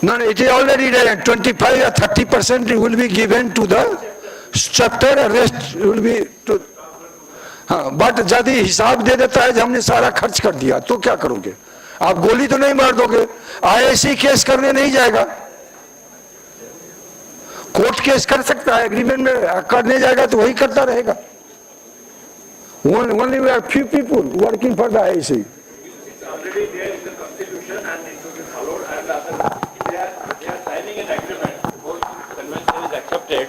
[SPEAKER 4] No, it is already there. 25 or 30% will be given to the structure, rest will be to. हाँ, but यदि हिसाब दे देता है कि हमने सारा खर्च कर दिया, तो क्या करोगे? आप गोली तो नहीं मार दोगे. ISAE केस करने नहीं जाएगा. कोर्ट केस कर सकता है, एग्रीमेंट में करने जाएगा तो वही करता रहेगा. Only we have few people working for the ISAE.
[SPEAKER 2] It's already there in the constitution and it will be followed, and they are signing an agreement, the whole convention is accepted,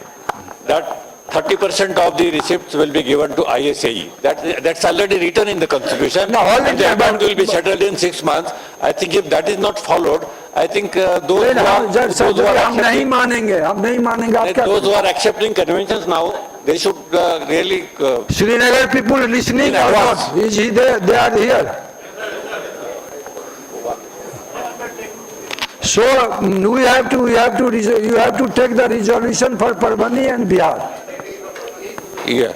[SPEAKER 2] that 30% of the receipts will be given to ISAE. That's already written in the constitution.
[SPEAKER 4] No,
[SPEAKER 2] and the account will be settled in 6 months. I think if that is not followed, I think those
[SPEAKER 4] हम नहीं मानेंगे, हम नहीं मानेंगे. आप क्या?
[SPEAKER 2] Those who are accepting conventions now, they should really.
[SPEAKER 4] Srinagar people listening or not? Is he there? They are here. So you have to take the resolution for Parbhani and Bihar.
[SPEAKER 2] Yeah.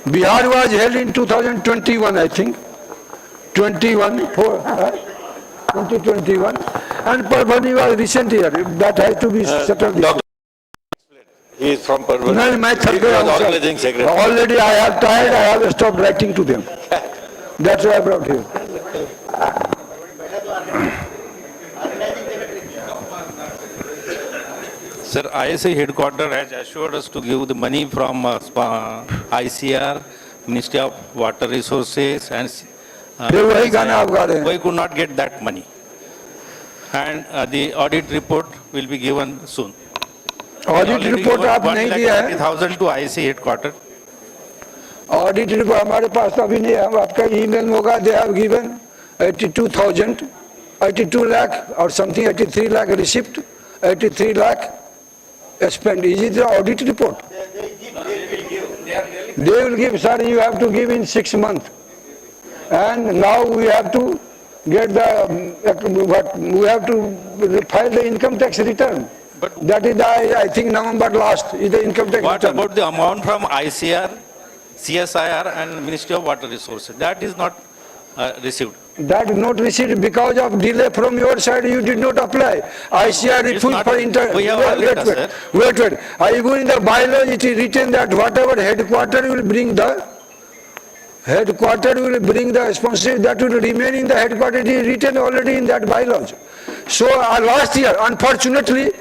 [SPEAKER 4] Bihar was held in 2021, I think. 2021, and Parbhani was recent year. That has to be settled.
[SPEAKER 2] He is from Parbhani.
[SPEAKER 4] No, my third
[SPEAKER 2] He was organizing secretary.
[SPEAKER 4] already I have tired, I have stopped writing to them. That's why I brought here.
[SPEAKER 1] Sir, ISAE headquarters has assured us to give the money from ICR, Ministry of Water Resources, and we could not get that money. And the audit report will be given soon.
[SPEAKER 4] Audit report आप नहीं दिया है?
[SPEAKER 1] 1,30,000 to ISAE headquarters.
[SPEAKER 4] Audit report हमारे पास तो अभी नहीं है. आपका email होगा. They have given 82,000, 82 lakh or something, 83 lakh receipt, 83 lakh spent. Is it the audit report? They will give, sir. You have to give in 6 months. And now we have to get we have to file the income tax return. But that is I think November last is the income tax
[SPEAKER 1] What
[SPEAKER 4] return.
[SPEAKER 1] about the amount from ICR, CSIR and Ministry of Water Resources? That is not received.
[SPEAKER 4] That is not received because of delay from your side. You did not apply. ICR refused for
[SPEAKER 1] we have already done, sir.
[SPEAKER 4] Wait. Even in the bylaws it is written that whatever headquarter will bring the responsibility that will remain in the headquarter. It is written already in that bylaws. So last year, unfortunately,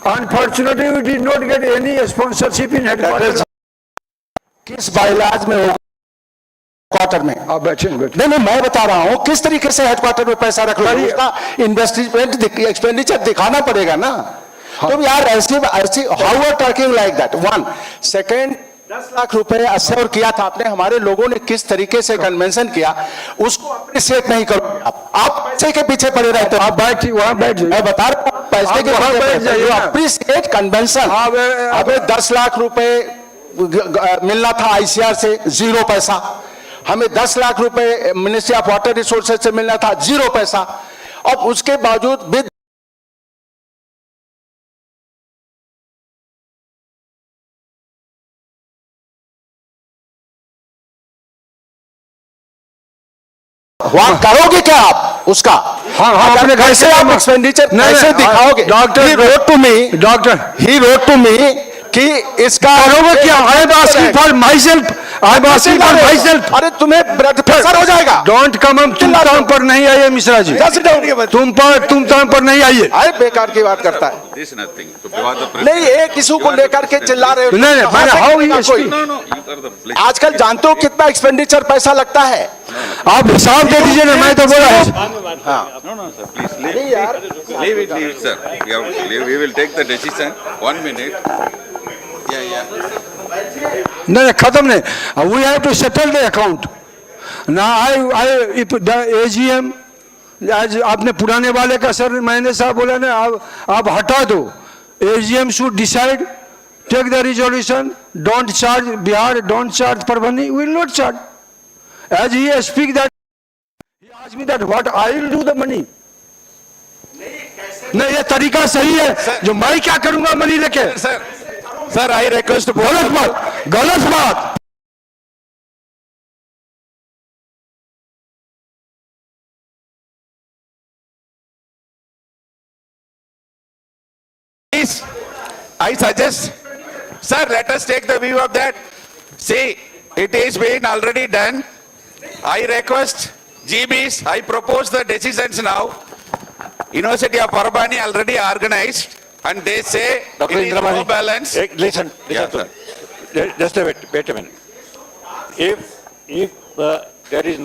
[SPEAKER 4] we did not get any sponsorship in headquarters.
[SPEAKER 14] किस bylaws में होगा quarter में?
[SPEAKER 4] आप बैठे
[SPEAKER 14] नहीं मैं बता रहा हूँ किस तरीके से हेडक्वार्टर में पैसा रख लो, उसका इन्वेस्टमेंट एक्सपेंडिचर दिखाना पड़ेगा ना. तो यार ऐसे how are talking like that. 1 second 10 lakh रुपए असेवर किया था आपने. हमारे लोगों ने किस तरीके से कन्वेंशन किया उसको अप्रिशिएट नहीं करोगे आप पैसे के पीछे पड़े रहते हो.
[SPEAKER 4] आप बैठिए वहां बैठ जाइए.
[SPEAKER 14] मैं बता रहा हूँ पैसे के पीछे अप्रिशिएट कन्वेंशन. हमें 10 लाख रुपए मिलना था ICR से, 0 पैसा. हमें 10 लाख रुपए मिनिस्ट्री ऑफ वाटर रिसोर्सेज से मिलना था, 0 पैसा. और उसके बावजूद भी करोगे क्या आप उसका?
[SPEAKER 4] हाँ अपने घर से
[SPEAKER 14] आप एक्सपेंडिचर कैसे दिखाओगे?
[SPEAKER 4] Doctor
[SPEAKER 14] he wrote to me कि इसका
[SPEAKER 4] करोगे क्या? I am asking for myself.
[SPEAKER 14] अरे तुम्हें ब्लड प्रेशर हो जाएगा.
[SPEAKER 4] Don't come. तुम टाइम पर नहीं आइए मिश्रा जी. तुम टाइम पर नहीं आइए.
[SPEAKER 14] अरे बेकार की बात करता है.
[SPEAKER 12] This nothing. To provide the press.
[SPEAKER 14] नहीं एक इशू को लेकर के चिल्ला रहे हो.
[SPEAKER 12] नहीं
[SPEAKER 14] आजकल जानते हो कितना एक्सपेंडिचर पैसा लगता है?
[SPEAKER 4] आप हिसाब दे दीजिए ना. मैं तो बोला
[SPEAKER 12] No, sir. Please leave it, sir. We will take the decision. 1 minute. Yeah.
[SPEAKER 4] No, khatam nahi. We have to settle the account. Now, if the AGM, आज आपने पुराने वाले का सर मैंने साहब बोला ना आप हटा दो. AGM should decide, take the resolution, don't charge Bihar, don't charge Parbhani, we will not charge. As he speak that, he asked me that what I will do the money. नहीं ये तरीका सही है जो मैं क्या करूंगा मनी लेके.
[SPEAKER 17] Sir, I request
[SPEAKER 4] गलत बात.
[SPEAKER 17] Please, I suggest, sir, let us take the view of that. See, it is been already done. I request GBs, I propose the decisions now. University of Parbhani already organized, and they say
[SPEAKER 2] Dr.
[SPEAKER 17] it is no
[SPEAKER 2] Indramani,
[SPEAKER 17] balance.
[SPEAKER 2] Listen
[SPEAKER 17] Yeah,
[SPEAKER 2] to me. Just wait a minute. If there is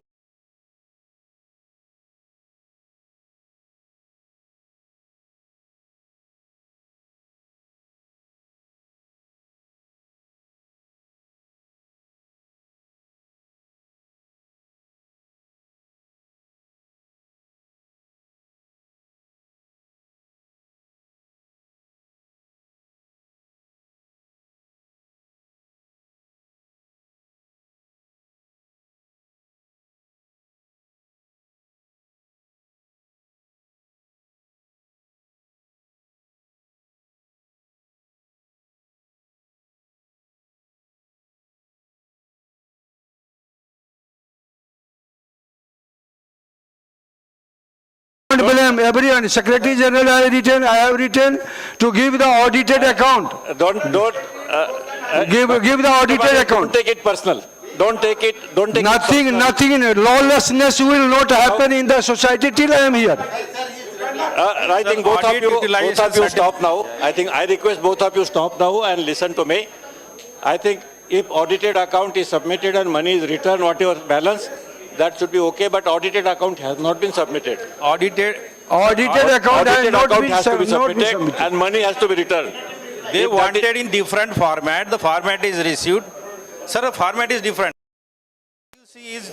[SPEAKER 4] Don't blame everyone. Secretary General I have written to give the audited account.
[SPEAKER 2] don't
[SPEAKER 4] Give the audited account.
[SPEAKER 2] Don't take it personal. Don't take it
[SPEAKER 4] Nothing,
[SPEAKER 2] personal.
[SPEAKER 4] nothing, lawlessness will not happen in the society till I am here.
[SPEAKER 2] I think both of you stop now. I request both of you stop now and listen to me. I think if audited account is submitted and money is returned, whatever balance, that should be okay, but audited account has not been submitted.
[SPEAKER 1] Audited
[SPEAKER 4] account has not been
[SPEAKER 2] has to be
[SPEAKER 4] submitted.
[SPEAKER 2] submitted and money has to be returned.
[SPEAKER 1] They
[SPEAKER 2] If that
[SPEAKER 1] wanted in different format. The format is received. Sir, the format is different. You see is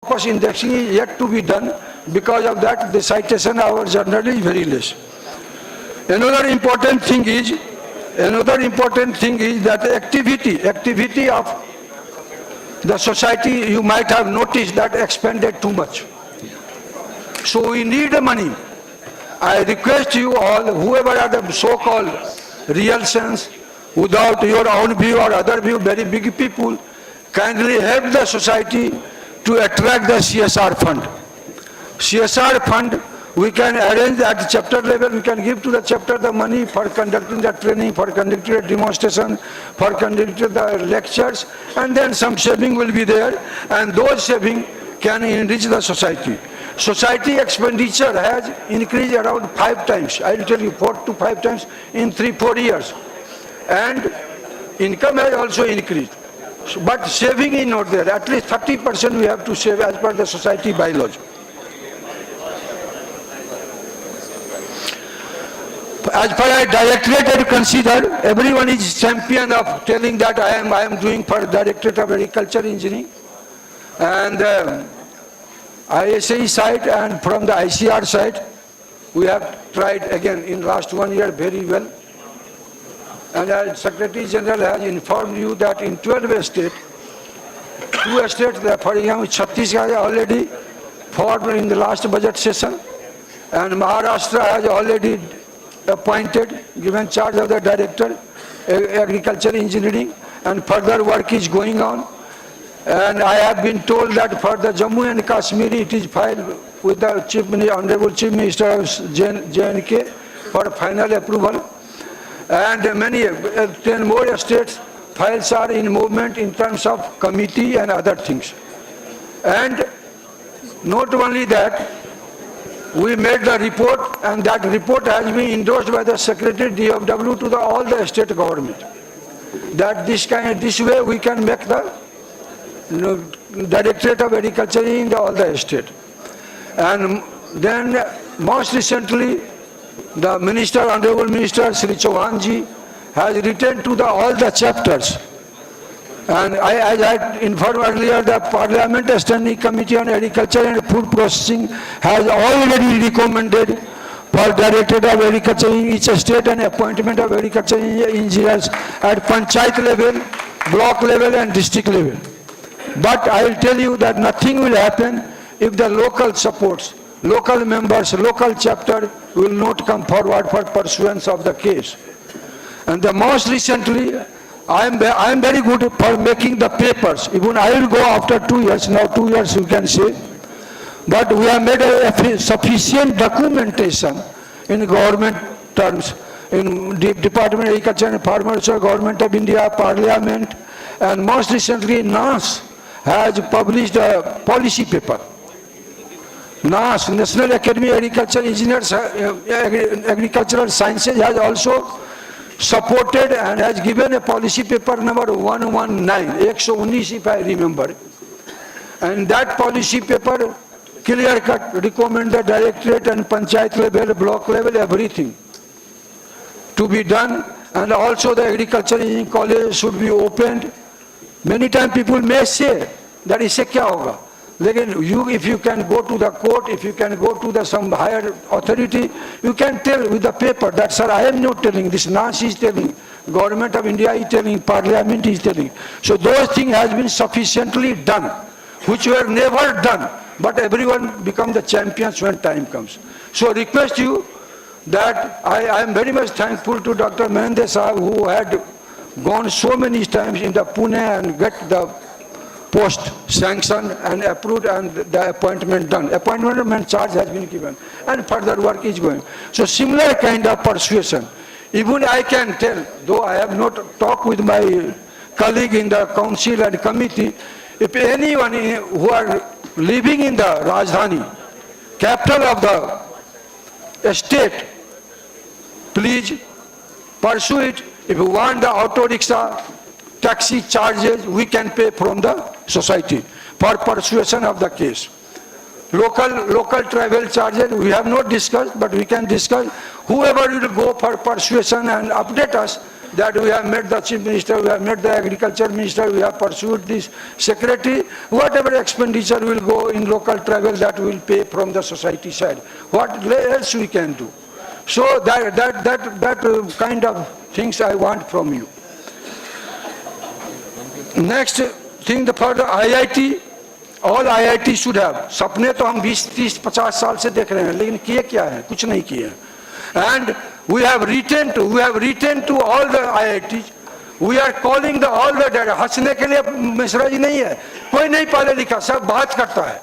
[SPEAKER 4] Corpus indexing is yet to be done. Because of that, the citation of our journal is very less. Another important thing is that activity of the society, you might have noticed that expended too much. So we need the money. I request you all, whoever are the so-called real sense, without your own view or other view, very big people, kindly help the society to attract the CSR fund. CSR fund, we can arrange at chapter level, we can give to the chapter the money for conducting the training, for conducting the demonstration, for conducting the lectures, and then some saving will be there, and those saving can enrich the society. Society expenditure has increased around 5 times. I will tell you 4 to 5 times in 3-4 years. And income has also increased. But saving is not there. At least 30% we have to save as per the society bylaws. As far as directorate is considered, everyone is champion of telling that I am doing for Directorate of Agriculture Engineering. And ISAE side and from the ICAR side, we have tried again in last 1 year very well. And as Secretary General has informed you that in 12 states, 2 states, for example, Chhattisgarh has already formed in the last budget session, and Maharashtra has already appointed, given charge of the Director, Agriculture Engineering, and further work is going on. And I have been told that for the Jammu and Kashmir, it is filed with the Honorable Chief Minister of J&K for final approval. And many, 10 more states, files are in movement in terms of committee and other things. And not only that, we made the report, and that report has been endorsed by the Secretary DFW to all the state government. That this way we can make the Directorate of Agriculture in all the state. And then most recently, the Minister, Honorable Minister Sri Chauhanji has written to all the chapters. And as I informed earlier, the Parliament Standing Committee on Agriculture and Food Processing has already recommended for Directorate of Agriculture in each state and appointment of agriculture engineers at Panchayat level, block level and district level. But I will tell you that nothing will happen if the local supports, local members, local chapter will not come forward for pursuance of the case. And the most recently, I am very good for making the papers. Even I will go after 2 years, now 2 years you can say. But we have made a sufficient documentation in government terms, in Department of Agriculture and Farmers, Government of India, Parliament, and most recently NAS has published a policy paper. NAS, National Academy of Agricultural Engineers, Agricultural Sciences has also supported and has given a policy paper number 119, if I remember. And that policy paper clear-cut recommend the Directorate and Panchayat level, block level, everything to be done. And also the Agriculture Engineering College should be opened. Many times people may say that इससे क्या होगा? लेकिन if you can go to the court, if you can go to some higher authority, you can tell with the paper that, sir, I am not telling, this NAS is telling, Government of India is telling, Parliament is telling. So those things has been sufficiently done, which were never done, but everyone become the champions when time comes. So request you that I am very much thankful to Dr. Mahendra Sahab, who had gone so many times in the Pune and get the post sanctioned and approved and the appointment done. Appointment charge has been given and further work is going. So similar kind of persuasion. Even I can tell, though I have not talked with my colleague in the council and committee, if anyone who are living in the Rajdhani, capital of the state, please pursue it. If you want the auto rickshaw, taxi charges, we can pay from the society for persuasion of the case. Local travel charges, we have not discussed, but we can discuss. Whoever will go for persuasion and update us, that we have met the chief minister, we have met the agriculture minister, we have pursued this secretary. Whatever expenditure will go in local travel, that will pay from the society side. What else we can do? So that kind of things I want from you. Next thing, the further IIT, all IIT should have. सपने तो हम 20, 30, 50 साल से देख रहे हैं, लेकिन किए क्या है? कुछ नहीं किए. And we have written to all the IITs. We are calling all the data. हंसने के लिए मिश्रा जी नहीं है, कोई नहीं पढ़ा लिखा, सब बात करता है,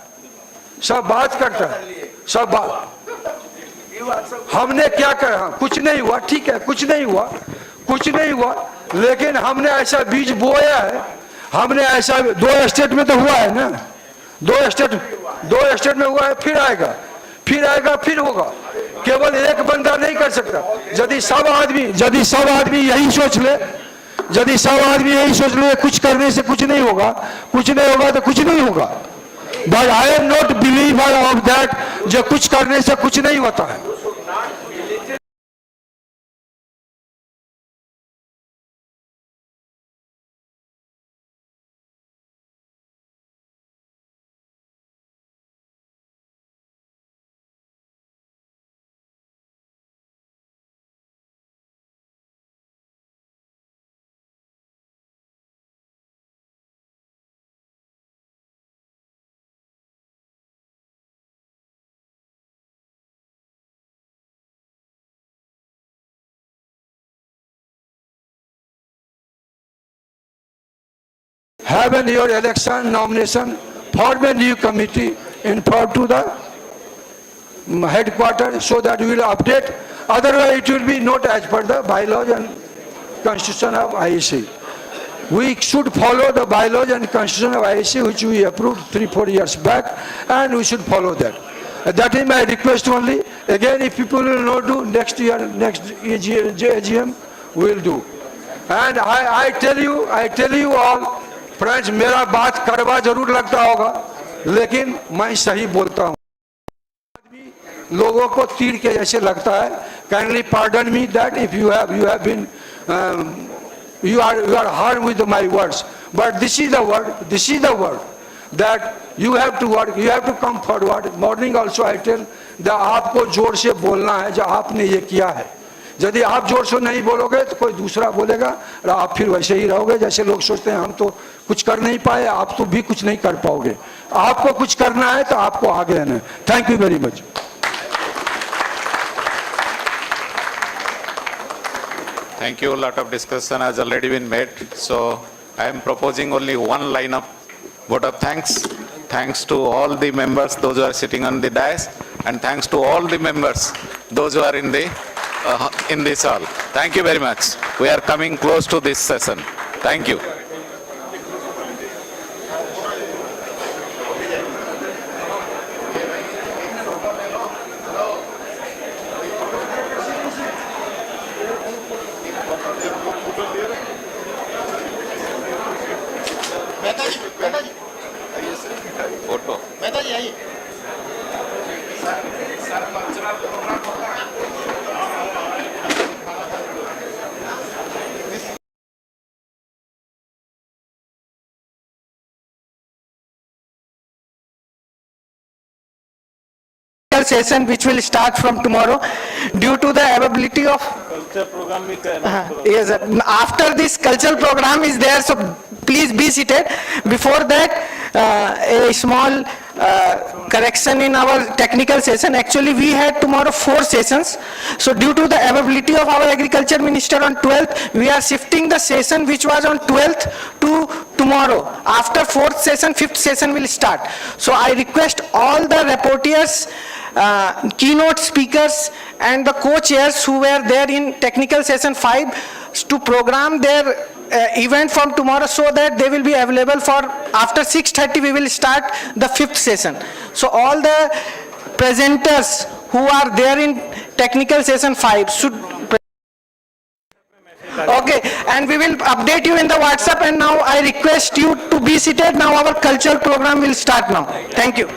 [SPEAKER 4] सब बात करता है, सब बात. हमने क्या करा? कुछ नहीं हुआ, ठीक है, कुछ नहीं हुआ, लेकिन हमने ऐसा बीज बोया है, हमने ऐसा 2 स्टेट में तो हुआ है ना, 2 स्टेट में हुआ है, फिर आएगा, फिर होगा. केवल एक बंदा नहीं कर सकता. यदि सब आदमी यही सोच ले, कुछ करने से कुछ नहीं होगा तो कुछ नहीं होगा. But I am not believer of that, जो कुछ करने से कुछ नहीं होता है. Have your election nomination, form a new committee, inform to the headquarters so that we will update. Otherwise, it will be not as per the bylaws and constitution of ISAE. We should follow the bylaws and constitution of ISAE, which we approved 3-4 years back, and we should follow that. That is my request only. Again, if people will not do, next year, next AGM, we will do. And I tell you all, friends, मेरा बात कड़वा जरूर लगता होगा, लेकिन मैं सही बोलता हूँ. लोगों को तीर के जैसे लगता है. Kindly pardon me that if you have been you are harmed with my words, but this is the word that you have to work, you have to come forward. Morning also I tell that आपको जोर से बोलना है जो आपने ये किया है. यदि आप जोर से नहीं बोलोगे तो कोई दूसरा बोलेगा और आप फिर वैसे ही रहोगे. जैसे लोग सोचते हैं हम तो कुछ कर नहीं पाए, आप तो भी कुछ नहीं कर पाओगे. आपको कुछ करना है तो आपको आगे आना है. Thank you very much.
[SPEAKER 8] Thank you. A lot of discussion has already been made. So I am proposing only one line of vote of thanks. Thanks to all the members, those who are sitting on the dais, and thanks to all the members, those who are in this hall. Thank you very much. We are coming close to this session. Thank you.
[SPEAKER 5] Session which will start from tomorrow due to the availability of yes sir. After this cultural program is there, so please be seated. Before that, a small correction in our technical session. Actually we had tomorrow 4 sessions, so due to the availability of our agriculture minister on 12th, we are shifting the session which was on 12th to tomorrow. After 4th session, 5th session will start. So I request all the reporters, keynote speakers and the co-chairs who were there in technical session 5 to program their event from tomorrow so that they will be available for after 6:30 we will start the 5th session. So all the presenters who are there in technical session 5 should okay, and we will update you in the WhatsApp. And now I request you to be seated. Now our cultural program will start now. Thank you.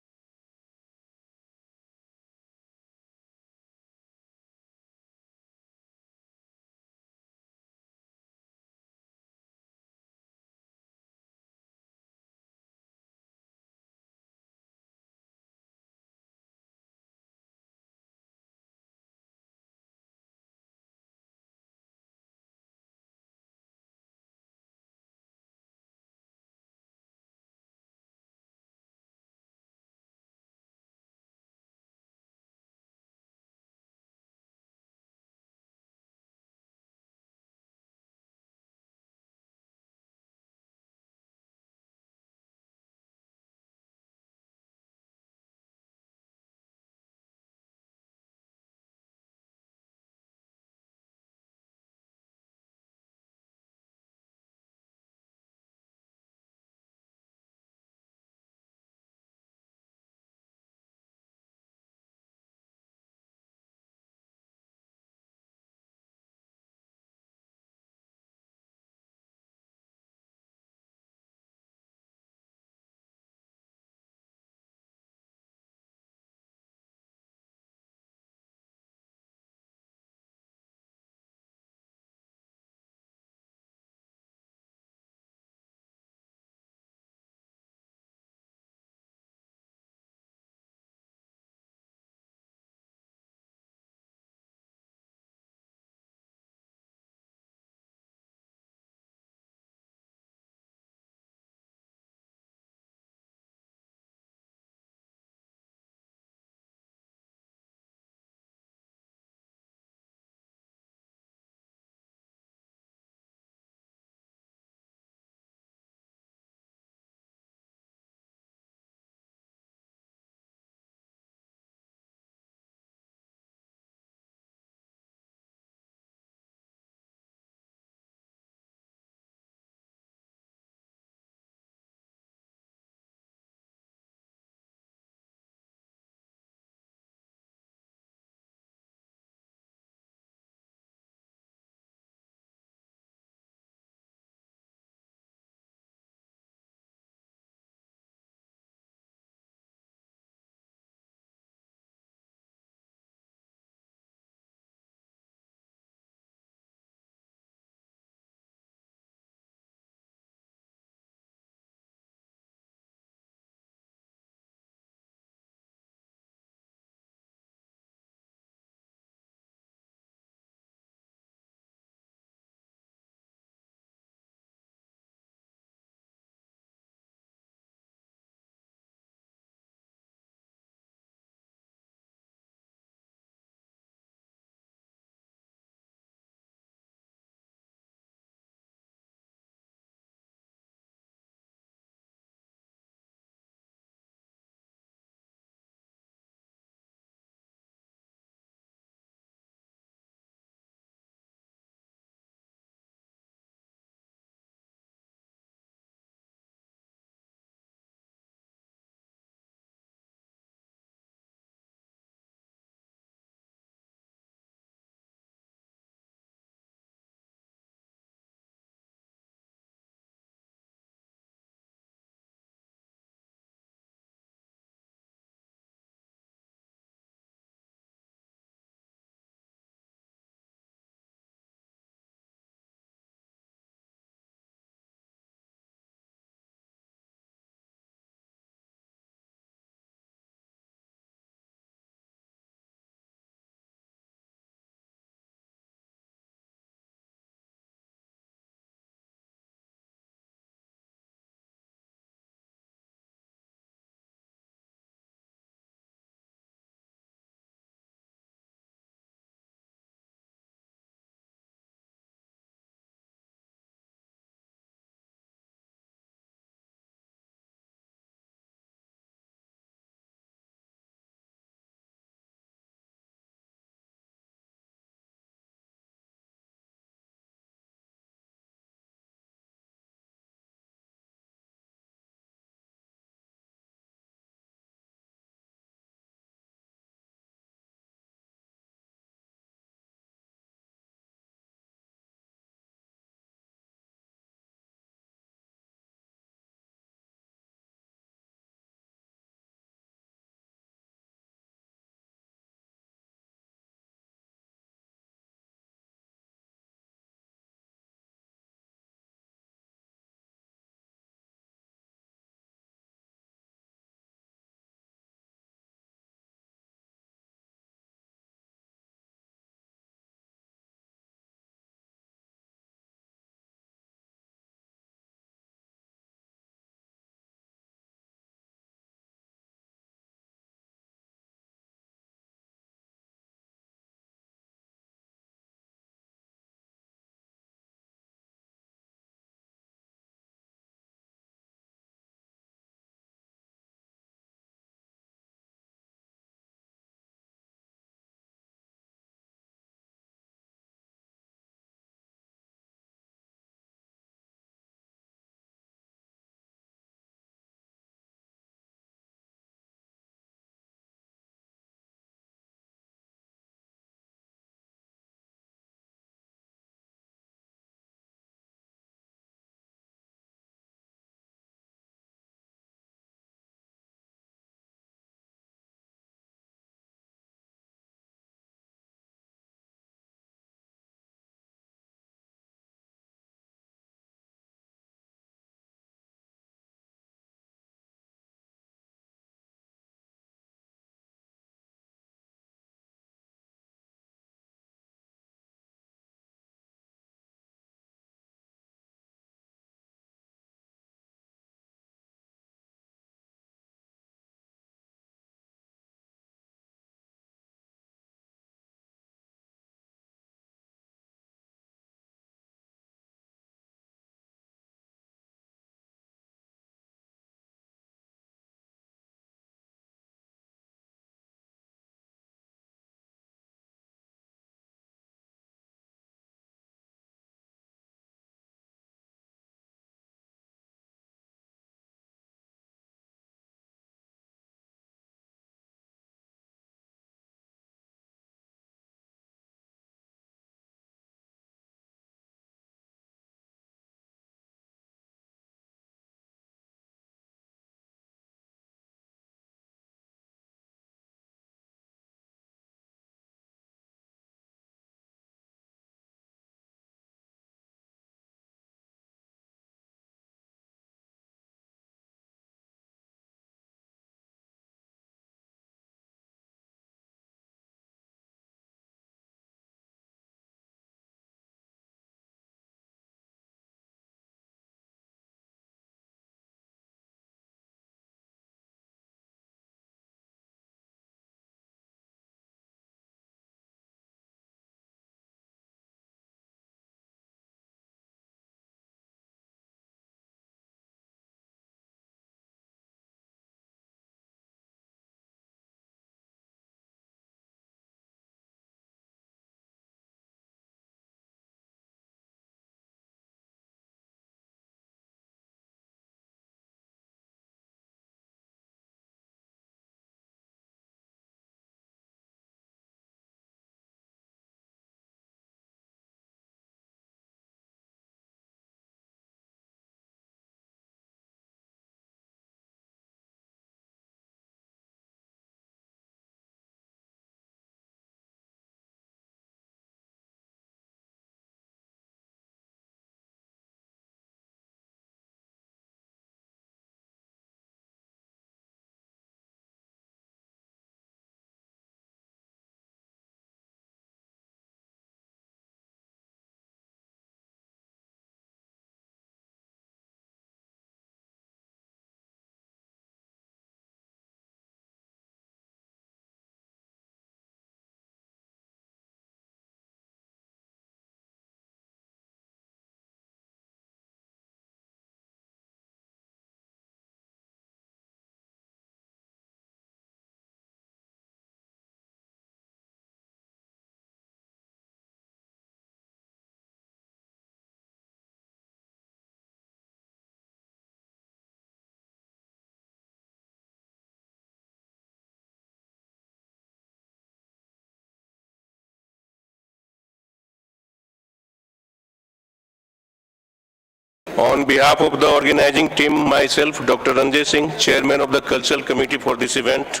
[SPEAKER 7] On behalf of the organizing team, myself, Dr. Ranjay Singh, Chairman of the Cultural Committee for this event,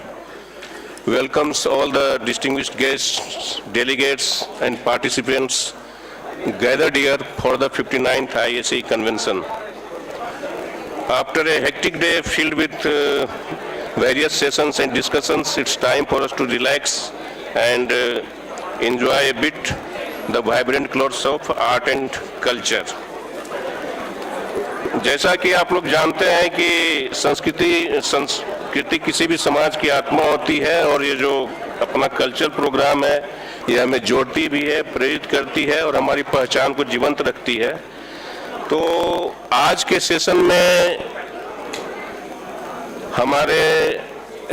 [SPEAKER 7] welcomes all the distinguished guests, delegates and participants gathered here for the 59th ISAE Convention. After a hectic day filled with various sessions and discussions, it's time for us to relax and enjoy a bit the vibrant colors of art and culture. जैसा कि आप लोग जानते हैं कि संस्कृति किसी भी समाज की आत्मा होती है और ये जो अपना कल्चर प्रोग्राम है ये हमें जोड़ती भी है, प्रेरित करती है और हमारी पहचान को जीवंत रखती है। तो आज के सेशन में हमारे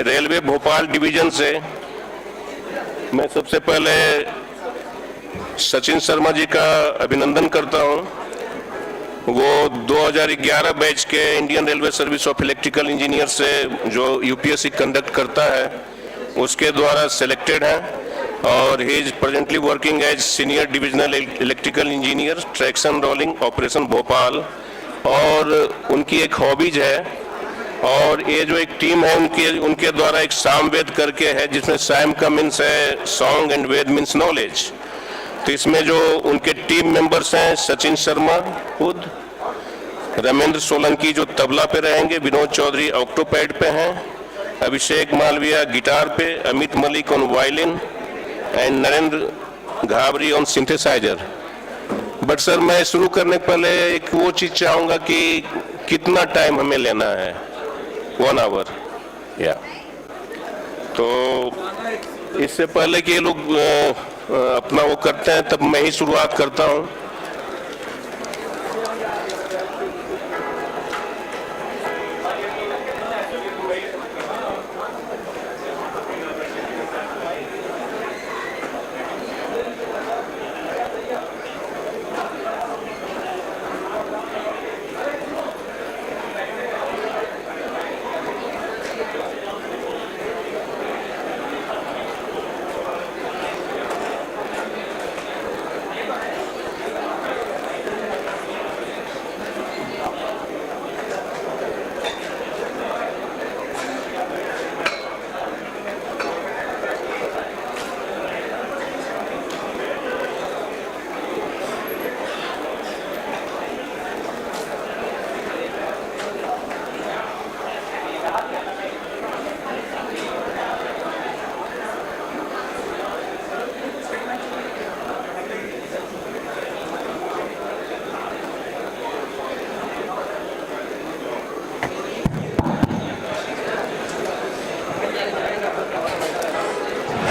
[SPEAKER 7] रेलवे भोपाल डिवीजन से मैं सबसे पहले सचिन शर्मा जी का अभिनंदन करता हूं। वो 2011 बैच के Indian railway service of electrical engineer से जो यूपीएससी कंडक्ट करता है उसके द्वारा सिलेक्टेड हैं और he is presently working as senior divisional electrical engineer traction rolling operation Bhopal. और उनकी एक हॉबीज है और ये जो एक टीम है उनके द्वारा एक सामवेद करके है जिसमें साम का मीन्स है song and Veda means knowledge. तो इसमें जो उनके टीम मेंबर्स हैं सचिन शर्मा खुद, रमेंद्र सोलंकी जो तबला पे रहेंगे, विनोद चौधरी ऑक्टोपैड पे हैं, अभिषेक मालविया गिटार पे, Amit Malik on violin and Narendra Ghabri on synthesizer. But sir मैं शुरू करने पहले एक वो चीज चाहूंगा कि कितना टाइम हमें लेना है, 1 आवर या तो इससे पहले कि ये लोग अपना वो करते हैं तब मैं ही शुरुआत करता हूं।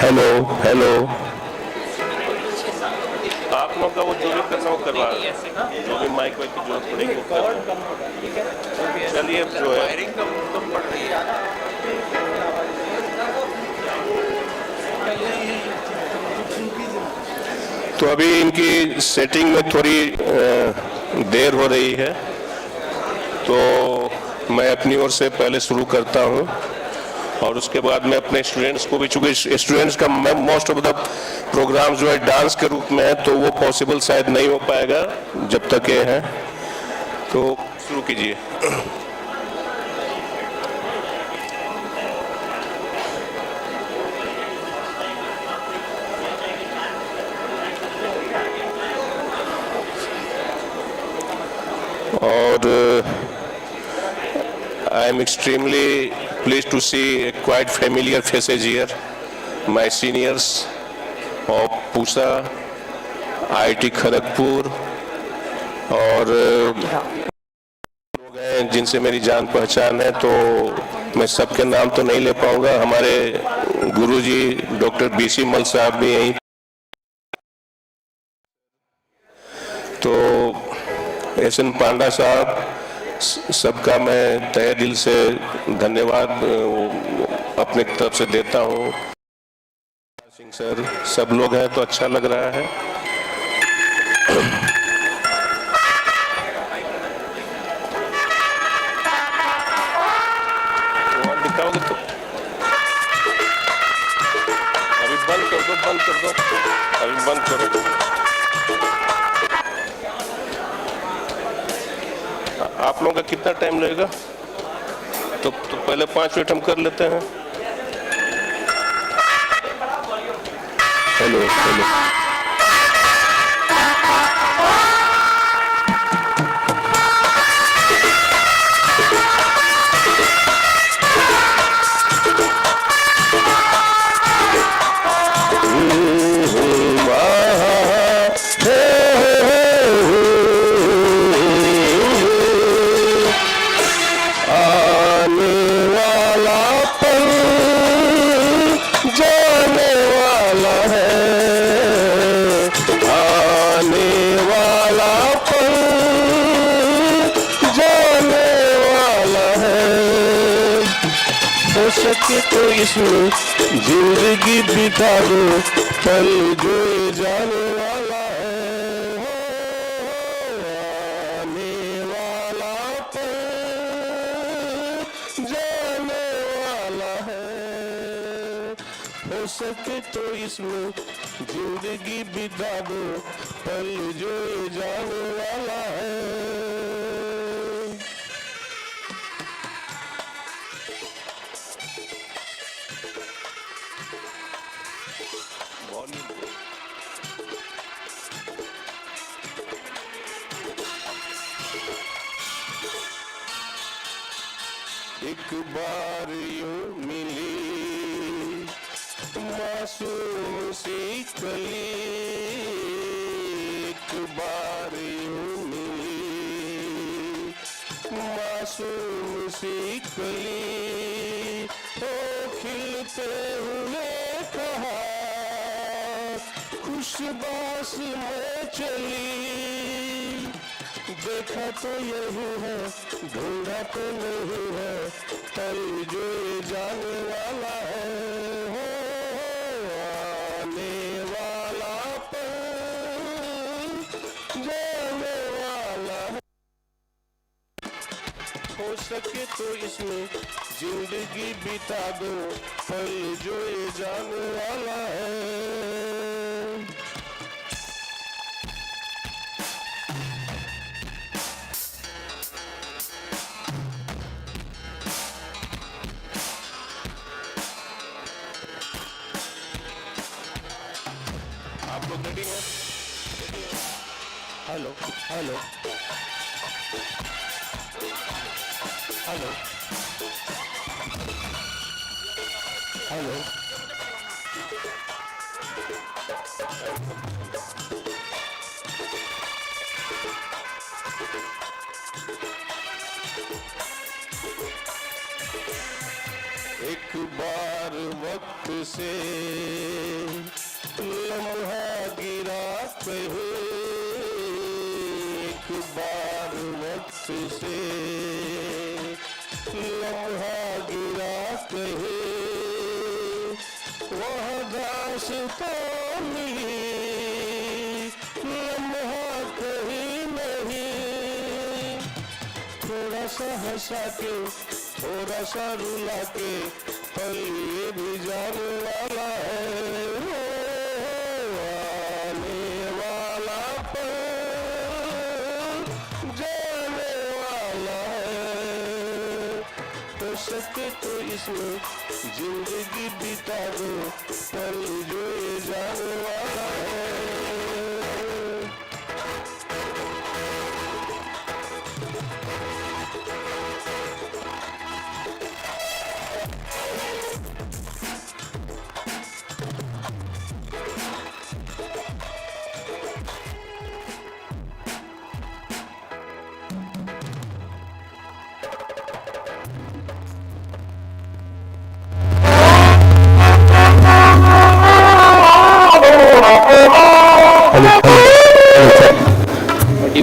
[SPEAKER 7] हेलो हेलो आप लोग का वो जो भी करना वो करवा, जो भी माइक वाइक की जरूरत पड़ेगी वो करना। चलिए जो है तो अभी इनकी सेटिंग में थोड़ी देर हो रही है तो मैं अपनी ओर से पहले शुरू करता हूं और उसके बाद में अपने स्टूडेंट्स को भी, चूंकि स्टूडेंट्स का मोस्ट ऑफ द प्रोग्राम जो है डांस के रूप में है तो वो पॉसिबल शायद नहीं हो पाएगा जब तक ये है। तो शुरू कीजिए। और I am extremely pleased to see quite familiar faces here. My seniors of Pusa, IIT Kharagpur और लोग हैं जिनसे मेरी जान पहचान है तो मैं सबके नाम तो नहीं ले पाऊंगा। हमारे गुरुजी डॉक्टर बीसी मल साहब भी यहीं, तो एसएन पांडा साहब, सबका मैं तहे दिल से धन्यवाद अपने तरफ से देता हूँ। सिंह सर, सब लोग हैं तो अच्छा लग रहा है। दिखाओगे तो अभी बंद कर दो, अभी बंद करो। आप लोगों का कितना टाइम लगेगा? तो पहले 5 मिनट हम कर लेते हैं. Hello hello.
[SPEAKER 21] सके तो इसमें जिंदगी बिता दो पल जो ये जाने वाला है. आने वाला पल जाने वाला है. हो सके तो इसमें जिंदगी बिता दो पल जो ये जाने वाला है. एक बार यूं मिली मासूम सी कली. एक बार यूं मिली मासूम सी कली. ओ खिलते हुए कहा खुशबाश में चली. देखा तो यही है ढूंढा तो नहीं है पल जो ये जाने वाला है. आने वाला पल जाने वाला है. हो सके तो इसमें जिंदगी बिता दो पल जो ये जाने वाला है. आप लोग रेडी हैं? Hello hello hello hello. एक बार वक्त से लम्हा गिरा कहे. एक बार वक्त से लम्हा गिरा कहे. वह दास्तां मिली लम्हा कहीं नहीं. थोड़ा सा हंसा के थोड़ा सा रुला के पल ये भी जाने वाला है. आने वाला पल जाने वाला है. हो सके तो इसमें जिंदगी बिता दो पल जो ये जाने वाला है.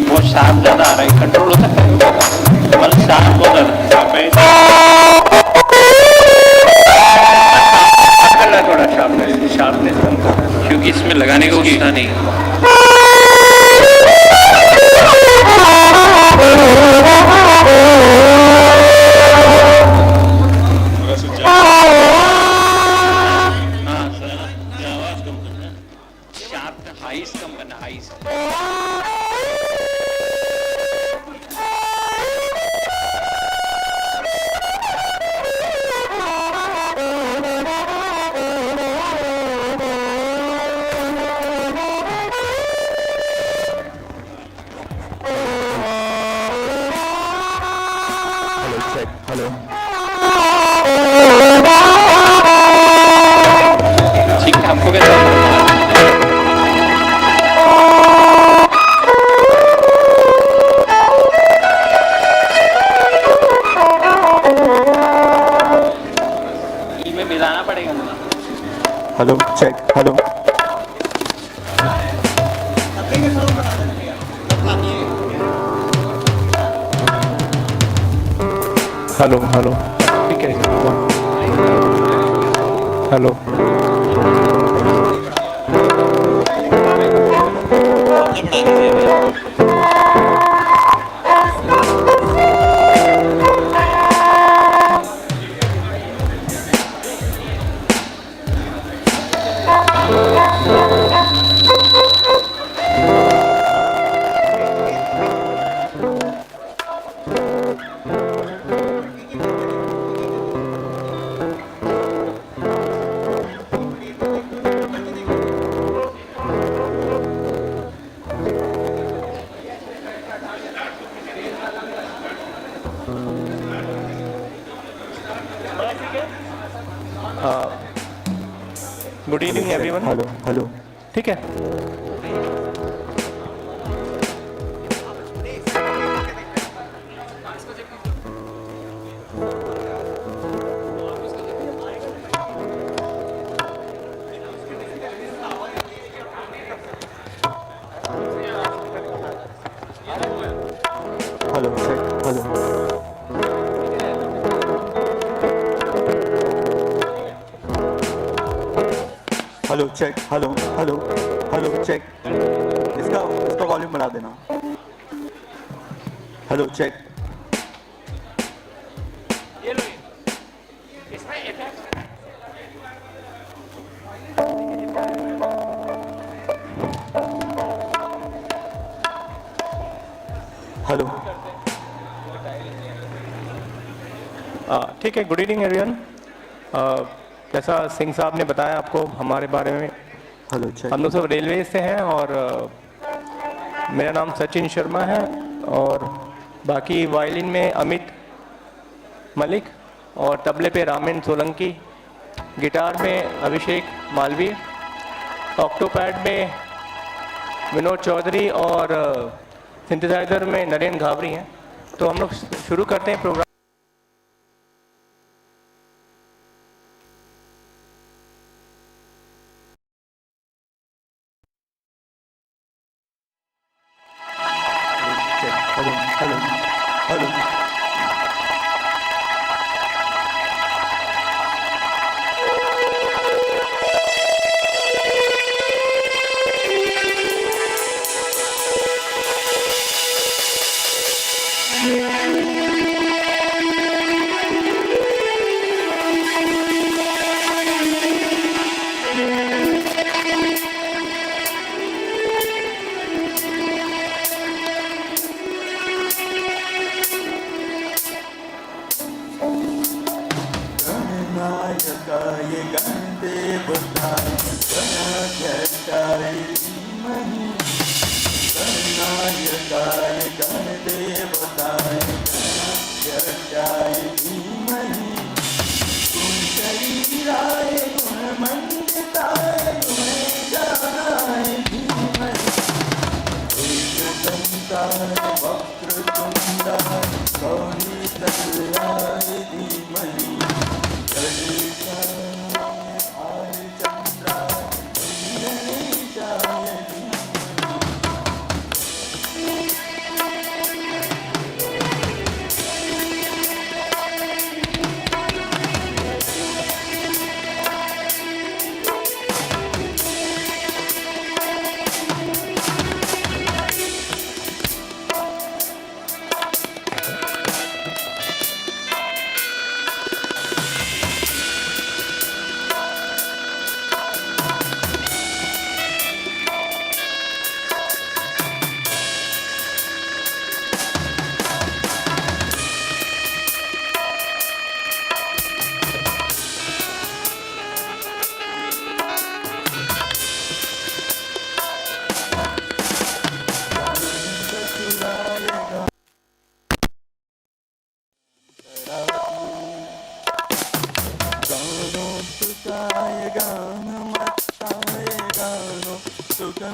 [SPEAKER 19] बहुत शार्प ज्यादा आ रहा है, कंट्रोल होता है मतलब शार्प बहुत थोड़ा शार्पनेस क्योंकि इसमें लगाने को होता नहीं. हाइस कम करना हाइस.
[SPEAKER 11] check. Hello.
[SPEAKER 10] ठीक है, आपको कैसा में मिलाना पड़ेगा मुझे।
[SPEAKER 11] Hello. Check. Hello. Hello. Hello. ठीक है. Hello.
[SPEAKER 16] Good evening everyone.
[SPEAKER 11] Hello hello.
[SPEAKER 16] ठीक है।
[SPEAKER 11] Hello. Check. Hello. Hello check. Hello hello hello check. इसका वॉल्यूम बढ़ा देना. Hello check. हेलो.
[SPEAKER 16] ठीक है। Good evening everyone. जैसा सिंह साहब ने बताया आपको हमारे बारे में,
[SPEAKER 11] हेलो चेक.
[SPEAKER 16] हम लोग सब रेलवे से हैं और मेरा नाम सचिन शर्मा है और बाकी वायलिन में अमित मलिक और तबले पे रामेन सोलंकी, गिटार में अभिषेक मालवी, ऑक्टोपैड में विनोद चौधरी और सिंथेसाइजर में नरेंद्र घावरी हैं। तो हम लोग शुरू करते हैं प्रोग्राम।
[SPEAKER 11] Hello hello hello. गणनायकाय गणदेवताय गणाध्यक्षाय धीमहि. गणनायकाय गणदेवताय गणाध्यक्षाय धीमहि. गुणशरीराय गुणमण्डिताय गुणेशानाय धीमहि. एकदन्ताय वक्रतुण्डाय गौरीतनयाय धीमहि.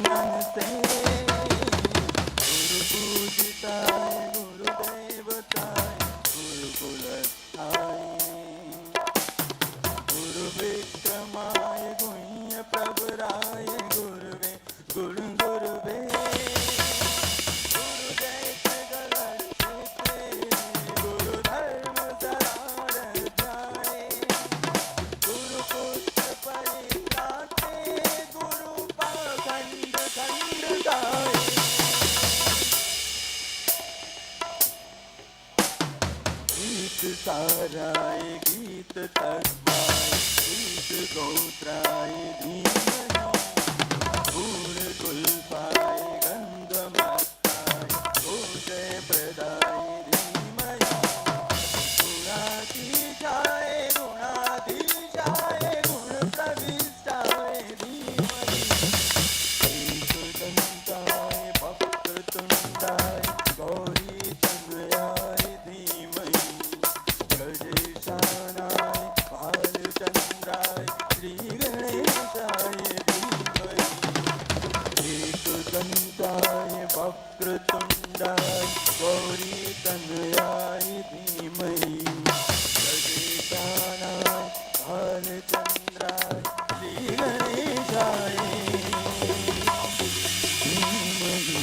[SPEAKER 11] मनसे गुरुपूजिताय गुरुदेवताय गुरुकुलस्थाय गुरुविक्रमाय गुह्य प्रवराय गुरुवे गुरु गुरुवे गुरुदैत्य गलक्षिते गुरुधर्म सरारध्याय गुरुपुत्र परित्राते गुरुपाखंड खंडकाय गीत साराय गीत तत्वाय गीत गोत्राय धीमहि गुरुकुल्पाय गन्धमत्ताय गोजय प्रदाय धीमहि गुणातीताय गुणाधीशाय गुणप्रविष्टाय धीमहि एकदन्ताय वक्रतुण्डाय गौरीतनयाय धीमहि गजेशानाय बालचन्द्राय श्रीगणेशाय धीमहि एकदन्ताय वक्रतुण्डाय गौरीतनयाय धीमहि गजेशानाय बालचन्द्राय श्रीगणेशाय धीमहि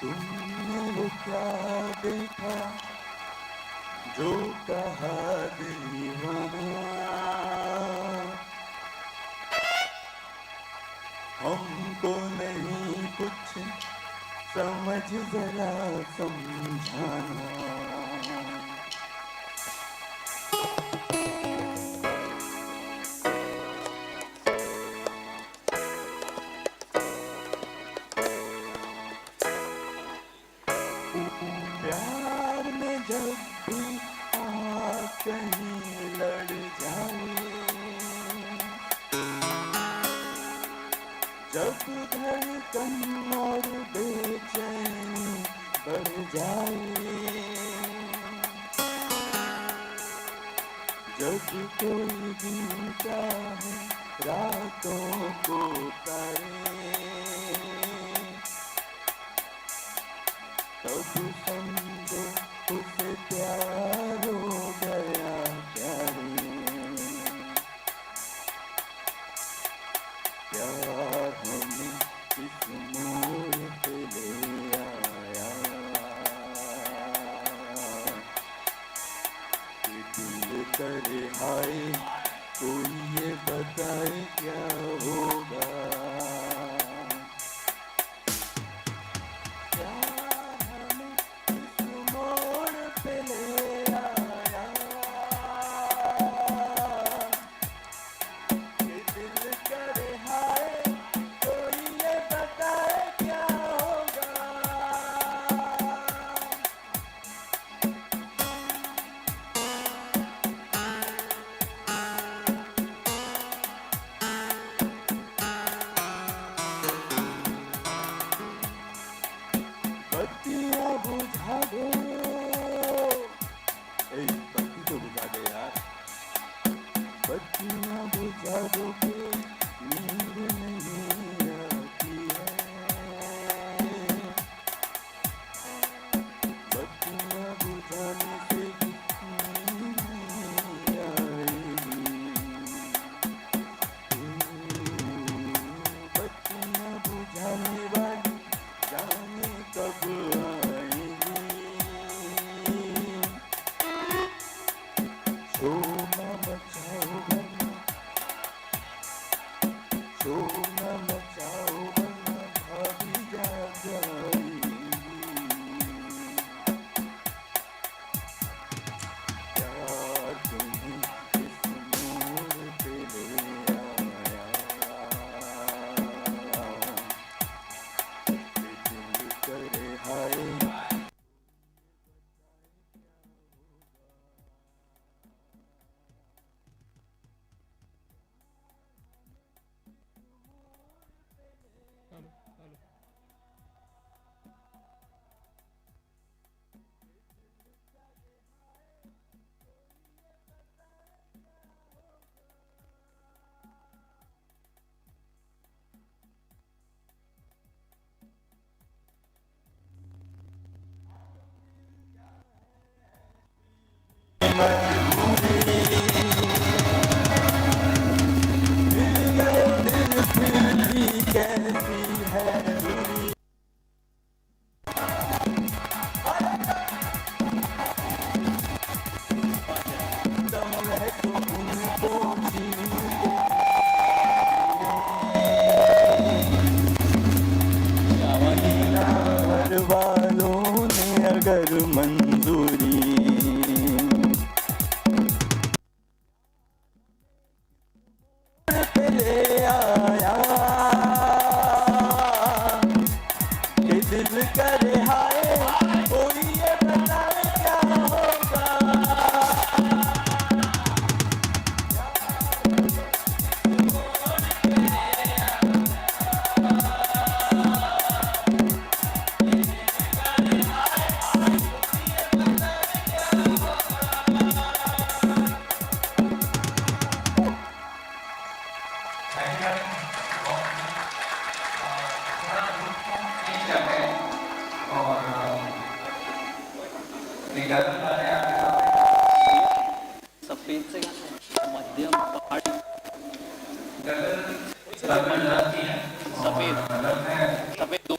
[SPEAKER 11] तुमने वो क्या देखा जो कहा दीवाना, हमको नहीं कुछ समझ जरा समझाना। प्यार में जब भी कहीं लड़ जाए, जब धड़कन और बेचैनी बढ़ जाए, जब कोई जीता है रातों को करे, तब समझो उसे प्यार हो गया प्यारे। प्यार हमें किस मोड़ पे ले आया, कि दिल करे हाय कोई ये बताए क्या होगा। बत्तियां बुझा दो, बत्ती तो बुझा दो यार, बत्तियां बुझा दो के नींद नहीं आती है, बत्तियां बुझाने से नींद नहीं आएगी, बत्तियां बुझाने वाली जाने कब आएगी। शोर मचाओ वरना, शोर मचाओ वरना भाभी जाग जाएगी। प्यार तुम्हें इस मोड़ पे ले आया, दिल करे हाय कैसी है दम है तो उनको घर वालों ने अगर मंजूरी पे ले आया, कि दिल करे हाय कोई ये बताए क्या होगा।
[SPEAKER 15] सफेद से मध्यम सफेद सफेद दो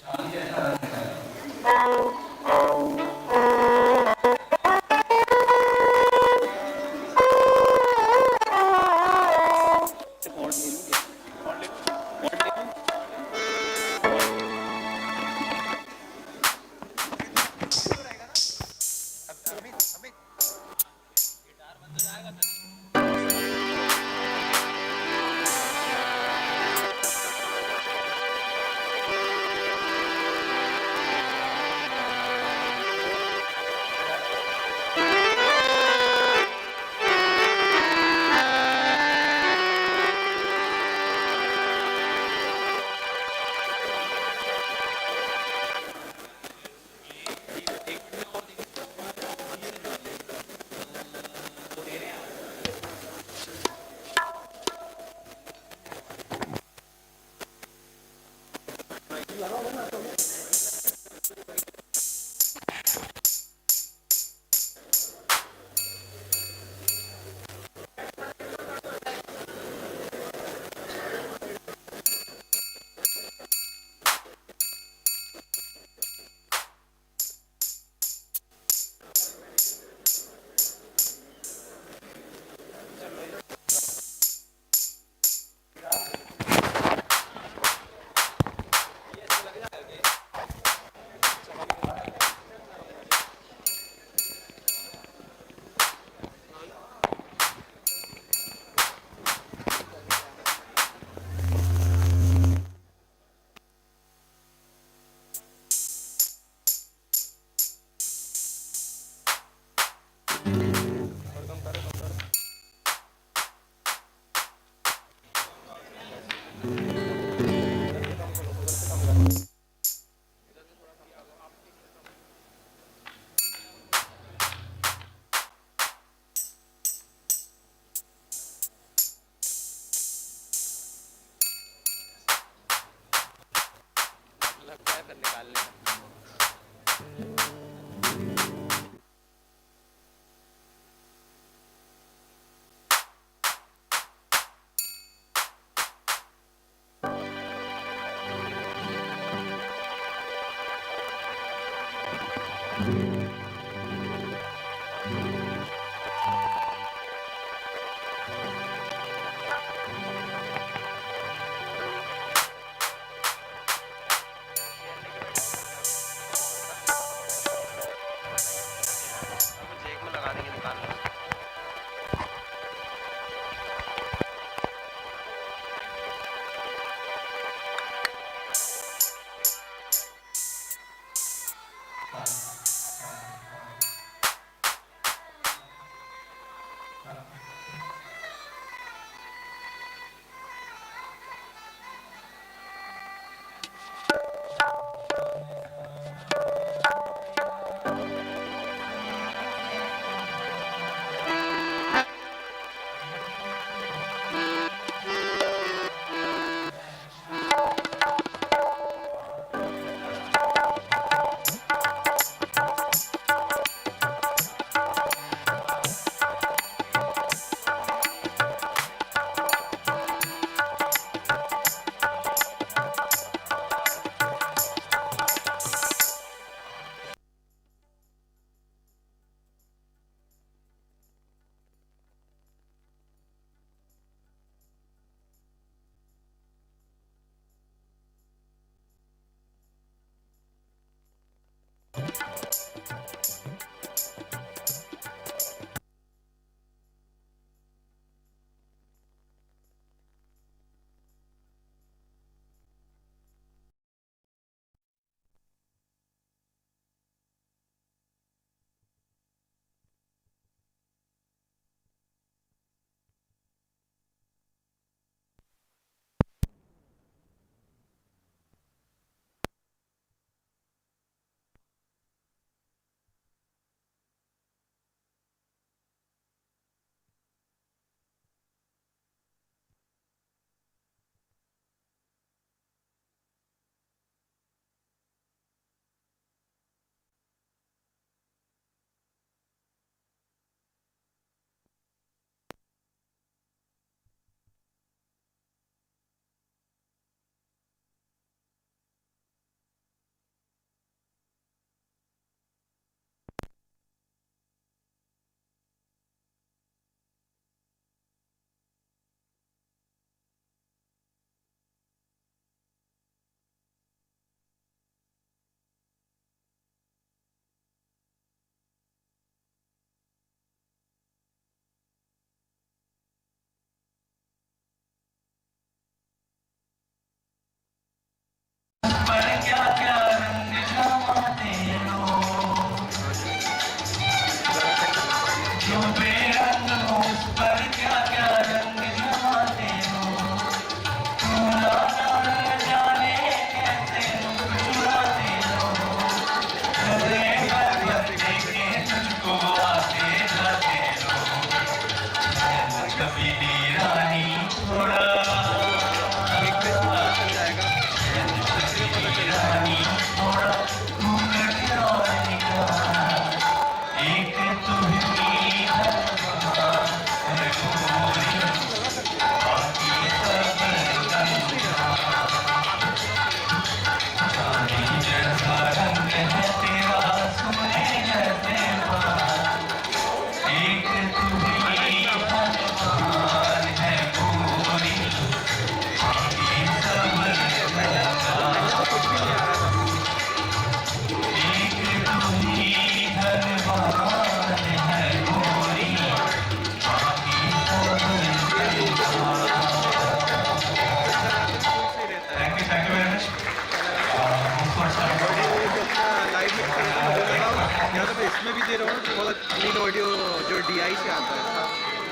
[SPEAKER 13] इसमें भी दे रहा हूँ तो बहुत क्लीन ऑडियो जो DI से आता है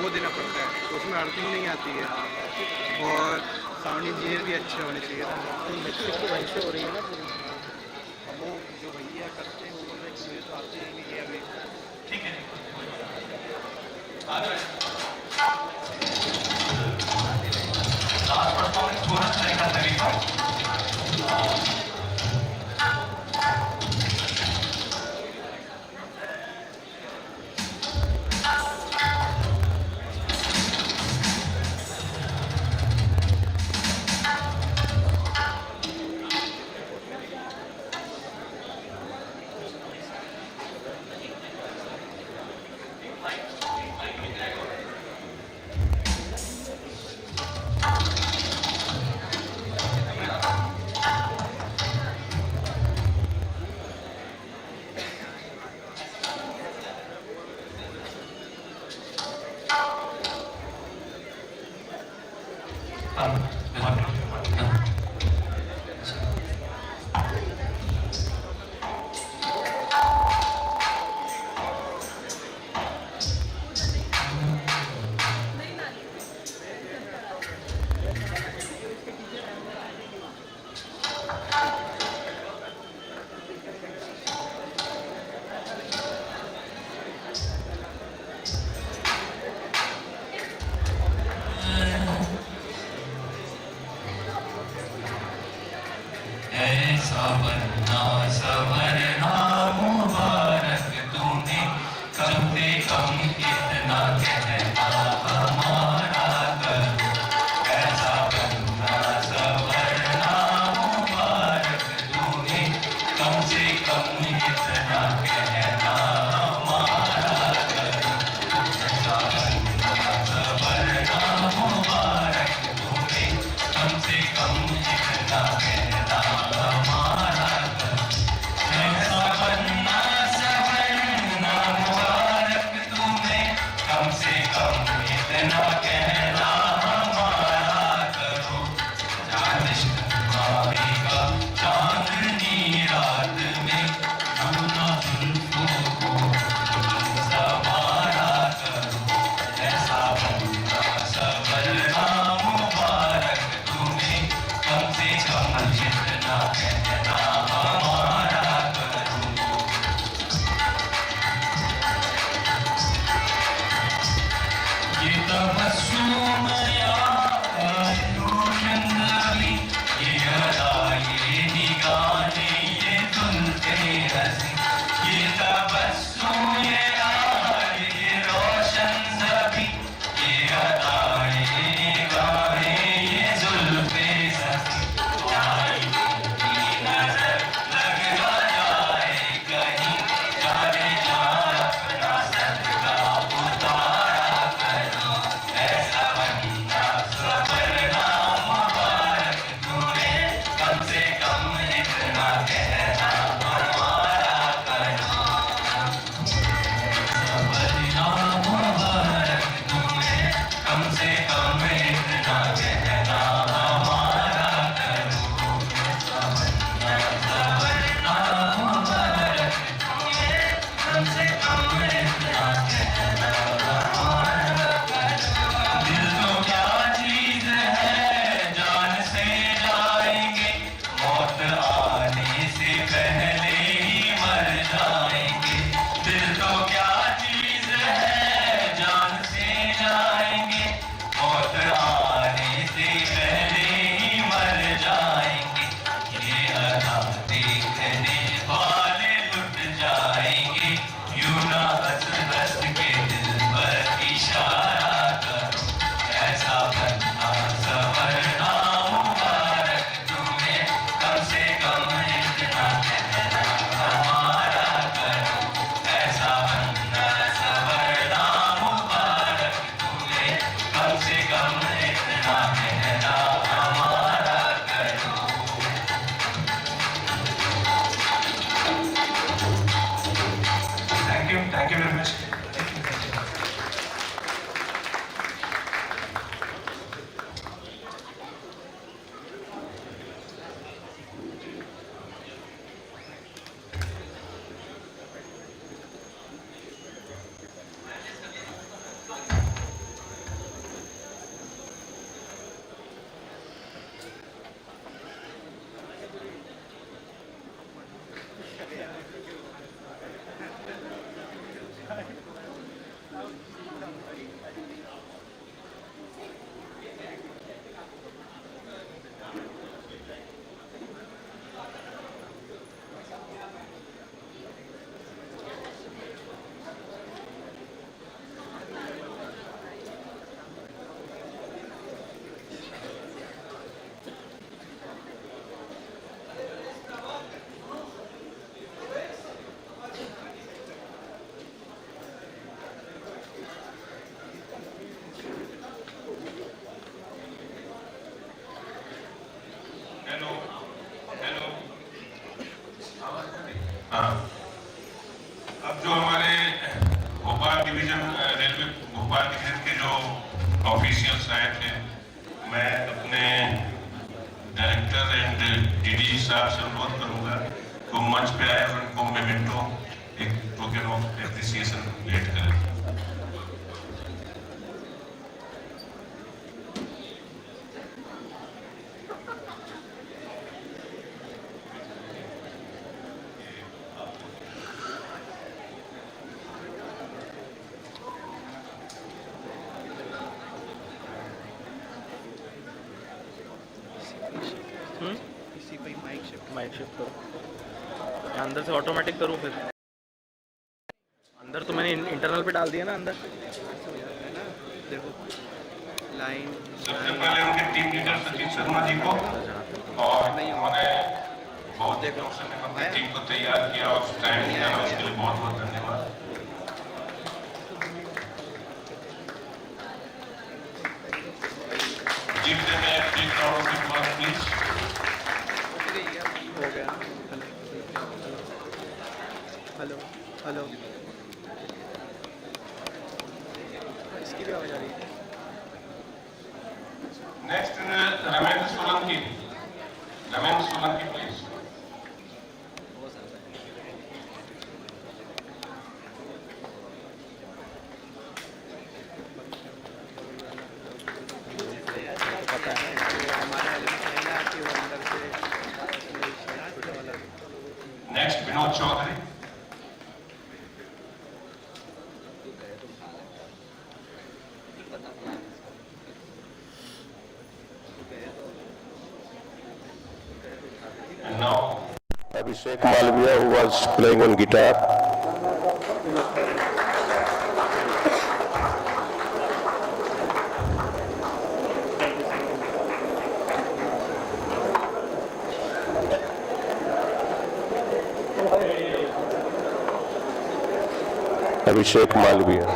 [SPEAKER 13] वो देना पड़ता है, तो उसमें अर्थिंग नहीं आती है और साउंड इंजीनियर भी अच्छे होने चाहिए। तो मिक्सिंग तो वहीं से हो रही है ना पूरी, वो जो भैया करते हैं वो बोल रहे हैं कि मुझे तो आते ही नहीं है अभी। ठीक है परफॉर्मेंस बोनस रहेगा
[SPEAKER 7] हाँ, अब जो हमारे Bhopal division railway Bhopal division के जो ऑफिशियल्स आए थे, मैं अपने डायरेक्टर एंड डीडी साहब से अनुरोध करूंगा तो मंच पे आए और उनको मेमेंटो एक टोकन ऑफ एप्रिसिएशन भेंट करें।
[SPEAKER 13] इसी पे माइक शिफ्ट करो, अंदर से ऑटोमेटिक करूँ फिर अंदर तो मैंने इंटरनल पे डाल दिया ना अंदर। देखो लाइन
[SPEAKER 7] सबसे पहले उनके टीम लीडर सचिन शर्मा जी को और हमारे बहुत ही प्रोफेशनल ने अपनी टीम को तैयार किया और स्टैंड किया, उसके लिए बहुत बहुत धन्यवाद। Give them a big round of applause, please.
[SPEAKER 13] Hello hello इसकी भी आवाज आ रही है।
[SPEAKER 7] Next, Ramesh Solanki. Ramesh Solanki, please. Next, Vinod Chaudhary. And now,
[SPEAKER 6] Abhishek Malviya, who was playing on guitar. Abhishek Malviya.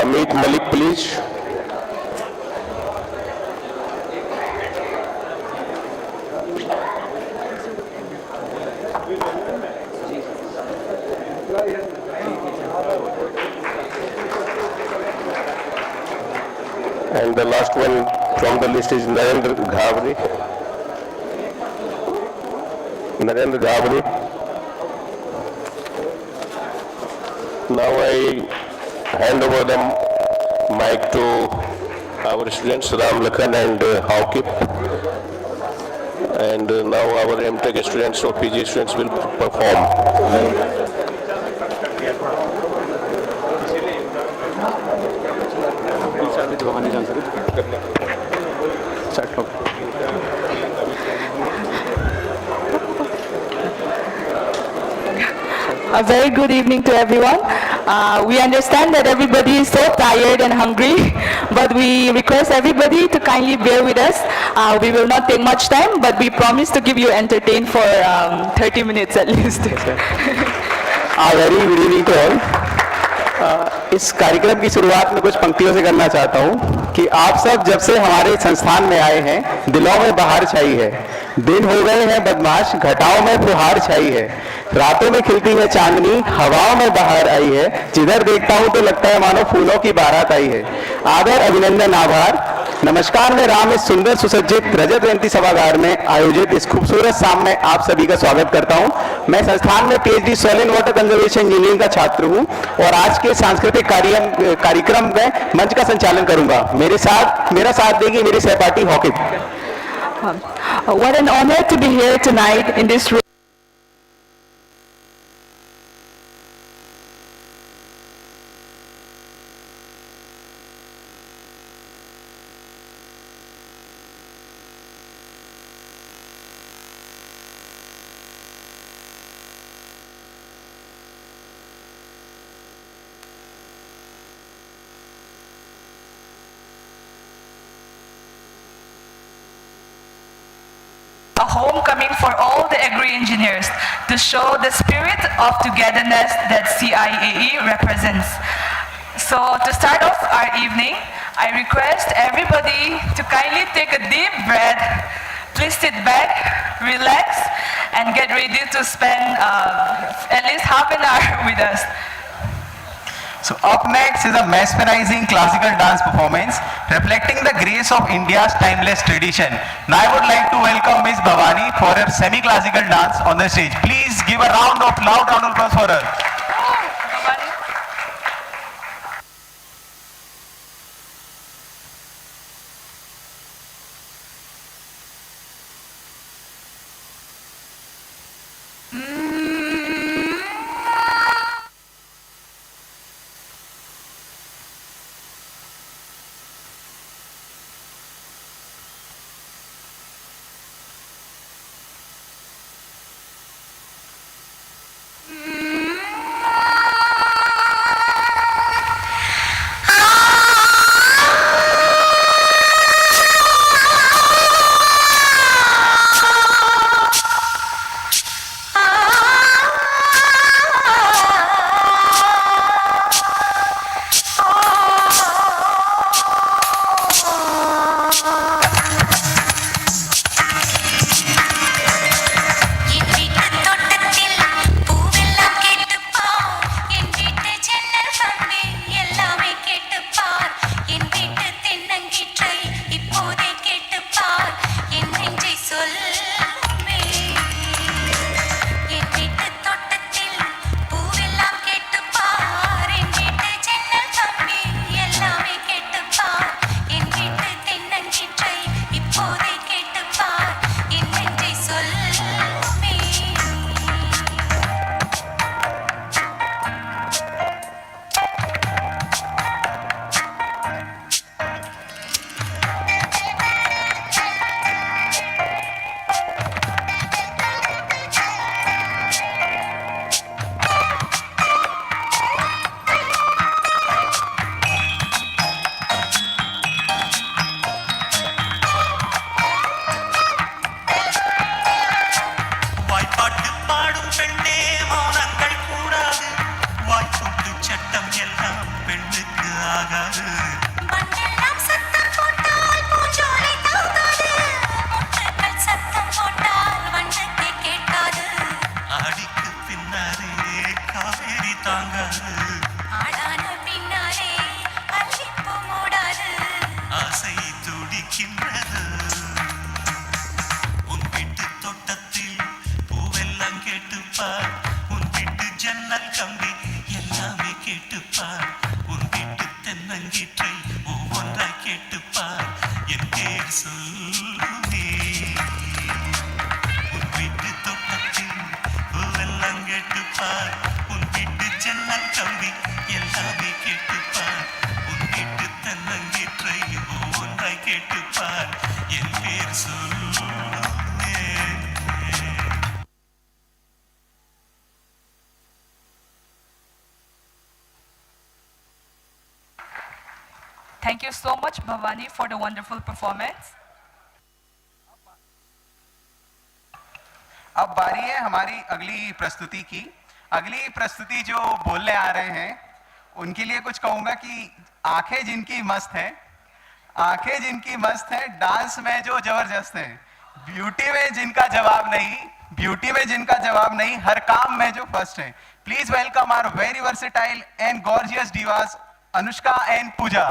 [SPEAKER 6] Amit Malik, please. And the last one from the list is Narendra Ghavri. Narendra Ghavri. Now I hand over the mic to our students Ram Lakhan and Hawkip. And now our MTech students or PG students will perform.
[SPEAKER 18] A very good evening to everyone. We understand that everybody is so tired and hungry, but we request everybody to kindly bear with us. We will not take much time, but we promise to give you entertain for 30 minutes at least.
[SPEAKER 20] A very good evening to all. इस कार्यक्रम की शुरुआत में कुछ पंक्तियों से करना चाहता हूं कि आप सब जब से हमारे संस्थान में आए हैं दिलों में बहार छाई है, दिन हो गए हैं बदमाश घटाओं में फुहार छाई है, रातों में खिलती है चांदनी हवाओं में बहार आई है, जिधर देखता हूं तो लगता है मानो फूलों की बारात आई है। आदर अभिनंदन आभार नमस्कार। मैं राम इस सुंदर सुसज्जित रजत जयंती सभागार में आयोजित इस खूबसूरत शाम में आप सभी का स्वागत करता हूं। मैं संस्थान में PhD soil and water conservation engineering का छात्र हूं और आज के सांस्कृतिक कार्यक्रम में मंच का संचालन करूंगा। मेरा साथ देंगी मेरी सहपाठी Haokip.
[SPEAKER 18] What an honor to be here tonight in this room. A homecoming for all the agri-engineers to show the spirit of togetherness that CIAE represents. So to start off our evening, I request everybody to kindly take a deep breath. Please sit back, relax, and get ready to spend at least half an hour with us.
[SPEAKER 24] So up next is a mesmerizing classical dance performance reflecting the grace of India's timeless tradition. Now I would like to welcome Ms. Bhavani for her semi-classical dance on the stage. Please give a loud round of applause for her.
[SPEAKER 3] இப்போதே கேட்டுப்பார் என் நெஞ்சை சொல்லுமே
[SPEAKER 9] வாய்ப்பாட்டு பாடும் பெண்ணே மௌனங்கள் கூடாது வாய்ப்புட்டு சட்டம் எல்லாம் பெண்ணுக்கு ஆகாது
[SPEAKER 3] மண்ணெல்லாம் சத்தம் போட்டால் பூஞ்சோலை தாங்காது முட்டுக்கள் சத்தம் போட்டால் வண்டுக்கு கேட்காது
[SPEAKER 9] அடிக்கு பின்னாலே காவேரி தாங்காது
[SPEAKER 3] ஆடான பின்னாலே அள்ளிப்பூ மூடாது
[SPEAKER 9] ஆசை துடிக்கின்றது உன் வீட்டு தோட்டத்தில் பூவெல்லாம் கேட்டுப்பார் உன் வீட்டு ஜன்னல் கம்பி எல்லாமே கேட்டுப்பார் உன் வீட்டு தென்னங்கீற்றை ஒவ்வொன்றாய் கேட்டுப்பார் என் பேர் சொல்லுமே உன் வீட்டு தோட்டத்தில் பூவெல்லாம் கேட்டுப்பார் உன் வீட்டு ஜன்னல் கம்பி எல்லாமே கேட்டுப்பார் உன் வீட்டு தென்னங்கீற்றை ஒவ்வொன்றாய் கேட்டுப்பார் என் பேர் சொல்லுமே
[SPEAKER 18] Thank you so much, Bhavani, for the wonderful performance.
[SPEAKER 24] अब बारी है हमारी अगली प्रस्तुति की। अगली प्रस्तुति जो बोलने आ रहे हैं उनके लिए कुछ कहूंगा कि आंखें जिनकी मस्त है, आंखें जिनकी मस्त है, डांस में जो जबरदस्त है, ब्यूटी में जिनका जवाब नहीं, ब्यूटी में जिनका जवाब नहीं, हर काम में जो फर्स्ट है। Please welcome our very versatile and gorgeous divas Anushka and Pooja.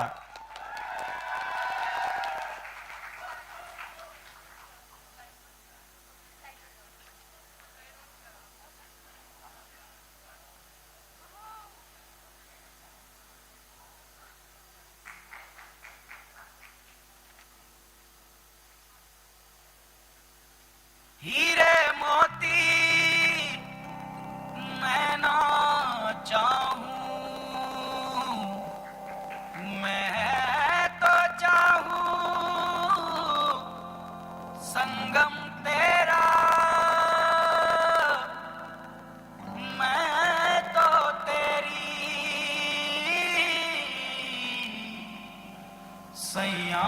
[SPEAKER 9] हीरे मोती मैं ना चाहूं, मैं तो चाहूं संगम तेरा, मैं तो तेरी सैया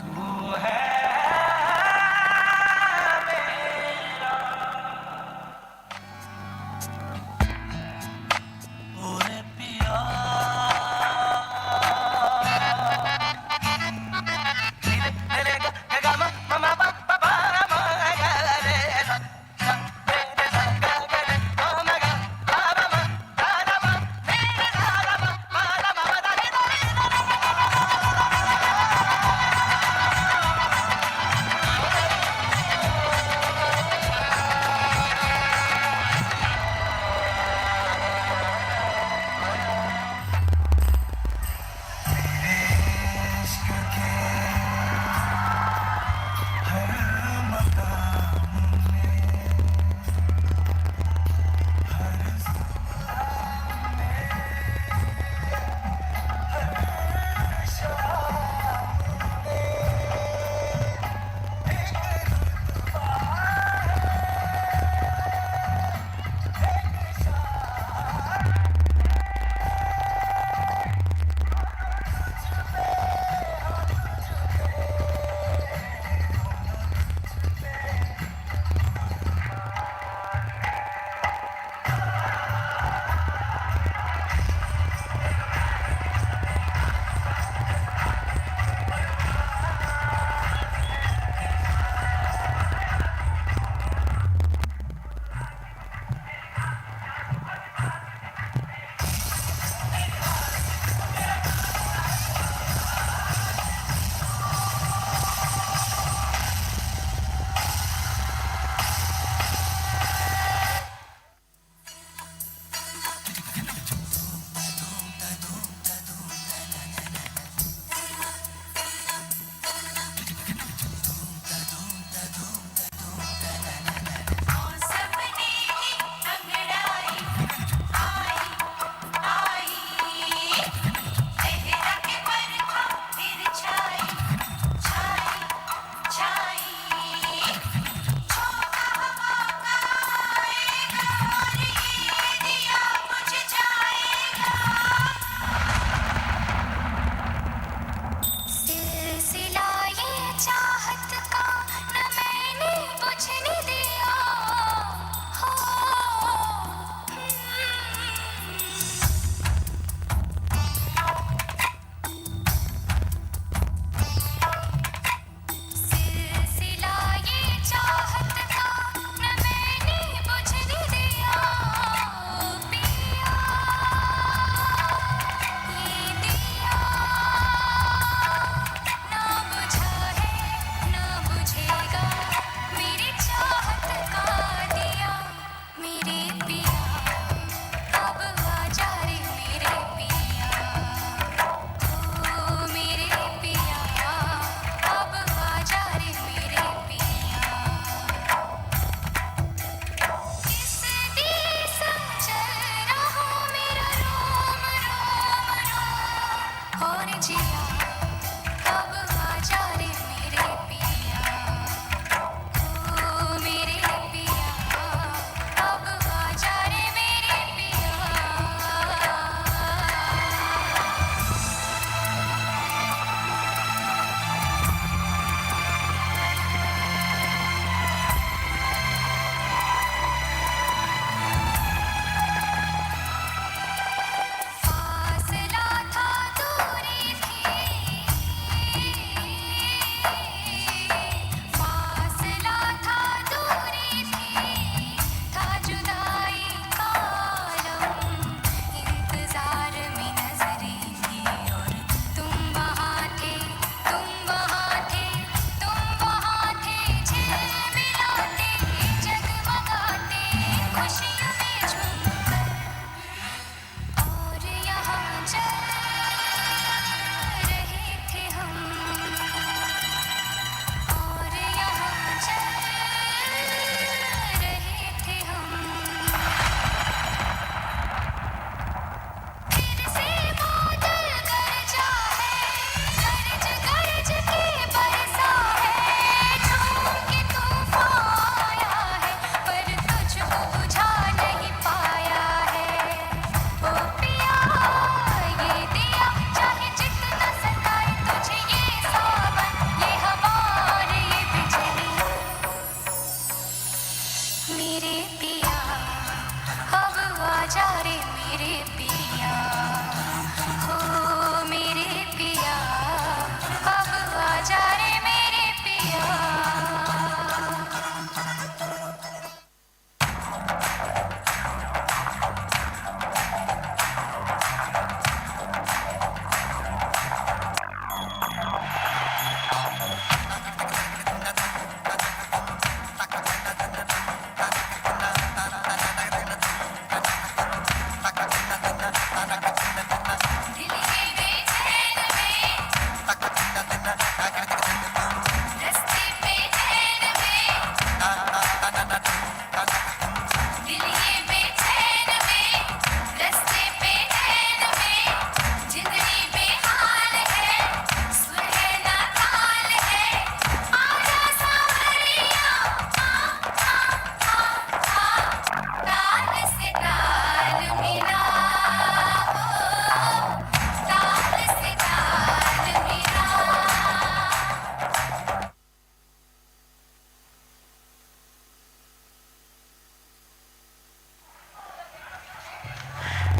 [SPEAKER 9] तू है ओरे पिया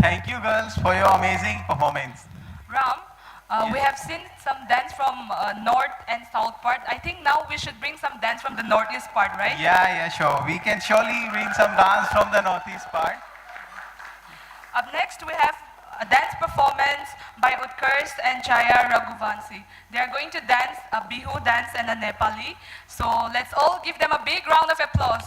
[SPEAKER 24] Thank you, girls, for your amazing performance.
[SPEAKER 18] Ram, we have seen some dance from north and south part. I think now we should bring some dance from the northeast part, right?
[SPEAKER 24] Yeah, sure. We can surely bring some dance from the northeast part.
[SPEAKER 18] Up next, we have a dance performance by Utkarsh and Chaya Raghuvanshi. They are going to dance a Bihu dance and a Nepali. So let's all give them a big round of applause.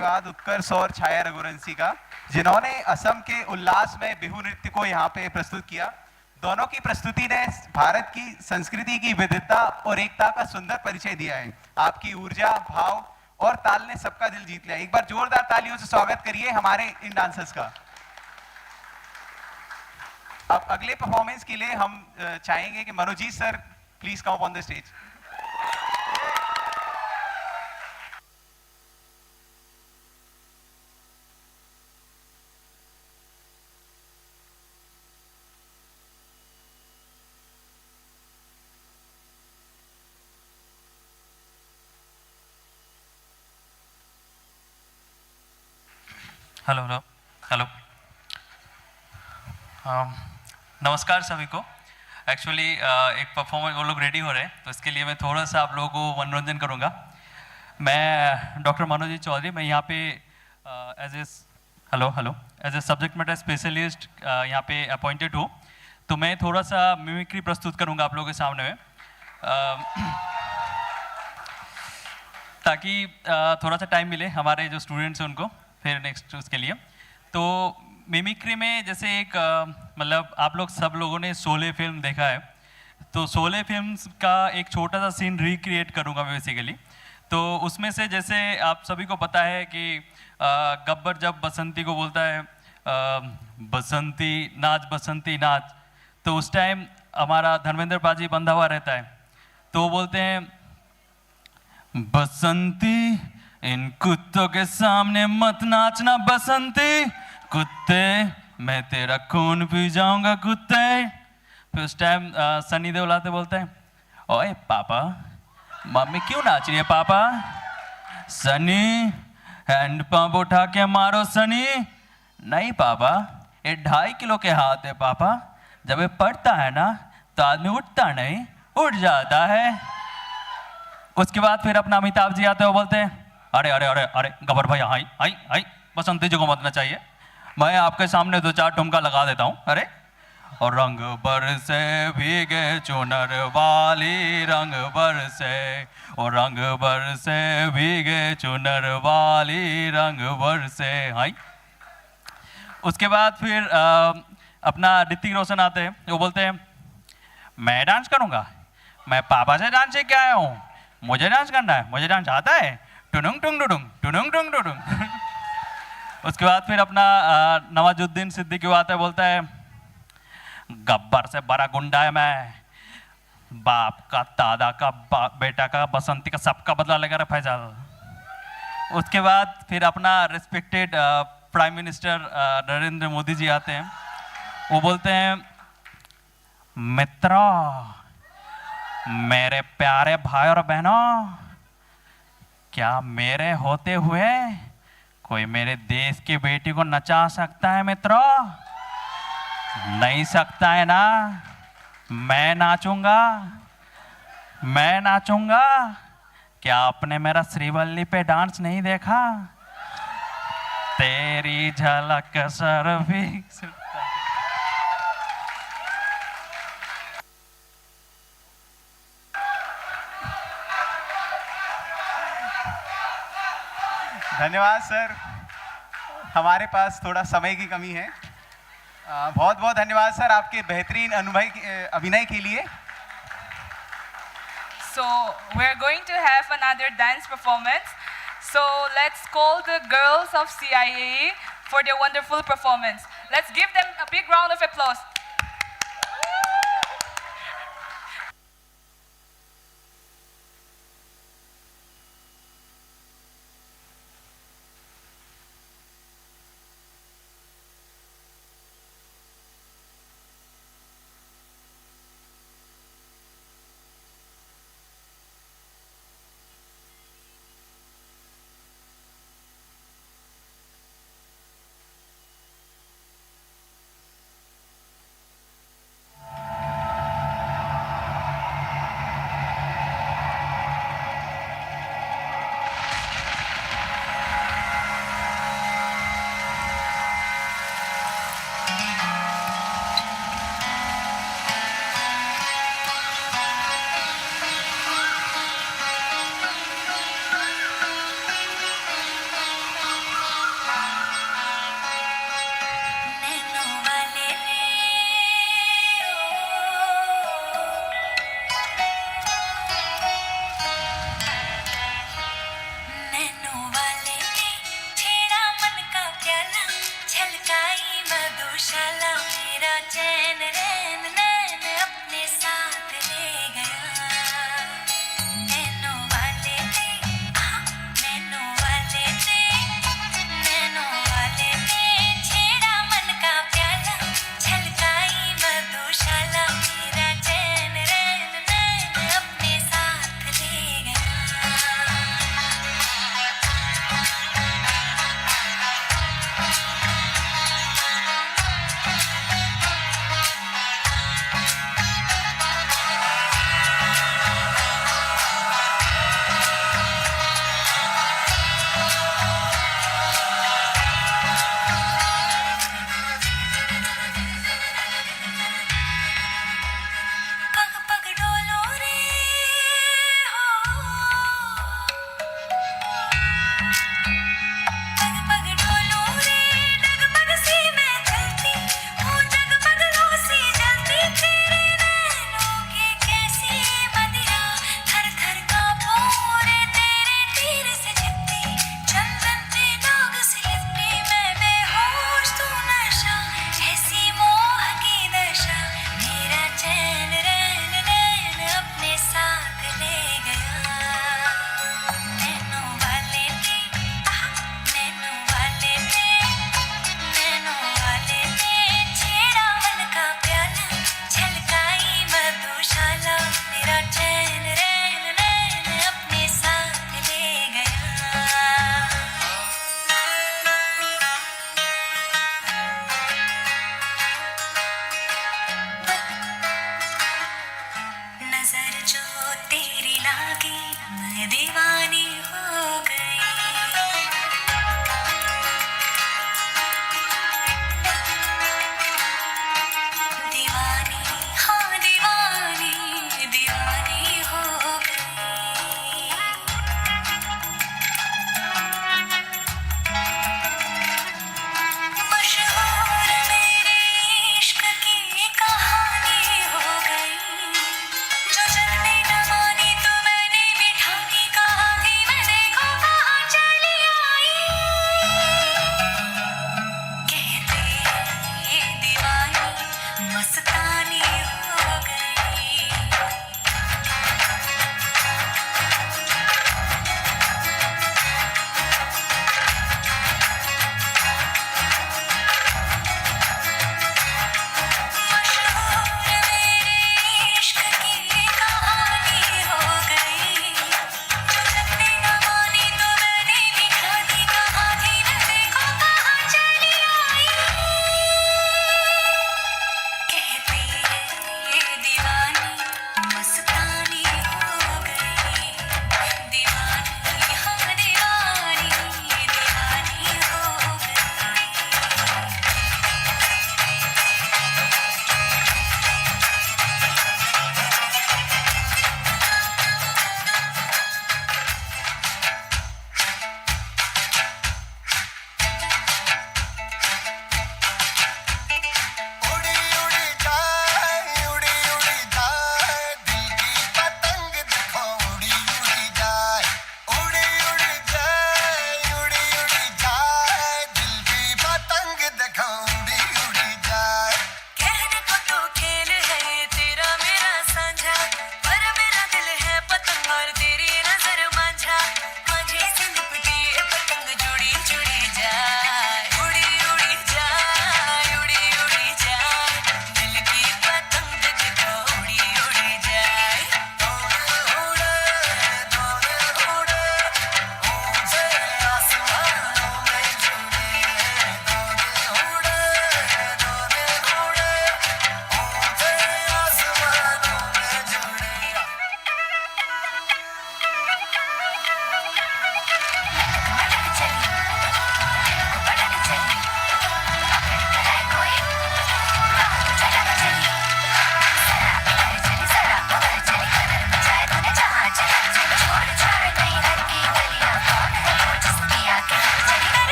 [SPEAKER 24] धन्यवाद उत्कर्ष और छाया रघुवंशी का, जिन्होंने असम के उल्लास में बिहू नृत्य को यहाँ पे प्रस्तुत किया। दोनों की प्रस्तुति ने भारत की संस्कृति की विविधता और एकता का सुंदर परिचय दिया है। आपकी ऊर्जा, भाव और ताल ने सबका दिल जीत लिया। एक बार जोरदार तालियों से स्वागत करिए हमारे इन डांसर्स का। अब अगले परफॉर्मेंस के लिए हम चाहेंगे कि Manojit sir please come on the stage.
[SPEAKER 12] Hello hello hello नमस्कार सभी को। एक्चुअली एक परफॉर्मेंस वो लोग रेडी हो रहे हैं, तो इसके लिए मैं थोड़ा सा आप लोगों को मनोरंजन करूंगा। मैं डॉक्टर मनोजीत चौधरी, मैं यहाँ पे as a subject matter specialist यहाँ पे अपॉइंटेड हूँ। तो मैं थोड़ा सा मिमिक्री प्रस्तुत करूंगा आप लोगों के सामने में, ताकि थोड़ा सा टाइम मिले हमारे जो स्टूडेंट्स हैं उनको फिर नेक्स्ट उसके लिए। तो मिमिक्री में जैसे एक मतलब आप लोग सब लोगों ने शोले फिल्म देखा है, तो शोले फिल्म का एक छोटा सा सीन रिक्रिएट करूंगा मैं बेसिकली। तो उसमें से जैसे आप सभी को पता है कि गब्बर जब बसंती को बोलता है बसंती नाच, तो उस टाइम हमारा धर्मेंद्र पाजी बंधा हुआ रहता है, तो वो बोलते हैं बसंती इन कुत्तों के सामने मत नाचना बसंती, कुत्ते मैं तेरा खून पी जाऊंगा कुत्ते। फिर उस टाइम सनी देओल आते बोलते हैं ओए पापा मम्मी क्यों नाच रही है पापा, सनी हैंड पंप उठा के मारो सनी। नहीं पापा ये 2.5 किलो के हाथ है पापा, जब ये पड़ता है ना तो आदमी उठता नहीं उठ जाता है। उसके बाद फिर अपना अमिताभ जी आते हो बोलते हैं अरे अरे अरे अरे गब्बर भाई आई आई आई बसंती जी को मतना चाहिए, मैं आपके सामने 2-4 ठुमका लगा देता हूँ। अरे और रंग बरसे भीगे चुनर वाली, रंग बरसे और रंग बरसे भीगे चुनर वाली, रंग बरसे हाई। उसके बाद फिर अपना ऋतिक रोशन आते हैं, वो बोलते हैं मैं डांस करूँगा, मैं पापा से डांस सीख के आया हूँ, मुझे डांस करना है, मुझे डांस आता है टुनुंग टुंग डुडुंग टुनुंग टुंग डुडुंग। उसके बाद फिर अपना नवाजुद्दीन सिद्दीकी आता है, बोलता है गब्बर से बड़ा गुंडा है मैं, बाप का दादा का बेटा का बसंती का सबका बदला लेगा रे फैजल। उसके बाद फिर अपना respected prime minister Narendra Modi ji आते हैं, वो बोलते हैं मित्रों मेरे प्यारे भाई और बहनों, क्या मेरे होते हुए कोई मेरे देश की बेटी को नचा सकता है मित्रों? नहीं सकता है ना, मैं नाचूंगा, मैं नाचूंगा। क्या आपने मेरा श्रीवल्ली पे डांस नहीं देखा? तेरी झलक सरफी।
[SPEAKER 24] धन्यवाद सर, हमारे पास थोड़ा समय की कमी है। बहुत बहुत धन्यवाद सर आपके बेहतरीन अभिनय के लिए।
[SPEAKER 18] So we're going to have another dance performance. So let's call the girls of CIAE for their wonderful performance. Let's give them a big round of applause.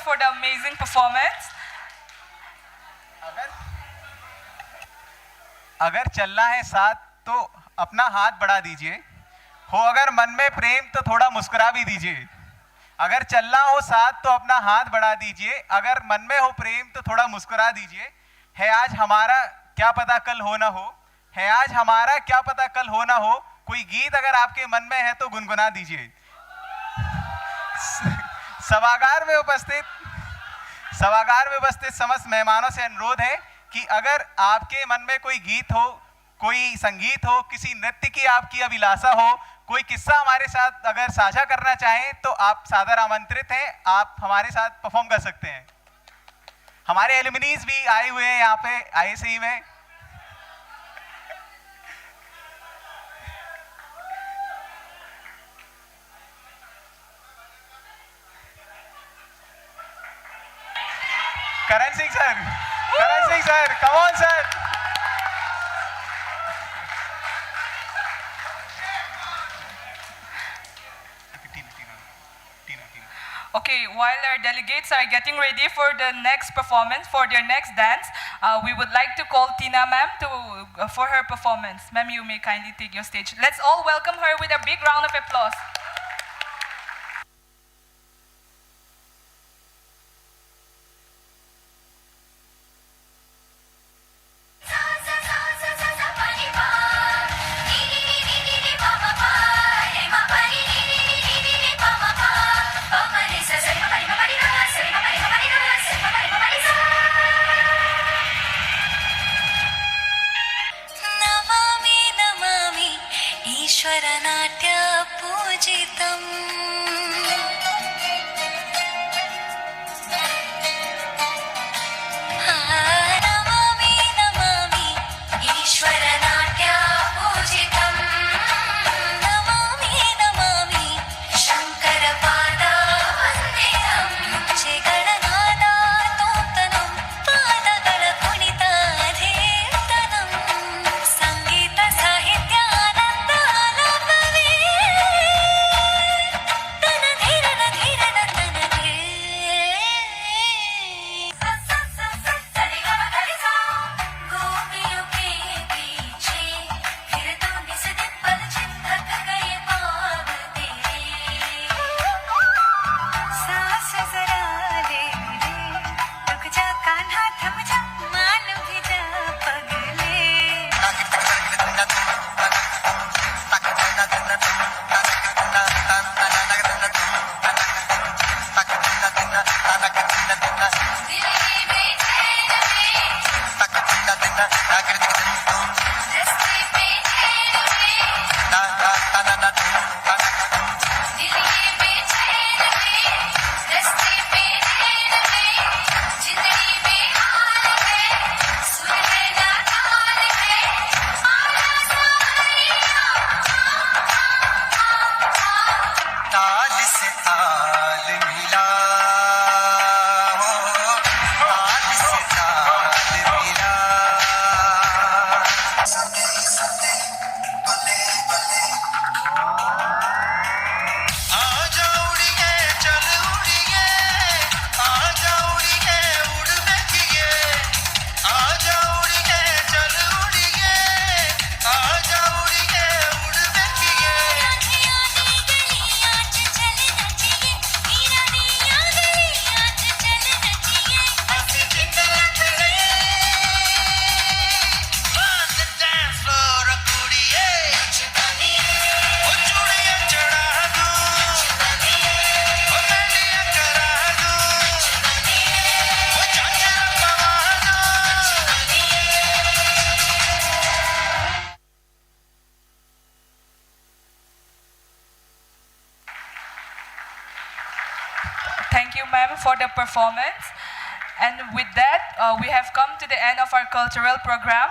[SPEAKER 18] for the amazing performance.
[SPEAKER 24] अगर चलना है साथ तो अपना हाथ बढ़ा दीजिए, हो अगर मन में प्रेम तो थोड़ा मुस्कुरा भी दीजिए। अगर चलना हो साथ तो अपना हाथ बढ़ा दीजिए, अगर मन में हो प्रेम तो थोड़ा मुस्कुरा दीजिए। है आज हमारा क्या पता कल हो ना हो, है आज हमारा क्या पता कल हो ना हो। कोई गीत अगर आपके मन में है तो गुनगुना दीजिए। सभागार में उपस्थित समस्त मेहमानों से अनुरोध है कि अगर आपके मन में कोई गीत हो, कोई संगीत हो, किसी नृत्य की आपकी अभिलाषा हो, कोई किस्सा हमारे साथ अगर साझा करना चाहें तो आप सादर आमंत्रित हैं, आप हमारे साथ परफॉर्म कर सकते हैं। हमारे एलुमनीज भी आए हुए हैं यहाँ पे ISAE में। Karan Singh sir, come on sir.
[SPEAKER 18] Okay, while our delegates are getting ready for the next performance, for their next dance, we would like to call Tina ma'am for her performance. Ma'am, you may kindly take your stage. Let's all welcome her with a big round of applause.
[SPEAKER 3] Namami Namami ईश्वरनाट्य पूजितम् Namami Namami ईश्वरनाट्य पूजितम् Namami Namami शङ्करपादा वन्दितम् नुच्चे गणनादा तोंतनं पादಗಳ ಕುಣಿತಾಧೀರ್ತನಂ ಸಂಗೀತ ಸಾಹಿತ್ಯಾನಂದ ಆಲಾಪವೇ ತನ ಧೀರನ ಧೀರನ ತನಗೆ गोपियों के पीछे फिर तो निस दिन पल चिंतक गए पाव तेरे सांस जरा ले ले रुक जा कान्हा थम जा मान भी जा पगले ताल से ताल मिला हो, ताल से ताल मिला। आजा उड़िए चल उड़िए, आजा उड़िए उड़ बैठिए, आजा उड़िए चल उड़िए, आजा उड़िए उड़ बैठिए।
[SPEAKER 18] Thank you, ma'am, for the performance. And with that, we have come to the end of our cultural program.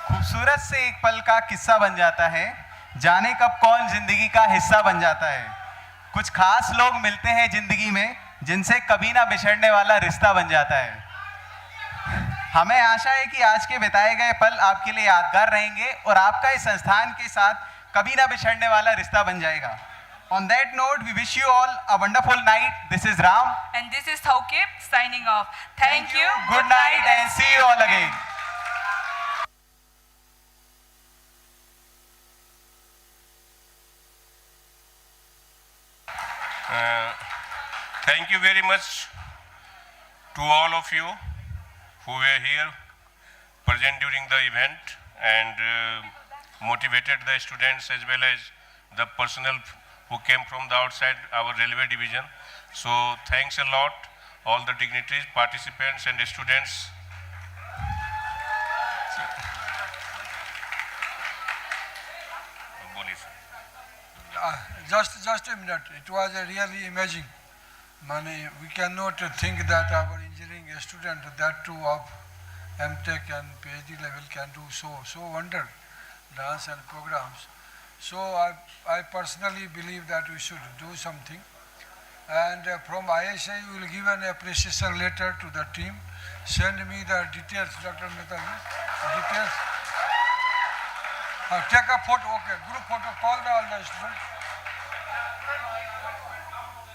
[SPEAKER 24] खूबसूरत से एक पल का किस्सा बन जाता है, जाने कब कौन जिंदगी का हिस्सा बन जाता है। कुछ खास लोग मिलते हैं जिंदगी में जिनसे कभी ना बिछड़ने वाला रिश्ता बन जाता है। हमें आशा है कि आज के बिताए गए पल आपके लिए यादगार रहेंगे और आपका इस संस्थान के साथ कभी ना बिछड़ने वाला रिश्ता बन जाएगा। On that note, we wish you all a wonderful night. This is Ram.
[SPEAKER 18] And this is Taukib signing off. Thank you.
[SPEAKER 24] Good night and see you all again.
[SPEAKER 7] Thank you very much to all of you who were here present during the event and motivated the students as well as the personnel who came from the outside our railway division. So thanks a lot, all the dignitaries, participants and the students.
[SPEAKER 4] Just a minute. It was really amazing. We cannot think that our engineering student, that too of MTech and PhD level, can do so wonder dance and programs. So I personally believe that we should do something. And from ISAE, we will give an appreciation letter to the team. Send me the details, Dr. Mehtaji, details. Take a photo, okay, group photo, call all the students.